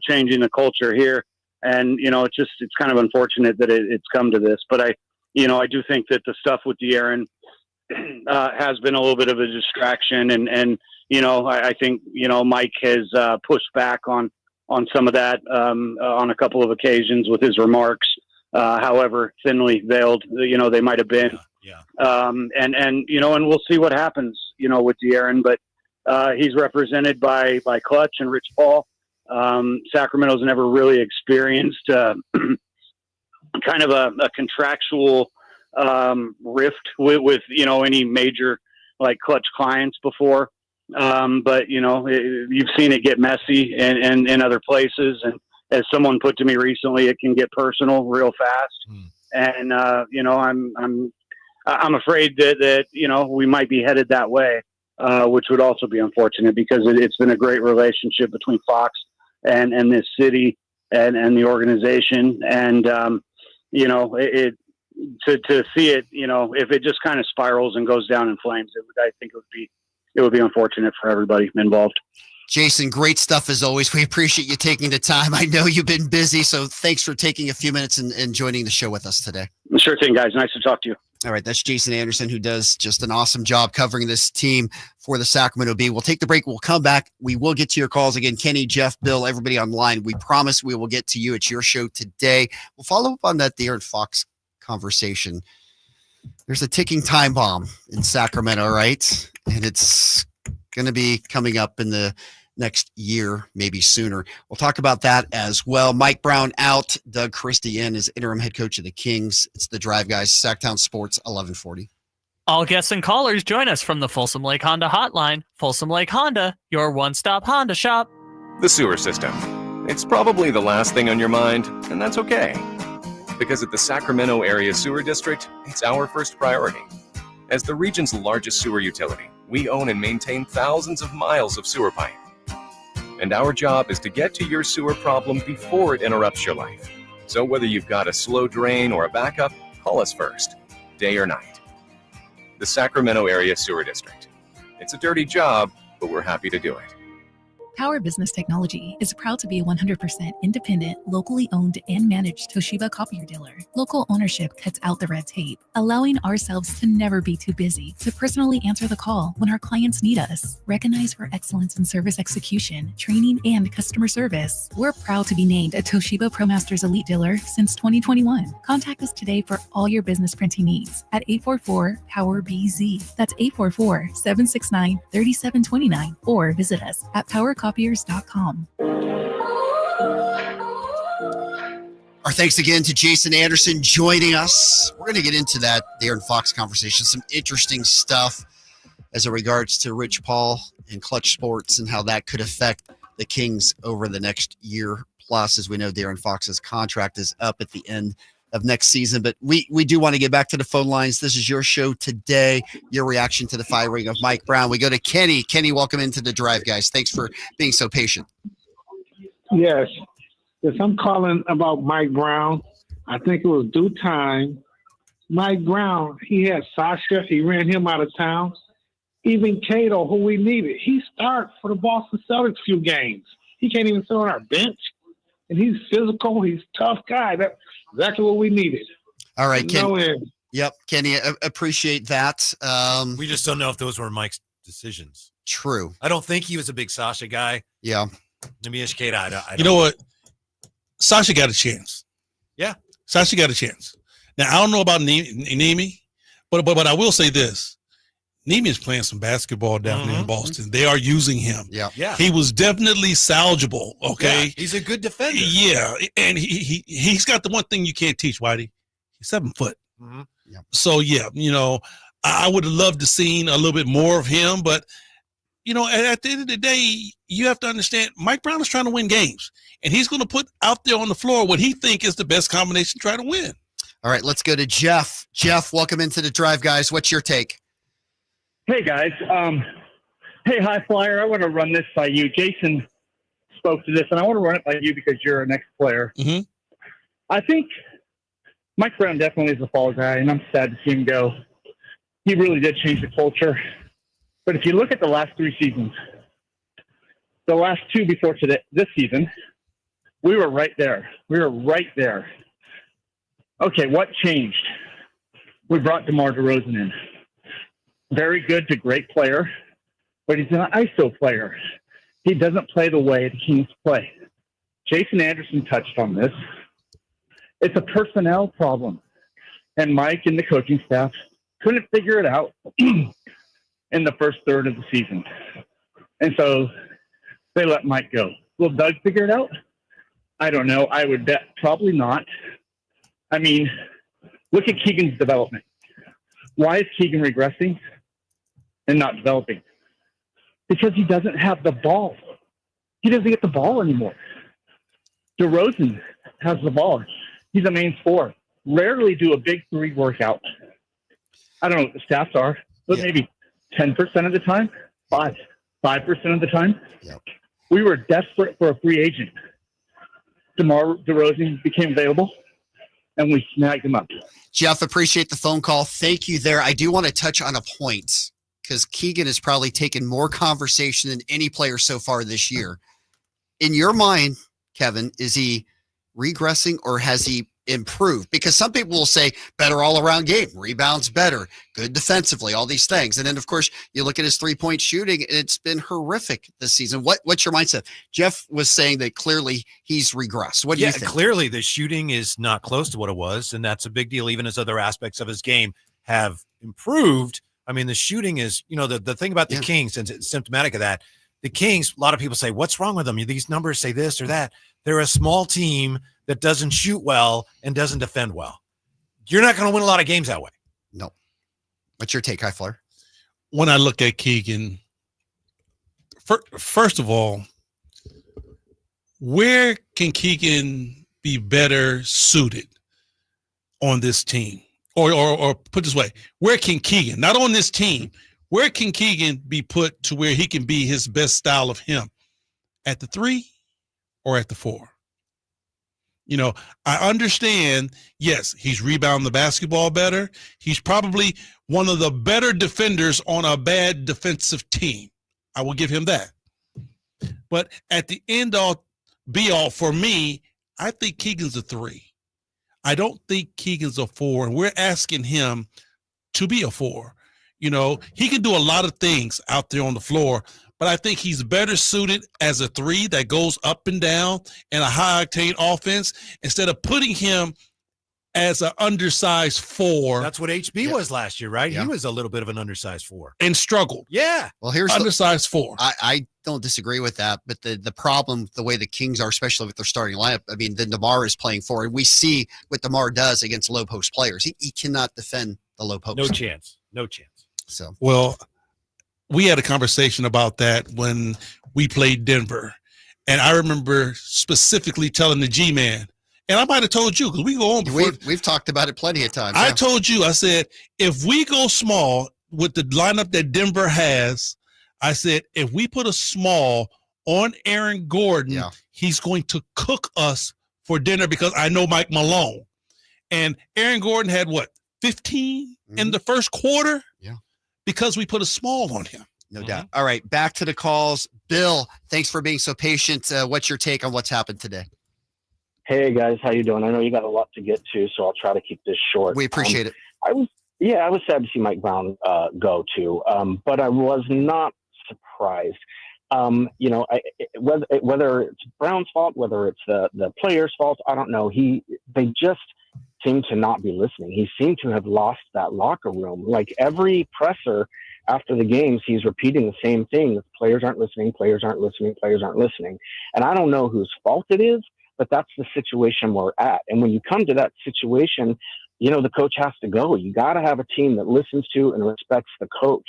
changing the culture here. And, it's kind of unfortunate that it's come to this, but I do think that the stuff with De'Aaron has been a little bit of a distraction. And I think, Mike has pushed back on some of that on a couple of occasions with his remarks, however thinly veiled, they might have been. Yeah. And we'll see what happens, with De'Aaron, but he's represented by Clutch and Rich Paul. Sacramento's never really experienced kind of a contractual rift with any major like Clutch clients before. But you've seen it get messy and in other places. And as someone put to me recently, it can get personal real fast. And, I'm afraid that we might be headed that way, which would also be unfortunate because it's been a great relationship between Fox and this city and the organization. And, to see it, if it just kind of spirals and goes down in flames, I think it would be unfortunate for everybody involved. Jason, great stuff as always. We appreciate you taking the time. I know you've been busy, so thanks for taking a few minutes and joining the show with us today. Sure thing, guys. Nice to talk to you. All right, that's Jason Anderson, who does just an awesome job covering this team for the Sacramento Bee. We'll take the break. We'll come back. We will get to your calls again. Kenny, Jeff, Bill, everybody online. We promise we will get to you. It's your show today. We'll follow up on that De'Aaron Fox conversation. There's a ticking time bomb in Sacramento, right? And it's going to be coming up in the next year, maybe sooner. We'll talk about that as well. Mike Brown out, Doug Christie in as interim head coach of the Kings. It's the Drive, guys. Sactown Sports, 1140. All guests and callers join us from the Folsom Lake Honda hotline. Folsom Lake Honda, your one-stop Honda shop. The sewer system. It's probably the last thing on your mind, and that's okay. Because at the Sacramento Area Sewer District, it's our first priority. As the region's largest sewer utility, we own and maintain thousands of miles of sewer pipe. And our job is to get to your sewer problem before it interrupts your life. So whether you've got a slow drain or a backup, call us first, day or night. The Sacramento Area Sewer District. It's a dirty job, but we're happy to do it. Power Business Technology is proud to be a 100% independent, locally owned and managed Toshiba copier dealer. Local ownership cuts out the red tape, allowing ourselves to never be too busy to personally answer the call when our clients need us. Recognized for excellence in service execution, training, and customer service, we're proud to be named a Toshiba ProMasters Elite Dealer since 2021. Contact us today for all your business printing needs at 844-POWER-BZ. That's 844-769-3729, or visit us at powercopiers.com. Our thanks again to Jason Anderson joining us. We're going to get into that Darren Fox conversation, some interesting stuff as it regards to Rich Paul and Clutch Sports and how that could affect the Kings over the next year plus. As we know, Darren Fox's contract is up at the end of next season, but we do want to get back to the phone lines. This is your show today. Your reaction to the firing of Mike Brown. We go to Kenny. Kenny, welcome into the drive, guys. Thanks for being so patient. Yes. Yes, I'm calling about Mike Brown. I think it was due time. Mike Brown, he had Sasha. He ran him out of town. Even Cato, who we needed, he started for the Boston Celtics few games. He can't even sit on our bench. And he's physical. He's a tough guy. That's exactly what we needed. All right, Kenny. Yep, Kenny, appreciate that. We just don't know if those were Mike's decisions. True. I don't think he was a big Sasha guy. Yeah. Namish Kate, I don't You know what? Sasha got a chance. Yeah. Sasha got a chance. Now, I don't know about Nemi, but I will say this. Nemi is playing some basketball down there in Boston. They are using him. Yeah. He was definitely salvageable, okay? Yeah, he's a good defender. Yeah, and he's got the one thing you can't teach, Whitey. He's 7 foot. Mm-hmm. Yeah. So, yeah, I would have loved to seen a little bit more of him, but, at the end of the day, you have to understand Mike Brown is trying to win games, and he's going to put out there on the floor what he think is the best combination to try to win. All right, let's go to Jeff. Jeff, welcome into the drive, guys. What's your take? Hey, guys. Hey, High Flyer, I want to run this by you. Jason spoke to this, and I want to run it by you because you're an ex-player. Mm-hmm. I think Mike Brown definitely is a fall guy, and I'm sad to see him go. He really did change the culture. But if you look at the last 3 seasons, the last 2 before this season, we were right there. We were right there. Okay, what changed? We brought DeMar DeRozan in. Very good to great player, but he's an ISO player. He doesn't play the way the Kings play. Jason Anderson touched on this. It's a personnel problem, and Mike and the coaching staff couldn't figure it out in the first third of the season. And so they let Mike go. Will Doug figure it out? I don't know. I would bet probably not. I mean, look at Keegan's development. Why is Keegan regressing and not developing? Because he doesn't have the ball. He doesn't get the ball anymore. DeRozan has the ball. He's a main scorer. Rarely do a big 3 workout. I don't know what the stats are, but maybe 10% of the time, 5% of the time. Yep. We were desperate for a free agent. DeMar DeRozan became available, and we snagged him up. Jeff, appreciate the phone call. Thank you there. I do want to touch on a point because Keegan has probably taken more conversation than any player so far this year. In your mind, Kevin, is he regressing or has he improved? Because some people will say better all-around game, rebounds better, good defensively, all these things. And then, of course, you look at his three-point shooting, and it's been horrific this season. What's your mindset? Jeff was saying that clearly he's regressed. What do you think? Clearly the shooting is not close to what it was, and that's a big deal. Even as other aspects of his game have improved. I mean, the shooting is, the thing about the Kings, and it's symptomatic of that. The Kings, a lot of people say, what's wrong with them? These numbers say this or that. They're a small team that doesn't shoot well and doesn't defend well. You're not going to win a lot of games that way. No. What's your take, High Flyer? When I look at Keegan, first of all, where can Keegan be better suited on this team? Or put this way, where can Keegan, not on this team, where can Keegan be put to where he can be his best style of him? At the 3 or at the 4? You know, I understand, yes, he's rebounding the basketball better. He's probably one of the better defenders on a bad defensive team. I will give him that. But at the end all, be all, for me, I think Keegan's a 3. I don't think Keegan's a 4, and we're asking him to be a 4. You know, he can do a lot of things out there on the floor, but I think he's better suited as a 3 that goes up and down in a high-octane offense instead of putting him as an undersized 4. That's what HB was last year, right? He was a little bit of an undersized 4. And struggled. Yeah. Well, here's undersized 4. I don't disagree with that, but the problem, the way the Kings are, especially with their starting lineup, I mean, then DeMar is playing 4, and we see what DeMar does against low post players. He cannot defend the low post. No chance. No chance. So, well, we had a conversation about that when we played Denver, and I remember specifically telling the G-Man, and I might have told you because we go on before. We've talked about it plenty of times. I told you, I said, if we go small with the lineup that Denver has, I said, if we put a small on Aaron Gordon, he's going to cook us for dinner because I know Mike Malone. And Aaron Gordon had, 15 in the first quarter? Yeah. Because we put a small on him. No doubt. All right, back to the calls. Bill, thanks for being so patient. What's your take on what's happened today? Hey guys, how you doing? I know you got a lot to get to, so I'll try to keep this short. We appreciate it. I was sad to see Mike Brown go too, but I was not surprised. You know, whether it's Brown's fault, whether it's the player's fault, I don't know. They just seem to not be listening. He seemed to have lost that locker room. Like every presser after the games, he's repeating the same thing. Players aren't listening, players aren't listening, players aren't listening. And I don't know whose fault it is, but that's the situation we're at. And when you come to that situation, you know, the coach has to go. You got to have a team that listens to and respects the coach.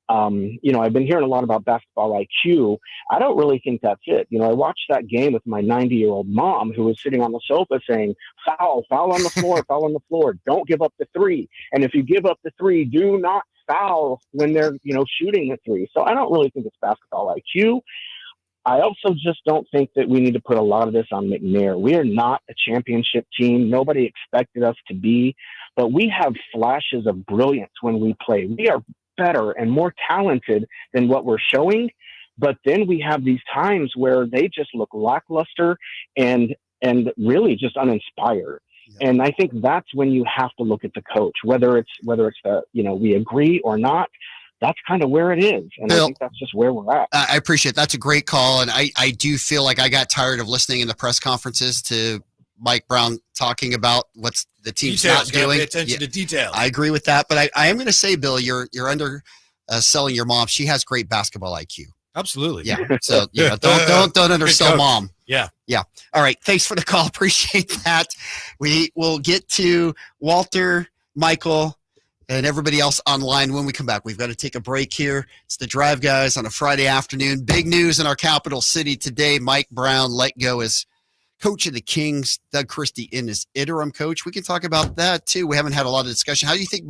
You know, I've been hearing a lot about basketball IQ. I don't really think that's it. You know, I watched that game with my 90-year-old mom who was sitting on the sofa saying, foul on the floor, foul on the floor. Don't give up the 3. And if you give up the 3, do not foul when they're, you know, shooting the 3. So I don't really think it's basketball IQ. I also just don't think that we need to put a lot of this on McNair. We are not a championship team. Nobody expected us to be, but we have flashes of brilliance when we play. We are better and more talented than what we're showing, but then we have these times where they just look lackluster and really just uninspired. Yeah. And I think that's when you have to look at the coach, whether it's the, you know, we agree or not. That's kind of where it is. And Bill, I think that's just where we're at. I appreciate it. That's a great call. And I do feel like I got tired of listening in the press conferences to Mike Brown talking about what's the team's not doing. Pay attention to details. I agree with that. But I am going to say, Bill, you're under selling your mom. She has great basketball IQ. Absolutely. Yeah. So don't undersell mom. Yeah. Yeah. All right. Thanks for the call. Appreciate that. We will get to Walter, Michael, and everybody else online when we come back. We've got to take a break here. It's the Drive Guys on a Friday afternoon. Big news in our capital city today. Mike Brown let go as coach of the Kings. Doug Christie in as interim coach. We can talk about that too. We haven't had a lot of discussion. How do you think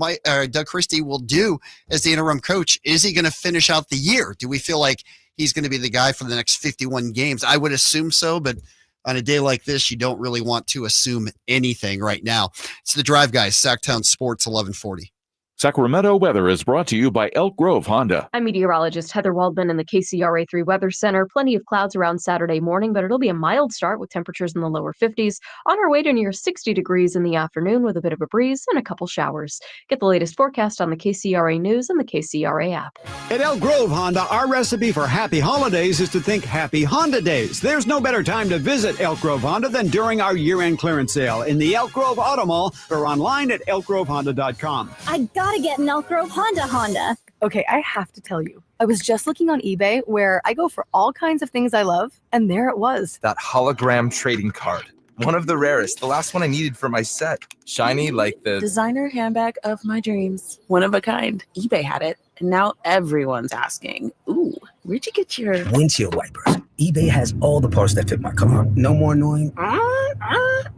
Doug Christie will do as the interim coach? Is he going to finish out the year? Do we feel like he's going to be the guy for the next 51 games? I would assume so, but on a day like this, you don't really want to assume anything right now. It's the Drive Guys, Sactown Sports, 1140. Sacramento weather is brought to you by Elk Grove Honda. I'm meteorologist Heather Waldman in the KCRA 3 Weather Center. Plenty of clouds around Saturday morning, but it'll be a mild start with temperatures in the lower 50s. On our way to near 60 degrees in the afternoon with a bit of a breeze and a couple showers. Get the latest forecast on the KCRA News and the KCRA app. At Elk Grove Honda, our recipe for happy holidays is to think happy Honda days. There's no better time to visit Elk Grove Honda than during our year-end clearance sale in the Elk Grove Auto Mall or online at elkgrovehonda.com. I gotta get an Elk Grove Honda. Okay, I have to tell you, I was just looking on eBay where I go for all kinds of things I love, and there it was. That hologram trading card. One of the rarest. The last one I needed for my set. Shiny like the... Designer handbag of my dreams. One of a kind. eBay had it, and now everyone's asking, ooh, where'd you get your... Windshield wipers. eBay has all the parts that fit my car. No more annoying.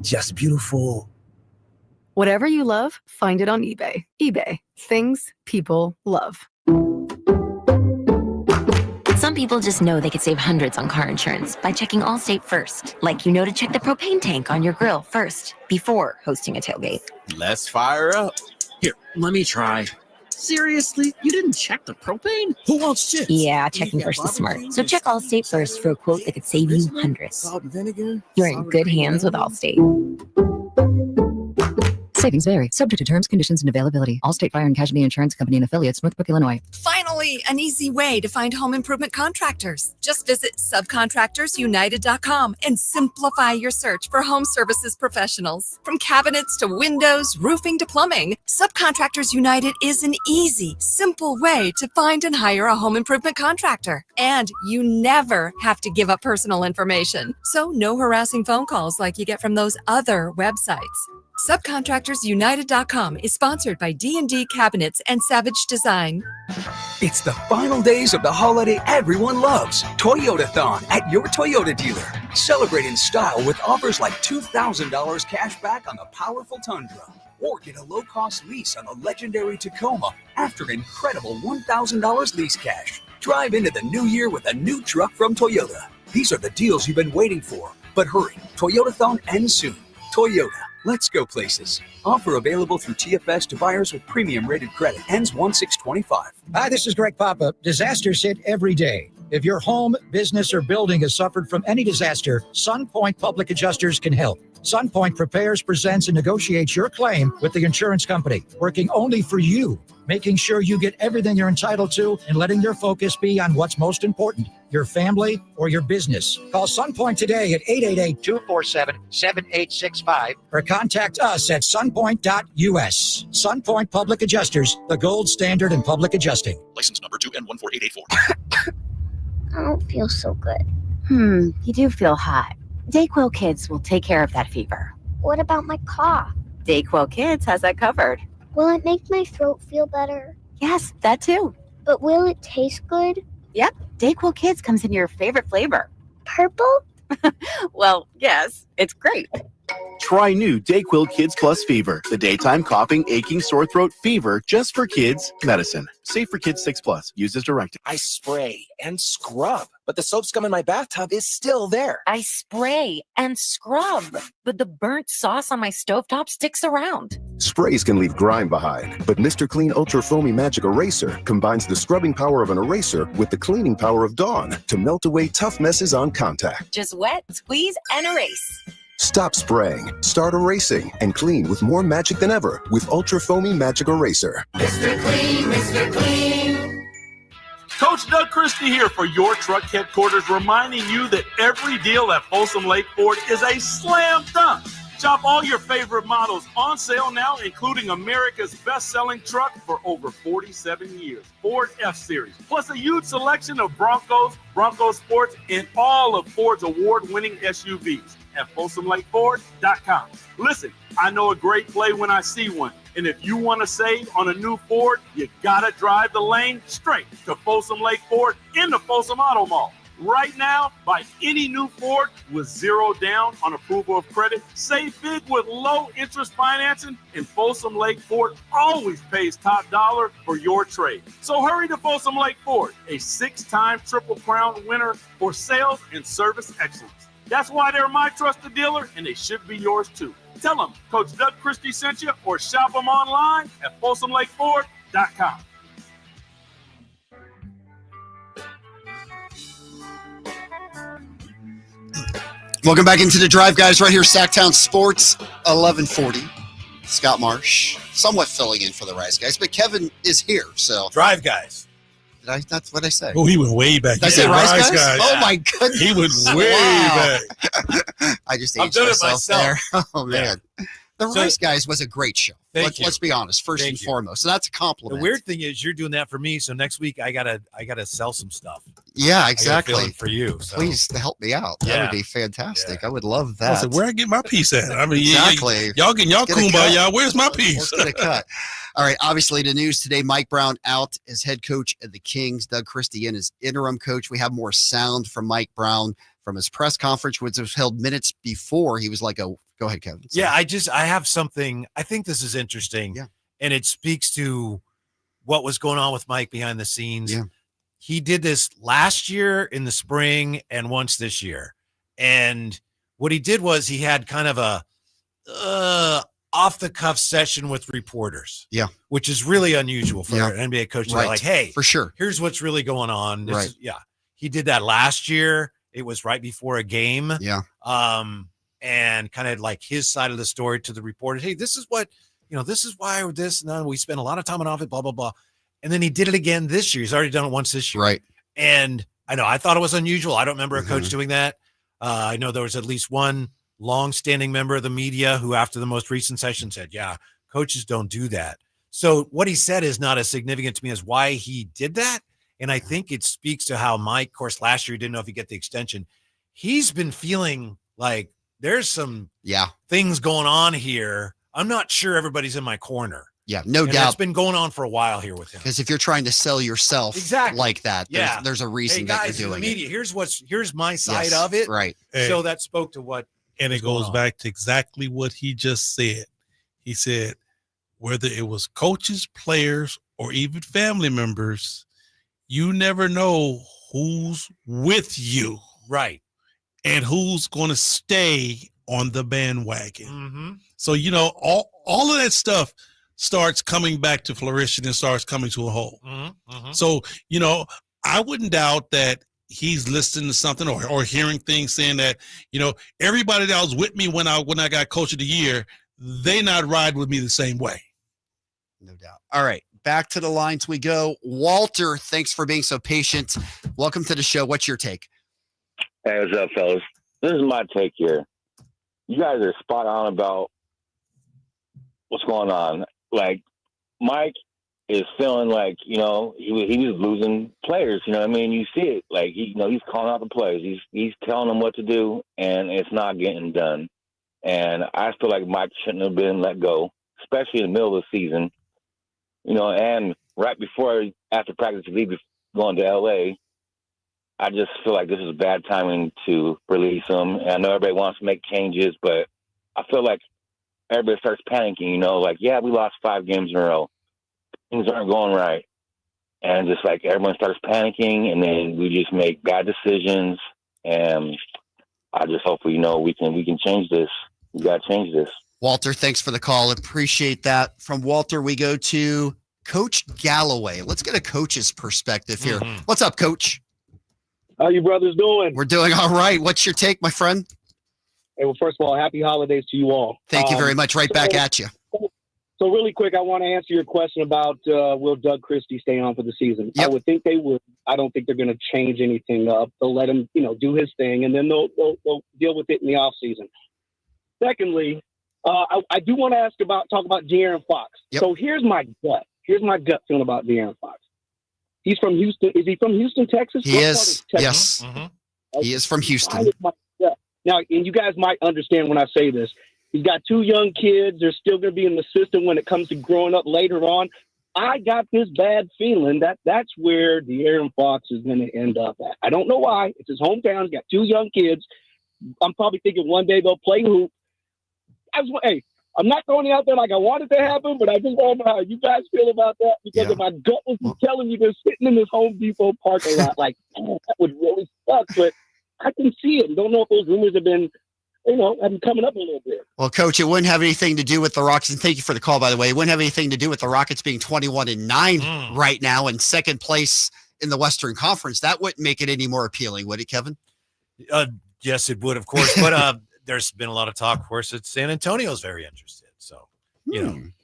Just beautiful. Whatever you love, find it on eBay. eBay. Things people love. Some people just know they could save hundreds on car insurance by checking Allstate first. Like you know to check the propane tank on your grill first before hosting a tailgate. Let's fire up. Here, let me try. Seriously? You didn't check the propane? Who wants chips? Yeah, checking first is smart. So check Allstate first for a quote that could save you hundreds. You're in good hands with Allstate. Savings vary, subject to terms, conditions, and availability. Allstate Fire and Casualty Insurance Company and Affiliates, Northbrook, Illinois. Finally, an easy way to find home improvement contractors. Just visit subcontractorsunited.com and simplify your search for home services professionals. From cabinets to windows, roofing to plumbing, Subcontractors United is an easy, simple way to find and hire a home improvement contractor. And you never have to give up personal information. So no harassing phone calls like you get from those other websites. SubcontractorsUnited.com is sponsored by D&D Cabinets and Savage Design. It's the final days of the holiday everyone loves. Toyotathon at your Toyota dealer. Celebrate in style with offers like $2,000 cash back on the powerful Tundra. Or get a low-cost lease on the legendary Tacoma after an incredible $1,000 lease cash. Drive into the new year with a new truck from Toyota. These are the deals you've been waiting for. But hurry, Toyotathon ends soon. Toyota. Let's go places. Offer available through TFS to buyers with premium rated credit. Ends 1/6/25. Hi, this is Greg Papa. Disasters hit every day. If your home, business, or building has suffered from any disaster, SunPoint Public Adjusters can help. SunPoint prepares, presents, and negotiates your claim with the insurance company, working only for you, making sure you get everything you're entitled to and letting your focus be on what's most important, your family or your business. Call SunPoint today at 888-247-7865 or contact us at sunpoint.us. SunPoint Public Adjusters, the gold standard in public adjusting. License number 2N14884. I don't feel so good. You do feel hot. Dayquil Kids will take care of that fever. What about my cough? Dayquil Kids has that covered. Will it make my throat feel better? Yes, that too. But will it taste good? Yep, Dayquil Kids comes in your favorite flavor. Purple? Well, yes, it's great. Try new Dayquil Kids Plus Fever, the daytime coughing, aching, sore throat fever just for kids medicine. Safe for kids 6+. Use as directed. I spray and scrub, but the soap scum in my bathtub is still there. I spray and scrub, but the burnt sauce on my stovetop sticks around. Sprays can leave grime behind, but Mr. Clean Ultra Foamy Magic Eraser combines the scrubbing power of an eraser with the cleaning power of Dawn to melt away tough messes on contact. Just wet, squeeze, and erase. Stop spraying, start erasing, and clean with more magic than ever with Ultra Foamy Magic Eraser. Mr. Clean, Mr. Clean. Coach Doug Christie here for your truck headquarters, reminding you that every deal at Folsom Lake Ford is a slam dunk. Shop all your favorite models on sale now, including America's best-selling truck for over 47 years, Ford F-Series, plus a huge selection of Broncos, Bronco Sports, and all of Ford's award-winning SUVs at FolsomLakeFord.com. Listen, I know a great play when I see one, and if you want to save on a new Ford, you gotta drive the lane straight to Folsom Lake Ford in the Folsom Auto Mall. Right now, buy any new Ford with zero down on approval of credit. Save big with low interest financing, and Folsom Lake Ford always pays top dollar for your trade. So hurry to Folsom Lake Ford, a 6-time Triple Crown winner for sales and service excellence. That's why they're my trusted dealer, and they should be yours too. Tell them Coach Doug Christie sent you, or shop them online at FolsomLakeFord.com. Welcome back into the drive, guys. Right here, Sactown Sports, 1140. Scott Marsh, somewhat filling in for the Rise guys, but Kevin is here. So drive guys. That's what I say. Oh, he went way back. Did I say Rise guys? Oh my goodness. He went way back. I just aged myself there. Oh man. The Rise Guys was a great show. Let's be honest, first and foremost. So that's a compliment. The weird thing is you're doing that for me, so next week I gotta sell some stuff. Yeah, I got a exactly. feeling for you. So. Please help me out. That would be fantastic. I would love that. I said, where I get my piece at? I mean, exactly. Y'all kumbaya. Where's my piece? Let's get a cut. All right. Obviously, the news today: Mike Brown out as head coach of the Kings. Doug Christie in as interim coach. We have more sound from Mike Brown from his press conference, which was held minutes before. He was like, "Oh, go ahead, Kevin." Yeah, I have something. I think this is interesting. Yeah, and it speaks to what was going on with Mike behind the scenes. Yeah. He did this last year in the spring and once this year. And what he did was he had kind of a off the cuff session with reporters. Yeah. Which is really unusual for an NBA coach to be like, hey, for sure. Here's what's really going on. This Right. is, he did that last year. It was right before a game. Yeah. And kind of like his side of the story to the reporters. Hey, this is what, this is why this, and we spent a lot of time on it, blah, blah, blah. And then he did it again this year. He's already done it once this year. Right. And I thought it was unusual. I don't remember a coach doing that. I know there was at least one long-standing member of the media who, after the most recent session, said, yeah, coaches don't do that. So what he said is not as significant to me as why he did that. And I think it speaks to how Mike, of course, last year, he didn't know if he'd get the extension. He's been feeling like there's some things going on here. I'm not sure everybody's in my corner. Yeah, no and doubt. It's been going on for a while here with him. Because if you're trying to sell yourself like that, there's a reason guys, that you're doing in the media, it. Here's my side of it. Right. So that spoke to what. And it goes back to exactly what he just said. He said, whether it was coaches, players, or even family members, you never know who's with you. Right. And who's going to stay on the bandwagon. Mm-hmm. So, all of that stuff starts coming back to flourishing and starts coming to a whole. Mm-hmm. Mm-hmm. So, I wouldn't doubt that he's listening to something or hearing things saying that, everybody that was with me when I got coach of the year, they not ride with me the same way. No doubt. All right. Back to the lines we go. Walter, thanks for being so patient. Welcome to the show. What's your take? Hey, what's up, fellas? This is my take here. You guys are spot on about what's going on. Like, Mike is feeling like, he was losing players. You know what I mean? You see it. Like, he's calling out the players. He's telling them what to do, and it's not getting done. And I feel like Mike shouldn't have been let go, especially in the middle of the season. And right after practice, going to L.A., I just feel like this is bad timing to release him. And I know everybody wants to make changes, but I feel like everybody starts panicking, we lost 5 games in a row. Things aren't going right. And just like everyone starts panicking, and then we just make bad decisions. And I just hope we can change this. We got to change this. Walter, thanks for the call. Appreciate that. From Walter, we go to Coach Galloway. Let's get a coach's perspective here. Mm-hmm. What's up, Coach? How you brothers doing? We're doing all right. What's your take, my friend? Hey, well, first of all, happy holidays to you all. Thank you very much. Right back at you. So really quick, I want to answer your question about will Doug Christie stay on for the season? Yep. I would think they would. I don't think they're going to change anything up. They'll let him, do his thing, and then they'll deal with it in the off season. Secondly, I do want to talk about De'Aaron Fox. Yep. So here's my gut. Here's my gut feeling about De'Aaron Fox. He's from Houston. Is he from Houston, Texas? He is. Yes. Mm-hmm. He is from Houston. Now, and you guys might understand when I say this. He's got 2 young kids. They're still going to be in the system when it comes to growing up later on. I got this bad feeling that that's where De'Aaron Fox is going to end up at. I don't know why. It's his hometown. He's got 2 young kids. I'm probably thinking one day they'll play hoop. I'm not throwing it out there like I want it to happen, but I just want to know how you guys feel about that, because if my gut was telling you they're sitting in this Home Depot parking lot, like, that would really suck. But I can see it. Don't know if those rumors have been, have been coming up a little bit. Well, Coach, it wouldn't have anything to do with the Rockets. And thank you for the call, by the way. It wouldn't have anything to do with the Rockets being 21-9 right now and second place in the Western Conference. That wouldn't make it any more appealing, would it, Kevin? Yes, it would, of course. But there's been a lot of talk, of course, that San Antonio's very interested. So,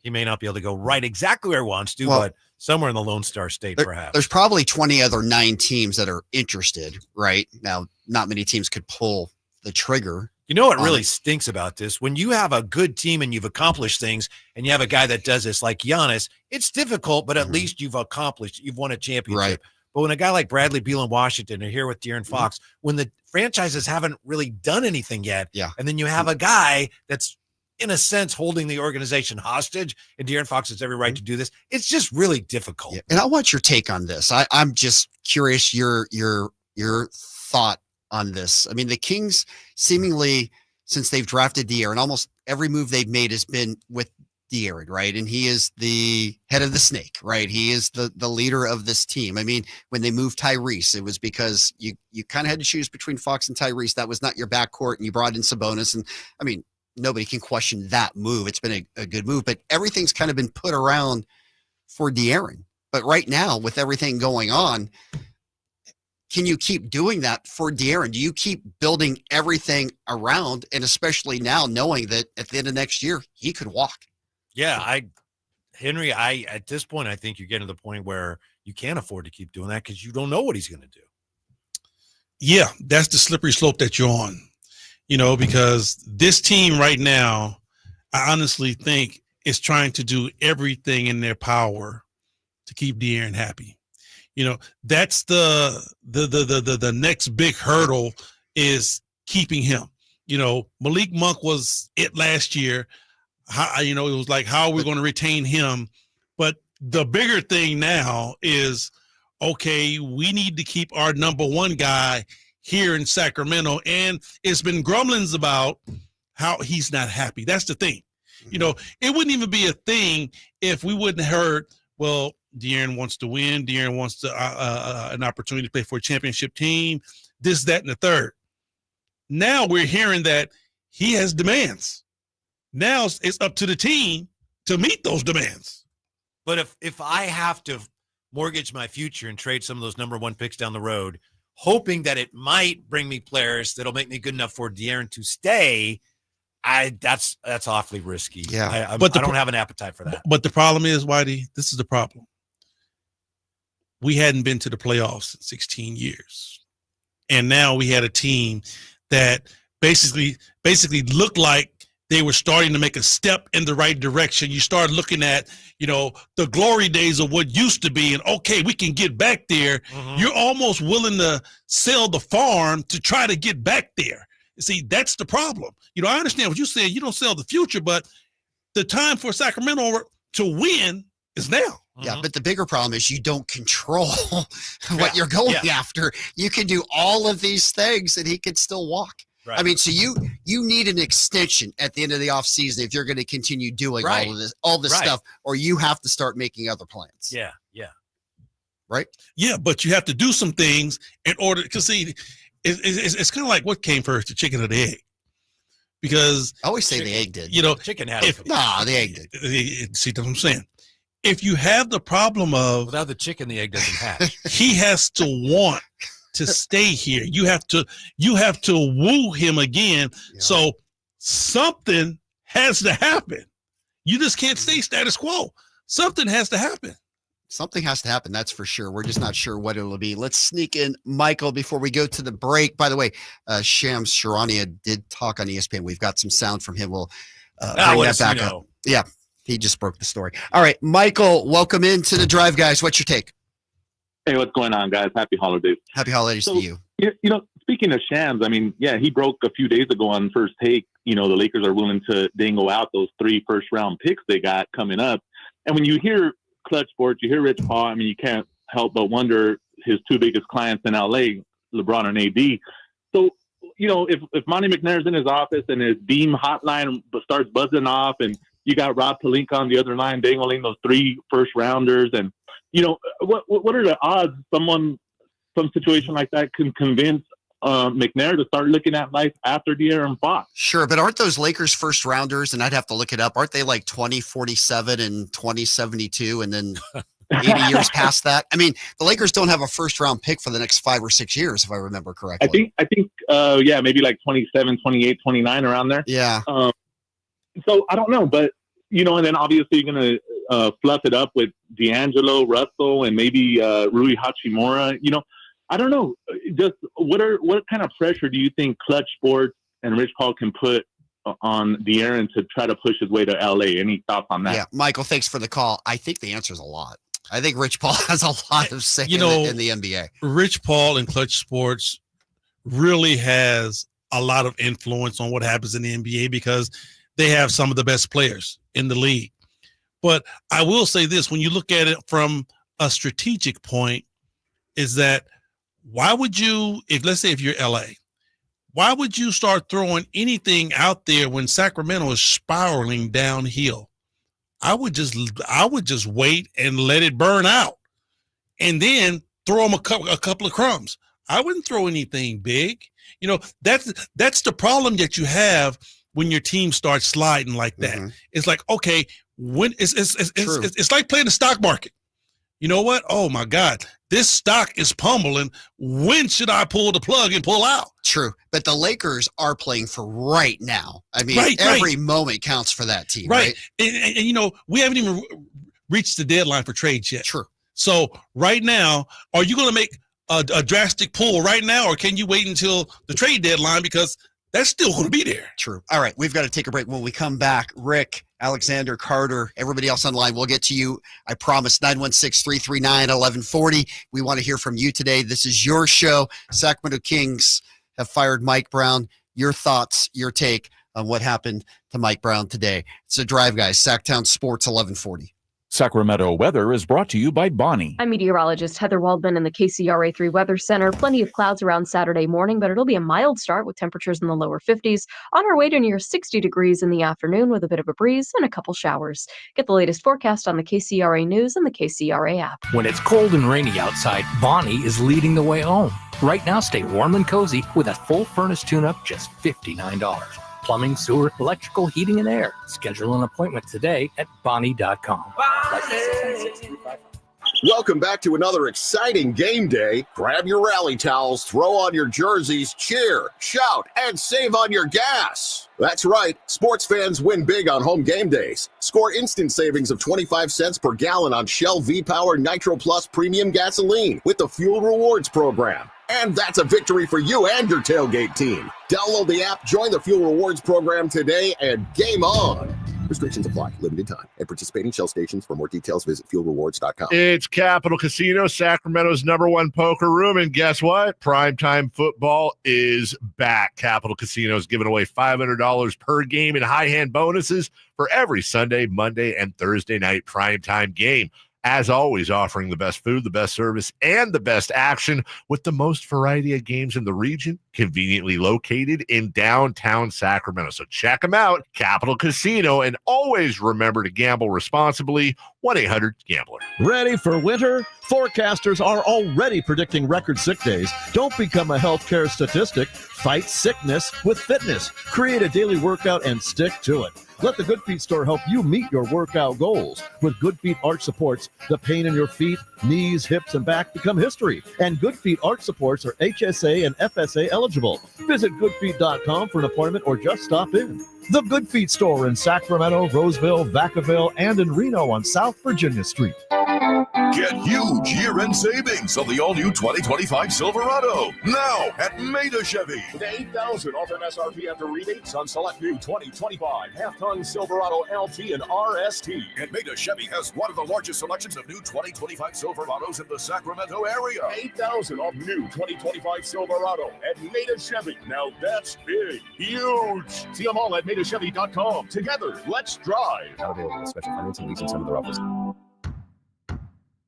he may not be able to go right exactly where he wants to, but somewhere in the Lone Star State, perhaps. There's probably 20 other 9 teams that are interested right now. Not many teams could pull the trigger. You know what really stinks about this? When you have a good team and you've accomplished things, and you have a guy that does this like Giannis, it's difficult, but at least you've won a championship. Right. But when a guy like Bradley Beal in Washington are here with De'Aaron Fox, when the franchises haven't really done anything yet, and then you have a guy that's in a sense holding the organization hostage, and De'Aaron Fox has every right to do this, it's just really difficult. And I want your take on this. I'm just curious your thought on this. I mean, the Kings seemingly, since they've drafted De'Aaron, almost every move they've made has been with De'Aaron, right? And he is the head of the snake, right? He is the leader of this team. I mean, when they moved Tyrese, it was because you kind of had to choose between Fox and Tyrese. That was not your backcourt, and you brought in Sabonis. And I mean, nobody can question that move. It's been a good move, but everything's kind of been put around for De'Aaron. But right now, with everything going on, can you keep doing that for De'Aaron? Do you keep building everything around, and especially now knowing that at the end of next year, he could walk? Yeah, Henry, at this point, I think you're getting to the point where you can't afford to keep doing that because you don't know what he's going to do. Yeah, that's the slippery slope that you're on, because this team right now, I honestly think is trying to do everything in their power to keep De'Aaron happy. That's the next big hurdle is keeping him. Malik Monk was it last year. It was like, how are we going to retain him? But the bigger thing now is, okay, we need to keep our number one guy here in Sacramento. And it's been grumblings about how he's not happy. That's the thing. It wouldn't even be a thing if we wouldn't have heard, well, De'Aaron wants to win. De'Aaron wants to an opportunity to play for a championship team, this, that, and the third. Now we're hearing that he has demands. Now it's up to the team to meet those demands. But if I have to mortgage my future and trade some of those number one picks down the road, hoping that it might bring me players that'll make me good enough for De'Aaron to stay, that's awfully risky. Yeah, I don't have an appetite for that. But the problem is, Whitey, this is the problem. We hadn't been to the playoffs in 16 years. And now we had a team that basically looked like they were starting to make a step in the right direction. You start looking at, the glory days of what used to be, and okay, we can get back there. Mm-hmm. You're almost willing to sell the farm to try to get back there. See, that's the problem. I understand what you said. You don't sell the future, but the time for Sacramento to win is now. Yeah, but the bigger problem is you don't control what you're going after. You can do all of these things, and he could still walk. Right. I mean, so you need an extension at the end of the offseason if you're going to continue doing all this stuff, or you have to start making other plans. Yeah. Right? Yeah, but you have to do some things in order, because see, it's kind of like what came first, the chicken or the egg? Because I always say the egg did. Chicken had the egg did. See what I'm saying? If you have the problem of without the chicken, the egg doesn't hatch. He has to want to stay here. You have to woo him again. Yeah. So something has to happen. You just can't stay status quo. Something has to happen. Something has to happen. That's for sure. We're just not sure what it'll be. Let's sneak in Michael before we go to the break. By the way, Shams Charania did talk on ESPN. We've got some sound from him. We'll bring that back up. Yeah. He just broke the story. All right, Michael, welcome into the Drive, guys. What's your take? Hey, what's going on, guys? Happy holidays. Happy holidays to you. Speaking of Shams, I mean, he broke a few days ago on First Take. The Lakers are willing to dingo out those 3 first-round picks they got coming up. And when you hear Clutch Sports, you hear Rich Paul, I mean, you can't help but wonder his 2 biggest clients in L.A., LeBron and AD. So, if Monty McNair's in his office and his Beam hotline starts buzzing off, and you got Rob Pelinka on the other line dangling those 3 first-rounders, and what are the odds some situation like that can convince McNair to start looking at life after De'Aaron Fox? Sure, but aren't those Lakers first rounders, and I'd have to look it up, aren't they like 2047 and 2072 and then 80 years past that? I mean, the Lakers don't have a first round pick for the next 5 or 6 years, if I remember correctly. I think maybe like 27, 28, 29 around there. Yeah. So I don't know, but and then obviously you're going to fluff it up with D'Angelo Russell and maybe Rui Hachimura. I don't know. Just what kind of pressure do you think Clutch Sports and Rich Paul can put on De'Aaron to try to push his way to LA? Any thoughts on that? Yeah, Michael, thanks for the call. I think the answer is a lot. I think Rich Paul has a lot of say in the NBA. Rich Paul and Clutch Sports really has a lot of influence on what happens in the NBA because they have some of the best players in the league. But I will say this, when you look at it from a strategic point, is that why would you, let's say if you're LA, why would you start throwing anything out there when Sacramento is spiraling downhill? I would just wait and let it burn out and then throw them a couple of crumbs. I wouldn't throw anything big. That's the problem that you have when your team starts sliding like that. Mm-hmm. It's like, okay, when it's like playing the stock market. You know what? Oh my God, this stock is pummeling. When should I pull the plug and pull out? True. But the Lakers are playing for right now. I mean, every moment counts for that team. Right. And we haven't even reached the deadline for trades yet. True. So right now, are you going to make a drastic pull right now, or can you wait until the trade deadline because that's still going to be there? True. All right. We've got to take a break. When we come back, Rick, Alexander, Carter, everybody else online, we'll get to you. I promise. 916-339-1140. We want to hear from you today. This is your show. Sacramento Kings have fired Mike Brown. Your thoughts, your take on what happened to Mike Brown today. It's a drive, guys. Sactown Sports, 1140. Sacramento weather is brought to you by Bonnie. I'm meteorologist Heather Waldman in the KCRA 3 Weather Center. Plenty of clouds around Saturday morning, but it'll be a mild start with temperatures in the lower 50s. On our way to near 60 degrees in the afternoon with a bit of a breeze and a couple showers. Get the latest forecast on the KCRA News and the KCRA app. When it's cold and rainy outside, Bonnie is leading the way home. Right now, stay warm and cozy with a full furnace tune-up, just $59. Plumbing, sewer, electrical, heating, and air. Schedule an appointment today at Bonnie.com. Welcome back to another exciting game day. Grab your rally towels, throw on your jerseys, cheer, shout, and save on your gas. That's right. Sports fans win big on home game days. Score instant savings of 25 cents per gallon on Shell V-Power Nitro Plus Premium Gasoline with the Fuel Rewards program. And that's a victory for you and your tailgate team. Download the app, join the Fuel Rewards program today, and game on. Restrictions apply. Limited time. At participating Shell stations. For more details, visit fuelrewards.com. It's Capital Casino, Sacramento's #1 poker room. And guess what? Primetime football is back. Capital Casino is giving away $500 per game in high hand bonuses for every Sunday, Monday, and Thursday night primetime game. As always, offering the best food, the best service, and the best action with the most variety of games in the region, conveniently located in downtown Sacramento. So check them out, Capital Casino, and always remember to gamble responsibly. 1-800-GAMBLER. Ready for winter? Forecasters are already predicting record sick days. Don't become a healthcare statistic. Fight sickness with fitness. Create a daily workout and stick to it. Let the Good Feet store help you meet your workout goals. With Good Feet Arch Supports, the pain in your feet, knees, hips, and back become history. And Good Feet Arch Supports are HSA and FSA eligible. Visit goodfeet.com for an appointment or just stop in. The Good Feet store in Sacramento, Roseville, Vacaville, and in Reno on South Virginia Street. Get huge year-end savings on the all-new 2025 Silverado now at Maida Chevy. $8,000 off MSRP after rebates on select new 2025 half-ton Silverado LT and RST. And Maida Chevy has one of the largest selections of new 2025 Silverados in the Sacramento area. $8,000 off new 2025 Silverado at Maida Chevy. Now that's big, huge. See them all at MaidaChevy.com. Together, let's drive. Not available with special financing lease in some of their offers.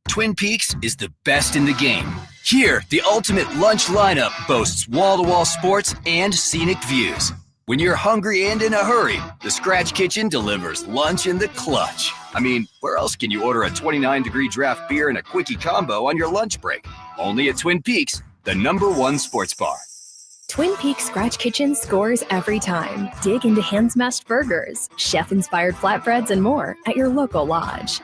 Twin Peaks is the best in the game. Here, the ultimate lunch lineup boasts wall-to-wall sports and scenic views. When you're hungry and in a hurry, the Scratch Kitchen delivers lunch in the clutch. I mean, where else can you order a 29-degree draft beer and a quickie combo on your lunch break? Only at Twin Peaks, the #1 sports bar. Twin Peaks Scratch Kitchen scores every time. Dig into hand-smashed burgers, chef-inspired flatbreads, and more at your local lodge.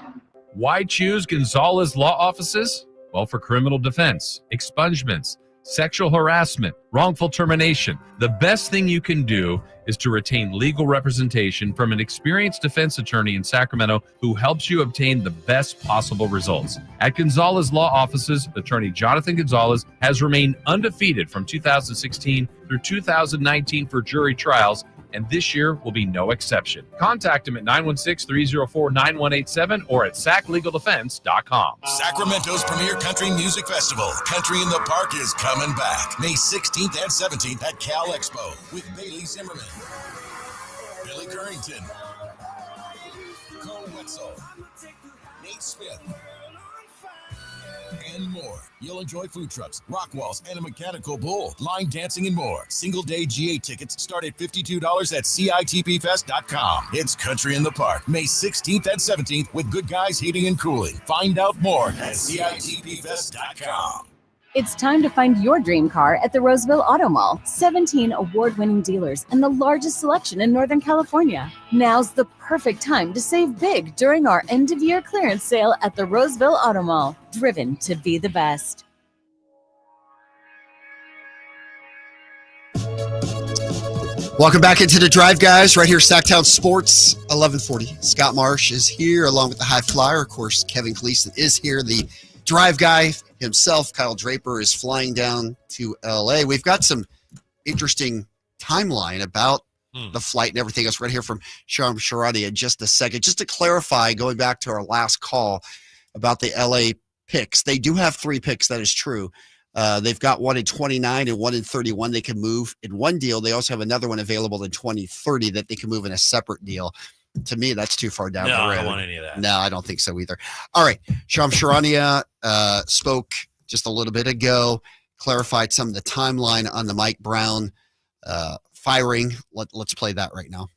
Why choose Gonzalez Law Offices? Well, for criminal defense, expungements, sexual harassment, wrongful termination. The best thing you can do is to retain legal representation from an experienced defense attorney in Sacramento who helps you obtain the best possible results. At Gonzalez Law Offices, attorney Jonathan Gonzalez has remained undefeated from 2016 through 2019 for jury trials and this year will be no exception. Contact him at 916-304-9187 or at saclegaldefense.com. Sacramento's premier country music festival, Country in the Park, is coming back May 16th and 17th at Cal Expo with Bailey Zimmerman, Billy Currington, Cole Wetzel, Nate Smith, and more. You'll enjoy food trucks, rock walls, and a mechanical bull, line dancing, and more. Single-day GA tickets start at $52 at CITPFest.com. It's Country in the Park, May 16th and 17th with Good Guys Heating and Cooling. Find out more at CITPFest.com. It's time to find your dream car at the Roseville Auto Mall. 17 award-winning dealers and the largest selection in Northern California. Now's the perfect time to save big during our end-of-year clearance sale at the Roseville Auto Mall. Driven to be the best. Welcome back into the drive, guys. Right here, Sactown Sports, 1140. Scott Marsh is here along with the High Flyer. Of course, Kevin Gleason is here. The drive guy himself, Kyle Draper, is flying down to LA. We've got some interesting timeline about the flight and everything else right here from Sham Sharadi in just a second. Just to clarify, going back to our last call about the LA picks, they do have 3 picks. That is true. They've got one in 29 and one in 31 they can move in one deal. They also have another one available in 2030 that they can move in a separate deal. To me, that's too far down the road. I don't want any of that. No, I don't think so either. All right. Sham Sharania spoke just a little bit ago, clarified some of the timeline on the Mike Brown firing. Let's play that right now.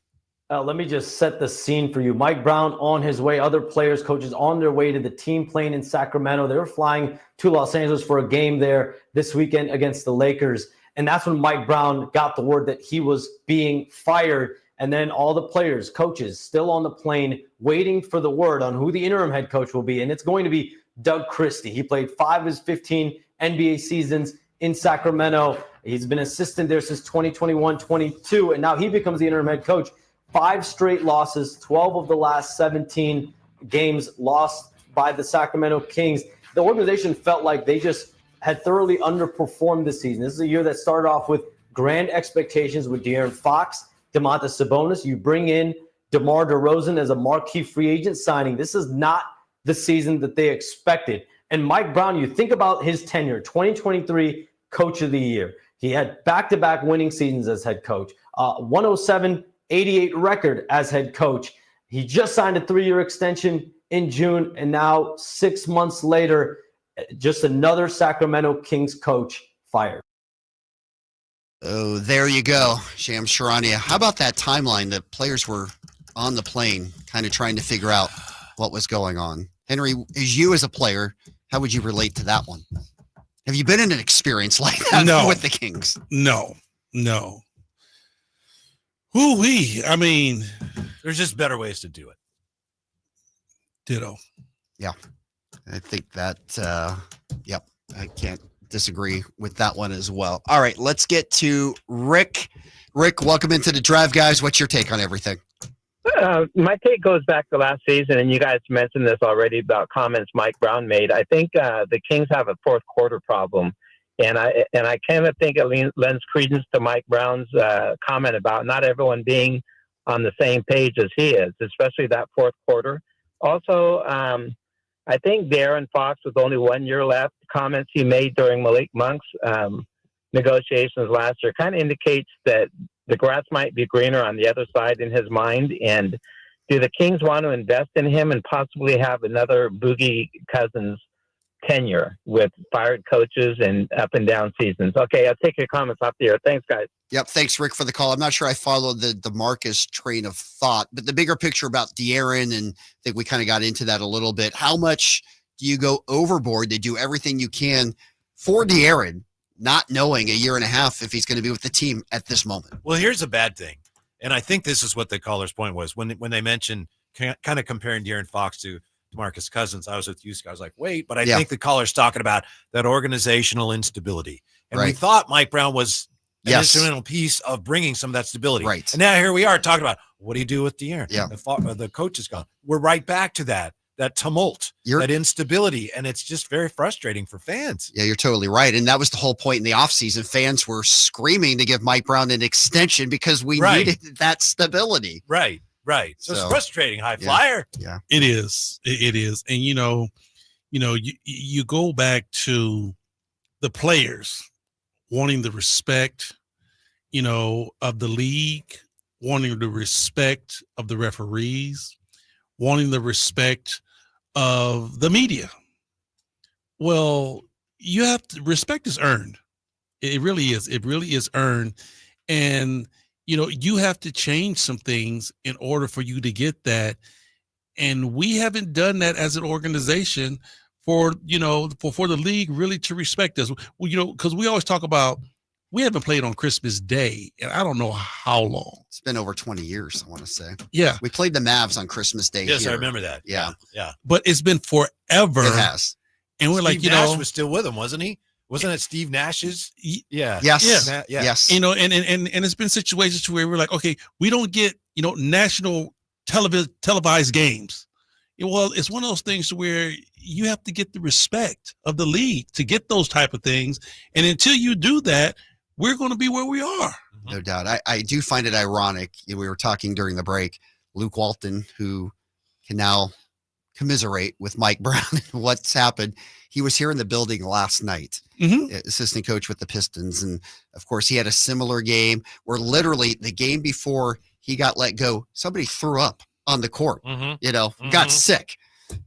Let me just set the scene for you. Mike Brown on his way, other players, coaches on their way to the team plane in Sacramento. They were flying to Los Angeles for a game there this weekend against the Lakers. And that's when Mike Brown got the word that he was being fired. And then all the players, coaches, still on the plane waiting for the word on who the interim head coach will be. And it's going to be Doug Christie. He played 5 of his 15 NBA seasons in Sacramento. He's been assistant there since 2021-22, and now he becomes the interim head coach. 5 straight losses, 12 of the last 17 games lost by the Sacramento Kings. The organization felt like they just had thoroughly underperformed this season. This is a year that started off with grand expectations with De'Aaron Fox, Domantas Sabonis. You bring in DeMar DeRozan as a marquee free agent signing. This is not the season that they expected. And Mike Brown, you think about his tenure, 2023 Coach of the Year. He had back-to-back winning seasons as head coach, 107-88 record as head coach. He just signed a 3-year extension in June, and now 6 months later, just another Sacramento Kings coach fired. Oh, there you go, Sham Sharania. How about that timeline? The players were on the plane kind of trying to figure out what was going on. Henry, as you as a player, how would you relate to that one? Have you been in an experience like that with the Kings? No. Ooh-wee. I mean, there's just better ways to do it. Ditto. Yeah. I think that, yep, I can't disagree with that one as well. All right, let's get to Rick. Rick, welcome into the drive, guys. What's your take on everything? My take goes back to last season, and you guys mentioned this already about comments Mike Brown made. I think the Kings have a fourth quarter problem, and I kind of think it lends credence to Mike Brown's comment about not everyone being on the same page as he is, especially that fourth quarter. Also, I think De'Aaron Fox, with only 1 year left, comments he made during Malik Monk's negotiations last year kind of indicates that the grass might be greener on the other side in his mind. And do the Kings want to invest in him and possibly have another Boogie Cousins tenure with fired coaches and up and down seasons? Okay, I'll take your comments off the air. Thanks, guys. Yep, thanks, Rick, for the call. I'm not sure I followed the Marcus train of thought, but the bigger picture about De'Aaron, and I think we kind of got into that a little bit. How much do you go overboard to do everything you can for De'Aaron, not knowing a year and a half if he's going to be with the team at this moment? Well, here's a bad thing, and I think this is what the caller's point was when they mentioned kind of comparing De'Aaron Fox to DeMarcus Cousins. I was with you, Scott. I was like, wait, but I think the caller's talking about that organizational instability, and we thought Mike Brown was an instrumental piece of bringing some of that stability. Right. And now here we are talking about what do you do with De'Aaron? Yeah. The coach is gone. We're right back to that. that tumult, that instability, and it's just very frustrating for fans. Yeah, you're totally right. And that was the whole point in the offseason. Fans were screaming to give Mike Brown an extension because we needed that stability. Right. So it's frustrating, high flyer. Yeah. It is. It is. And, you go back to the players wanting the respect, of the league, wanting the respect of the referees, wanting the respect of the media. Well, respect is earned. It really is. It really is earned. And, you have to change some things in order for you to get that. And we haven't done that as an organization for the league really to respect us. Well, because we always talk about, we haven't played on Christmas Day, and I don't know how long. It's been over 20 years, I want to say. Yeah. We played the Mavs on Christmas Day. Yes, here. I remember that. Yeah. But it's been forever. It has. And we're Steve Nash was still with him, wasn't he? Wasn't it Steve Nash's? Yeah. Yes. Yeah. Yes. And it's been situations to where we're like, okay, we don't get, national televised games. Well, it's one of those things where you have to get the respect of the league to get those type of things. And until you do that, we're going to be where we are. No doubt. I do find it ironic. We were talking during the break, Luke Walton, who can now commiserate with Mike Brown and what's happened. He was here in the building last night, assistant coach with the Pistons. And of course, he had a similar game where literally the game before he got let go, somebody threw up on the court, got sick.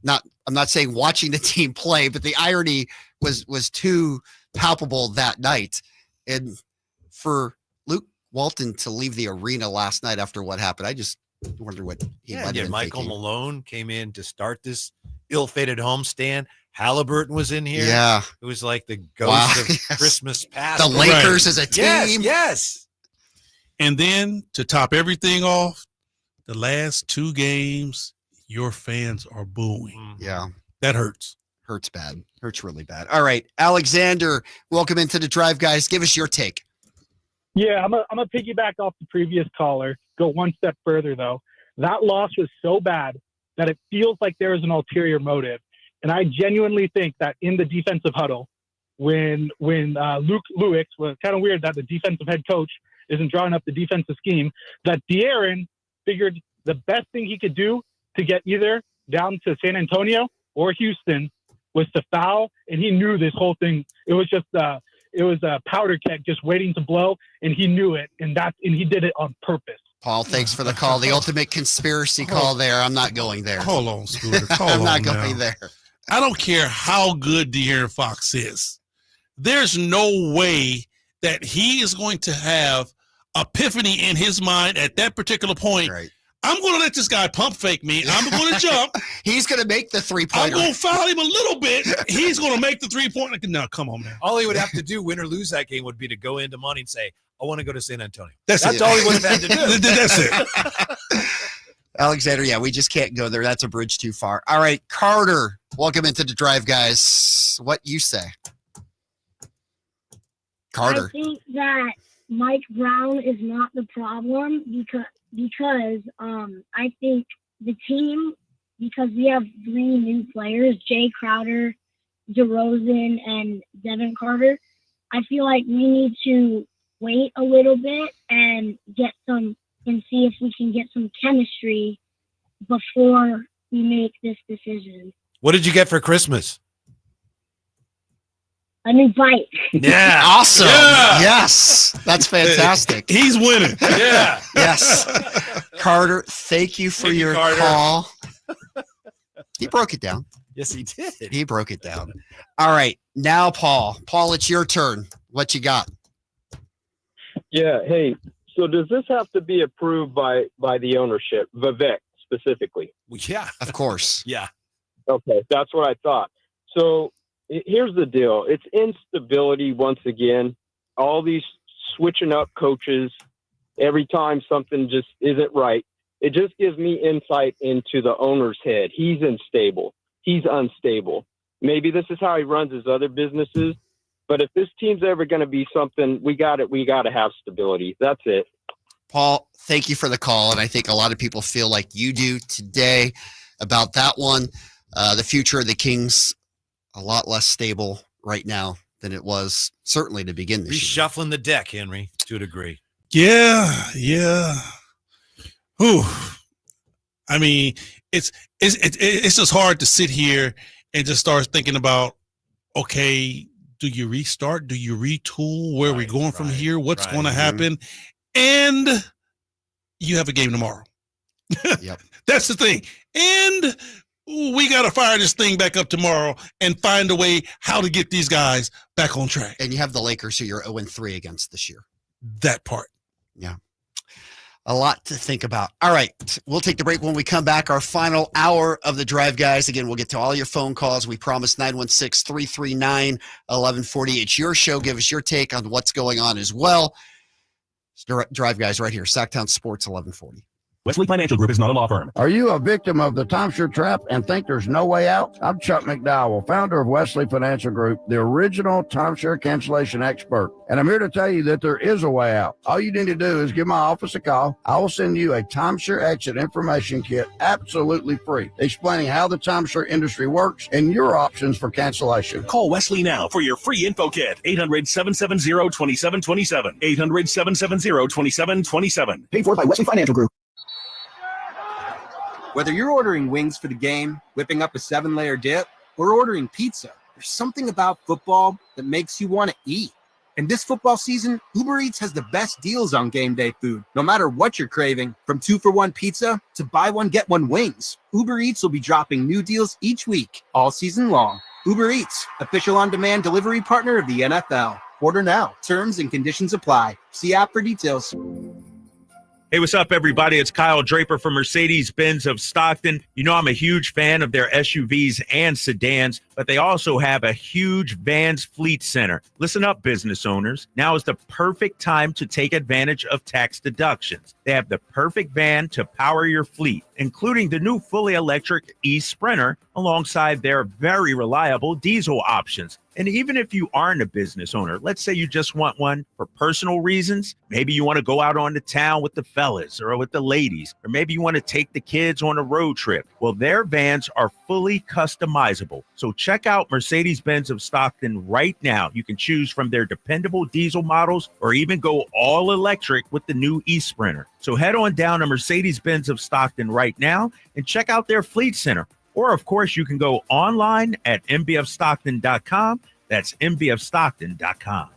I'm not saying watching the team play, but the irony was too palpable that night. And for Luke Walton to leave the arena last night after what happened, I just wonder what he might have been Michael thinking. Malone came in to start this ill-fated homestand. Halliburton was in here. Yeah. It was like the ghost of Christmas past. The Lakers as a team. Yes. And then to top everything off, the last two games, your fans are booing. Yeah. That hurts. Hurts bad. Hurts really bad. All right. Alexander, welcome into the Drive, guys. Give us your take. Yeah, I'm a piggyback off the previous caller. Go one step further, though. That loss was so bad that it feels like there is an ulterior motive. And I genuinely think that in the defensive huddle, when Luke Lewis was kind of weird that the defensive head coach isn't drawing up the defensive scheme, that De'Aaron figured the best thing he could do to get either down to San Antonio or Houston was to foul, and he knew this whole thing. It was just it was a powder keg just waiting to blow, and he knew it, and he did it on purpose. Paul, thanks for the call. The ultimate conspiracy call there. I'm not going there. Hold on, Scooter. I'm not going there. I don't care how good De'Aaron Fox is. There's no way that he is going to have epiphany in his mind at that particular point. Right. I'm going to let this guy pump fake me. I'm going to jump. He's going to make the three-pointer. I'm going to foul him a little bit. He's going to make the three-pointer. No, come on, man. All he would have to do, win or lose that game, would be to go into money and say, I want to go to San Antonio. That's all he would have had to do. That's it. Alexander, yeah, we just can't go there. That's a bridge too far. All right, Carter, welcome into the Drive, guys. What you say? Carter. I think that Mike Brown is not the problem because I think the team, because we have three new players, Jay Crowder, DeRozan, and Devin Carter, I feel like we need to wait a little bit and see if we can get some chemistry before we make this decision. What did you get for Christmas? A new bike. Yeah. Awesome. Yeah. Yes. That's fantastic. He's winning. Yeah. Yes. Carter, thank you for your call. He broke it down. Yes, he did. He broke it down. All right. Now, Paul. Paul, it's your turn. What you got? Yeah. Hey, so does this have to be approved by the ownership, Vivek specifically? Well, yeah. Of course. Yeah. Okay. That's what I thought. So here's the deal. It's instability once again. All these switching up coaches every time something just isn't right. It just gives me insight into the owner's head. He's unstable. He's unstable. Maybe this is how he runs his other businesses. But if this team's ever going to be something, we got to have stability. That's it. Paul, thank you for the call. And I think a lot of people feel like you do today about that one. The future of the Kings, a lot less stable right now than it was certainly to begin this year. Reshuffling the deck, Henry, to a degree. Yeah. Whew. I mean, it's just hard to sit here and just start thinking about, okay, do you restart? Do you retool? Where are we going from here? What's going to happen? And you have a game tomorrow. Yep. That's the thing. And we got to fire this thing back up tomorrow and find a way how to get these guys back on track. And you have the Lakers, who you're 0-3 against this year. That part. Yeah. A lot to think about. All right. We'll take the break. When we come back, our final hour of the drive, guys. Again, we'll get to all your phone calls. We promise 916-339-1140. It's your show. Give us your take on what's going on as well. Drive, guys, right here. Sactown Sports, 1140. Wesley Financial Group is not a law firm. Are you a victim of the timeshare trap and think there's no way out? I'm Chuck McDowell, founder of Wesley Financial Group, the original timeshare cancellation expert. And I'm here to tell you that there is a way out. All you need to do is give my office a call. I will send you a timeshare exit information kit absolutely free, explaining how the timeshare industry works and your options for cancellation. Call Wesley now for your free info kit. 800-770-2727. 800-770-2727. Paid for by Wesley Financial Group. Whether you're ordering wings for the game, whipping up a 7-layer dip, or ordering pizza, there's something about football that makes you want to eat. And this football season, Uber Eats has the best deals on game day food. No matter what you're craving, from 2-for-1 pizza to buy one, get one wings, Uber Eats will be dropping new deals each week, all season long. Uber Eats, official on-demand delivery partner of the NFL. Order now. Terms and conditions apply. See app for details. Hey, what's up, everybody? It's Kyle Draper from Mercedes-Benz of Stockton. You know I'm a huge fan of their SUVs and sedans, but they also have a huge Vans fleet center. Listen up, business owners. Now is the perfect time to take advantage of tax deductions. They have the perfect van to power your fleet, including the new fully electric e-Sprinter alongside their very reliable diesel options. And even if you aren't a business owner, let's say you just want one for personal reasons. Maybe you want to go out on the town with the fellas or with the ladies, or maybe you want to take the kids on a road trip. Well, their vans are fully customizable. So check out Mercedes-Benz of Stockton right now. You can choose from their dependable diesel models or even go all electric with the new e-Sprinter. So head on down to Mercedes-Benz of Stockton right now and check out their fleet center. Or, of course, you can go online at mbfstockton.com. That's mbfstockton.com.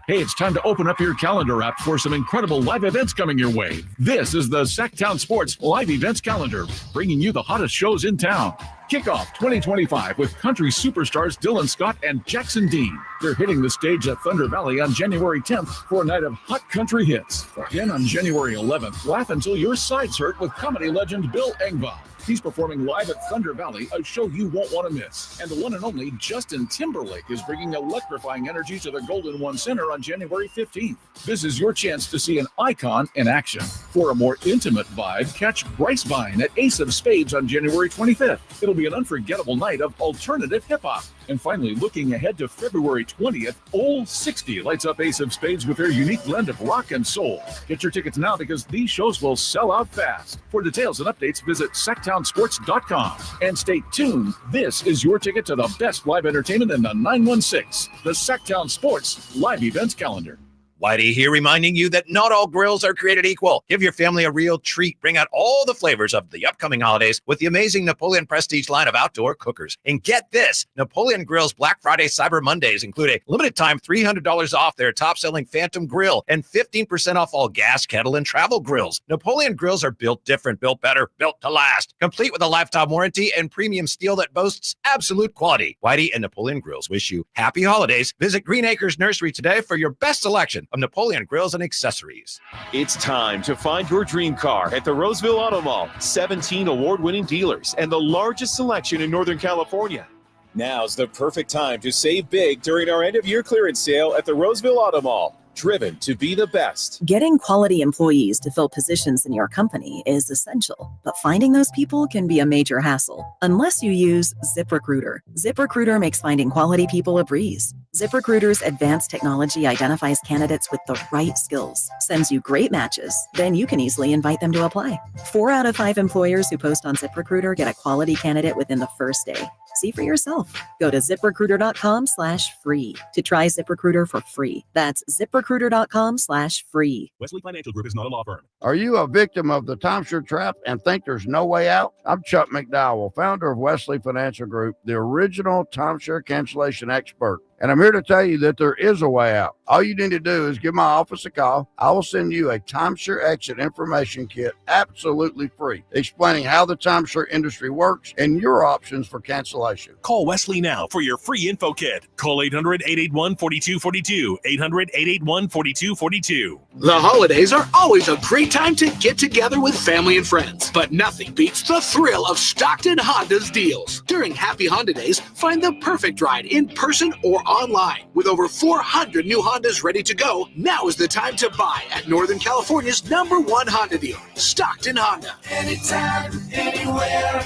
Hey, it's time to open up your calendar app for some incredible live events coming your way. This is the Sactown Sports Live Events Calendar, bringing you the hottest shows in town. Kick off 2025 with country superstars Dylan Scott and Jackson Dean. They're hitting the stage at Thunder Valley on January 10th for a night of hot country hits. Then on January 11th, laugh until your sides hurt with comedy legend Bill Engvall. He's performing live at Thunder Valley, a show you won't want to miss. And the one and only Justin Timberlake is bringing electrifying energy to the Golden One Center on January 15th. This is your chance to see an icon in action. For a more intimate vibe, catch Bryce Vine at Ace of Spades on January 25th. It'll be an unforgettable night of alternative hip-hop. And finally, looking ahead to February 20th, Old 60 lights up Ace of Spades with their unique blend of rock and soul. Get your tickets now because these shows will sell out fast. For details and updates, visit SactownSports.com. And stay tuned. This is your ticket to the best live entertainment in the 916, the Sactown Sports Live Events Calendar. Whitey here reminding you that not all grills are created equal. Give your family a real treat. Bring out all the flavors of the upcoming holidays with the amazing Napoleon Prestige line of outdoor cookers. And get this, Napoleon Grill's Black Friday Cyber Mondays include a limited time $300 off their top-selling Phantom Grill and 15% off all gas, kettle, and travel grills. Napoleon grills are built different, built better, built to last. Complete with a lifetime warranty and premium steel that boasts absolute quality. Whitey and Napoleon Grills wish you happy holidays. Visit Green Acres Nursery today for your best selection of Napoleon grills and accessories. It's time to find your dream car at the Roseville Auto Mall. 17 award-winning dealers and the largest selection in Northern California. Now's the perfect time to save big during our end-of-year clearance sale at the Roseville Auto Mall. Driven to be the best. Getting quality employees to fill positions in your company is essential, but finding those people can be a major hassle unless you use ZipRecruiter. ZipRecruiter makes finding quality people a breeze. ZipRecruiter's advanced technology identifies candidates with the right skills, sends you great matches, then you can easily invite them to apply. 4 out of 5 employers who post on ZipRecruiter get a quality candidate within the first day. See for yourself. Go to ZipRecruiter.com/free to try ZipRecruiter for free. That's ZipRecruiter.com/free. Wesley Financial Group is not a law firm. Are you a victim of the timeshare trap and think there's no way out? I'm Chuck McDowell, founder of Wesley Financial Group, the original timeshare cancellation expert. And I'm here to tell you that there is a way out. All you need to do is give my office a call. I will send you a timeshare exit information kit absolutely free, explaining how the timeshare industry works and your options for cancellation. Call Wesley now for your free info kit. Call 800-881-4242. 800-881-4242. The holidays are always a great time to get together with family and friends, but nothing beats the thrill of Stockton Honda's deals. During Happy Honda Days, find the perfect ride in person or online. With over 400 new Hondas ready to go, now is the time to buy at Northern California's #1 Honda dealer, Stockton Honda. Anytime, anywhere,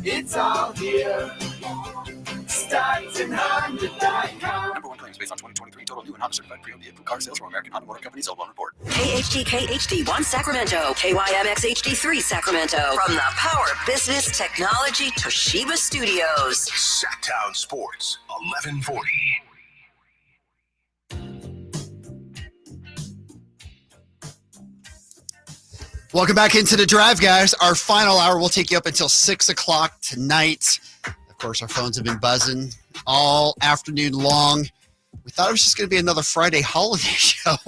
it's all here. StocktonHonda.com. #1 claims based on 2023 total new and Honda certified pre-owned vehicle car sales from American Honda Motor Company. Sold on report. KHD1 Sacramento, KYMX HD3 Sacramento. From the Power Business Technology Toshiba Studios. Sactown Sports, 1140. Welcome back into the drive, guys. Our final hour will take you up until 6 o'clock tonight. Of course, our phones have been buzzing all afternoon long. We thought it was just going to be another Friday holiday show.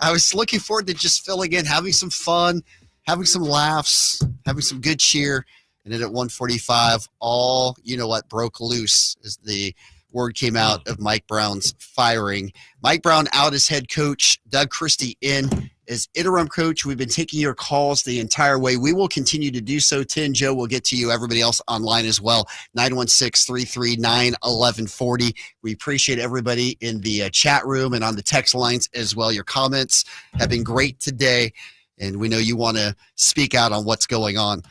I was looking forward to just filling in, having some fun, having some laughs, having some good cheer. And then at 1:45, all, you know what, broke loose as the word came out of Mike Brown's firing. Mike Brown out as head coach, Doug Christie in as interim coach. We've been taking your calls the entire way. We will continue to do so. Tin, Joe, we'll get to you. Everybody else online as well. 916-339-1140. We appreciate everybody in the chat room and on the text lines as well. Your comments have been great today, and we know you want to speak out on what's going on.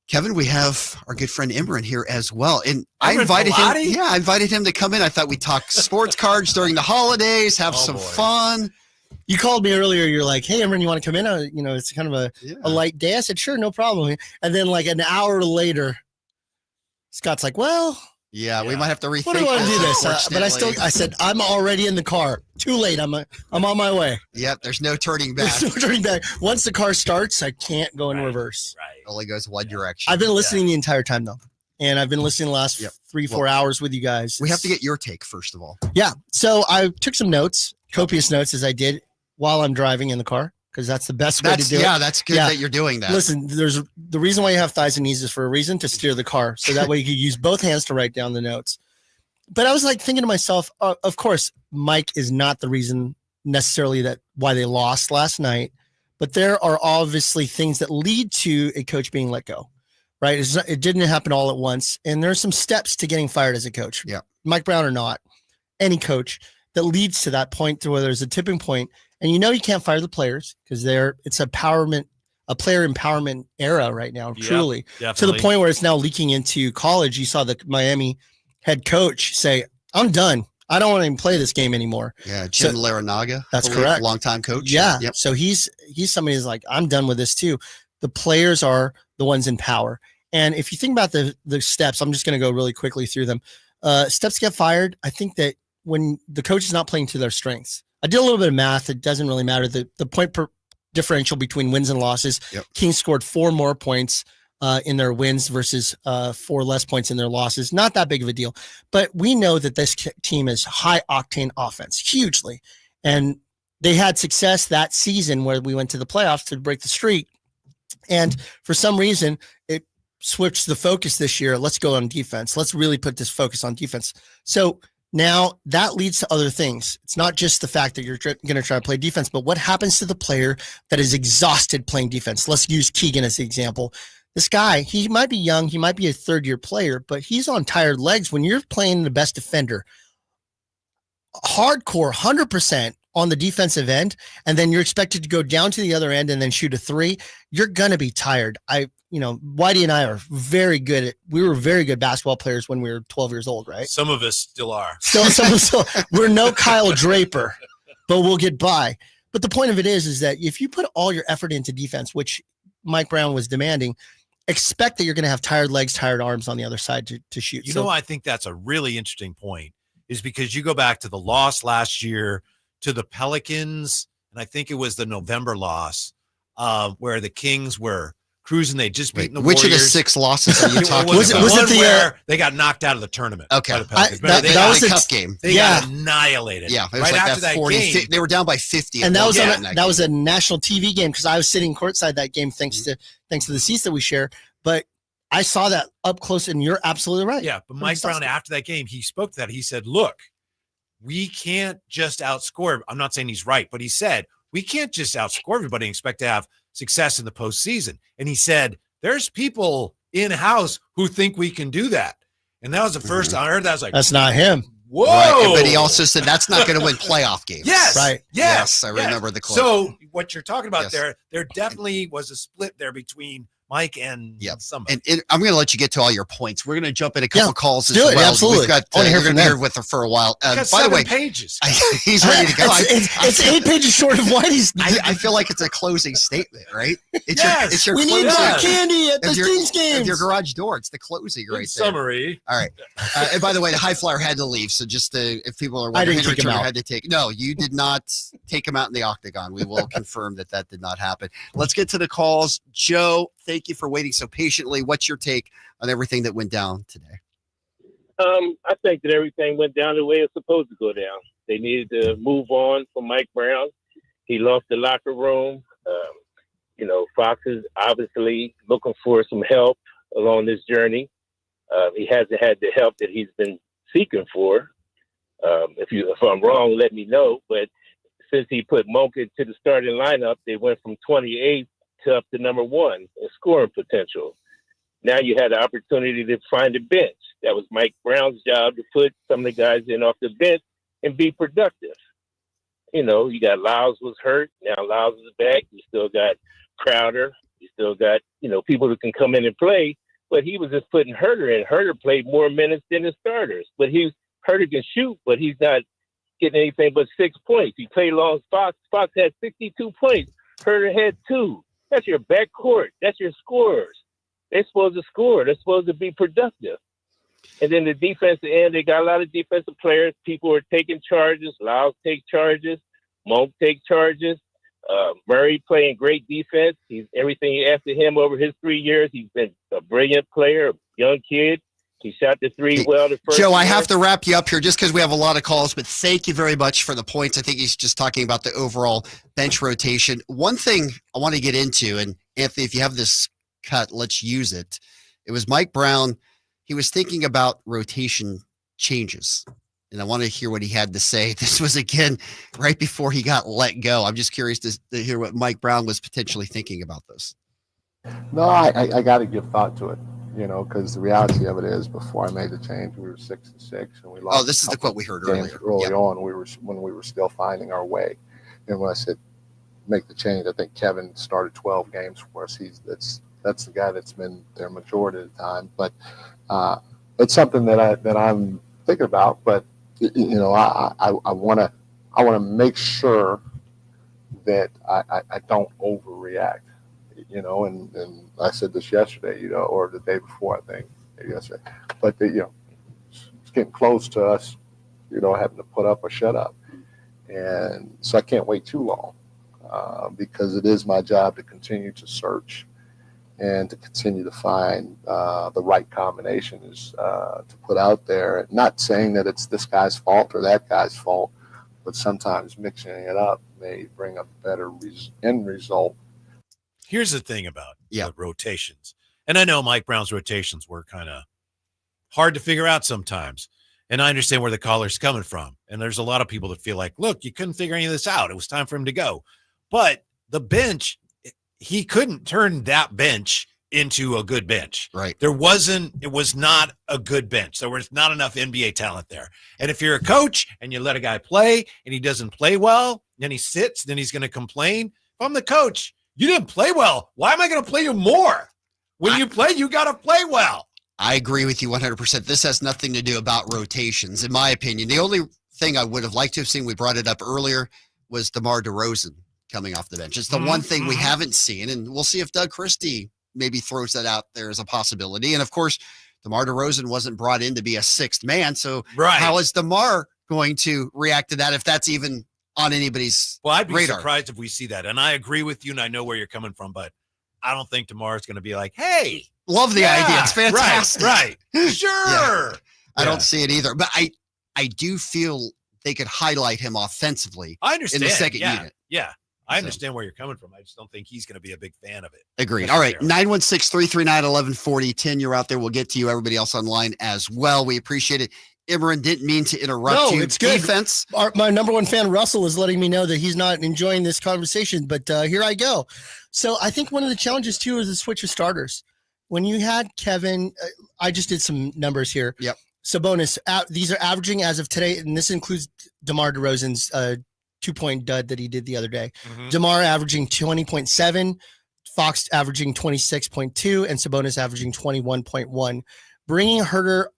Kevin, we have our good friend Imran here as well. And I invited him. Yeah, I invited him to come in. I thought we'd talk sports cards during the holidays, have some fun. You called me earlier. You're like, hey, Imran, you want to come in? It's kind of a light day. I said, sure, no problem. And then like an hour later, Scott's like, well. Yeah, we might have to rethink. What do I do this? But I said, I'm already in the car. Too late. I'm on my way. Yep, there's no turning back. There's no turning back. Once the car starts, I can't go in reverse. Right. It only goes one direction. I've been listening the entire time, though. And I've been listening the last 3-4 hours with you guys. We have to get your take, first of all. Yeah. So I took some notes, copious notes, as I did while I'm driving in the car, because that's the best way to do it. Yeah, that's good that you're doing that. Listen, there's the reason why you have thighs and knees is for a reason, to steer the car. So that way you can use both hands to write down the notes. But I was like thinking to myself, of course, Mike is not the reason necessarily that why they lost last night, but there are obviously things that lead to a coach being let go, right? It didn't happen all at once. And there's some steps to getting fired as a coach. Yeah. Mike Brown or not, any coach that leads to that point to where there's a tipping point. And you can't fire the players because it's a player empowerment era right now, truly. To the point where it's now leaking into college. You saw the Miami head coach say, I'm done. I don't want to even play this game anymore. Yeah, Jim Larinaga. That's correct. Longtime coach. Yeah. Yep. So he's somebody who's like, I'm done with this too. The players are the ones in power. And if you think about the steps, I'm just going to go really quickly through them. Steps to get fired. I think that when the coach is not playing to their strengths, I did a little bit of math. It doesn't really matter. The point per differential between wins and losses. Yep. Kings scored 4 more points in their wins versus 4 less points in their losses. Not that big of a deal. But we know that this team is high octane offense, hugely. And they had success that season where we went to the playoffs to break the streak. And for some reason, it switched the focus this year. Let's go on defense. Let's really put this focus on defense. So now that leads to other things. It's not just the fact that you're going to try to play defense, but what happens to the player that is exhausted playing defense? Let's use Keegan as the example. This guy, he might be young, he might be a third-year player, but he's on tired legs. When you're playing the best defender, hardcore, 100% on the defensive end, and then you're expected to go down to the other end and then shoot a 3, you're going to be tired. Whitey and I are we were very good basketball players when we were 12 years old, right? Some of us still are. So we're no Kyle Draper, but we'll get by. But the point of it is that if you put all your effort into defense, which Mike Brown was demanding, expect that you're going to have tired legs, tired arms on the other side to shoot. You know, I think that's a really interesting point, is because you go back to the loss last year to the Pelicans, and I think it was the November loss where the Kings were cruising. They just beaten the Warriors. Which of the 6 losses are you talking was about? Was it where they got knocked out of the tournament? Okay. By the Pelicans. That was a cup game. They got annihilated. Yeah. It was right like after that 40, game. they were down by 50. And that was a national TV game because I was sitting courtside that game thanks to the seats that we share. But I saw that up close, and you're absolutely right. Yeah, but Mike Brown, after that game, he spoke to that. He said, look, we can't just outscore. I'm not saying he's right, but he said, we can't just outscore everybody and expect to have success in the postseason. And he said, there's people in-house who think we can do that. And that was the first time I heard that. I was like, that's not him. Whoa. Right. But he also said that's not going to win playoff games. Yes. Right. Yes. I remember the quote. So what you're talking about Yes. there definitely was a split there between Mike and somebody. And I'm going to let you get to all your points. We're going to jump in a couple calls as do it, well. absolutely. We've got I wanna hear we're from going to them. hear with her for a while. Got By 7 the way, pages. he's ready to go. It's 8 pages short of Whitey's. I feel like it's a closing statement, right? It's Yes. it's your We need closing. more candy at the Kings Of games. your garage door. It's the closing right there. Summary. All right. And by the way, the high flyer had to leave. So just if people are I wondering, didn't Henry kick him Turner out. had to take. No, you did not take him out in the octagon. We will confirm that did not happen. Let's get to the calls. Joe, thank you for waiting so patiently. What's your take on everything that went down today? I think that everything went down the way it's supposed to go down. They needed to move on from Mike Brown. He lost the locker room. Fox is obviously looking for some help along this journey. He hasn't had the help that he's been seeking for. If I'm wrong, let me know. But since he put Monk into the starting lineup, they went from 28 to up to number 1 in scoring potential. Now you had the opportunity to find a bench. That was Mike Brown's job, to put some of the guys in off the bench and be productive. You got Lyles was hurt. Now Lyles is back. You still got Crowder. You still got, people who can come in and play. But he was just putting Herter in. Herter played more minutes than the starters. But Herter can shoot, but he's not getting anything but 6 points. He played along Fox. Fox had 62 points. Herter had 2. That's your backcourt. That's your scorers. They're supposed to score. They're supposed to be productive. And then the defensive end, they got a lot of defensive players. People are taking charges. Lyles take charges. Monk take charges. Murray playing great defense. He's everything after him over his 3 years. He's been a brilliant player, a young kid. He shot the 3 well the first Joe, I year. have to wrap you up here just because we have a lot of calls, but thank you very much for the points. I think he's just talking about the overall bench rotation. One thing I want to get into, and Anthony, if you have this cut, let's use it. It was Mike Brown. He was thinking about rotation changes, and I want to hear what he had to say. This was, again, right before he got let go. I'm just curious to hear what Mike Brown was potentially thinking about this. No, I got to give thought to it, because the reality of it is, before I made the change, we were 6-6, and we lost. Oh, this is the quote we heard games earlier. Early Yep. on, when we were still finding our way, and when I said make the change, I think Kevin started 12 games for us. That's the guy that's been there majority of the time, but it's something that I'm thinking about. But I want to make sure that I don't overreact. And I said this yesterday, or the day before, I think, maybe yesterday. But it's getting close to us, having to put up or shut up, and so I can't wait too long, because it is my job to continue to search and to continue to find the right combinations to put out there. Not saying that it's this guy's fault or that guy's fault, but sometimes mixing it up may bring a better end result. Here's the thing about the rotations. And I know Mike Brown's rotations were kind of hard to figure out sometimes. And I understand where the caller's coming from. And there's a lot of people that feel like, look, you couldn't figure any of this out. It was time for him to go. But the bench, he couldn't turn that bench into a good bench. Right. It was not a good bench. There was not enough NBA talent there. And if you're a coach and you let a guy play and he doesn't play well, then he sits, then he's going to complain. If I'm the coach, you didn't play well. Why am I going to play you more? When you play, you got to play well. I agree with you 100%. This has nothing to do about rotations, in my opinion. The only thing I would have liked to have seen, we brought it up earlier, was DeMar DeRozan coming off the bench. It's the one thing we haven't seen, and we'll see if Doug Christie maybe throws that out there as a possibility. And, of course, DeMar DeRozan wasn't brought in to be a sixth man, so how is DeMar going to react to that if that's even on anybody's Well, I'd be radar? surprised if we see that. And I agree with you, and I know where you're coming from, but I don't think DeMar is going to be like, hey. Love the idea. It's fantastic. Right. Sure. I don't see it either. But I do feel they could highlight him offensively I understand. in the second unit. Yeah. I understand where you're coming from. I just don't think he's going to be a big fan of it. Agreed. All right. 916-339-1140. 10, you're out there. We'll get to you. Everybody else online as well. We appreciate it. Imran, didn't mean to interrupt you. It's good. Defense. My number one fan, Russell, is letting me know that he's not enjoying this conversation, but here I go. So I think one of the challenges, too, is the switch of starters. When you had Kevin, I just did some numbers here. Yep. Sabonis, these are averaging as of today, and this includes DeMar DeRozan's 2-point dud that he did the other day. DeMar averaging 20.7, Fox averaging 26.2, and Sabonis averaging 21.1. Bringing Herter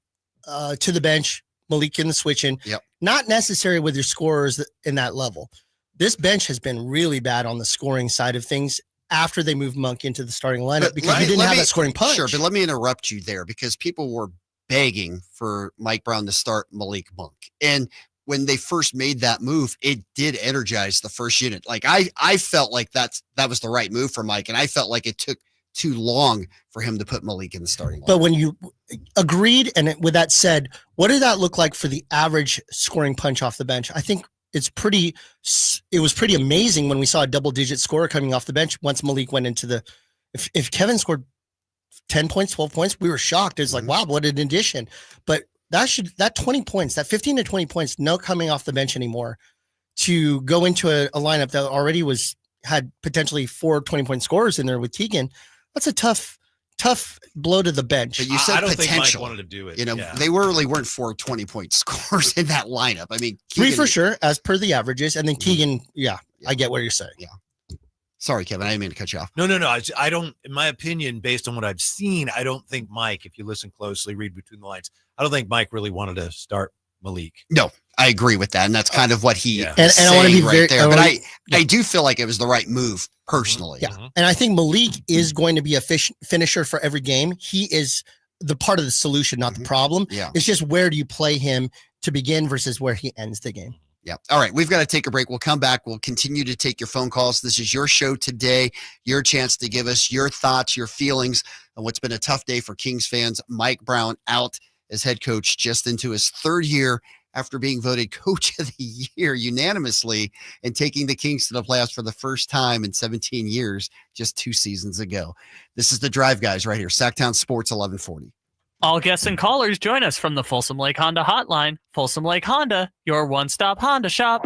to the bench, Malik in the switch-in, not necessary with your scorers in that level. This bench has been really bad on the scoring side of things after they moved Monk into the starting lineup because he didn't have that scoring punch. Sure, but let me interrupt you there because people were begging for Mike Brown to start Malik Monk. And when they first made that move, it did energize the first unit. Like I felt like that was the right move for Mike, and I felt like it took too long for him to put Malik in the starting lineup. But when you agreed, and with that said, what did that look like for the average scoring punch off the bench? I think it was pretty amazing when we saw a double-digit scorer coming off the bench once Malik went into the – if Kevin scored 10 points, 12 points, we were shocked. It was like, wow, what an addition. But that 20 points, that 15 to 20 points, no coming off the bench anymore to go into a lineup that already had potentially 4 20-point scorers in there with Teagan, that's a tough blow to the bench. But you said I don't potential. think Mike wanted to do it. You know, they really weren't 4 20-point scores in that lineup. I mean, 3 for sure, as per the averages, and then Teagan. Yeah, I get what you're saying. Yeah. Sorry, Kevin. I didn't mean to cut you off. No. I don't, in my opinion, based on what I've seen, I don't think Mike, if you listen closely, read between the lines, I don't think Mike really wanted to start Malik. No, I agree with that. And that's kind of what he and I want to be right there. But I I do feel like it was the right move personally. Yeah. And I think Malik is going to be a finisher for every game. He is the part of the solution, not the problem. Yeah. It's just where do you play him to begin versus where he ends the game. Yeah. All right. We've got to take a break. We'll come back. We'll continue to take your phone calls. This is your show today. Your chance to give us your thoughts, your feelings on what's been a tough day for Kings fans. Mike Brown out as head coach just into his 3rd year after being voted coach of the year unanimously and taking the Kings to the playoffs for the first time in 17 years, just 2 seasons ago. This is the Drive Guys right here. Sactown Sports 1140. All guests and callers join us from the Folsom Lake Honda hotline. Folsom Lake Honda, your one-stop Honda shop.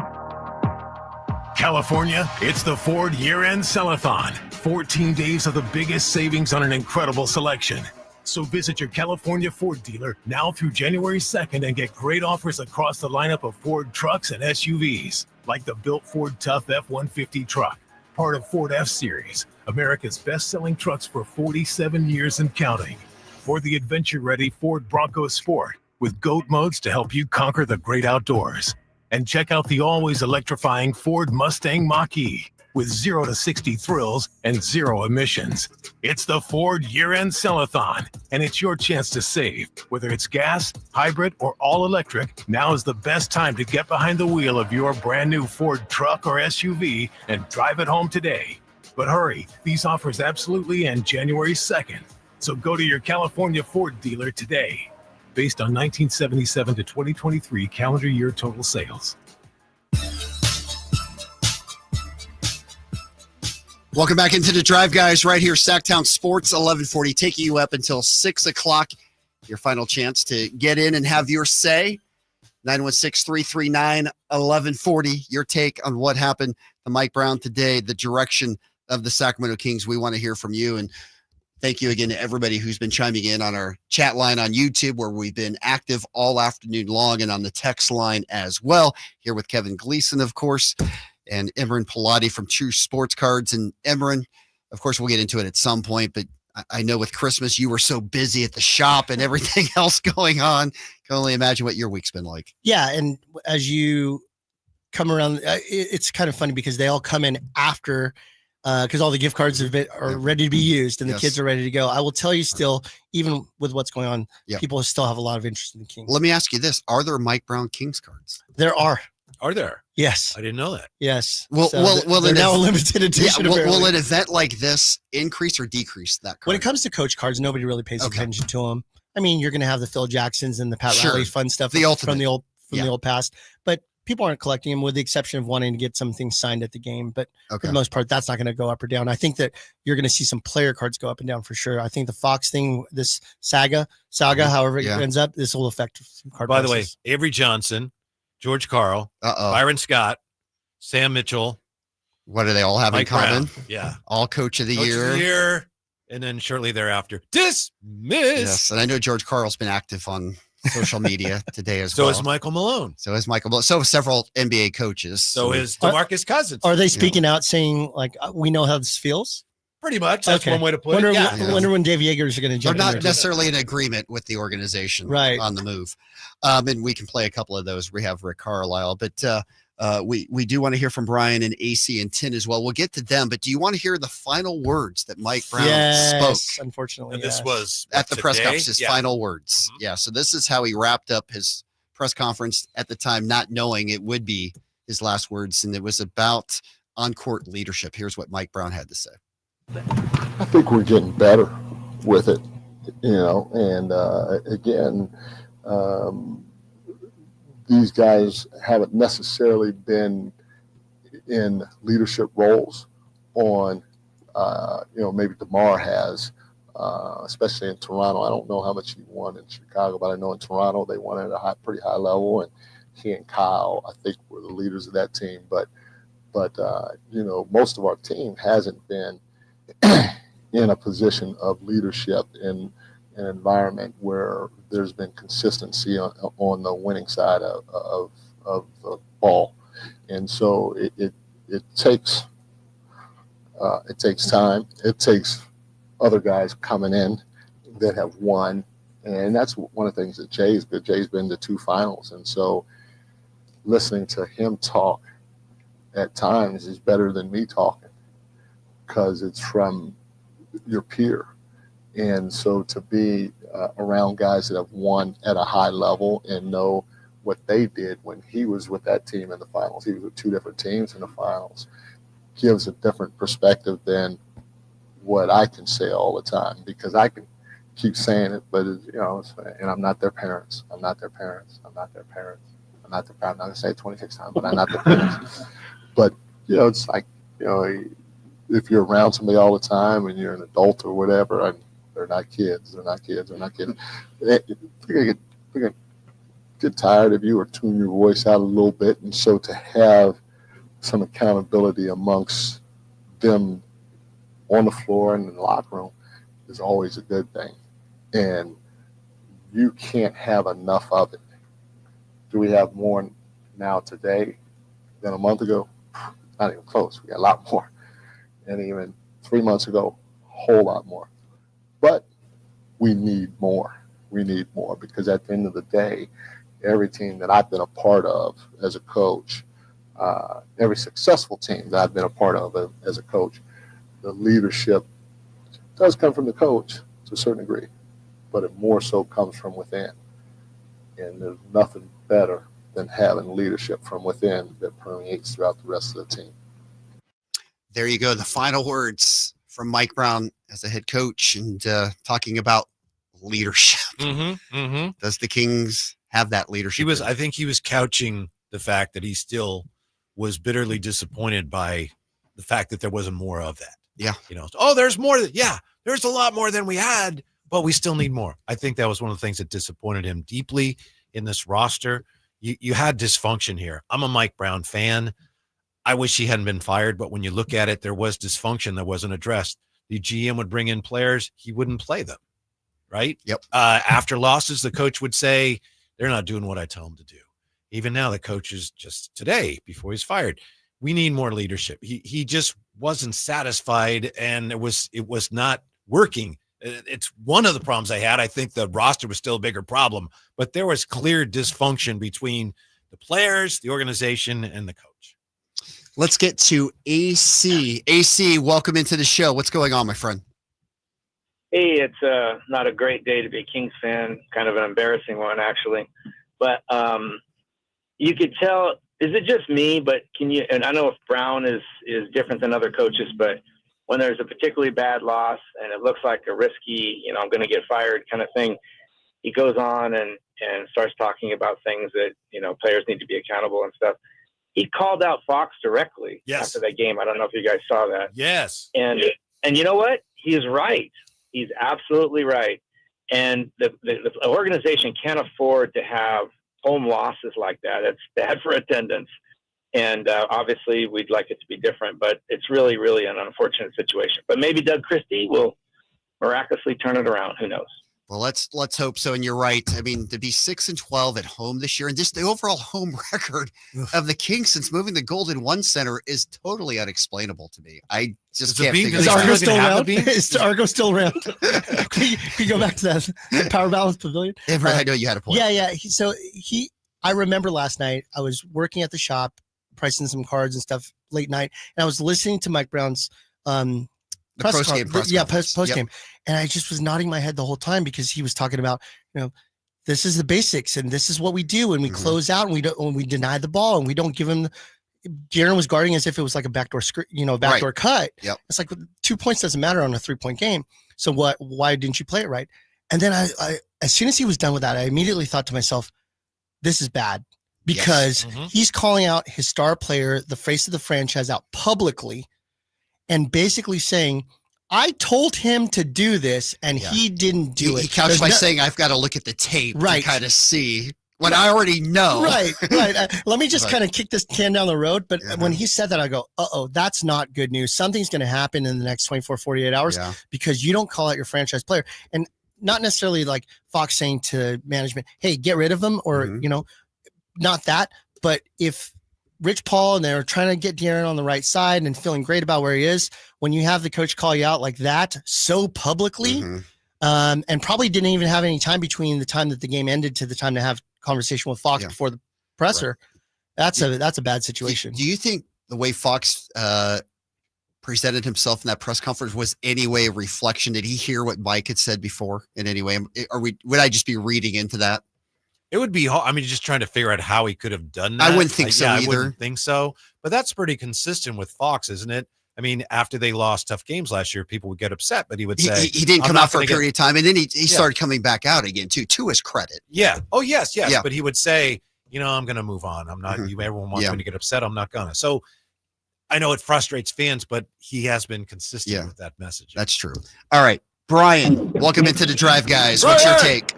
California, it's the Ford Year-End Sell-a-thon. 14 days of the biggest savings on an incredible selection. So visit your California Ford dealer now through January 2nd and get great offers across the lineup of Ford trucks and SUVs, like the built Ford Tough F-150 truck, part of Ford F-Series, America's best-selling trucks for 47 years and counting. For the adventure-ready Ford Bronco Sport with GOAT modes to help you conquer the great outdoors. And check out the always electrifying Ford Mustang Mach-E with 0 to 60 thrills and 0 emissions. It's the Ford Year-End Sell-a-thon, and it's your chance to save. Whether it's gas, hybrid, or all-electric, now is the best time to get behind the wheel of your brand-new Ford truck or SUV and drive it home today. But hurry, these offers absolutely end January 2nd. So go to your California Ford dealer today, based on 1977 to 2023 calendar year total sales. Welcome back into the Drive Guys right here, Sactown Sports 1140, taking you up until 6 o'clock. Your final chance to get in and have your say. 916-339-1140. Your take on what happened to Mike Brown today, the direction of the Sacramento Kings. We want to hear from you. And thank you again to everybody who's been chiming in on our chat line on YouTube, where we've been active all afternoon long, and on the text line as well. Here with Kevin Gleason, of course, and Imran Pilati from True Sports Cards. And Imran, of course, we'll get into it at some point, but I know with Christmas, you were so busy at the shop and everything else going on. Can only imagine what your week's been like. Yeah. And as you come around, it's kind of funny because they all come in after, because all the gift cards are ready to be used and the kids are ready to go. I will tell you still, even with what's going on, people still have a lot of interest in the Kings. Let me ask you this. Are there Mike Brown Kings cards? There are. Are there? Yes. I didn't know that. Yes. Well, they're now a limited edition. Will an event like this increase or decrease that card? When it comes to coach cards, nobody really pays attention to them. I mean, you're going to have the Phil Jacksons and the Pat Riley fun stuff from the old past, but people aren't collecting them with the exception of wanting to get some things signed at the game. But for the most part, that's not going to go up or down. I think that you're going to see some player cards go up and down for sure. I think the Fox thing, this saga, however it ends up, this will affect some card By prices. the way, Avery Johnson, George Karl, Byron Scott, Sam Mitchell. What do they all have Mike in common? Brown. Yeah. All coach of the year. And then shortly thereafter, dismiss. Yes. And I know George Karl's been active on social media today as well. So is Michael Malone. So several NBA coaches. So is DeMarcus Cousins. Are they speaking out saying, like, we know how this feels? Pretty much. That's one way to put it. Wonder when Dave Yeagers are going to jump They're in not there. necessarily in agreement with the organization on the move. And we can play a couple of those. We have Rick Carlisle, but we do want to hear from Brian and AC and Tin as well. We'll get to them, but do you want to hear the final words that Mike Brown spoke? Unfortunately. And this was at the press conference, his Yeah. final words. Yeah. So this is how he wrapped up his press conference at the time, not knowing it would be his last words. And it was about on-court leadership. Here's what Mike Brown had to say. I think we're getting better with it, and again, these guys haven't necessarily been in leadership roles on, maybe DeMar has, especially in Toronto. I don't know how much he won in Chicago, but I know in Toronto they won at a pretty high level, and he and Kyle, I think, were the leaders of that team. But most of our team hasn't been in a position of leadership in an environment where there's been consistency on the winning side of the ball, and so it takes time. It takes other guys coming in that have won, and that's one of the things that Jay's good. Jay's been to 2 finals, and so listening to him talk at times is better than me talking because it's from your peer. And so to be around guys that have won at a high level and know what they did when he was with that team in the finals, he was with 2 different teams in the finals, gives a different perspective than what I can say all the time, because I can keep saying it, but and I'm not their parents. I'm not their parents. I'm not their parents. I'm not their parents. I'm not going to say it 26 times, but I'm not their parents. But, it's like, if you're around somebody all the time and you're an adult or whatever, and they're not kids. They're not kids. They're going to get tired of you or tune your voice out a little bit. And so to have some accountability amongst them on the floor and in the locker room is always a good thing. And you can't have enough of it. Do we have more now today than a month ago? Not even close. We got a lot more. And even 3 months ago, a whole lot more. But we need more. We need more because at the end of the day, every team that I've been a part of as a coach, every successful team that I've been a part of as a coach, the leadership does come from the coach to a certain degree, but it more so comes from within. And there's nothing better than having leadership from within that permeates throughout the rest of the team. There you go. The final words from Mike Brown as a head coach and talking about leadership. Does the Kings have that leadership? I think he was couching the fact that he still was bitterly disappointed by the fact that there wasn't more of that. Yeah. There's more. Yeah, there's a lot more than we had, but we still need more. I think that was one of the things that disappointed him deeply in this roster. You had dysfunction here. I'm a Mike Brown fan. I wish he hadn't been fired, but when you look at it, there was dysfunction that wasn't addressed. The GM would bring in players, he wouldn't play them, right? Yep. After losses, the coach would say, they're not doing what I tell them to do. Even now, the coach is just today, before he's fired, we need more leadership. He just wasn't satisfied, and it was not working It's one of the problems I had. I think the roster was still a bigger problem, but there was clear dysfunction between the players, the organization, and the coach. Let's get to AC. AC, welcome into the show. What's going on, my friend? Hey, it's not a great day to be a Kings fan. Kind of an embarrassing one, actually. But you could tell. Is it just me? But can you? And I know if Brown is different than other coaches, but when there's a particularly bad loss and it looks like a risky, I'm going to get fired kind of thing, he goes on and starts talking about things that players need to be accountable and stuff. He called out Fox directly after that game. I don't know if you guys saw that. Yes. And you know what? He is right. He's absolutely right. And the organization can't afford to have home losses like that. It's bad for attendance. And obviously we'd like it to be different, but it's really, really an unfortunate situation. But maybe Doug Christie will miraculously turn it around. Who knows? Well, let's hope so. And you're right. I mean, to be 6-12 at home this year, and just the overall home record of the Kings since moving the Golden One Center is totally unexplainable to me. I just can't figure Is it out. Argo still around? Is Argo still around? Can you go back to that Power Balance Pavilion? I know you had a point. Yeah. I remember last night I was working at the shop, pricing some cards and stuff late night, and I was listening to Mike Brown's post-game press conference. Post game, and I just was nodding my head the whole time because he was talking about, this is the basics and this is what we do, and we close out and we deny the ball and we don't give him. Darren was guarding as if it was like a backdoor backdoor cut. Yep. It's like 2 points doesn't matter on a 3-point game. So why didn't you play it right? And then I as soon as he was done with that, I immediately thought to myself, this is bad because he's calling out his star player, the face of the franchise, out publicly, and basically saying, I told him to do this and he didn't do it. He couched by saying, I've got to look at the tape to kind of see what I already know. Right. Let me just kind of kick this can down the road. But when he said that, I go, that's not good news. Something's going to happen in the next 24, 48 hours because you don't call out your franchise player. And not necessarily like Fox saying to management, hey, get rid of him or, not that. But if Rich Paul and they're trying to get Darren on the right side and feeling great about where he is, when you have the coach call you out like that so publicly, and probably didn't even have any time between the time that the game ended to the time to have conversation with Fox before the presser, that's a bad situation. Do you think the way Fox presented himself in that press conference was any way a reflection? Did he hear what Mike had said before in any way? Would I just be reading into that? It would be hard. I mean, just trying to figure out how he could have done that. I wouldn't think so either. I wouldn't think so. But that's pretty consistent with Fox, isn't it? I mean, after they lost tough games last year, people would get upset, but he would say he didn't come out for a period of time, and then he started coming back out again too. To his credit. Yeah. Oh yes. Yeah. But he would say, I'm going to move on. I'm not. Everyone wants me to get upset. I'm not gonna. So I know it frustrates fans, but he has been consistent with that message. That's true. All right, Brian, welcome into the Drive, guys. What's your take?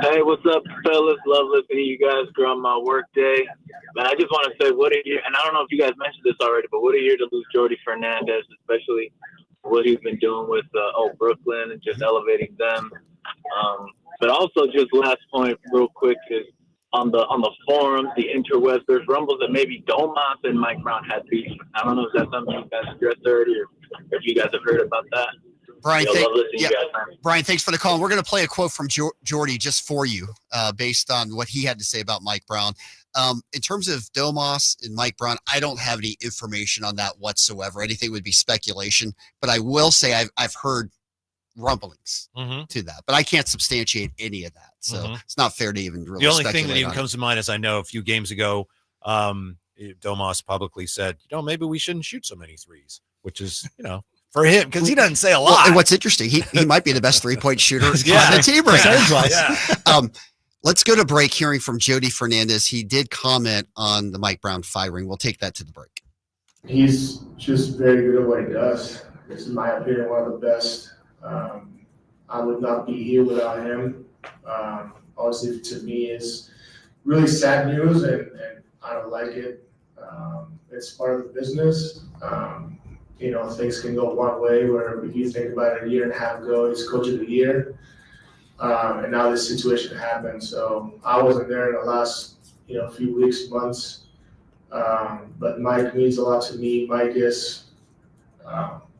Hey, what's up, fellas? Love listening to you guys throughout my work day. Man, I just want to say, what a year, and I don't know if you guys mentioned this already, but what a year to lose Jordy Fernandez, especially what he's been doing with Brooklyn and just elevating them. But also, just last point, real quick, is on the forums, the interwebs, there's rumbles that maybe Domas and Mike Brown had beef. I don't know if that's something you guys addressed already or if you guys have heard about that. Brian, Brian, thanks for the call. We're going to play a quote from Jordy just for you based on what he had to say about Mike Brown. In terms of Domas and Mike Brown, I don't have any information on that whatsoever. Anything would be speculation, but I will say I've heard rumblings to that, but I can't substantiate any of that. So it's not fair to even really The only speculate thing that even on comes to mind is I know a few games ago, Domas publicly said, maybe we shouldn't shoot so many threes, which is, for him, because he doesn't say a lot. Well, and what's interesting, he might be the best 3-point shooter on the team right now. Let's go to break, hearing from Jordy Fernandez. He did comment on the Mike Brown firing. We'll take that to the break. He's just very good at what he does. This is my opinion, one of the best. I would not be here without him. Obviously, to me, it's really sad news, and I don't like it. It's part of the business. Things can go one way, where if you think about it, a year and a half ago, he's coach of the year. And now this situation happened. So I wasn't there in the last, few weeks, months. But Mike means a lot to me. Mike is,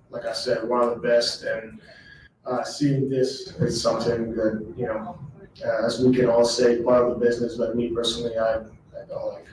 like I said, one of the best. And seeing this is something that, you know, as we can all say, part of the business, but me personally, I don't like.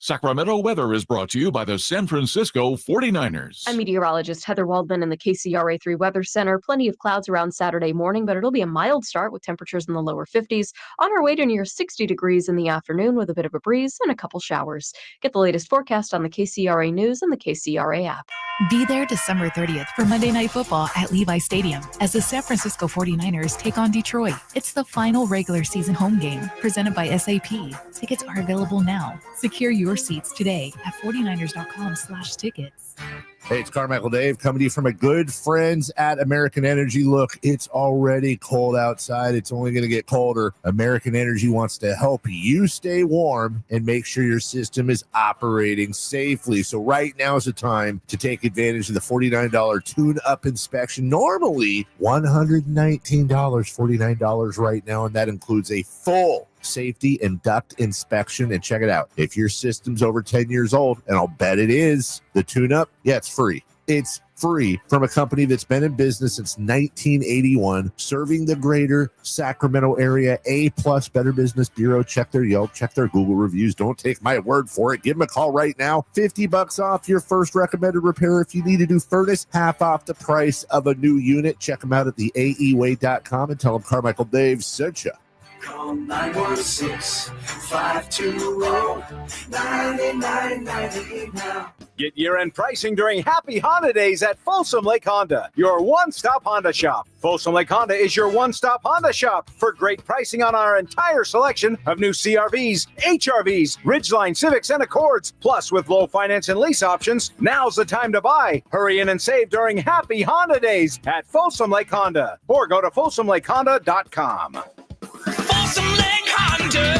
Sacramento weather is brought to you by the San Francisco 49ers. I'm meteorologist Heather Waldman in the KCRA3 Weather Center. Plenty of clouds around Saturday morning, but it'll be a mild start with temperatures in the lower 50s. On our way to near 60 degrees in the afternoon with a bit of a breeze and a couple showers. Get the latest forecast on the KCRA News and the KCRA app. Be there December 30th for Monday Night Football at Levi Stadium as the San Francisco 49ers take on Detroit. It's the final regular season home game presented by SAP. Tickets are available now. Secure your seats today at 49ers.com/tickets. Hey, it's Carmichael Dave coming to you from my good friends at American Energy. Look, it's already cold outside. It's only going to get colder. American Energy wants to help you stay warm and make sure your system is operating safely. So right now is the time to take advantage of the $49 tune-up inspection. Normally $119, $49 right now, and that includes a full safety and duct inspection. And check it out. If your system's over 10 years old, and I'll bet it is, the tune-up, yeah, it's free. It's free from a company that's been in business since 1981, serving the greater Sacramento area. A+ Better Business Bureau. Check their Yelp, check their Google reviews. Don't take my word for it. Give them a call right now. $50 off your first recommended repair. If you need a new furnace, half off the price of a new unit. Check them out at theaeway.com and tell them Carmichael Dave sent you. Call 916-520-9998 now. Get year-end pricing during Happy Holidays at Folsom Lake Honda, your one-stop Honda shop. Folsom Lake Honda is your one-stop Honda shop for great pricing on our entire selection of new CRVs, HRVs, Ridgeline, Civics, and Accords. Plus, with low finance and lease options, now's the time to buy. Hurry in and save during Happy Honda Days at Folsom Lake Honda, or go to folsomlakehonda.com. Folsom Lake Honda,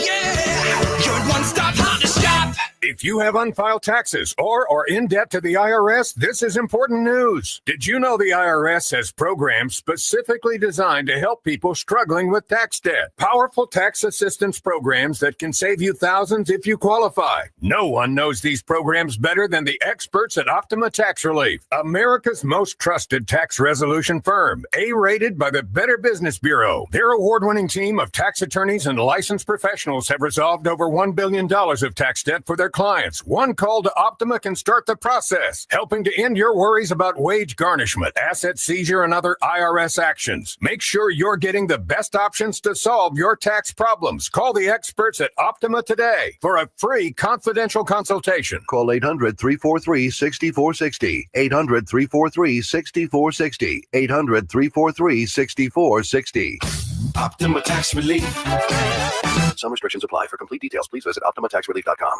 yeah, your one-stop Honda shop. If you have unfiled taxes or are in debt to the IRS, this is important news. Did you know the IRS has programs specifically designed to help people struggling with tax debt? Powerful tax assistance programs that can save you thousands if you qualify. No one knows these programs better than the experts at Optima Tax Relief, America's most trusted tax resolution firm, A-rated by the Better Business Bureau. Their award-winning team of tax attorneys and licensed professionals have resolved over $1 billion of tax debt for their clients. One call to Optima can start the process, helping to end your worries about wage garnishment, asset seizure, and other IRS actions. Make sure you're getting the best options to solve your tax problems. Call the experts at Optima today for a free confidential consultation. Call 800-343-6460. 800-343-6460. 800-343-6460. Optima Tax Relief. Some restrictions apply. For complete details, please visit OptimaTaxRelief.com.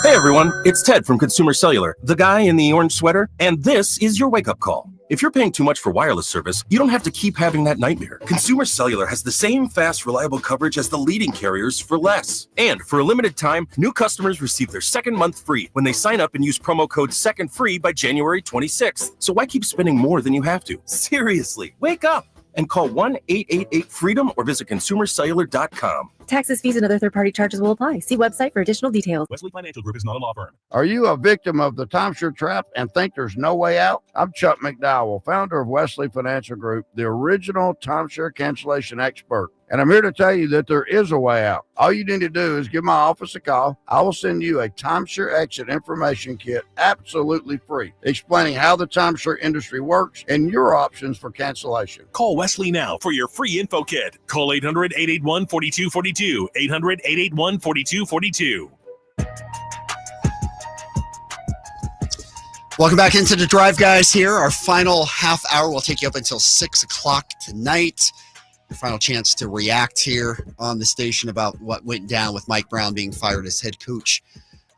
Hey everyone, it's Ted from Consumer Cellular, the guy in the orange sweater, and this is your wake-up call. If you're paying too much for wireless service, you don't have to keep having that nightmare. Consumer Cellular has the same fast, reliable coverage as the leading carriers for less. And for a limited time, new customers receive their second month free when they sign up and use promo code SECONDFREE by January 26th. So why keep spending more than you have to? Seriously, wake up and call 1-888-FREEDOM or visit consumercellular.com. Taxes, fees, and other third-party charges will apply. See website for additional details. Wesley Financial Group is not a law firm. Are you a victim of the timeshare trap and think there's no way out? I'm Chuck McDowell, founder of Wesley Financial Group, the original timeshare cancellation expert. And I'm here to tell you that there is a way out. All you need to do is give my office a call. I will send you a timeshare exit information kit absolutely free, explaining how the timeshare industry works and your options for cancellation. Call Wesley now for your free info kit. Call 800-881-4242. 800-881-4242. Welcome back into the drive, guys. Here, our final half hour will take you up until 6 o'clock tonight. Your final chance to react here on the station about what went down with Mike Brown being fired as head coach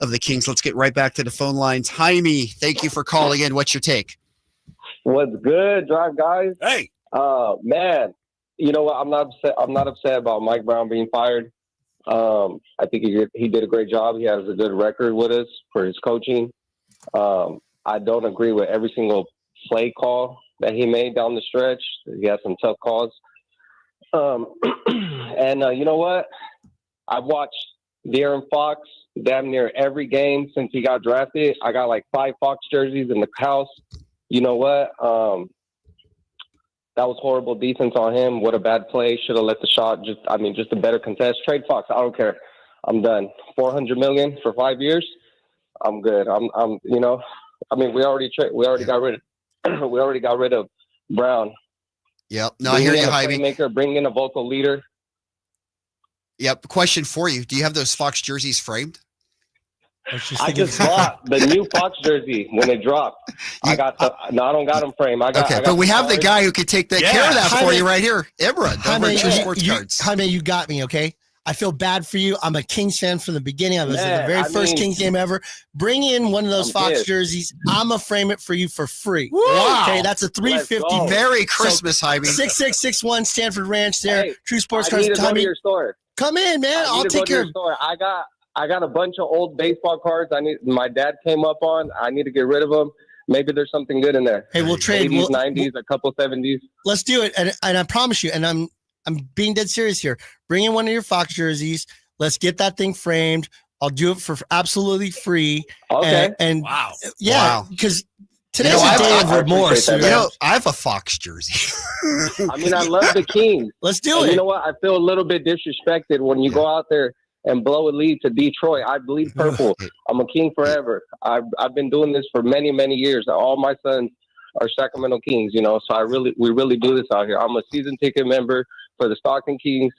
of the Kings. Let's get right back to the phone lines. Jaime, thank you for calling in. What's your take? What's good, drive guys? Hey, man. You know what? I'm not upset about Mike Brown being fired. I think he did a great job. He has a good record with us for his coaching. I don't agree with every single play call that he made down the stretch. He had some tough calls. And you know what? I've watched De'Aaron Fox damn near every game since he got drafted. I got like 5 Fox jerseys in the house. You know what? That was horrible defense on him. What a bad play. Should have let the shot. Just a better contest. Trade Fox. I don't care. I'm done. $400 million for 5 years. I'm good. We already got rid of Brown. Yep. No, I hear you, Jaime. Playmaker, bring in a vocal leader. Yep. Question for you: do you have those Fox jerseys framed? I just bought the new Fox jersey when it dropped. I don't got them framed. But we have the guy who can take care of that for you right here, Imran. Jaime, Sports Cards. Jaime, you got me. Okay. I feel bad for you. I'm a Kings fan from the beginning. I was at the very first Kings game ever. Bring in one of those Fox jerseys. I'm going to frame it for you for free. Wow. Okay, that's a $350. Merry Christmas, Jaime. 6661 Stanford Ranch there. Hey, True Sports I need Cards. to go to your store. Come in, man. I'll take care of it. I got a bunch of old baseball cards my dad came up on. I need to get rid of them. Maybe there's something good in there. Hey, we'll trade 80s, 90s, a couple 70s. Let's do it. And I promise you, and I'm being dead serious here. Bring in one of your Fox jerseys. Let's get that thing framed. I'll do it for absolutely free. Okay. And wow. Yeah, because today's a day of remorse. I have a Fox jersey. I mean, I love the Kings. Let's do it. You know what? I feel a little bit disrespected when you go out there and blow a lead to Detroit. I bleed purple. I'm a King forever. I've been doing this for many, many years. All my sons are Sacramento Kings, so we really do this out here. I'm a season ticket member for the Stockton Kings.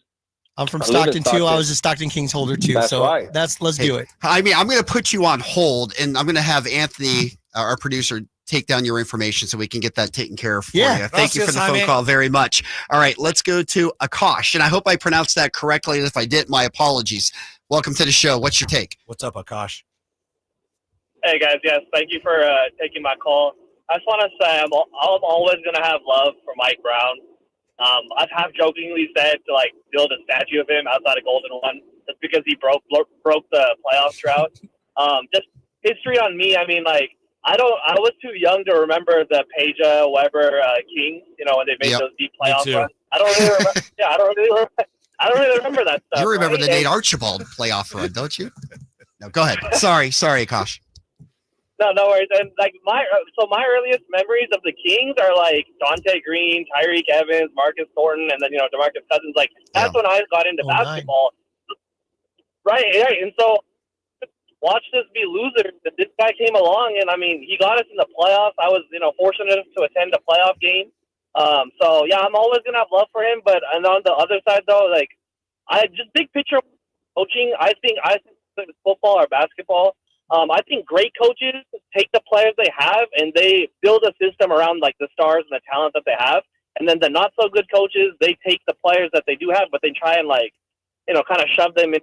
I'm from Stockton too. I was a Stockton Kings holder too. That's right. Let's do it. I mean, I'm going to put you on hold, and I'm going to have Anthony, our producer, take down your information so we can get that taken care of for you. Thank you for the phone call very much. All right, let's go to Akash, and I hope I pronounced that correctly. And if I didn't, my apologies. Welcome to the show. What's your take? What's up, Akash? Hey guys, yes, thank you for taking my call. I just want to say I'm always going to have love for Mike Brown. I've half jokingly said to build a statue of him outside of Golden One just because he broke the playoff drought. Just history on me. I mean, I was too young to remember the Peja Weber Kings. When they made those deep playoff runs. I don't really remember. I don't really remember that stuff. You remember the Nate Archibald playoff run, don't you? No, go ahead. Sorry, Akash. No worries. And my earliest memories of the Kings are Dante Green, Tyreek Evans, Marcus Thornton, and then DeMarcus Cousins. That's when I got into basketball. Right. And so watch this be losers. This guy came along, and I mean, he got us in the playoffs. I was fortunate to attend a playoff game. So yeah, I'm always gonna have love for him. But and on the other side though, I just big picture coaching. I think football or basketball. I think great coaches take the players they have and they build a system around the stars and the talent that they have. And then the not so good coaches, they take the players that they do have, but they try and kind of shove them in,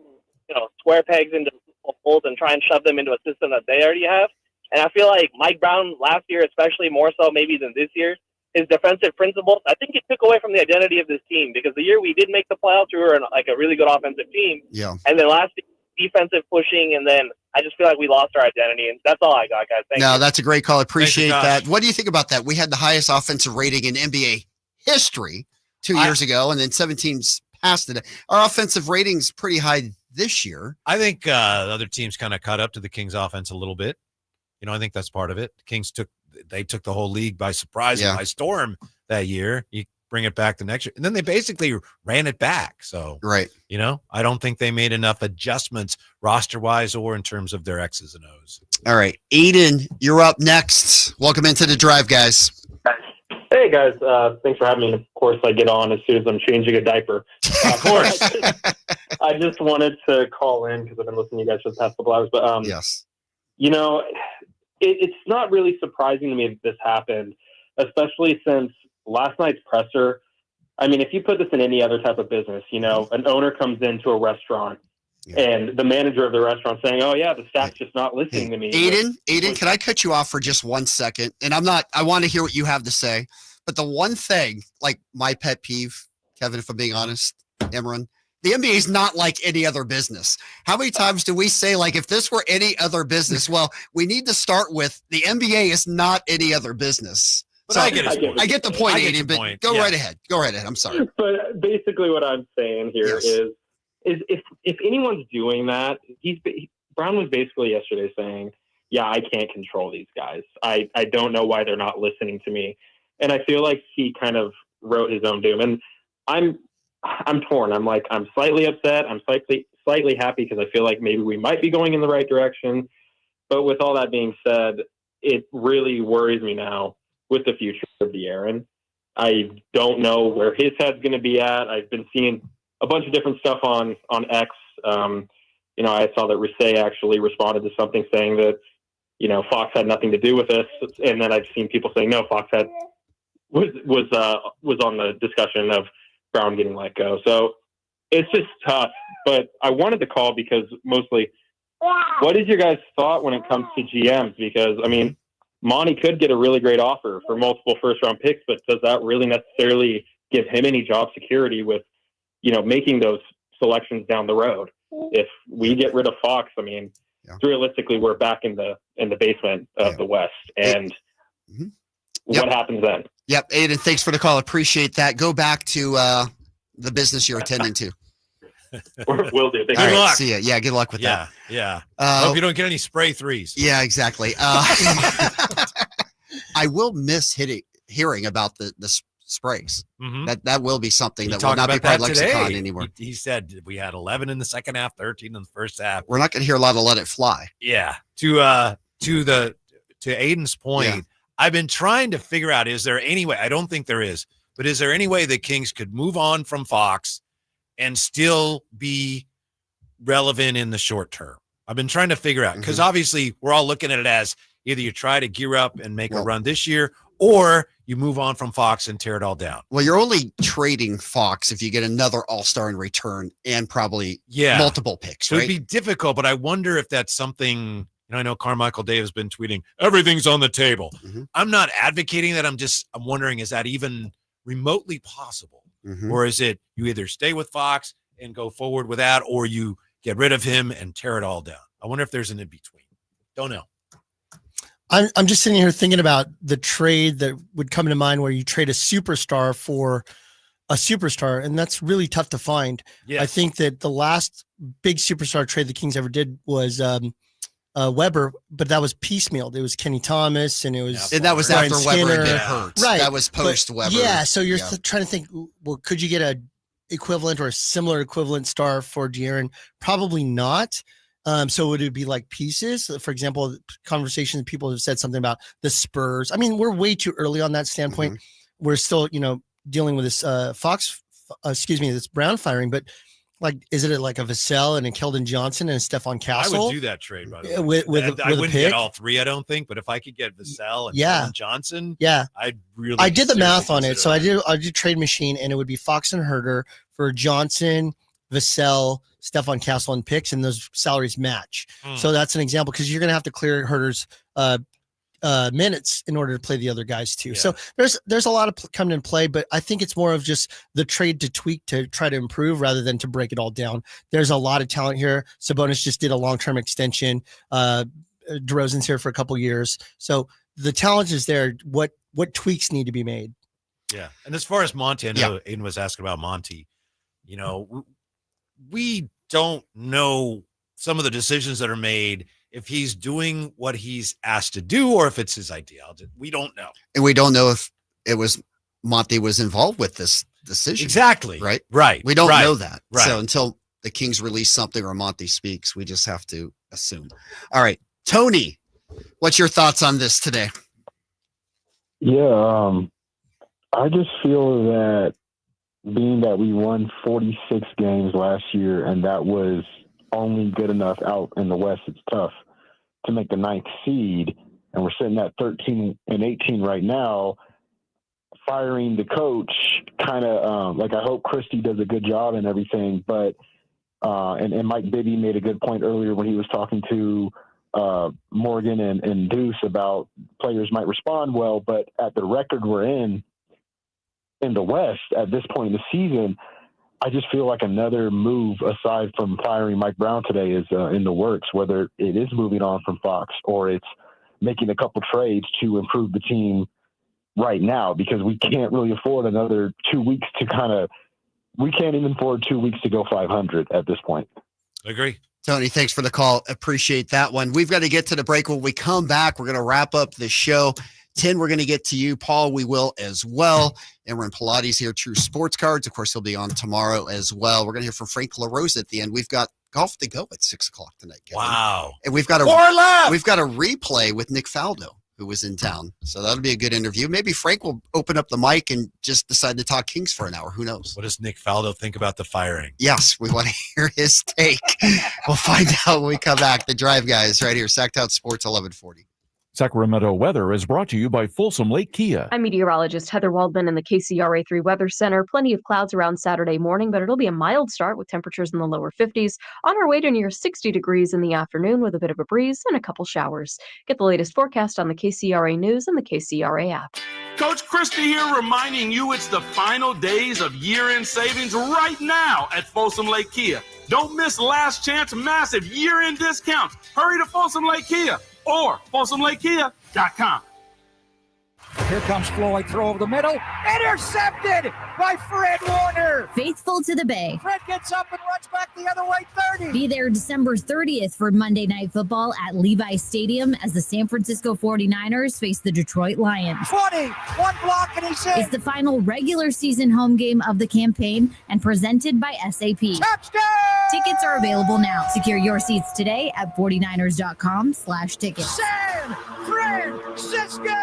square pegs into holes and try and shove them into a system that they already have. And I feel like Mike Brown last year, especially more so maybe than this year, his defensive principles, I think it took away from the identity of this team because the year we did make the playoffs, we were a really good offensive team. Yeah. And then last year, defensive pushing, and then I just feel like we lost our identity, and that's all I got, guys. Thank you. That's a great call. I appreciate that. What do you think about that? We had the highest offensive rating in NBA history 2 years ago, and then 7 teams passed it. Our offensive rating's pretty high this year. I think the other teams kind of caught up to the Kings offense a little bit. I think that's part of it. The Kings took the whole league by surprise and by storm that year. You bring it back the next year, and then they basically ran it back. So, right. I don't think they made enough adjustments roster-wise or in terms of their X's and O's. All right. Aiden, you're up next. Welcome into the drive, guys. Hey, guys. Thanks for having me. Of course, I get on as soon as I'm changing a diaper. Of course. I just wanted to call in because I've been listening to you guys for the past couple hours. But, yes. It's not really surprising to me that this happened, especially since last night's presser. I mean, if you put this in any other type of business, an owner comes into a restaurant and the manager of the restaurant saying, "Oh yeah, the staff's just not listening to me." Aiden, can I cut you off for just 1 second? And I want to hear what you have to say. But the one thing, my pet peeve, Kevin, if I'm being honest, Imran, the NBA is not like any other business. How many times do we say, if this were any other business? Well, we need to start with the NBA is not any other business. But so I get the point, Aiden, but go right ahead. Go right ahead. I'm sorry. But basically what I'm saying here is if anyone's doing that, Brown was basically yesterday saying, yeah, I can't control these guys. I don't know why they're not listening to me. And I feel like he kind of wrote his own doom. And I'm torn. I'm slightly upset. I'm slightly happy because I feel like maybe we might be going in the right direction. But with all that being said, it really worries me now with the future of De'Aaron. I don't know where his head's going to be at. I've been seeing a bunch of different stuff on X. I saw that Risset actually responded to something saying that, Fox had nothing to do with this. And then I've seen people saying, no, Fox was on the discussion of Brown getting let go. So it's just tough. But I wanted to call because mostly, what is your guys' thought when it comes to GMs? Because, Monty could get a really great offer for multiple first-round picks, but does that really necessarily give him any job security with, making those selections down the road? If we get rid of Fox, realistically, we're back in the basement of the West. And what happens then? Yep. Aiden, thanks for the call. Appreciate that. Go back to the business you're attending to. Will do. Good luck. See ya. Yeah, good luck with that. Yeah. Hope you don't get any spray threes. Yeah, exactly. I will miss hearing about the sprays. That will be something that will not be part of lexicon anymore. He said we had 11 in the second half, 13 in the first half. We're not going to hear a lot of let it fly. Yeah. To Aiden's point, I've been trying to figure out, is there any way, I don't think there is, but is there any way the Kings could move on from Fox and still be relevant in the short term? I've been trying to figure out, because obviously we're all looking at it as either you try to gear up and make a run this year, or you move on from Fox and tear it all down. Well, you're only trading Fox if you get another all-star in return and probably multiple picks, so right? It'd be difficult, but I wonder if that's something, I know Carmichael Dave has been tweeting, everything's on the table. I'm not advocating that. I'm wondering, is that even remotely possible? Or is it you either stay with Fox and go forward with that, or you get rid of him and tear it all down? I wonder if there's an in-between. Don't know. I'm just sitting here thinking about the trade that would come to mind where you trade a superstar for a superstar, and that's really tough to find. Yes. I think that the last big superstar trade the Kings ever did was Weber, but that was piecemealed. It was Kenny Thomas, and it was and that was Brian after Skinner. Weber get hurt. Right. That was post Weber. Yeah, so you're trying to think, well, could you get a equivalent or a similar equivalent star for De'Aaron? Probably not. So would it be like pieces? For example, conversations, people have said something about the Spurs. We're way too early on that standpoint. We're still, dealing with this this Brown firing, but is it like a Vassell and a Keldon Johnson and a Stephon Castle? I would do that trade, by the way. I wouldn't get all three, I don't think, but if I could get Vassell and Keldon Johnson, I did the math on it. So I did trade machine, and it would be Fox and Herter for Johnson, Vassell, Stephon Castle, and picks, and those salaries match. So that's an example, because you're going to have to clear Herter's minutes in order to play the other guys too. So there's a lot of coming in play, but I think it's more of just the trade to tweak to try to improve rather than to break it all down. There's a lot of talent here. Sabonis just did a long-term extension. DeRozan's here for a couple years. So the talent is there. What tweaks need to be made? Yeah. And as far as Monty, I know Aiden was asking about Monty. We don't know some of the decisions that are made, if he's doing what he's asked to do or if it's his idea. We don't know. And we don't know if it was Monty was involved with this decision. Exactly. Right. We don't know that. Right. So until the Kings release something or Monty speaks, we just have to assume. All right. Tony, what's your thoughts on this today? Yeah. I just feel that being that we won 46 games last year, and that was only good enough out in the West, it's tough to make the 9th seed, and we're sitting at 13 and 18 right now. Firing the coach kind of I hope Christie does a good job and everything, but and Mike Bibby made a good point earlier when he was talking to Morgan and Deuce about players might respond well, but at the record we're in the West at this point in the season, I just feel like another move aside from firing Mike Brown today is in the works, whether it is moving on from Fox or it's making a couple trades to improve the team right now, because we can't really afford another 2 weeks to we can't even afford 2 weeks to go 500 at this point. Agree. Tony, thanks for the call. Appreciate that one. We've got to get to the break. When we come back, we're going to wrap up the show. 10, we're going to get to you. Paul, we will as well. And we're in Pilates here, True Sports Cards. Of course, he'll be on tomorrow as well. We're going to hear from Frank LaRosa at the end. We've got golf to go at 6 o'clock tonight, Kevin. Wow. And we've got a replay with Nick Faldo, who was in town. So that'll be a good interview. Maybe Frank will open up the mic and just decide to talk Kings for an hour. Who knows? What does Nick Faldo think about the firing? Yes, we want to hear his take. We'll find out when we come back. The Drive Guys right here, Sactown Sports 1140. Sacramento weather is brought to you by Folsom Lake Kia. I'm meteorologist Heather Waldman in the KCRA3 Weather Center. Plenty of clouds around Saturday morning, but it'll be a mild start with temperatures in the lower 50s. On our way to near 60 degrees in the afternoon with a bit of a breeze and a couple showers. Get the latest forecast on the KCRA News and the KCRA app. Coach Christie here reminding you it's the final days of year-end savings right now at Folsom Lake Kia. Don't miss last chance massive year-end discounts. Hurry to Folsom Lake Kia or FolsomLakeKia.com. Here comes Floyd, throw over the middle, intercepted by Fred Warner. Faithful to the Bay. Fred gets up and runs back the other way, 30. Be there December 30th for Monday Night Football at Levi Stadium as the San Francisco 49ers face the Detroit Lions. 20, one block and he's in. It's the final regular season home game of the campaign and presented by SAP. Touchdown! Tickets are available now. Secure your seats today at 49ers.com/tickets. San Francisco!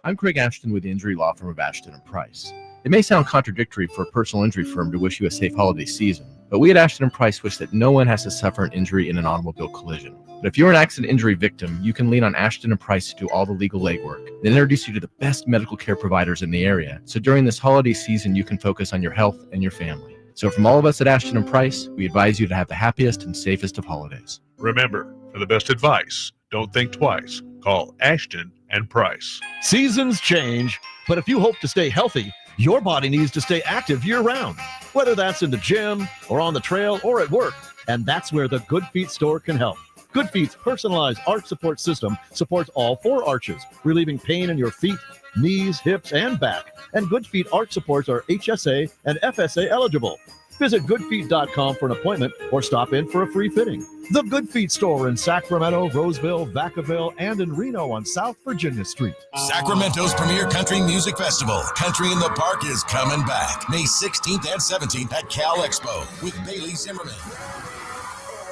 I'm Craig Ashton with the injury law firm of Ashton & Price. It may sound contradictory for a personal injury firm to wish you a safe holiday season, but we at Ashton & Price wish that no one has to suffer an injury in an automobile collision. But if you're an accident injury victim, you can lean on Ashton & Price to do all the legal legwork and introduce you to the best medical care providers in the area. So during this holiday season, you can focus on your health and your family. So from all of us at Ashton & Price, we advise you to have the happiest and safest of holidays. Remember, for the best advice, don't think twice. Call Ashton & Price. Seasons change, but if you hope to stay healthy, your body needs to stay active year-round, whether that's in the gym or on the trail or at work, and that's where the Good Feet store can help. Good Feet's personalized arch support system supports all 4 arches, relieving pain in your feet, knees, hips, and back. And Good Feet arch supports are HSA and FSA eligible. Visit goodfeet.com for an appointment or stop in for a free fitting. The Good Feet store in Sacramento, Roseville, Vacaville, and in Reno on South Virginia Street. Sacramento's premier country music festival, Country in the Park, is coming back May 16th and 17th at Cal Expo with Bailey Zimmerman,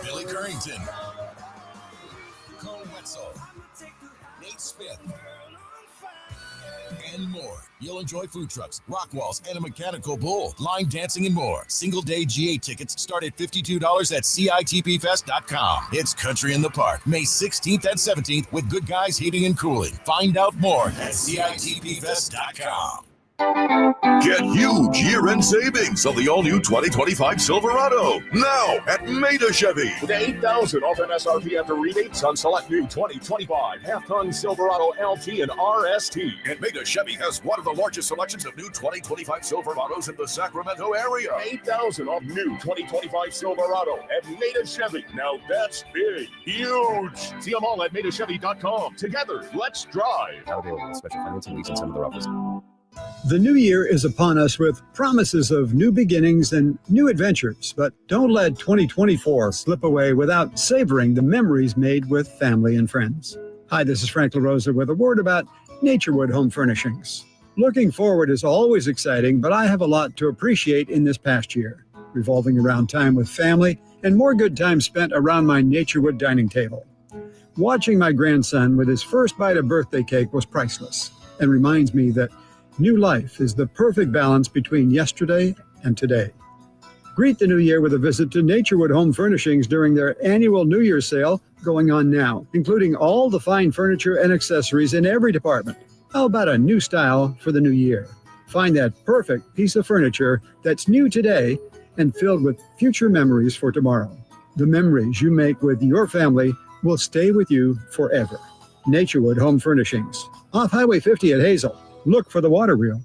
Billy Currington, Cole Wetzel, Nate Smith, and more. You'll enjoy food trucks, rock walls, and a mechanical bull, line dancing, and more. Single-day GA tickets start at $52 at CITPFest.com. It's Country in the Park, May 16th and 17th with Good Guys Heating and Cooling. Find out more at CITPFest.com. Get huge year-end savings on the all-new 2025 Silverado now at Maida Chevy. With $8,000 off MSRP after rebates on select new 2025 half-ton Silverado LT and RST. And Maida Chevy has one of the largest selections of new 2025 Silverados in the Sacramento area. $8,000 off new 2025 Silverado at Maida Chevy. Now that's big, huge. See them all at MaidaChevy.com. Together, let's drive. Now available with special financing lease and some of their offers. The new year is upon us with promises of new beginnings and new adventures, but don't let 2024 slip away without savoring the memories made with family and friends. Hi, this is Frank LaRosa with a word about Naturewood Home Furnishings. Looking forward is always exciting, but I have a lot to appreciate in this past year, revolving around time with family and more good time spent around my Naturewood dining table. Watching my grandson with his first bite of birthday cake was priceless and reminds me that new life is the perfect balance between yesterday and today. Greet the new year with a visit to Naturewood Home Furnishings during their annual New Year's sale going on now, including all the fine furniture and accessories in every department. How about a new style for the new year? Find that perfect piece of furniture that's new today and filled with future memories for tomorrow. The memories you make with your family will stay with you forever. Naturewood Home Furnishings, off Highway 50 at Hazel. Look for the water wheel.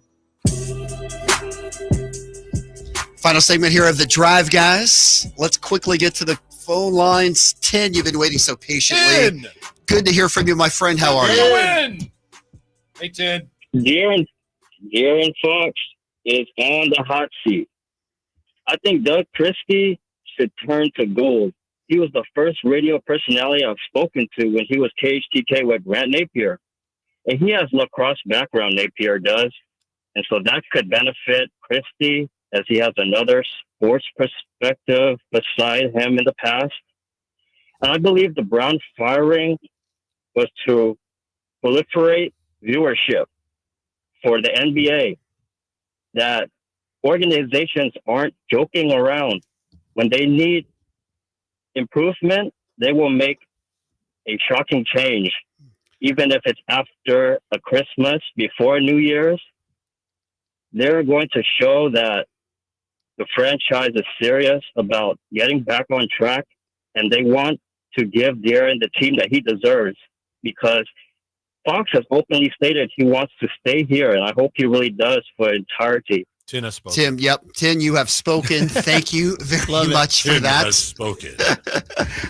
Final segment here of the Drive, guys. Let's quickly get to the phone lines. 10, you've been waiting so patiently. 10. Good to hear from you, my friend. How are you? Hey, Ted. De'Aaron Fox is on the hot seat. I think Doug Christie should turn to gold. He was the first radio personality I've spoken to when he was KHTK with Grant Napier. And he has lacrosse background, Napier does. And so that could benefit Christie as he has another sports perspective beside him in the past. And I believe the Brown firing was to proliferate viewership for the NBA, that organizations aren't joking around. When they need improvement, they will make a shocking change, even if it's after a Christmas, before New Year's. They're going to show that the franchise is serious about getting back on track, and they want to give De'Aaron the team that he deserves, because Fox has openly stated he wants to stay here, and I hope he really does for entirety. Tim has spoken. Tim, yep. Tim, you have spoken. Thank you very much for Tim that. has spoken.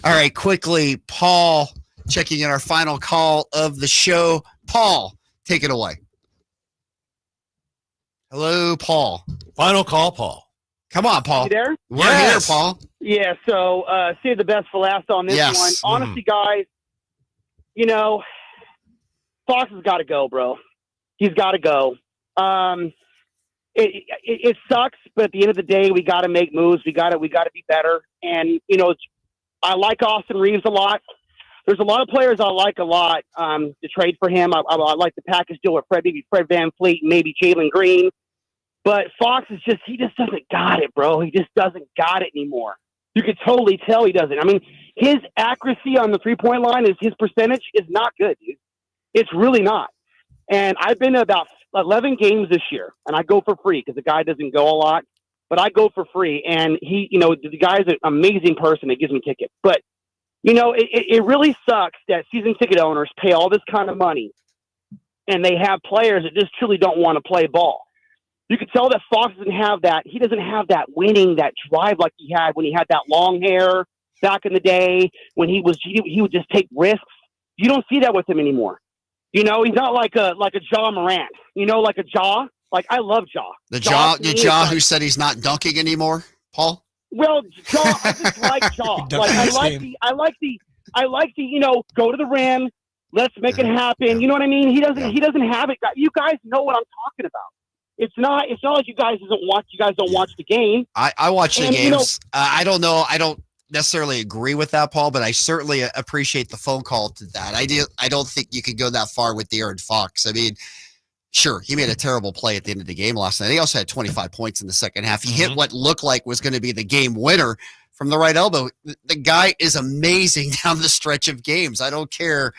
All right, quickly, Paul, checking in our final call of the show. Paul, take it away. Hello, Paul. Final call, Paul. Come on, Paul. You there? We're here, Paul. Yeah, so save the best for last on this Yes. one. Honestly, guys, you know, Fox has got to go, bro. He's got to go. It sucks, but at the end of the day, we got to make moves. We got to be better. And you know, I like Austin Reeves a lot. There's a lot of players I like a lot to trade for him. I like the package deal with Fred Van Fleet, maybe Jalen Green. But Fox is he just doesn't got it, bro. He just doesn't got it anymore. You can totally tell he doesn't. I mean, his accuracy on the three-point line, his percentage is not good, dude. It's really not. And I've been to about 11 games this year, and I go for free because the guy doesn't go a lot, but I go for free. And he, you know, the guy's an amazing person that gives me tickets. But, you know, it really sucks that season ticket owners pay all this kind of money and they have players that just truly don't want to play ball. You can tell that Fox doesn't have that. He doesn't have that winning, that drive like he had when he had that long hair back in the day, when he would just take risks. You don't see that with him anymore. You know, he's not like a Ja Morant. You know, like a Ja. Like, I love Ja. The Ja who said he's not dunking anymore, Paul? Well, Ja, I just like Ja. Like, I like the, you know, go to the rim, let's make it happen. You know what I mean? He doesn't have it. You guys know what I'm talking about. It's not like you guys don't watch the game. I watch the games. You know, I don't know. I don't necessarily agree with that, Paul, but I certainly appreciate the phone call to that. I don't think you could go that far with De'Aaron Fox. I mean, sure, he made a terrible play at the end of the game last night. He also had 25 points in the second half. He hit what looked like was going to be the game winner from the right elbow. The guy is amazing down the stretch of games. I don't care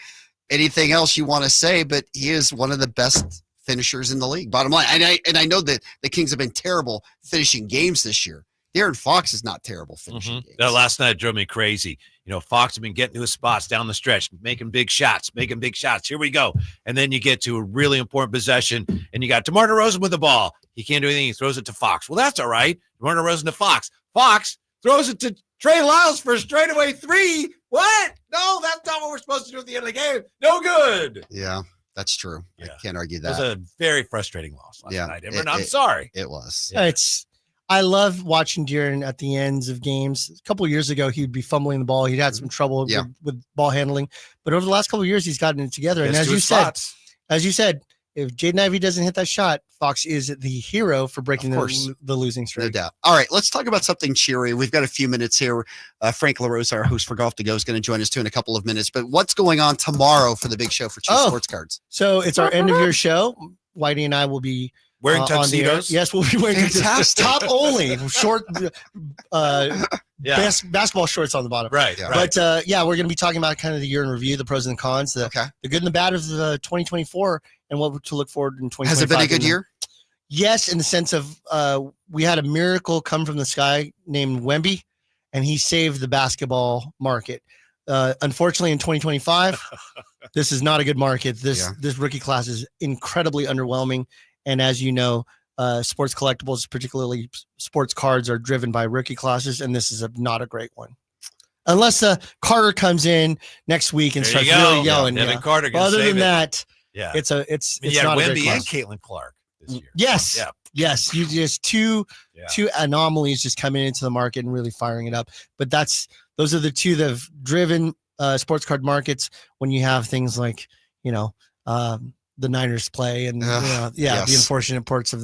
anything else you want to say, but he is one of the best finishers in the league, bottom line. And I know that the Kings have been terrible finishing games this year. De'Aaron Fox is not terrible finishing games. That last night drove me crazy. You know, Fox has been getting to his spots down the stretch, making big shots. Here we go. And then you get to a really important possession, and you got DeMar DeRozan with the ball. He can't do anything. He throws it to Fox. Well, that's all right. DeMar DeRozan to Fox. Fox throws it to Trey Lyles for a straightaway three. What? No, that's not what we're supposed to do at the end of the game. No good. Yeah. That's true. Yeah. I can't argue that. It was a very frustrating loss last night. I'm sorry. It was. Yeah. I love watching De'Aaron at the ends of games. A couple of years ago, he'd be fumbling the ball. He'd had some trouble with ball handling. But over the last couple of years, he's gotten it together. And as you said, if Jaden Ivey doesn't hit that shot, Fox is the hero for breaking the losing streak. No doubt. All right, let's talk about something cheery. We've got a few minutes here. Frank LaRosa, our host for Golf to Go, is going to join us too in a couple of minutes. But what's going on tomorrow for the big show for Sports Cards? So it's our end of year show. Whitey and I will be wearing tuxedos. Yes, we'll be wearing tuxedos. Top only, short, basketball shorts on the bottom. Right. But we're going to be talking about kind of the year in review, the pros and the cons, the good and the bad of 2024, and what to look forward in 2025. Has it been a good year? Yes, in the sense of we had a miracle come from the sky named Wemby, and he saved the basketball market. Unfortunately, in 2025, this is not a good market. This rookie class is incredibly underwhelming. And as you know, sports collectibles, particularly sports cards, are driven by rookie classes, and this is not a great one. Unless Carter comes in next week and starts really yelling. Devin Carter. Other than that, it's not Wemby a great class. and Caitlin Clark this year. Yes. Yes. You just two anomalies just coming into the market and really firing it up. But those are the two that have driven sports card markets when you have things like, the Niners play and the unfortunate parts of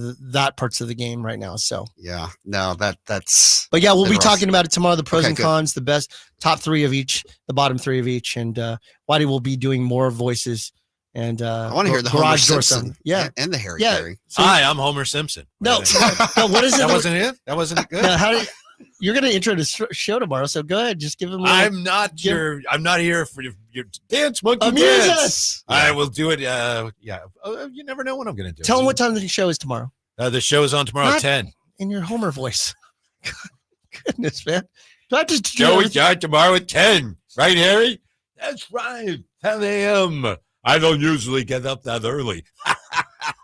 parts of the game right now. So yeah, no, that's. But yeah, we'll be talking about it tomorrow. The pros Okay, and good. cons, the best top 3 of each, the bottom 3 of each, and Whitey will be doing more voices. And I want to hear the Homer garage door Simpson, sound. Yeah, and the Harry Yeah. Carey. So- Hi, I'm Homer Simpson. No, no, what is it? That wasn't it. That wasn't it good. No, you're going to intro the show tomorrow, so go ahead. Just give him. I'm not here for your dance monkey Amuse dance. us. I will do it. You never know what I'm going to do. Tell him what time the show is tomorrow. The show is on tomorrow at 10. In your Homer voice. Goodness, man. Do I have to do Show everything? is on tomorrow at 10. Right, Harry? That's right. 10 a.m. I don't usually get up that early.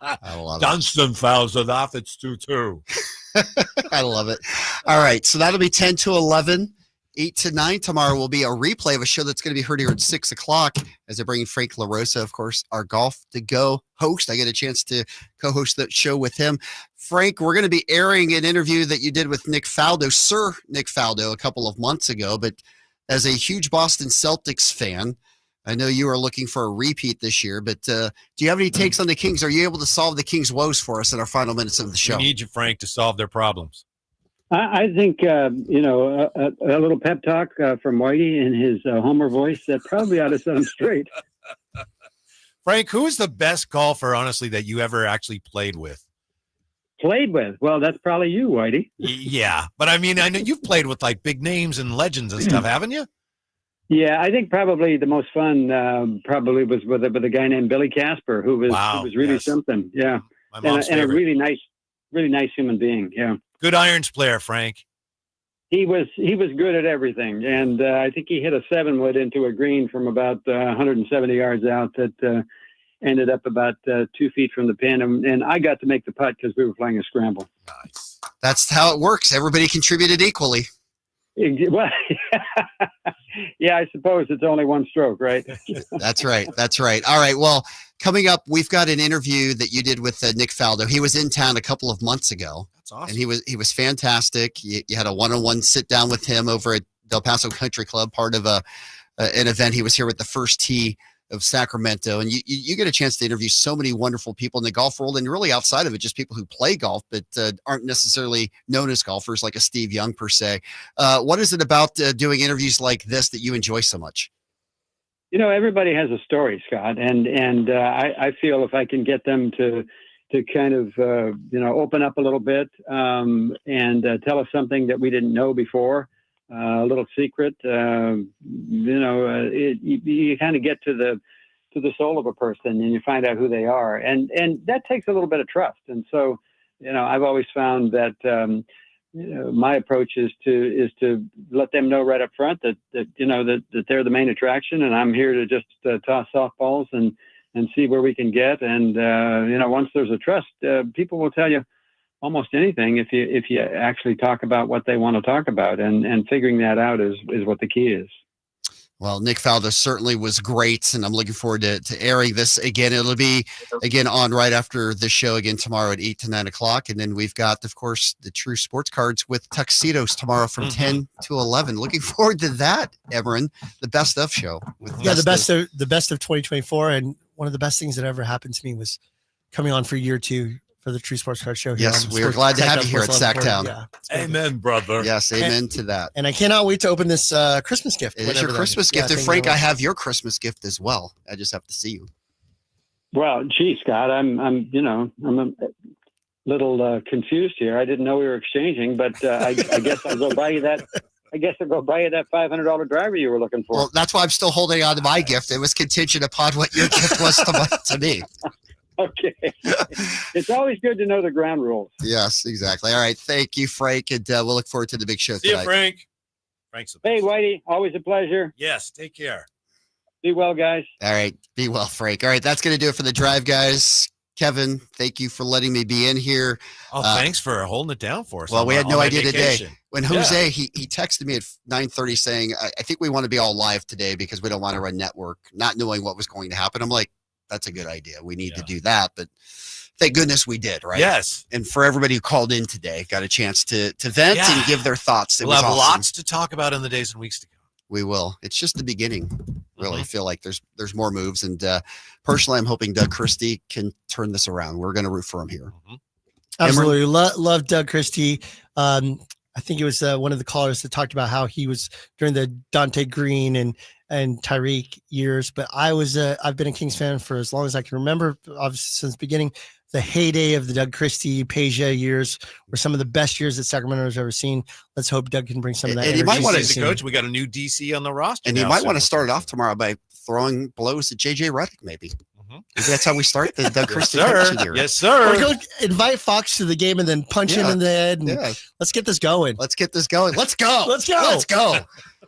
I love it. Dunstan fouls it off. It's 2-2. I love it. All right, so that'll be 10 to 11, 8 to 9. Tomorrow will be a replay of a show that's going to be heard here at 6 o'clock as I bring in Frank LaRosa, of course, our Golf to Go host. I get a chance to co-host that show with him. Frank, we're going to be airing an interview that you did with Nick Faldo, Sir Nick Faldo, a couple of months ago. But as a huge Boston Celtics fan, I know you are looking for a repeat this year, but do you have any takes on the Kings? Are you able to solve the Kings' woes for us in our final minutes of the show? We need you, Frank, to solve their problems. I think, a little pep talk from Whitey in his Homer voice that probably ought to set him straight. Frank, who is the best golfer, honestly, that you ever actually played with? Played with? Well, that's probably you, Whitey. Yeah, but I mean, I know you've played with like big names and legends and stuff, haven't you? Yeah, I think probably the most fun probably was with a guy named Billy Casper, who was really something. Yeah, My mom's and a favorite. really nice human being. Yeah, Good irons player, Frank. he was good at everything, and I think he hit a 7-wood into a green from about 170 yards out that ended up about 2 feet from the pin, and I got to make the putt because we were playing a scramble. Nice. That's how it works. Everybody contributed equally. Well, yeah, I suppose it's only one stroke, right? That's right. That's right. All right. Well, coming up, we've got an interview that you did with Nick Faldo. He was in town a couple of months ago. That's awesome. And he was fantastic. You had a one-on-one sit down with him over at Del Paso Country Club, part of an event. He was here with the First Tee of Sacramento, and you get a chance to interview so many wonderful people in the golf world, and really outside of it, just people who play golf but aren't necessarily known as golfers, like a Steve Young per se. What is it about doing interviews like this that you enjoy so much? Everybody has a story, Scott, and I feel if I can get them to kind of open up a little bit and tell us something that we didn't know before. A little secret, you kind of get to the soul of a person and you find out who they are, and that takes a little bit of trust. And so, I've always found that my approach is to let them know right up front that they're the main attraction, and I'm here to just toss softballs and see where we can get. And once there's a trust, people will tell you almost anything if you actually talk about what they want to talk about, and figuring that out is what the key is. Well, Nick Faldo certainly was great, and I'm looking forward to airing this again. It'll be again on right after the show again tomorrow at 8 to 9 o'clock, and then we've got, of course, the True Sports Cards with tuxedos tomorrow from 10 to 11. Looking forward to that, Emron, the best of show. The best of 2024, and one of the best things that ever happened to me was coming on for year 2 for the True Sports Card Show. Yes, we are glad to have you here at Sactown. Yeah, amen, brother. Yes, amen to that. And I cannot wait to open this Christmas gift. It is your Christmas gift. And Frank, I have your Christmas gift as well. I just have to see you. Well, gee, Scott, I'm a little confused here. I didn't know we were exchanging, but I guess I'll go buy you that. I guess I'll go buy you that $500 driver you were looking for. Well, that's why I'm still holding on to my gift. It was contingent upon what your gift was to me. Okay. It's always good to know the ground rules. Yes, exactly. All right. Thank you, Frank. And we'll look forward to the big show See tonight. you, Frank. Frank's Hey, Whitey, always a pleasure. Yes, take care. Be well, guys. All right. Be well, Frank. All right. That's going to do it for the drive, guys. Kevin, thank you for letting me be in here. Oh, thanks for holding it down for us. Well, we had no idea today. When Jose, Yeah. he texted me at 9:30 saying, I think we want to be all live today because we don't want to run network, not knowing what was going to happen. I'm like, that's a good idea. We need to do that. But thank goodness we did, right? Yes. And for everybody who called in today, got a chance to vent and give their thoughts. It We'll was have awesome. lots to talk about in the days and weeks to come. We will. It's just the beginning. Really feel like there's more moves. And personally, I'm hoping Doug Christie can turn this around. We're going to root for him here. Absolutely. Love Doug Christie. I think it was one of the callers that talked about how he was during the Dante Green and Tyreek years. But I've been a Kings fan for as long as I can remember, obviously since the beginning. The heyday of the Doug Christie, Peja years were some of the best years that Sacramento has ever seen. Let's hope Doug can bring some of that. And he might want to coach. We got a new DC on the roster, and he might want to start it off tomorrow by throwing blows at JJ Redick. Maybe that's how we start the Doug Christie coaching year. Yes, sir. Or go invite Fox to the game and then punch him in the head. And let's get this going. Let's get this going. Let's go. Let's go. Let's go.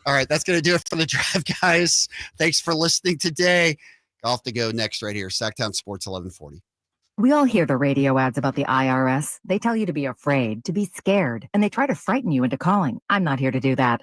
All right, that's going to do it for the drive, guys. Thanks for listening today. Golf to go next right here. Sactown Sports 1140. We all hear the radio ads about the IRS. They tell you to be afraid, to be scared, and they try to frighten you into calling. I'm not here to do that.